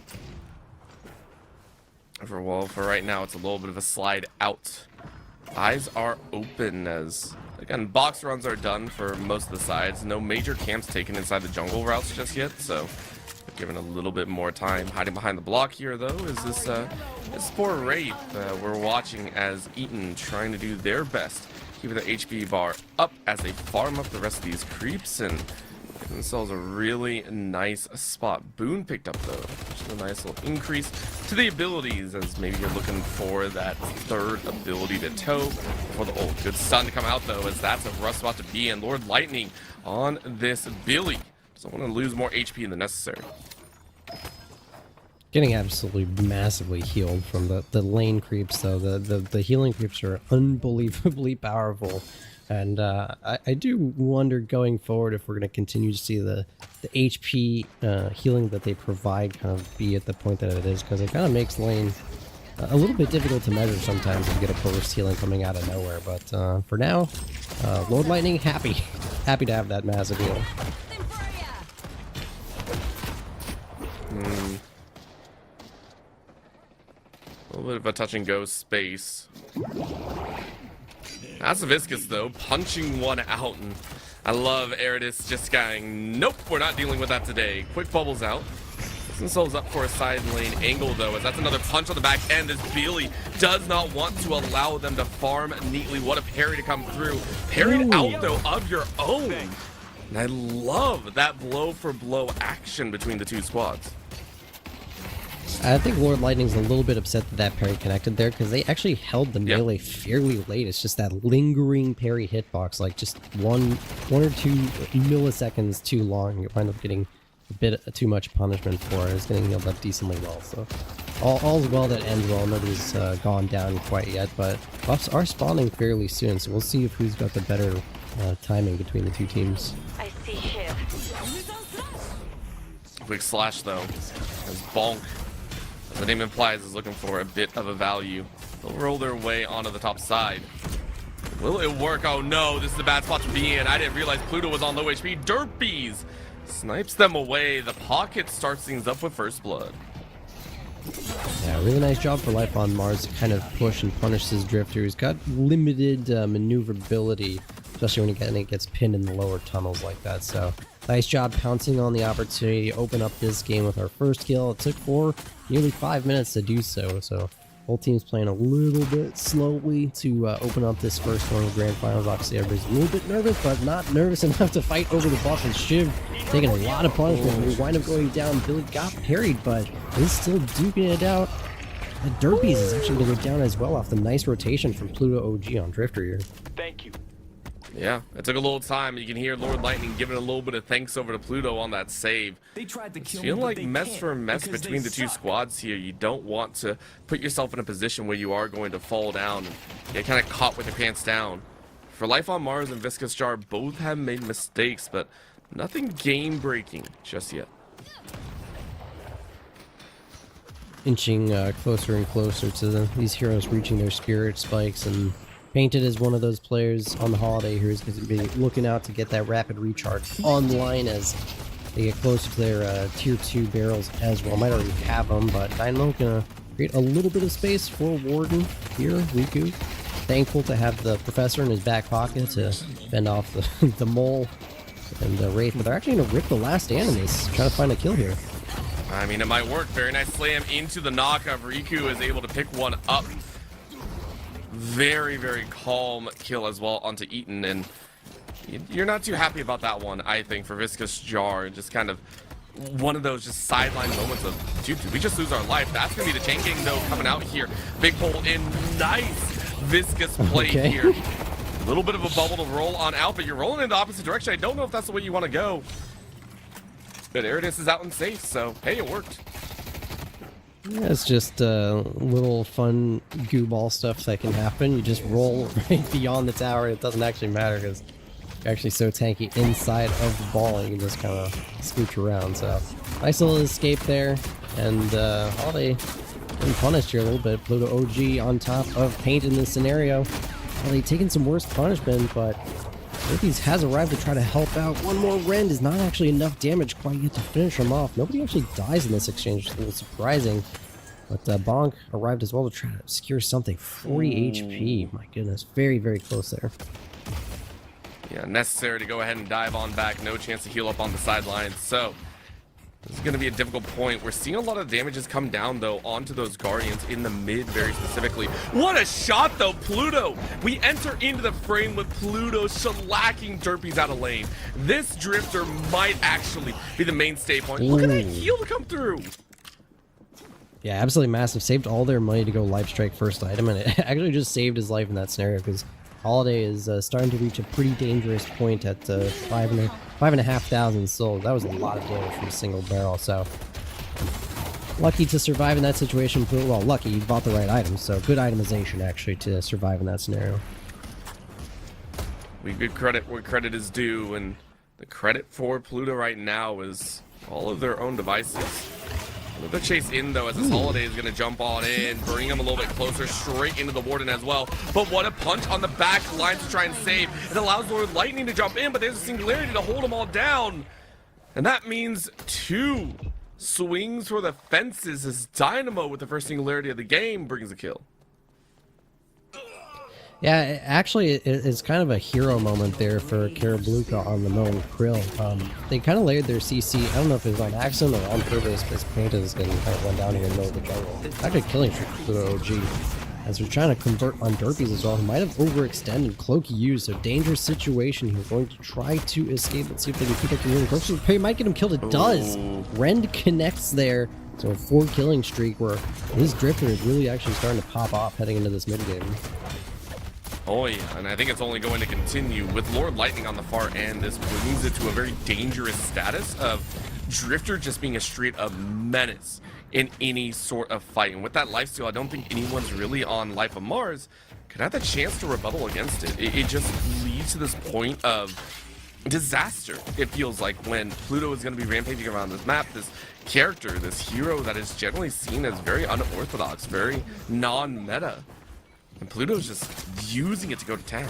For right now, it's a little bit of a slide out. Eyes are open as, again, box runs are done for most of the sides. No major camps taken inside the jungle routes just yet, so given a little bit more time. Hiding behind the block here, though, is this poor Wraith. We're watching as Eaton trying to do their best, keeping the HP bar up as they farm up the rest of these creeps and give themselves a really nice spot. Boone picked up, though, a nice little increase to the abilities, as maybe you're looking for that third ability to tow before the old good stun to come out, though, as that's a rough spot to be in. Lord Lightning on this Billy. Doesn't want to lose more HP than necessary. Getting absolutely massively healed from the lane creeps, though. The healing creeps are unbelievably powerful. And I do wonder going forward if we're going to continue to see the HP healing that they provide kind of be at the point that it is, because it kind of makes lane a little bit difficult to measure sometimes if you get a burst healing coming out of nowhere. But for now, Lord Lightning happy to have that massive heal. A little bit of a touch and go space. That's Viscous, though, punching one out, and I love Eridus just going, nope, we're not dealing with that today. Quick bubbles out. Souls up for a side lane angle, though, as that's another punch on the back end, as Billy does not want to allow them to farm neatly. What a parry to come through. Parried out, though, of your own. And I love that blow for blow action between the two squads. I think Lord Lightning's a little bit upset that that parry connected there, because they actually held the melee fairly late. It's just that lingering parry hitbox, like just one or two milliseconds too long. You wind up getting a bit too much punishment for it. It's getting healed up decently well. So all's well that ends well. Nobody's gone down quite yet, but buffs are spawning fairly soon. So we'll see if who's got the better timing between the two teams. I see shit. Quick slash, though, as Bonk, as the name implies, is looking for a bit of a value. They'll roll their way onto the top side. Will it work? Oh no, this is a bad spot to be in. I didn't realize Pluto was on low HP. Derpies snipes them away. The pocket starts things up with first blood. Yeah, really nice job for Life on Mars to kind of push and punish his drifter. He's got limited maneuverability, especially when he gets pinned in the lower tunnels like that. So nice job pouncing on the opportunity to open up this game with our first kill. It took nearly 5 minutes to do so. So both teams playing a little bit slowly to open up this first one of the Grand Finals. Obviously, everybody's a little bit nervous, but not nervous enough to fight over the buff. And Shiv taking a lot of punishment. We wind up going down. Billy got parried, but he's still duking it out. The Derpies is actually going to go down as well off the nice rotation from Pluto OG on Drifter here. Thank you. Yeah, it took a little time. You can hear Lord Lightning giving a little bit of thanks over to Pluto on that save. They tried to kill Feel me, but like they mess can't for mess because between they the two suck. squads here. You don't want to put yourself in a position where you are going to fall down and get kind of caught with your pants down. For Life on Mars and Viscous Jar, both have made mistakes, but nothing game-breaking just yet. Inching closer and closer to these heroes reaching their spirit spikes, and Painted is one of those players on the holiday who's going to be looking out to get that rapid recharge online as they get closer to their tier 2 barrels as well. Might already have them, but Dynamo gonna create a little bit of space for Warden here. Riku thankful to have the Professor in his back pocket to fend off the Mole and the Wraith, but they're actually gonna rip the last Animus, trying to find a kill here. I mean, it might work. Very nice slam into the knockoff. Riku is able to pick one up. Very, very calm kill as well onto Eaton, and you're not too happy about that one, I think, for Viscous Jar. Just kind of one of those just sideline moments of, dude, did we just lose our life? That's going to be the Chain Gang, though, coming out here. Big hole in. Nice Viscous play here. A little bit of a bubble to roll on out, but you're rolling in the opposite direction. I don't know if that's the way you want to go. But Eridus is out and safe, so, hey, it worked. Yeah, it's just little fun goo ball stuff that can happen. You just roll right beyond the tower. It doesn't actually matter because you're actually so tanky inside of the ball and you can just kind of scooch around. So nice little escape there. And Holiday getting punished here a little bit. Pluto OG on top of Paint in this scenario. Holiday taking some worse punishment, but Derpies has arrived to try to help out. One more Rend is not actually enough damage quite yet to finish him off. Nobody actually dies in this exchange, which is a little surprising. But Bonk arrived as well to try to secure something. 40 HP, my goodness. Very, very close there. Yeah, necessary to go ahead and dive on back. No chance to heal up on the sidelines. So this is going to be a difficult point. We're seeing a lot of damages come down, though, onto those Guardians in the mid very specifically. What a shot, though, Pluto! We enter into the frame with Pluto shellacking Derpies out of lane. This Drifter might actually be the mainstay point. Look at that heal to come through! Yeah, absolutely massive. Saved all their money to go Life Strike first item, and it actually just saved his life in that scenario because Holiday is starting to reach a pretty dangerous point at 5,500 souls. That was a lot of damage from a single barrel, so lucky to survive in that situation. Well, lucky, you bought the right item, so good itemization actually to survive in that scenario. We give credit where credit is due, and the credit for Pluto right now is all of their own devices. The chase in though, as this Holiday is going to jump on in, bring him a little bit closer, straight into the Warden as well. But what a punch on the back line to try and save. It allows Lord Lightning to jump in, but there's a Singularity to hold them all down. And that means 2 swings for the fences as Dynamo, with the first Singularity of the game, brings a kill. Yeah, actually, it's kind of a hero moment there for Karabluka on the Moan Krill. They kind of layered their CC. I don't know if it was on accident or on purpose, because Paint is getting kind of run down here in the middle of the jungle. It's actually killing Pluto OG. As they're trying to convert on Derpies as well, who might have overextended. Cloak used, so dangerous situation here. Going to try to escape. Let's see if they can keep up the moving. Cloak might get him killed. It does. Rend connects there. So a 4 killing streak where this Drifter is really actually starting to pop off heading into this mid game. Oh yeah, and I think it's only going to continue with Lord Lightning on the far end. This brings it to a very dangerous status of Drifter just being a straight up menace in any sort of fight. And with that lifesteal, I don't think anyone's really on Life of Mars could have the chance to rebuttal against it. It just leads to this point of disaster, it feels like, when Pluto is going to be rampaging around this map. This character, this hero that is generally seen as very unorthodox, very non-meta. And Pluto's just using it to go to town.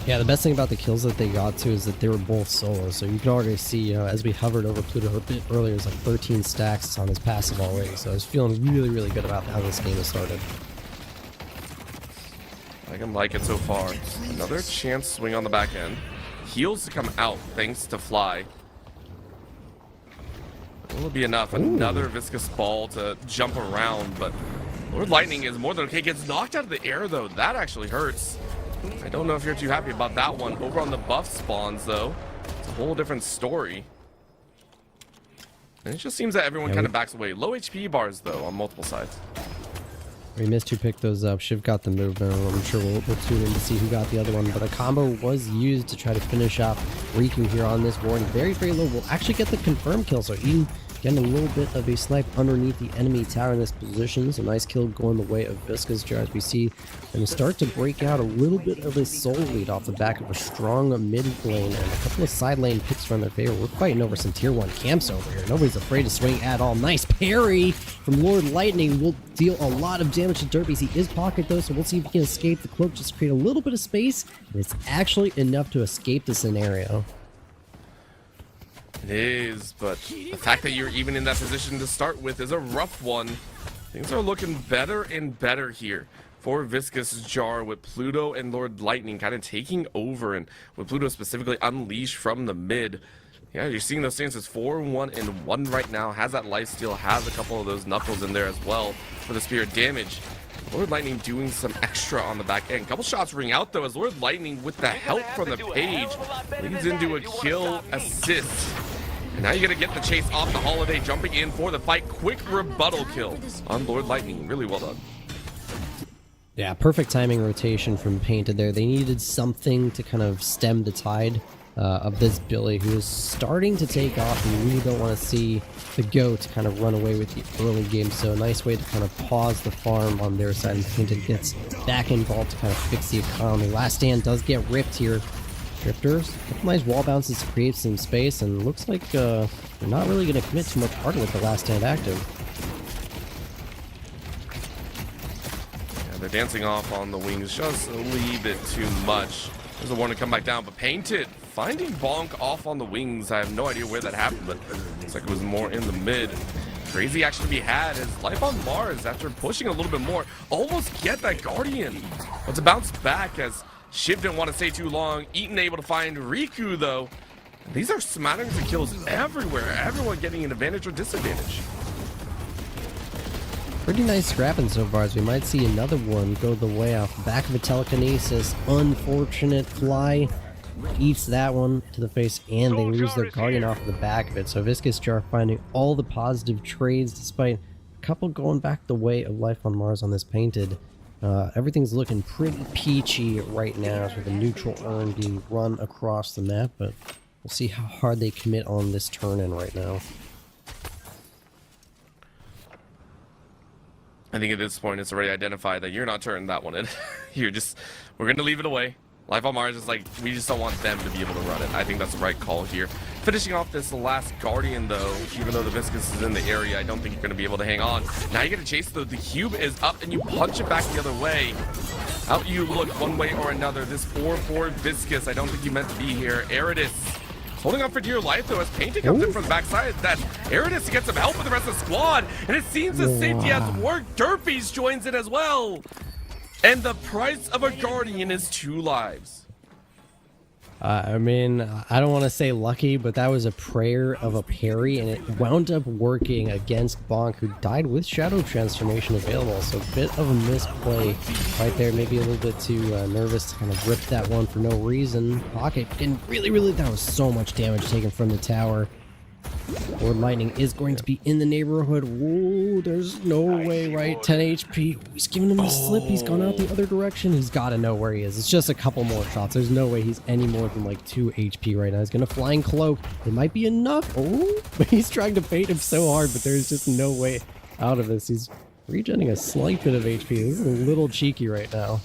Yeah, the best thing about the kills that they got to is that they were both solos. So you can already see, you know, as we hovered over Pluto a bit earlier, it's like 13 stacks on his passive already. So I was feeling really, really good about how this game has started. I can like it so far. Another chance swing on the back end. Heals to come out thanks to Fly. Will it be enough? Another viscous ball to jump around, but Lord Lightning is more than okay. Gets knocked out of the air though. That actually hurts. I don't know if you're too happy about that one. Over on the buff spawns though, it's a whole different story. And it just seems that everyone kind of backs away. Low HP bars though on multiple sides. We missed who picked those up. Shiv got the movement. I'm sure we'll tune in to see who got the other one. But a combo was used to try to finish off Riku here on this Warden. Very, very low. We'll actually get the confirmed kill. So Eden getting a little bit of a snipe underneath the enemy tower in this position. So nice kill going the way of Visca's Jar, as we see them start to break out a little bit of a soul lead off the back of a strong mid lane and a couple of side lane picks from their favor. We're fighting over some tier 1 camps over here. Nobody's afraid to swing at all. Nice parry from Lord Lightning. Will deal a lot of damage to Derpies. He is pocket though, so we'll see if he can escape. The cloak just create a little bit of space, and it's actually enough to escape the scenario. It is, but the fact that you're even in that position to start with is a rough one. Things are looking better and better here for Viscous Jar, with Pluto and Lord Lightning kind of taking over, and with Pluto specifically unleashed from the mid. Yeah, you're seeing those stances 4-1 and 1 right now. Has that lifesteal, has a couple of those knuckles in there as well for the spirit damage. Lord Lightning doing some extra on the back end. Couple shots ring out though, as Lord Lightning, with the help from the page, leads into a kill assist. And now you're gonna get the chase off the Holiday, jumping in for the fight. Quick rebuttal kill on Lord Lightning. Really well done. Yeah, perfect timing rotation from Painted there. They needed something to kind of stem the tide of this Billy, who is starting to take off, and you really don't want to see the GOAT kind of run away with the early game. So a nice way to kind of pause the farm on their side, and Painted gets back involved to kind of fix the economy. Last stand does get ripped here. Drifters, a couple nice wall bounces to create some space, and looks like they're not really going to commit too much harder with the last stand active. Yeah, they're dancing off on the wings just a wee bit too much. There's a warning to come back down, but Painted finding Bonk off on the wings. I have no idea where that happened, but looks like it was more in the mid. Crazy action to be had as Life on Mars, after pushing a little bit more, almost get that Guardian. But to bounce back, as Shiv didn't want to stay too long. Eaton able to find Riku though. These are smatterings of kills everywhere. Everyone getting an advantage or disadvantage. Pretty nice scrapping so far, as we might see another one go the way off the back of a telekinesis. Unfortunate Fly eats that one to the face, and they lose their Guardian off of the back of it. So Viscous Jar finding all the positive trades despite couple going back the way of Life on Mars on this painted. Everything's looking pretty peachy right now with a neutral urn being run across the map, but we'll see how hard they commit on this turn-in right now. I think at this point it's already identified that you're not turning that one in. We're going to leave it away. Life on Mars is like, we just don't want them to be able to run it. I think that's the right call here. Finishing off this last Guardian, though, even though the Viscus is in the area, I don't think you're going to be able to hang on. Now you get a chase, though. The cube is up, and you punch it back the other way. Out you look one way or another. This 4-4 Viscus, I don't think you meant to be here. Aridus holding on for dear life, though, as Painting comes in from the backside. That Aridus gets some help with the rest of the squad, and it seems the safety has worked. Derpies joins in as well. And the price of a Guardian is 2 lives. I mean, I don't want to say lucky, but that was a prayer of a parry, and it wound up working against Bonk, who died with Shadow Transformation available. So a bit of a misplay right there. Maybe a little bit too nervous to kind of rip that one for no reason. Pocket didn't really, that was so much damage taken from the tower. Lord Lightning is going to be in the neighborhood. Whoa, there's no way, right? 10 HP. He's giving him the slip. He's gone out the other direction. He's got to know where he is. It's just a couple more shots. There's no way he's any more than like 2 HP right now. He's going to Flying Cloak. It might be enough. Oh, but he's trying to bait him so hard, but there's just no way out of this. He's regenerating a slight bit of HP. This is a little cheeky right now.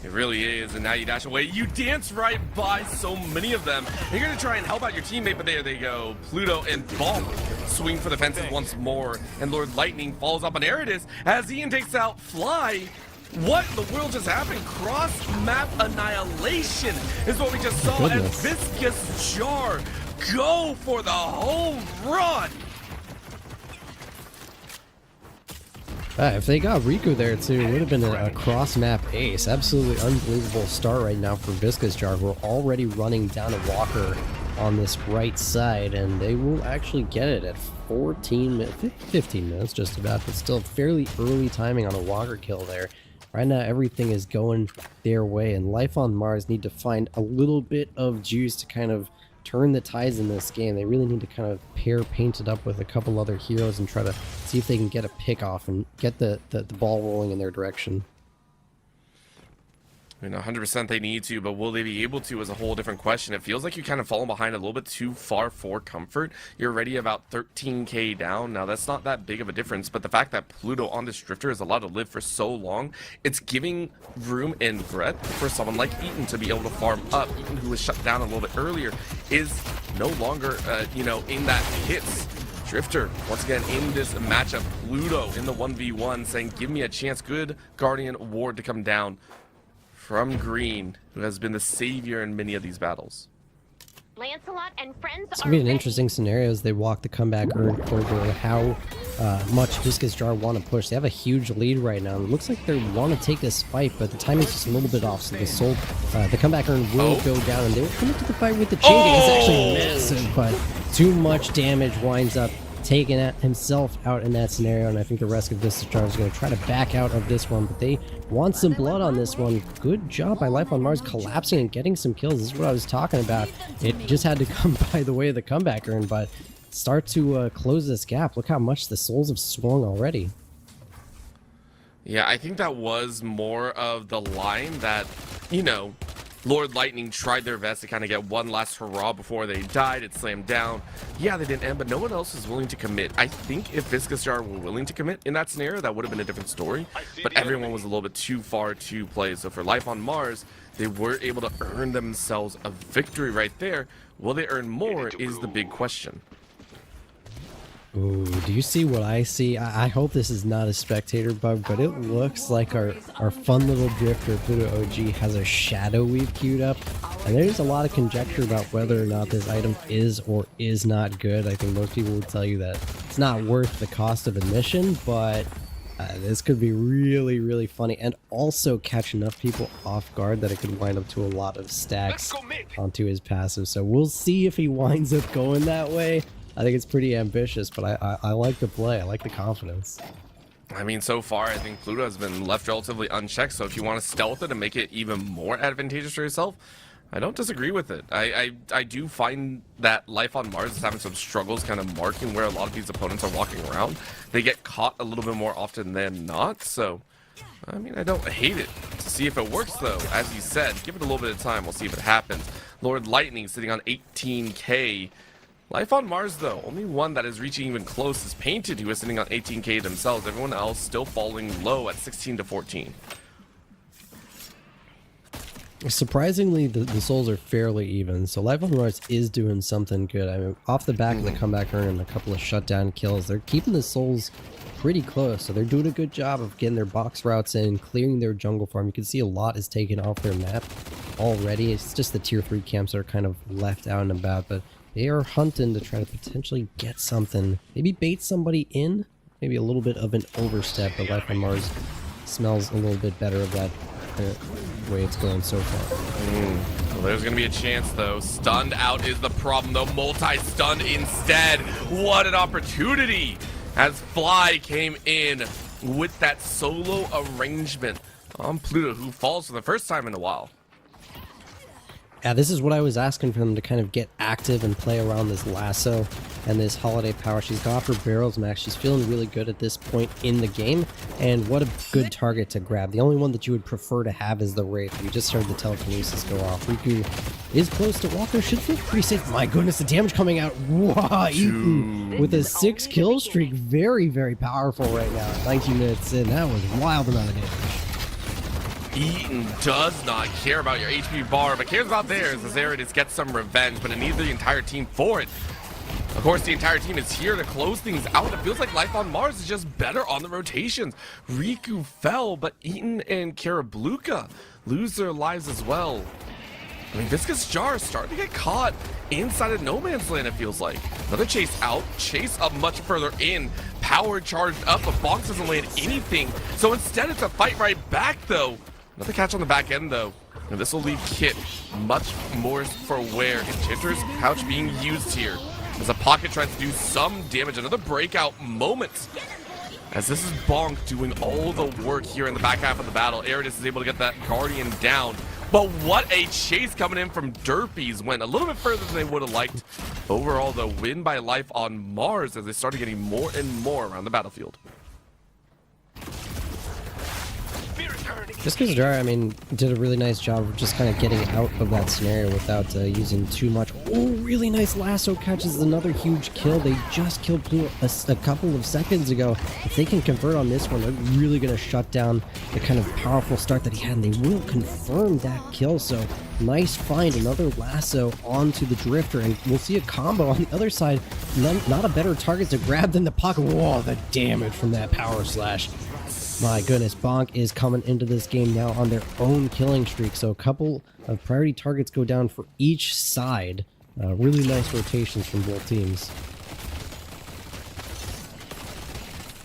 It really is, and now you dash away. You dance right by so many of them. You're going to try and help out your teammate, but there they go. Pluto and Bonk swing for the fences once more, and Lord Lightning falls up on Aridus as Ian takes out Fly. What in the world just happened? Cross-map annihilation is what we just saw as Viscus Jar go for the home run. If they got Riku there too, it would have been a cross-map ace. Absolutely unbelievable start right now for Viscus Jar. We're already running down a Walker on this right side, and they will actually get it at 15 minutes just about, but still fairly early timing on a Walker kill there. Right now, everything is going their way, and Life on Mars need to find a little bit of juice to kind of turn the tides in this game. They really need to kind of pair Painted up with a couple other heroes and try to see if they can get a pick off and get the ball rolling in their direction. I mean, 100% they need to, but will they be able to is a whole different question. It feels like you kind of fallen behind a little bit too far for comfort. You're already about 13k down. Now, that's not that big of a difference, but the fact that Pluto on this Drifter is allowed to live for so long, it's giving room and breadth for someone like Eaton to be able to farm up. Eaton, who was shut down a little bit earlier, is no longer, in that hits. Drifter, once again, in this matchup, Pluto in the 1v1 saying, give me a chance. Good Guardian Ward to come down from Green, who has been the savior in many of these battles. Lancelot and friends It's going to be an interesting scenario as they walk the comeback over how much Viscus Jar want to push. They have a huge lead right now. It looks like they want to take this fight, but the timing's just a little bit off, so the comeback urn will go down, and they will come into the fight with the chaining. It's actually massive, but too much damage winds up taking himself out in that scenario, and I think the rest of Viscus Jar is going to try to back out of this one, but they want some blood on this one. Good job by Life on Mars collapsing and getting some kills. This is what I was talking about. It just had to come by the way of the comeback urn, but start to close this gap. Look how much the souls have swung already. Yeah, I think that was more of the line that, Lord Lightning tried their best to kind of get one last hurrah before they died. It slammed down. Yeah, they didn't end, but no one else was willing to commit. I think if Viscus Jar were willing to commit in that scenario, that would have been a different story. But everyone was a little bit too far to play. So for Life on Mars, they were able to earn themselves a victory right there. Will they earn more is the big question. Ooh, do you see what I see? I hope this is not a spectator bug, but it looks like our fun little drifter, Pluto OG, has a Shadow Weave queued up. And there's a lot of conjecture about whether or not this item is or is not good. I think most people would tell you that it's not worth the cost of admission, but this could be really, really funny and also catch enough people off guard that it could wind up to a lot of stacks onto his passive. So we'll see if he winds up going that way. I think it's pretty ambitious, but I like the play. I like the confidence. I mean, so far, I think Pluto has been left relatively unchecked, so if you want to stealth it and make it even more advantageous for yourself, I don't disagree with it. I do find that Life on Mars is having some struggles kind of marking where a lot of these opponents are walking around. They get caught a little bit more often than not, so I mean, I don't hate it. To see if it works, though, as you said, give it a little bit of time. We'll see if it happens. Lord Lightning sitting on 18k. Life on Mars, though, only one that is reaching even close is Painted, who is sitting on 18k themselves. Everyone else still falling low at 16 to 14. Surprisingly, the souls are fairly even, so Life on Mars is doing something good. I mean, off the back of the comeback earn and a couple of shutdown kills, they're keeping the souls pretty close, so they're doing a good job of getting their box routes in, clearing their jungle farm. You can see a lot is taken off their map already. It's just the tier 3 camps that are kind of left out and about, but they are hunting to try to potentially get something. Maybe bait somebody in, maybe a little bit of an overstep, but Life on Mars smells a little bit better of that way it's going so far. Well, there's gonna be a chance though. Stunned out is the problem though. Multi-stunned instead. What an opportunity as Fly came in with that solo arrangement on Pluto, who falls for the first time in a while. Yeah, this is what I was asking for them to kind of get active and play around this lasso and this holiday power. She's got her barrels max. She's feeling really good at this point in the game, and what a good target to grab. The only one that you would prefer to have is the Wraith. We just heard the telekinesis go off. Riku is close to Walker, should feel pretty safe. My goodness, the damage coming out. Wow, Eaton with a 6 kill streak. Very, very powerful right now. 19 minutes in, that was a wild amount of damage. Eaton does not care about your HP bar, but cares about theirs as Aridus gets some revenge, but it needs the entire team for it. Of course, the entire team is here to close things out. It feels like Life on Mars is just better on the rotations. Riku fell, but Eaton and Karabluka lose their lives as well. I mean, Viscous Jar is starting to get caught inside of no man's land, it feels like. Another chase out, chase up much further in. Power charged up, but Bonks doesn't land anything. So instead, it's a fight right back, though. Another catch on the back end, though. And this will leave Kit much more for wear. Enchanter's Pouch being used here as a pocket tries to do some damage. Another breakout moment. As this is Bonk doing all the work here in the back half of the battle. Aridus is able to get that Guardian down. But what a chase coming in from Derpies. Went a little bit further than they would have liked. Overall, the win by Life on Mars as they started getting more and more around the battlefield. Viscous Jar, I mean, did a really nice job of just kind of getting out of that scenario without using too much. Oh, really nice lasso catches another huge kill. They just killed Pluto a couple of seconds ago. If they can convert on this one, they're really going to shut down the kind of powerful start that he had, and they will confirm that kill. So nice find, another lasso onto the Drifter, and we'll see a combo on the other side. Not a better target to grab than the pocket. Whoa, the damage from that power slash. My goodness, Bonk is coming into this game now on their own killing streak, so a couple of priority targets go down for each side. Really nice rotations from both teams.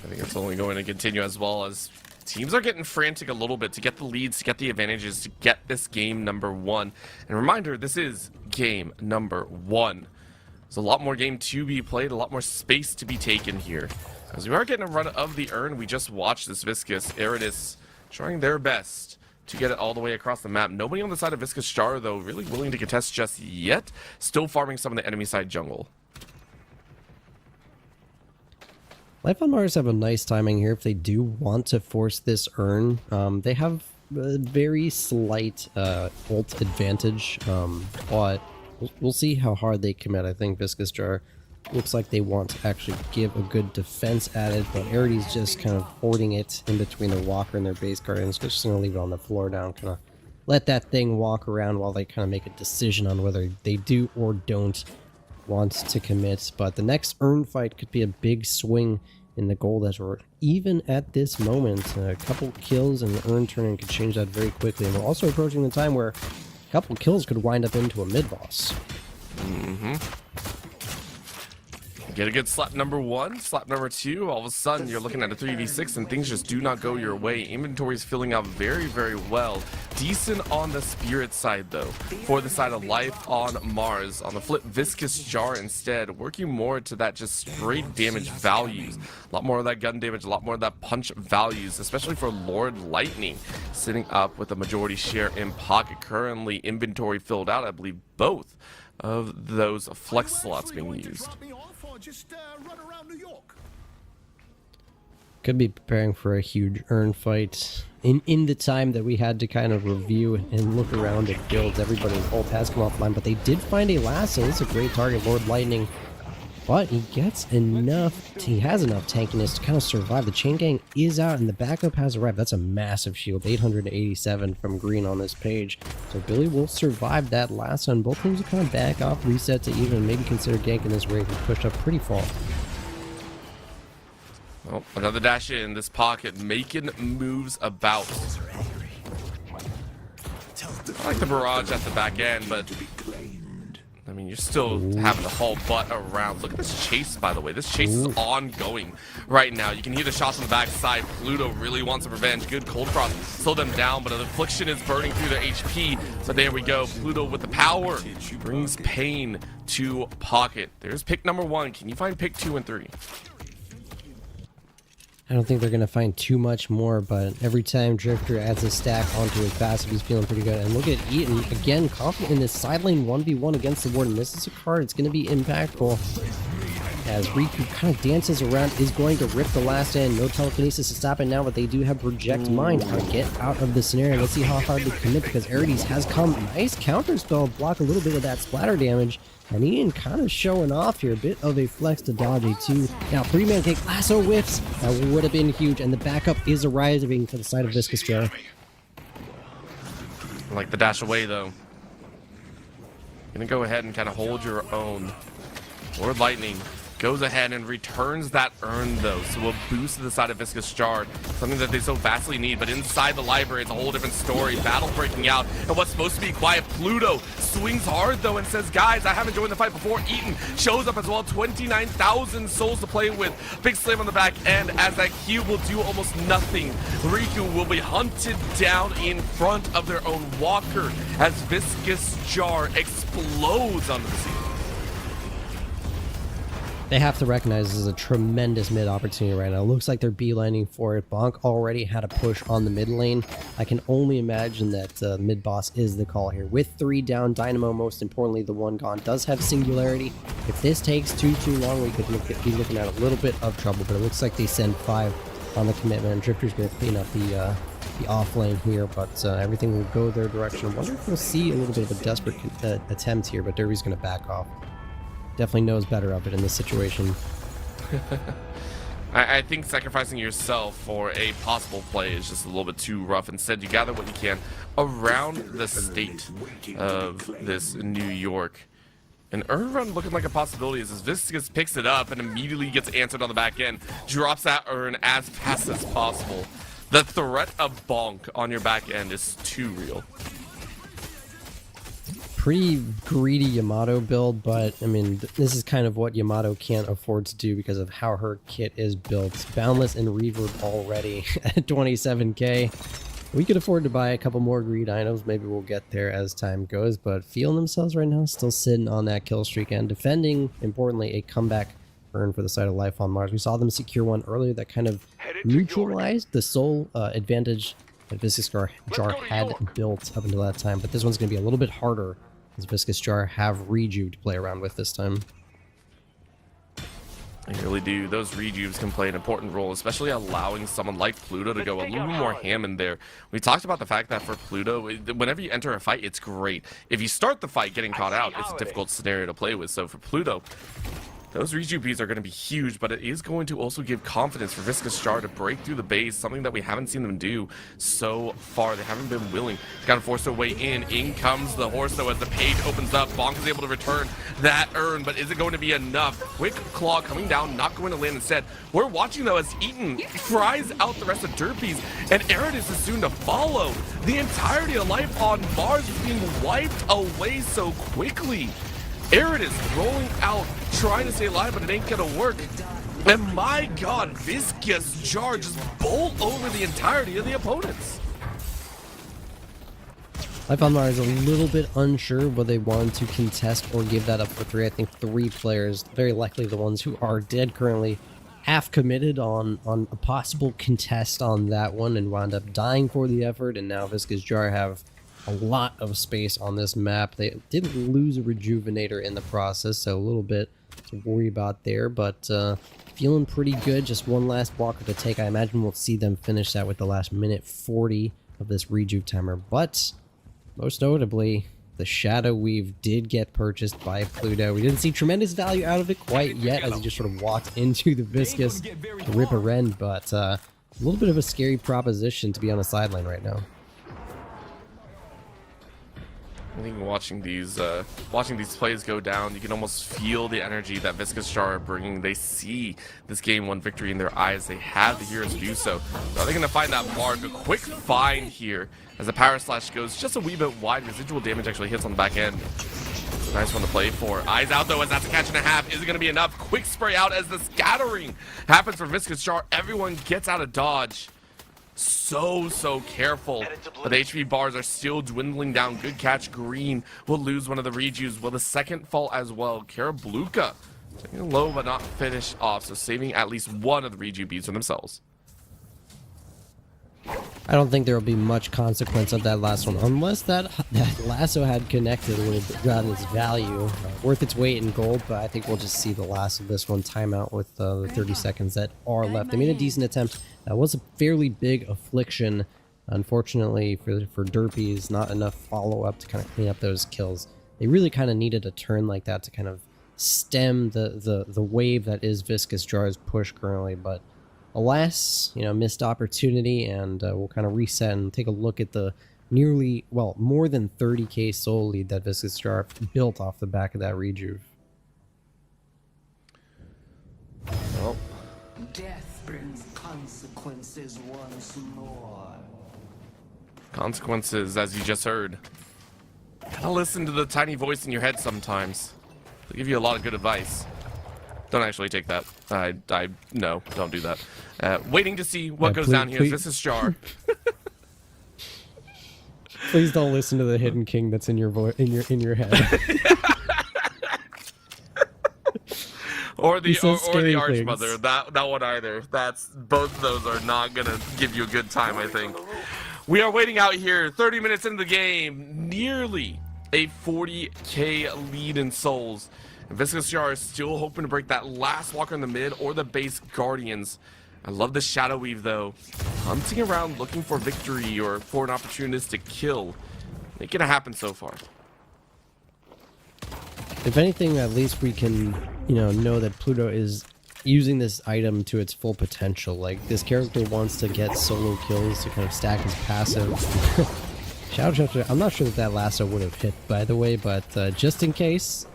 I think it's only going to continue as well as teams are getting frantic a little bit to get the leads, to get the advantages, to get this game number 1. And reminder, this is game number 1. There's a lot more game to be played, a lot more space to be taken here. As we are getting a run of the urn, we just watched this Viscous. Aridus trying their best to get it all the way across the map. Nobody on the side of Viscous Jar, though, really willing to contest just yet. Still farming some of the enemy side jungle. Life on Mars have a nice timing here if they do want to force this urn. They have a very slight ult advantage, but we'll see how hard they commit. I think Viscous Jar looks like they want to actually give a good defense at it, but Arity's just kind of hoarding it in between their Walker and their base Guardians. Just going to leave it on the floor now, kind of let that thing walk around while they kind of make a decision on whether they do or don't want to commit. But the next urn fight could be a big swing in the gold as we're even at this moment. A couple kills and the urn turning could change that very quickly, and we're also approaching the time where a couple kills could wind up into a mid-boss. Get a good slap number 1, slap number 2, all of a sudden you're looking at a 3v6 and things just do not go your way. Inventory is filling out very, very well. Decent on the spirit side though, for the side of life on Mars. On the flip, Viscous Jar instead, working more to that just straight damage values. A lot more of that gun damage, a lot more of that punch values, especially for Lord Lightning. Sitting up with a majority share in pocket. Currently inventory filled out, I believe both of those flex slots being used. Could be preparing for a huge earn fight. In the time that we had to kind of review and look around at builds, everybody's ult has come offline, but they did find a lasso. It's a great target, Lord Lightning. But he gets enough, he has enough tankiness to kind of survive. The chain gang is out and the backup has arrived. That's a massive shield, 887 from green on this page. So Billy will survive that lasso, and both teams will kind of back off, reset to even, maybe consider ganking this raid and push up pretty far. Oh, another dash in this pocket, making moves about. I like the barrage at the back end, but I mean, you're still having to haul butt around. Look at this chase, by the way. This chase is ongoing right now. You can hear the shots on the backside. Pluto really wants some revenge. Good cold frost. Slow them down, but an affliction is burning through their HP. So there we go. Pluto with the power brings pain to pocket. There's pick number 1. Can you find pick 2 and 3? I don't think they're going to find too much more, but every time Drifter adds a stack onto his passive, he's feeling pretty good. And look at Eaton, again, confident in this side lane 1v1 against the Warden. This is a card, it's going to be impactful. As Riku kind of dances around, is going to rip the last end. No telekinesis to stop it now, but they do have Project Mind to get out of the scenario. Let's see how hard they commit, because Arides has come. Nice counter spell, block a little bit of that splatter damage. And Ian kind of showing off here, a bit of a flex to dodge a 2. Now 3-man kick, lasso whiffs. That would have been huge, and the backup is arriving to the side of Viscous Jar. I like the dash away though. Gonna go ahead and kind of hold your own. Lord Lightning goes ahead and returns that urn though, so a boost to the side of Viscous Jar, something that they so vastly need. But inside the library, it's a whole different story. Battle breaking out, and what's supposed to be quiet, Pluto swings hard though and says, guys, I haven't joined the fight before. Eaton shows up as well, 29,000 souls to play with. Big slam on the back end as that Q will do almost nothing. Riku will be hunted down in front of their own walker as Viscous Jar explodes onto the scene. They have to recognize this is a tremendous mid opportunity right now. Looks like they're beelining for it. Bonk already had a push on the mid lane. I can only imagine that mid boss is the call here. With 3 down, Dynamo, most importantly, the 1 gone, does have Singularity. If this takes too long, we could be looking at a little bit of trouble, but it looks like they send 5 on the commitment, and Drifter's going to clean up the off lane here, but everything will go their direction. I wonder if we'll see a little bit of a desperate attempt here, but Derby's going to back off. Definitely knows better of it in this situation. I think sacrificing yourself for a possible play is just a little bit too rough. Instead, you gather what you can around the state of this New York. An urn run looking like a possibility as Viscous picks it up and immediately gets answered on the back end. Drops that urn as fast as possible. The threat of bonk on your back end is too real. Pretty greedy Yamato build, but I mean, this is kind of what Yamato can't afford to do because of how her kit is built. Boundless and Reverb already at 27k. We could afford to buy a couple more greed items. Maybe we'll get there as time goes, but feeling themselves right now, still sitting on that kill streak and defending, importantly, a comeback earn for the side of life on Mars. We saw them secure one earlier that kind of neutralized the soul advantage that Viscous Jar had built up until that time, but this one's going to be a little bit harder as Viscous Jar have Rejuve to play around with this time. They really do. Those rejuves can play an important role, especially allowing someone like Pluto to go a little more ham in there. We talked about the fact that for Pluto, whenever you enter a fight, it's great. If you start the fight getting caught out, it's a difficult scenario to play with. So for Pluto, those rejuves are going to be huge, but it is going to also give confidence for Viscous Jar to break through the base, something that we haven't seen them do so far. They haven't been willing. Got to force their way in. In comes the horse, though, as the page opens up. Bonk is able to return that urn, but is it going to be enough? Quick Claw coming down, not going to land instead. We're watching, though, as Eaton fries out the rest of Derpies, and Arides is soon to follow. The entirety of life on Mars is being wiped away so quickly. Aaron is rolling out, trying to stay alive, but it ain't gonna work. And my god, Viscous Jar just bolt over the entirety of the opponents. Life on Mars is a little bit unsure whether they want to contest or give that up for 3. I think 3 players, very likely the ones who are dead currently, half committed on a possible contest on that one and wound up dying for the effort. And now Viscous Jar have a lot of space on this map. They didn't lose a Rejuvenator in the process, so a little bit to worry about there, but feeling pretty good. Just one last walker to take. I imagine we'll see them finish that with the last minute 40 of this Rejuve timer, but most notably, the Shadow Weave did get purchased by Pluto. We didn't see tremendous value out of it quite yet, as he just sort of walked into the Viscous to rip a rend, but a little bit of a scary proposition to be on the sideline right now. I think watching these plays go down, you can almost feel the energy that Viscous Jar are bringing. They see this game 1 victory in their eyes. They have the heroes to do so. Are they going to find that mark? A quick find here as the power slash goes just a wee bit wide. Residual damage actually hits on the back end. Nice one to play for. Eyes out though, as that's a catch and a half. Is it going to be enough? Quick spray out as the scattering happens for Viscous Jar. Everyone gets out of dodge. So careful, but HP bars are still dwindling down. Good catch. Green will lose one of the rejuves. Will the second fall as well? Karabluka taking low but not finish off, so saving at least one of the rejuve beads for themselves. I don't think there will be much consequence of that last one, unless that lasso had connected, it would have gotten its value, worth its weight in gold, but I think we'll just see the last of this one timeout with the 30 seconds that are left. They made a decent attempt. That was a fairly big affliction. Unfortunately for Derpies, not enough follow-up to kind of clean up those kills. They really kind of needed a turn like that to kind of stem the wave that is Viscous Jar's push currently, but alas, missed opportunity, and we'll kind of reset and take a look at the nearly, well, more than 30k soul lead that Viscous Jar built off the back of that rejuve. Well, Death brings consequences once more. Consequences, as you just heard. Gotta listen to the tiny voice in your head sometimes. They'll give you a lot of good advice. Don't actually take that. No, don't do that. Waiting to see what goes down here. Viscous Jar. Please don't listen to the hidden king that's in your in your head. or the Archmother. That one either. That's both of those are not gonna give you a good time, I think. We are waiting out here. 30 minutes into the game. Nearly a 40k lead in souls. Viscous Jar is still hoping to break that last walker in the mid or the base Guardians. I love the Shadow Weave though. Hunting around looking for victory or for an opportunistic kill. Ain't gonna happen so far. If anything, at least we can, know that Pluto is using this item to its full potential. Like, this character wants to get solo kills to kind of stack his passive. Shadow Shifter, I'm not sure that lasso would have hit, by the way, but just in case,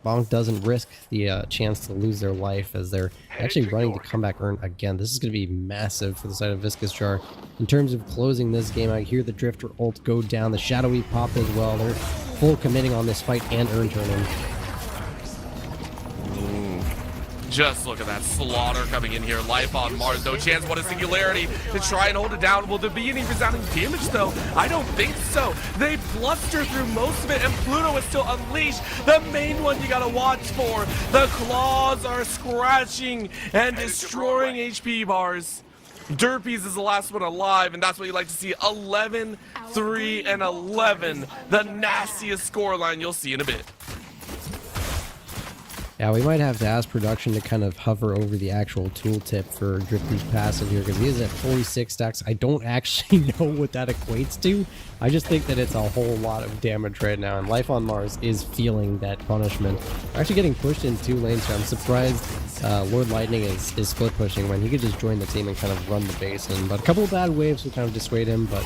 Bonk doesn't risk the chance to lose their life as they're actually running to comeback earn again. This is going to be massive for the side of Viscous Jar. In terms of closing this game, I hear the Drifter ult go down. The Shadow Weave pop as well. They're full committing on this fight and earn turning. Just look at that slaughter coming in here. Life on Mars, no chance. What a singularity to try and hold it down. Will there be any resounding damage though? I don't think so. They bluster through most of it, and Pluto is still unleashed. The main one you gotta watch for. The claws are scratching and destroying HP bars. Derpies is the last one alive, and that's what you like to see. 11, 3, and 11. The nastiest scoreline you'll see in a bit. Yeah, we might have to ask production to kind of hover over the actual tooltip for Drifty's passive here, because he is at 46 stacks. I don't actually know what that equates to. I just think that it's a whole lot of damage right now, and Life on Mars is feeling that punishment. We're actually getting pushed in 2 lanes here. I'm surprised Lord Lightning is split pushing when he could just join the team and kind of run the base in. But a couple of bad waves will kind of dissuade him, but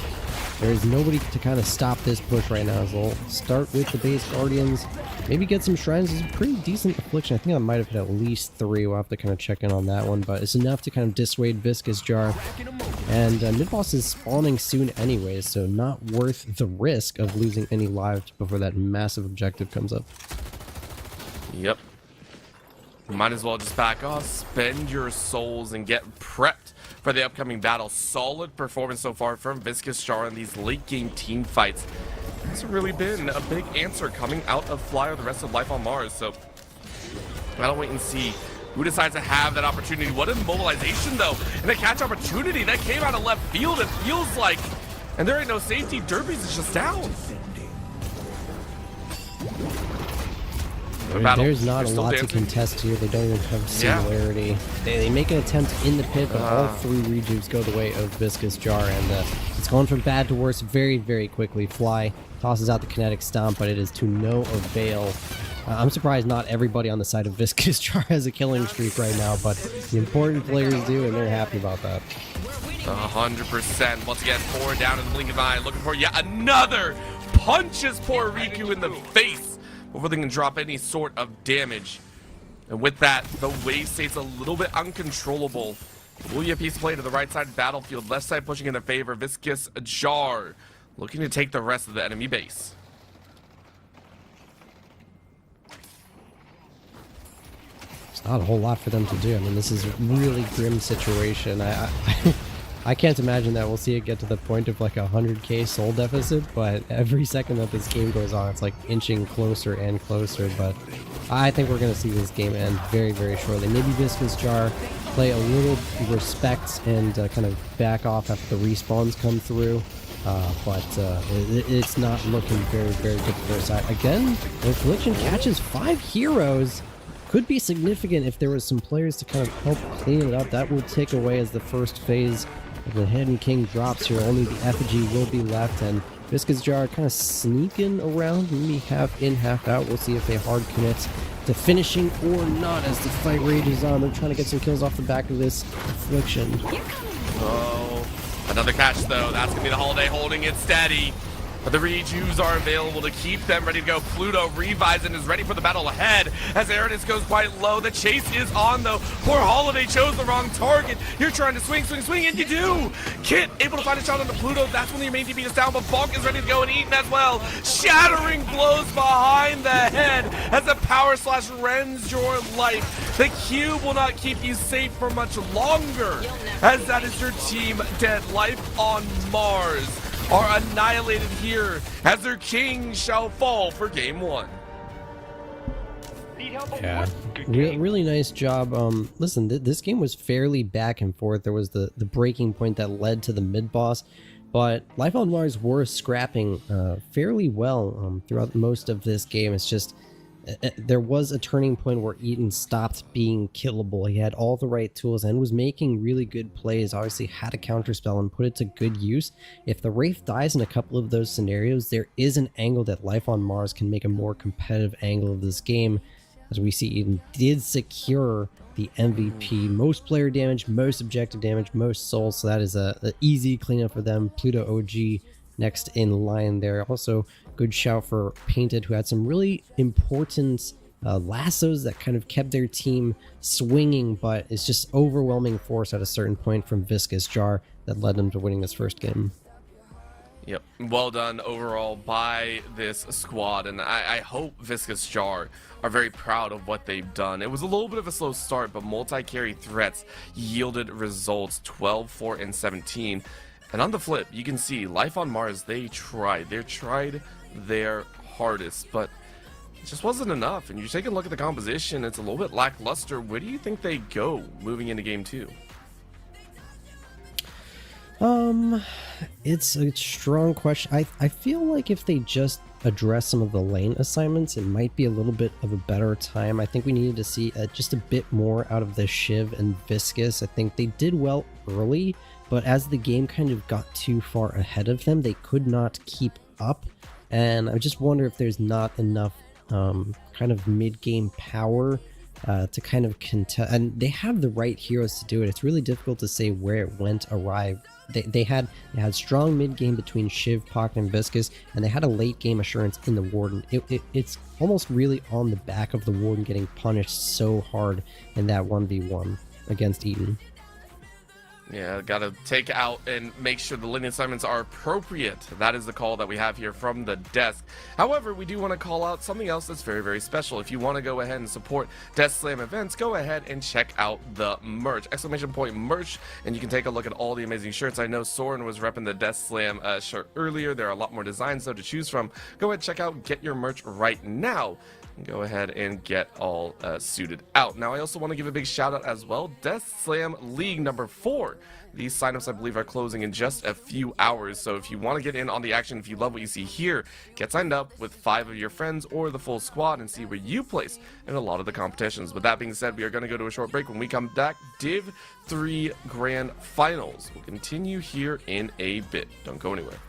there is nobody to kind of stop this push right now. So we'll start with the base Guardians, maybe get some shrines. It's a pretty decent affliction. I think I might have hit at least 3. We'll have to kind of check in on that one, but it's enough to kind of dissuade Viscous Jar. And mid-boss is spawning soon anyways, so not worth the risk of losing any lives before that massive objective comes up. Yep. You might as well just back off, spend your souls, and get prepped for the upcoming battle. Solid performance so far from Viscous Jar in these late game team fights. Hasn't really been a big answer coming out of Fly or the rest of Life on Mars, so I'll wait and see who decides to have that opportunity. What a mobilization, though, and a catch opportunity that came out of left field, it feels like. And there ain't no safety. Derbies is just down. I mean, there's not a lot to contest here. They don't even have singularity. They make an attempt in the pit, but all three rejuves go the way of Viscous Jar, and it's going from bad to worse very, very quickly. Fly tosses out the kinetic stomp, but it is to no avail. I'm surprised not everybody on the side of Viscous Jar has a killing streak right now, but the important players do, and they're happy about that. 100%. Once again, 4 down in the blink of an eye, looking for yet another punches poor Riku in the face before they can drop any sort of damage. And with that, the wave state's a little bit uncontrollable. Will piece play to the right side of the battlefield, left side pushing in their favor. Viscous Jar looking to take the rest of the enemy base. Not a whole lot for them to do. I mean, this is a really grim situation. I can't imagine that we'll see it get to the point of like 100k soul deficit, but every second that this game goes on, it's like inching closer and closer. But I think we're going to see this game end very, very shortly. Maybe Viscous Jar play a little respect and kind of back off after the respawns come through. But it's not looking very, very good for their side. Again, Affliction catches 5 heroes. Could be significant if there was some players to kind of help clean it up. That will take away as the first phase of the Hidden King drops here. Only the effigy will be left, and Viscous Jar kind of sneaking around, maybe half in, half out. We'll see if they hard commit to finishing or not as the fight rages on. They're trying to get some kills off the back of this Affliction. Oh, another catch though. That's gonna be the Holiday holding it steady. But the rejuves are available to keep them ready to go. Pluto revives and is ready for the battle ahead as Aridus goes quite low. The chase is on, though. Poor Holiday chose the wrong target. You're trying to swing, and you do! Kit able to find a shot on the Pluto. That's when your main DP is down, but Bonk is ready to go and Eaton as well. Shattering blows behind the head as the power slash rends your life. The cube will not keep you safe for much longer, as that is your team dead. Life on Mars are annihilated here as their king shall fall for game 1. Yeah, really nice job. Listen, this game was fairly back and forth. There was the breaking point that led to the mid boss, but Life on Mars were scrapping fairly well throughout most of this game. It's just there was a turning point where Eaton stopped being killable. He had all the right tools and was making really good plays. Obviously had a counterspell and put it to good use. If the Wraith dies in a couple of those scenarios, there is an angle that Life on Mars can make a more competitive angle of this game. As we see, Eaton did secure the MVP. Most player damage, most objective damage, most souls. So that is an easy cleanup for them. Pluto OG next in line there. Also, good shout for Painted, who had some really important lassos that kind of kept their team swinging, but it's just overwhelming force at a certain point from Viscous Jar that led them to winning this first game. Yep, well done overall by this squad, and I hope Viscous Jar are very proud of what they've done. It was a little bit of a slow start, but multi-carry threats yielded results, 12, 4, and 17. And on the flip, you can see Life on Mars, they tried their hardest, but it just wasn't enough. And you take a look at the composition, it's a little bit lackluster. Where do you think they go moving into game 2? It's a strong question. I feel like if they just address some of the lane assignments, it might be a little bit of a better time. I think we needed to see just a bit more out of the Shiv and Viscous. I think they did well early, but as the game kind of got too far ahead of them, they could not keep up. And I just wonder if there's not enough kind of mid-game power to kind of contest. And they have the right heroes to do it. It's really difficult to say where it went awry. They had strong mid-game between Shiv, Pocket, and Viscous, and they had a late-game assurance in the Warden. It's almost really on the back of the Warden getting punished so hard in that 1v1 against Eaton. Yeah, gotta take out and make sure the lineage assignments are appropriate. That is the call that we have here from the desk. However, we do want to call out something else that's very, very special. If you want to go ahead and support Death Slam events, go ahead and check out the merch. Exclamation point merch, and you can take a look at all the amazing shirts. I know Soren was repping the Death Slam shirt earlier. There are a lot more designs though to choose from. Go ahead, check out, get your merch right now. Go ahead and get all suited out. Now, I also want to give a big shout out as well. Death Slam League number 4. These signups, I believe, are closing in just a few hours. So if you want to get in on the action, if you love what you see here, get signed up with 5 of your friends or the full squad and see where you place in a lot of the competitions. With that being said, we are going to go to a short break. When we come back, Div 3 Grand Finals. We'll continue here in a bit. Don't go anywhere.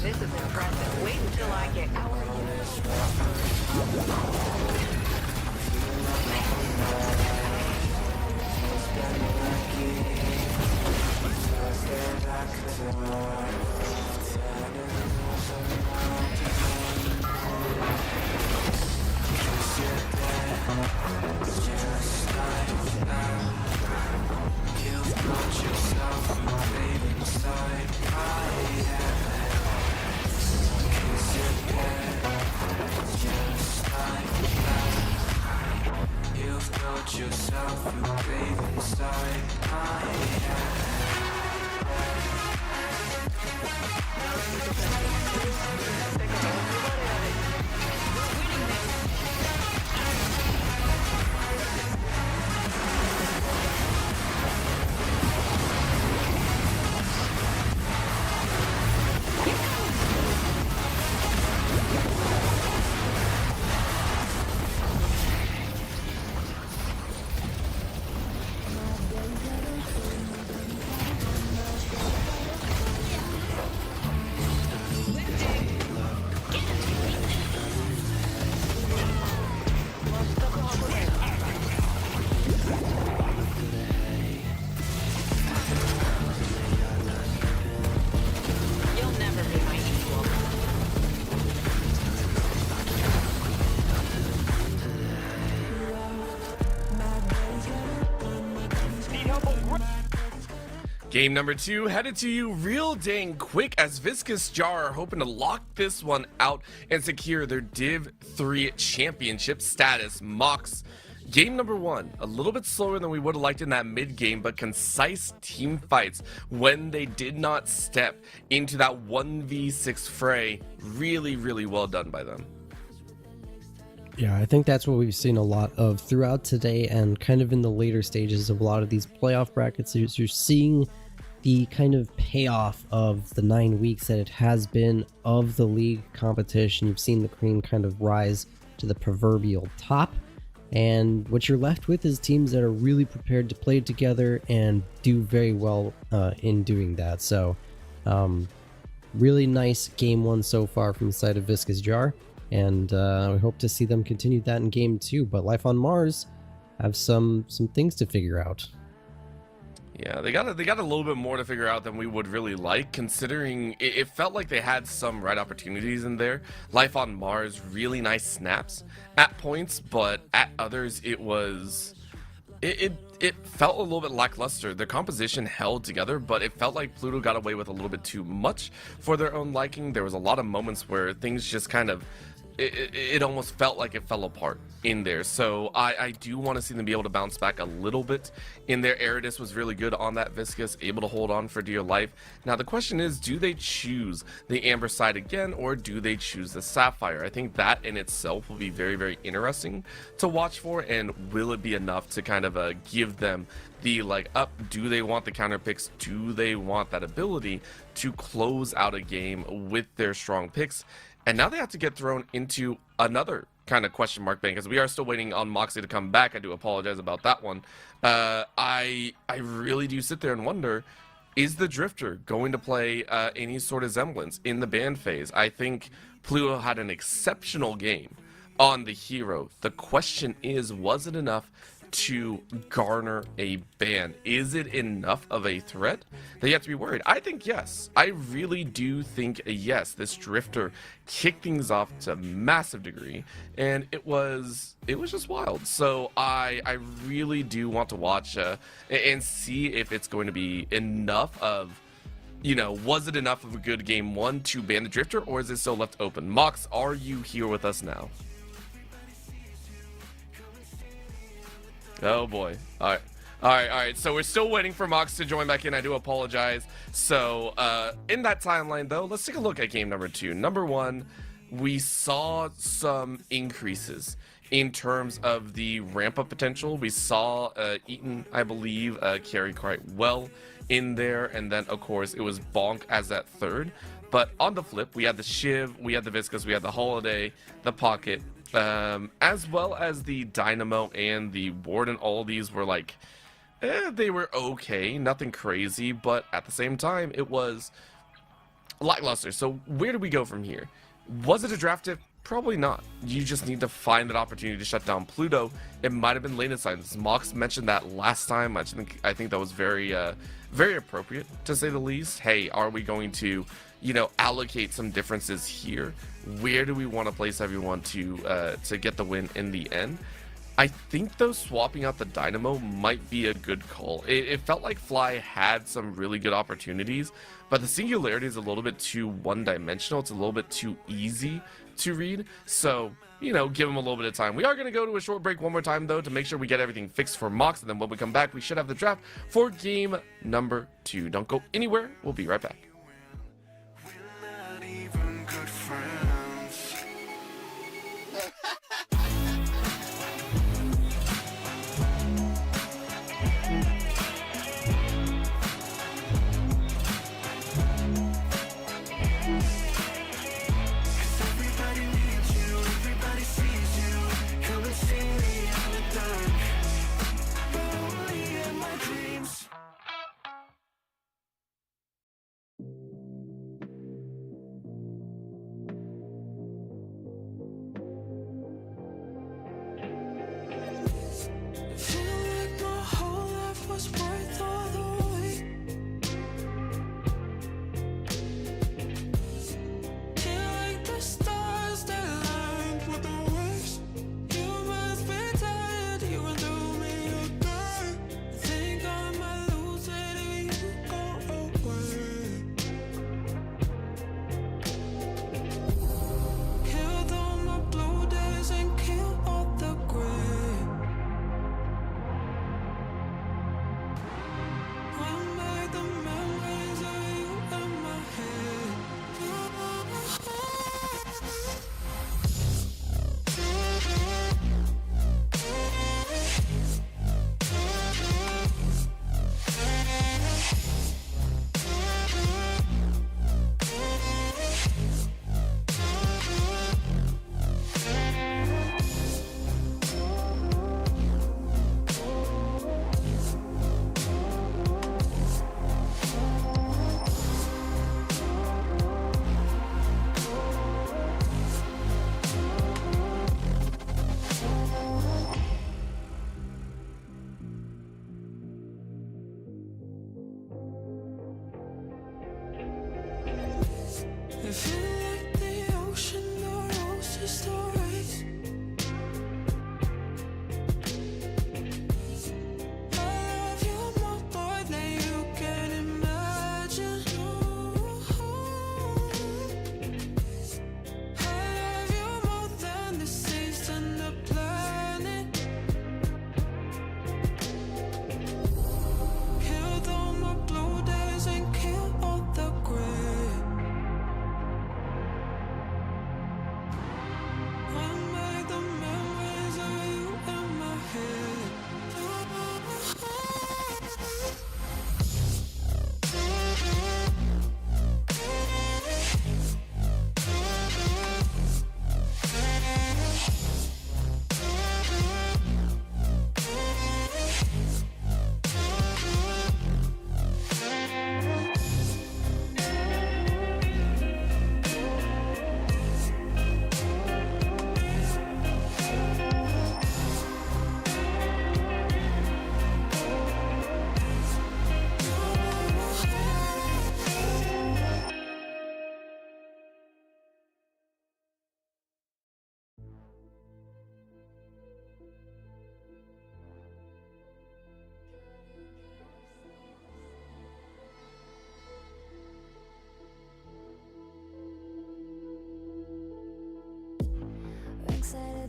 This is impressive. Wait until I get Game number 2 headed to you real dang quick as Viscous Jar are hoping to lock this one out and secure their Div 3 championship status. Mox. Game number 1, a little bit slower than we would have liked in that mid game, but concise team fights when they did not step into that 1v6 fray. Really, really well done by them. Yeah, I think that's what we've seen a lot of throughout today and kind of in the later stages of a lot of these playoff brackets. You're seeing the kind of payoff of the 9 weeks that it has been of the league competition. You've seen the cream kind of rise to the proverbial top. And what you're left with is teams that are really prepared to play together and do very well in doing that. So really nice game 1 so far from the side of Viscous Jar. And we hope to see them continue that in game 2. But Life on Mars have some things to figure out. Yeah, they got a little bit more to figure out than we would really like, considering it felt like they had some right opportunities in there. Life on Mars, really nice snaps at points, but at others it felt a little bit lackluster. The composition held together, but it felt like Pluto got away with a little bit too much for their own liking. There was a lot of moments where things just kind of it almost felt like it fell apart in there. So I do want to see them be able to bounce back a little bit in there. Eridus was really good on that Viscous, able to hold on for dear life. Now the question is, do they choose the Amber side again, or do they choose the Sapphire? I think that in itself will be very, very interesting to watch for, and will it be enough to kind of give them the do they want the counter picks? Do they want that ability to close out a game with their strong picks? And now they have to get thrown into another kind of question mark bank, because we are still waiting on Moxie to come back. I do apologize about that one. I really do sit there and wonder, is the Drifter going to play any sort of semblance in the ban phase? I think Pluto had an exceptional game on the hero. The question is, was it enough to garner a ban? Is it enough of a threat that you have to be worried? I think yes. I really do think yes. This Drifter kicked things off to a massive degree, and it was just wild. So I really do want to watch and see if it's going to be enough of, was it enough of a good game 1 to ban the Drifter, or is it still left open? Mox, are you here with us now? Oh boy. All right. So we're still waiting for Mox to join back in. I do apologize. So in that timeline though, let's take a look at game number 2. Number 1, we saw some increases in terms of the ramp up potential. We saw Eaton, I believe, carry quite well in there, and then of course it was Bonk as that third. But on the flip, we had the Shiv, we had the Viscous, we had the Holiday, the Pocket, as well as the Dynamo and the Warden. All of these were they were okay, nothing crazy, but at the same time it was lackluster. So where do we go from here? Was it a draft tip? Probably not. You just need to find that opportunity to shut down Pluto. It might have been late in science. Mox mentioned that last time. I think that was very appropriate, to say the least. Hey, are we going to allocate some differences here? Where do we want to place everyone to get the win in the end? I think though swapping out the Dynamo might be a good call. It felt like Fly had some really good opportunities, but the Singularity is a little bit too one-dimensional. It's a little bit too easy to read. So, give him a little bit of time. We are going to go to a short break one more time though to make sure we get everything fixed for Mox, and then when we come back we should have the draft for game number 2. Don't go anywhere. We'll be right back.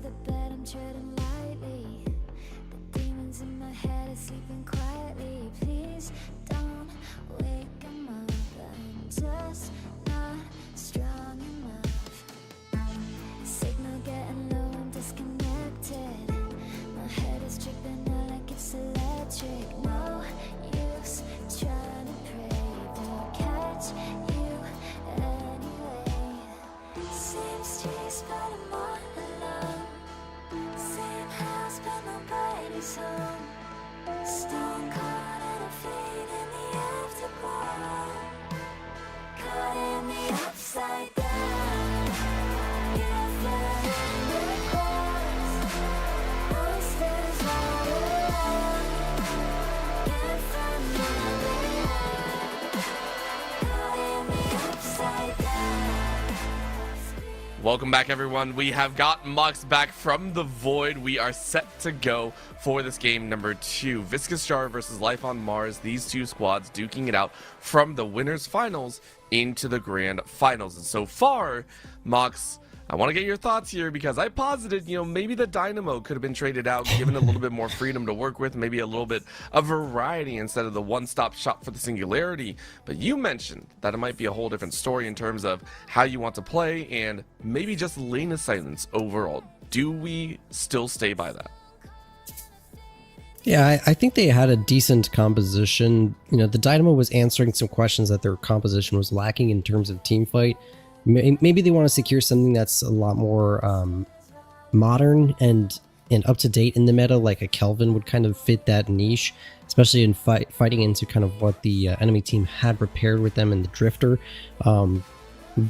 the bed, I'm treading lightly. The demons in my head are sleeping quietly. Please don't wake 'em up. I'm just not strong enough. Signal getting low, I'm disconnected. My head is tripping out like it's electric. No use trying to pray, they'll catch you anyway. Same streets, but I'm all alone. Same house, but nobody's home. Stone cold and a fade in the afterglow. Caught in the upside down. If the hand close, monsters all around. If I'm not around, caught in the upside down. Welcome back, everyone. We have got Mux back from the void. We are set to go for this game number 2. Viscous Jar versus Life on Mars. These two squads duking it out from the winners finals into the grand finals. And so far, Mux, I want to get your thoughts here because I posited, maybe the Dynamo could have been traded out, given a little bit more freedom to work with, maybe a little bit of variety instead of the one-stop shop for the Singularity. But you mentioned that it might be a whole different story in terms of how you want to play and maybe just lane assignments overall. Do we still stay by that? Yeah, I think they had a decent composition. The Dynamo was answering some questions that their composition was lacking in terms of team fight. Maybe they want to secure something that's a lot more modern and up to date in the meta, like a Kelvin would kind of fit that niche, especially in fighting into kind of what the enemy team had prepared with them in the Drifter.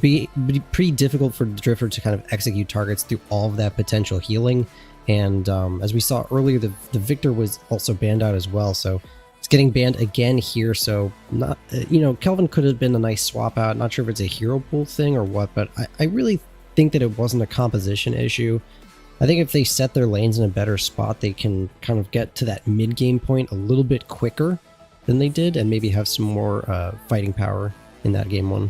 Be pretty difficult for the Drifter to kind of execute targets through all of that potential healing. And as we saw earlier, the Victor was also banned out as well, so it's getting banned again here. So not, Kelvin could have been a nice swap out. Not sure if it's a hero pool thing or what, but I really think that it wasn't a composition issue. I think if they set their lanes in a better spot, they can kind of get to that mid game point a little bit quicker than they did, and maybe have some more fighting power in that game 1.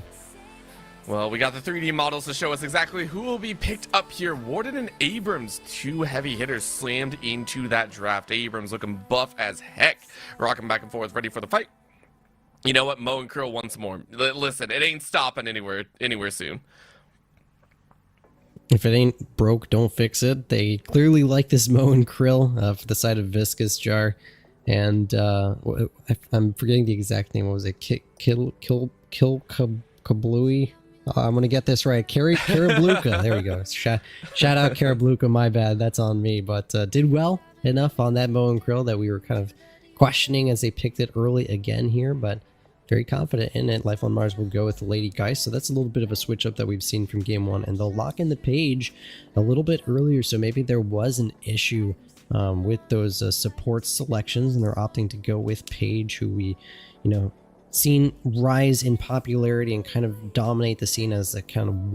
Well, we got the 3D models to show us exactly who will be picked up here. Warden and Abrams, 2 heavy hitters slammed into that draft. Abrams looking buff as heck, rocking back and forth, ready for the fight. You know what? Mo and Krill once more. Listen, it ain't stopping anywhere soon. If it ain't broke, don't fix it. They clearly like this Mo and Krill for the side of Viscous Jar. And I'm forgetting the exact name. What was it? Kill Kablooey? I'm gonna get this right. Karabluka. There we go. Shout out Karabluka. My bad. That's on me. But did well enough on that Mo and Krill that we were kind of questioning as they picked it early again here. But very confident in it. Life on Mars will go with Lady Geist. So that's a little bit of a switch up that we've seen from game 1. And they'll lock in the page a little bit earlier. So maybe there was an issue with those support selections, and they're opting to go with Paige, who we, seen rise in popularity and kind of dominate the scene as the kind of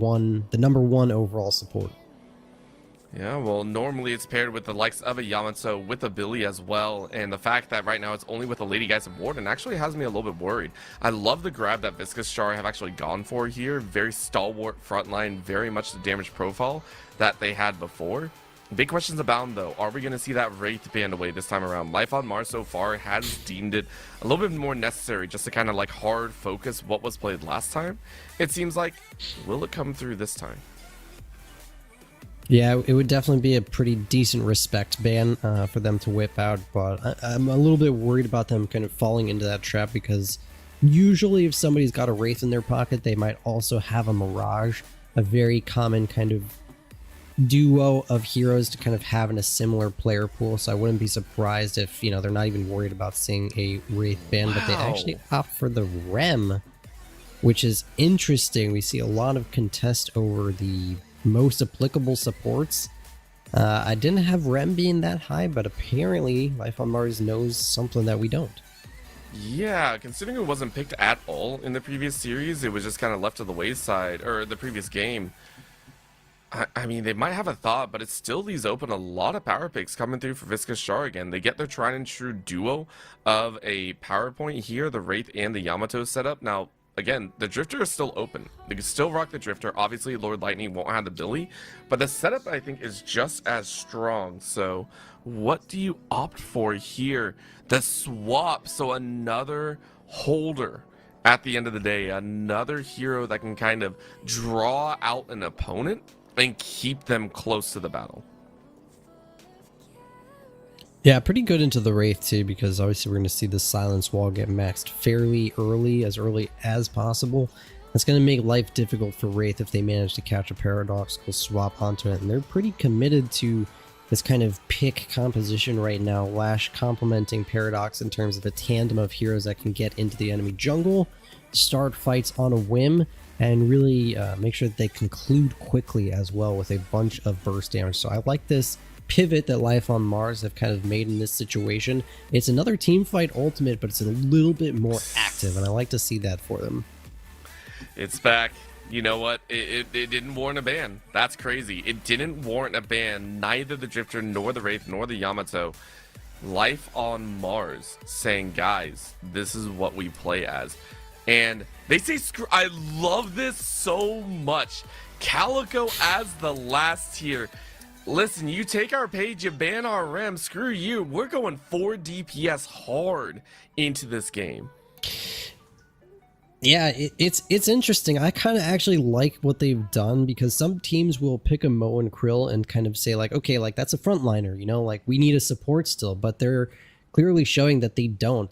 the number 1 overall support. Yeah, well, normally it's paired with the likes of a Yamato, with a Billy as well, and the fact that right now it's only with the Lady Geist and Warden actually has me a little bit worried. I love the grab that Viscous Jar have actually gone for here. Very stalwart frontline, very much the damage profile that they had before. Big questions abound, though. Are we going to see that Wraith banned away this time around? Life on Mars so far has deemed it a little bit more necessary just to kind of hard focus what was played last time. It seems like, will it come through this time? Yeah, it would definitely be a pretty decent respect ban for them to whip out, but I'm a little bit worried about them kind of falling into that trap, because usually if somebody's got a Wraith in their pocket, they might also have a Mirage, a very common kind of duo of heroes to kind of have in a similar player pool. So I wouldn't be surprised if, they're not even worried about seeing a Wraith ban, but they actually opt for the Rem, which is interesting. We see a lot of contest over the most applicable supports. I didn't have Rem being that high, but apparently Life on Mars knows something that we don't. Yeah, considering it wasn't picked at all in the previous series, it was just kind of left to the wayside, or the previous game. I mean, they might have a thought, but it still leaves open a lot of power picks coming through for Viscous Jar again. They get their tried and true duo of a power point here, the Wraith and the Yamato setup. Now, again, the Drifter is still open. They can still rock the Drifter. Obviously, Lord Lightning won't have the ability, but the setup, I think, is just as strong. So what do you opt for here? The swap, so another holder. At the end of the day, another hero that can kind of draw out an opponent and keep them close to the battle. Yeah, pretty good into the Wraith too, because obviously we're going to see the Silence Wall get maxed fairly early as possible. That's going to make life difficult for Wraith if they manage to catch a Paradoxical swap onto it, and they're pretty committed to this kind of pick composition right now. Lash complementing Paradox in terms of a tandem of heroes that can get into the enemy jungle, start fights on a whim, and really make sure that they conclude quickly as well with a bunch of burst damage. So I like this pivot that Life on Mars have kind of made in this situation. It's another team fight ultimate, but it's a little bit more active, and I like to see that for them. It's back. You know what? It didn't warrant a ban. That's crazy. It didn't warrant a ban. Neither the Drifter, nor the Wraith, nor the Yamato. Life on Mars saying, guys, this is what we play as. And they say, I love this so much. Calico as the last tier. Listen, you take our page, you ban our rem, screw you. We're going 4 DPS hard into this game. Yeah, it's interesting. I kind of actually like what they've done, because some teams will pick a Mo and Krill and kind of say like, okay, like that's a frontliner, you know, like we need a support still, but they're clearly showing that they don't.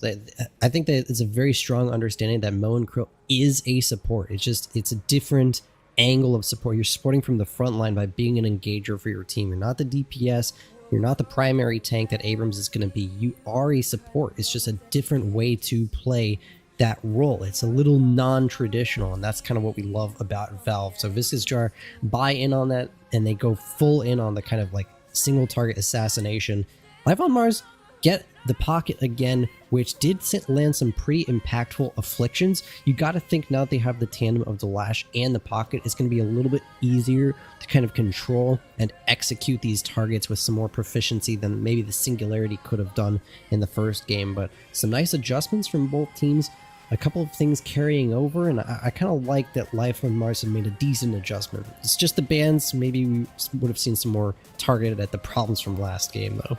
I think that it's a very strong understanding that Mo and Krill is a support. It's a different angle of support. You're supporting from the front line by being an engager for your team. You're not the DPS. You're not the primary tank that Abrams is going to be. You are a support. It's just a different way to play that role. It's a little non-traditional, and that's kind of what we love about Valve. So Viscous Jar buy in on that, and they go full in on the kind of like single target assassination. Life on Mars get the pocket again, which did land some pretty impactful afflictions. You got to think now that they have the tandem of the Lash and the pocket, it's going to be a little bit easier to kind of control and execute these targets with some more proficiency than maybe the Singularity could have done in the first game. But some nice adjustments from both teams. A couple of things carrying over, and I kind of like that Life on Mars have made a decent adjustment. It's just the bans, maybe we would have seen some more targeted at the problems from last game, though.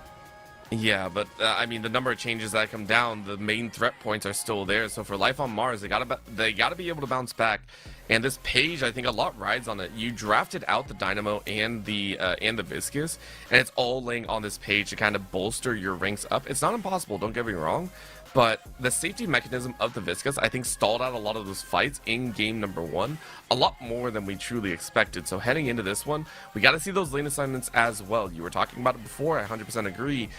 Yeah, but I mean, the number of changes that come down, the main threat points are still there. So for Life on Mars, they gotta be able to bounce back. And this page, I think a lot rides on it. You drafted out the Dynamo and the Viscous, and it's all laying on this page to kind of bolster your ranks up. It's not impossible, don't get me wrong, but the safety mechanism of the Viscous, I think, stalled out a lot of those fights in game number 1, a lot more than we truly expected. So heading into this one, we got to see those lane assignments as well. You were talking about it before, I 100% agree.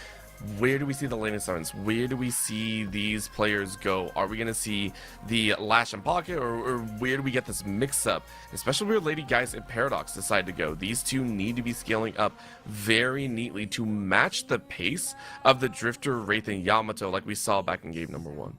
Where do we see the lane assignments? Where do we see these players go? Are we going to see the Lash and Pocket, or where do we get this mix-up? Especially where Lady Geist and Paradox decide to go. These two need to be scaling up very neatly to match the pace of the Drifter, Wraith, and Yamato like we saw back in game number 1.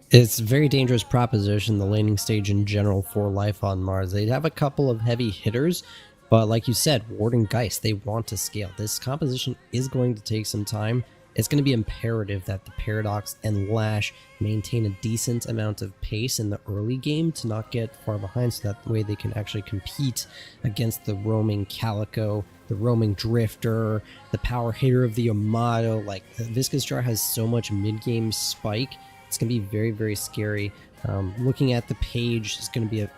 It's a very dangerous proposition, the laning stage in general for Life on Mars. They'd have a couple of heavy hitters, but like you said, Ward and Geist, they want to scale. This composition is going to take some time. It's going to be imperative that the Paradox and Lash maintain a decent amount of pace in the early game to not get far behind, so that way they can actually compete against the roaming Calico, the roaming Drifter, the power hitter of the Yamato. Like, Viscous Jar has so much mid-game spike. It's going to be very, very scary. Looking at the page is going to be a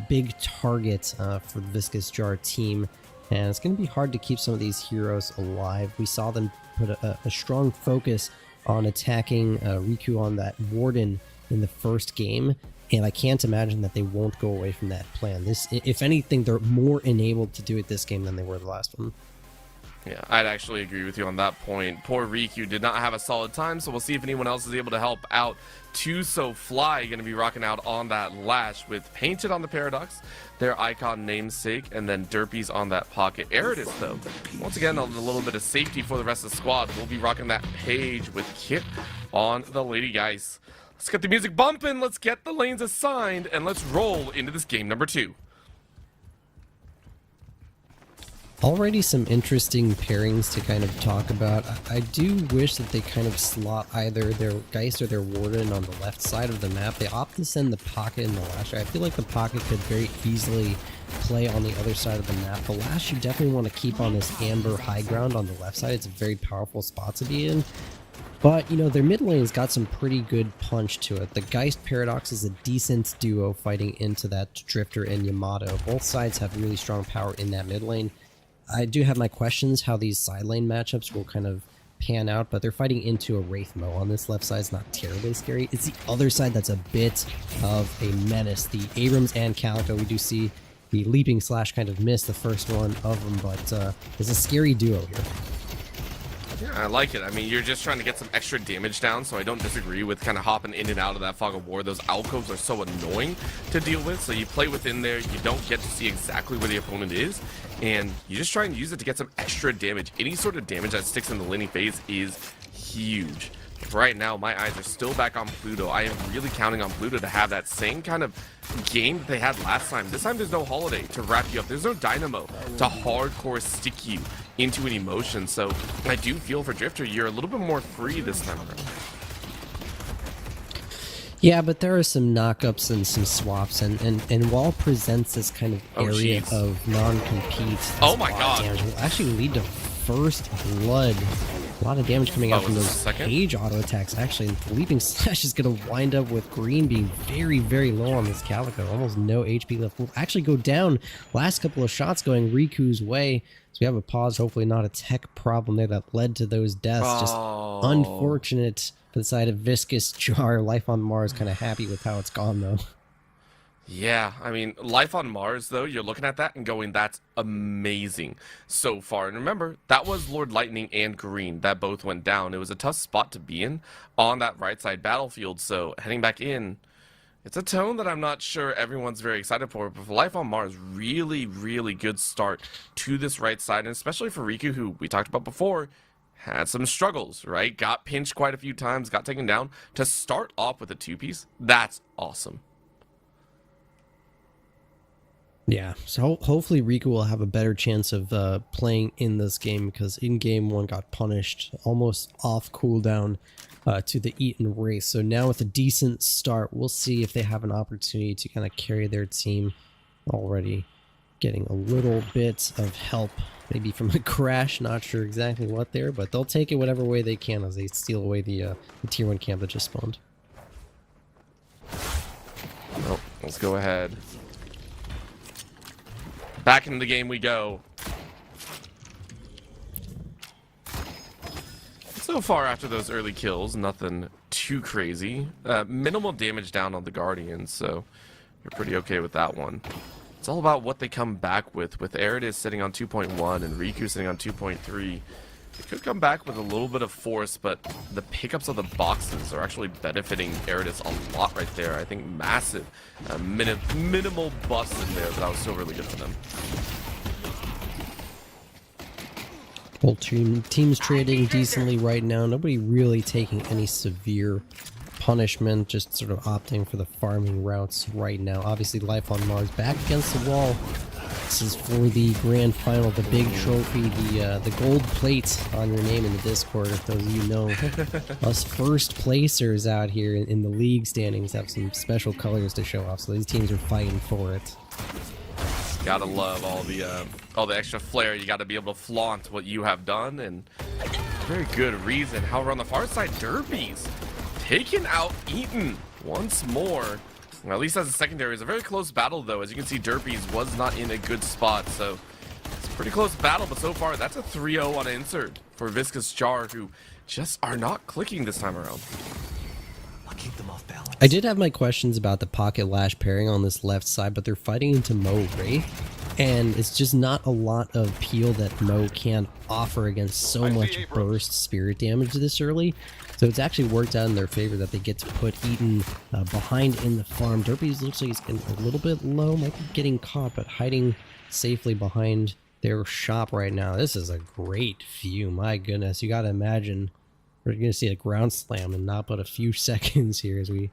big target for the Viscous Jar team, and it's going to be hard to keep some of these heroes alive. We saw them put a strong focus on attacking Riku on that Warden in the first game, and I can't imagine that they won't go away from that plan. This, if anything, they're more enabled to do it this game than they were the last one. Yeah, I'd actually agree with you on that point. Poor Riku did not have a solid time, so we'll see if anyone else is able to help out. Tuso Fly going to be rocking out on that Lash with Painted on the Paradox, their icon namesake, and then Derpies on that Pocket. Eridus, though, once again, a little bit of safety for the rest of the squad. We'll be rocking that page with Kit on the Lady Guys. Let's get the music bumping, let's get the lanes assigned, and let's roll into this game number 2. Already some interesting pairings to kind of talk about. I do wish that they kind of slot either their Geist or their Warden on the left side of the map. They opt to send the Pocket and the Lasher. I feel like the Pocket could very easily play on the other side of the map. The Lash you definitely want to keep on this amber high ground on the left side. It's a very powerful spot to be in. But, you know, their mid lane's got some pretty good punch to it. The Geist Paradox is a decent duo fighting into that Drifter and Yamato. Both sides have really strong power in that mid lane. I do have my questions how these side lane matchups will kind of pan out, but they're fighting into a Wraith Mo on this left side. It's not terribly scary. It's the other side that's a bit of a menace. The Abrams and Calico, we do see the Leaping Slash kind of miss the first one of them, but it's a scary duo here. Yeah, I like it. I mean, you're just trying to get some extra damage down, so I don't disagree with kind of hopping in and out of that Fog of War. Those alcoves are so annoying to deal with, so you play within there, you don't get to see exactly where the opponent is, and you just try and use it to get some extra damage. Any sort of damage that sticks in the laning phase is huge. Right now, my eyes are still back on Pluto. I am really counting on Pluto to have that same kind of game that they had last time. This time there's no Holiday to wrap you up. There's no Dynamo to hardcore stick you into an emotion. So I do feel for Drifter, you're a little bit more free this time around. Yeah, but there are some knockups and some swaps, and Wall presents this kind of area of non-compete. Oh my god. Damage will actually lead to first blood. A lot of damage coming out from those Cage auto attacks. Actually, the Leaping Slash is going to wind up with Green being very, very low on this Calico. Almost no HP left. Will actually go down. Last couple of shots going Riku's way. So we have a pause. Hopefully not a tech problem there that led to those deaths. Just unfortunate for the side of Viscous Jar. Life on Mars kind of happy with how it's gone, though. Yeah, I mean, Life on Mars, though, you're looking at that and going, that's amazing so far. And remember, that was Lord Lightning and Green that both went down. It was a tough spot to be in on that right side battlefield. So heading back in, it's a tone that I'm not sure everyone's very excited for. But for Life on Mars, really, really good start to this right side. And especially for Riku, who we talked about before, had some struggles, right? Got pinched quite a few times, got taken down. To start off with a two-piece, that's awesome. Yeah, so hopefully Riku will have a better chance of playing in this game, because in game one got punished almost off cooldown to the Eaton race. So now with a decent start, we'll see if they have an opportunity to kind of carry their team. Already getting a little bit of help, maybe from a crash, not sure exactly what there, but they'll take it whatever way they can as they steal away the tier 1 camp that just spawned. Oh, let's go ahead. Back into the game we go. So far after those early kills, nothing too crazy. Minimal damage down on the Guardians, so you're pretty okay with that one. It's all about what they come back with Eridus sitting on 2.1 and Riku sitting on 2.3. They could come back with a little bit of force, but the pickups of the boxes are actually benefiting Eridus a lot right there. I think massive, minimal buffs in there, but that was still really good for them. Both teams trading decently right now. Nobody really taking any severe punishment, just sort of opting for the farming routes right now. Obviously, Life on Mars back against the wall. This is for the grand final, the big trophy, the gold plate on your name in the Discord. If those of you know, us first placers out here in the league standings have some special colors to show off. So these teams are fighting for it. Gotta love all the extra flair. You gotta be able to flaunt what you have done, and very good reason. However, on the far side, Derbies taking out Eaton once more. Well, at least as a secondary. It's a very close battle, though. As you can see, Derbies was not in a good spot, so it's a pretty close battle. But so far, that's a 3-0 on insert for Viscous Jar, who just are not clicking this time around. I'll keep them off balance. I did have my questions about the Pocket Lash pairing on this left side, but they're fighting into Mo Wraith, and it's just not a lot of peel that Mo can offer against so much burst spirit damage this early. So it's actually worked out in their favor that they get to put Eaton behind in the farm. Derbies looks like he's getting a little bit low, might be getting caught, but hiding safely behind their shop right now. This is a great view, my goodness. You gotta imagine we're gonna see a ground slam in not but a few seconds here as we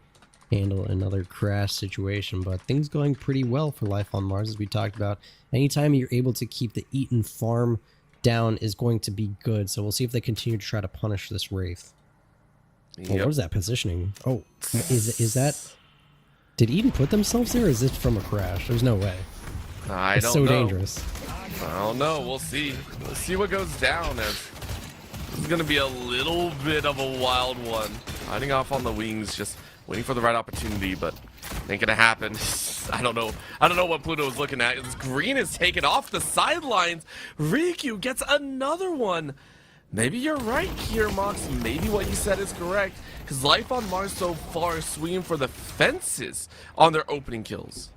handle another crash situation. But things going pretty well for Life on Mars, as we talked about. Anytime you're able to keep the Eaton farm down is going to be good. So we'll see if they continue to try to punish this Wraith. Yep. Oh, what was that positioning? Oh, is that... Did Eden put themselves there, or is this from a crash? There's no way. I don't so know. Dangerous. I don't know. We'll see. We'll see what goes down. As this is going to be a little bit of a wild one. Hiding off on the wings, just waiting for the right opportunity, but ain't gonna happen. I don't know. I don't know what Pluto is looking at. This green is taken off the sidelines. Riku gets another one. Maybe you're right here, Mox. Maybe what you said is correct. Because Life on Mars so far is swinging for the fences on their opening kills.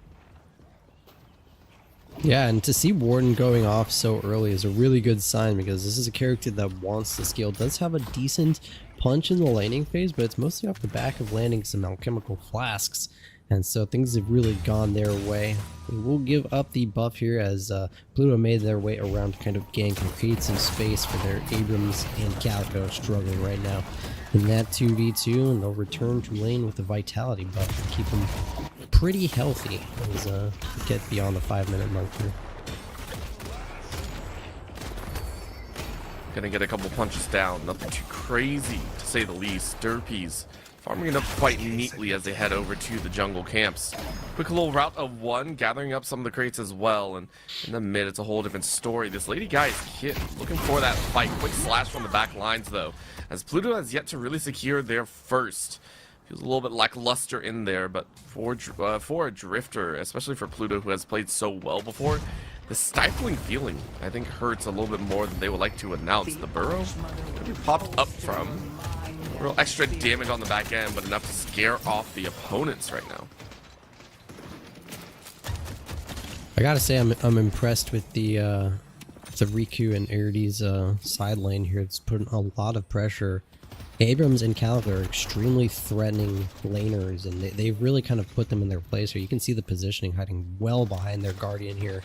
Yeah, and to see Warden going off so early is a really good sign, because this is a character that wants to scale. Does have a decent punch in the laning phase, but it's mostly off the back of landing some alchemical flasks. And so things have really gone their way. We will give up the buff here as Pluto made their way around to kind of gank and create some space for their Abrams and Calico struggling right now in that 2v2, and they'll return to lane with the Vitality buff to keep them pretty healthy as we get beyond the 5-minute mark here. Gonna get a couple punches down. Nothing too crazy, to say the least. Derpies farming it up quite neatly as they head over to the jungle camps. Quick little route of one, gathering up some of the crates as well. And in the mid, it's a whole different story. This lady guy is hit, looking for that fight. Quick slash from the back lines, though, as Pluto has yet to really secure their first. Feels a little bit lackluster in there, but for a drifter, especially for Pluto, who has played so well before, the stifling feeling, I think, hurts a little bit more than they would like to announce. The burrow could be popped up from. Real extra damage on the back end, but enough to scare off the opponents right now. I gotta say, I'm impressed with the Riku and Erity's side lane here. It's putting a lot of pressure. Abrams and Calico are extremely threatening laners, and they've really kind of put them in their place here. You can see the positioning hiding well behind their Guardian here,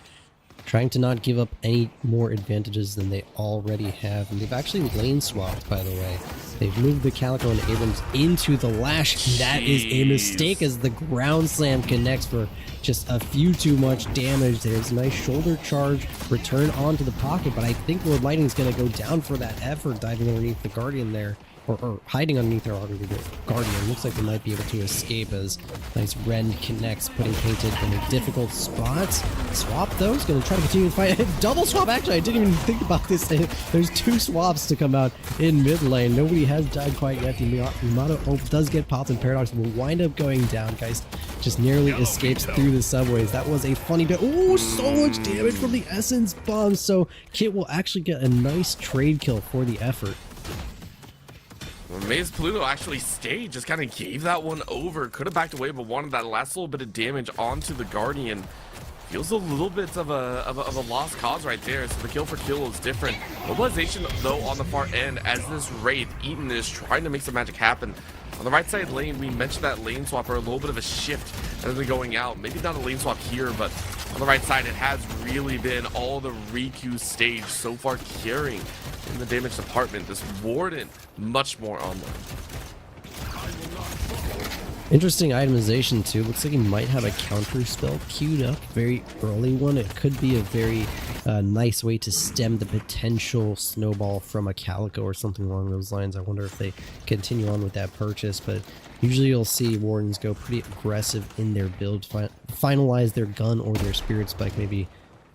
trying to not give up any more advantages than they already have. And they've actually lane swapped, by the way. They've moved the Calico and Abrams into the Lash. That is a mistake as the ground slam connects for just a few too much damage. There's a nice shoulder charge, return onto the pocket, but I think Lord Lightning's going to go down for that effort, diving underneath the Guardian there. Or hiding underneath their Guardian. Looks like they might be able to escape as nice Rend connects, putting Painted in a difficult spot. Swap though, is going to try to continue the fight. Double swap, actually, I didn't even think about this. There's 2 swaps to come out in mid lane. Nobody has died quite yet. The Yamato Ult does get popped, and Paradox will wind up going down. Guys just nearly escapes through the subways. That was a funny bit. Oh, so much damage from the Essence Bomb. So Kit will actually get a nice trade kill for the effort. Maze Pluto actually stayed, just kind of gave that one over. Could have backed away, but wanted that last little bit of damage onto the Guardian. Feels a little bit of a lost cause right there. So the kill for kill is different. Mobilization though on the far end as this Wraith Eaton is trying to make some magic happen. On the right side lane, we mentioned that lane swap, or a little bit of a shift as they're going out. Maybe not a lane swap here, but on the right side, it has really been all the Riku stage so far carrying in the damage department. This Warden, much more on them. Interesting itemization too. Looks like he might have a counter spell queued up, very early one. It could be a very nice way to stem the potential snowball from a Calico or something along those lines. I wonder if they continue on with that purchase, but usually you'll see Wardens go pretty aggressive in their build, finalize their gun or their Spirit Spike. Maybe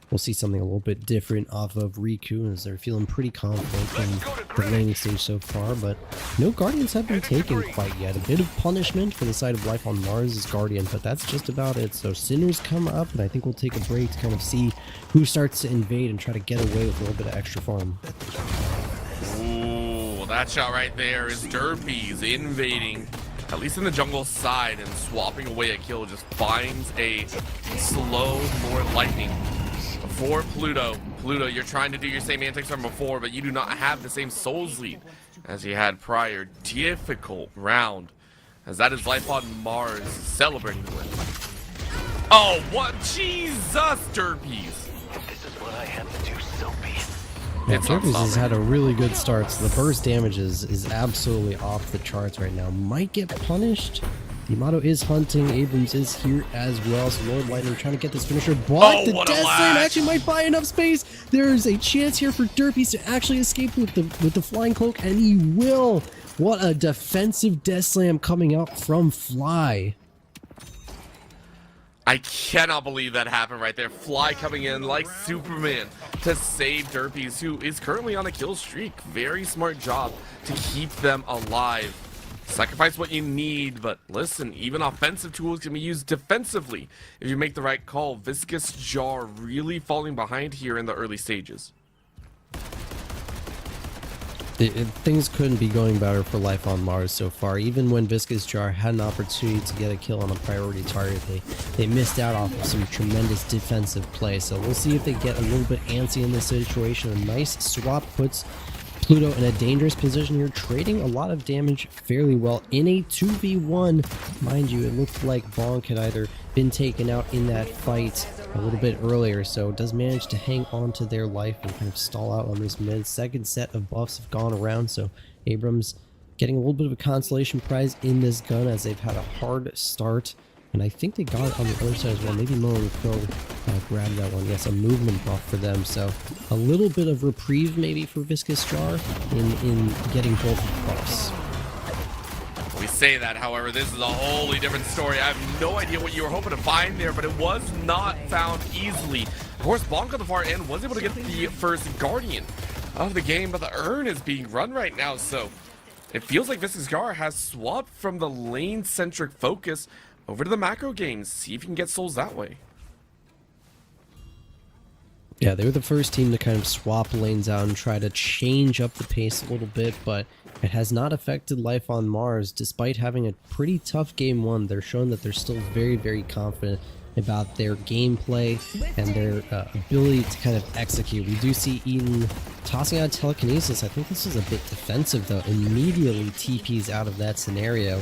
we'll see something a little bit different off of Riku, as they're feeling pretty confident in the laning stage so far, but no Guardians have been taken quite yet. A bit of punishment for the side of Life on Mars' Guardian, but that's just about it. So Sinners come up, and I think we'll take a break to kind of see who starts to invade and try to get away with a little bit of extra farm. Ooh, that shot right there is Derpies invading, at least in the jungle side, and swapping away a kill. Just finds a slow Lord Lightning for Pluto. Pluto, you're trying to do your same antics from before, but you do not have the same Souls lead as you had prior. Difficult round, as that is Life on Mars celebrating the win. Oh, what? Jesus, Derpies. This is what I have to do, Soapy. Yeah, Derpies has had a really good start, so the burst damage is absolutely off the charts right now. Might get punished. Yamato is hunting. Abrams is here as well. So Lord Lightning trying to get this finisher, but the what a Death lash. Slam actually might buy enough space. There's a chance here for Derpies to actually escape with the flying cloak, and he will. What a defensive Death Slam coming out from Fly. I cannot believe that happened right there. Fly coming in like Superman to save Derpies, who is currently on a kill streak. Very smart job to keep them alive. Sacrifice what you need, but listen, even offensive tools can be used defensively if you make the right call. Viscous Jar really falling behind here in the early stages. Things couldn't be going better for Life on Mars so far. Even when Viscous Jar had an opportunity to get a kill on a priority target, they missed out off of some tremendous defensive play. So we'll see if they get a little bit antsy in this situation. A nice swap puts Pluto in a dangerous position here, trading a lot of damage fairly well in a 2v1. Mind you, it looked like Bonk had either been taken out in that fight a little bit earlier, so does manage to hang on to their life and kind of stall out on this mid. Second set of buffs have gone around, so Abrams getting a little bit of a consolation prize in this gun as they've had a hard start. And I think they got it on the other side as well. Maybe Mo and Crow grabbed that one. Yes, a movement buff for them. So a little bit of reprieve maybe for Viscous Jar in getting both buffs. We say that, however, this is a wholly different story. I have no idea what you were hoping to find there, but it was not found easily. Of course, Bonk on the far end was able to get the first Guardian of the game, but the urn is being run right now, so it feels like Viscous Jar has swapped from the lane-centric focus over to the macro games. See if you can get souls that way. Yeah, they were the first team to kind of swap lanes out and try to change up the pace a little bit, but it has not affected Life on Mars. Despite having a pretty tough game one, they're showing that they're still very, very confident about their gameplay and their ability to kind of execute. We do see Eden tossing out telekinesis. I think this is a bit defensive though. Immediately TPs out of that scenario.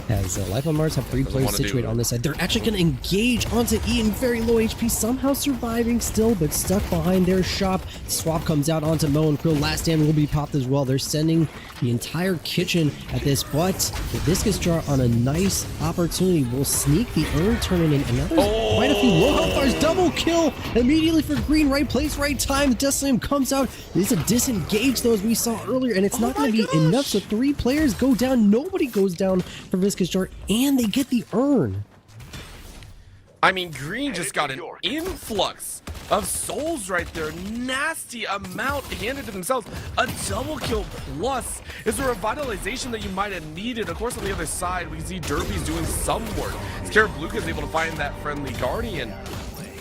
As Life on Mars have 3 players situated on this side. They're actually going to engage onto Eden, very low HP, somehow surviving still, but stuck behind their shop. Swap comes out onto Mo and Krill. Last stand will be popped as well. They're sending the entire kitchen at this, but the Viscous Jar on a nice opportunity will sneak the urn tournament. And now there's quite a few low health bars. Double kill immediately for Green. Right place, right time. The Death Slam comes out. It's a disengage though, as we saw earlier, and it's not going to be enough. So 3 players go down. Nobody goes down for Viscous Jar, and they get the urn. I mean, Green just got an influx of souls right there. Nasty amount handed to themselves. A double kill plus is a revitalization that you might have needed. Of course, on the other side, we see Derpies doing some work. Scarabluca is able to find that friendly Guardian,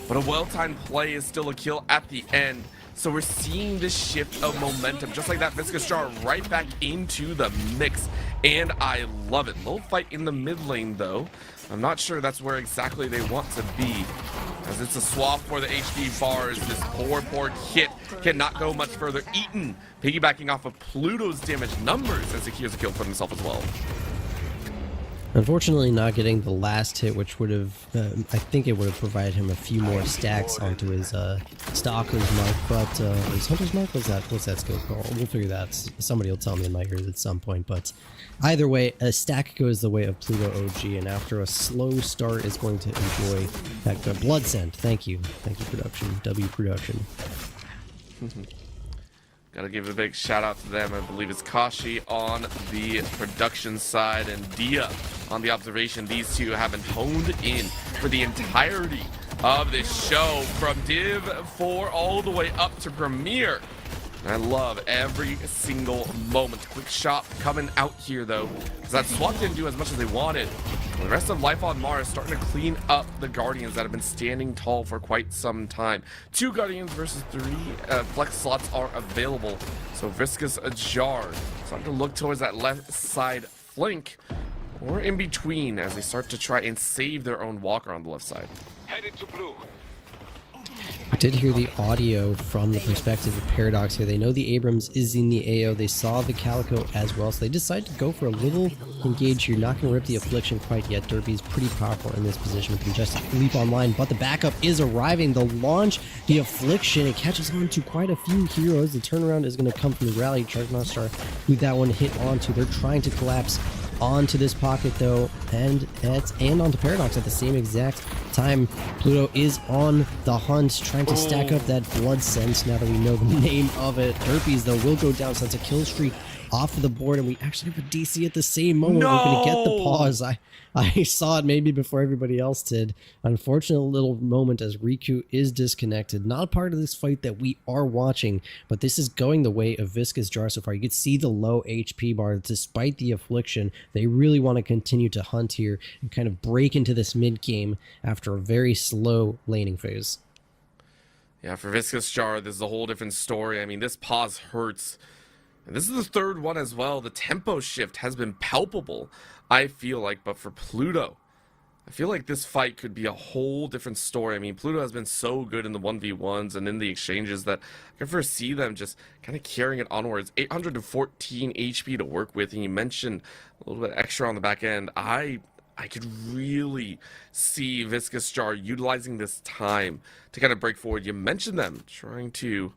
but a well-timed play is still a kill at the end. So we're seeing this shift of momentum, just like that Viscous Jar right back into the mix, and I love it. Little fight in the mid lane though. I'm not sure that's where exactly they want to be, as it's a swap for the HP bars. This poor kit cannot go much further. Eaton piggybacking off of Pluto's damage numbers as he secures a kill for himself as well. Unfortunately, not getting the last hit, which would have, I think it would have provided him a few more stacks onto his Stalker's Mark, but his Hunter's Mark, what's that skill called? We'll figure that. Somebody will tell me in my ears at some point, but either way, a stack goes the way of Pluto OG, and after a slow start is going to enjoy that Blood Scent. Thank you production, W production. Gotta give a big shout out to them. I believe it's Kashi on the production side and Dia on the observation. These two have been honed in for the entirety of this show, from Div 4 all the way up to Premiere. And I love every single moment. Quick shot coming out here though, because that swap didn't do as much as they wanted. The rest of Life on Mars starting to clean up the Guardians that have been standing tall for quite some time. 2 Guardians versus 3 flex slots are available. So Viscous Jar starting to look towards that left side flank, or in between, as they start to try and save their own walker on the left side. Headed to blue. I did hear the audio from the perspective of Paradox here. They know the Abrams is in the AO. They saw the Calico as well, so they decided to go for a little engage here. Not going to rip the Affliction quite yet. Derpy's pretty powerful in this position. Can just leap online, but the backup is arriving. The launch, the Affliction, it catches on to quite a few heroes. The turnaround is going to come from the rally. Chargemaster with that one hit onto. They're trying to collapse onto this pocket though, and onto Paradox at the same exact time. Pluto is on the hunt, trying to stack up that blood sense now that we know the name of it. Herpes though will go down, so that's a kill streak off of the board, and we actually have a DC at the same moment. We're going to get the pause. I saw it maybe before everybody else did. Unfortunate little moment as Riku is disconnected. Not a part of this fight that we are watching, but this is going the way of Viscous Jar so far. You can see the low HP bar. Despite the affliction, they really want to continue to hunt here and kind of break into this mid game after a very slow laning phase. Yeah, for Viscous Jar, this is a whole different story. I mean, this pause hurts. And this is the third one as well. The tempo shift has been palpable, I feel like. But for Pluto, I feel like this fight could be a whole different story. I mean, Pluto has been so good in the 1v1s and in the exchanges that I can foresee them just kind of carrying it onwards. 814 HP to work with, and you mentioned a little bit extra on the back end. I could really see Viscous Jar utilizing this time to kind of break forward. You mentioned them trying to...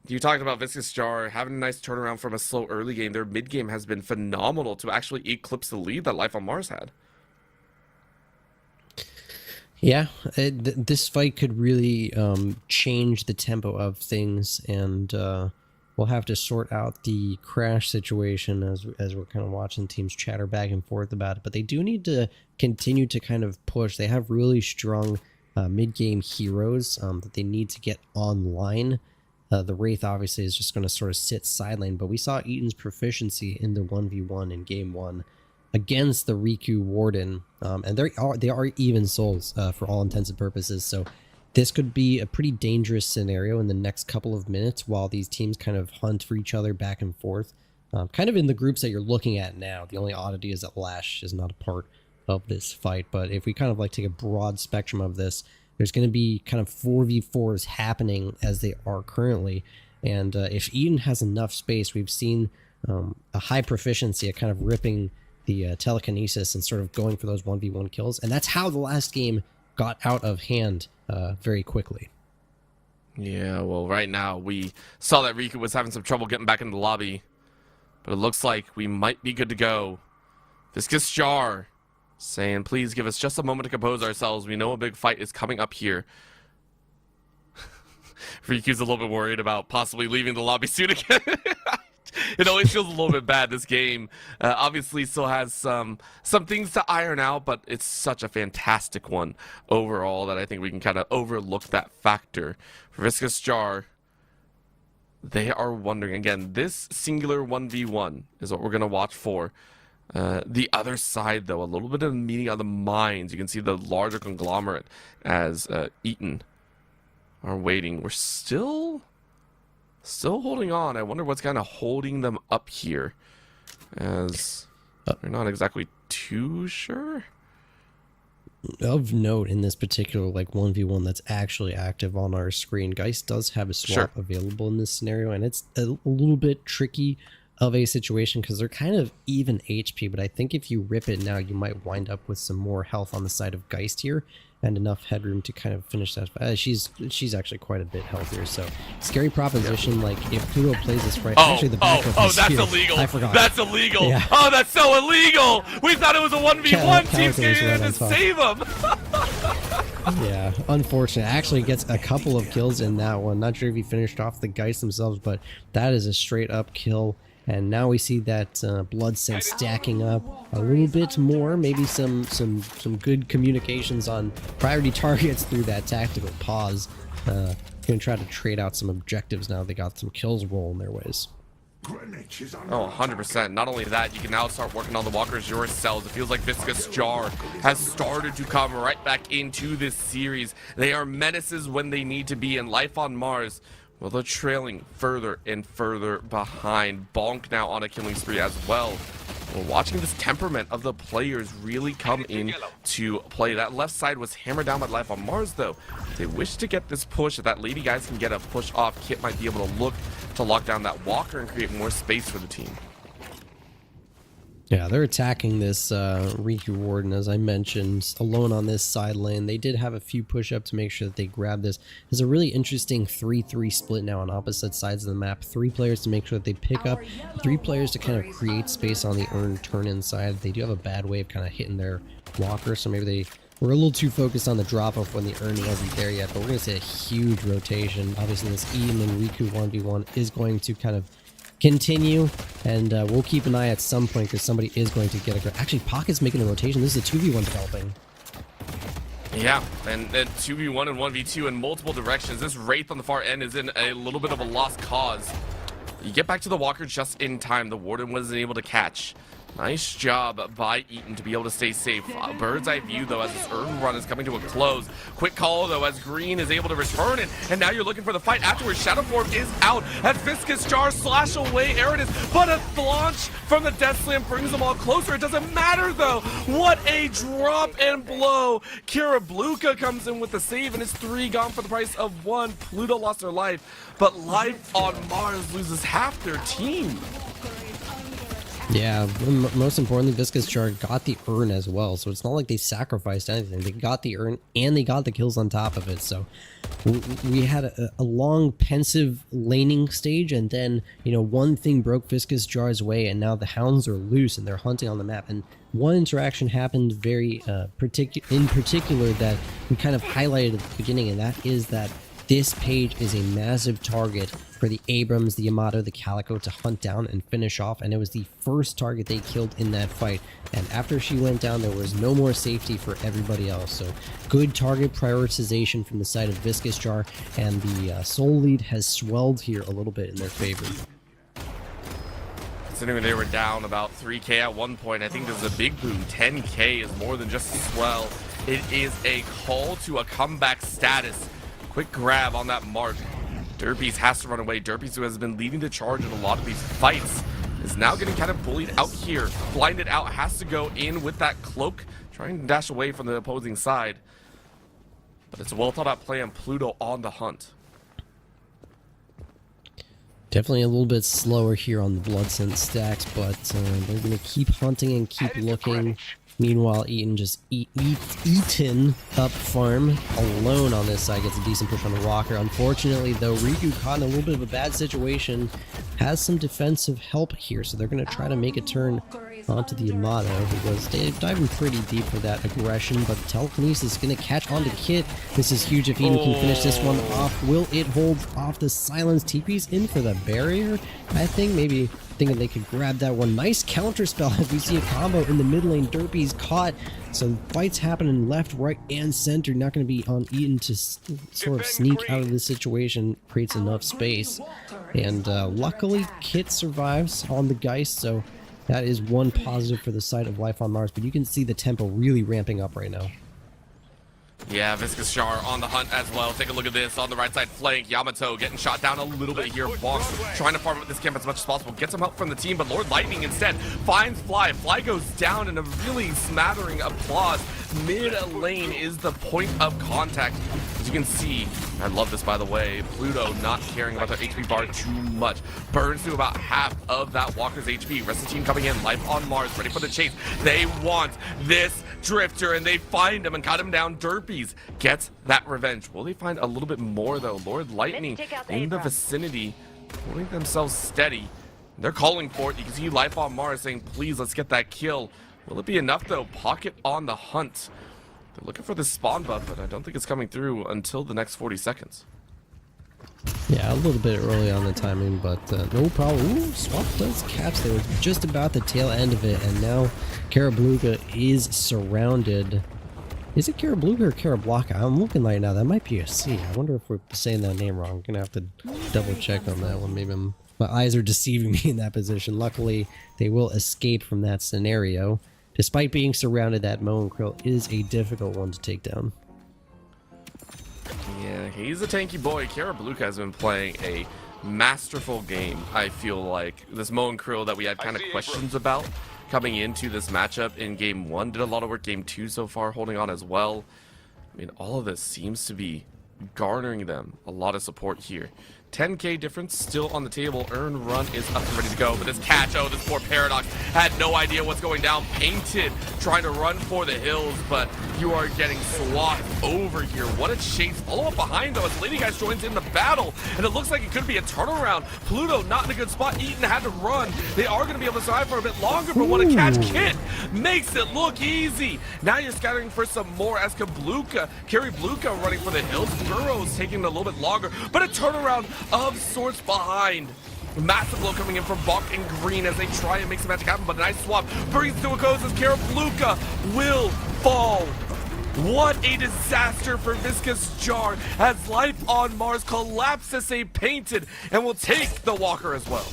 You talked about Viscous Jar having a nice turnaround from a slow early game. Their mid game has been phenomenal to actually eclipse the lead that Life on Mars had. Yeah, this fight could really change the tempo of things, and we'll have to sort out the crash situation as we're kind of watching teams chatter back and forth about it. But they do need to continue to kind of push. They have really strong mid-game heroes that they need to get online. The Wraith obviously is just going to sort of sit sideline, but we saw Eaton's proficiency in the 1v1 in game 1 against the Riku Warden, and they are even souls for all intents and purposes, so this could be a pretty dangerous scenario in the next couple of minutes while these teams kind of hunt for each other back and forth, kind of in the groups that you're looking at now. The only oddity is that Lash is not a part of this fight, but if we kind of like take a broad spectrum of this, there's going to be kind of 4v4s happening as they are currently. And if Eden has enough space, we've seen a high proficiency at kind of ripping the telekinesis and sort of going for those 1v1 kills. And that's how the last game got out of hand very quickly. Yeah, well, right now we saw that Riku was having some trouble getting back into the lobby. But it looks like we might be good to go. Viscous Jar saying, please give us just a moment to compose ourselves. We know a big fight is coming up here. Riku's a little bit worried about possibly leaving the lobby soon again. It always feels a little bit bad. This game obviously still has some things to iron out, but it's such a fantastic one overall that I think we can kind of overlook that factor. For Viscous Jar, they are wondering, again, this singular 1v1 is what we're going to watch for. The other side, though, a little bit of a meeting of the minds. You can see the larger conglomerate as Eaton are waiting. We're still holding on. I wonder what's kind of holding them up here, as they're not exactly too sure. Of note in this particular 1v1 that's actually active on our screen, Geist does have a swap available in this scenario, and it's a little bit tricky of a situation because they're kind of even HP, but I think if you rip it now, you might wind up with some more health on the side of Geist here and enough headroom to kind of finish that. She's actually quite a bit healthier, so scary proposition. Like if Pluto plays this right, actually the backup that's here. illegal. I forgot. That's illegal. Yeah. Oh, that's so illegal. We thought it was a 1v1. Team's getting in to save him. Yeah, unfortunate. Actually gets a couple of kills in that one. Not sure if he finished off the Geist themselves, but that is a straight up kill. And now we see that blood sense stacking up a little bit more. Maybe some good communications on priority targets through that tactical pause. Gonna try to trade out some objectives now. They got some kills rolling their ways. Oh, 100%. Not only that, you can now start working on the walkers yourselves. It feels like Viscous Jar has started to come right back into this series. They are menaces when they need to be, and Life on Mars, well, they're trailing further and further behind. Bonk now on a killing spree as well. We're watching this temperament of the players really come in to play. That left side was hammered down by Life on Mars, though. They wish to get this push. If that lady guys can get a push off, Kit might be able to look to lock down that walker and create more space for the team. Yeah, they're attacking this Riku Warden, as I mentioned, alone on this side lane. They did have a few push-up to make sure that they grab this. There's a really interesting 3-3 split now on opposite sides of the map. 3 players to make sure that they pick up, 3 players to kind of create space on the earn turn inside. They do have a bad way of kind of hitting their walker, so maybe they were a little too focused on the drop-off when the earn wasn't there yet. But we're going to see a huge rotation. Obviously, this Ian and Riku 1v1 is going to kind of continue, and we'll keep an eye at some point because somebody is going to get a... Actually, Pocket's making a rotation. This is a 2v1 developing. Yeah, and 2v1 and 1v2 in multiple directions. This Wraith on the far end is in a little bit of a lost cause. You get back to the walker just in time. The Warden wasn't able to catch. Nice job by Eaton to be able to stay safe. Bird's eye view, though, as this earn run is coming to a close. Quick call, though, as Green is able to return it. And now you're looking for the fight afterwards. Shadow Form is out. As Viscous Jar slash away Eridas. But a launch from the Death Slam brings them all closer. It doesn't matter, though. What a drop and blow. Kirabluka comes in with the save, and it's 3 gone for the price of 1. Pluto lost their life, but Life on Mars loses half their team. Yeah, most importantly, Viscous Jar got the earn as well, so it's not like they sacrificed anything. They got the earn and they got the kills on top of it. So we had a long pensive laning stage, and then, you know, one thing broke Viscous Jar's way, and now the hounds are loose and they're hunting on the map. And one interaction happened very in particular that we kind of highlighted at the beginning, and that is that this page is a massive target for the Abrams, the Yamato, the Calico to hunt down and finish off, and it was the first target they killed in that fight. And after she went down, there was no more safety for everybody else. So good target prioritization from the side of Viscous Jar, and the Soul lead has swelled here a little bit in their favor. Considering they were down about 3k at one point, I think this is a big boom. 10k is more than just a swell. It is a call to a comeback status. Quick grab on that mark. Derpies has to run away. Derpies, who has been leading the charge in a lot of these fights, is now getting kind of bullied out here. Blinded out, has to go in with that cloak, trying to dash away from the opposing side. But it's a well thought out play, and Pluto on the hunt. Definitely a little bit slower here on the Blood Scent stacks, but they're going to keep hunting and keep looking. Meanwhile, Eaton just eaten up farm alone on this side, gets a decent push on the walker. Unfortunately, though, Riku caught in a little bit of a bad situation, has some defensive help here, so they're going to try to make a turn onto the Yamato, who was diving pretty deep for that aggression, but Telekinesis is going to catch onto Kit. This is huge if Eaton can finish this one off. Will it hold off the silence? TP's in for the barrier, I think, maybe thinking they could grab that one. Nice counter spell as we see a combo in the mid lane. Derpy's caught. So fights happening left, right, and center. Not going to be on Eaton to sort of sneak out of this situation. Creates enough space. And luckily, Kit survives on the Geist, so that is one positive for the side of Life on Mars. But you can see the tempo really ramping up right now. Yeah, Viscous Jar on the hunt as well. Take a look at this on the right side flank. Yamato getting shot down a little bit here. Bonk trying to farm up this camp as much as possible. Get some help from the team, but Lord Lightning instead finds Fly. Fly goes down in a really smattering applause. Mid lane is the point of contact. As you can see, I love this, by the way, Pluto not caring about their HP bar too much. Burns through about half of that Walker's HP. Rest of the team coming in. Life on Mars, ready for the chase. They want this Drifter, and they find him and cut him down. Derpies gets that revenge. Will they find a little bit more, though? Lord Lightning in the vicinity, holding themselves steady. They're calling for it. You can see Life on Mars saying, please, let's get that kill. Will it be enough, though? Pocket on the hunt. They're looking for this spawn buff, but I don't think it's coming through until the next 40 seconds. Yeah, a little bit early on the timing, but no problem. Ooh, Swap does catch there. It's just about the tail end of it, and now Karabluka is surrounded. Is it Karabluka or Karablaka? I'm looking right now. That might be a C. I wonder if we're saying that name wrong. I'm going to have to double check on that one. Maybe my eyes are deceiving me in that position. Luckily, they will escape from that scenario. Despite being surrounded, that Moen Krill is a difficult one to take down. Yeah, he's a tanky boy. Karabluka has been playing a masterful game, I feel like. This Moen Krill that we had kind of questions about coming into this matchup in Game 1. Did a lot of work Game 2 so far, holding on as well. I mean, all of this seems to be garnering them a lot of support here. 10k difference still on the table. Earn run is up and ready to go, but this catch, oh, this poor Paradox had no idea what's going down. Painted trying to run for the hills, but you are getting swathed over here. What a chase. Follow up behind though as Lady Guys joins in the battle, and it looks like it could be a turnaround. Pluto not in a good spot. Eaton had to run. They are going to be able to survive for a bit longer, but what a catch. Kit makes it look easy. Now you're scattering for some more as Kabluka, Carry Bluka running for the hills. Burrows taking a little bit longer, but a turnaround of sorts behind. Massive blow coming in from Bonk and Green as they try and make some magic happen, but a nice swap brings to a close as Carry Bluka will fall. What a disaster for Viscous Jar as Life on Mars collapses a Painted and will take the Walker as well.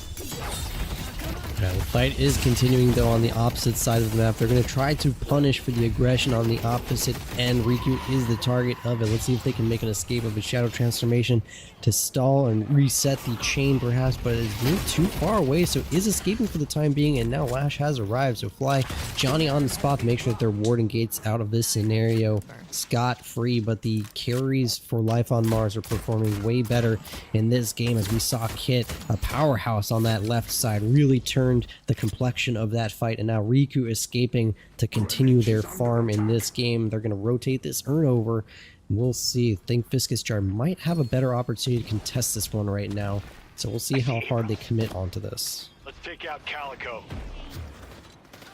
Yeah, the fight is continuing though on the opposite side of the map. They're going to try to punish for the aggression on the opposite end. Riku is the target of it. Let's see if they can make an escape of his shadow transformation to stall and reset the chain perhaps, but it's moved too far away, so is escaping for the time being, and now Lash has arrived. So Fly, Johnny on the spot to make sure that they're warding gates out of this scenario scot-free, but the carries for Life on Mars are performing way better in this game as we saw Kit, a powerhouse on that left side, really turned the complexion of that fight, and now Riku escaping to continue their farm in this game. They're going to rotate this urn over. We'll see. I think Viscous Jar might have a better opportunity to contest this one right now, so we'll see how hard they commit onto this. Let's take out Calico.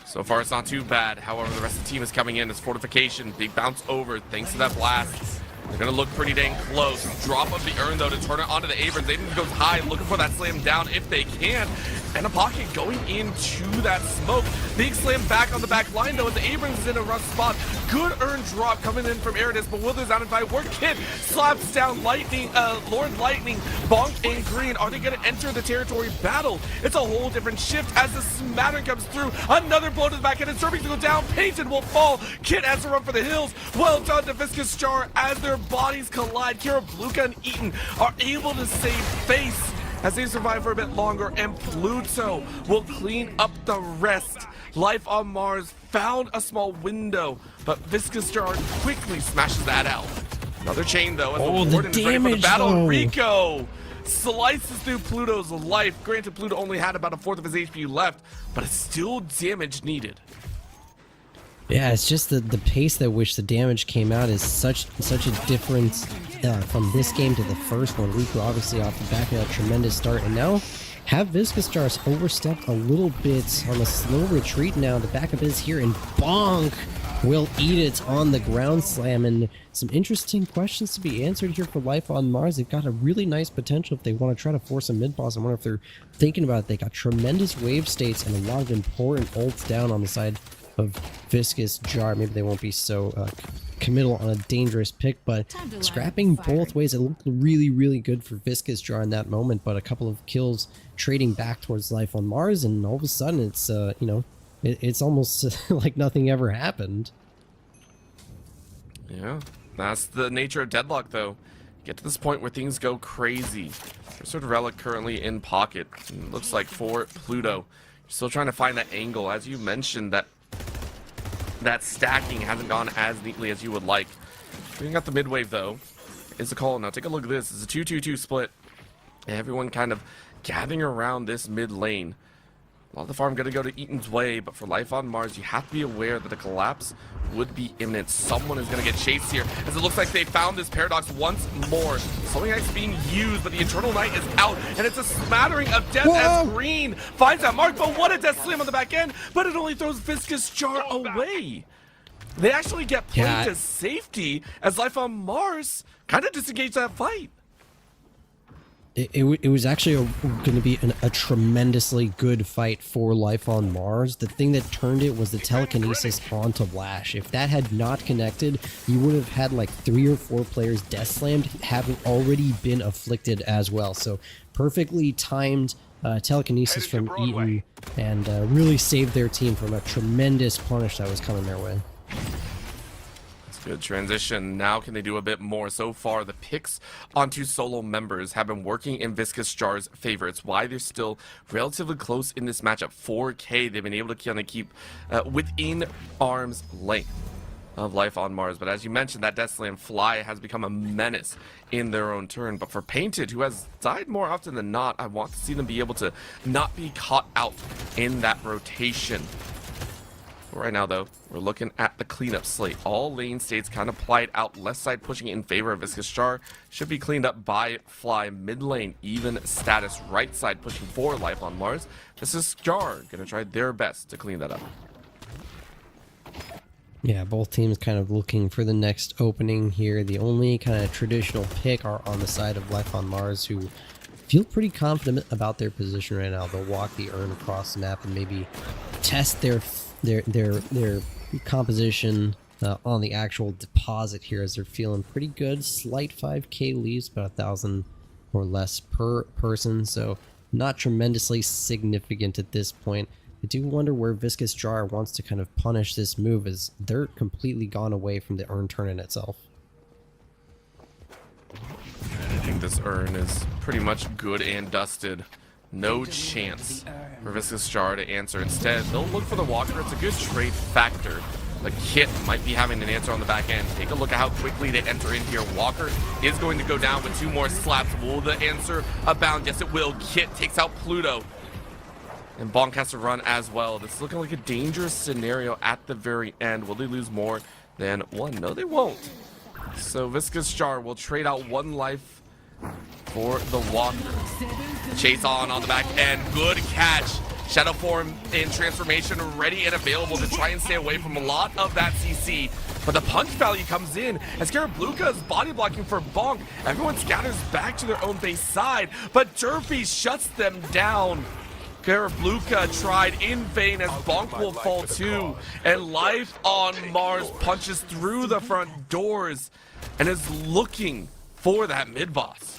So far, it's not too bad. However, the rest of the team is coming in as Fortification. Big bounce over thanks to that blast. They're going to look pretty dang close. Drop of the urn, though, to turn it onto the Abrams. Abrams goes high, looking for that slam down if they can. And a pocket going into that smoke. Big slam back on the back line, though, as the Abrams is in a rough spot. Good urn drop coming in from Aridus, but Withers out in fight. Work Kid slaps down Lightning, Lord Lightning, Bonk, and Green. Are they going to enter the territory battle? It's a whole different shift as the smattering comes through. Another blow to the back end, and Serving to go down. Painted will fall. Kid has to run for the hills. Well done to Viscous Jar as their bodies collide. Kira Bluka and Eaton are able to save face as they survive for a bit longer, and Pluto will clean up the rest. Life on Mars found a small window, but Viscous Jar quickly smashes that out. Another chain though, as the Warden is ready for the battle. Though. Rico slices through Pluto's life. Granted, Pluto only had about a fourth of his HP left, but it's still damage needed. Yeah, it's just the pace at which the damage came out is such a difference from this game to the first one. Riku obviously off the back of that tremendous start, and now have Viscous Jars overstepped a little bit on a slow retreat now. The backup is here, and Bonk will eat it on the ground slam, and some interesting questions to be answered here for Life on Mars. They've got a really nice potential if they want to try to force a mid-boss. I wonder if they're thinking about it. They got tremendous wave states and a lot of important ults down on the side of Viscous Jar. Maybe they won't be so committal on a dangerous pick, but scrapping both ways, it looked really good for Viscous Jar in that moment, but a couple of kills trading back towards Life on Mars, and all of a sudden it's you know, it's almost like nothing ever happened. Yeah, that's the nature of Deadlock though. Get to this point where things go crazy. There's sort of Relic currently in pocket. It looks like for Pluto, you're still trying to find that angle. As you mentioned, that stacking hasn't gone as neatly as you would like. Bringing out the mid wave though is the call. Now take a look at this. It's a 2-2-2 split. Everyone kind of gathering around this mid lane. A lot of the farm going to go to Eaton's way, but for Life on Mars, you have to be aware that a collapse would be imminent. Someone is going to get chased here, as it looks like they found this Paradox once more. Something Ice being used, but the Eternal Knight is out, and it's a smattering of death as Green finds that mark, but what a death slam on the back end, but it only throws Viscous Jar away. They actually get played to safety as Life on Mars kind of disengaged that fight. It was actually going to be a tremendously good fight for Life on Mars. The thing that turned it was the telekinesis onto Lash. If that had not connected, you would have had like 3 or 4 players death slammed, having already been afflicted as well. So perfectly timed telekinesis from Eaton, and really saved their team from a tremendous punish that was coming their way. Good transition. Now can they do a bit more? So far, the picks onto solo members have been working in Viscous Jar's favor. It's why they're still relatively close in this matchup. 4K, they've been able to kind of keep within arm's length. of Life on Mars. But as you mentioned, that Death Slam Fly has become a menace in their own turn. But for Painted, who has died more often than not, I want to see them be able to not be caught out in that rotation. Right now, though, we're looking at the cleanup slate. All lane states kind of plied out. Left side pushing in favor of Viscous Jar. Should be cleaned up by Fly. Mid lane, even status. Right side pushing for Life on Mars. Viscous Jar going to try their best to clean that up. Yeah, both teams kind of looking for the next opening here. The only kind of traditional pick are on the side of Life on Mars, who feel pretty confident about their position right now. They'll walk the urn across the map and maybe test their composition on the actual deposit here, as they're feeling pretty good. Slight 5k leaves, about 1,000 or less per person, so not tremendously significant at this point. I do wonder where Viscous Jar wants to kind of punish this move, as they're completely gone away from the urn turn in itself. I think this urn is pretty much good and dusted. No chance for Viscous Jar to answer. Instead, they'll look for the Walker. It's a good trade factor. But Kit might be having an answer on the back end. Take a look at how quickly they enter in here. Walker is going to go down with 2 more slaps. Will the answer abound? Yes, it will. Kit takes out Pluto. And Bonk has to run as well. This is looking like a dangerous scenario at the very end. Will they lose more than 1? No, they won't. So Viscous Jar will trade out 1 life for the Walker. Chase on the back end. Good catch. Shadow Form in transformation, ready and available to try and stay away from a lot of that CC. But the punch value comes in as Garabluka is body blocking for Bonk. Everyone scatters back to their own base side, but Derpy shuts them down. Garabluka tried in vain as Bonk will fall too. And Life on Mars punches through the front doors and is looking for that mid-boss.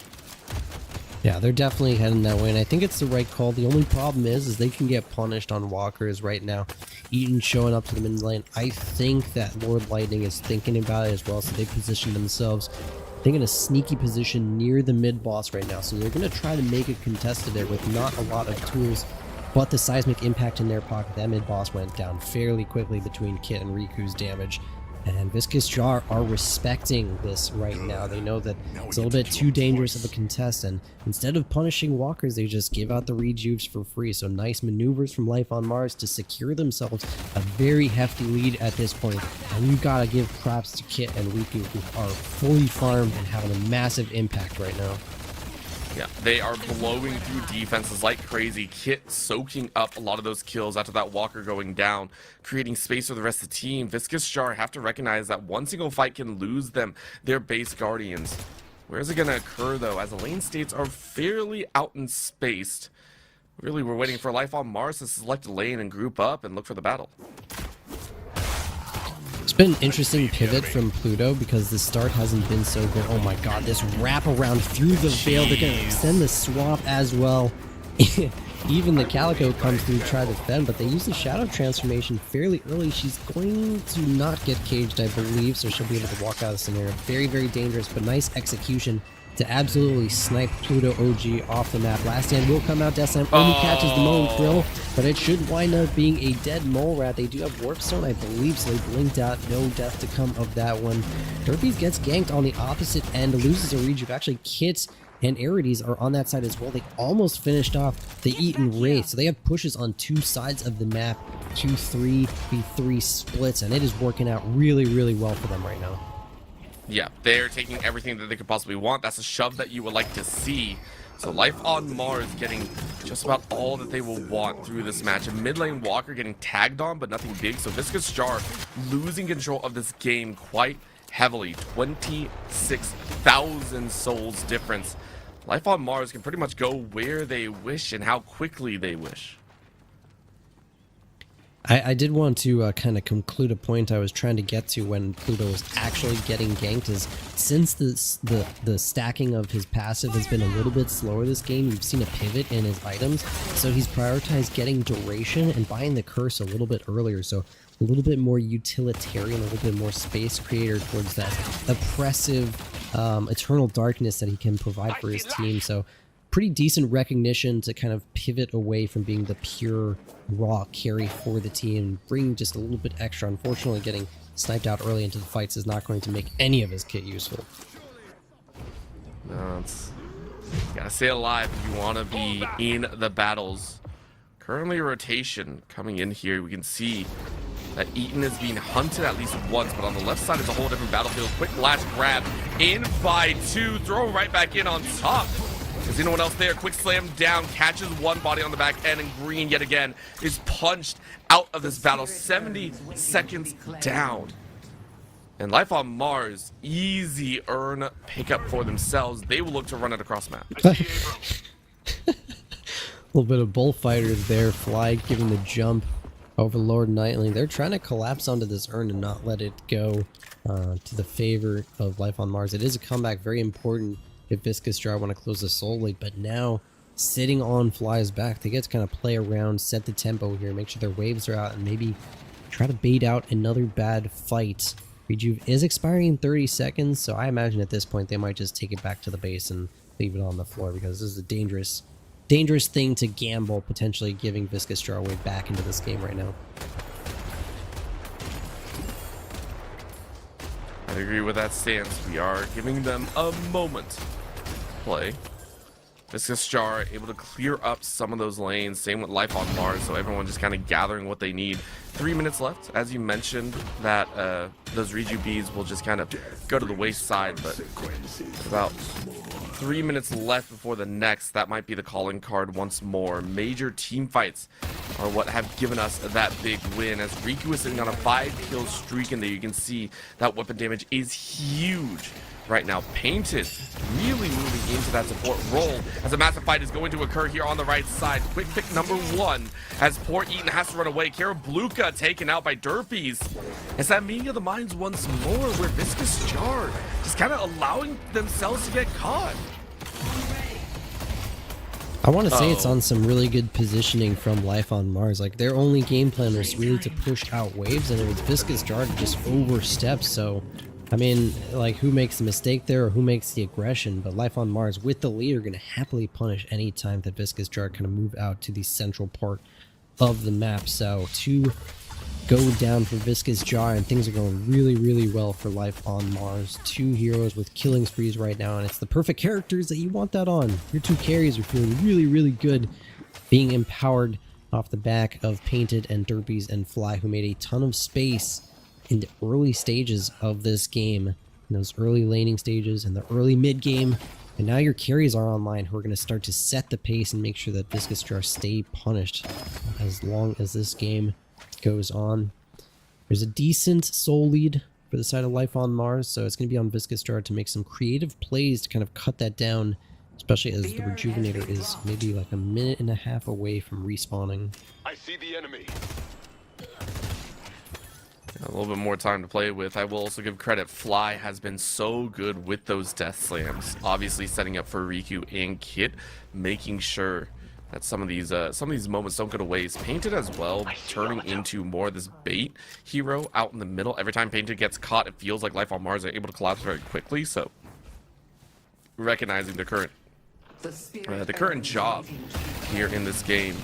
Yeah, they're definitely heading that way, and I think it's the right call. The only problem is they can get punished on walkers right now. Eaton showing up to the mid lane. I think that Lord Lightning is thinking about it as well, so they position themselves, I think, in a sneaky position near the mid boss right now. So they're going to try to make it contested there with not a lot of tools, but the seismic impact in their pocket. That mid boss went down fairly quickly between Kit and Riku's damage. And Viscous Jar are respecting this right now. They know that it's a little bit too dangerous of a contest, and instead of punishing walkers, they just give out the rejuves for free. So nice maneuvers from Life on Mars to secure themselves a very hefty lead at this point. And you gotta give props to Kit and Riku, who are fully farmed and having a massive impact right now. Yeah, they are blowing through defenses like crazy. Kit soaking up a lot of those kills after that Walker going down, creating space for the rest of the team. Viscous Jar have to recognize that one single fight can lose them their base Guardians. Where is it going to occur, though, as the lane states are fairly out and spaced? Really, we're waiting for Life on Mars to select a lane and group up and look for the battle. It's been an interesting pivot from Pluto because the start hasn't been so good. Oh my god, this wraparound through the veil. They're going to extend the swap as well. Even the Calico comes through to try to defend, but they use the Shadow transformation fairly early. She's going to not get caged, I believe, so she'll be able to walk out of the scenario. Very, very dangerous, but nice execution to absolutely snipe Pluto OG off the map. Last Stand will come out. Death Slam only catches the Mole Krill, but it should wind up being a dead Mole Rat. They do have Warp Stone, I believe, so they blinked out. No death to come of that one. Derpy gets ganked on the opposite end, loses a rejuve. Actually, Kit and Arides are on that side as well. They almost finished off the Eaton Wraith, so they have pushes on 2 sides of the map. 2-3v3 splits, and it is working out really, really well for them right now. Yeah, they're taking everything that they could possibly want. That's a shove that you would like to see. So Life on Mars getting just about all that they will want through this match. And mid lane Walker getting tagged on, but nothing big. So Viscous Jar losing control of this game quite heavily. 26,000 souls difference. Life on Mars can pretty much go where they wish and how quickly they wish. I did want to kind of conclude a point I was trying to get to when Pluto was actually getting ganked. Is since the stacking of his passive has been a little bit slower this game, you've seen a pivot in his items, so he's prioritized getting duration and buying the curse a little bit earlier, so a little bit more utilitarian, a little bit more space creator towards that oppressive eternal darkness that he can provide for his team. So pretty decent recognition to kind of pivot away from being the pure raw carry for the team, bring just a little bit extra. Unfortunately, getting sniped out early into the fights is not going to make any of his kit useful. No, it's, you gotta stay alive if you want to be in the battles. Currently rotation coming in here. We can see that Eaton is being hunted at least once, but on the left side is a whole different battlefield. Quick last grab in by 2, throw right back in on top. There's no one else there. Quick slam down, catches one body on the back end, and Green yet again is punched out of this battle. 70 seconds down. And Life on Mars, easy earn pickup for themselves. They will look to run it across map. A little bit of bullfighters there. Fly giving the jump over Lord Nightling. They're trying to collapse onto this urn and not let it go to the favor of Life on Mars. It is a comeback, very important if Viscous Jar want to close the soul lead, but now sitting on Fly's back, they get to kind of play around, set the tempo here, make sure their waves are out, and maybe try to bait out another bad fight. Rejuve is expiring in 30 seconds, so I imagine at this point they might just take it back to the base and leave it on the floor, because this is a dangerous thing to gamble, potentially giving Viscous Jar way back into this game right now. I agree with that stance. We are giving them a moment to play. Viscous Jar able to clear up some of those lanes. Same with Life on Mars, so everyone just kind of gathering what they need. 3 minutes left. As you mentioned, that those Reju Bs will just kind of go to the wayside, but about 3 minutes left before the next. That might be the calling card once more. Major team fights are what have given us that big win, as Riku is sitting on a 5-kill streak in there. You can see that weapon damage is huge right now. Painted really moving into that support role as a massive fight is going to occur here on the right side. Quick pick number 1 as poor Eaton has to run away. Karabluka taken out by Derpies. It's that meeting of the minds once more, where Viscous Jar just kind of allowing themselves to get caught. I want to say it's on some really good positioning from Life on Mars. Like, their only game plan was really to push out waves, and it was Viscous Jar to just overstep. So I mean, like, who makes the mistake there or who makes the aggression? But Life on Mars with the lead are going to happily punish any time that Viscous Jar kind of move out to the central part of the map. So 2 go down for Viscous Jar, and things are going really, really well for Life on Mars. 2 heroes with killing sprees right now, and it's the perfect characters that you want that on. Your 2 carries are feeling really, really good, being empowered off the back of Painted and Derpies and Fly, who made a ton of space in the early stages of this game, in those early laning stages and the early mid game. And now your carries are online, who are going to start to set the pace and make sure that Viscous Jar stay punished as long as this game goes on. There's a decent soul lead for the side of Life on Mars, so it's going to be on Viscous Jar to make some creative plays to kind of cut that down, especially as the Rejuvenator is maybe like a minute and a half away from respawning. I see the enemy. A little bit more time to play with. I will also give credit. Fly has been so good with those death slams, obviously setting up for Riku and Kit, making sure that some of these moments don't go to waste. Painted as well, turning into more of this bait hero out in the middle. Every time Painted gets caught, it feels like Life on Mars are able to collapse very quickly. So recognizing the current job here in this game.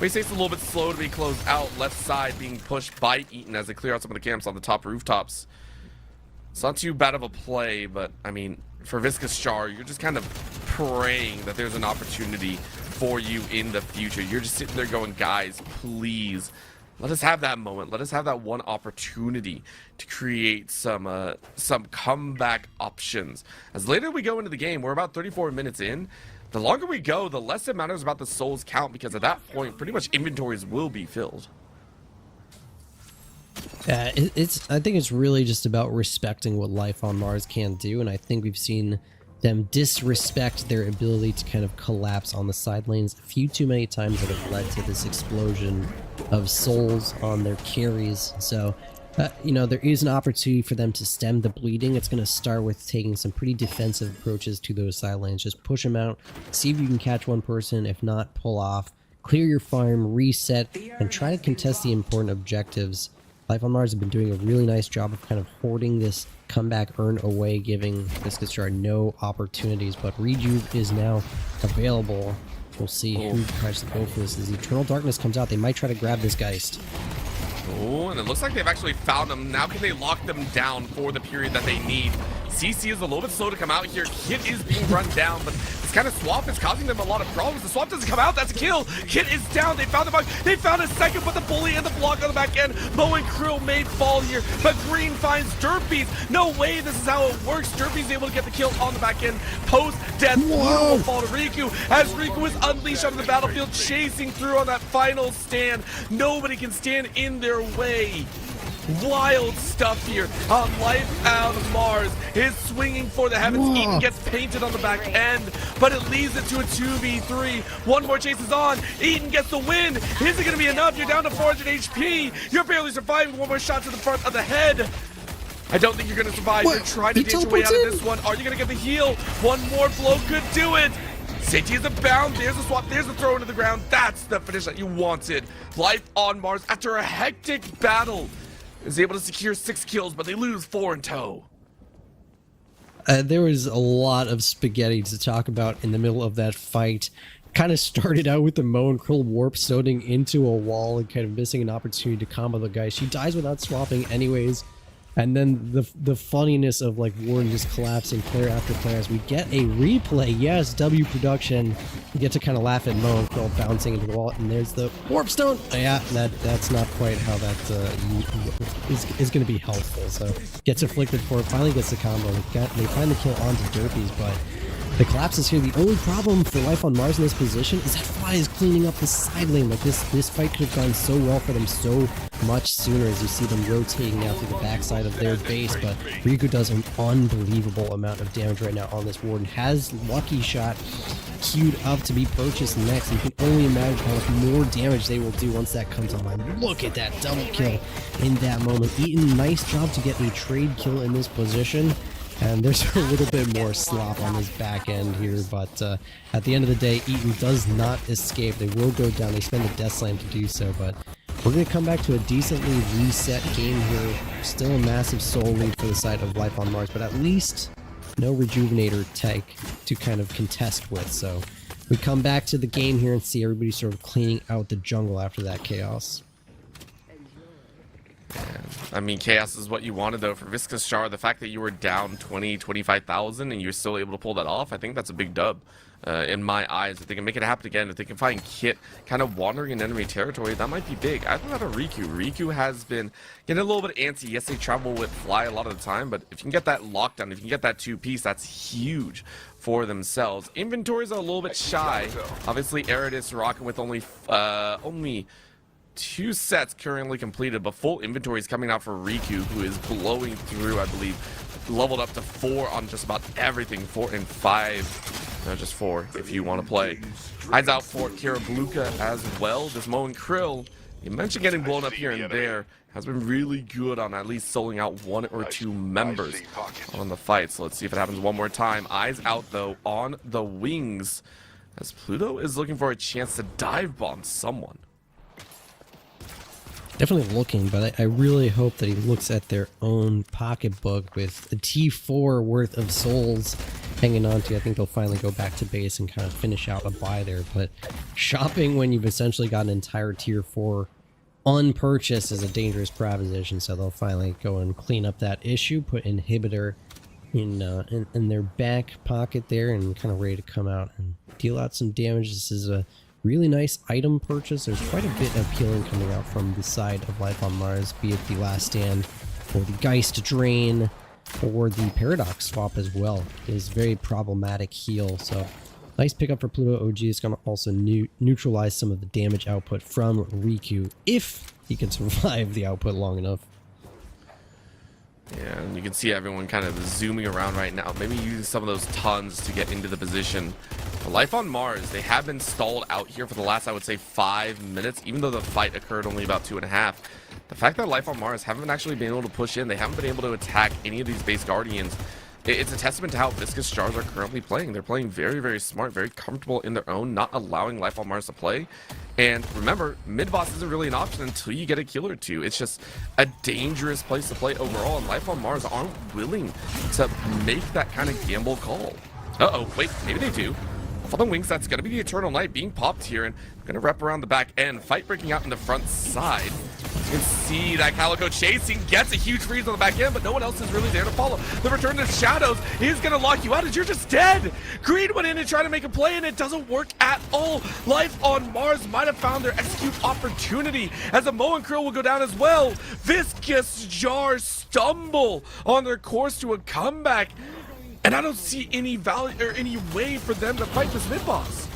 We say it's a little bit slow to be closed out. Left side being pushed by Eaton as they clear out some of the camps on the top rooftops. It's not too bad of a play, but I mean, for Viscous Jar, you're just kind of praying that there's an opportunity for you in the future. You're just sitting there going, guys, please, let us have that moment. Let us have that one opportunity to create some comeback options. As later we go into the game, we're about 34 minutes in. The longer we go, the less it matters about the souls count, because at that point, pretty much inventories will be filled. I think it's really just about respecting what Life on Mars can do, and I think we've seen them disrespect their ability to kind of collapse on the side lanes a few too many times that have led to this explosion of souls on their carries. So you know, there is an opportunity for them to stem the bleeding. It's going to start with taking some pretty defensive approaches to those side lanes. Just push them out, see if you can catch one person. If not, pull off, clear your farm, reset, and try to contest the important objectives. Life on Mars have been doing a really nice job of kind of hoarding this comeback earn away, giving Viscous Jar no opportunities, but Rejuve is now available. We'll see who tries to go for this. As Eternal Darkness comes out, they might try to grab this Geist. Oh, and it looks like they've actually found them. Now can they lock them down for the period that they need? CC is a little bit slow to come out here. Kit is being run down, but this kind of swap is causing them a lot of problems. The swap doesn't come out. That's a kill. Kit is down. They found the bug. They found a second, but the bully and the block on the back end. Mo and Krill may fall here, but Green finds Derpies. No way this is how it works. Derpies able to get the kill on the back end. Post-death, Blue will fall to Riku as Riku is unleashed onto the battlefield, chasing through on that final stand. Nobody can stand in their way. Wild stuff here on Life Out of Mars. Is swinging for the heavens. Eaton gets painted on the back end, but it leads it to a 2v3. One more chase is on. Eaton gets the win. Is it going to be enough? You're down to 400 HP. You're barely surviving. One more shot to the front of the head. I don't think you're going to survive. You're trying to ditch your way out of this one. Are you going to get the heal? One more blow could do it. Safety is abound. There's a swap. There's a throw into the ground. That's the finish that you wanted. Life on Mars, after a hectic battle, is able to secure 6 kills, but they lose 4 in tow. There was a lot of spaghetti to talk about in the middle of that fight. Kind of started out with the Mo and Krill warp stoning into a wall and kind of missing an opportunity to combo the guy. She dies without swapping anyways. And then the funniness of like Warden just collapsing player after player as we get a replay. Yes, W production. You get to kind of laugh at Mo and Krill bouncing into the wall, and there's the warp stone. Yeah, that's not quite how that is going to be helpful. So gets afflicted for it. Finally gets the combo. They find the kill onto Derpies, but the collapse is here. The only problem for Life on Mars in this position is that Fly is cleaning up the side lane. Like this fight could have gone so well for them so much sooner as you see them rotating now through the backside of their base, but Riku does an unbelievable amount of damage right now on this Warden. Has Lucky Shot queued up to be purchased next. You can only imagine how much more damage they will do once that comes online. Look at that double kill in that moment. Eaton, nice job to get a trade kill in this position. And there's a little bit more slop on his back end here, but at the end of the day, Eaton does not escape. They will go down. They spend the Death Slam to do so, but we're going to come back to a decently reset game here. Still a massive soul lead for the side of Life on Mars, but at least no Rejuvenator tech to kind of contest with. So we come back to the game here and see everybody sort of cleaning out the jungle after that chaos. I mean, chaos is what you wanted, though, for Viscous Char. The fact that you were down 25,000 and you're still able to pull that off, I think that's a big dub in my eyes. If they can make it happen again, if they can find Kit kind of wandering in enemy territory, that might be big. I thought of Riku. Riku has been getting a little bit antsy. Yes, they travel with Fly a lot of the time, but if you can get that lockdown, if you can get that 2-piece, that's huge for themselves. Inventories are a little bit shy. Obviously, Eridus rocking with only 2 sets currently completed, but full inventory is coming out for Riku, who is blowing through, I believe, leveled up to 4 on just about everything. 4 and 5, no, just 4 if you want to play. Hides out for Kira Bluka as well. This Mo and Krill, you mentioned getting blown up here and there, has been really good on at least soloing out 1 or 2 members on the fight. So let's see if it happens one more time. Eyes out, though, on the wings, as Pluto is looking for a chance to dive bomb someone. Definitely looking, but I really hope that he looks at their own pocketbook with a T4 worth of souls hanging on to. I think they'll finally go back to base and kind of finish out a buy there, but shopping when you've essentially got an entire tier 4 unpurchased is a dangerous proposition, so they'll finally go and clean up that issue, put Inhibitor in their back pocket there and kind of ready to come out and deal out some damage. This is a really nice item purchase. There's quite a bit of healing coming out from the side of Life on Mars, be it the Last Stand or the Geist Drain or the Paradox swap as well. It is very problematic heal, so nice pickup for Pluto OG. It's going to also neutralize some of the damage output from Riku if he can survive the output long enough. Yeah, and you can see everyone kind of zooming around right now. Maybe using some of those tons to get into the position. But Life on Mars, they have been stalled out here for the last, I would say, 5 minutes, even though the fight occurred only about 2.5. The fact that Life on Mars haven't actually been able to push in, they haven't been able to attack any of these base Guardians, it's a testament to how Viscous Stars are currently playing. They're playing very, very smart, very comfortable in their own, not allowing Life on Mars to play. And remember, mid-boss isn't really an option until you get a kill or 2. It's just a dangerous place to play overall, and Life on Mars aren't willing to make that kind of gamble call. Uh-oh, wait, maybe they do. Following wings, that's going to be the Eternal Knight being popped here, and going to wrap around the back end. Fight breaking out in the front side. You can see that Calico chasing, gets a huge freeze on the back end, but no one else is really there to follow. The return of Shadows is going to lock you out as you're just dead. Green went in and tried to make a play, and it doesn't work at all. Life on Mars might have found their execute opportunity, as a Moen Krill will go down as well. Viscous Jar stumble on their course to a comeback, and I don't see any value or any way for them to fight this mid-boss.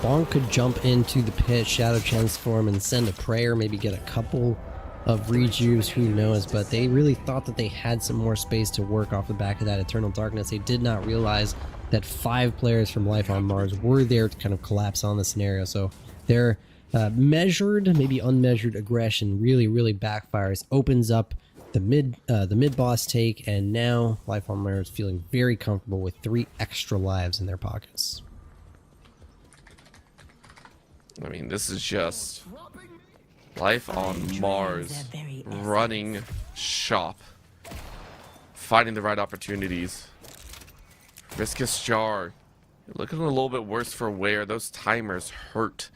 Bonk could jump into the pit, Shadow Transform, and send a prayer, maybe get a couple of rejuves, who knows, but they really thought that they had some more space to work off the back of that Eternal Darkness. They did not realize that 5 players from Life on Mars were there to kind of collapse on the scenario, so their measured, maybe unmeasured aggression really backfires, opens up the mid boss take, and now Life on Mars feeling very comfortable with 3 extra lives in their pockets. I mean, this is just Life on Mars running shop, finding the right opportunities. Viscous Jar looking a little bit worse for wear. Those timers hurt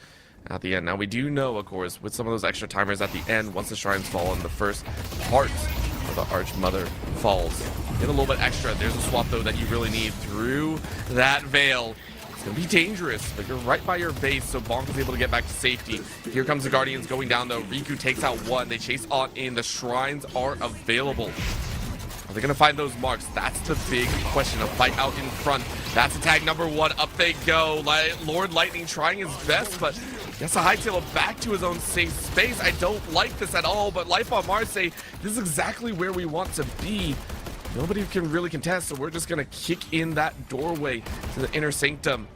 at the end. Now we do know, of course, with some of those extra timers at the end, once the shrines fall and the first part of the Archmother falls, get a little bit extra. There's a swap though that you really need through that veil. It's going to be dangerous, but you're right by your base, so Bonk is able to get back to safety. Here comes the Guardians going down, though. Riku takes out one. They chase on in. The shrines are available. Are they going to find those marks? That's the big question. A fight out in front. That's attack number 1. Up they go. Lord Lightning trying his best, but he has to hightail it back to his own safe space. I don't like this at all, but Life on Mars say this is exactly where we want to be. Nobody can really contest, so we're just gonna kick in that doorway to the inner sanctum.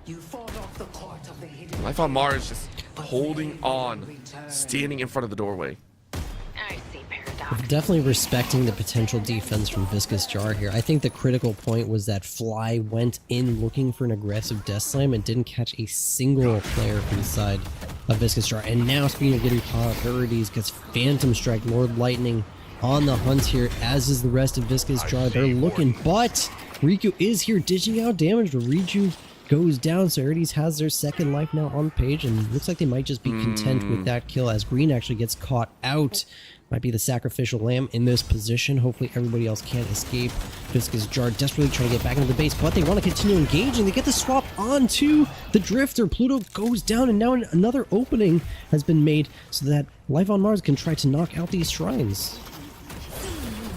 Life on Mars just holding on, standing in front of the doorway. I see paradox. Definitely respecting the potential defense from Viscous Jar here. I think the critical point was that Fly went in looking for an aggressive Death Slam and didn't catch a single player from the side of Viscous Jar. And now, speaking of getting priorities, gets Phantom Strike, Lord Lightning on the hunt here, as is the rest of Viscous Jar. They're looking, but Riku is here dishing out damage. The Reju goes down, so Arides has their second life now on page, and looks like they might just be content with that kill, as Green actually gets caught out. Might be the sacrificial lamb in this position. Hopefully everybody else can't escape. Viscous Jar desperately trying to get back into the base, but they want to continue engaging. They get the swap onto the Drifter. Pluto goes down, and now another opening has been made so that Life on Mars can try to knock out these shrines.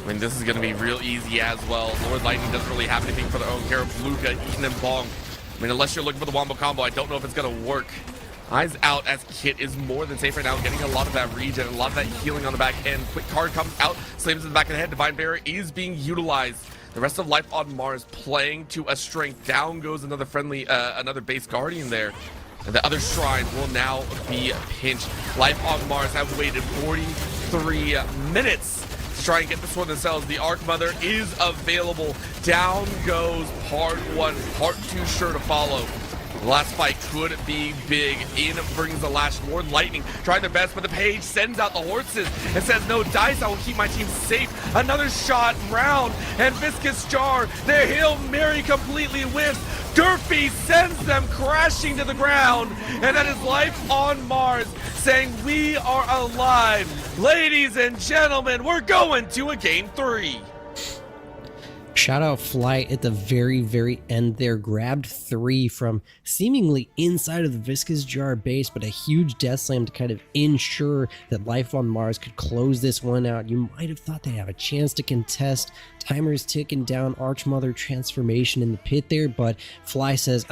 I mean, this is going to be real easy as well. Lord Lightning doesn't really have anything for their own care. Luca, Eaton, and Bonk. I mean, unless you're looking for the Wombo combo, I don't know if it's going to work. Eyes out, as Kit is more than safe right now, getting a lot of that regen, a lot of that healing on the back end. Quick card comes out, slams in the back of the head. Divine Barrier is being utilized. The rest of Life on Mars playing to a strength. Down goes another friendly, another base Guardian there. And the other shrine will now be pinched. Life on Mars have waited 43 minutes to try and get this one themselves. The Archmother is available. Down goes part 1, part 2 sure to follow. The last fight could be big. In brings the last. Lord Lightning trying their best, but the page sends out the horses and says, no dice, I will keep my team safe. Another shot round, and Viscous Jar, their Hail Mary completely whiffs. Durfee sends them crashing to the ground, and that is Life on Mars saying, we are alive. Ladies and gentlemen, we're going to a game 3. Shout out Flight at the very end there. Grabbed 3 from seemingly inside of the Viscous Jar base, but a huge Death Slam to kind of ensure that Life on Mars could close this one out. You might have thought they'd have a chance to contest. Timer's ticking down. Archmother transformation in the pit there, but Fly says,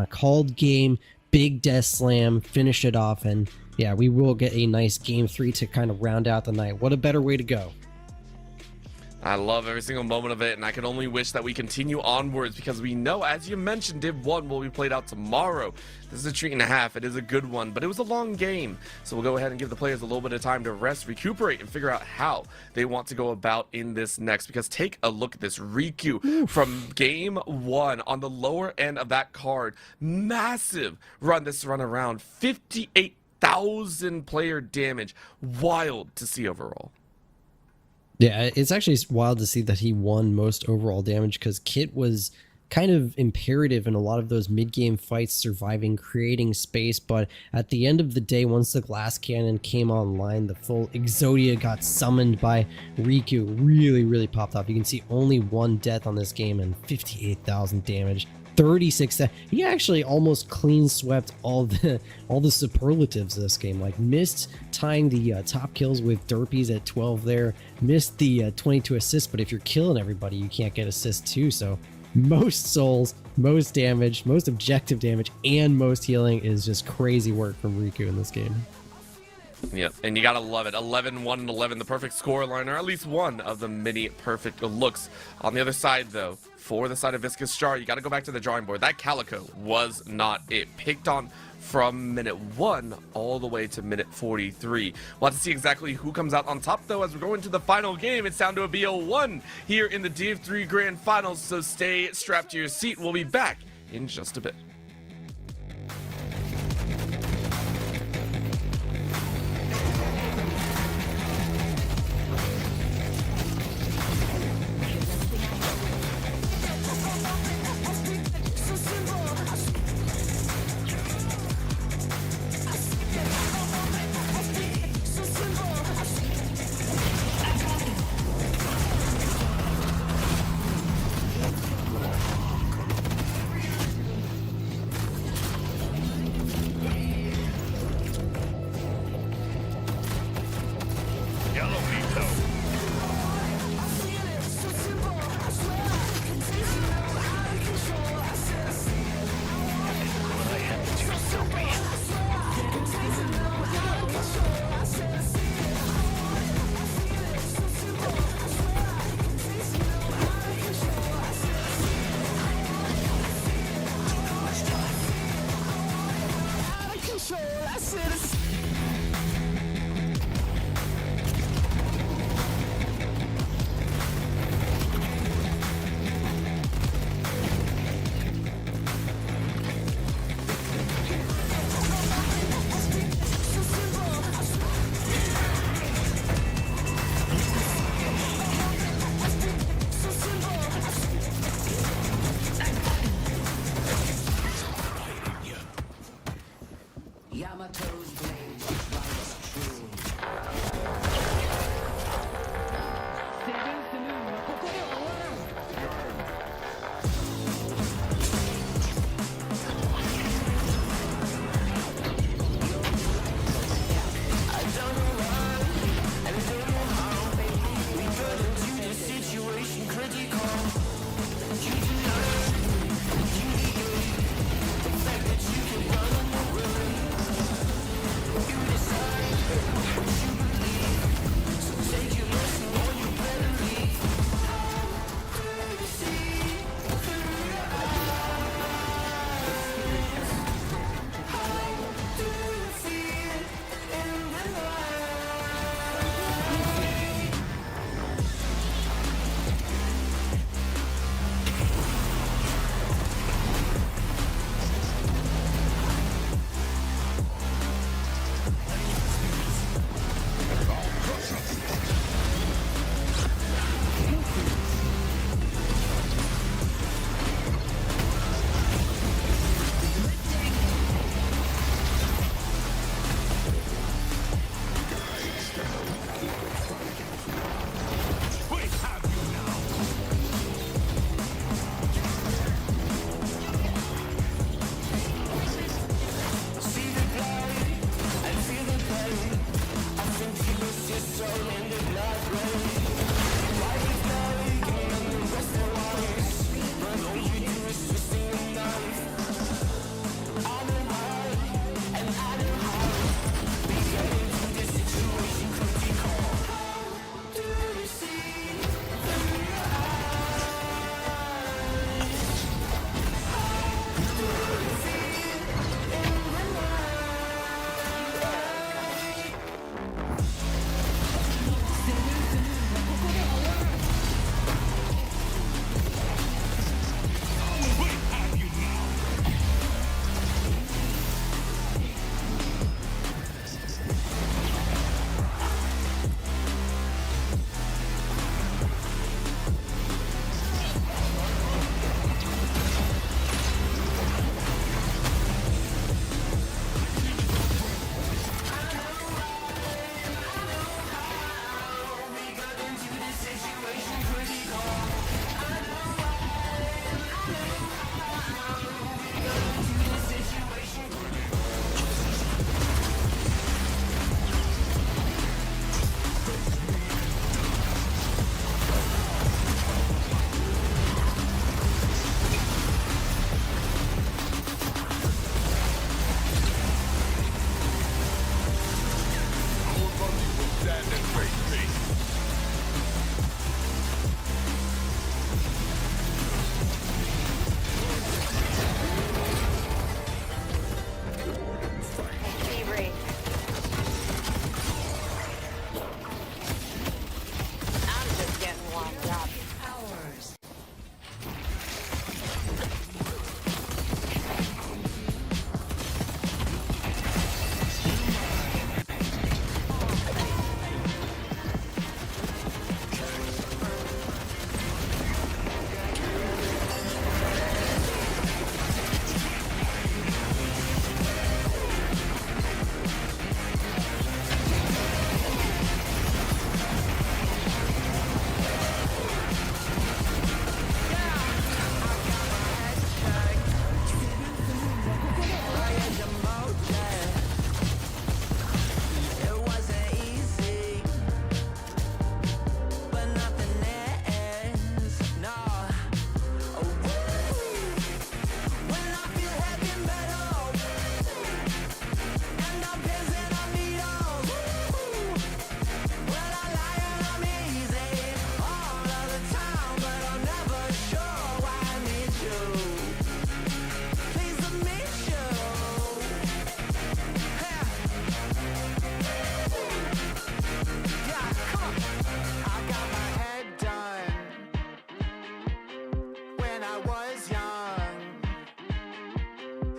called game, big Death Slam, finish it off, and yeah, we will get a nice game 3 to kind of round out the night. What a better way to go. I love every single moment of it, and I can only wish that we continue onwards, because we know, as you mentioned, Div 1 will be played out tomorrow. This is a treat and a half. It is a good one, but it was a long game. So we'll go ahead and give the players a little bit of time to rest, recuperate, and figure out how they want to go about in this next. Because take a look at this Riku from game 1 on the lower end of that card. Massive run this run around. 58,000 player damage. Wild to see overall. Yeah, it's actually wild to see that he won most overall damage, because Kit was kind of imperative in a lot of those mid-game fights, surviving, creating space. But at the end of the day, once the glass cannon came online, the full Exodia got summoned by Riku, really popped off. You can see only 1 death on this game and 58,000 damage. 36. He actually almost clean swept all the superlatives this game. Like, missed tying the top kills with Derpies at 12 there, missed the 22 assists, but if you're killing everybody, you can't get assists too. So most souls, most damage, most objective damage, and most healing is just crazy work from Riku in this game. Yep, and you gotta love it. 11, 1, and 11, the perfect score line, or at least one of the many perfect looks. On the other side, though, for the side of Viscous Star, you gotta go back to the drawing board. That Calico was not it. Picked on from minute 1 all the way to minute 43. We'll have to see exactly who comes out on top, though, as we're going to the final game. It's down to a BO1 here in the DF3 Grand Finals, so stay strapped to your seat. We'll be back in just a bit.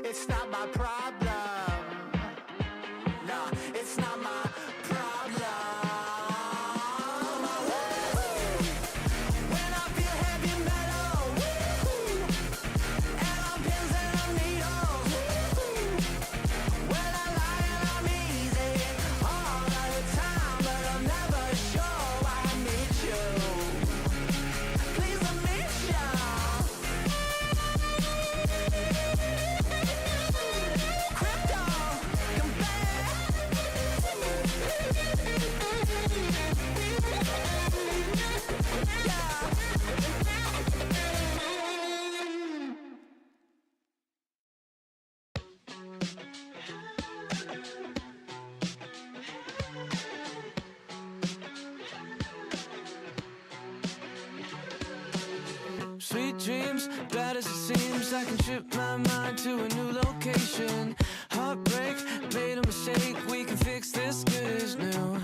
It's not my problem. No, it's not my problem. When I feel heavy metal, and I'm pins and I'm needles. When I lie and I'm easy all of the time, but I'm never sure why I need you. Please let me show. Crypto, come Sweet dreams, bad as it seems, I can trip my mind to a new location. Heartbreak, made a mistake, we can fix this, good as new.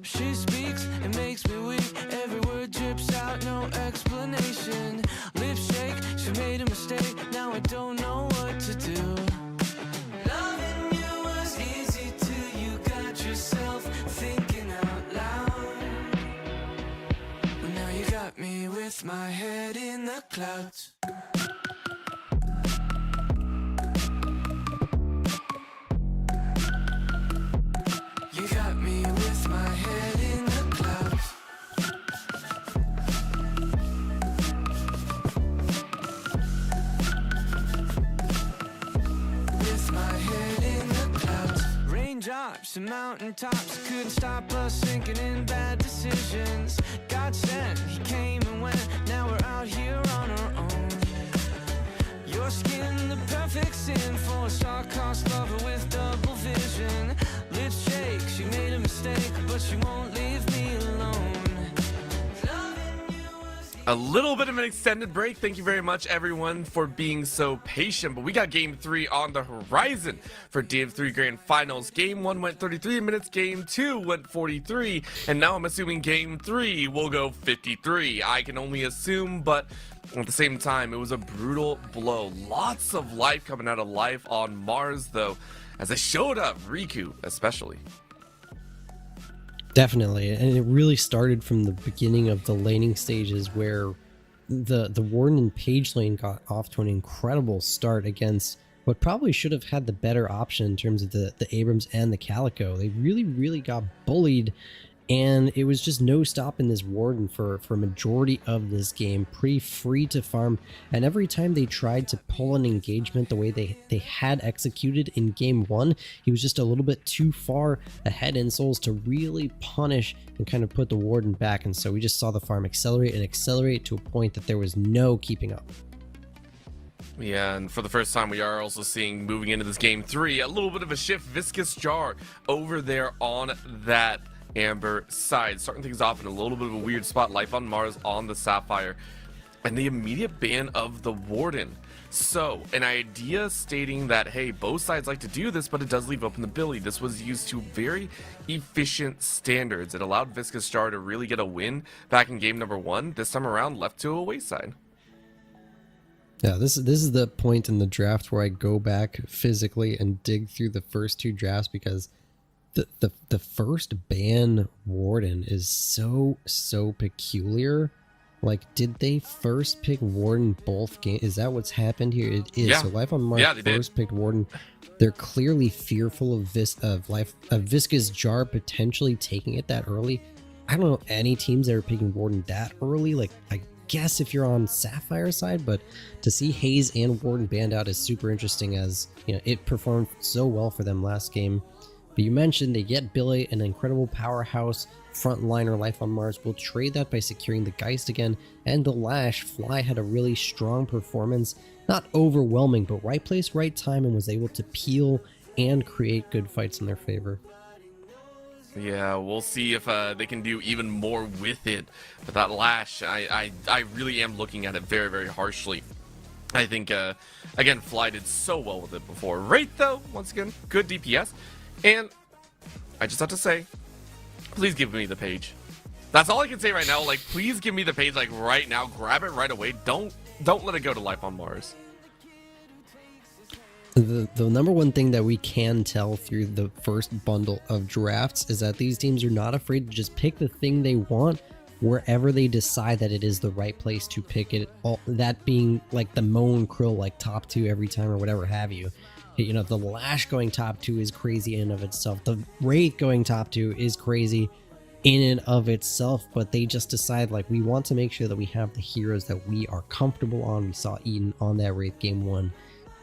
She speaks, it makes me weak, every word drips out, no explanation. Lips shake, she made a mistake, now I don't know what to do. Loving you was easy till you got yourself thinking out loud. But now you got me with my head in the clouds. You got me with my head in the clouds. With my head in the clouds. Raindrops and mountaintops couldn't stop us sinking in bad decisions. God sent, he came and went, now we're out here on our own. Your skin, the perfect sin for a star-crossed lover with double vision. Lips shake, she made a mistake, but she won't leave me alone. A little bit of an extended break. Thank you very much, everyone, for being so patient. But we got Game 3 on the horizon for DF3 Grand Finals. Game 1 went 33 minutes. Game 2 went 43. And now I'm assuming Game 3 will go 53. I can only assume, but at the same time, it was a brutal blow. Lots of life coming out of Life on Mars, though, as they showed up, Riku especially. Definitely, and it really started from the beginning of the laning stages where the Warden and Page lane got off to an incredible start against what probably should have had the better option in terms of the Abrams and the Calico. They really got bullied, and it was just no stopping this Warden for a majority of this game. Pretty free to farm, and every time they tried to pull an engagement the way they had executed in Game 1, he was just a little bit too far ahead in souls to really punish and kind of put the Warden back, and so we just saw the farm accelerate and accelerate to a point that there was no keeping up. Yeah, and for the first time, we are also seeing, moving into this Game 3, a little bit of a shift. Viscous Jar over there on that Amber side, starting things off in a little bit of a weird spot. Life on Mars on the Sapphire, and the immediate ban of the Warden. So an idea stating that, hey, both sides like to do this, but it does leave open the ability. This was used to very efficient standards. It allowed Viscous Jar to really get a win back in game number 1. This time around, left to a wayside. Yeah, this is the point in the draft where I go back physically and dig through the first 2 drafts, because the first ban Warden is so peculiar. Like, did they first pick Warden both games? Is that what's happened here? It is. Yeah. So Life on Mars first picked Warden. They're clearly fearful of Viscous Jar potentially taking it that early. I don't know any teams that are picking Warden that early. Like, I guess if you're on Sapphire side, but to see Haze and Warden banned out is super interesting, as you know, it performed so well for them last game. But you mentioned they get Billy, an incredible powerhouse frontliner. Life on Mars will trade that by securing the Geist again, and the Lash. Fly had a really strong performance, not overwhelming, but right place, right time, and was able to peel and create good fights in their favor. Yeah, we'll see if they can do even more with it. But that Lash, I really am looking at it very harshly. I think, again, Fly did so well with it before. Wraith, though, once again, good DPS. And I just have to say, please give me the page. That's all I can say right now. Like, please give me the page, like, right now. Grab it right away. Don't let it go to Life on Mars. The number one thing that we can tell through the first bundle of drafts is that these teams are not afraid to just pick the thing they want wherever they decide that it is the right place to pick it. All that being like the Moan Krill, like top 2 every time or whatever have you. You know, the Lash going top 2 is crazy in and of itself. The Wraith going top 2 is crazy in and of itself, but they just decide like we want to make sure that we have the heroes that we are comfortable on. We saw Eden on that Wraith game 1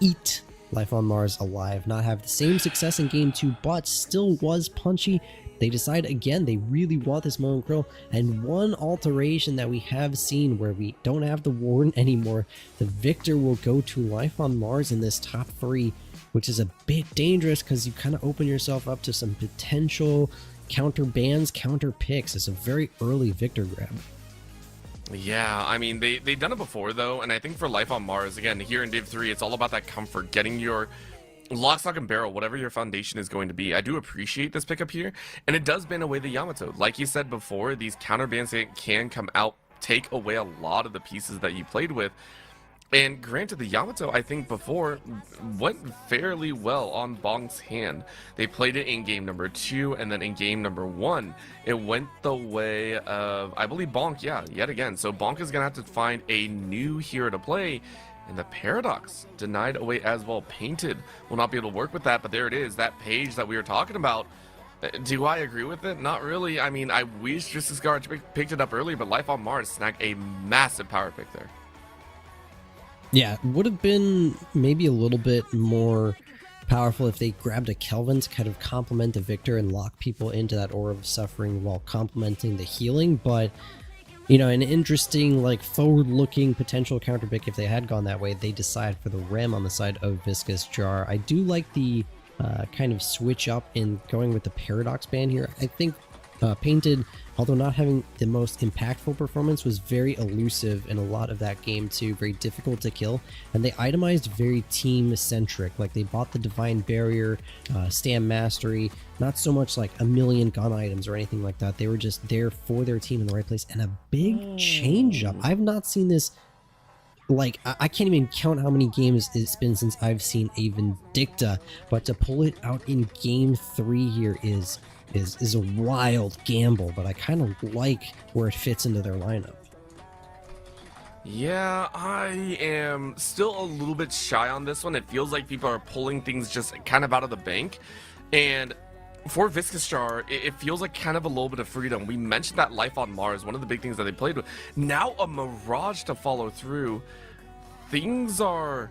eat Life on Mars alive, not have the same success in game 2, but still was punchy. They decide again they really want this Moan Krill, and one alteration that we have seen where we don't have the Warden anymore, the Victor will go to Life on Mars in this top 3, which is a bit dangerous because you kind of open yourself up to some potential counter bans, counter picks. It's a very early Victor grab. Yeah, I mean, they've done it before, though, and I think for Life on Mars, again, here in Div 3, it's all about that comfort, getting your lock, stock, and barrel, whatever your foundation is going to be. I do appreciate this pickup here, and it does ban away the Yamato. Like you said before, these counter bans can come out, take away a lot of the pieces that you played with. And granted, the Yamato, I think before, went fairly well on Bonk's hand. They played it in game number 2, and then in game number 1, it went the way of, I believe, Bonk, yeah, yet again. So Bonk is going to have to find a new hero to play, and the Paradox, denied away as well. Painted will not be able to work with that, but there it is, that page that we were talking about. Do I agree with it? Not really. I mean, I wish Tristisgar picked it up earlier, but Life on Mars snagged a massive power pick there. Yeah, would have been maybe a little bit more powerful if they grabbed a Kelvin to kind of complement the Victor and lock people into that Aura of Suffering while complementing the healing. But, you know, an interesting, like, forward-looking potential counter pick if they had gone that way. They decide for the Rem on the side of Viscous Jar. I do like the kind of switch up in going with the Paradox ban here. I think Painted, although not having the most impactful performance, was very elusive in a lot of that game too, very difficult to kill, and they itemized very team-centric. Like they bought the Divine Barrier, Stam Mastery, not so much like a million gun items or anything like that. They were just there for their team in the right place, and a big change up. I've not seen this, like, I can't even count how many games it's been since I've seen a Vindicta, but to pull it out in game 3 here is a wild gamble, but I kind of like where it fits into their lineup. Yeah, I am still a little bit shy on this one. It feels like people are pulling things just kind of out of the bank, and for Viscous Jar, it feels like kind of a little bit of freedom. We mentioned that Life on Mars, one of the big things that they played with. Now a Mirage to follow through. Things are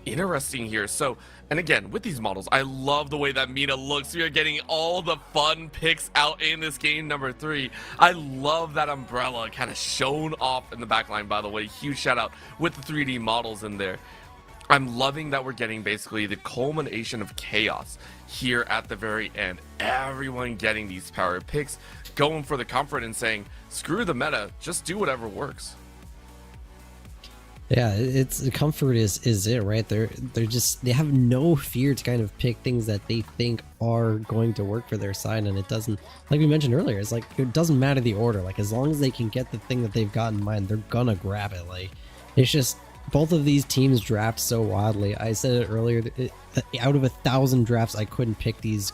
interesting here. So, and again, with these models, I love the way that Mina looks. We are getting all the fun picks out in this game number 3. I love that umbrella kind of shown off in the backline, by the way. Huge shout out with the 3D models in there. I'm loving that we're getting basically the culmination of chaos here at the very end. Everyone getting these power picks, going for the comfort and saying, screw the meta, just do whatever works. Yeah, it's the comfort is it, right? They're just, they have no fear to kind of pick things that they think are going to work for their side, and it doesn't, like we mentioned earlier, it's like it doesn't matter the order. Like as long as they can get the thing that they've got in mind, they're gonna grab it. Like it's just both of these teams draft so wildly. I said it earlier, out of 1,000 drafts, I couldn't pick these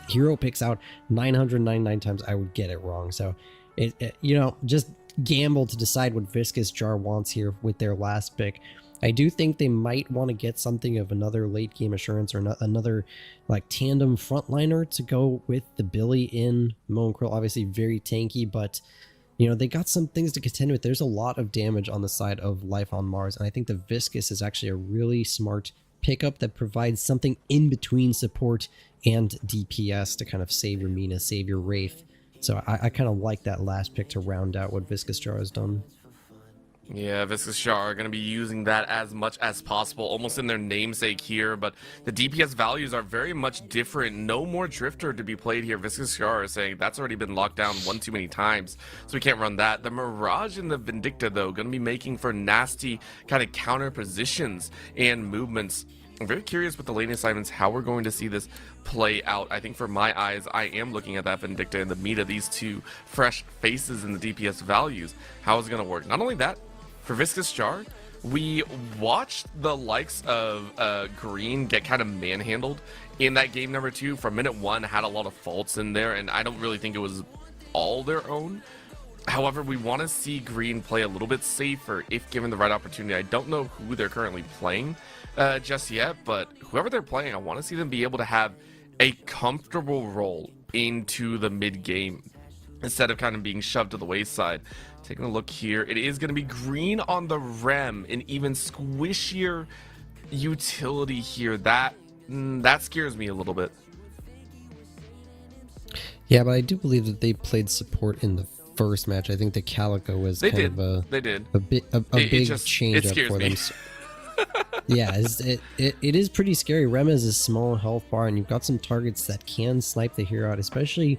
hero picks out 999 times. I would get it wrong. So it you know, just gamble to decide what Viscous Jar wants here with their last pick. I do think they might want to get something of another late game assurance or another like tandem frontliner to go with the Billy in Moan Krill. Obviously very tanky, but you know, they got some things to contend with. There's a lot of damage on the side of Life on Mars, and I think the Viscous is actually a really smart pickup that provides something in between support and DPS to kind of save your Mina, save your Wraith. So I kind of like that last pick to round out what Viscous Jar has done. Yeah, Viscous Jar are going to be using that as much as possible, almost in their namesake here, but the DPS values are very much different. No more Drifter to be played here. Viscous Jar is saying that's already been locked down one too many times, so we can't run that. The Mirage and the Vindicta, though, going to be making for nasty kind of counter positions and movements. I'm very curious with the lane assignments how we're going to see this play out. I think for my eyes, I am looking at that Vindicta and the Meta, these two fresh faces in the DPS values. How is it going to work? Not only that, for Viscous Jar, we watched the likes of Green get kind of manhandled in that game number 2. From minute 1, had a lot of faults in there, and I don't really think it was all their own. However, we want to see Green play a little bit safer if given the right opportunity. I don't know who they're currently playing just yet, but whoever they're playing, I want to see them be able to have a comfortable role into the mid game instead of kind of being shoved to the wayside. Taking a look here, it is going to be Green on the Rem, an even squishier utility here. That scares me a little bit. Yeah, but I do believe that they played support in the first match. I think the Calico was a big change up for them. Yeah, it is pretty scary. Rem has a small health bar, and you've got some targets that can snipe the hero out, especially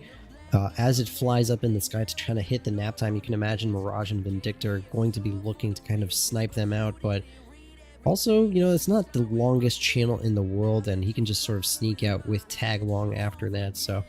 as it flies up in the sky to try to hit the nap time. You can imagine Mirage and Vindicta are going to be looking to kind of snipe them out, but also, you know, it's not the longest channel in the world, and he can just sort of sneak out with tag long after that, so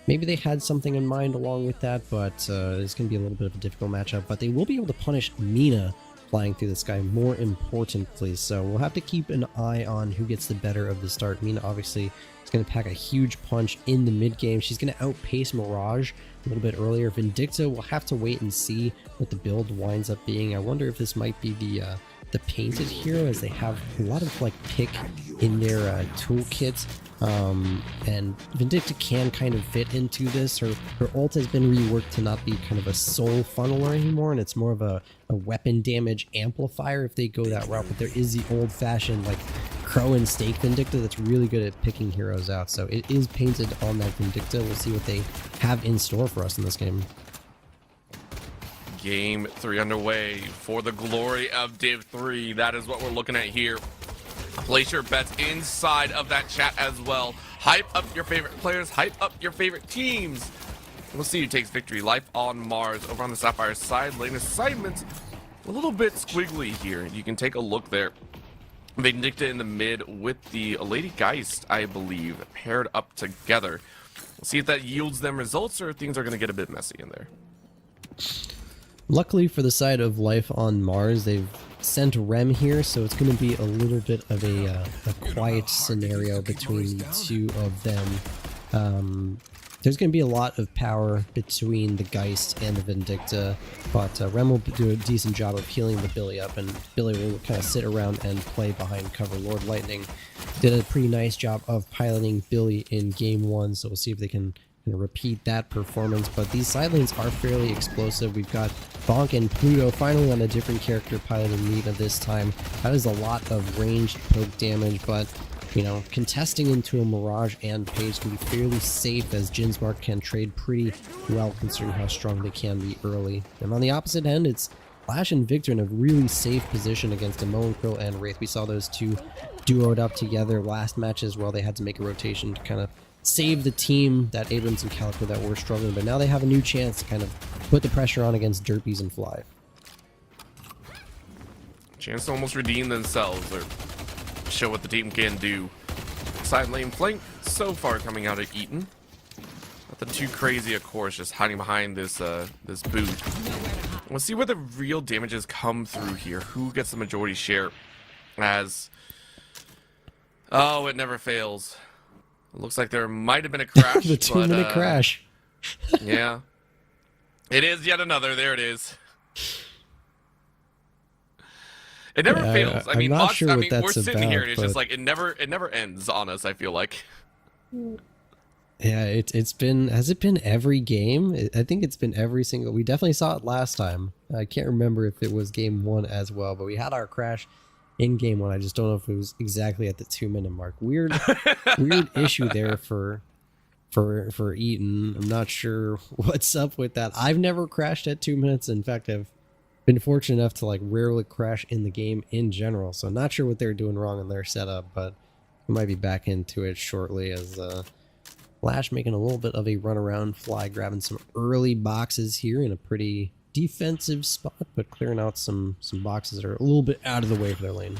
maybe they had something in mind along with that, but it's going to be a little bit of a difficult matchup. But they will be able to punish Mina flying through the sky, more importantly. So we'll have to keep an eye on who gets the better of the start. Mina obviously is going to pack a huge punch in the mid game. She's going to outpace Mirage a little bit earlier. Vindicta will have to wait and see what the build winds up being. I wonder if this might be the painted hero, as they have a lot of like pick in their toolkit. And Vindicta can kind of fit into this. Her ult has been reworked to not be kind of a soul funneler anymore, and it's more of a weapon damage amplifier if they go that route. But there is the old-fashioned like crow and stake Vindicta that's really good at picking heroes out. So it is painted on that Vindicta. We'll see what they have in store for us in this game. Game 3 underway for the glory of Div 3. That is what we're looking at here. Place your bets inside of that chat as well. Hype up your favorite players, hype up your favorite teams. We'll see who takes victory. Life on Mars over on the Sapphire side lane assignment. A little bit squiggly here. You can take a look there. Vindicta in the mid with the Lady Geist, I believe, paired up together. We'll see if that yields them results or if things are going to get a bit messy in there. Luckily for the side of Life on Mars, they've sent Rem here, so it's going to be a little bit of a quiet scenario between the two of them. There's going to be a lot of power between the Geist and the Vindicta, but Rem will do a decent job of healing the Billy up, and Billy will kind of sit around and play behind cover. Lord Lightning did a pretty nice job of piloting Billy in game 1, so we'll see if they can repeat that performance. But these side lanes are fairly explosive. We've got Bonk and Pluto finally on a different character piloting Nita this time. That is a lot of ranged poke damage, but you know, contesting into a Mirage and Page can be fairly safe, as Jinsmark can trade pretty well considering how strong they can be early. And on the opposite end, it's Flash and Victor in a really safe position against a Krill and Wraith. We saw those two duoed up together last match as well. They had to make a rotation to kind of save the team, that Abrams and Calico, that were struggling, but now they have a new chance to kind of put the pressure on against Derpies and Fly. Chance to almost redeem themselves or show what the team can do. Side lane flank so far coming out of Eaton. Nothing too crazy, of course, just hiding behind this this boot. We'll see where the real damages come through here. Who gets the majority share as... Oh, it never fails. It looks like there might have been a crash. The 2-minute crash. Yeah. It is yet another. There it is. It never fails. I mean, I'm not sure what that's we're sitting about, here and it's but... just like it never ends on us, I feel like. Yeah, it's been, has it been every game? I think it's been every single, we definitely saw it last time. I can't remember if it was game 1 as well, but we had our crash in game 1. I just don't know if it was exactly at the 2-minute mark. Weird issue there for Eaton. I'm not sure what's up with that. I've never crashed at 2 minutes. In fact, I've been fortunate enough to like rarely crash in the game in general. So I'm not sure what they're doing wrong in their setup, but we might be back into it shortly, as Flash making a little bit of a run around, Fly grabbing some early boxes here in a pretty defensive spot, but clearing out some boxes that are a little bit out of the way for their lane.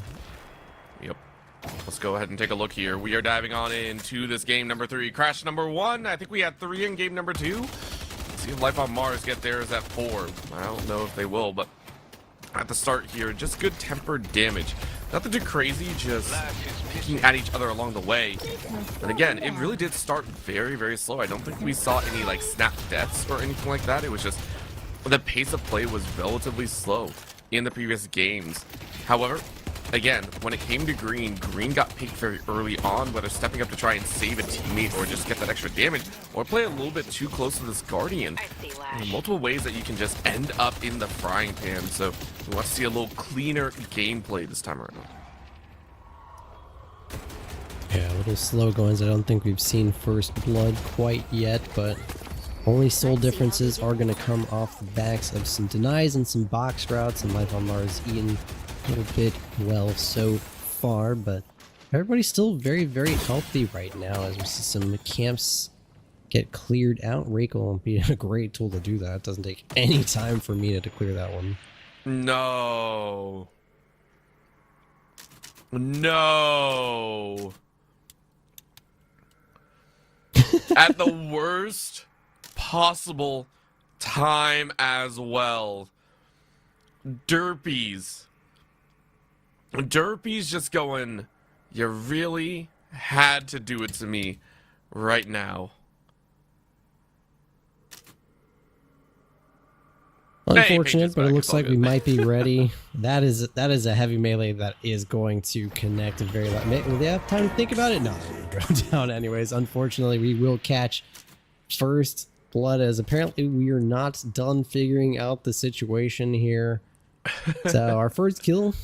Yep. Let's go ahead and take a look here. We are diving on into this game number 3. Crash number 1. I think we had 3 in game number 2. Let's see if Life on Mars get theirs at 4. I don't know if they will, but at the start here. Just good tempered damage. Nothing too crazy, just picking at each other along the way. And again, it really did start very, very slow. I don't think we saw any like snap deaths or anything like that. It was just the pace of play was relatively slow in the previous games. However, again, when it came to Green, Green got picked very early on, whether stepping up to try and save a teammate or just get that extra damage, or play a little bit too close to this Guardian. Multiple ways that you can just end up in the frying pan, so we want to see a little cleaner gameplay this time around. Yeah, a little slow goings. I don't think we've seen first blood quite yet, but only soul differences are going to come off the backs of some denies and some box routes, and Life on Mars eating a little bit well so far, but everybody's still very, very healthy right now as we see some camps get cleared out. Rake will be a great tool to do that. It doesn't take any time for Mina to clear that one. No. No. At the worst possible time as well. Derpies just going, you really had to do it to me right now. Unfortunate, but it looks like we might be ready. That is a heavy melee that is going to connect a very lot. Will they have time to think about it? No, they're going to go down anyways. Unfortunately, we will catch first blood, as apparently we are not done figuring out the situation here. So our first kill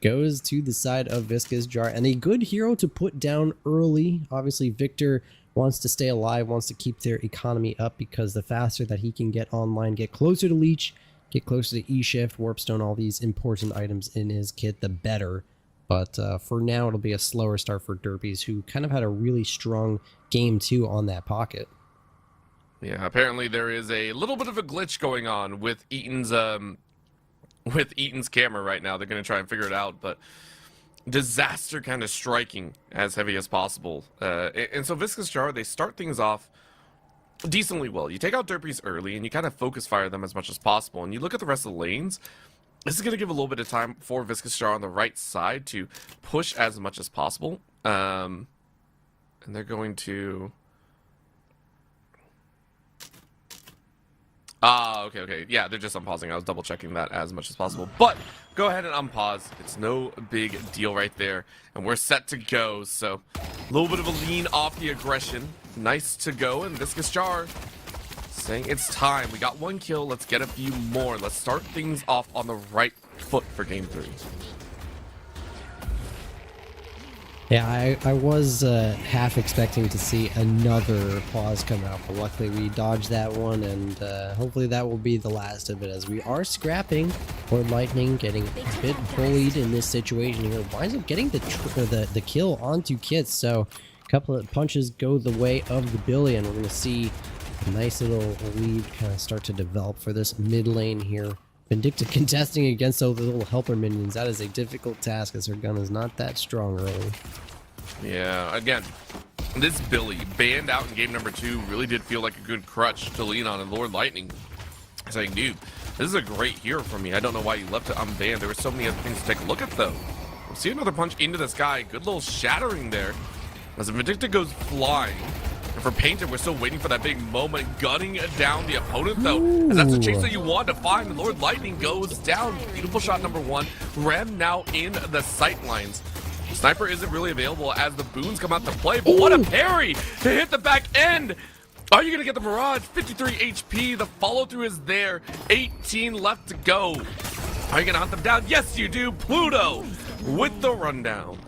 goes to the side of Visca's Jar, and a good hero to put down early. Obviously, Victor wants to stay alive, wants to keep their economy up, because the faster that he can get online, get closer to Leech, get closer to E-Shift, Warpstone, all these important items in his kit, the better. But for now, it'll be a slower start for Derpies, who kind of had a really strong game 2 on that pocket. Yeah, apparently there is a little bit of a glitch going on with Eaton's camera right now. They're going to try and figure it out, but disaster kind of striking as heavy as possible. And so Viscous Jar, they start things off decently well. You take out Derpies early and you kind of focus fire them as much as possible. And you look at the rest of the lanes. This is going to give a little bit of time for Viscous Jar on the right side to push as much as possible. And they're going to... okay. Yeah, they're just unpausing. I was double checking that as much as possible. But go ahead and unpause. It's no big deal right there. And we're set to go. So a little bit of a lean off the aggression. Nice to go. And Viscous Jar saying it's time. We got one kill. Let's get a few more. Let's start things off on the right foot for game 3. Yeah, I was half expecting to see another pause come out, but luckily we dodged that one, and hopefully that will be the last of it, as we are scrapping. Lord Lightning getting a bit bullied in this situation here, winds up getting the kill onto Kits, so a couple of punches go the way of the Billy, and we're going to see a nice little lead kind of start to develop for this mid lane here. Vindicta contesting against those little helper minions. That is a difficult task, as her gun is not that strong early. Yeah, again, this Billy, banned out in game number 2, really did feel like a good crutch to lean on. And Lord Lightning saying, dude, this is a great hero for me. I don't know why you left it unbanned. There were so many other things to take a look at, though. We'll see another punch into this guy. Good little shattering there. As the Vindicta goes flying. And for Painter, we're still waiting for that big moment, gunning down the opponent, though. And that's the chase that you want to find. And Lord Lightning goes down. Beautiful shot number 1. Rem now in the sight lines. Sniper isn't really available as the boons come out to play, but what a parry to hit the back end. Are you going to get the Mirage? 53 HP. The follow-through is there. 18 left to go. Are you going to hunt them down? Yes, you do. Pluto with the rundown.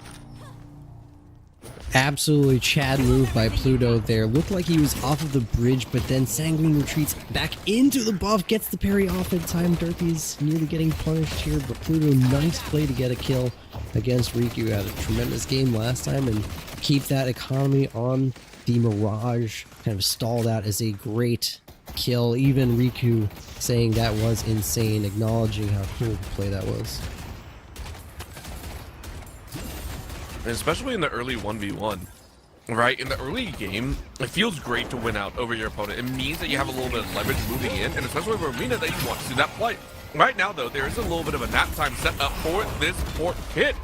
Absolutely Chad move by Pluto there. Looked like he was off of the bridge, but then Sanguine retreats back into the buff, gets the parry off in time. Derpy's nearly getting punished here, but Pluto, nice play to get a kill against Riku. Had a tremendous game last time, and keep that economy on the Mirage kind of stalled out as a great kill. Even Riku saying that was insane, acknowledging how cool the play that was. And especially in the early 1v1, right? In the early game, it feels great to win out over your opponent. It means that you have a little bit of leverage moving in, and especially for Arena, that you want to see that play. Right now, though, there is a little bit of a nap time set up for this poor Kit.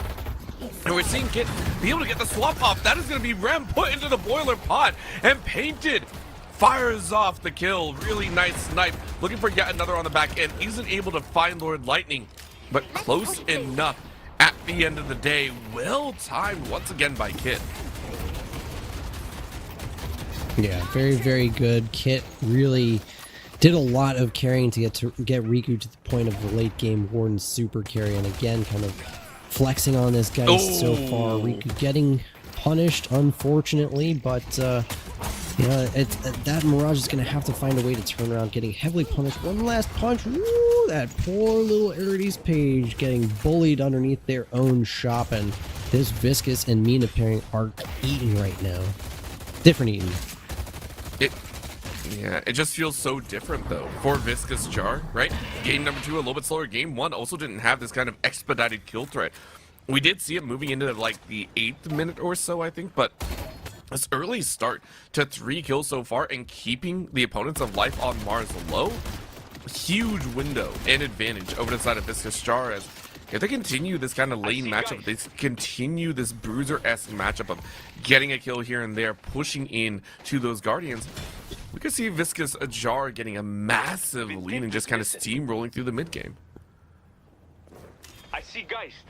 And we're seeing Kit be able to get the swap off. That is going to be Rem put into the boiler pot and painted. Fires off the kill. Really nice snipe. Looking for yet another on the back end. Isn't able to find Lord Lightning, but close enough at the end of the day. Well timed once again by Kit. Yeah, very, very good. Kit really did a lot of carrying to get Riku to the point of the late game Warden super carry, and again, kind of flexing on this guy so far. Riku getting punished, unfortunately, but yeah, that Mirage is going to have to find a way to turn around, getting heavily punished. One last punch. Woo, that poor little Arides Page getting bullied underneath their own shop, and this Viscous and Mina pairing are eating right now. Different eating. Yeah, it just feels so different though for Viscous Jar, right? Game number 2 a little bit slower. Game 1 also didn't have this kind of expedited kill threat. We did see it moving into like the 8th minute or so, I think, but this early start to 3 kills so far and keeping the opponents of Life on Mars low, huge window and advantage over the side of Viscous Jar. As if they continue this kind of lane matchup, they continue this Bruiser-esque matchup of getting a kill here and there, pushing in to those Guardians, we could see Viscous Jar getting a massive lead and just kind of steamrolling through the mid game. I see Geist.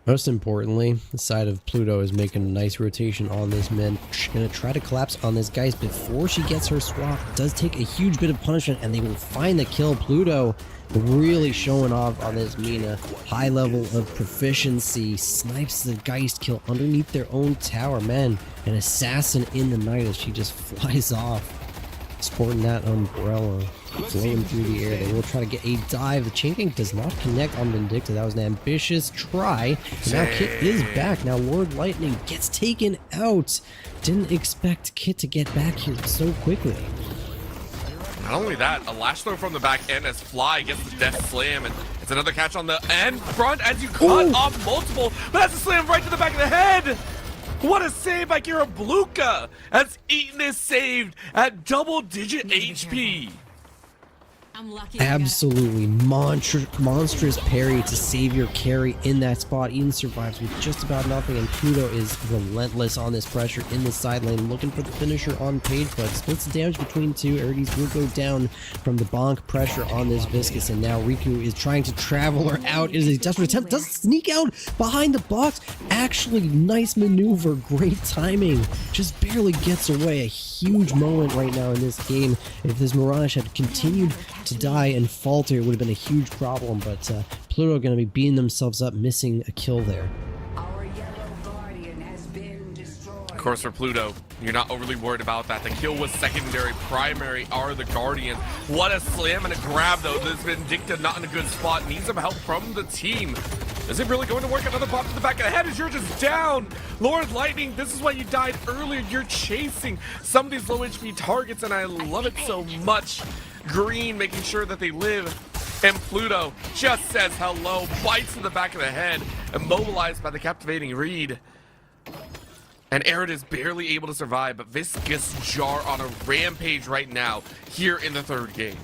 Most importantly, the side of Pluto is making a nice rotation on this mid. She's going to try to collapse on this Geist before she gets her swap. It does take a huge bit of punishment, and they will find the kill. Pluto really showing off on this Mina. High level of proficiency. Snipes the Geist kill underneath their own tower. Man, an assassin in the night as she just flies off. Sporting that umbrella. Floating through the air. They will try to get a dive. The chain gang does not connect on Vindicta. That was an ambitious try. And now Kit is back. Now Lord Lightning gets taken out. Didn't expect Kit to get back here so quickly. Not only that, a lash throw from the back end as Fly gets the death slam, and it's another catch on the end front as you cut off multiple, but that's a slam right to the back of the head. What a save by Kira Bluka, as Eaton is saved at double-digit HP. Absolutely monstrous parry to save your carry in that spot. Eaton survives with just about nothing, and Pluto is relentless on this pressure in the side lane, looking for the finisher on Page, but splits the damage between two. Arides will go down from the bonk pressure on this Viscous, and now Riku is trying to travel her out. It is a desperate attempt, doesn't sneak out behind the box. Actually, nice maneuver, great timing, just barely gets away. A huge moment right now in this game. If this Mirage had continued to die and falter, it would have been a huge problem, but Pluto going to be beating themselves up, missing a kill there. Of course, for Pluto, you're not overly worried about that. The kill was secondary. Primary are the Guardians. What a slam and a grab, though. This Vindicta not in a good spot. Needs some help from the team. Is it really going to work? Another pop to the back of the head as you're just down. Lord Lightning, this is why you died earlier. You're chasing some of these low HP targets, and I love it so much. Green making sure that they live, and Pluto just says hello, bites in the back of the head, immobilized by the captivating read. And Arid is barely able to survive, but Viscous Jar on a rampage right now here in the 3rd game.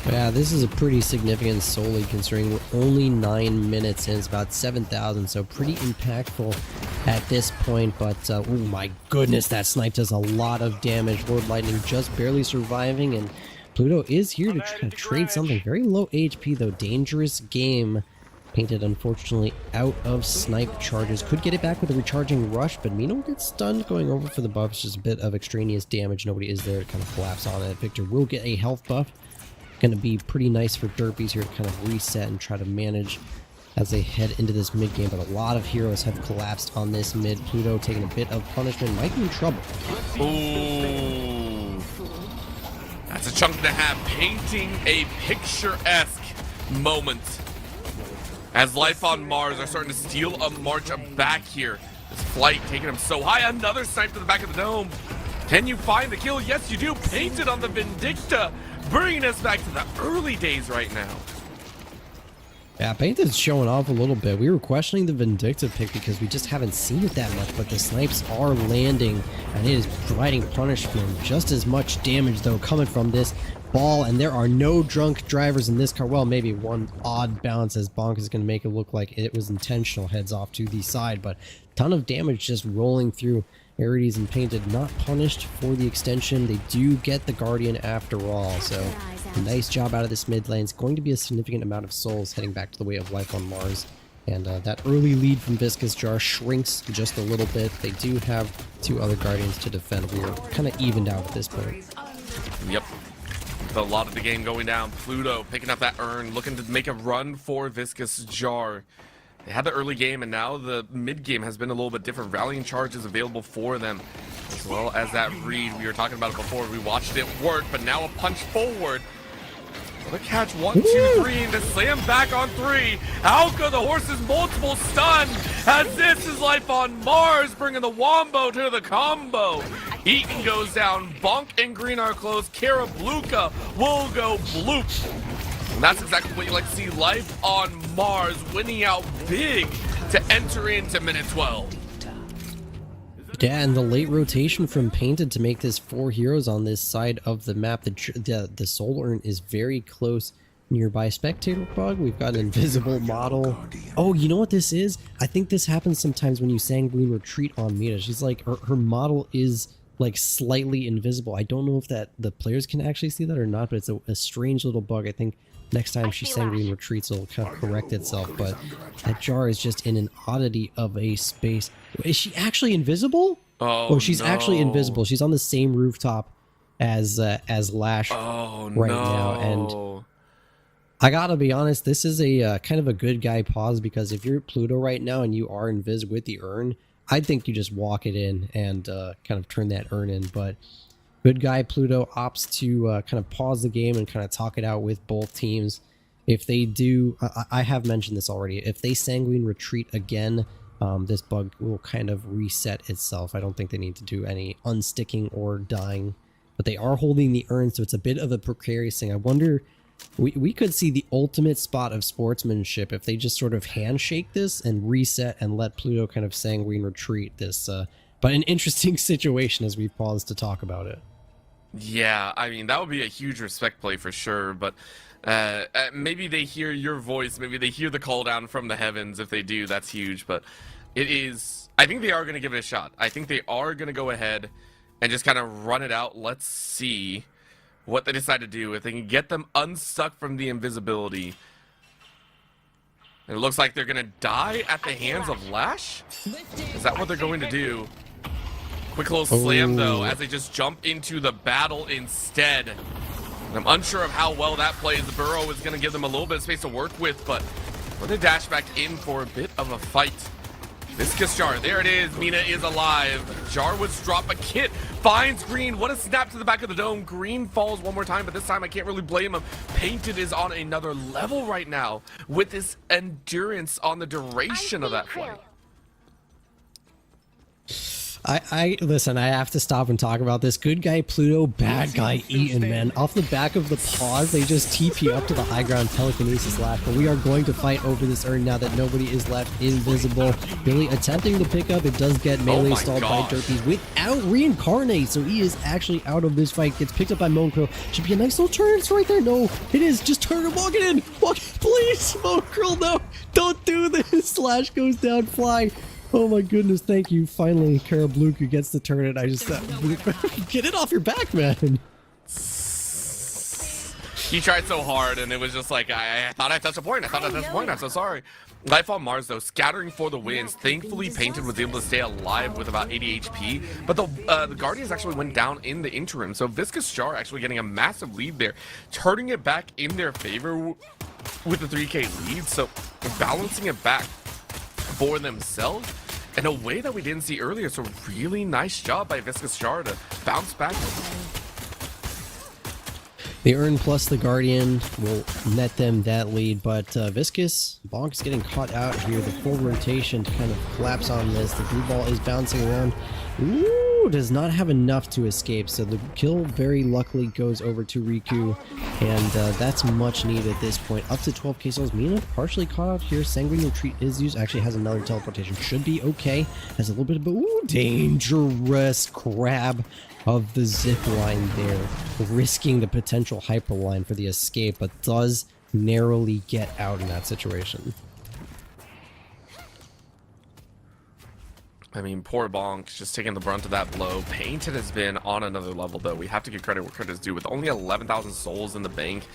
Yeah, this is a pretty significant solely considering we're only 9 minutes in. It's about 7,000, so pretty impactful at this point. But, oh my goodness, that snipe does a lot of damage. Lord Lightning just barely surviving, and Pluto is here to try to trade something. Very low HP, though. Dangerous game. Painted, unfortunately, out of snipe charges. Could get it back with a recharging rush, but Mina will get stunned going over for the buff. It's just a bit of extraneous damage. Nobody is there to kind of collapse on it. Victor will get a health buff. Going to be pretty nice for Derpies here to kind of reset and try to manage as they head into this mid game, but a lot of heroes have collapsed on this mid. Pluto taking a bit of punishment, might be in trouble. Ooh, that's a chunk and a half, painting a picturesque moment as Life on Mars are starting to steal a march back here. This flight taking him so high. Another snipe to the back of the dome. Can you find the kill? Yes, you do. Painted on the Vindicta, bringing us back to the early days right now. Yeah, Painted's showing off a little bit. We were questioning the Vindictive pick because we just haven't seen it that much, but the snipes are landing, and it is providing punishment. Just as much damage, though, coming from this ball, and there are no drunk drivers in this car. Well, maybe one odd bounce as Bonk is going to make it look like it was intentional, heads off to the side, but ton of damage just rolling through. Arides and Painted not punished for the extension. They do get the Guardian after all, so a nice job out of this mid lane. It's going to be a significant amount of souls heading back to the way of life on Mars. And that early lead from Viscous Jar shrinks just a little bit. They do have 2 other Guardians to defend. We are kind of evened out at this point. Yep. With a lot of the game going down, Pluto picking up that urn, looking to make a run for Viscous Jar. They had the early game, and now the mid game has been a little bit different. Rallying charge is available for them, as well as that read. We were talking about it before. We watched it work, but now a punch forward. The catch 1, 2, 3, and the slam back on 3. Alka, the horse's multiple stun, as this is life on Mars, bringing the Wombo to the combo. Eaton goes down. Bonk and Green are close. Karabluka will go bloop. And that's exactly what you like to see. Life on Mars winning out big to enter into minute 12. Yeah, and the late rotation from Painted to make this 4 heroes on this side of the map. The Soul Urn is very close nearby. Spectator bug, we've got an invisible model. Oh, you know what this is? I think this happens sometimes when you Sanguine Retreat on Mita. She's like, her model is like slightly invisible. I don't know if that the players can actually see that or not, but it's a strange little bug. I think next time she Sanguine Retreats, it'll kind of correct itself, but that Jar is just in an oddity of a space. Is she actually invisible? Oh, she's actually invisible. She's on the same rooftop as Lash right now, and I gotta be honest, this is a kind of a good guy pause, because if you're Pluto right now and you are invis with the urn, I think you just walk it in and kind of turn that urn in, but good guy Pluto opts to kind of pause the game and kind of talk it out with both teams. If they do, I have mentioned this already, if they Sanguine Retreat again, this bug will kind of reset itself. I don't think they need to do any unsticking or dying, but they are holding the urn, so it's a bit of a precarious thing. I wonder, we could see the ultimate spot of sportsmanship if they just sort of handshake this and reset and let Pluto kind of Sanguine Retreat this, but an interesting situation as we've paused to talk about it. Yeah, I mean, that would be a huge respect play for sure, but maybe they hear your voice, maybe they hear the call down from the heavens. If they do, that's huge, but it is, I think they are going to give it a shot. I think they are going to go ahead and just kind of run it out. Let's see what they decide to do. If they can get them unstuck from the invisibility. It looks like they're going to die at the hands of Lash. Is that what they're going to do? Quick little slam, though, as they just jump into the battle instead. And I'm unsure of how well that plays. The Burrow is going to give them a little bit of space to work with, but we're going to dash back in for a bit of a fight. Viscous Jar, there it is. Mina is alive. Jarwood's drop a kit, finds Green. What a snap to the back of the dome. Green falls one more time, but this time I can't really blame him. Painted is on another level right now with this endurance on the duration of that flight. Listen, I have to stop and talk about this. Good guy Pluto, bad guy Eaton, man. Off the back of the pause, they just TP up to the high ground telekinesis Lash, but we are going to fight over this urn now that nobody is left invisible. Billy attempting to pick up, it does get melee stalled by Derpy without reincarnate, so he is actually out of this fight. Gets picked up by Monkril. Should be a nice little turn. It's right there. No, it is. Just turn and walk it in. Walk it, please. Monkril, no. Don't do this. Lash goes down, fly. Oh my goodness, thank you. Finally, Karabluka gets the turn, and I just get it off your back, man. He tried so hard, and it was just like, I thought I touched a point. I thought I touched a point. I'm so sorry. Life on Mars, though, scattering for the wins. Thankfully, Painted was able to stay alive with about 80 HP, but the Guardians actually went down in the interim, so Viscous Jar actually getting a massive lead there, turning it back in their favor with the 3K lead, so balancing it back for themselves in a way that we didn't see earlier. So really nice job by Viscous Jar to bounce back. The urn plus the Guardian will net them that lead, but Viscous, Bonk is getting caught out here. The full rotation to kind of collapse on this. The blue ball is bouncing around. Ooh, Ooh, does not have enough to escape, so the kill very luckily goes over to Riku, and that's much needed at this point. Up to 12k souls. Mina partially caught out here. Sanguine Retreat is used. Actually has another teleportation. Should be okay. Has a little bit of... Ooh, dangerous grab of the zip line there. Risking the potential hyper line for the escape, but does narrowly get out in that situation. I mean, poor Bonk just taking the brunt of that blow. Painted has been on another level, though. We have to give credit where credit is due. With only 11,000 souls in the bank,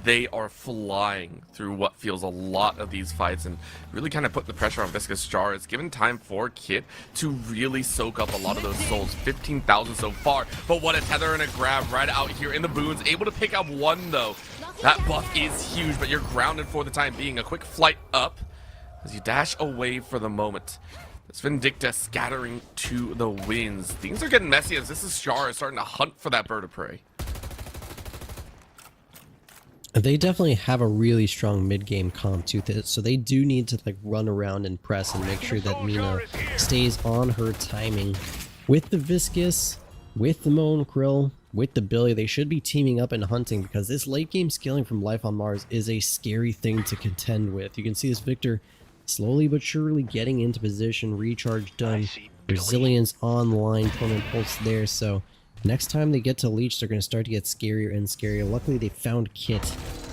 they are flying through what feels a lot of these fights and really kind of putting the pressure on Viscous Jar. It's given time for Kit to really soak up a lot of those souls. 15,000 so far, but what a tether and a grab right out here in the boons. Able to pick up one, though. That buff is huge, but you're grounded for the time being. A quick flight up as you dash away for the moment. It's Vindicta scattering to the winds. Things are getting messy as Viscous Jar is starting to hunt for that bird of prey. They definitely have a really strong mid-game comp to this, so they do need to like run around and press and make sure that Mina stays on her timing. With the Viscous, with the Moan Krill, with the Billy, they should be teaming up and hunting, because this late game scaling from Life on Mars is a scary thing to contend with. You can see this Victor slowly but surely getting into position, recharge done, resilience online, torment pulse there, so next time they get to Leech, they're going to start to get scarier and scarier. Luckily, they found Kit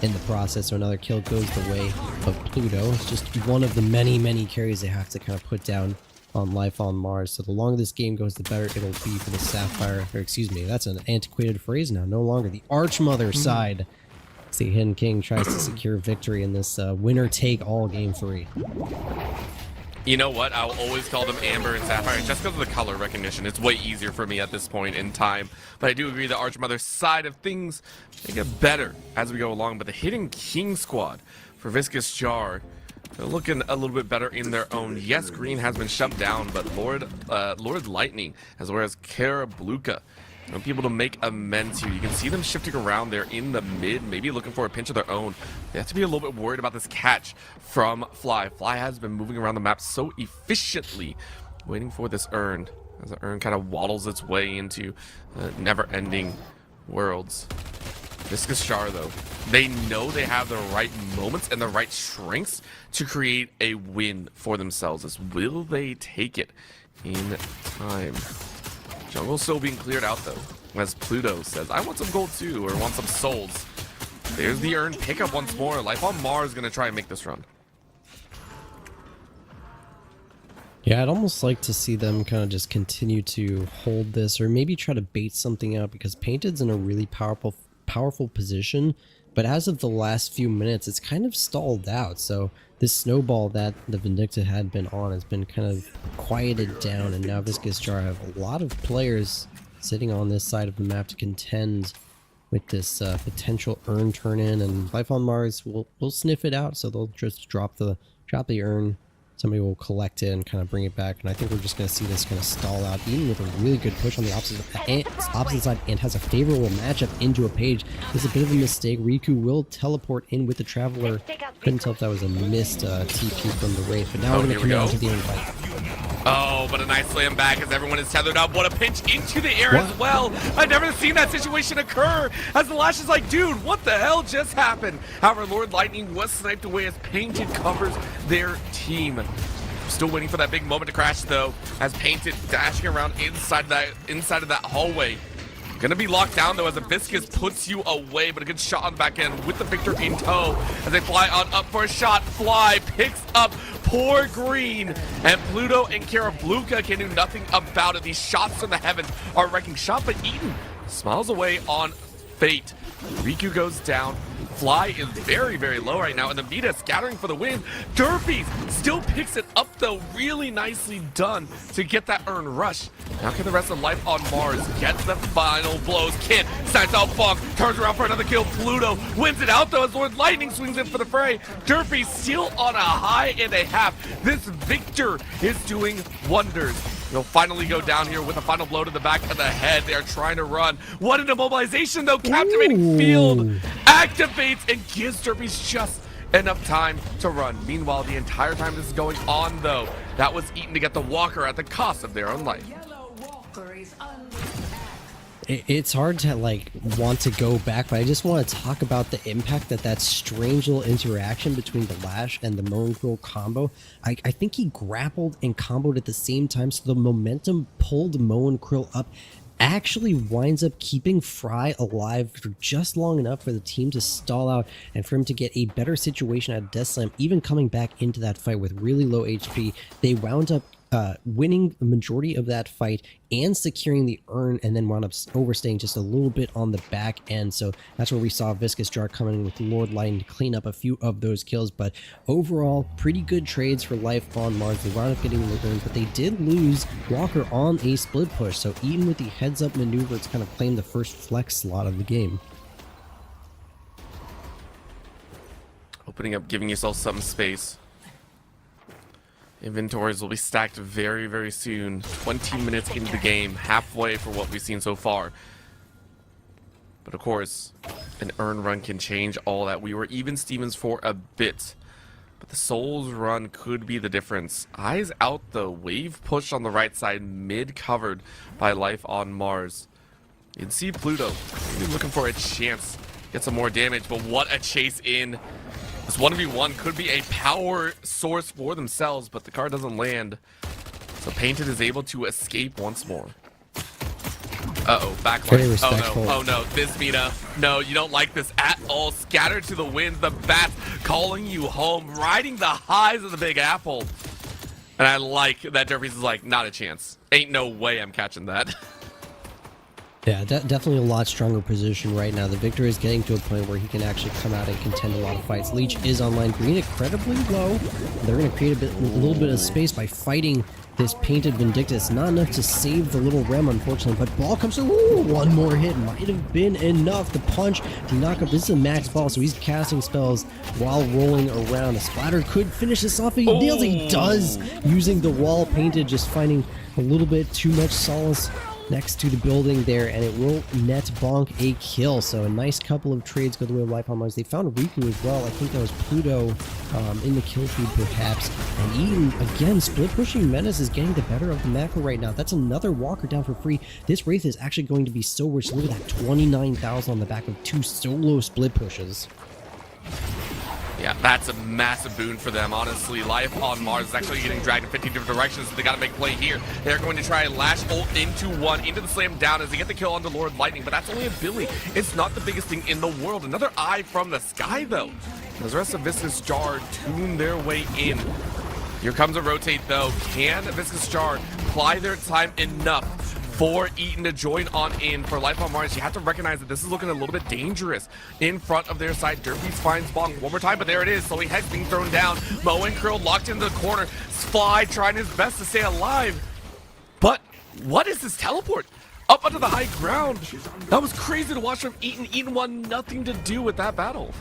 in the process, so another kill goes the way of Pluto. It's just one of the many carries they have to kind of put down on Life on Mars, so the longer this game goes, the better it'll be for the Sapphire, or excuse me, that's an antiquated phrase now, no longer the Archmother side. The Hidden King tries to secure victory in this winner-take-all Game 3. You know what? I'll always call them Amber and Sapphire just because of the color recognition. It's way easier for me at this point in time. But I do agree the Archmother side of things may get better as we go along. But the Hidden King squad for Viscous Jar, they're looking a little bit better in their own. Yes, Green has been shut down, but Lord Lightning, as well as Kara Bluka, and people to make amends here. You can see them shifting around there in the mid, maybe looking for a pinch of their own. They have to be a little bit worried about this catch from Fly. Fly has been moving around the map so efficiently, waiting for this urn, as the urn kind of waddles its way into never-ending worlds. Viscous Jar, though, they know they have the right moments and the right strengths to create a win for themselves. As will they take it in time? Jungle still being cleared out, though, as Pluto says, I want some gold too, or want some souls. There's the urn pickup once more. Life on Mars is going to try and make this run. Yeah, I'd almost like to see them kind of just continue to hold this, or maybe try to bait something out, because Painted's in a really powerful position, but as of the last few minutes, it's kind of stalled out, so this snowball that the Vindicta had been on has been kind of quieted down, and now Viscous Jar have a lot of players sitting on this side of the map to contend with this potential urn turn in, and Life on Mars will sniff it out, so they'll just drop the urn. Somebody will collect it and kind of bring it back, and I think we're just going to see this kind of stall out, even with a really good push on the opposite side, and has a favorable matchup into a page. This is a bit of a mistake. Riku will teleport in with the Traveler. Couldn't tell if that was a missed TP from the Wraith, but now we're going to come down to the invite. Oh, but a nice slam back as everyone is tethered up. What a pinch into the air as well. I've never seen that situation occur. As the Lash is like, dude, what the hell just happened? However, Lord Lightning was sniped away as Painted covers their team. Still waiting for that big moment to crash, though, as Painted dashing around inside of that hallway. Gonna be locked down, though, as a Viscous puts you away, but a good shot on the back end with the Victor in tow as they fly on up for a shot. Fly picks up poor Green, and Pluto and Kara Bluka can do nothing about it. These shots from the heavens are wrecking shop, but Eden smiles away on fate. Riku goes down. Fly is very low right now, and the Vita scattering for the win. Derpy still picks it up, though. Really nicely done to get that urn rush. Now can the rest of Life on Mars get the final blows? Kid snipes out Bonk, turns around for another kill. Pluto wins it out, though, as Lord Lightning swings in for the fray. Derpy still on a high and a half. This Victor is doing wonders. They'll finally go down here with a final blow to the back of the head. They are trying to run. What an immobilization, though. Captivating field activates and gives Derpy just enough time to run. Meanwhile, the entire time this is going on, though, that was Eaton to get the walker at the cost of their own life. It's hard to like want to go back, but I just want to talk about the impact that strange little interaction between the Lash and the Moe and Krill combo. I think he grappled and comboed at the same time, so the momentum pulled Moe and Krill up, actually winds up keeping Fry alive for just long enough for the team to stall out and for him to get a better situation at Death Slam, even coming back into that fight with really low HP. They wound up winning the majority of that fight and securing the urn, and then wound up overstaying just a little bit on the back end. So that's where we saw Viscous Jar coming in with Lord Lightning to clean up a few of those kills. But overall, pretty good trades for Life on Mars. They wound up getting the urn, but they did lose Walker on a split push. So even with the heads up maneuver, it's kind of claimed the first flex slot of the game. Opening up, giving yourself some space. Inventories will be stacked very, very soon. 20 minutes into the game, halfway for what we've seen so far. But of course, an urn run can change all that. We were even Stevens for a bit, but the Souls run could be the difference. Eyes out though, wave push on the right side, mid covered by Life on Mars. You can see Pluto maybe looking for a chance, get some more damage, but what a chase in. This 1v1 could be a power source for themselves, but the card doesn't land. So Painted is able to escape once more. Uh-oh, backline. Oh no, this Mina. No, you don't like this at all. Scattered to the wind, the bats calling you home, riding the highs of the Big Apple. And I like that Derpy's is like, not a chance. Ain't no way I'm catching that. Yeah, definitely a lot stronger position right now. The Victor is getting to a point where he can actually come out and contend a lot of fights. Leech is online green, incredibly low. They're going to create a little bit of space by fighting this Painted Vindictus. Not enough to save the little Rem, unfortunately, but ball comes through. Ooh, one more hit might have been enough. The punch to knock up. This is a max ball, so he's casting spells while rolling around. A splatter could finish this off. He nails it. He does, using the wall. Painted just finding a little bit too much solace next to the building there, and it will net Bonk a kill. So a nice couple of trades go the way of Life on Mars. They found Riku as well. I think that was Pluto in the kill feed perhaps. And Eden, again, split pushing Menace is getting the better of the macro right now. That's another Walker down for free. This Wraith is actually going to be so rich. Look at that, 29,000 on the back of 2 solo split pushes. Yeah, that's a massive boon for them, honestly. Life on Mars is actually getting dragged in 15 different directions, so they gotta make play here. They're going to try and lash ult into one, into the slam down as they get the kill onto Lord Lightning, but that's only a Billy. It's not the biggest thing in the world. Another eye from the sky, though. As the rest of Viscous Jar tune their way in. Here comes a rotate, though. Can Viscous Jar ply their time enough for Eaton to join on in for Life on Mars? You have to recognize that this is looking a little bit dangerous in front of their side. Derpy's finds Bonk one more time, but there it is. Slowly Hex being thrown down. Moe and Krill locked into the corner. Fly trying his best to stay alive. But what is this teleport? Up onto the high ground. That was crazy to watch from Eaton. Eaton wanted nothing to do with that battle.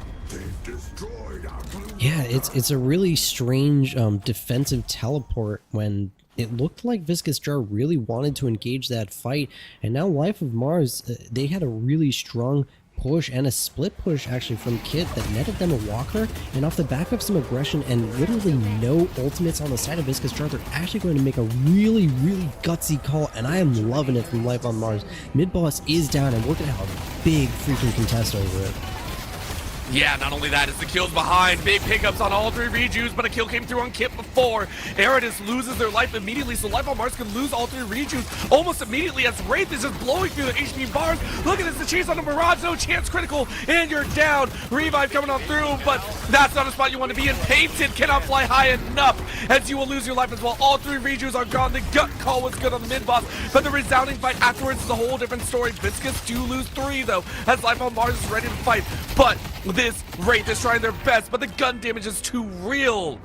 Yeah, it's a really strange defensive teleport when it looked like Viscous Jar really wanted to engage that fight, and now Life of Mars, they had a really strong push and a split push actually from Kit that netted them a Walker, and off the back of some aggression and literally no ultimates on the side of Viscous Jar, they're actually going to make a really, really gutsy call, and I am loving it from Life on Mars. Mid boss is down, and we're going to have a big freaking contest over it. Yeah, not only that, it's the kills behind. Big pickups on all 3 Rejues, but a kill came through on Kip before. Eridus loses their life immediately, so Life on Mars can lose all 3 Rejues almost immediately as Wraith is just blowing through the HP bars. Look at this, the chase on the Mirage, no chance, critical, and you're down. Revive coming on through, but that's not a spot you want to be in. Painted cannot fly high enough, as you will lose your life as well. All 3 Rejues are gone. The gut call was good on the mid-boss, but the resounding fight afterwards is a whole different story. Viscous do lose 3, though, as Life on Mars is ready to fight, but this Wraith is trying their best, but the gun damage is too real.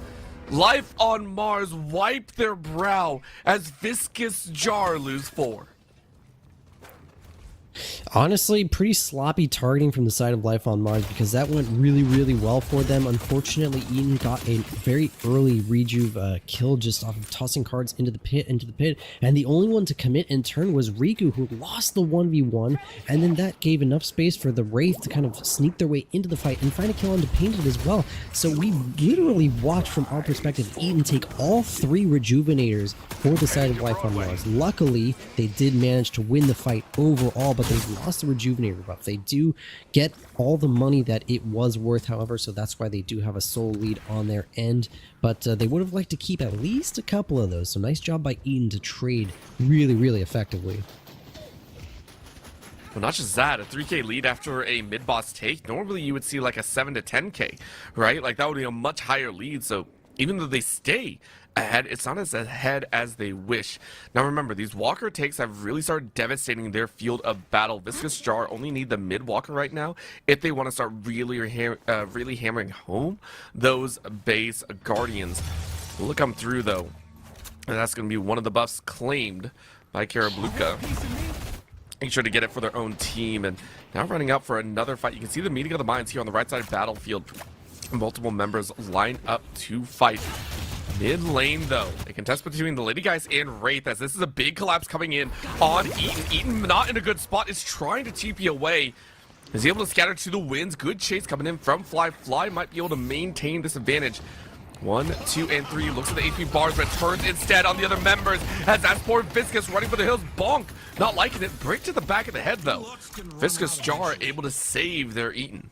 Life on Mars wipe their brow as Viscous Jar lose 4. Honestly, pretty sloppy targeting from the side of Life on Mars because that went really, really well for them. Unfortunately, Eden got a very early rejuve kill just off of tossing cards into the pit, and the only one to commit in turn was Riku, who lost the 1v1, and then that gave enough space for the Wraith to kind of sneak their way into the fight and find a kill onto Painted as well. So we literally watched from our perspective Eden take all 3 rejuvenators for the side of Life on Mars. Luckily, they did manage to win the fight overall, but they lost the rejuvenator buff. They do get all the money that it was worth, however, so that's why they do have a soul lead on their end, but they would have liked to keep at least a couple of those. So nice job by Eden to trade really, really effectively. Well, not just that, a 3k lead after a mid-boss take. Normally you would see like a 7 to 10k, right? Like that would be a much higher lead. So even though they stay ahead, it's not as ahead as they wish. Now remember, these walker takes have really started devastating their field of battle. Viscous Jar only need the mid walker right now if they want to start really hammering home those base guardians. We'll come through though, and that's going to be one of the buffs claimed by Karabluka. Make sure to get it for their own team, and now running out for another fight. You can see the meeting of the minds here on the right side of battlefield. Multiple members line up to fight. Mid lane though, a contest between the Lady Guys and Wraith, as this is a big collapse coming in on Eaton. Eaton not in a good spot, is trying to TP away. Is he able to scatter to the winds? Good chase coming in from Fly. Fly might be able to maintain this advantage. 1, 2, and 3. Looks at the HP bars, but turns instead on the other members as that's poor Viscous running for the hills. Bonk, not liking it. Break to the back of the head though. Viscous Jar able to save their Eaton.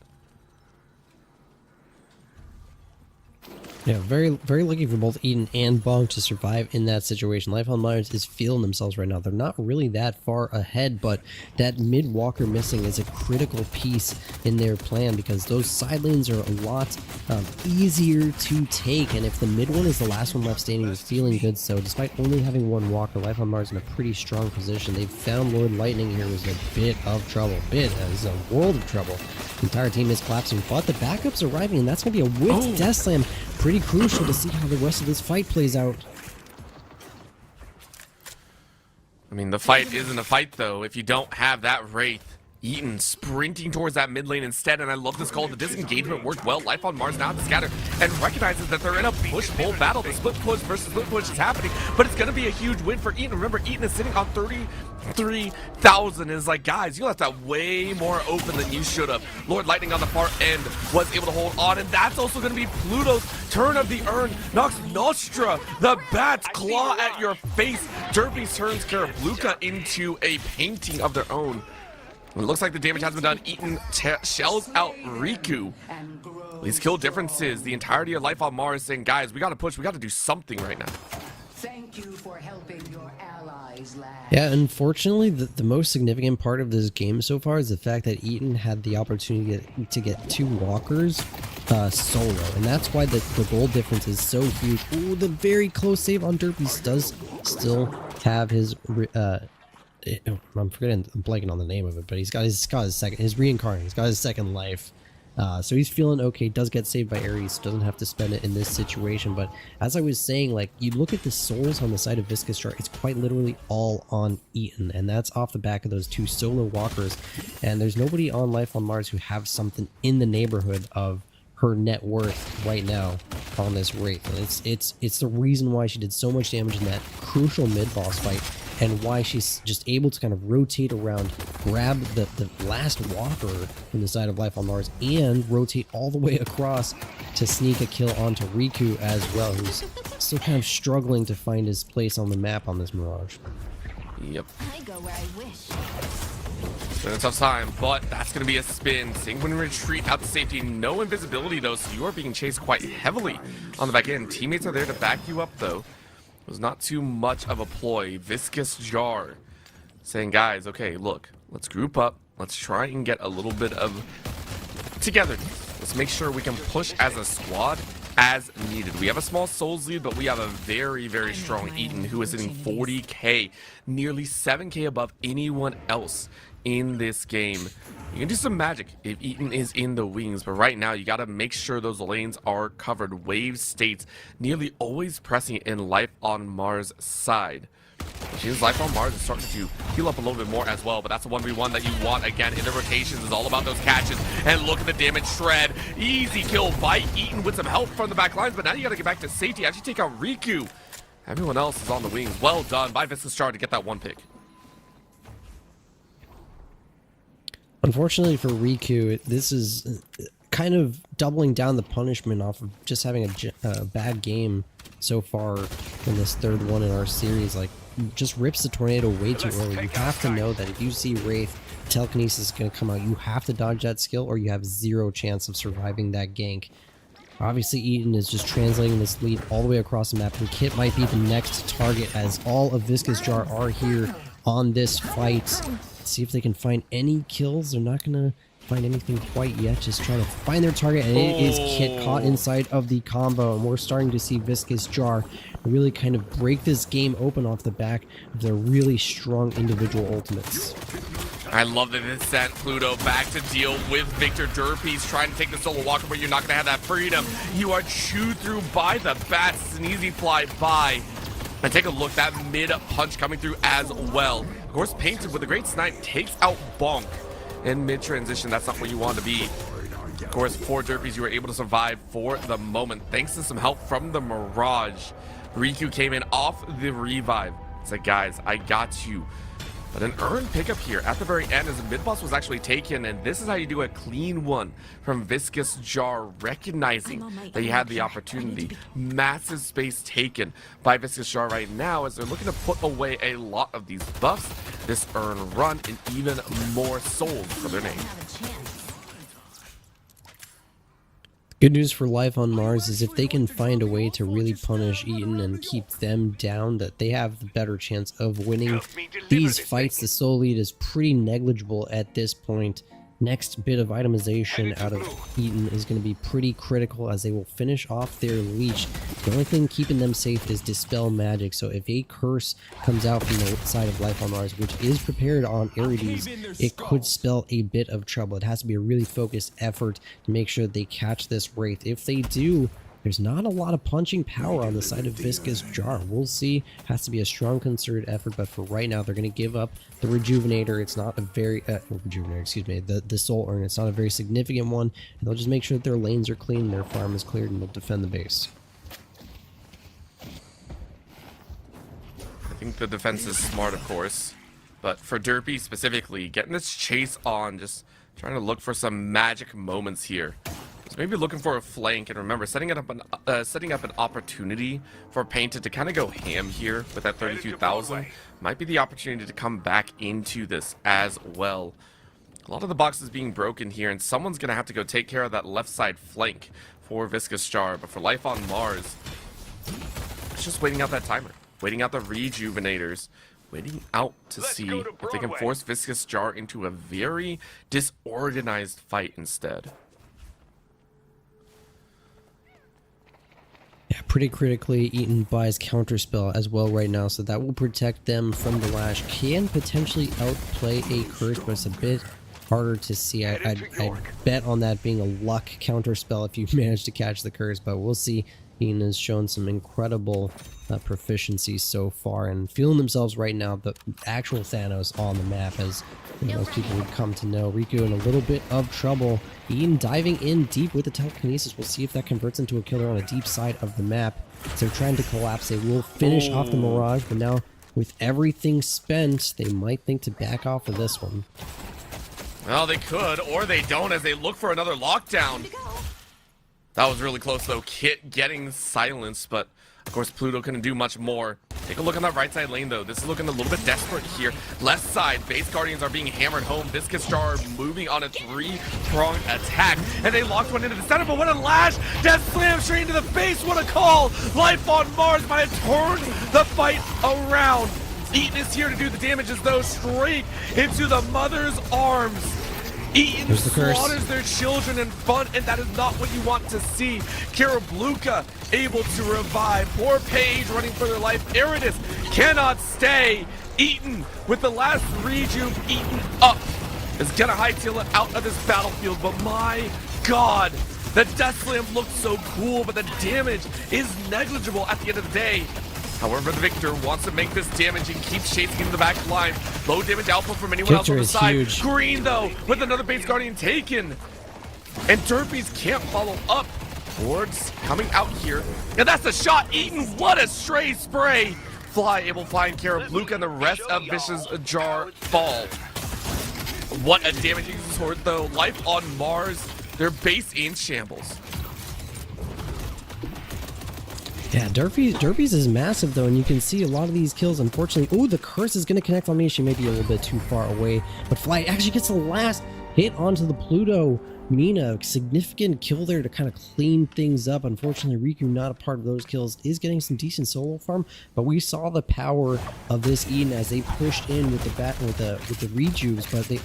Yeah, very, very lucky for both Eden and Bonk to survive in that situation. Life on Mars is feeling themselves right now. They're not really that far ahead, but that mid walker missing is a critical piece in their plan because those side lanes are a lot easier to take. And if the mid one is the last one left standing, is feeling good. So despite only having one walker, Life on Mars in a pretty strong position. They've found Lord Lightning here was a bit of trouble. As a world of trouble. The entire team is collapsing, but the backup's arriving, and that's going to be a whipped Death Slam. Pretty crucial to see how the rest of this fight plays out. I mean, the fight isn't a fight though if you don't have that Wraith. Eaton sprinting towards that mid lane instead, and I love this call. The disengagement worked well. Life on Mars now to scatter and recognizes that they're in a push-pull battle. The split push versus split push is happening, but it's going to be a huge win for Eaton. Remember, Eaton is sitting on 33,000. Is like, guys, you left that way more open than you should have. Lord Lightning on the far end was able to hold on, and that's also going to be Pluto's turn of the urn. Knocks Nostra, the bat's claw at your face. Derpy turns Karabluka into a painting of their own. It looks like the damage has been done. Eaton shells out Riku. These kill differences, the entirety of Life on Mars saying, guys, we got to push. We got to do something right now. Thank you for helping your allies, lad. Yeah, unfortunately, the most significant part of this game so far is the fact that Eaton had the opportunity to get 2 walkers solo, and that's why the goal difference is so huge. Ooh, the very close save on Derpy does still have his I'm blanking on the name of it, but he's got his reincarnate. He's got his second life. So he's feeling okay, does get saved by Ares, doesn't have to spend it in this situation. But as I was saying, like, you look at the souls on the side of Viscous Jar, it's quite literally all on Eaton, and that's off the back of those 2 solo walkers. And there's nobody on Life on Mars who have something in the neighborhood of her net worth right now on this Wraith. And it's the reason why she did so much damage in that crucial mid-boss fight, and why she's just able to kind of rotate around, grab the last walker from the side of Life on Mars, and rotate all the way across to sneak a kill onto Riku as well, who's still kind of struggling to find his place on the map on this Mirage. Yep. I go where I wish. It's been a tough time, but that's going to be a spin. Sanguine retreat out to safety. No invisibility, though, so you are being chased quite heavily on the back end. Teammates are there to back you up, though. It was not too much of a ploy. Viscous Jar saying, guys, okay, look, let's group up. Let's try and get a little bit of togetherness. Let's make sure we can push as a squad as needed. We have a small souls lead, but we have a very, very strong Eaton who is hitting 40k, nearly 7k above anyone else in this game. You can do some magic if Eaton is in the wings, but right now you got to make sure those lanes are covered. Wave states nearly always pressing in Life on Mars side. His life on Mars is starting to heal up a little bit more as well, but that's a 1v1 that you want. Again, in the rotations is all about those catches. And look at the damage shred. Easy kill by Eaton with some help from the back lines, but now you got to get back to safety. Actually take out Riku. Everyone else is on the wings. Well done by Viscous Jar to get that one pick. Unfortunately for Riku, this is kind of doubling down the punishment off of just having a bad game so far in this third one in our series. Like, just rips the tornado way too early. You have to know that if you see Wraith, telekinesis is going to come out. You have to dodge that skill or you have zero chance of surviving that gank. Obviously, Eaton is just translating this lead all the way across the map, and Kit might be the next target as all of Viscous Jar are here on this fight. See if they can find any kills. They're not going to find anything quite yet. Just trying to find their target, and it is Kit caught inside of the combo, and we're starting to see Viscous Jar really kind of break this game open off the back of their really strong individual ultimates. I love that it sent Pluto back to deal with Victor Derpy's trying to take the solo walker, but you're not going to have that freedom. You are chewed through by the bats. It's an easy fly by. And take a look, that mid punch coming through as well. Of course, Painted with a great snipe takes out Bonk in mid transition. That's not where you want to be. Of course, for Derpies, you were able to survive for the moment thanks to some help from the Mirage. Riku came in off the revive. Said, guys, I got you. But an earned pickup here at the very end as the mid boss was actually taken, and this is how you do a clean one from Viscous Jar, recognizing that you had the opportunity. Massive space taken by Viscous Jar right now as they're looking to put away a lot of these buffs, this earn run, and even more souls for their name. Good news for Life on Mars is if they can find a way to really punish Eaton and keep them down, that they have the better chance of winning these fights. The soul lead is pretty negligible at this point. Next bit of itemization out of Eaton is going to be pretty critical as they will finish off their leech. The only thing keeping them safe is Dispel Magic, so if a curse comes out from the side of Life on Mars, which is prepared on Arides, it could spell a bit of trouble. It has to be a really focused effort to make sure they catch this Wraith. If they do, there's not a lot of punching power on the side of Viscous Jar. We'll see. Has to be a strong concerted effort, but for right now, they're going to give up the Rejuvenator. It's not a very Rejuvenator, excuse me, the Soul Urn. It's not a very significant one, and they'll just make sure that their lanes are clean, their farm is cleared, and they'll defend the base. I think the defense is smart, of course, but for Derpy specifically, getting this chase on, just trying to look for some magic moments here. Maybe looking for a flank, and remember, setting up an opportunity for Painted to kind of go ham here with that 32,000 might be the opportunity to come back into this as well. A lot of the boxes being broken here, and someone's gonna have to go take care of that left side flank for Viscous Jar. But for Life on Mars, it's just waiting out that timer, waiting out the Rejuvenators, waiting out to see if they can force Viscous Jar into a very disorganized fight instead. Yeah, pretty critically, Eaton buys Counterspell as well right now, so that will protect them from the Lash. Can potentially outplay a Curse, but it's a bit harder to see. I'd bet on that being a luck Counterspell if you manage to catch the Curse, but we'll see. Eaton has shown some incredible proficiency so far and feeling themselves right now the actual Thanos on the map, as most people would come to know. Riku in a little bit of trouble. Eaton diving in deep with the telekinesis. We'll see if that converts into a killer on a deep side of the map. So they're trying to collapse. They will finish off the Mirage, but now with everything spent, they might think to back off of this one. Well, they could, or they don't, as they look for another lockdown. That was really close, though. Kit getting silenced, but of course Pluto couldn't do much more. Take a look on that right side lane, though. This is looking a little bit desperate here. Left side, base guardians are being hammered home. Viscous Jar moving on a three-pronged attack, and they locked one into the center, but what a lash! Death slam straight into the face, what a call! Life on Mars might have turned the fight around. Eaton is here to do the damages, though, straight into the mother's arms. Eaton slaughters their children in fun, and that is not what you want to see. Karabluka able to revive. Poor Paige running for their life. Arides cannot stay. Eaton with the last rejuve eaten up is gonna hightail it out of this battlefield, but my god, the Death Slam looked so cool, but the damage is negligible at the end of the day. However, the Victor wants to make this damage and keeps chasing in the back line. Low damage output from anyone else on the side. Huge. Green, though, with another base guardian taken. And Derpies can't follow up. Hordes coming out here. And that's a shot eaten. What a stray spray. Fly able to find care of Luke and the rest of Vicious Jar fall. What a damaging sword, though. Life on Mars. Their base in shambles. Yeah, Derpies is massive though, and you can see a lot of these kills, unfortunately. Oh, the curse is going to connect on me. She may be a little bit too far away, but Flight actually gets the last hit onto the Pluto. Mina, significant kill there to kind of clean things up. Unfortunately, Riku, not a part of those kills, is getting some decent solo farm, but we saw the power of this Eden as they pushed in with the rejuves, but they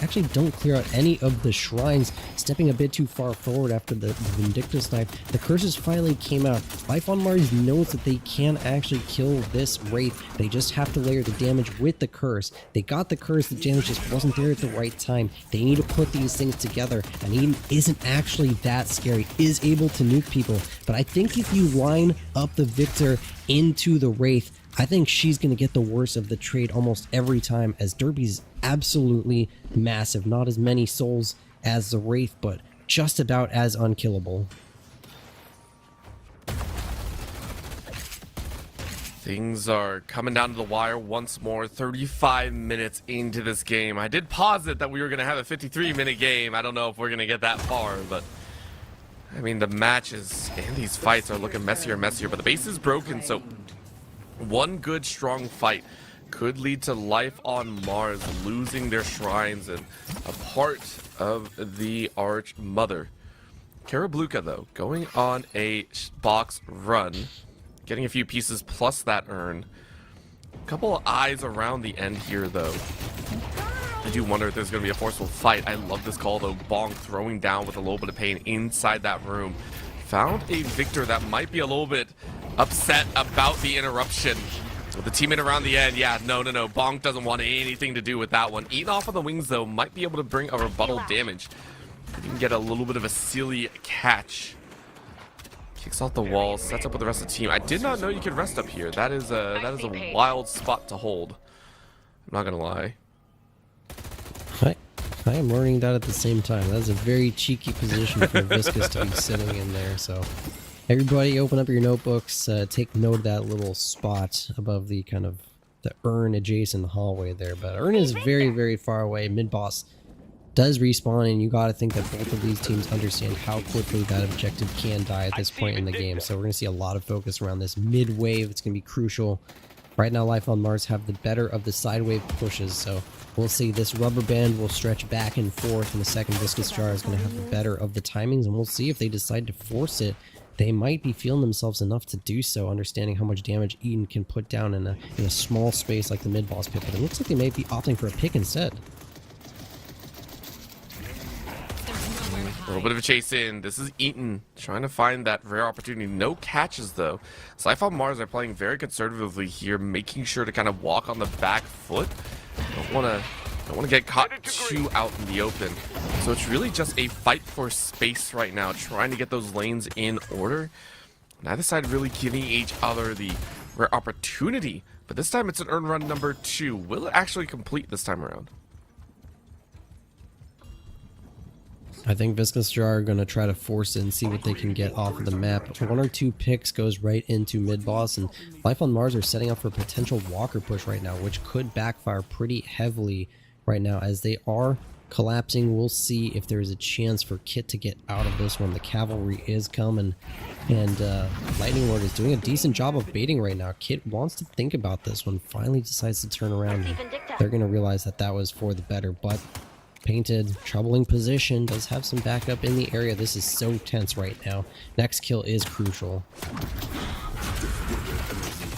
actually don't clear out any of the shrines, stepping a bit too far forward after the Vindictus snipe. The curses finally came out. Life on Mars knows that they can actually kill this Wraith. They just have to layer the damage with the curse. They got the curse, the damage just wasn't there at the right time. They need to put these things together, and Eden isn't actually that scary, is able to nuke people, but I think if you line up the Victor into the Wraith, I think she's going to get the worst of the trade almost every time, as Derby's absolutely massive. Not as many souls as the Wraith, but just about as unkillable. Things are coming down to the wire once more. 35 minutes into this game. I did posit that we were going to have a 53-minute game. I don't know if we're going to get that far, but I mean, the matches and these fights are looking messier and messier, but the base is broken, so one good, strong fight could lead to Life on Mars losing their shrines and a part of the Arch Mother. Karabluka, though, going on a box run, getting a few pieces plus that urn. A couple of eyes around the end here, though. I do wonder if there's going to be a forceful fight. I love this call, though. Bong throwing down with a little bit of pain inside that room. Found a Victor that might be a little bit upset about the interruption. With the teammate around the end, yeah, no. Bong doesn't want anything to do with that one. Eaten off on the wings, though, might be able to bring a rebuttal damage. You can get a little bit of a silly catch. Kicks off the wall, sets up with the rest of the team. I did not know you could rest up here. That is a wild spot to hold. I'm not gonna lie. I am learning that at the same time. That's a very cheeky position for Viscous to be sitting in there. So everybody open up your notebooks, take note of that little spot above the kind of the urn adjacent hallway there. But urn is very, very far away. Mid-boss does respawn, and you got to think that both of these teams understand how quickly that objective can die at this point in the game. So we're going to see a lot of focus around this mid wave. It's going to be crucial. Right now, Life on Mars have the better of the side wave pushes, so we'll see. This rubber band will stretch back and forth, and the second Viscous Jar is going to have the better of the timings, and we'll see if they decide to force it. They might be feeling themselves enough to do so, understanding how much damage Eden can put down in a small space like the mid-boss pit, but it looks like they may be opting for a pick instead. A little bit of a chase in. This is Eaton trying to find that rare opportunity. No catches, though. So Life on Mars are playing very conservatively here, making sure to kind of walk on the back foot. Don't want to get caught too out in the open. So it's really just a fight for space right now, trying to get those lanes in order. Neither side really giving each other the rare opportunity, but this time it's an earn run number 2. Will it actually complete this time around? I think Viscous Jar are going to try to force it and see what they can get off of the map. 1 or 2 picks goes right into mid-boss, and Life on Mars are setting up for a potential walker push right now, which could backfire pretty heavily right now as they are collapsing. We'll see if there's a chance for Kit to get out of this one. The cavalry is coming, and Lightning Lord is doing a decent job of baiting right now. Kit wants to think about this one, finally decides to turn around. They're going to realize that that was for the better, but Painted, troubling position, does have some backup in the area. This is so tense right now. Next kill is crucial.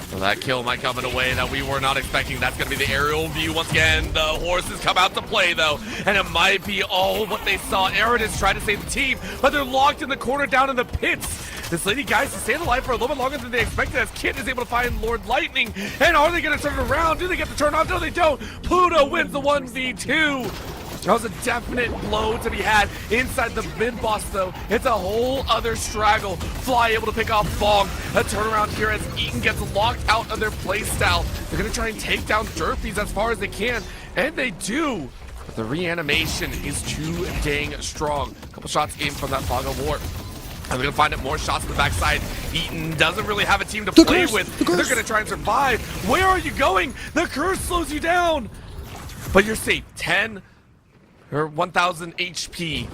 Well, that kill might come in a way that we were not expecting. That's going to be the aerial view once again. The horses come out to play, though, and it might be all what they saw. Aaron is trying to save the team, but they're locked in the corner down in the pits. This lady, guys, to stay alive for a little bit longer than they expected as Kit is able to find Lord Lightning. And are they going to turn it around? Do they get the turn off? No, they don't. Pluto wins the 1v2. That was a definite blow to be had inside the mid boss, though. It's a whole other straggle. Fly able to pick off Bong. A turnaround here as Eaton gets locked out of their playstyle. They're going to try and take down Derpies as far as they can, and they do. But the reanimation is too dang strong. A couple shots in from that Fog of War. And they're going to find out more shots on the backside. Eaton doesn't really have a team to play with. They're going to try and survive. Where are you going? The curse slows you down. But you're safe. 10 or 1,000 HP.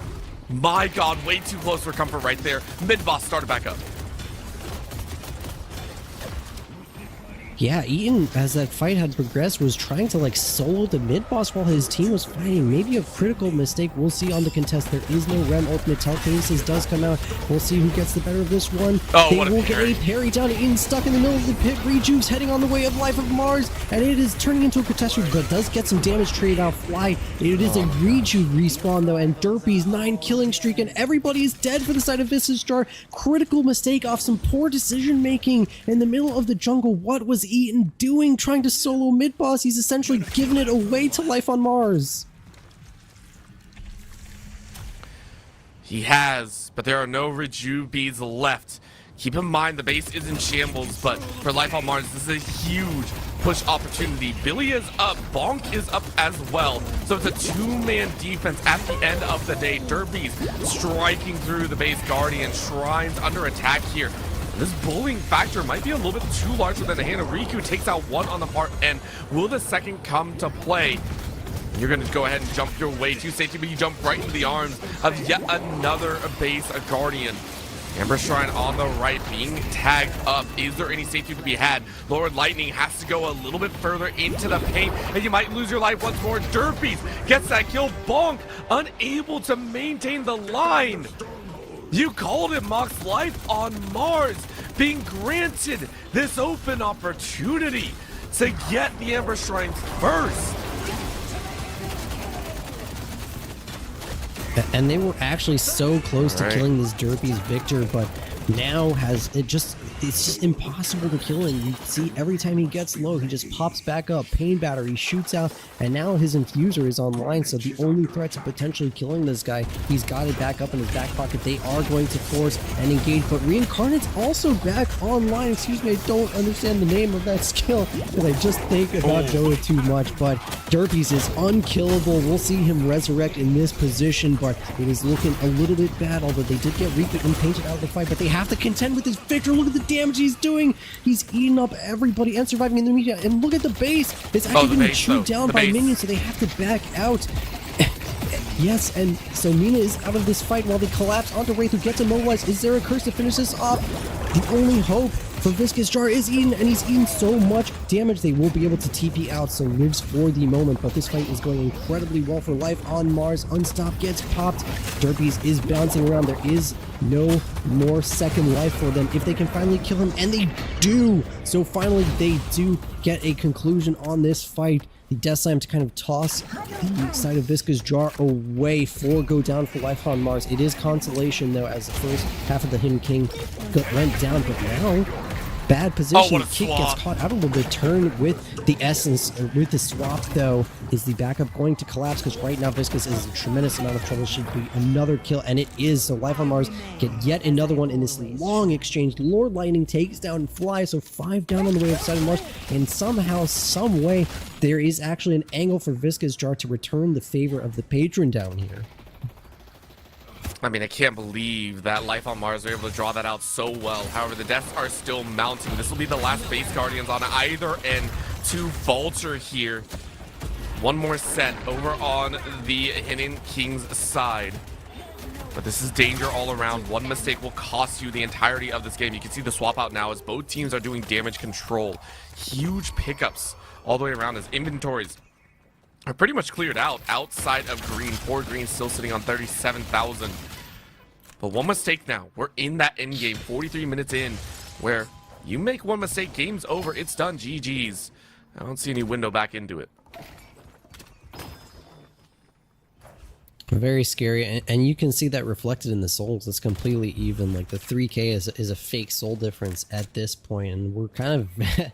My God, way too close for comfort right there. Mid-boss started back up. Yeah, Eaton, as that fight had progressed, was trying to like solo the mid-boss while his team was fighting. Maybe a critical mistake. We'll see on the contest. There is no Rem ultimate. Telekinesis does come out. We'll see who gets the better of this one. They will get a parry down. Eaton stuck in the middle of the pit. Rejuve's heading on the way of Life of Mars, and it is turning into a catastrophe, but does get some damage traded out. Fly. It is a Rejuve respawn though, and Derpy's 9 killing streak, and everybody is dead for the side of Visage Jar. Critical mistake off some poor decision making in the middle of the jungle. What was Eaton doing trying to solo mid-boss? He's essentially given it away to Life on Mars. He has, but there are no Rejuve beads left. Keep in mind the base is in shambles, but for Life on Mars, this is a huge push opportunity. Billy is up, Bonk is up as well. So it's a two-man defense at the end of the day. Derpies striking through the base Guardian. Shrines under attack here. This bullying factor might be a little bit too large for them to handle. Riku takes out one on the far end. Will the second come to play? You're going to go ahead and jump your way to safety, but you jump right into the arms of yet another base Guardian. Amber Shrine on the right being tagged up. Is there any safety to be had? Lord Lightning has to go a little bit further into the paint, and you might lose your life once more. Derpies gets that kill. Bonk unable to maintain the line. You called it, Mox. Life on Mars being granted this open opportunity to get the Amber Shrines first. And they were actually so close to killing this Derpies Victor, but now it's just impossible to kill him. You see every time he gets low, he just pops back up, pain battery, shoots out, and now his infuser is online, so the only threat to potentially killing this guy, he's got it back up in his back pocket. They are going to force and engage, but Reincarnate's also back online. Excuse me, I don't understand the name of that skill, but I just think about know it too much, but Derpies is unkillable. We'll see him resurrect in this position, but it is looking a little bit bad, although they did get Riku and painted out of the fight, but they have to contend with this Victor. Look at the damage he's doing. He's eating up everybody and surviving in the media. And look at the base. It's actually being chewed down by minions, so they have to back out. Yes, and so Mina is out of this fight while they collapse onto Wraith, who gets immobilized. Is there a curse to finish this off? The only hope for Viscous Jar is Eden, and he's eaten so much damage they will be able to TP out, so lives for the moment. But this fight is going incredibly well for Life on Mars. Unstop gets popped. Derpies is bouncing around. There is no more second life for them if they can finally kill him, and they do. So finally they do get a conclusion on this fight. The Death Slam to kind of toss the side of Viscous Jar away. 4 go down for Life on Mars. It is consolation though, as the first half of the Hidden King went down, but now bad position. Kick gets caught out a little bit. Turn with the essence, with the swap though. Is the backup going to collapse? Because right now Viscous is in a tremendous amount of trouble. Should be another kill, and it is. So Life on Mars get yet another one in this long exchange. Lord Lightning takes down Fly, so 5 down on the way of Side of Mars, and somehow, some way, there is actually an angle for Viscous Jar to return the favor of the patron down here. I mean, I can't believe that Life on Mars were able to draw that out so well. However, the deaths are still mounting. This will be the last base Guardians on either end to falter here. One more set over on the Hidden King's side. But this is danger all around. One mistake will cost you the entirety of this game. You can see the swap out now as both teams are doing damage control. Huge pickups all the way around as inventories are pretty much cleared out outside of green. Poor green still sitting on 37,000. But one mistake now. We're in that end game, 43 minutes in, where you make one mistake, game's over, it's done, GG's. I don't see any window back into it. Very scary, and you can see that reflected in the souls. It's completely even. Like the 3k is a fake soul difference at this point, and we're kind of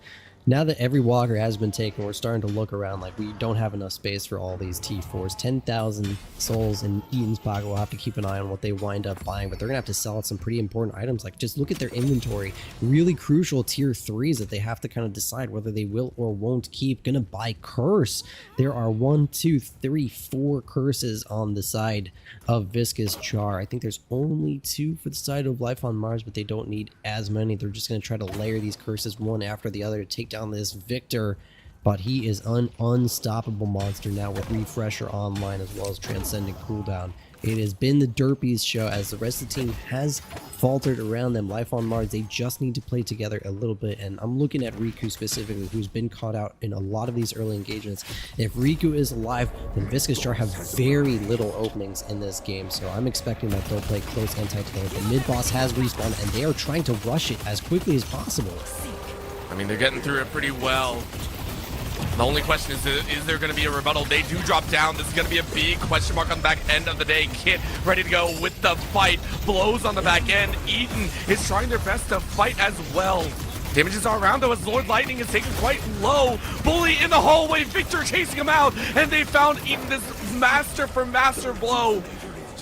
now that every walker has been taken, we're starting to look around like we don't have enough space for all these T4s. 10,000 souls in Eaton's pocket. We'll have to keep an eye on what they wind up buying, but they're gonna have to sell out some pretty important items. Like, just look at their inventory. Really crucial tier 3s that they have to kind of decide whether they will or won't keep. Gonna buy Curse. There are 1, 2, 3, 4 curses on the side of Viscous Jar. I think there's only 2 for the side of Life on Mars, but they don't need as many. They're just gonna try to layer these curses one after the other to take down this Victor, but he is an unstoppable monster now with Refresher online as well as Transcendent Cooldown. It has been the Derpies show as the rest of the team has faltered around them. Life on Mars, they just need to play together a little bit, and I'm looking at Riku specifically, who's been caught out in a lot of these early engagements. If Riku is alive, then Viscous Jar have very little openings in this game, so I'm expecting that they'll play close and tight together. The mid boss has respawned, and they are trying to rush it as quickly as possible. I mean, they're getting through it pretty well. The only question is there going to be a rebuttal? They do drop down. This is going to be a big question mark on the back end of the day. Kit ready to go with the fight. Blows on the back end. Eaton is trying their best to fight as well. Damages are around though as Lord Lightning is taken quite low. Bully in the hallway. Victor chasing him out. And they found Eaton this master for master blow.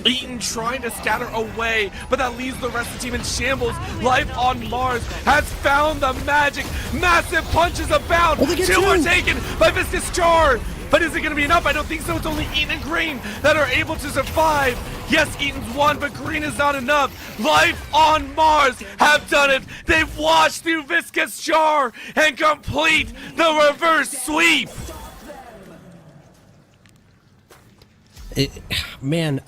Eaton trying to scatter away, but that leaves the rest of the team in shambles. Life on Mars has found the magic. Massive punches abound. 2 are taken by Viscous Jar. But is it going to be enough? I don't think so. It's only Eaton and Green that are able to survive. Yes, Eaton's won, but Green is not enough. Life on Mars have done it. They've washed through Viscous Jar and complete the reverse sweep. Man,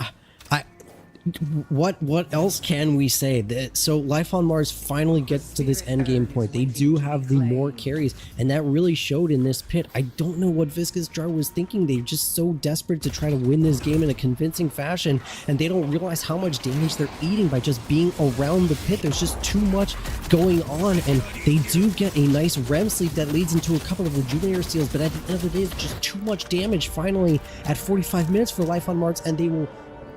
what else can we say? So Life on Mars finally gets to this end game point. They do have the more carries, and that really showed in this pit. I don't know what Viscous Jar was thinking. They're just so desperate to try to win this game in a convincing fashion, and they don't realize how much damage they're eating by just being around the pit. There's just too much going on, and they do get a nice REM sleep that leads into a couple of Rejuvenator steals, but at the end of the day, it's just too much damage finally at 45 minutes for Life on Mars, and they will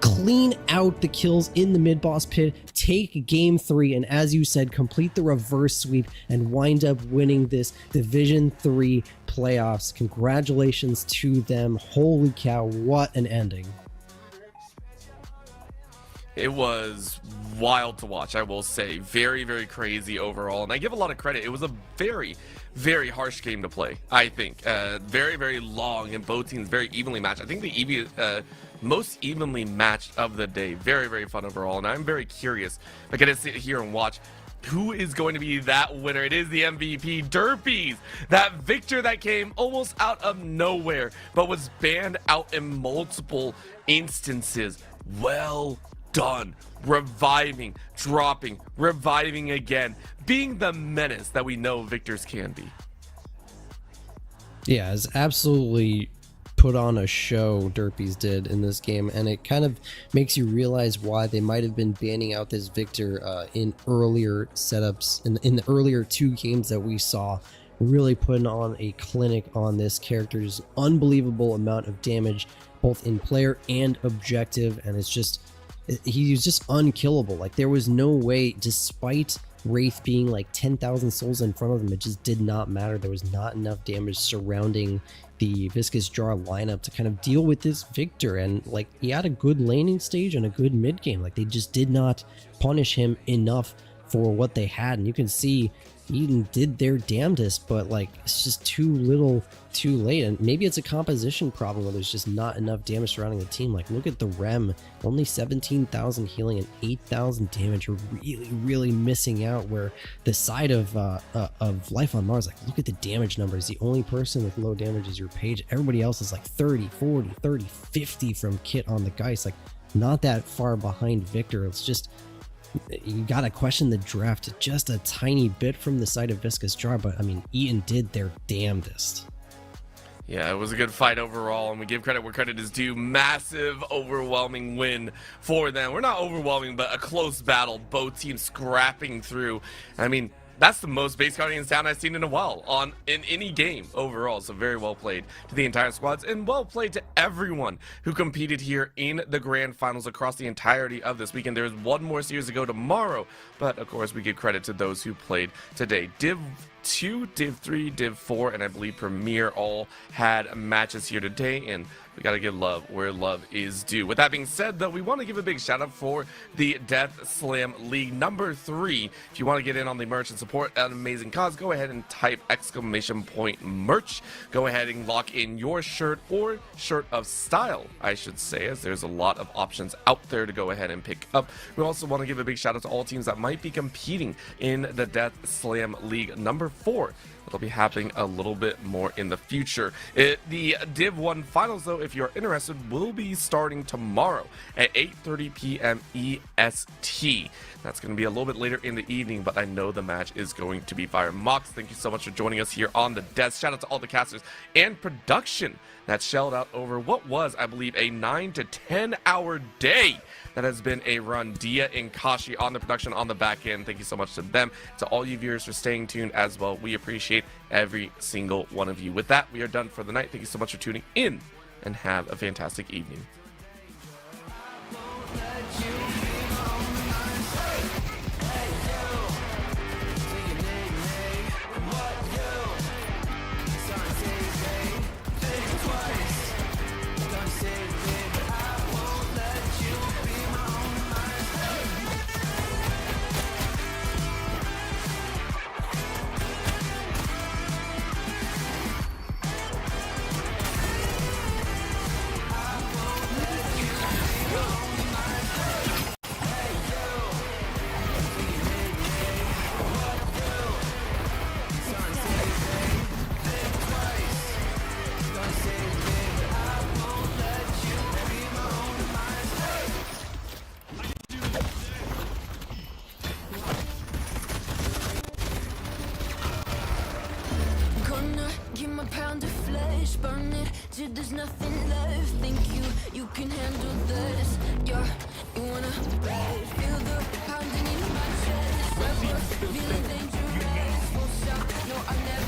clean out the kills in the mid-boss pit, take game 3, and as you said, complete the reverse sweep and wind up winning this Division 3 playoffs. Congratulations to them. Holy cow, what an ending. It was wild to watch, I will say. Very, very crazy overall. And I give a lot of credit. It was a very, very harsh game to play, I think. Very, very long, and both teams very evenly matched. I think the most evenly matched of the day. Very, very fun overall. And I'm very curious. I get to sit here and watch who is going to be that winner. It is the MVP, Derpies. That Victor that came almost out of nowhere, but was banned out in multiple instances. Well done. Reviving, dropping, reviving again, being the menace that we know Victors can be. Yeah, it's absolutely put on a show, Derpies did in this game, and it kind of makes you realize why they might have been banning out this Victor in earlier setups, in the earlier 2 games that we saw. Really putting on a clinic on this character's unbelievable amount of damage, both in player and objective, and it's just, he's just unkillable. Like, there was no way, despite Wraith being like 10,000 souls in front of them, it just did not matter. There was not enough damage surrounding the Viscous Jar lineup to kind of deal with this Victor, and like, he had a good laning stage and a good mid game. Like, they just did not punish him enough for what they had, and you can see Eden did their damnedest, but like, it's just too little too late. And maybe it's a composition problem where there's just not enough damage surrounding the team. Like, look at the REM, only 17,000 healing and 8,000 damage. You're really missing out, where the side of Life on Mars, like, look at the damage numbers. The only person with low damage is your Page. Everybody else is like 30, 40, 30, 50 from Kit on the Geist. Like, not that far behind Victor. It's just, you gotta question the draft just a tiny bit from the side of Viscous Jar, but I mean, Eaton did their damnedest. Yeah, it was a good fight overall, and we give credit where credit is due. Massive, overwhelming win for them. We're not overwhelming, but a close battle. Both teams scrapping through. I mean, that's the most base Guardians down I've seen in a while in any game overall. So very well played to the entire squads, and well played to everyone who competed here in the grand finals across the entirety of this weekend. There's one more series to go tomorrow, but of course we give credit to those who played today. Div 2, Div 3, Div 4, and I believe Premier all had matches here today, and we gotta give love where love is due. With that being said, though, we want to give a big shout out for the Death Slam League number 3. If you want to get in on the merch and support an amazing cause, go ahead and type !merch. Go ahead and lock in your shirt or shirt of style, I should say, as there's a lot of options out there to go ahead and pick up. We also want to give a big shout out to all teams that might be competing in the Death Slam League number 4. It'll be happening a little bit more in the future. The Div 1 finals, though, if you're interested, will be starting tomorrow at 8:30 p.m. EST. That's going to be a little bit later in the evening, but I know the match is going to be fire. Mox, thank you so much for joining us here on the desk. Shout out to all the casters and production that shelled out over what was, I believe, a 9 to 10 hour day. That has been a run. Dia and Kashi on the production on the back end. Thank you so much to them. To all you viewers for staying tuned as well. We appreciate every single one of you. With that, we are done for the night. Thank you so much for tuning in and have a fantastic evening. Pound of flesh, burn it till there's nothing left. Think you can handle this? You wanna ride? Feel the pounding in my chest. Feeling dangerous. Full shot. No, I never.